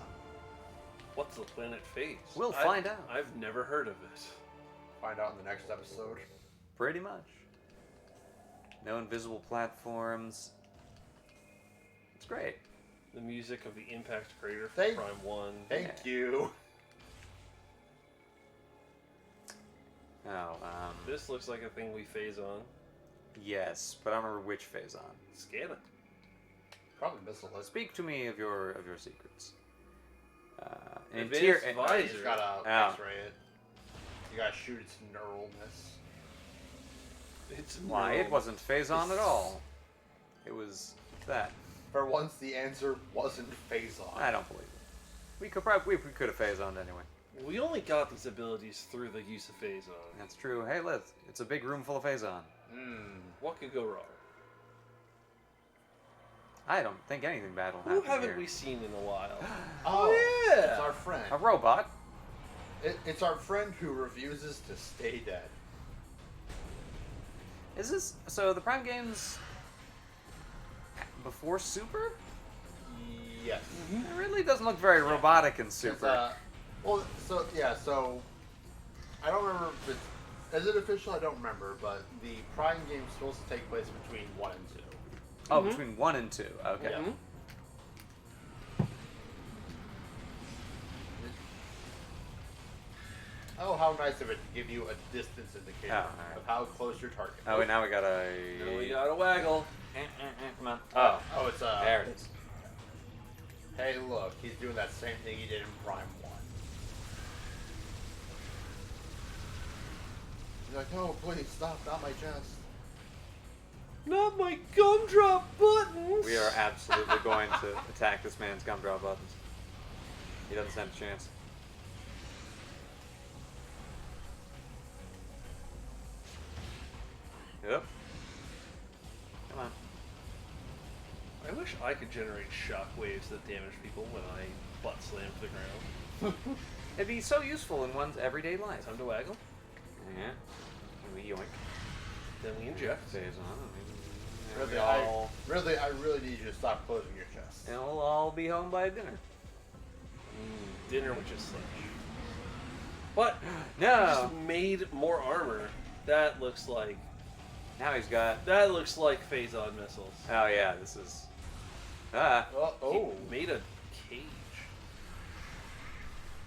What's the planet Phase? We'll find out. I've never heard of it. Find out in the next episode. Pretty much. No invisible platforms. It's great. The music of the Impact Crater from Prime 1. Thank you. Oh, This looks like a thing we phase on. yes, but I don't remember which phase on. Scan it. Probably missile list. Speak to me of your secrets. Advanced You visor. just gotta Oh. X-ray it. You gotta shoot its neuralness. It's Why? It neural. wasn't phase on at all. It was that. For once, the answer wasn't phase on. I don't believe it. We could probably we could have phase on anyway. We only got these abilities through the use of phase on. That's true. Hey, it's a big room full of phase on. What could go wrong? I don't think anything bad will Who happen haven't here. we seen in a while? Oh, yeah! It's our friend. A robot. It's our friend who refuses to stay dead. Is this so? The Prime games before Super? Yes. It really doesn't look very robotic in It's, Super. so I don't remember if it's, is it official? I don't remember, but the Prime game is supposed to take place between 1 and 2. Oh, between 1 and 2. Okay. Yeah. Oh, how nice of it to give you a distance indicator alright. of how close your target is. Oh, and now we got a. Now we got a waggle. Come on. Oh, it's there it is. Hey, look, he's doing that same thing he did in Prime 1. He's like, oh, please stop, not my chest. Not my gumdrop buttons! We are absolutely going to attack this man's gumdrop buttons. He doesn't stand a chance. Yep. Come on. I wish I could generate shockwaves that damage people when I butt slam to the ground. It'd be so useful in one's everyday life. Time to waggle. Yeah. We yoink. Then we inject. Phase on. Really, I really need you to stop closing your chest. And we'll all be home by dinner. Dinner with just such. But No. he just made more armor. That looks like. Now he's got. That looks like phase-on missiles. Oh yeah, this is. Ah. He made a cage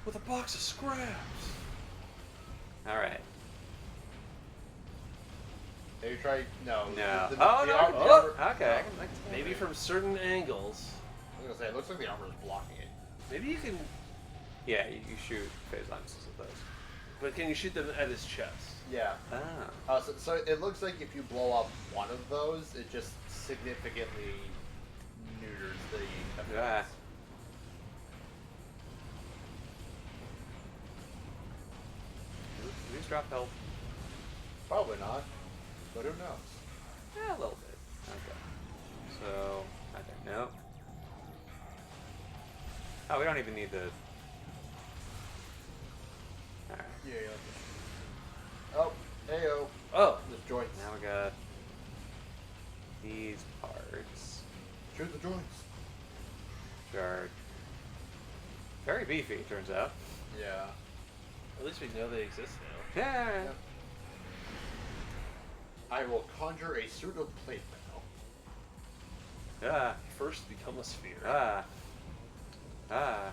with a box of scraps. All right. Have you tried? No. No. The No. armor, Okay. I can Maybe from certain angles. I was gonna say, it looks like the armor is blocking it. Maybe you can. Yeah, you shoot phase on missiles with those. But can you shoot them at his chest? Yeah. Ah. So it looks like if you blow up one of those, it just significantly neuters the effects. Yeah. Do these drop health? Probably not, but who knows? Yeah, a little bit. Okay. So, okay, no. Oh, we don't even need the. Alright. Yeah. Oh, heyo. Oh. There's joints. Now we got these parts. Shoot the joints. Which are very beefy, it turns out. Yeah. At least we know they exist now. Yeah. Yep. I will conjure a suit of plate now. Ah. First, become a sphere. Ah. Ah.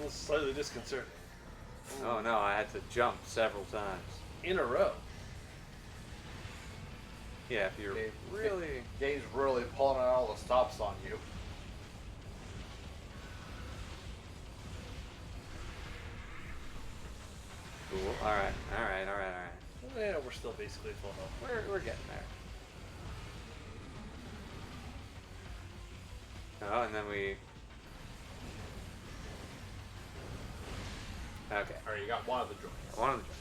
It's slightly disconcerting. Oh no, I had to jump several times. In a row. Yeah, if you're really. Game's really pulling out all the stops on you. Cool. Alright, alright, alright, alright. Yeah, we're still basically full health. We're getting there. Oh, and then we. Okay. Alright, you got one of the joints. One of the joints.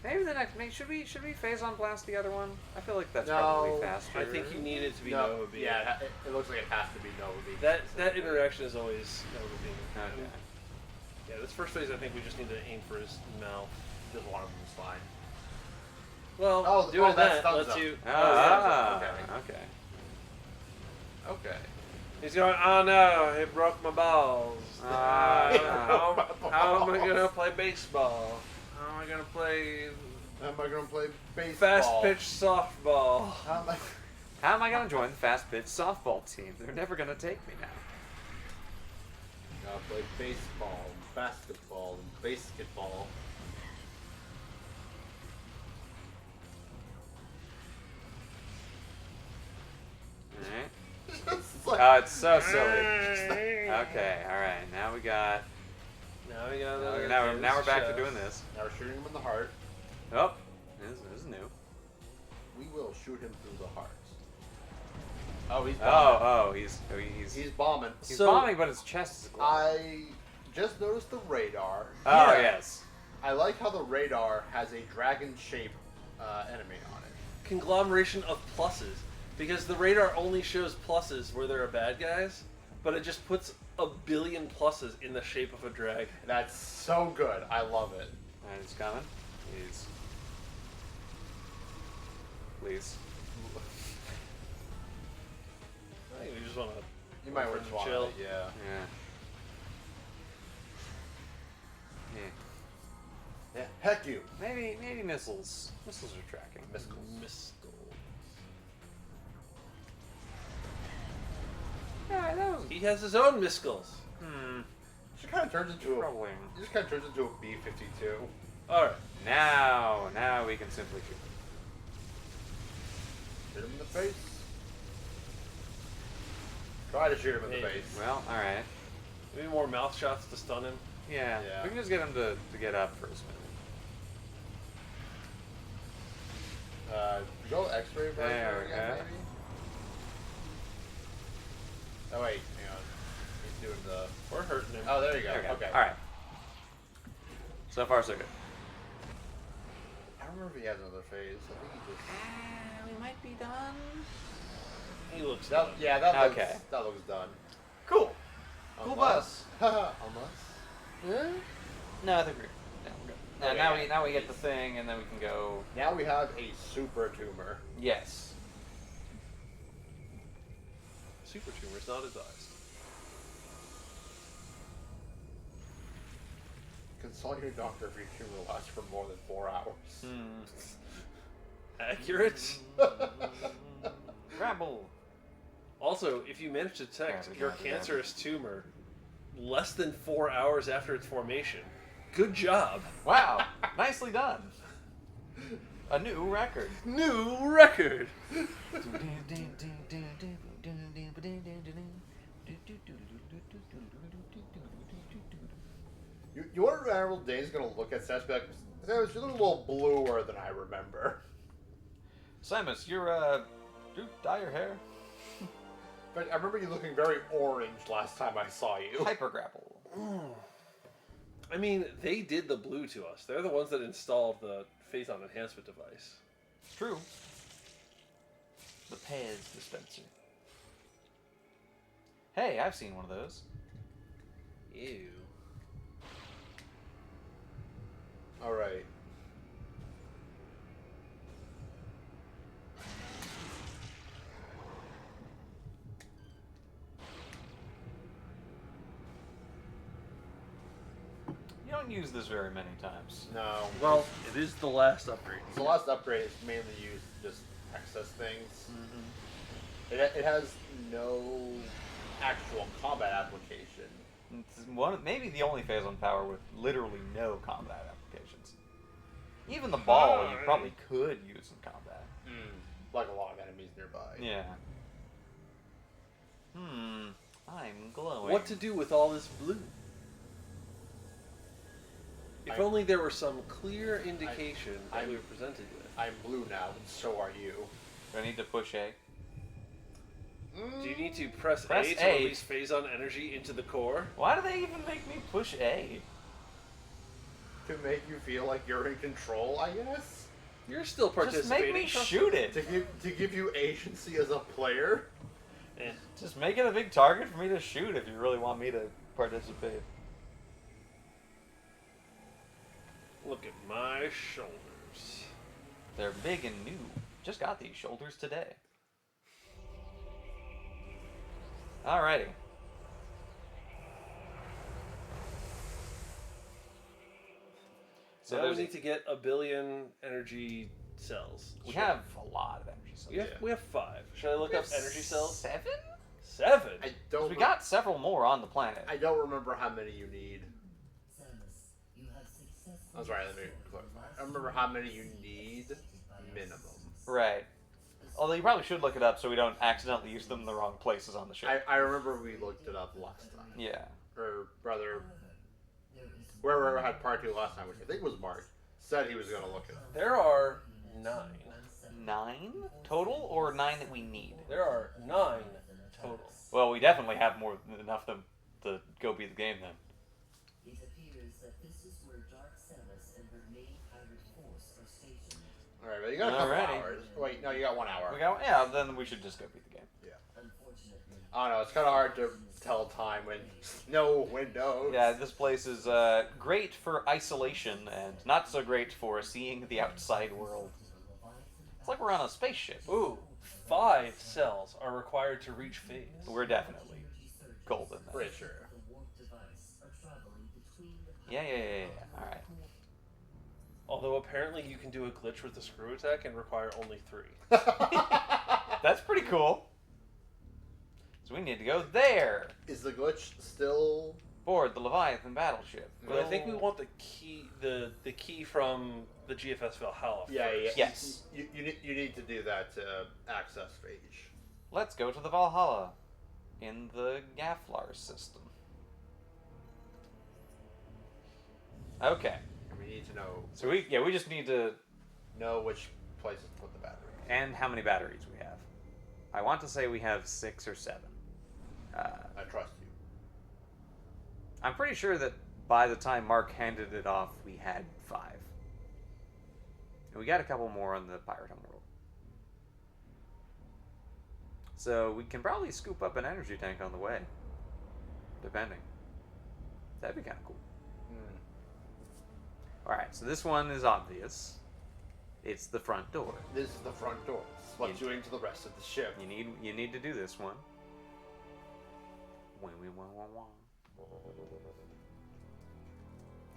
Maybe the next. Should we phase on blast the other one? I feel like that's No. probably faster. I think you need it to be No, Nova Beam. yeah, it looks like it has to be Nova Beam. That interaction is always Nova Beam. Okay. Yeah, this first phase I think we just need to aim for his mouth. Just one of them is fine. Well, doing that's that thumbs lets up. you. Okay. Okay. He's going. Oh no! It broke my balls. How am I gonna play baseball? How am I gonna play? How am I gonna play baseball? Fast pitch softball. How am I gonna join the fast pitch softball team? They're never gonna take me now. Gotta play baseball, basketball, and basketball. Alright. It's like- Oh, it's so silly. Okay, alright. Now we got. Now we got. Now we're back to doing this. Now we're shooting him in the heart. Oh, this is new. We will shoot him through the heart. Oh, he's bombing. He's bombing. He's bombing, but his chest is glowing. I just noticed the radar. Oh, yes. I like how the radar has a dragon-shaped enemy on it. Conglomeration of pluses, because the radar only shows pluses where there are bad guys, but it just puts a billion pluses in the shape of a dragon. That's so good. I love it. Alright, it's coming. Please. I think we just want to. You might want to chill. Yeah. Yeah. Heck you. Maybe missiles. Missiles are tracking. Missiles. Yeah, that was. He has his own missiles. It just kind of turns into a B-52. All right. Now we can simply shoot. Shoot him in the face. Try to shoot him in the face. Well, all right. Maybe more mouth shots to stun him. Yeah. We can just get him to get up for a minute. Go X-ray version There, again, maybe? Oh wait, hang on. He's doing the. We're hurting him. Oh, there you go. There we go. Okay. All right. So far, so good. I don't remember if he has another phase. I think he just. We might be done. He looks that, done. Yeah, that looks, Okay. that looks done. Cool. Cool Unless. Unless. No, I think we're good. Now we get the thing, and then we can go. Now we have a super tumor. Yes. Super tumors, not his eyes. Consult your doctor if your tumor lasts for more than 4 hours. Accurate. Rabble. Also, if you manage to detect your Yeah. cancerous tumor less than 4 hours after its formation, good job. Wow. Nicely done. A new record. New record. You wonder if Admiral Dane's gonna look at Samus and be like, Samus, you look a little bluer than I remember. Samus, you dye your hair. But I remember you looking very orange last time I saw you. Hyper grapple. I mean, they did the blue to us. They're the ones that installed the Phazon enhancement device. It's true. The Pez dispenser. Hey, I've seen one of those. Ew. Alright. You don't use this very many times. No. Well, it is the last upgrade. The last upgrade is mainly used to just access things. It has no actual combat application. It's maybe the only phase on power with literally no combat applications. Even the ball you probably could use in combat. Like a lot of enemies nearby. Yeah. I'm glowing. What to do with all this blue? If only there were some clear indication that we were presented with. I'm blue now, and so are you. Do I need to push A? Do you need to press Press A to A. release Phazon energy into the core? Why do they even make me push A? To make you feel like you're in control, I guess? You're still Just participating. make me shoot it. To give you agency as a player? Just make it a big target for me to shoot if you really want me to participate. Look at my shoulders. They're big and new. Just got these shoulders today. Alrighty. So now we need to get 1 billion energy cells. We have a lot of energy cells. We have 5. Should I look up energy cells? 7? 7? I don't. We got several more on the planet. I don't remember how many you need. I'm sorry, let me clarify. I don't remember how many you need minimum. Right. Although you probably should look it up so we don't accidentally use them in the wrong places on the ship. I remember we looked it up last time. Yeah. Or rather, whoever had part 2 last time, which I think was Mark, said he was going to look it up. There are 9. 9 total, or 9 that we need? There are 9 total. Well, we definitely have more than enough to go beat the game then. It appears that this is where Dark Samus and her main pirate force are stationed. Alright, but you got a couple hours. Wait, no, you got 1 hour. Yeah, then we should just go beat the game. Yeah. Unfortunately. I don't know, it's kind of hard to tell time when no windows. Yeah, this place is great for isolation and not so great for seeing the outside world. It's like we're on a spaceship. Ooh, 5 cells are required to reach phase. We're definitely golden then. Pretty sure. Yeah. Alright. Although apparently you can do a glitch with the screw attack and require only 3. That's pretty cool. So we need to go there. Is the glitch still board the Leviathan battleship? But I think we want the key from the GFS Valhalla. Yeah. Yes. You need to do that to access phage. Let's go to the Valhalla in the Gaflar system. Okay. And we need to know. So we just need to know which places to put the batteries. And how many batteries we have. I want to say we have 6 or 7. I trust you. I'm pretty sure that by the time Mark handed it off, we had 5. And we got a couple more on the Pirate Home World. So we can probably scoop up an energy tank on the way. Depending. That'd be kind of cool. Alright, so this one is obvious. It's the front door. This is the front door. This is what's doing to the rest of the ship. You need to do this one.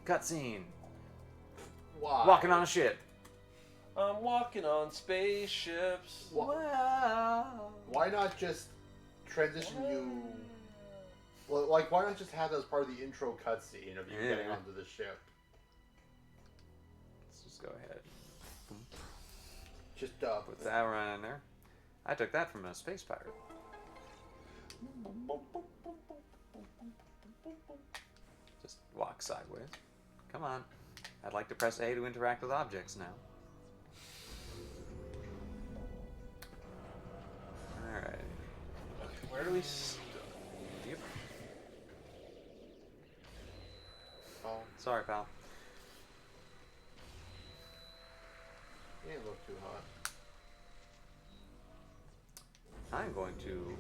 Cutscene. Why? Walking on a ship. I'm walking on spaceships. Wow. Why not just transition you? Like, why not just have that as part of the intro cutscene of you getting onto the ship? Let's just go ahead. Just put that right in there. I took that from a space pirate. Just walk sideways. Come on. I'd like to press A to interact with objects now. Alright. Okay, where do we start? Yep. Oh, sorry, pal. You ain't look too hot. I'm going to.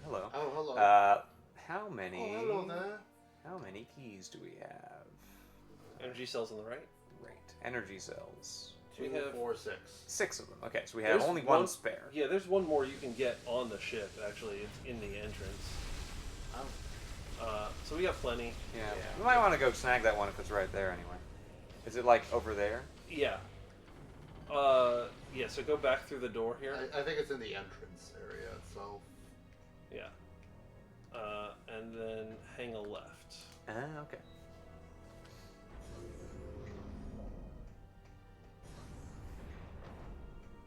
Hello. Oh, hello. How many? Oh, hello there. How many keys do we have? Energy cells on the right. Right. Energy cells. 2, 4, 6. 6 of them. Okay, so we have only one spare. Yeah, there's one more you can get on the ship. Actually, it's in the entrance. Oh. So we got plenty. Yeah. We might want to go snag that one if it's right there anyway. Is it like over there? Yeah. Yeah. So go back through the door here. I think it's in the entrance area itself. Yeah. And then hang a left. Okay.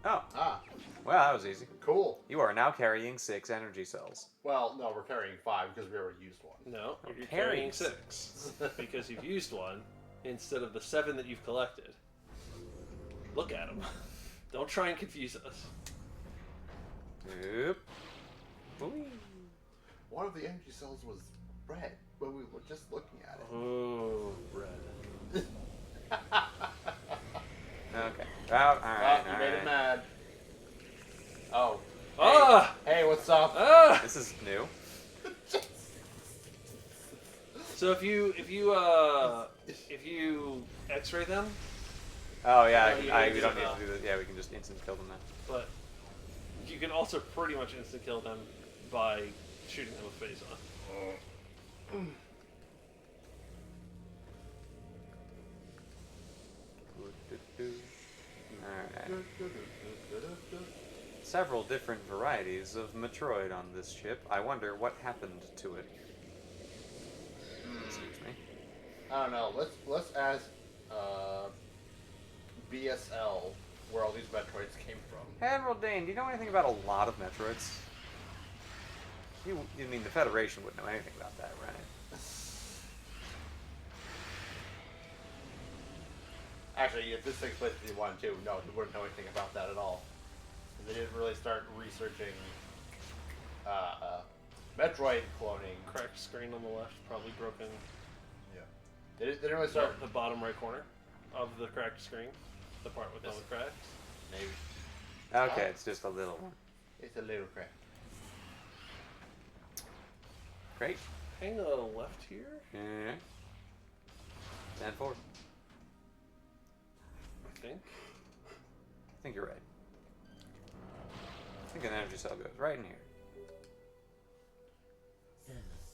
Oh. Ah. Well, that was easy. Cool. You are now carrying 6 energy cells. Well, no, we're carrying 5 because we already used one. No, We're you're carrying carrying 6 because you've used one instead of the 7 that you've collected. Look at them. Don't try and confuse us. Yep. One of the energy cells was red when we were just looking at it. Oh, red. Okay. Well, alright. You made it mad. Oh. Ah! Hey, what's up? Ah! This is new. So if you X-ray them, Oh yeah, I know you we don't do need now. to do this. Yeah, we can just instant kill them now. But you can also pretty much instant kill them by shooting them with phase on. Alright. Several different varieties of Metroid on this ship. I wonder what happened to it. Excuse me. I don't know. Let's ask BSL where all these Metroids came from. Admiral Dane, do you know anything about a lot of Metroids? You mean the Federation wouldn't know anything about that, right? Actually, if this takes place in 1 and 2, no, he wouldn't know anything about that at all. They didn't really start researching Metroid cloning. Cracked screen on the left, probably broken. Yeah. They didn't really start. The bottom right corner of the cracked screen, the part with all the cracks. Maybe. Okay, it's just a little one. It's a little crack. Great. Hang a left here. Yeah. Stand forward. I think. I think you're right. I think an energy cell goes right in here. Samus,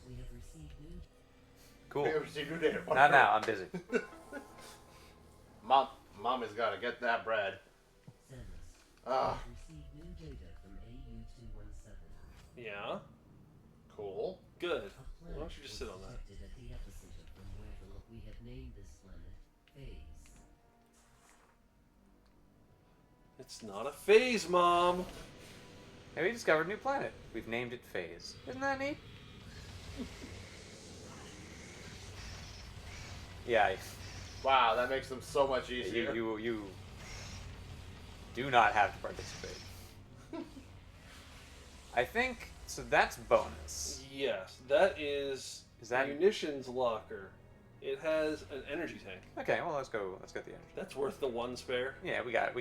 we have received new. Cool. We have received new data. Not now, I'm busy. Mommy's gotta get that bread. Samus, Ah. we have received new data from AU-217. Yeah. Cool. Good. A Why planet don't you just sit on that? detected at the epicenter from where we have named this planet Phase. It's not a phase, Mom. Hey, we discovered a new planet. We've named it Phase. Isn't that neat? Yeah. Wow, that makes them so much easier. You do not have to participate. I think so. That's bonus. Yes, that is. Is that munitions locker? It has an energy tank. Okay, well let's go. Let's get the energy. That's worth the 1 spare. Yeah, we got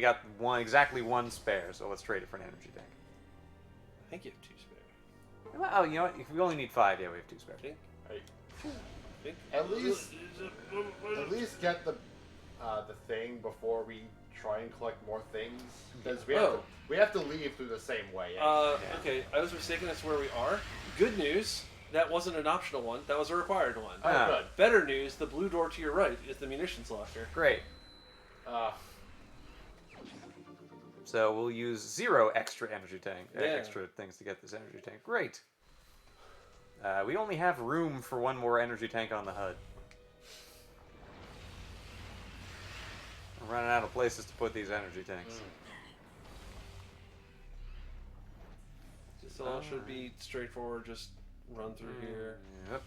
exactly 1 spare. So let's trade it for an energy tank. I think you have 2 spare. Well, oh, you know what? If we only need 5, yeah, we have 2 spare. At least get the thing before we try and collect more things, because we have to leave through the same way. Okay, I was mistaken. That's where we are. Good news. That wasn't an optional one. That was a required one. Oh, good. Better news. The blue door to your right is the munitions locker. Great. So we'll use 0 extra energy tank, extra things to get this energy tank. Great. We only have room for 1 more energy tank on the HUD. I'm running out of places to put these energy tanks. This all should be straightforward. Just run through here. Yep.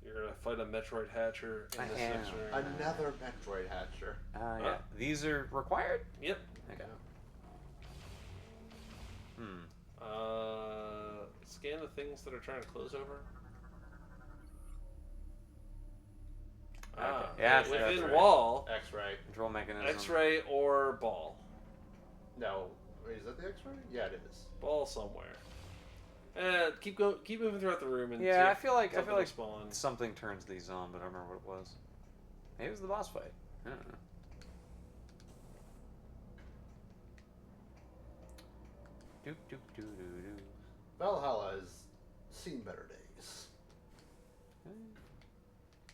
You're gonna fight a Metroid Hatcher in this next room. Another Metroid Hatcher. Yeah. These are required? Yep. Okay. Scan the things that are trying to close over. Okay. Yeah, within X-ray. wall. X-ray. Control mechanism. X-ray or ball. No, wait, is that the X-ray? Yeah, it is. Ball somewhere. Keep moving throughout the room and see Yeah, I if feel like something will spawn. something turns these on, but I don't remember what it was. Maybe it was the boss fight. I don't know. Do. Valhalla has seen better days.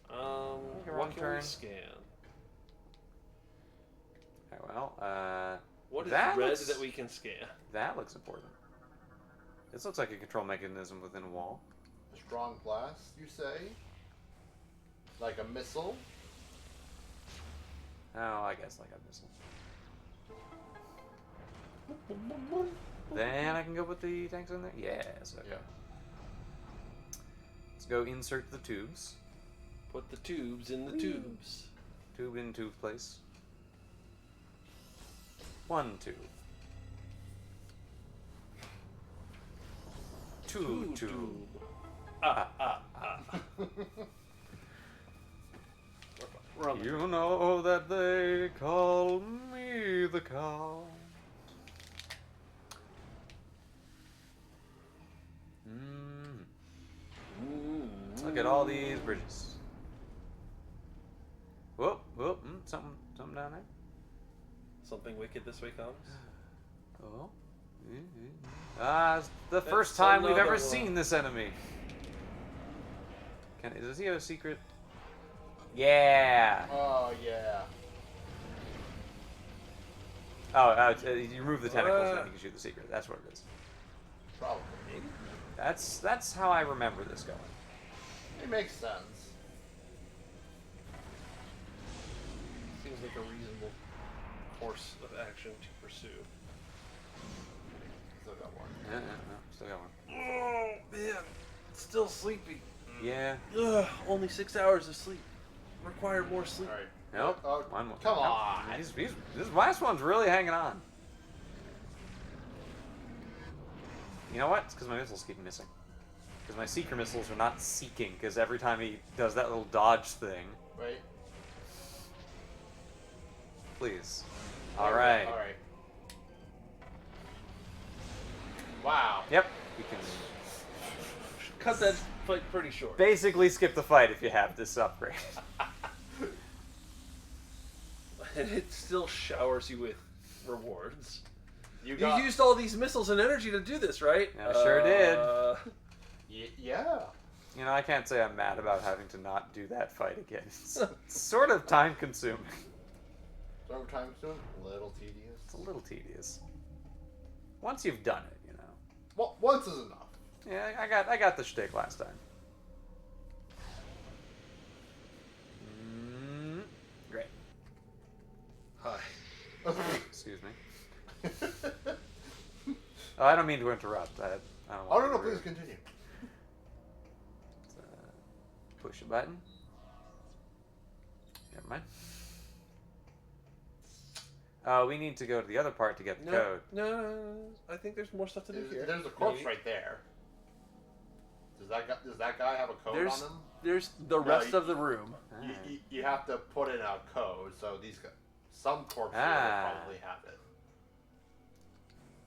What can we scan? Okay, well, what is that red looks, that we can scan? That looks important. This looks like a control mechanism within a wall. A strong blast, you say? Like a missile? Oh, I guess like a missile. Then I can go put the tanks in there? Yes, okay. Yeah. Let's go insert the tubes. Put the tubes in the tubes. Tube in tube place. 1 tube. 2 tube. You know that they call me the cow. Look at all these bridges. Whoop, whoop, something Something down there? Something wicked this way comes. Oh. It's the first time we've ever seen this enemy. Does he have a secret? Yeah. Oh, yeah. Oh, you remove the tentacles and then you can shoot the secret. That's what it is. Probably. That's how I remember this going. It makes sense. Seems like a reasonable course of action to pursue. Still got one. No, still got one. Oh, man. Still sleepy. Yeah. Ugh, only 6 hours of sleep. Require more sleep. All right. Nope. Oh, One more. come Nope. on. This last one's really hanging on. You know what? It's because my missiles keep missing. Because my seeker missiles are not seeking, because every time he does that little dodge thing. Wait. Please. Alright. Alright. Wow. Yep. We can Cut that fight pretty short. basically skip the fight if you have this upgrade. And it still showers you with rewards. You used all these missiles and energy to do this, right? I sure did. Yeah. You know, I can't say I'm mad about having to not do that fight again. It's sort of time consuming. Sort of time consuming? A little tedious. It's a little tedious. Once you've done it, you know. Well, once is enough. Yeah, I got the shtick last time. Great. Hi. Excuse me. Oh, I don't mean to interrupt. I don't Oh, want no, to please continue. push a button. Never mind. We need to go to the other part to get the code. No, I think there's more stuff to do here. There's a corpse right there. Does that guy have a code on him? There's the rest of the room. You have to put in a code, so some corpses will probably have it.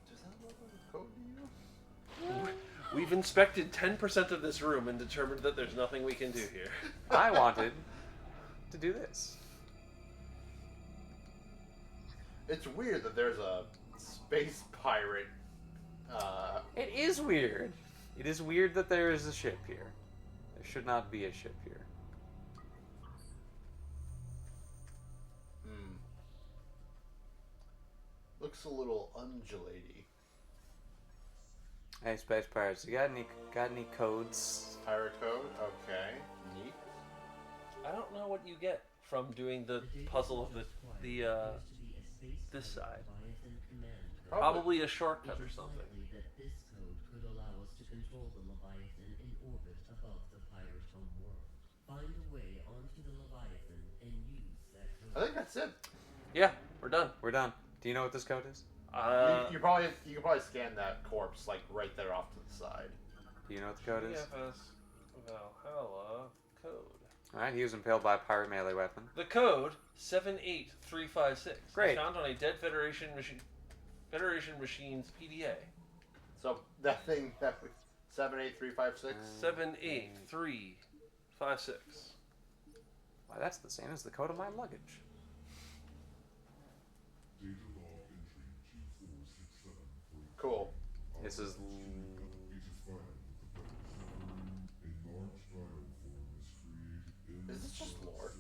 Does that look like a code to you? We've inspected 10% of this room and determined that there's nothing we can do here. I wanted to do this. It's weird that there's a space pirate. It is weird. It is weird that there is a ship here. There should not be a ship here. Looks a little undulaty. Hey, Space Pirates, you got any codes? Pirate code? Okay. Neat. I don't know what you get from doing the puzzle of this side. Probably a shortcut or something. That this code could allow us to control the Leviathan in orbit above the pirate home world. Find a way onto the Leviathan and use that code. I think that's it. Yeah, we're done. We're done. Do you know what this code is? You can probably scan that corpse like right there off to the side. Do you know what the code is? Valhalla code. Alright, he was impaled by a pirate melee weapon. The code 78356. Great. Found on a dead Federation machine's PDA. So that thing that 78356. 78356. Why, that's the same as the code of my luggage. Cool. This is. Is this just lore?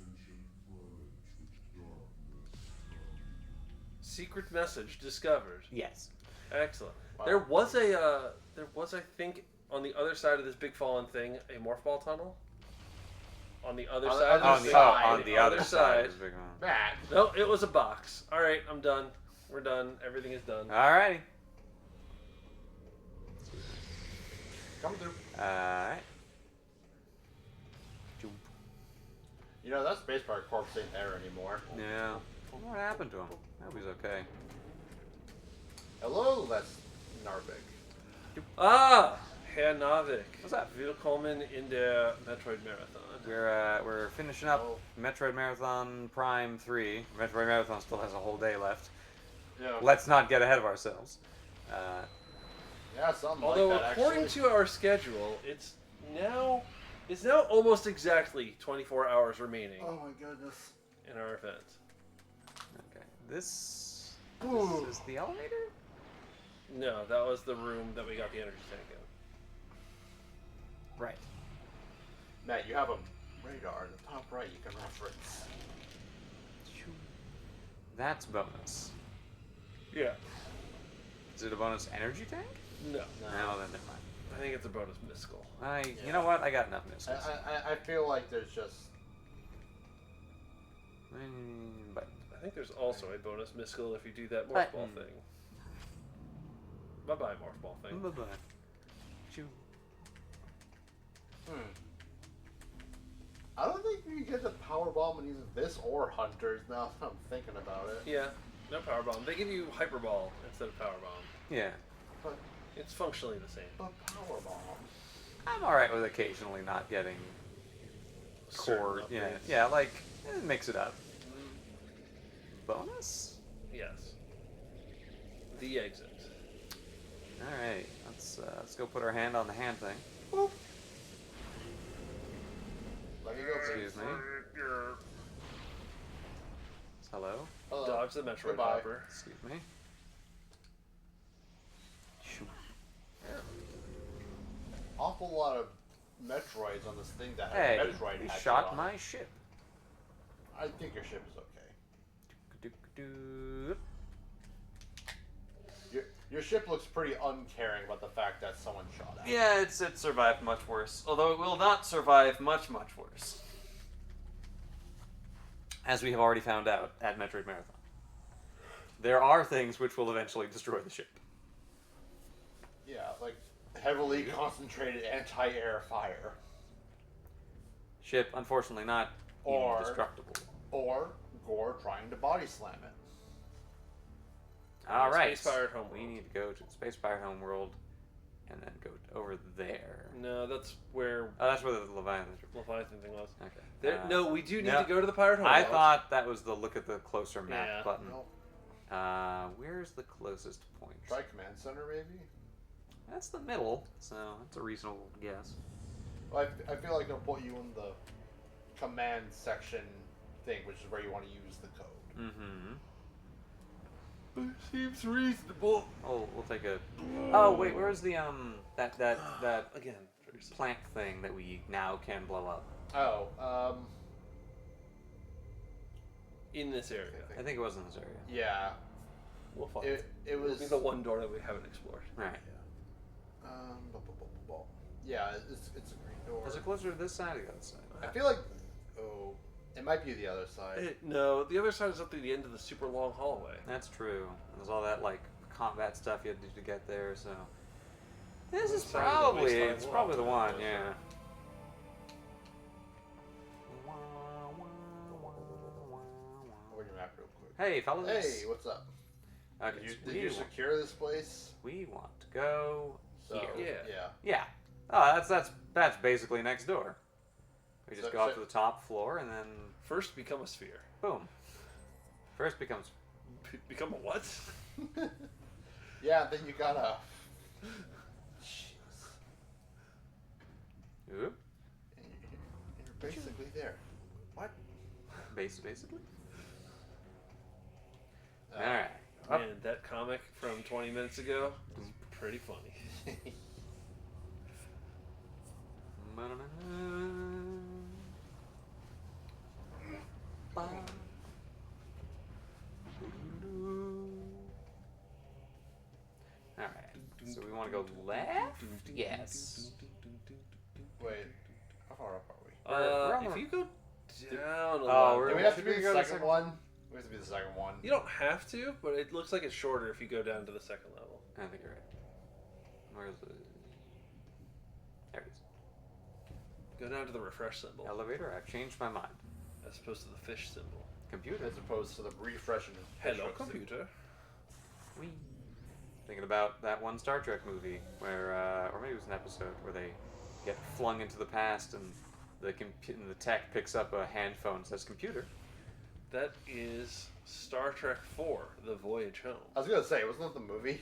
Secret message discovered. Yes. Excellent. Wow. There was I think, on the other side of this big fallen thing, a morph ball tunnel. On the other side. On the other side. Is big one. Matt. No, it was a box. All right, I'm done. We're done. Everything is done. Alrighty. Come through. Alright. You know, that space pirate corpse ain't there anymore. Yeah. What happened to him? I hope he's okay. Hello, that's Narvik. Ah, Herr Navik. What's up? Willkommen in der Metroid Marathon. We're finishing up Metroid Marathon Prime 3. Metroid Marathon still has a whole day left. Yeah. Let's not get ahead of ourselves. Yeah, something Although like that, according actually. to our schedule, it's now almost exactly 24 hours remaining Oh my goodness. in our event. This is the elevator? No, that was the room that we got the energy tank in. Right. Matt, you have a radar in the top right you can reference. That's bonus. Yeah. Is it a bonus energy tank? No. No, then never mind. I think it's a bonus mystical. You know what? I got enough missiles. I feel like there's just... But I think there's also a bonus mystical if you do that morph ball thing. Bye-bye, morph ball thing. Bye-bye. Choo. I don't think you get the power bomb when using this or hunters now that I'm thinking about it. Yeah, no power bomb. They give you hyper ball instead of power bomb. Yeah. But it's functionally the same. But power bomb. I'm alright with occasionally not getting core. Certain Yeah, upgrades. yeah, like mix it up. Bonus? Yes. The exit. Alright, let's go put our hand on the hand thing. Boop. Let me go. Excuse me. Hello? Hello. Dodge the Metroid Goodbye. hopper. Excuse me. Awful lot of Metroids on this thing that have Hey, Metroid he hatchet shot on my it. ship. I think your ship is okay. Your ship looks pretty uncaring about the fact that someone shot at it. Yeah, it survived much worse. Although it will not survive much worse. As we have already found out at Metroid Marathon. There are things which will eventually destroy the ship. Yeah, like heavily concentrated anti-air fire. Ship, unfortunately, not Or indestructible. Or Gore trying to body slam it. All right. Space Pirate Homeworld. We need to go to the Space Pirate Homeworld and then go over there. No, that's where. Oh, that's where the Leviathan thing was. Okay. There, no, we do need no, to go to the Pirate Homeworld. I thought that was the look at the closer map Yeah. button. Nope. Where's the closest point? Try Command Center, maybe? That's the middle, so that's a reasonable guess. Well, I feel like it'll put you in the command section thing, which is where you want to use the code. Mm-hmm. Seems reasonable. Oh, we'll take a. Oh wait, where's the that again plant thing that we now can blow up? Oh, in this area. I think it was in this area. Yeah. We'll find it. It was It'll be the one door that we haven't explored. Right. Yeah, it's a green door. Is it closer to this side or the other side? I feel like, it might be the other side. No, the other side is up to the end of the super long hallway. That's true. There's all that like combat stuff you had to do to get there, so this is probably it's probably the one, yeah. Open your map real quick. Hey, fellas. Hey, what's up? Okay, Did you secure this place? We want to go here. Yeah. Yeah. Oh, that's basically next door. We just So- go up so- to the top floor and then First, become a sphere. boom. First becomes Become a what? Yeah, then you gotta. Oop. And you're basically there. What? Basically. All right. Man, that comic from 20 minutes ago was pretty funny. All right. So we want to go left? Yes. Wait, how far up are we? We're on If the- you go down a Oh, lot, we're- Do we have to should be we the go to the second second one? We have to be the second one. you don't have to, but it looks like it's shorter if you go down to the second level. I think you're right. Where's the... There it is. Go down to the refresh symbol Elevator, I've changed my mind. as opposed to the fish symbol. Computer. As opposed to the refresh and Hello, refresh. computer. Whee. Thinking about that one Star Trek movie where, or maybe it was an episode where they get flung into the past and the tech picks up a hand phone and says computer. That is Star Trek 4, The Voyage Home. I was gonna say, wasn't that the movie?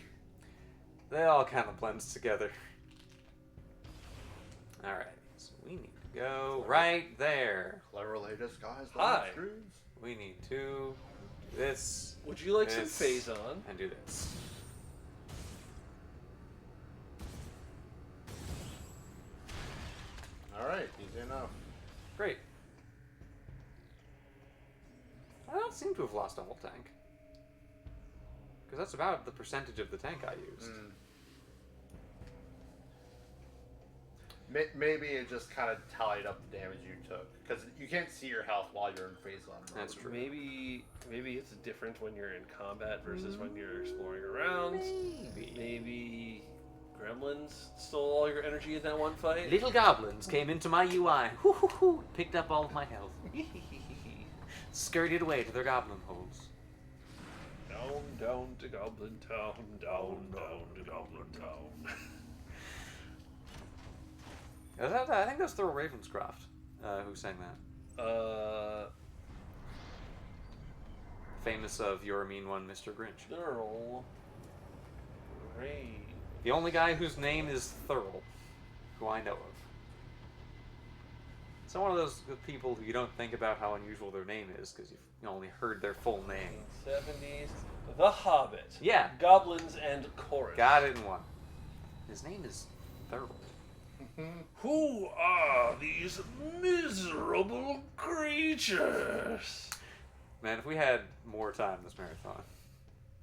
They all kind of blends together. All right, so we need to go right there. Cleverly disguised Hi. screws. We need to this. Would you like some this, phase on? And do this. Alright, easy enough. Great. I don't seem to have lost a whole tank. Because that's about the percentage of the tank I used. Maybe it just kind of tallied up the damage you took. Because you can't see your health while you're in phase on. That's true. Maybe it's different when you're in combat versus when you're exploring around. Maybe gremlins stole all your energy in that one fight. Little goblins came into my UI. Hoo, hoo, hoo, picked up all of my health. Scurried away to their goblin holes. Down to Goblin Town, down to Goblin Town. I think that's Thurl Ravenscroft who sang that. Famous of Your Mean One, Mr. Grinch. Thurl. Ray. The only guy whose name is Thurl, who I know of. It's one of those people who you don't think about how unusual their name is because you've only heard their full name. 70s. The Hobbit. Yeah. Goblins and Chorus. Got it in one. His name is Thurl. Who are these miserable creatures? Man, if we had more time this marathon,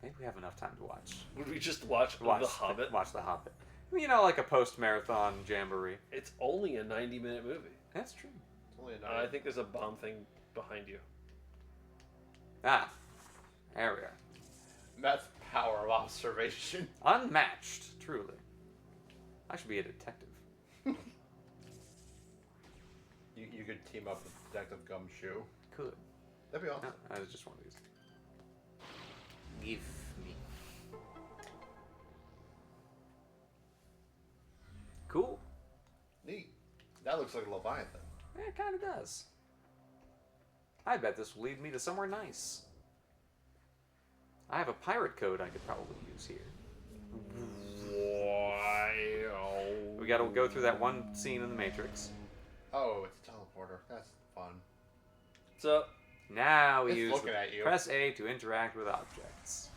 maybe we have enough time to watch. Would we just watch The Hobbit? Watch The Hobbit. You know, like a post-marathon jamboree. It's only a 90-minute movie. That's true. It's only I think there's a bomb thing behind you. Ah, there we are. That's power of observation. Unmatched, truly. I should be a detective. You could team up with Detective Gumshoe. Could. That'd be awesome. No, I was just one of these. Give me. Cool. Neat. That looks like a Leviathan. Yeah, it kind of does. I bet this will lead me to somewhere nice. I have a pirate code I could probably use here. We gotta go through that one scene in the Matrix. Oh, it's a teleporter. That's fun. So now we It's use looking at you. press A to interact with objects.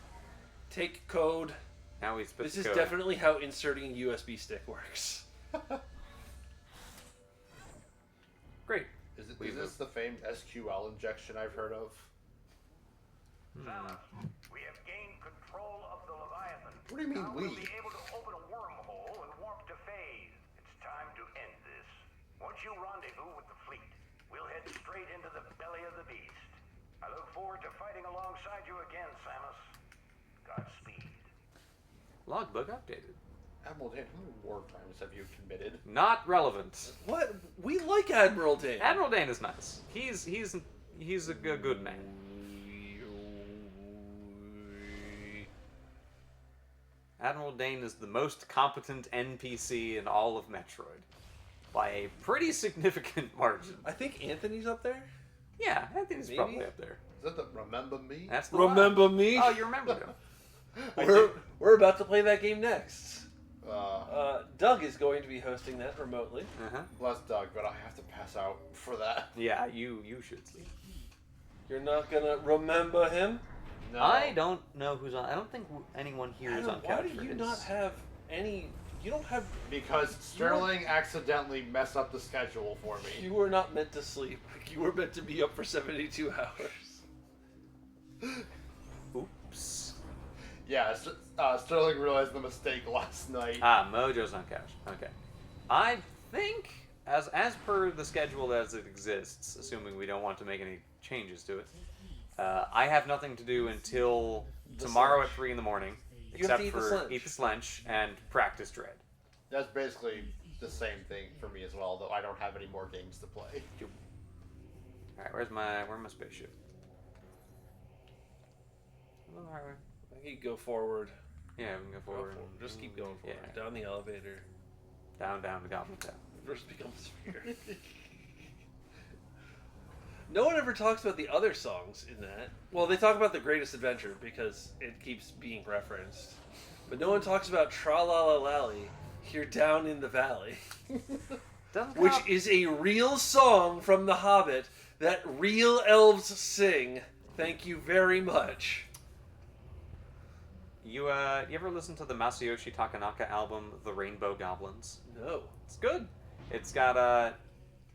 Take code. Now we spit This the is code. definitely how inserting a USB stick works. Great. Is this the famed SQL injection I've heard of? Samus, we have gained control of the Leviathan. What do you mean now we? We'll be able to open a wormhole and warp to phase. It's time to end this. Once you rendezvous with the fleet, we'll head straight into the belly of the beast. I look forward to fighting alongside you again, Samus. Godspeed. Logbook updated. Admiral Dan, how many war crimes have you committed? Not relevant. What? We like Admiral Dane. Admiral Dane is nice. He's a good man. Admiral Dane is the most competent NPC in all of Metroid. By a pretty significant margin. I think Anthony's up there. Yeah, Anthony's Maybe? probably up there. Is that the Remember Me? That's the Remember one. Me? Oh, you remember him. We're about to play that game next. Uh, Doug is going to be hosting that remotely. Bless Doug, but I have to pass out for that. Yeah, you should sleep. You're not gonna remember him? No. I don't know who's on. I don't think anyone here is Adam, on why couch do for you his. not have any? You don't have. Because Sterling accidentally messed up the schedule for me. You were not meant to sleep. You were meant to be up for 72 hours. Oops. Yeah, Sterling realized the mistake last night. Ah, Mojo's on couch. Okay. I think, as per the schedule as it exists, assuming we don't want to make any changes to it, I have nothing to do until tomorrow at 3 in the morning, You have except to eat the for slench. eat the slench and practice Dread. That's basically the same thing for me as well, though I don't have any more games to play. All right, where's my spaceship? I think you go forward. Yeah, we can go forward. Just keep going forward. Yeah. Down the elevator. Down to Goblin Town. First becomes sphere. No one ever talks about the other songs in that. Well, they talk about The Greatest Adventure because it keeps being referenced. But no one talks about Tra-La-La-Lally, Here Down in the Valley. Which is a real song from The Hobbit that real elves sing Thank you very much. You ever listen to the Masayoshi Takanaka album, The Rainbow Goblins? No. It's good. It's got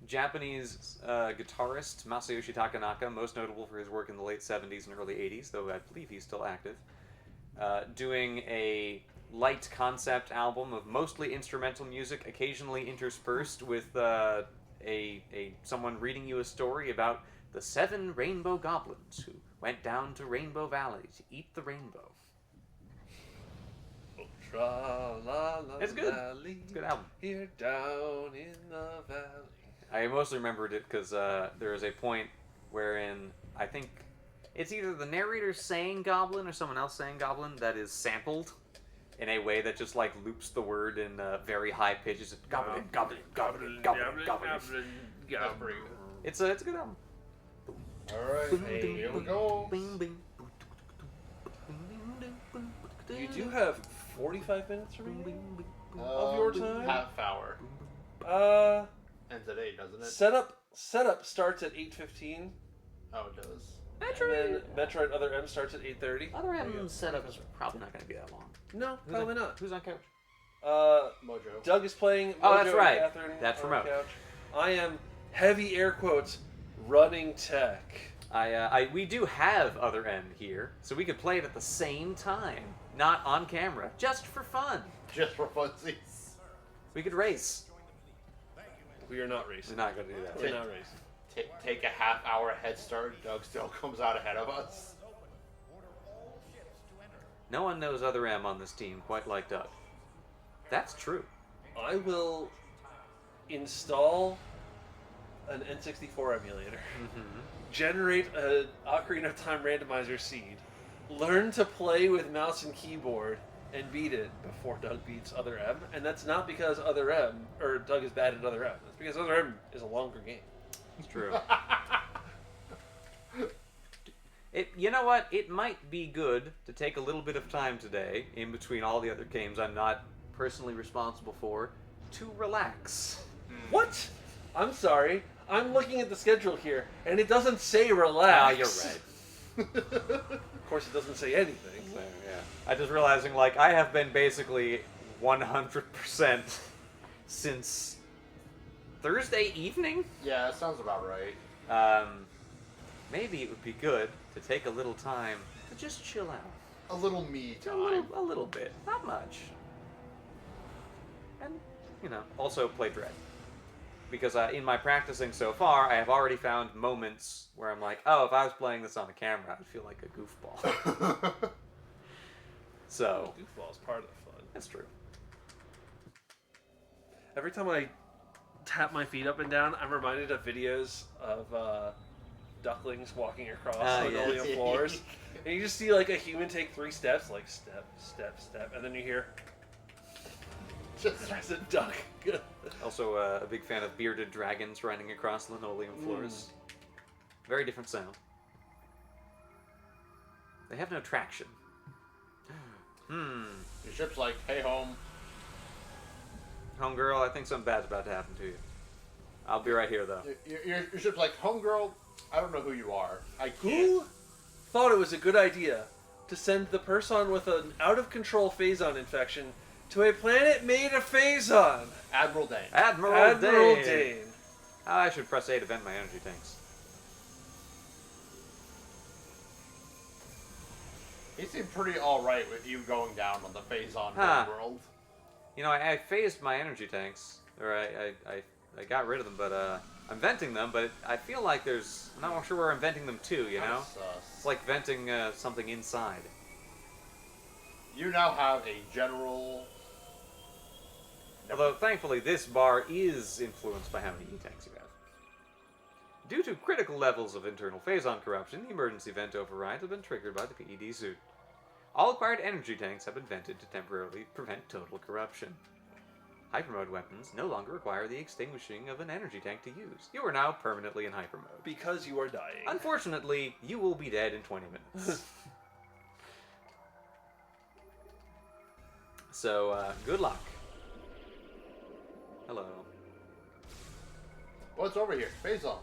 Japanese guitarist Masayoshi Takanaka, most notable for his work in the late 70s and early 80s, though I believe he's still active, doing a light concept album of mostly instrumental music, occasionally interspersed with someone reading you a story about the 7 rainbow goblins who went down to Rainbow Valley to eat the rainbow. It's good. It's a good album. Here down in the valley. I mostly remembered it because there is a point wherein I think it's either the narrator saying goblin or someone else saying goblin that is sampled in a way that just like loops the word in very high pitches. Goblin, goblin, goblin, goblin, goblin, goblin. It's a good album. All right, here we go. You do have 45 minutes remaining of your time. Half hour. Ends at 8, doesn't it? Setup starts at 8:15. Oh, it does. Metroid. And then Metroid Other M starts at 8:30. Other M setup is probably not going to be that long. No, probably not. Who's on couch? Mojo. Doug is playing. Oh, Mojo that's and right. Catherine That's on remote. the couch. I am heavy air quotes running tech. We do have Other M here, so we could play it at the same time, not on camera, just for fun. Just for funsies. We could race. We are not racing. We're not going to do that. We're not racing. Take a half hour head start. Doug still comes out ahead of us. No one knows Other M on this team quite like Doug. That's true. I will install an N64 emulator, generate an Ocarina of Time randomizer seed, learn to play with mouse and keyboard, and beat it before Doug beats Other M. And that's not because Other M, or Doug is bad at Other M. It's because Other M is a longer game. It's true. You know what? It might be good to take a little bit of time today, in between all the other games I'm not personally responsible for, to relax. What? I'm sorry. I'm looking at the schedule here, and it doesn't say relax. Ah, you're right. Of course, it doesn't say anything. So, yeah. I just realizing, like, I have been basically 100% since Thursday evening? Yeah, that sounds about right. Maybe it would be good to take a little time to just chill out. A little me time. A little bit. Not much. And, also play Dread. Because in my practicing so far, I have already found moments where I'm like, oh, if I was playing this on a camera, I'd feel like a goofball. So. Goofball is part of the fun. That's true. Every time I tap my feet up and down, I'm reminded of videos of ducklings walking across linoleum floors. And you just see like a human take 3 steps, like step, step, step, and then you hear there's a duck. Also a big fan of bearded dragons running across linoleum floors. Very different sound. They have no traction. Your ship's like, hey, home. Homegirl, I think something bad's about to happen to you. I'll be right here, though. Your ship's like, homegirl, I don't know who you are. I can't. Who thought it was a good idea to send the person with an out-of-control Phazon infection to a planet made of Phazon? Admiral Dane. Admiral Dane. Dane. I should press A to vent my energy tanks. He seemed pretty alright with you going down on the Phazon world. I phased my energy tanks. Or I got rid of them, but I'm venting them, but I feel like I'm not sure where I'm venting them to, you know? It's like venting something inside. You now have a general... Although, thankfully, this bar is influenced by how many E-tanks you have. Due to critical levels of internal Phazon corruption, the emergency vent override has been triggered by the PED suit. All acquired energy tanks have been vented to temporarily prevent total corruption. Hypermode weapons no longer require the extinguishing of an energy tank to use. You are now permanently in hypermode. Because you are dying. Unfortunately, you will be dead in 20 minutes. So, good luck. Hello. What's over here? Phazon.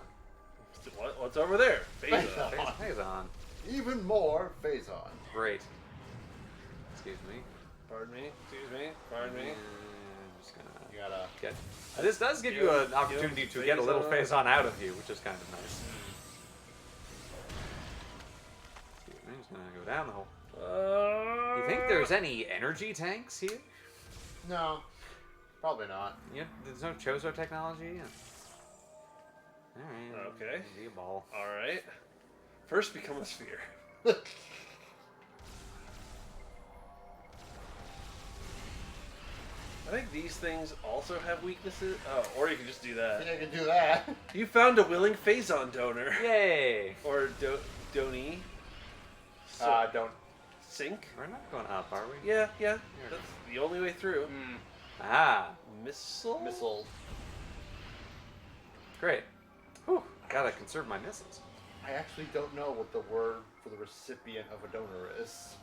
What's over there? Phazon. Phazon. Even more Phazon. Great. Excuse me. Pardon me. Excuse me. Pardon me. I'm just gonna You gotta get. This does give you an opportunity to get a little Phazon out of you, which is kind of nice. Excuse me. I'm just gonna go down the hole. You think there's any energy tanks here? No, probably not. Yeah, there's no Chozo technology. Alright. Okay. Be a ball. Alright. First become a sphere. I think these things also have weaknesses. Oh, or you can just do that. Yeah, you can do that. You found a willing Phazon donor. Yay! Or Doni. Don't. Sink? We're not going up, are we? Yeah. That's the only way through. Ah. Missile? Missile. Great. Whew. Gotta conserve my missiles. I actually don't know what the word for the recipient of a donor is.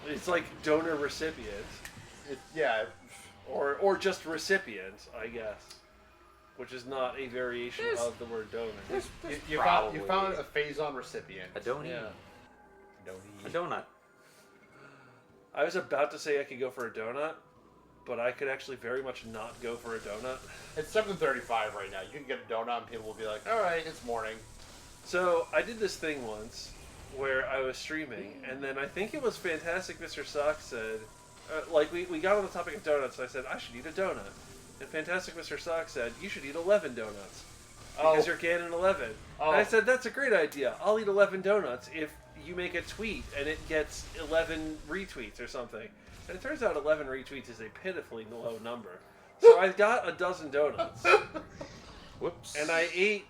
It's like donor recipient. Yeah. Or just recipient, I guess. Which is not a variation of the word donor. You found a Phazon recipient. A donor. Yeah. A donut. I was about to say I could go for a donut, but I could actually very much not go for a donut. It's 7:35 right now. You can get a donut and people will be like, alright, it's morning. So, I did this thing once where I was streaming, and then I think it was Fantastic Mr. Sock said, we got on the topic of donuts, and I said, I should eat a donut. And Fantastic Mr. Sock said, you should eat 11 donuts. Because you're Ganon 11. Oh. And I said, that's a great idea. I'll eat 11 donuts if you make a tweet and it gets 11 retweets or something. And it turns out 11 retweets is a pitifully low number. So I got a dozen donuts. Whoops. And I ate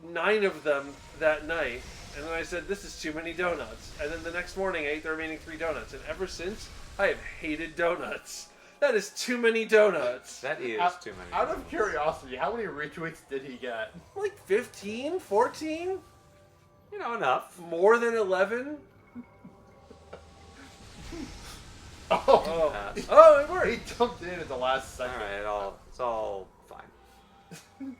9 of them that night. And then I said, this is too many donuts. And then the next morning I ate the remaining 3 donuts. And ever since, I have hated donuts. That is too many donuts. That is too many. Out of curiosity, how many retweets did he get? Like 15? 14? You know, enough. More than 11? Oh, it worked. He jumped in at the last second. Alright, it's all fine.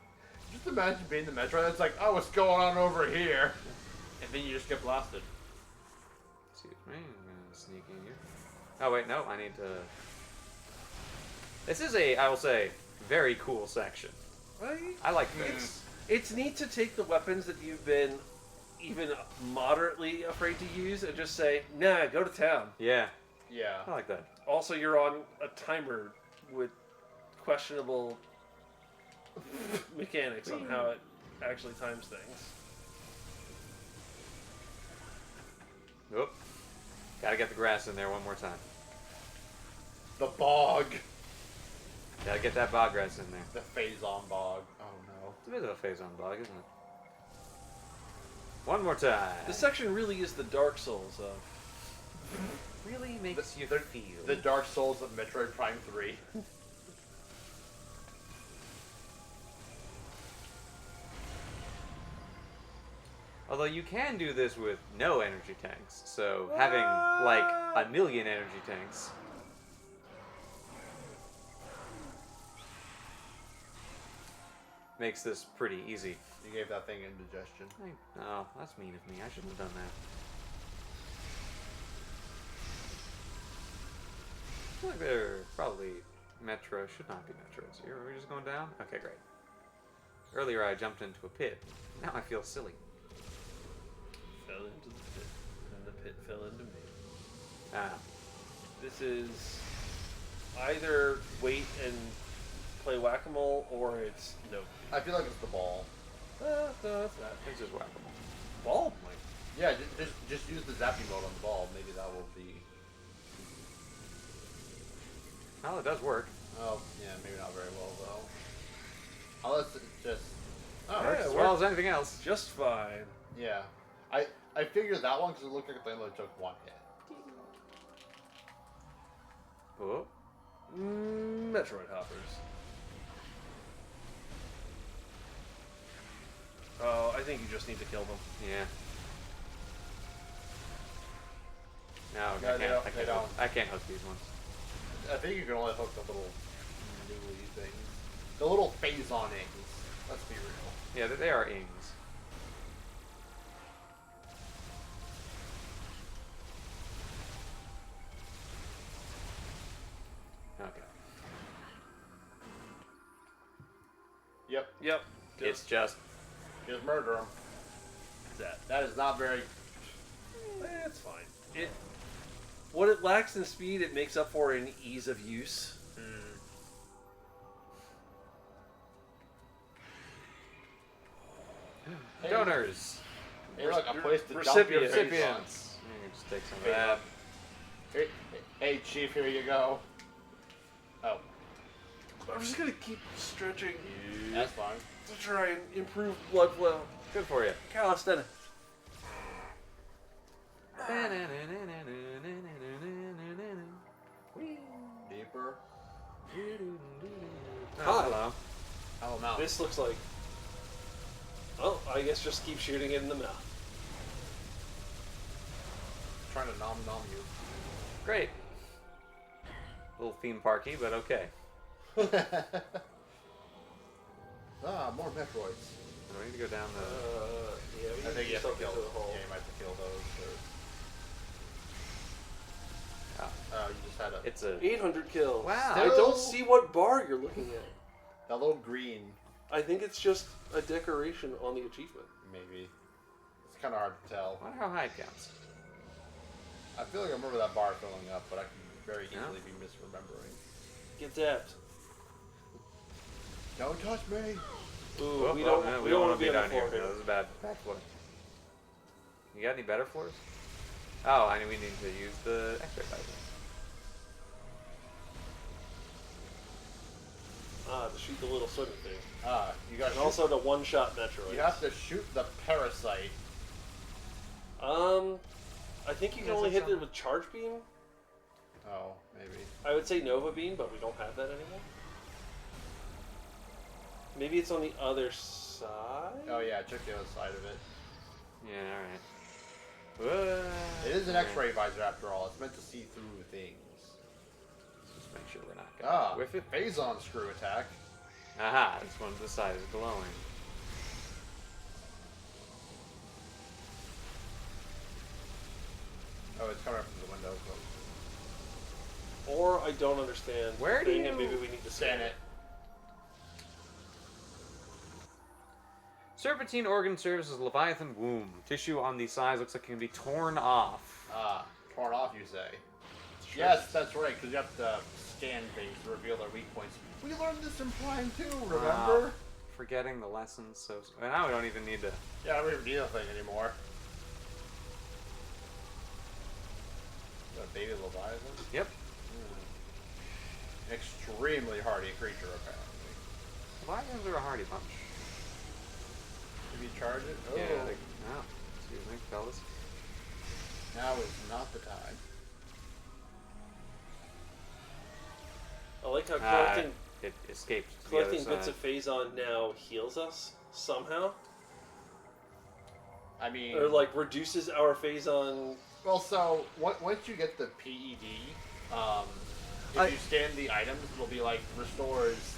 Just imagine being the Metroid. It's like, oh, what's going on over here? And then you just get blasted. Excuse me, I'm gonna sneak in here. Oh wait, no, I need to. This is I will say, very cool section. Right? I like this. It's neat to take the weapons that you've been even moderately afraid to use and just say, nah, go to town. Yeah. Yeah. I like that. Also, you're on a timer with questionable mechanics on how it actually times things. Oop. Gotta get the grass in there one more time. The bog. Gotta get that bog grass in there. The Phazon bog. Oh no. It's a bit of a Phazon bog, isn't it? One more time. This section really is the Dark Souls of. Really makes you the, feel. The Dark Souls of Metroid Prime 3. Although you can do this with no energy tanks, so having like 1,000,000 energy tanks. Makes this pretty easy. You gave that thing indigestion. Oh, that's mean of me. I shouldn't have done that. I feel like they're probably Metro. Should not be Metros here. Are we just going down? Okay, great. Earlier I jumped into a pit. Now I feel silly. Fell into the pit, and the pit fell into me. Ah. This is either wait and play whack-a-mole, or it's no. I feel like it's the ball. No, it's not. It's just whack-a-mole. Ball? Yeah, just use the zappy mode on the ball. Maybe that will be. Well, it does work. Oh, yeah, maybe not very well though. Unless it's just. Oh, yeah, as well as anything else. Just fine. Yeah, I figured that one because it looked like it only took 1 hit. Oh. Metroid hoppers. Oh, I think you just need to kill them. Yeah. No, No, they don't. I can't hook these ones. I think you can only hook the little noodly things. The little Phazon ings. Let's be real. Yeah, they are ings. Yep. Yep. It's just murder him. That is not very. It's fine. What it lacks in speed, it makes up for in ease of use. donors. Hey, look, a place to dump your Recipients. face on. Recipients. You can just take some of that. Hey, Chief, here you go. Oh. I'm just gonna keep stretching. That's fine. To try and improve blood flow. Good for you. Calisthenics. Deeper. Hello. Oh, no. This looks like. Oh, I guess just keep shooting it in the mouth. Trying to nom you. Great. A little theme parky, but okay. More Metroids. Do I need to go down the... Yeah, I think you have to kill the those. hole. Yeah, you might have to kill those. Or... Oh, you just had a... it's a... 800 kills. Wow. I don't see what bar you're looking at. That little green. I think it's just a decoration on the achievement. Maybe. It's kind of hard to tell. I wonder how high it counts. I feel like I remember that bar filling up, but I can very easily be misremembering. Get dapped. Don't touch me! Ooh, we don't want to be down here. on the floor No, this is bad floor. You got any better floors? Oh, I mean, we need to use the X-ray visor. To shoot the little swimming thing. You got and also the one-shot Metroid. You have to shoot the parasite. I think you can only hit it with charge beam. Oh, maybe. I would say Nova Beam, but we don't have that anymore. Maybe it's on the other side? Oh yeah, check the other side of it. Yeah, alright. It is an X-ray visor after all. It's meant to see through things. Just make sure we're not going with it. Phazon screw attack. Aha, this one to the side is glowing. Oh, it's coming up from the window. Or I don't understand. Where do you... And maybe we need to scan it. Serpentine organ serves as Leviathan womb. Tissue on the sides looks like it can be torn off. Torn off, you say? Yes, that's right, because you have to scan things to reveal their weak points. We learned this in Prime too, remember? Forgetting the lessons, so now we don't even need to... Yeah, we don't need anything anymore. Is that a baby Leviathan? Yep. An extremely hardy creature, apparently. Leviathans are a hardy bunch. Did you charge it? Oh. Yeah, oh, excuse me, fellas. Now is not the time. I like how collecting it escaped. Collecting bits of Phazon now heals us somehow. I mean, or like reduces our Phazon. Well, so once you get the PED, if you scan the items, it'll be like restores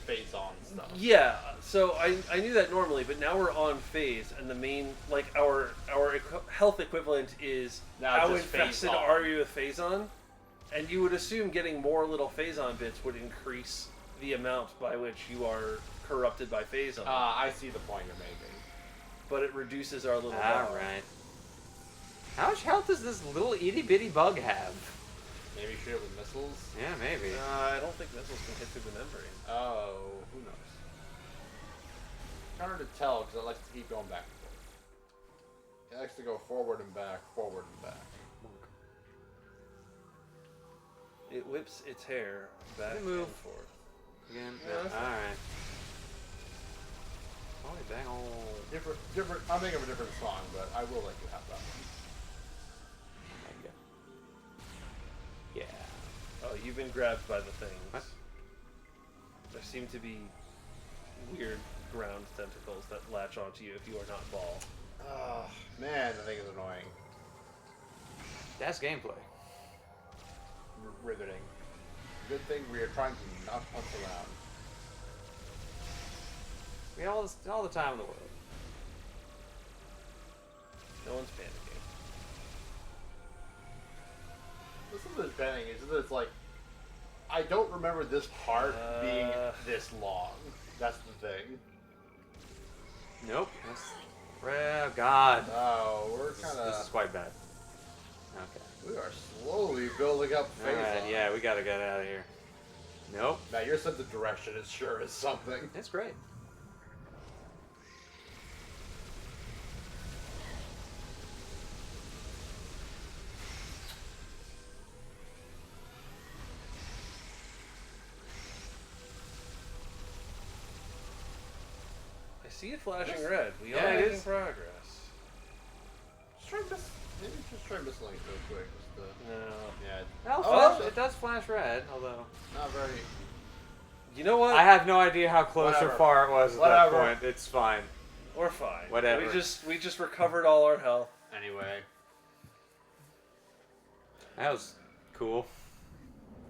Phazon stuff. Yeah, so I knew that normally, but now we're on phase, and the main our health equivalent is now how infested are you with Phazon, and you would assume getting more little Phazon bits would increase the amount by which you are corrupted by Phazon. I see the point you're making, but it reduces our little. All right. How much health does this little itty bitty bug have? Maybe shoot it with missiles? Yeah, maybe. I don't think missiles can hit through the membrane. Oh, who knows? It's harder to tell because it likes to keep going back and forth. It likes to go forward and back, forward and back. It whips its hair back and forth. Again? Yeah, alright. Holy dang old... Different, I'm thinking of a different song, but I will let you have that one. Yeah. Oh, you've been grabbed by the things. What? There seem to be weird ground tentacles that latch onto you if you are not ball. Oh, man, the thing is annoying. That's gameplay. Riveting. Good thing we are trying to not punch around. We have all the time in the world. No one's panicking. This is the thing, is that it's like, I don't remember this part being this long. That's the thing. Nope. That's... Oh, God. Oh, we're This kind is of... quite bad. Okay. We are slowly building up phase Alright, on. yeah, we gotta get out of here. Nope. Now, your sense of direction is sure is something. It's great. I see it flashing red. We Yeah, are it making is. progress. Maybe just try missing it real quick. Just to... No. Yeah. Well, it does flash red, although... Not very... You know what? I have no idea how close or far it was at that point. It's fine. We're fine. Whatever. We just recovered all our health. Anyway. That was cool.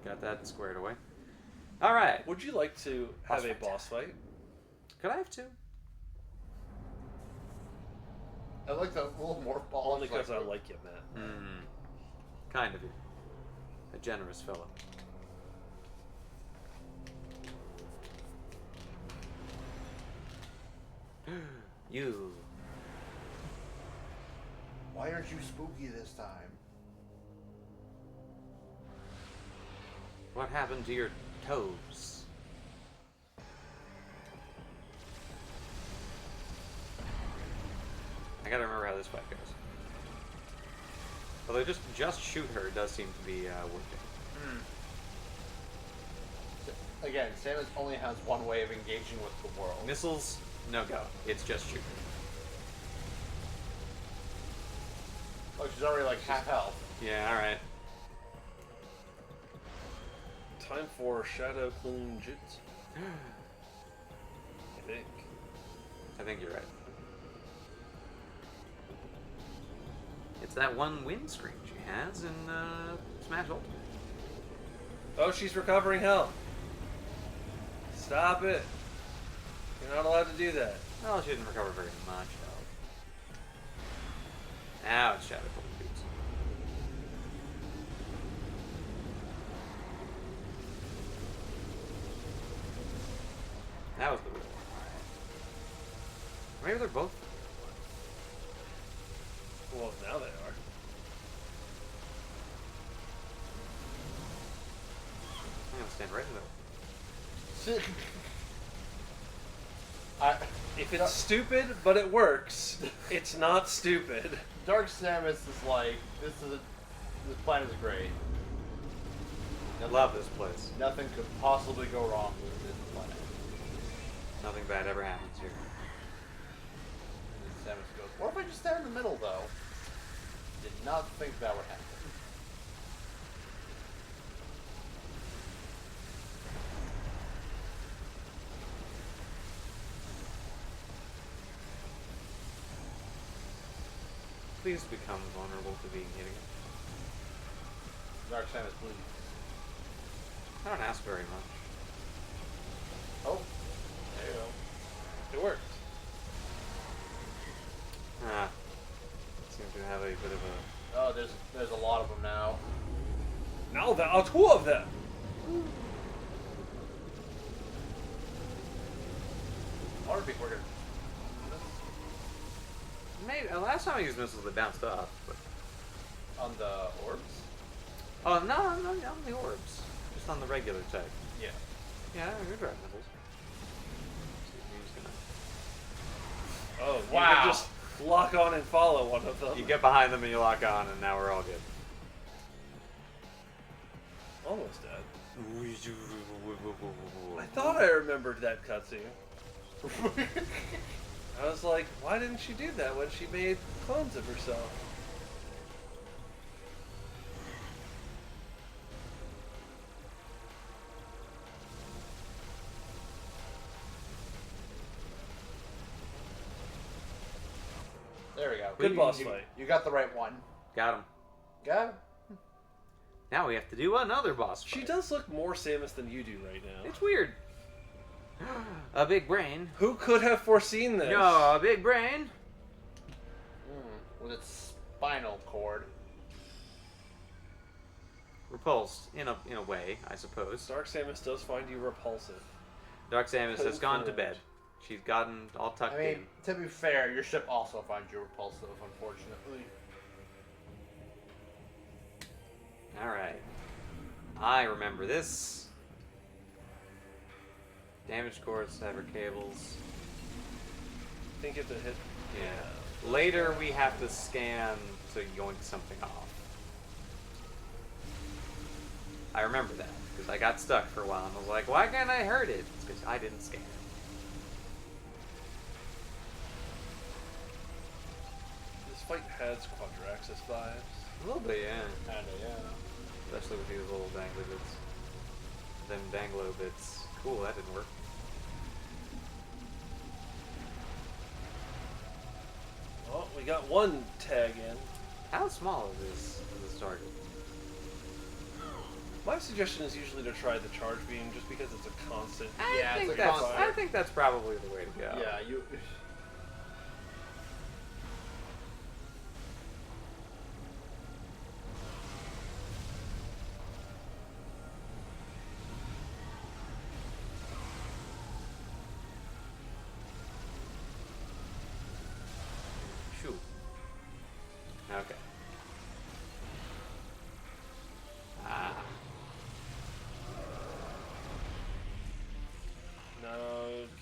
Got that squared away. Alright. Would you like to have a boss fight? Could I have two? I like the little more ball. Only because I like you, Matt. Hmm. Kind of you. A generous fellow. You. Why aren't you spooky this time? What happened to your toes? I gotta remember how this fight goes. Although just shoot her does seem to be working. Again, Samus only has one way of engaging with the world. Missiles, no go. It's just shoot. Oh, she's already like half health. Yeah, alright. Time for Shadow Clone Jutsu. I think you're right. It's that one win screen she has in Smash Ultimate. Oh, she's recovering health. Stop it. You're not allowed to do that. Well, she didn't recover very much, though. Now it's Shadow Clone Jutsu. That was the real one. Maybe they're both. Well, now they are. I'm gonna stand right in the middle. If it's stupid, but it works, it's not stupid. Dark Samus is like, this planet is great. I love this place. Nothing could possibly go wrong with this planet. Nothing bad ever happens here. And then Samus goes, what if I just stand in the middle, though? Did not think that would happen. Please become vulnerable to being hit again. Dark Samus, please. I don't ask very much. Oh, there you go. It worked. Ah. Seem to have a bit of a... Oh, there's a lot of them now. Now there are two of them. I wonder if we're gonna... Maybe, last time I used missiles, they bounced off, but... On the orbs? Oh, no, on the orbs. Just on the regular type. Yeah. Yeah, good drive missiles. Oh, wow. You can just lock on and follow one of them. You get behind them and you lock on, and now we're all good. Almost dead. I thought I remembered that cutscene. I was like, why didn't she do that when she made clones of herself? There we go. Good boss fight. You got the right one. Got him. Got him. Now we have to do another boss fight. She does look more Samus than you do right now. It's weird. A big brain. Who could have foreseen this? No, a big brain. With its spinal cord. Repulsed, in a way, I suppose. Dark Samus does find you repulsive. Dark Samus has gone to bed. She's gotten all tucked I mean, in. to be fair, your ship also finds you repulsive, unfortunately. Alright. I remember this. Damaged cords, sever cables. I think you have to hit. Yeah. Later we have to scan to yoink something off. I remember that, because I got stuck for a while and I was like, why can't I hurt it? It's because I didn't scan it. This fight has Quadraxis vibes. A little bit, yeah. Kinda, yeah. Especially with these little dangly bits. Them danglo bits. Cool, that didn't work. Oh, we got one tag in. How small is this target? My suggestion is usually to try the charge beam, just because it's a constant. I think that's probably the way to go. Yeah, you. Shoot. Okay. Ah. Now,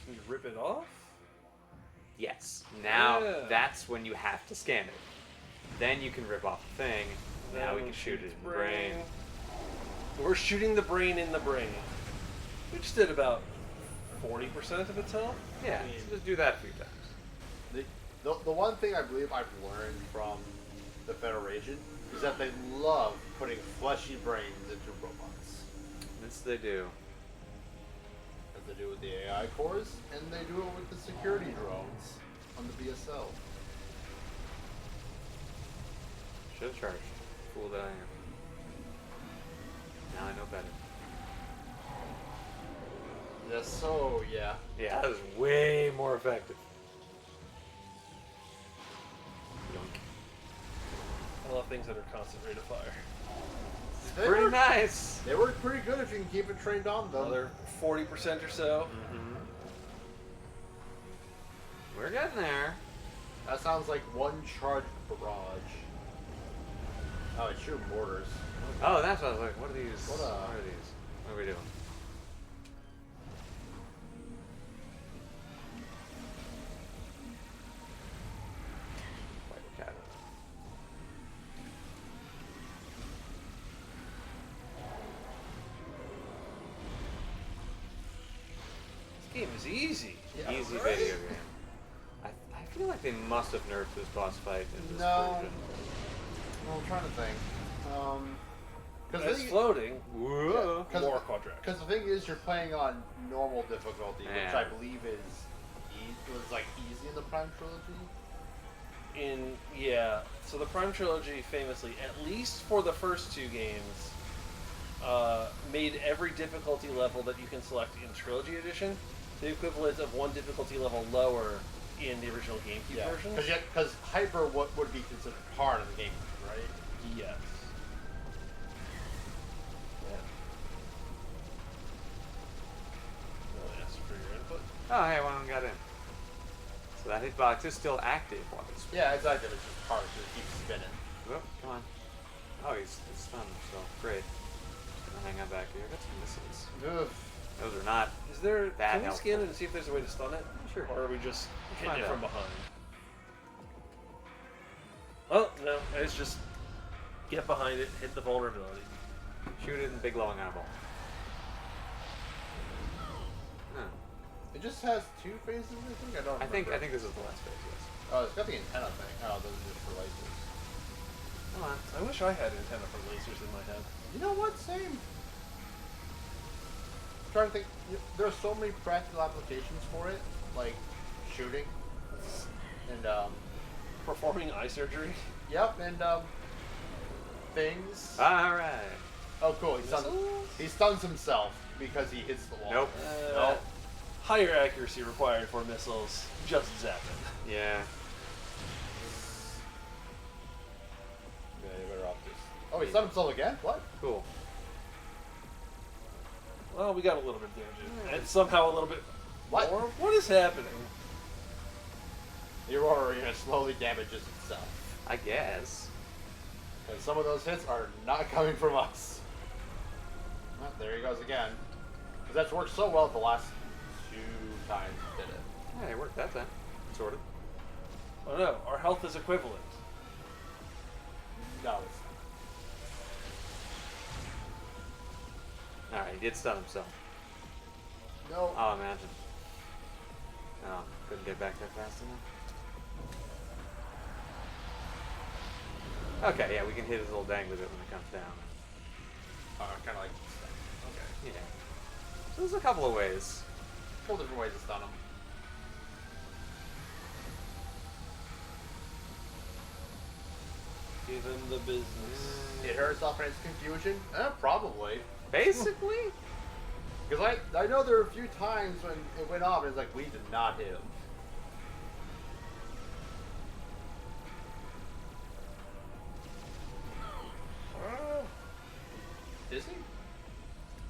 can you rip it off? Yes. Now Yeah. that's when you have to scan it. Then you can rip off the thing. Now we can shoot it in the brain. We're shooting the brain in the brain. We just did about 40% of its health. Yeah, so just do that a few times. The one thing I believe I've learned from the Federation is that they love putting fleshy brains into robots. This they do. As they do with the AI cores, and they do it with the security drones on the BSL. Should have charged. Fool that I am. Now I know better. Yes, so yeah. Yeah, that was way more effective. Yoink. I love things that are constant rate of fire. Pretty nice. They work pretty good if you can keep it trained on them. Another 40% or so. Mm-hmm. We're getting there. That sounds like one charge barrage. Oh, it's your mortars. Oh, that's what I was like. What are these? What are these? What are we doing? Fighter cat. This game is easy. Easy video game. I feel like they must have nerfed this boss fight in this No. version. Well, I'm trying to think. It's floating. Whoa. More quadratic. Because the thing is, you're playing on normal difficulty, which Yeah. I believe was like easy in the Prime trilogy. So the Prime trilogy famously, at least for the first two games, made every difficulty level that you can select in Trilogy Edition the equivalent of one difficulty level lower in the original GameCube version. Because Hyper would be considered hard on the GameCube, right? Yes. For your input. Oh, hey, one of them got in. So that hitbox is still active while it's. Yeah, it's active. It's just hard because it keeps spinning. Whoop, come on. Oh, he's stunned, so great. Just gonna hang on back here. Got some missiles. Ugh. Those are not. Is there? That Can we helpful. scan it and see if there's a way to stun it? Sure. Or are we just hitting find it from out. behind? Oh no! It's just get behind it, hit the vulnerability. Shoot it in big glowing eyeball. Huh. It just has two phases, I think. I think this is the last phase. Yes. Oh, it's got the antenna thing. Oh, those are just for lasers. Come on. I wish I had antenna for lasers in my head. You know what? Same. I'm trying to think. There are so many practical applications for it, like shooting and performing eye surgery. Yep, and things. All right. Oh, cool. He stuns himself because he hits the wall. Nope. Nope. Higher accuracy required for missiles. Just zap it. Yeah. Yeah, you better off this. Oh, he stunned himself again? What? Cool. Well, Oh, we got a little bit of damage. And somehow a little bit What? more? What is happening? The Aurora Arena slowly damages itself. I guess. And some of those hits are not coming from us. Well, there he goes again. Because that's worked so well the last 2 times we did it. Yeah, it worked that time. Sort of. Oh no, our health is equivalent. No, it's Alright, he did stun himself. no. Oh, imagine. Oh, couldn't get back there fast enough. Okay, yeah, we can hit his little dangly bit when it comes down. Kind of like. Okay. Yeah. So there's a couple of ways. Couple different ways to stun him. Give him the business. Hit herself in its confusion? Probably. Basically? Because I know there were a few times when it went off and it's like, we did not hit him. Is he?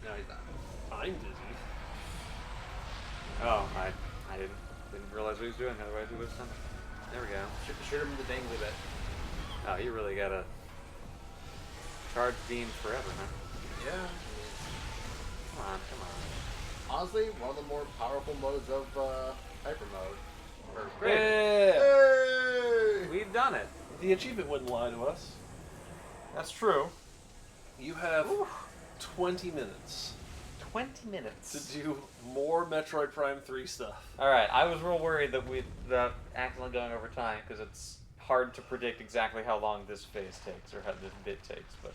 No, he's not. I'm dizzy. Oh, I didn't realize what he was doing, otherwise he would have done it. There we go. Shoot him in the dangly bit. Oh, you really gotta charge beam forever, huh? Yeah. Come on, come on. Honestly, one of the more powerful modes of hyper mode. Or Yeah. Hey! We've done it. The achievement wouldn't lie to us. That's true. You have 20 minutes 20 minutes. to do more Metroid Prime 3 stuff. Alright, I was real worried that we'd accidentally going over time, because it's hard to predict exactly how long this phase takes, or how this bit takes, but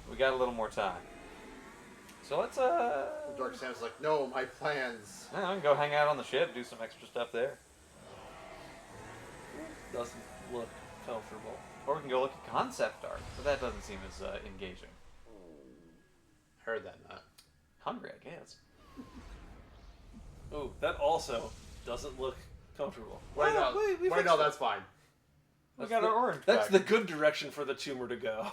we got a little more time. So let's, Dark Sam's like, no, my plans. I can go hang out on the ship, do some extra stuff there. Doesn't look comfortable. Or we can go look at concept art, but that doesn't seem as engaging. Heard that not. Hungry, I guess. Ooh, that also doesn't look comfortable. Wait, no, we wait, fixed no, it. that's fine. We got our orange That's back. the good direction for the tumor to go.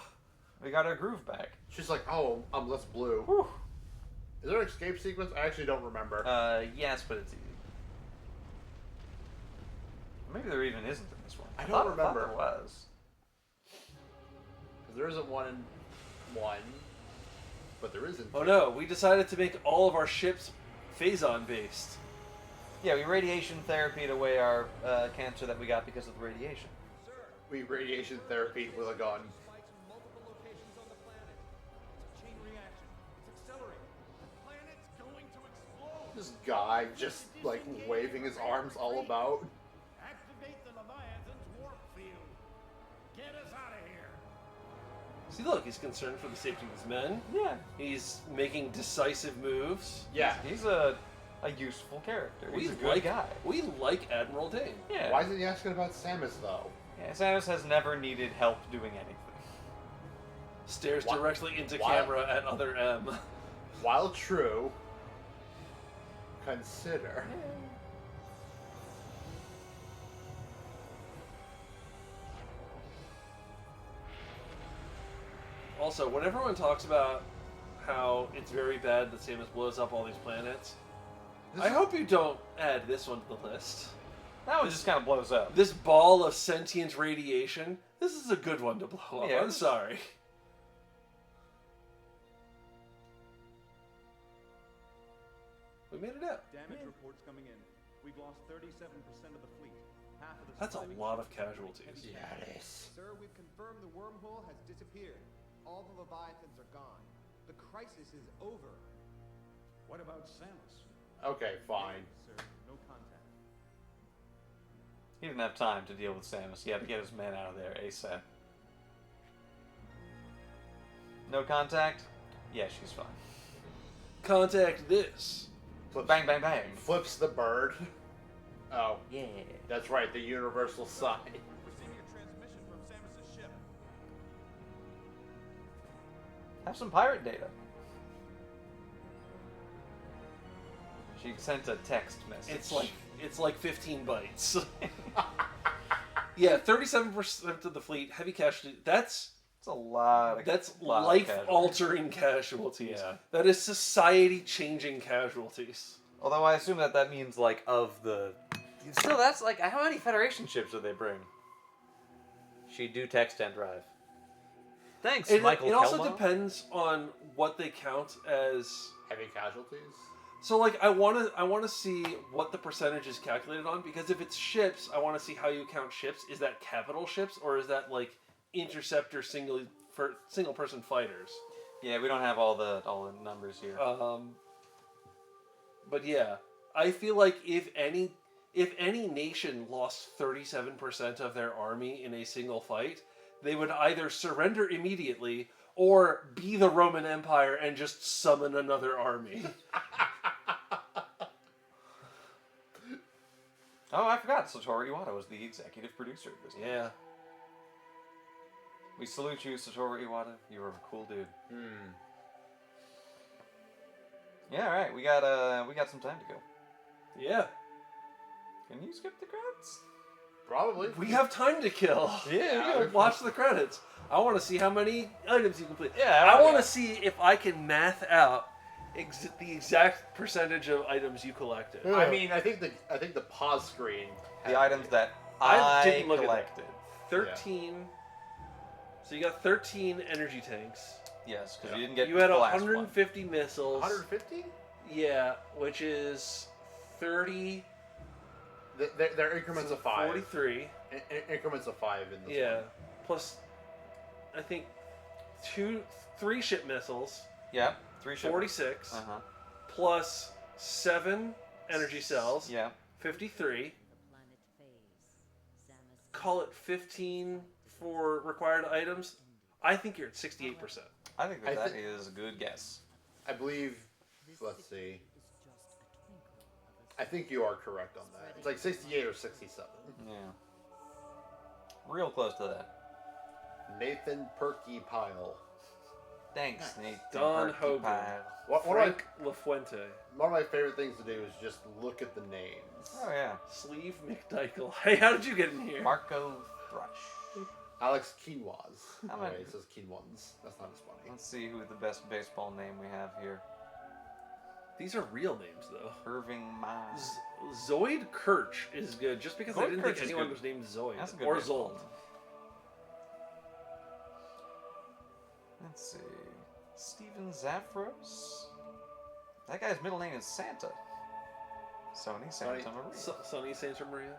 We got our groove back. She's like, oh, I'm less blue. Whew. Is there an escape sequence? I actually don't remember. Yes, but it's easy. Maybe there even isn't in this one. I don't thought remember. there was. There isn't one in 1, but there isn't. Oh no, we decided to make all of our ships Phazon based. Yeah, we radiation therapied away our cancer that we got because of the radiation. We radiation therapy with a gun. This guy just like waving his arms all about. Activate the Leviathan's warp field. Get us out of here. See, look, he's concerned for the safety of his men. Yeah. He's making decisive moves. Yeah. He's a useful character. He's a good like guy. We like Admiral Dane. Yeah. Why isn't he asking about Samus though? Yeah, Samus has never needed help doing anything. Stares Why- directly into why- camera at other M. While true, consider. Also, when everyone talks about how it's very bad that Samus blows up all these planets, I hope you don't add this one to the list. That one just kind of blows up. This ball of sentient radiation, this is a good one to blow up. Yeah, I'm sorry. We made it out. Damage reports coming in. We've lost 37% of the fleet. Half of the That's a surviving lot of ships are casualties. Yes. Sir, we've confirmed the wormhole has disappeared. All the Leviathans are gone. The crisis is over. What about Samus? Okay, fine. Sir, no contact. He didn't have time to deal with Samus. He had to get his men out of there ASAP. No contact? Yeah, she's fine. Contact this. Bang, bang, bang. Flips the bird. Oh. Yeah. That's right, the universal sign. Receiving a transmission from Samus's ship. Have some pirate data. She sent a text message. It's like 15 bytes. Yeah, 37% of the fleet, heavy casualty. That's That's a lot. That's lot of life-altering casualties. Yeah. That is society-changing casualties. Although I assume that means like of the. Still, that's like how many Federation ships did they bring? She do text and drive. Thanks, Michael. It also Kelmo. depends on what they count as heavy casualties. So like I want to see what the percentage is calculated on, because if it's ships, I want to see how you count ships. Is that capital ships or is that like interceptor single person fighters? Yeah, we don't have all the numbers here. But yeah, I feel like if any nation lost 37% of their army in a single fight, they would either surrender immediately or be the Roman Empire and just summon another army. Oh, I forgot. Satoru Iwata was the executive producer of this game. Yeah. We salute you, Satoru Iwata. You were a cool dude. Yeah, all right. We got some time to go. Yeah. Can you skip the credits? Probably. We have time to kill. Yeah. Watch the credits. I want to see how many items you complete. Yeah. I want to see if I can math out the exact percentage of items you collected. I mean, I think the pause screen. The items that I I didn't look collected. at that. 13. So you got 13 energy tanks. Yes, because you didn't get You had the last 150 missiles. 150? Yeah, which is 30. They're increments of 5. 43. Increments of 5 in this Yeah, one. plus I think 3 ship missiles. Yeah, 3 ship. 46. Uh-huh. Plus 7 energy cells. Yeah. 53. Call it 15 for required items. I think you're at 68%. I think that is a good guess. I believe. Let's see. I think you are correct on that. It's like 68 or 67. Yeah. Real close to that. Nathan Perky Pyle. Thanks, Nate. Don Perky Hogan. Pile. Frank LaFuente. One of my favorite things to do is just look at the names. Oh, yeah. Sleeve McDykel. Hey, how did you get in here? Marco Thrush. Alex Quinoas. How Oh, many- wait, it says Quinoans. That's not as funny. Let's see who the best baseball name we have here. These are real names, though. Irving Mize. Zoid Kirch is good, just because I Zoid didn't Kirch think is anyone good. was named Zoid. That's a good Or baseball Zold. name. Let's see. Steven Zaffros. That guy's middle name is Santa. Sony Santa Maria. Sonny Santa Maria.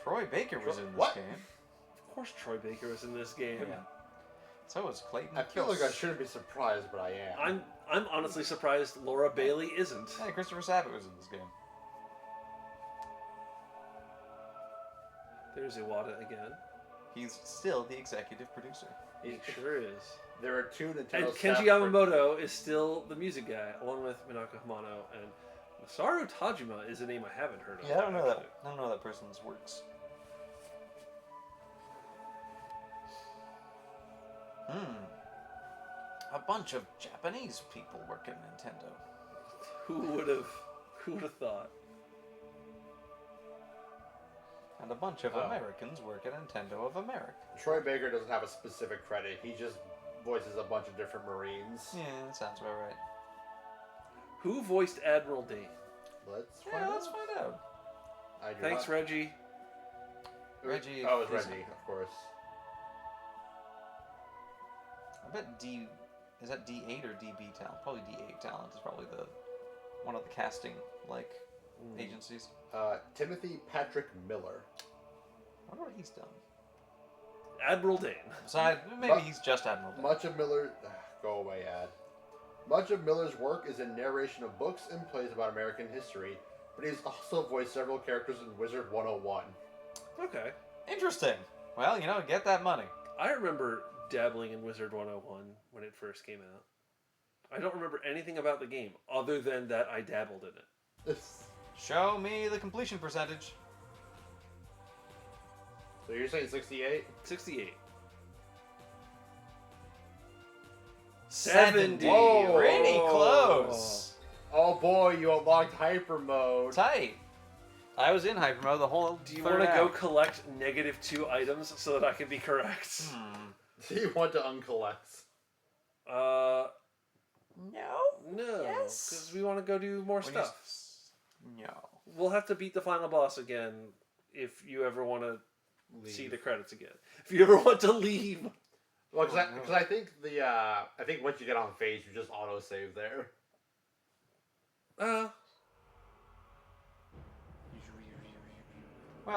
Troy Baker was in this What? game. Of course Troy Baker was in this game. Yeah. So was Clayton I feel like I Kills. shouldn't be surprised, but I am. I'm honestly surprised Laura Bailey isn't. Hey, Christopher Sabat was in this game. There's Iwata again. He's still the executive producer. He sure is. There are 2 Nintendo And staff Kenji Yamamoto is still the music guy, along with Minako Hamano, and Masaru Tajima is a name I haven't heard of. Yeah, I don't know actually. that. I don't know that person's works. A bunch of Japanese people work at Nintendo. Who would have thought? And a bunch of Americans work at Nintendo of America. Troy Baker doesn't have a specific credit. He just voices a bunch of different Marines. Yeah, that sounds about right. Who voiced Admiral Dane? Let's find out. I do Thanks, not- Reggie. Reggie. Oh, it was is- Reggie, of course. I bet D. Is that D8 or DB talent? Probably D8 talent is probably one of the casting agencies. Timothy Patrick Miller. I wonder what he's done. Admiral Dane. So maybe he's just Admiral Dane. Much of Miller... Go away, Ad. Much of Miller's work is in narration of books and plays about American history, but he's also voiced several characters in Wizard 101. Okay. Interesting. Well, get that money. I remember dabbling in Wizard 101 when it first came out. I don't remember anything about the game other than that I dabbled in it. Show me the completion percentage. So you're saying 68? 68. 70. Whoa. Pretty close. Oh boy, you unlocked hyper mode. Tight. I was in hyper mode the whole. Do you want to go collect -2 items so that I can be correct? Do you want to uncollect? No. No. Yes. Because we want to go do more stuff. No. We'll have to beat the final boss again if you ever want to see the credits again. If you ever want to leave. Well, because I think I think once you get on phase, you just auto save there. Well,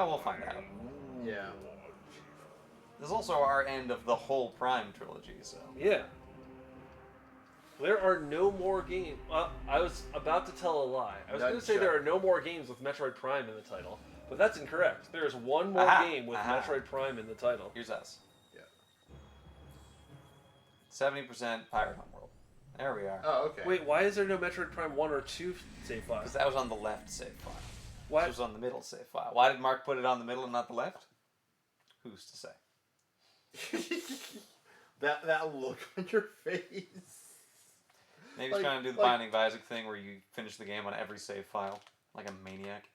we'll find out. Yeah. This is also our end of the whole Prime trilogy, so. Yeah. There are no more games. I was about to tell a lie. I was going to say there are no more games with Metroid Prime in the title, but that's incorrect. There is one more game with Metroid Prime in the title. Here's us. Yeah. 70% Pirate Homeworld. There we are. Oh, okay. Wait, why is there no Metroid Prime 1 or 2 save file? Because that was on the left save file. Why? This was on the middle save file. Why did Mark put it on the middle and not the left? Who's to say? that look on your face. Maybe he's trying to do the Binding of Isaac thing where you finish the game on every save file, like a maniac.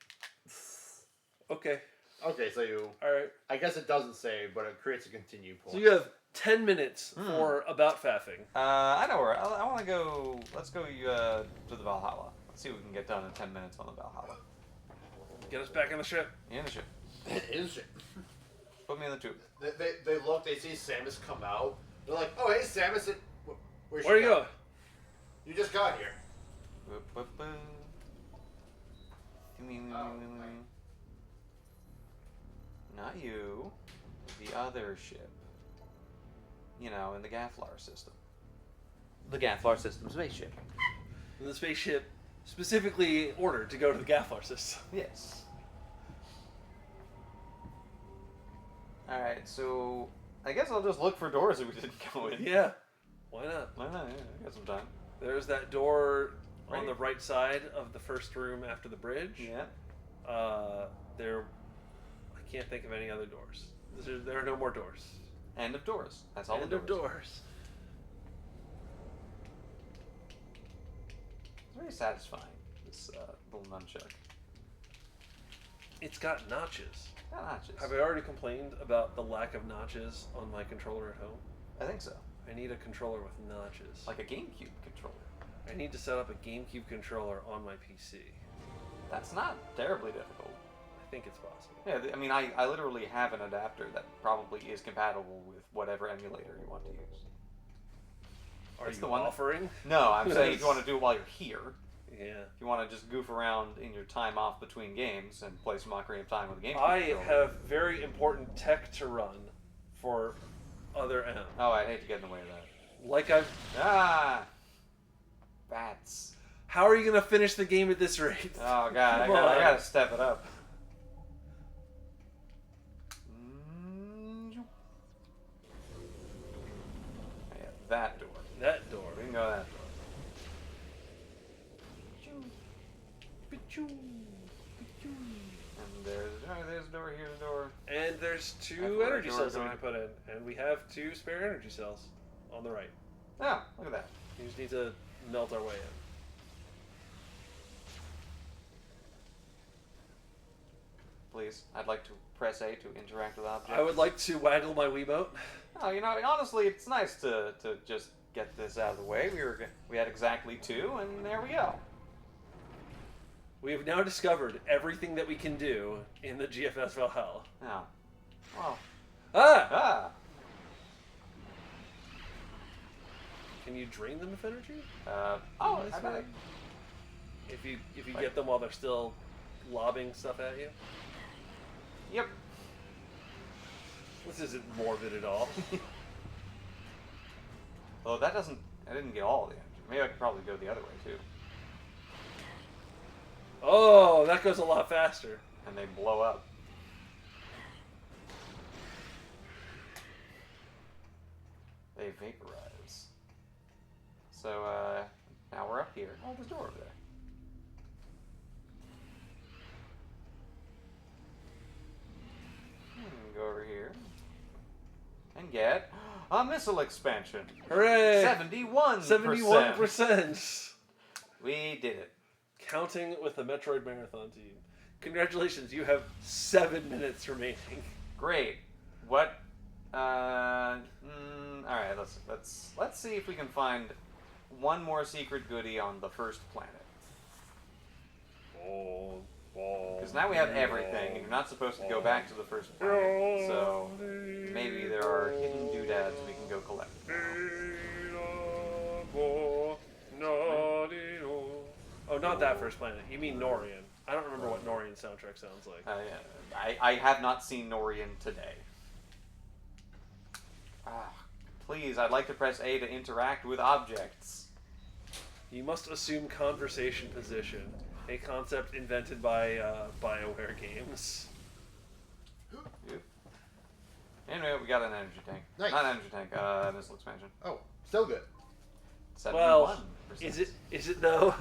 Okay. Okay, so you... Alright. I guess it doesn't save, but it creates a continue point. So you have 10 minutes for about faffing. I know where. I want to go... Let's go to the Valhalla. Let's see what we can get done in 10 minutes on the Valhalla. Get us back in the ship. In the ship. In the ship. Put me in the tube. They look, they see Samus come out. They're like, oh, hey, Samus. Where are you going? You just got here. Not you. The other ship. You know, in the Gafflar system. The Gafflar system spaceship. And the spaceship specifically ordered to go to the Gafflar system. Yes. Alright, so I guess I'll just look for doors that we didn't go in. Yeah. Why not? Why not? Yeah, I got some time. There's that door on Right. the right side of the first room after the bridge. Yeah. I can't think of any other doors. There are no more doors. End of doors. That's all End the of doors. doors. It's very satisfying, this little nunchuck. It's got notches. Got notches. Have I already complained about the lack of notches on my controller at home? I think so. I need a controller with notches. Like a GameCube controller. I need to set up a GameCube controller on my PC. That's not terribly difficult. I think it's possible. Yeah, I mean, I literally have an adapter that probably is compatible with whatever emulator you want to use. Are It's you the one offering? No, I'm saying if you want to do it while you're here. Yeah. If you want to just goof around in your time off between games and play some Ocarina of Time with a GameCube I controller. have very important tech to run for other M. Oh, I hate to get in the way of that. Like I've... Bats. How are you going to finish the game at this rate? Oh, God, I Come on. gotta step it up. Yeah, that door. That door. We can go that door. And there's a door, here's a door. And there's That's two where energy doors cells that we are. can put in. And we have 2 spare energy cells on the right. Oh, look at that. We just need to melt our way in. Please, I'd like to press A to interact with objects. I would like to waggle my Wiimote. Oh, you know, honestly, it's nice to just get this out of the way. We had exactly 2, and there we go. We have now discovered everything that we can do in the GFS Valhalla. Oh. Well. Ah! Can you drain them of energy? I bet. If you get them while they're still lobbing stuff at you? Yep. This isn't morbid at all. Well, that doesn't... I didn't get all the energy. Maybe I could probably go the other way, too. Oh, that goes a lot faster. And they blow up. They vaporize. So, now we're up here. Oh, there's a door over there. Go over here. And get a missile expansion. Hooray! 71%. 71%. We did it. Counting with the Metroid Marathon team. Congratulations, you have 7 minutes remaining. Great. What? All right. Let's see if we can find one more secret goodie on the first planet. Because now we have everything, and you're not supposed to go back to the first planet. So maybe there are hidden doodads we can go collect. Oh, not that first planet. You mean Norian. I don't remember what Norian's soundtrack sounds like. I have not seen Norian today. Please, I'd like to press A to interact with objects. You must assume conversation position, a concept invented by BioWare games. Yep. Anyway, we got an energy tank. Nice. Not energy tank, missile expansion. Oh, still good. 71%. Well, is it though?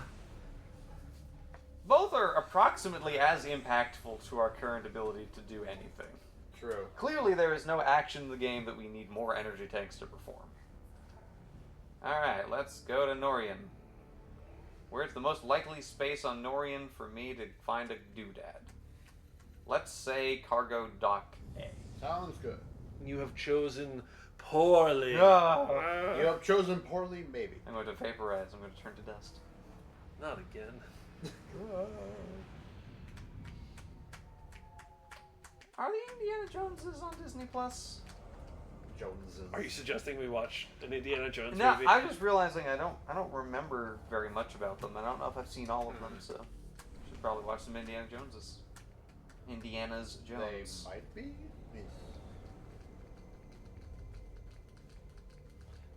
Both are approximately as impactful to our current ability to do anything. True. Clearly, there is no action in the game that we need more energy tanks to perform. Alright, let's go to Norian. Where's the most likely space on Norian for me to find a doodad? Let's say cargo dock A. Sounds good. You have chosen poorly. You have chosen poorly, maybe. I'm going to vaporize. I'm going to turn to dust. Not again. Are the Indiana Joneses on Disney Plus? Joneses. Are you suggesting we watch an Indiana Jones No, movie? I'm just realizing I don't remember very much about them. I don't know if I've seen all of them, so should probably watch some Indiana Joneses. Indiana's Jones. They might be.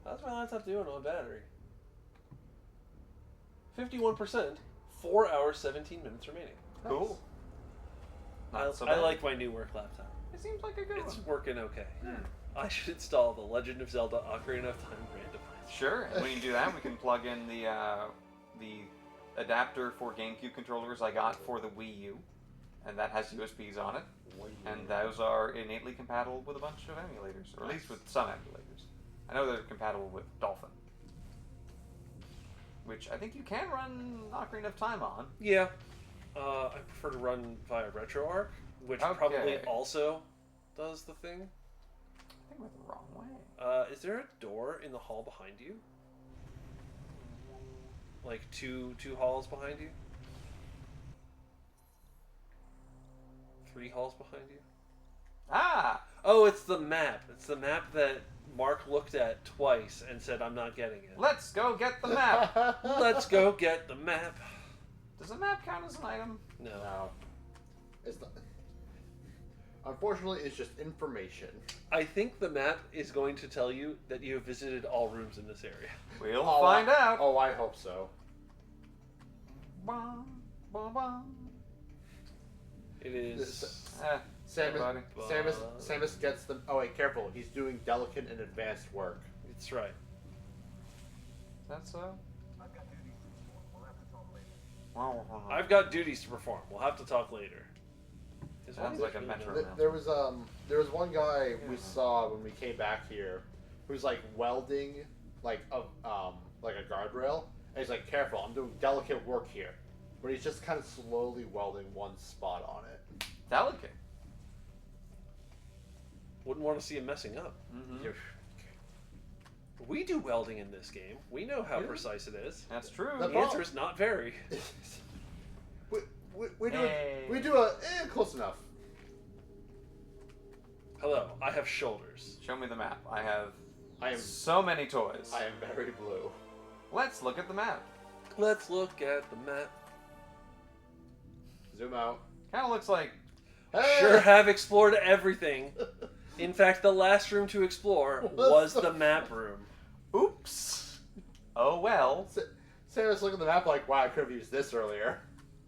How's my laptop doing on battery? 51%. 4 hours, 17 minutes remaining. Cool. I like my new work laptop. It seems like a good It's one. working okay. I should install the Legend of Zelda Ocarina of Time randomizer. Sure, and when you do that, we can plug in the adapter for GameCube controllers I got for the Wii U, and that has USBs on it, and those are innately compatible with a bunch of emulators, or at least with some emulators. I know they're compatible with Dolphin, which I think you can run Ocarina of Time on. Yeah. I prefer to run via RetroArch, which Okay. probably also does the thing. I think we're the wrong way. Is there a door in the hall behind you? Like two halls behind you? 3 halls behind you? Ah! Oh, it's the map. It's the map that Mark looked at twice and said, I'm not getting it. Let's go get the map! Let's go get the map. Does a map count as an item? No. It's not. Unfortunately, it's just information. I think the map is going to tell you that you have visited all rooms in this area. We'll find out. Oh, I hope so. It is... Samus gets them. Oh wait, careful! He's doing delicate and advanced work. That's right. That's so. I've got duties to perform. We'll have to talk later. Sounds like a Metro. There was one guy we saw when we came back here, who's like welding like a guardrail, and he's like, "Careful! I'm doing delicate work here," but he's just kind of slowly welding one spot on it. Delicate. Wouldn't want to see him messing up. Mm-hmm. We do welding in this game. We know how Really? precise it is. That's true. The answer is not very. We do close enough. Hello, I have shoulders. Show me the map. I have I am so many toys. I am very blue. Let's look at the map. Let's look at the map. Zoom out. Kind of looks like. Hey! Sure have explored everything. In fact, the last room to explore was the map room. Oops. Oh well. Sarah's looking at the map like, wow, I could have used this earlier.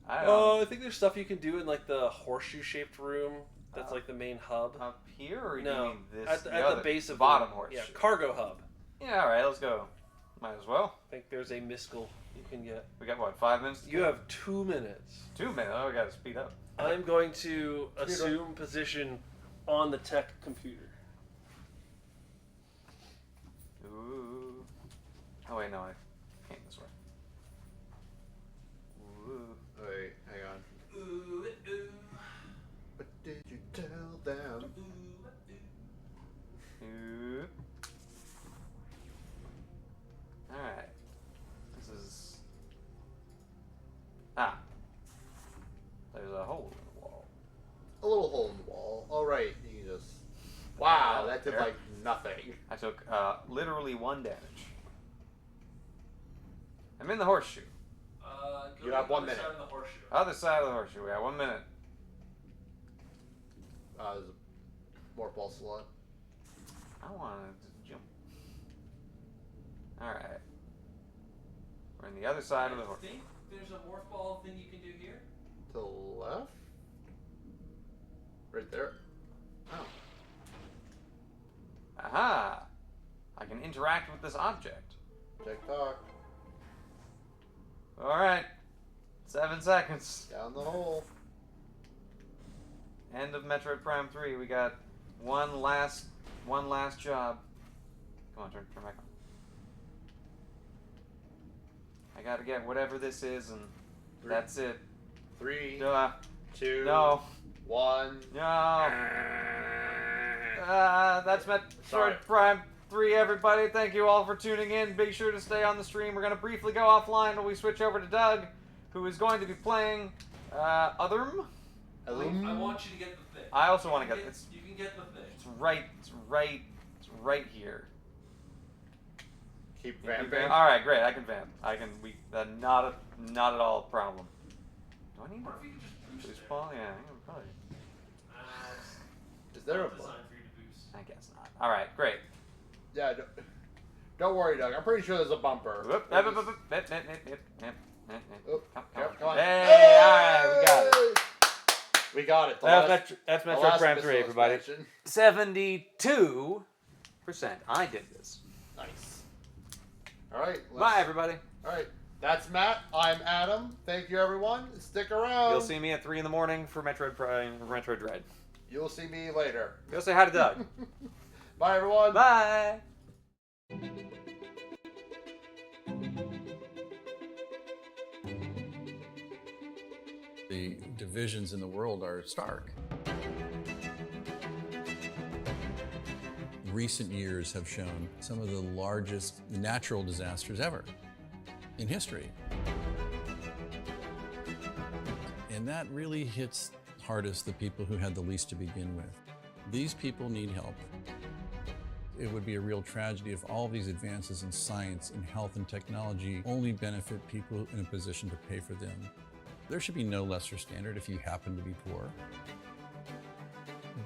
I think there's stuff you can do in like the horseshoe-shaped room. That's like the main hub. Up here, or no, you mean this? at the base of bottom the horseshoe. Yeah, cargo hub. Yeah, all right, let's go. Might as well. I think there's a miscal you can get. We got what, 5 minutes? You have 2 minutes. 2 minutes. Oh, we gotta speed up. I'm going to assume position on the tech computer. Ooh. Oh wait, no, I came this way. Ooh. Wait, hang on. Ooh, ooh. did there. like nothing. I took literally 1 damage. I'm in the horseshoe. Go You to have the 1 other minute. side of the horseshoe. Other side of the horseshoe. We have 1 minute. There's more ball slot. I want to jump. Alright. We're on the other side of the I horseshoe. think there's a morph ball thing you can do here. To the left? Right there. Oh. Aha! I can interact with this object. TikTok. Alright. 7 seconds. Down the hole. End of Metroid Prime 3. We got one last job. Come on, turn back on. I gotta get whatever this is, and that's it. 3, Duh. 2, No. 1. No. That's Sorry. Metroid Prime 3, everybody. Thank you all for tuning in. Be sure to stay on the stream. We're going to briefly go offline while we switch over to Doug, who is going to be playing Otherm. I want you to get the thing. I also want to get this. You can get the thing. It's right here. Keep Yeah, vamping. All right, great. I can vamp. Not at all a problem. Do I need What if you could just boost it? ball? Yeah, probably. Is there a designed for you to boost? I guess not. All right, great. Yeah, don't worry, Doug. I'm pretty sure there's a bumper. Come on. Hey, all right, we got it. We got it. That's the Metroid last Prime 3, missile everybody. expansion. 72%. I did this. Nice. All right. Bye, everybody. All right. That's Matt. I'm Adam. Thank you, everyone. Stick around. You'll see me at 3 in the morning for Metroid Prime or Metroid Dread. You'll see me later. Go say hi to Doug. Bye, everyone. Bye. The divisions in the world are stark. Recent years have shown some of the largest natural disasters ever in history. And that really hits hardest the people who had the least to begin with. These people need help. It would be a real tragedy if all these advances in science and health and technology only benefit people in a position to pay for them. There should be no lesser standard if you happen to be poor.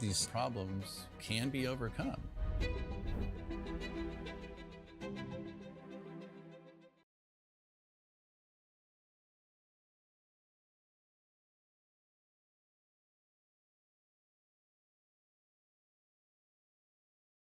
These problems can be overcome.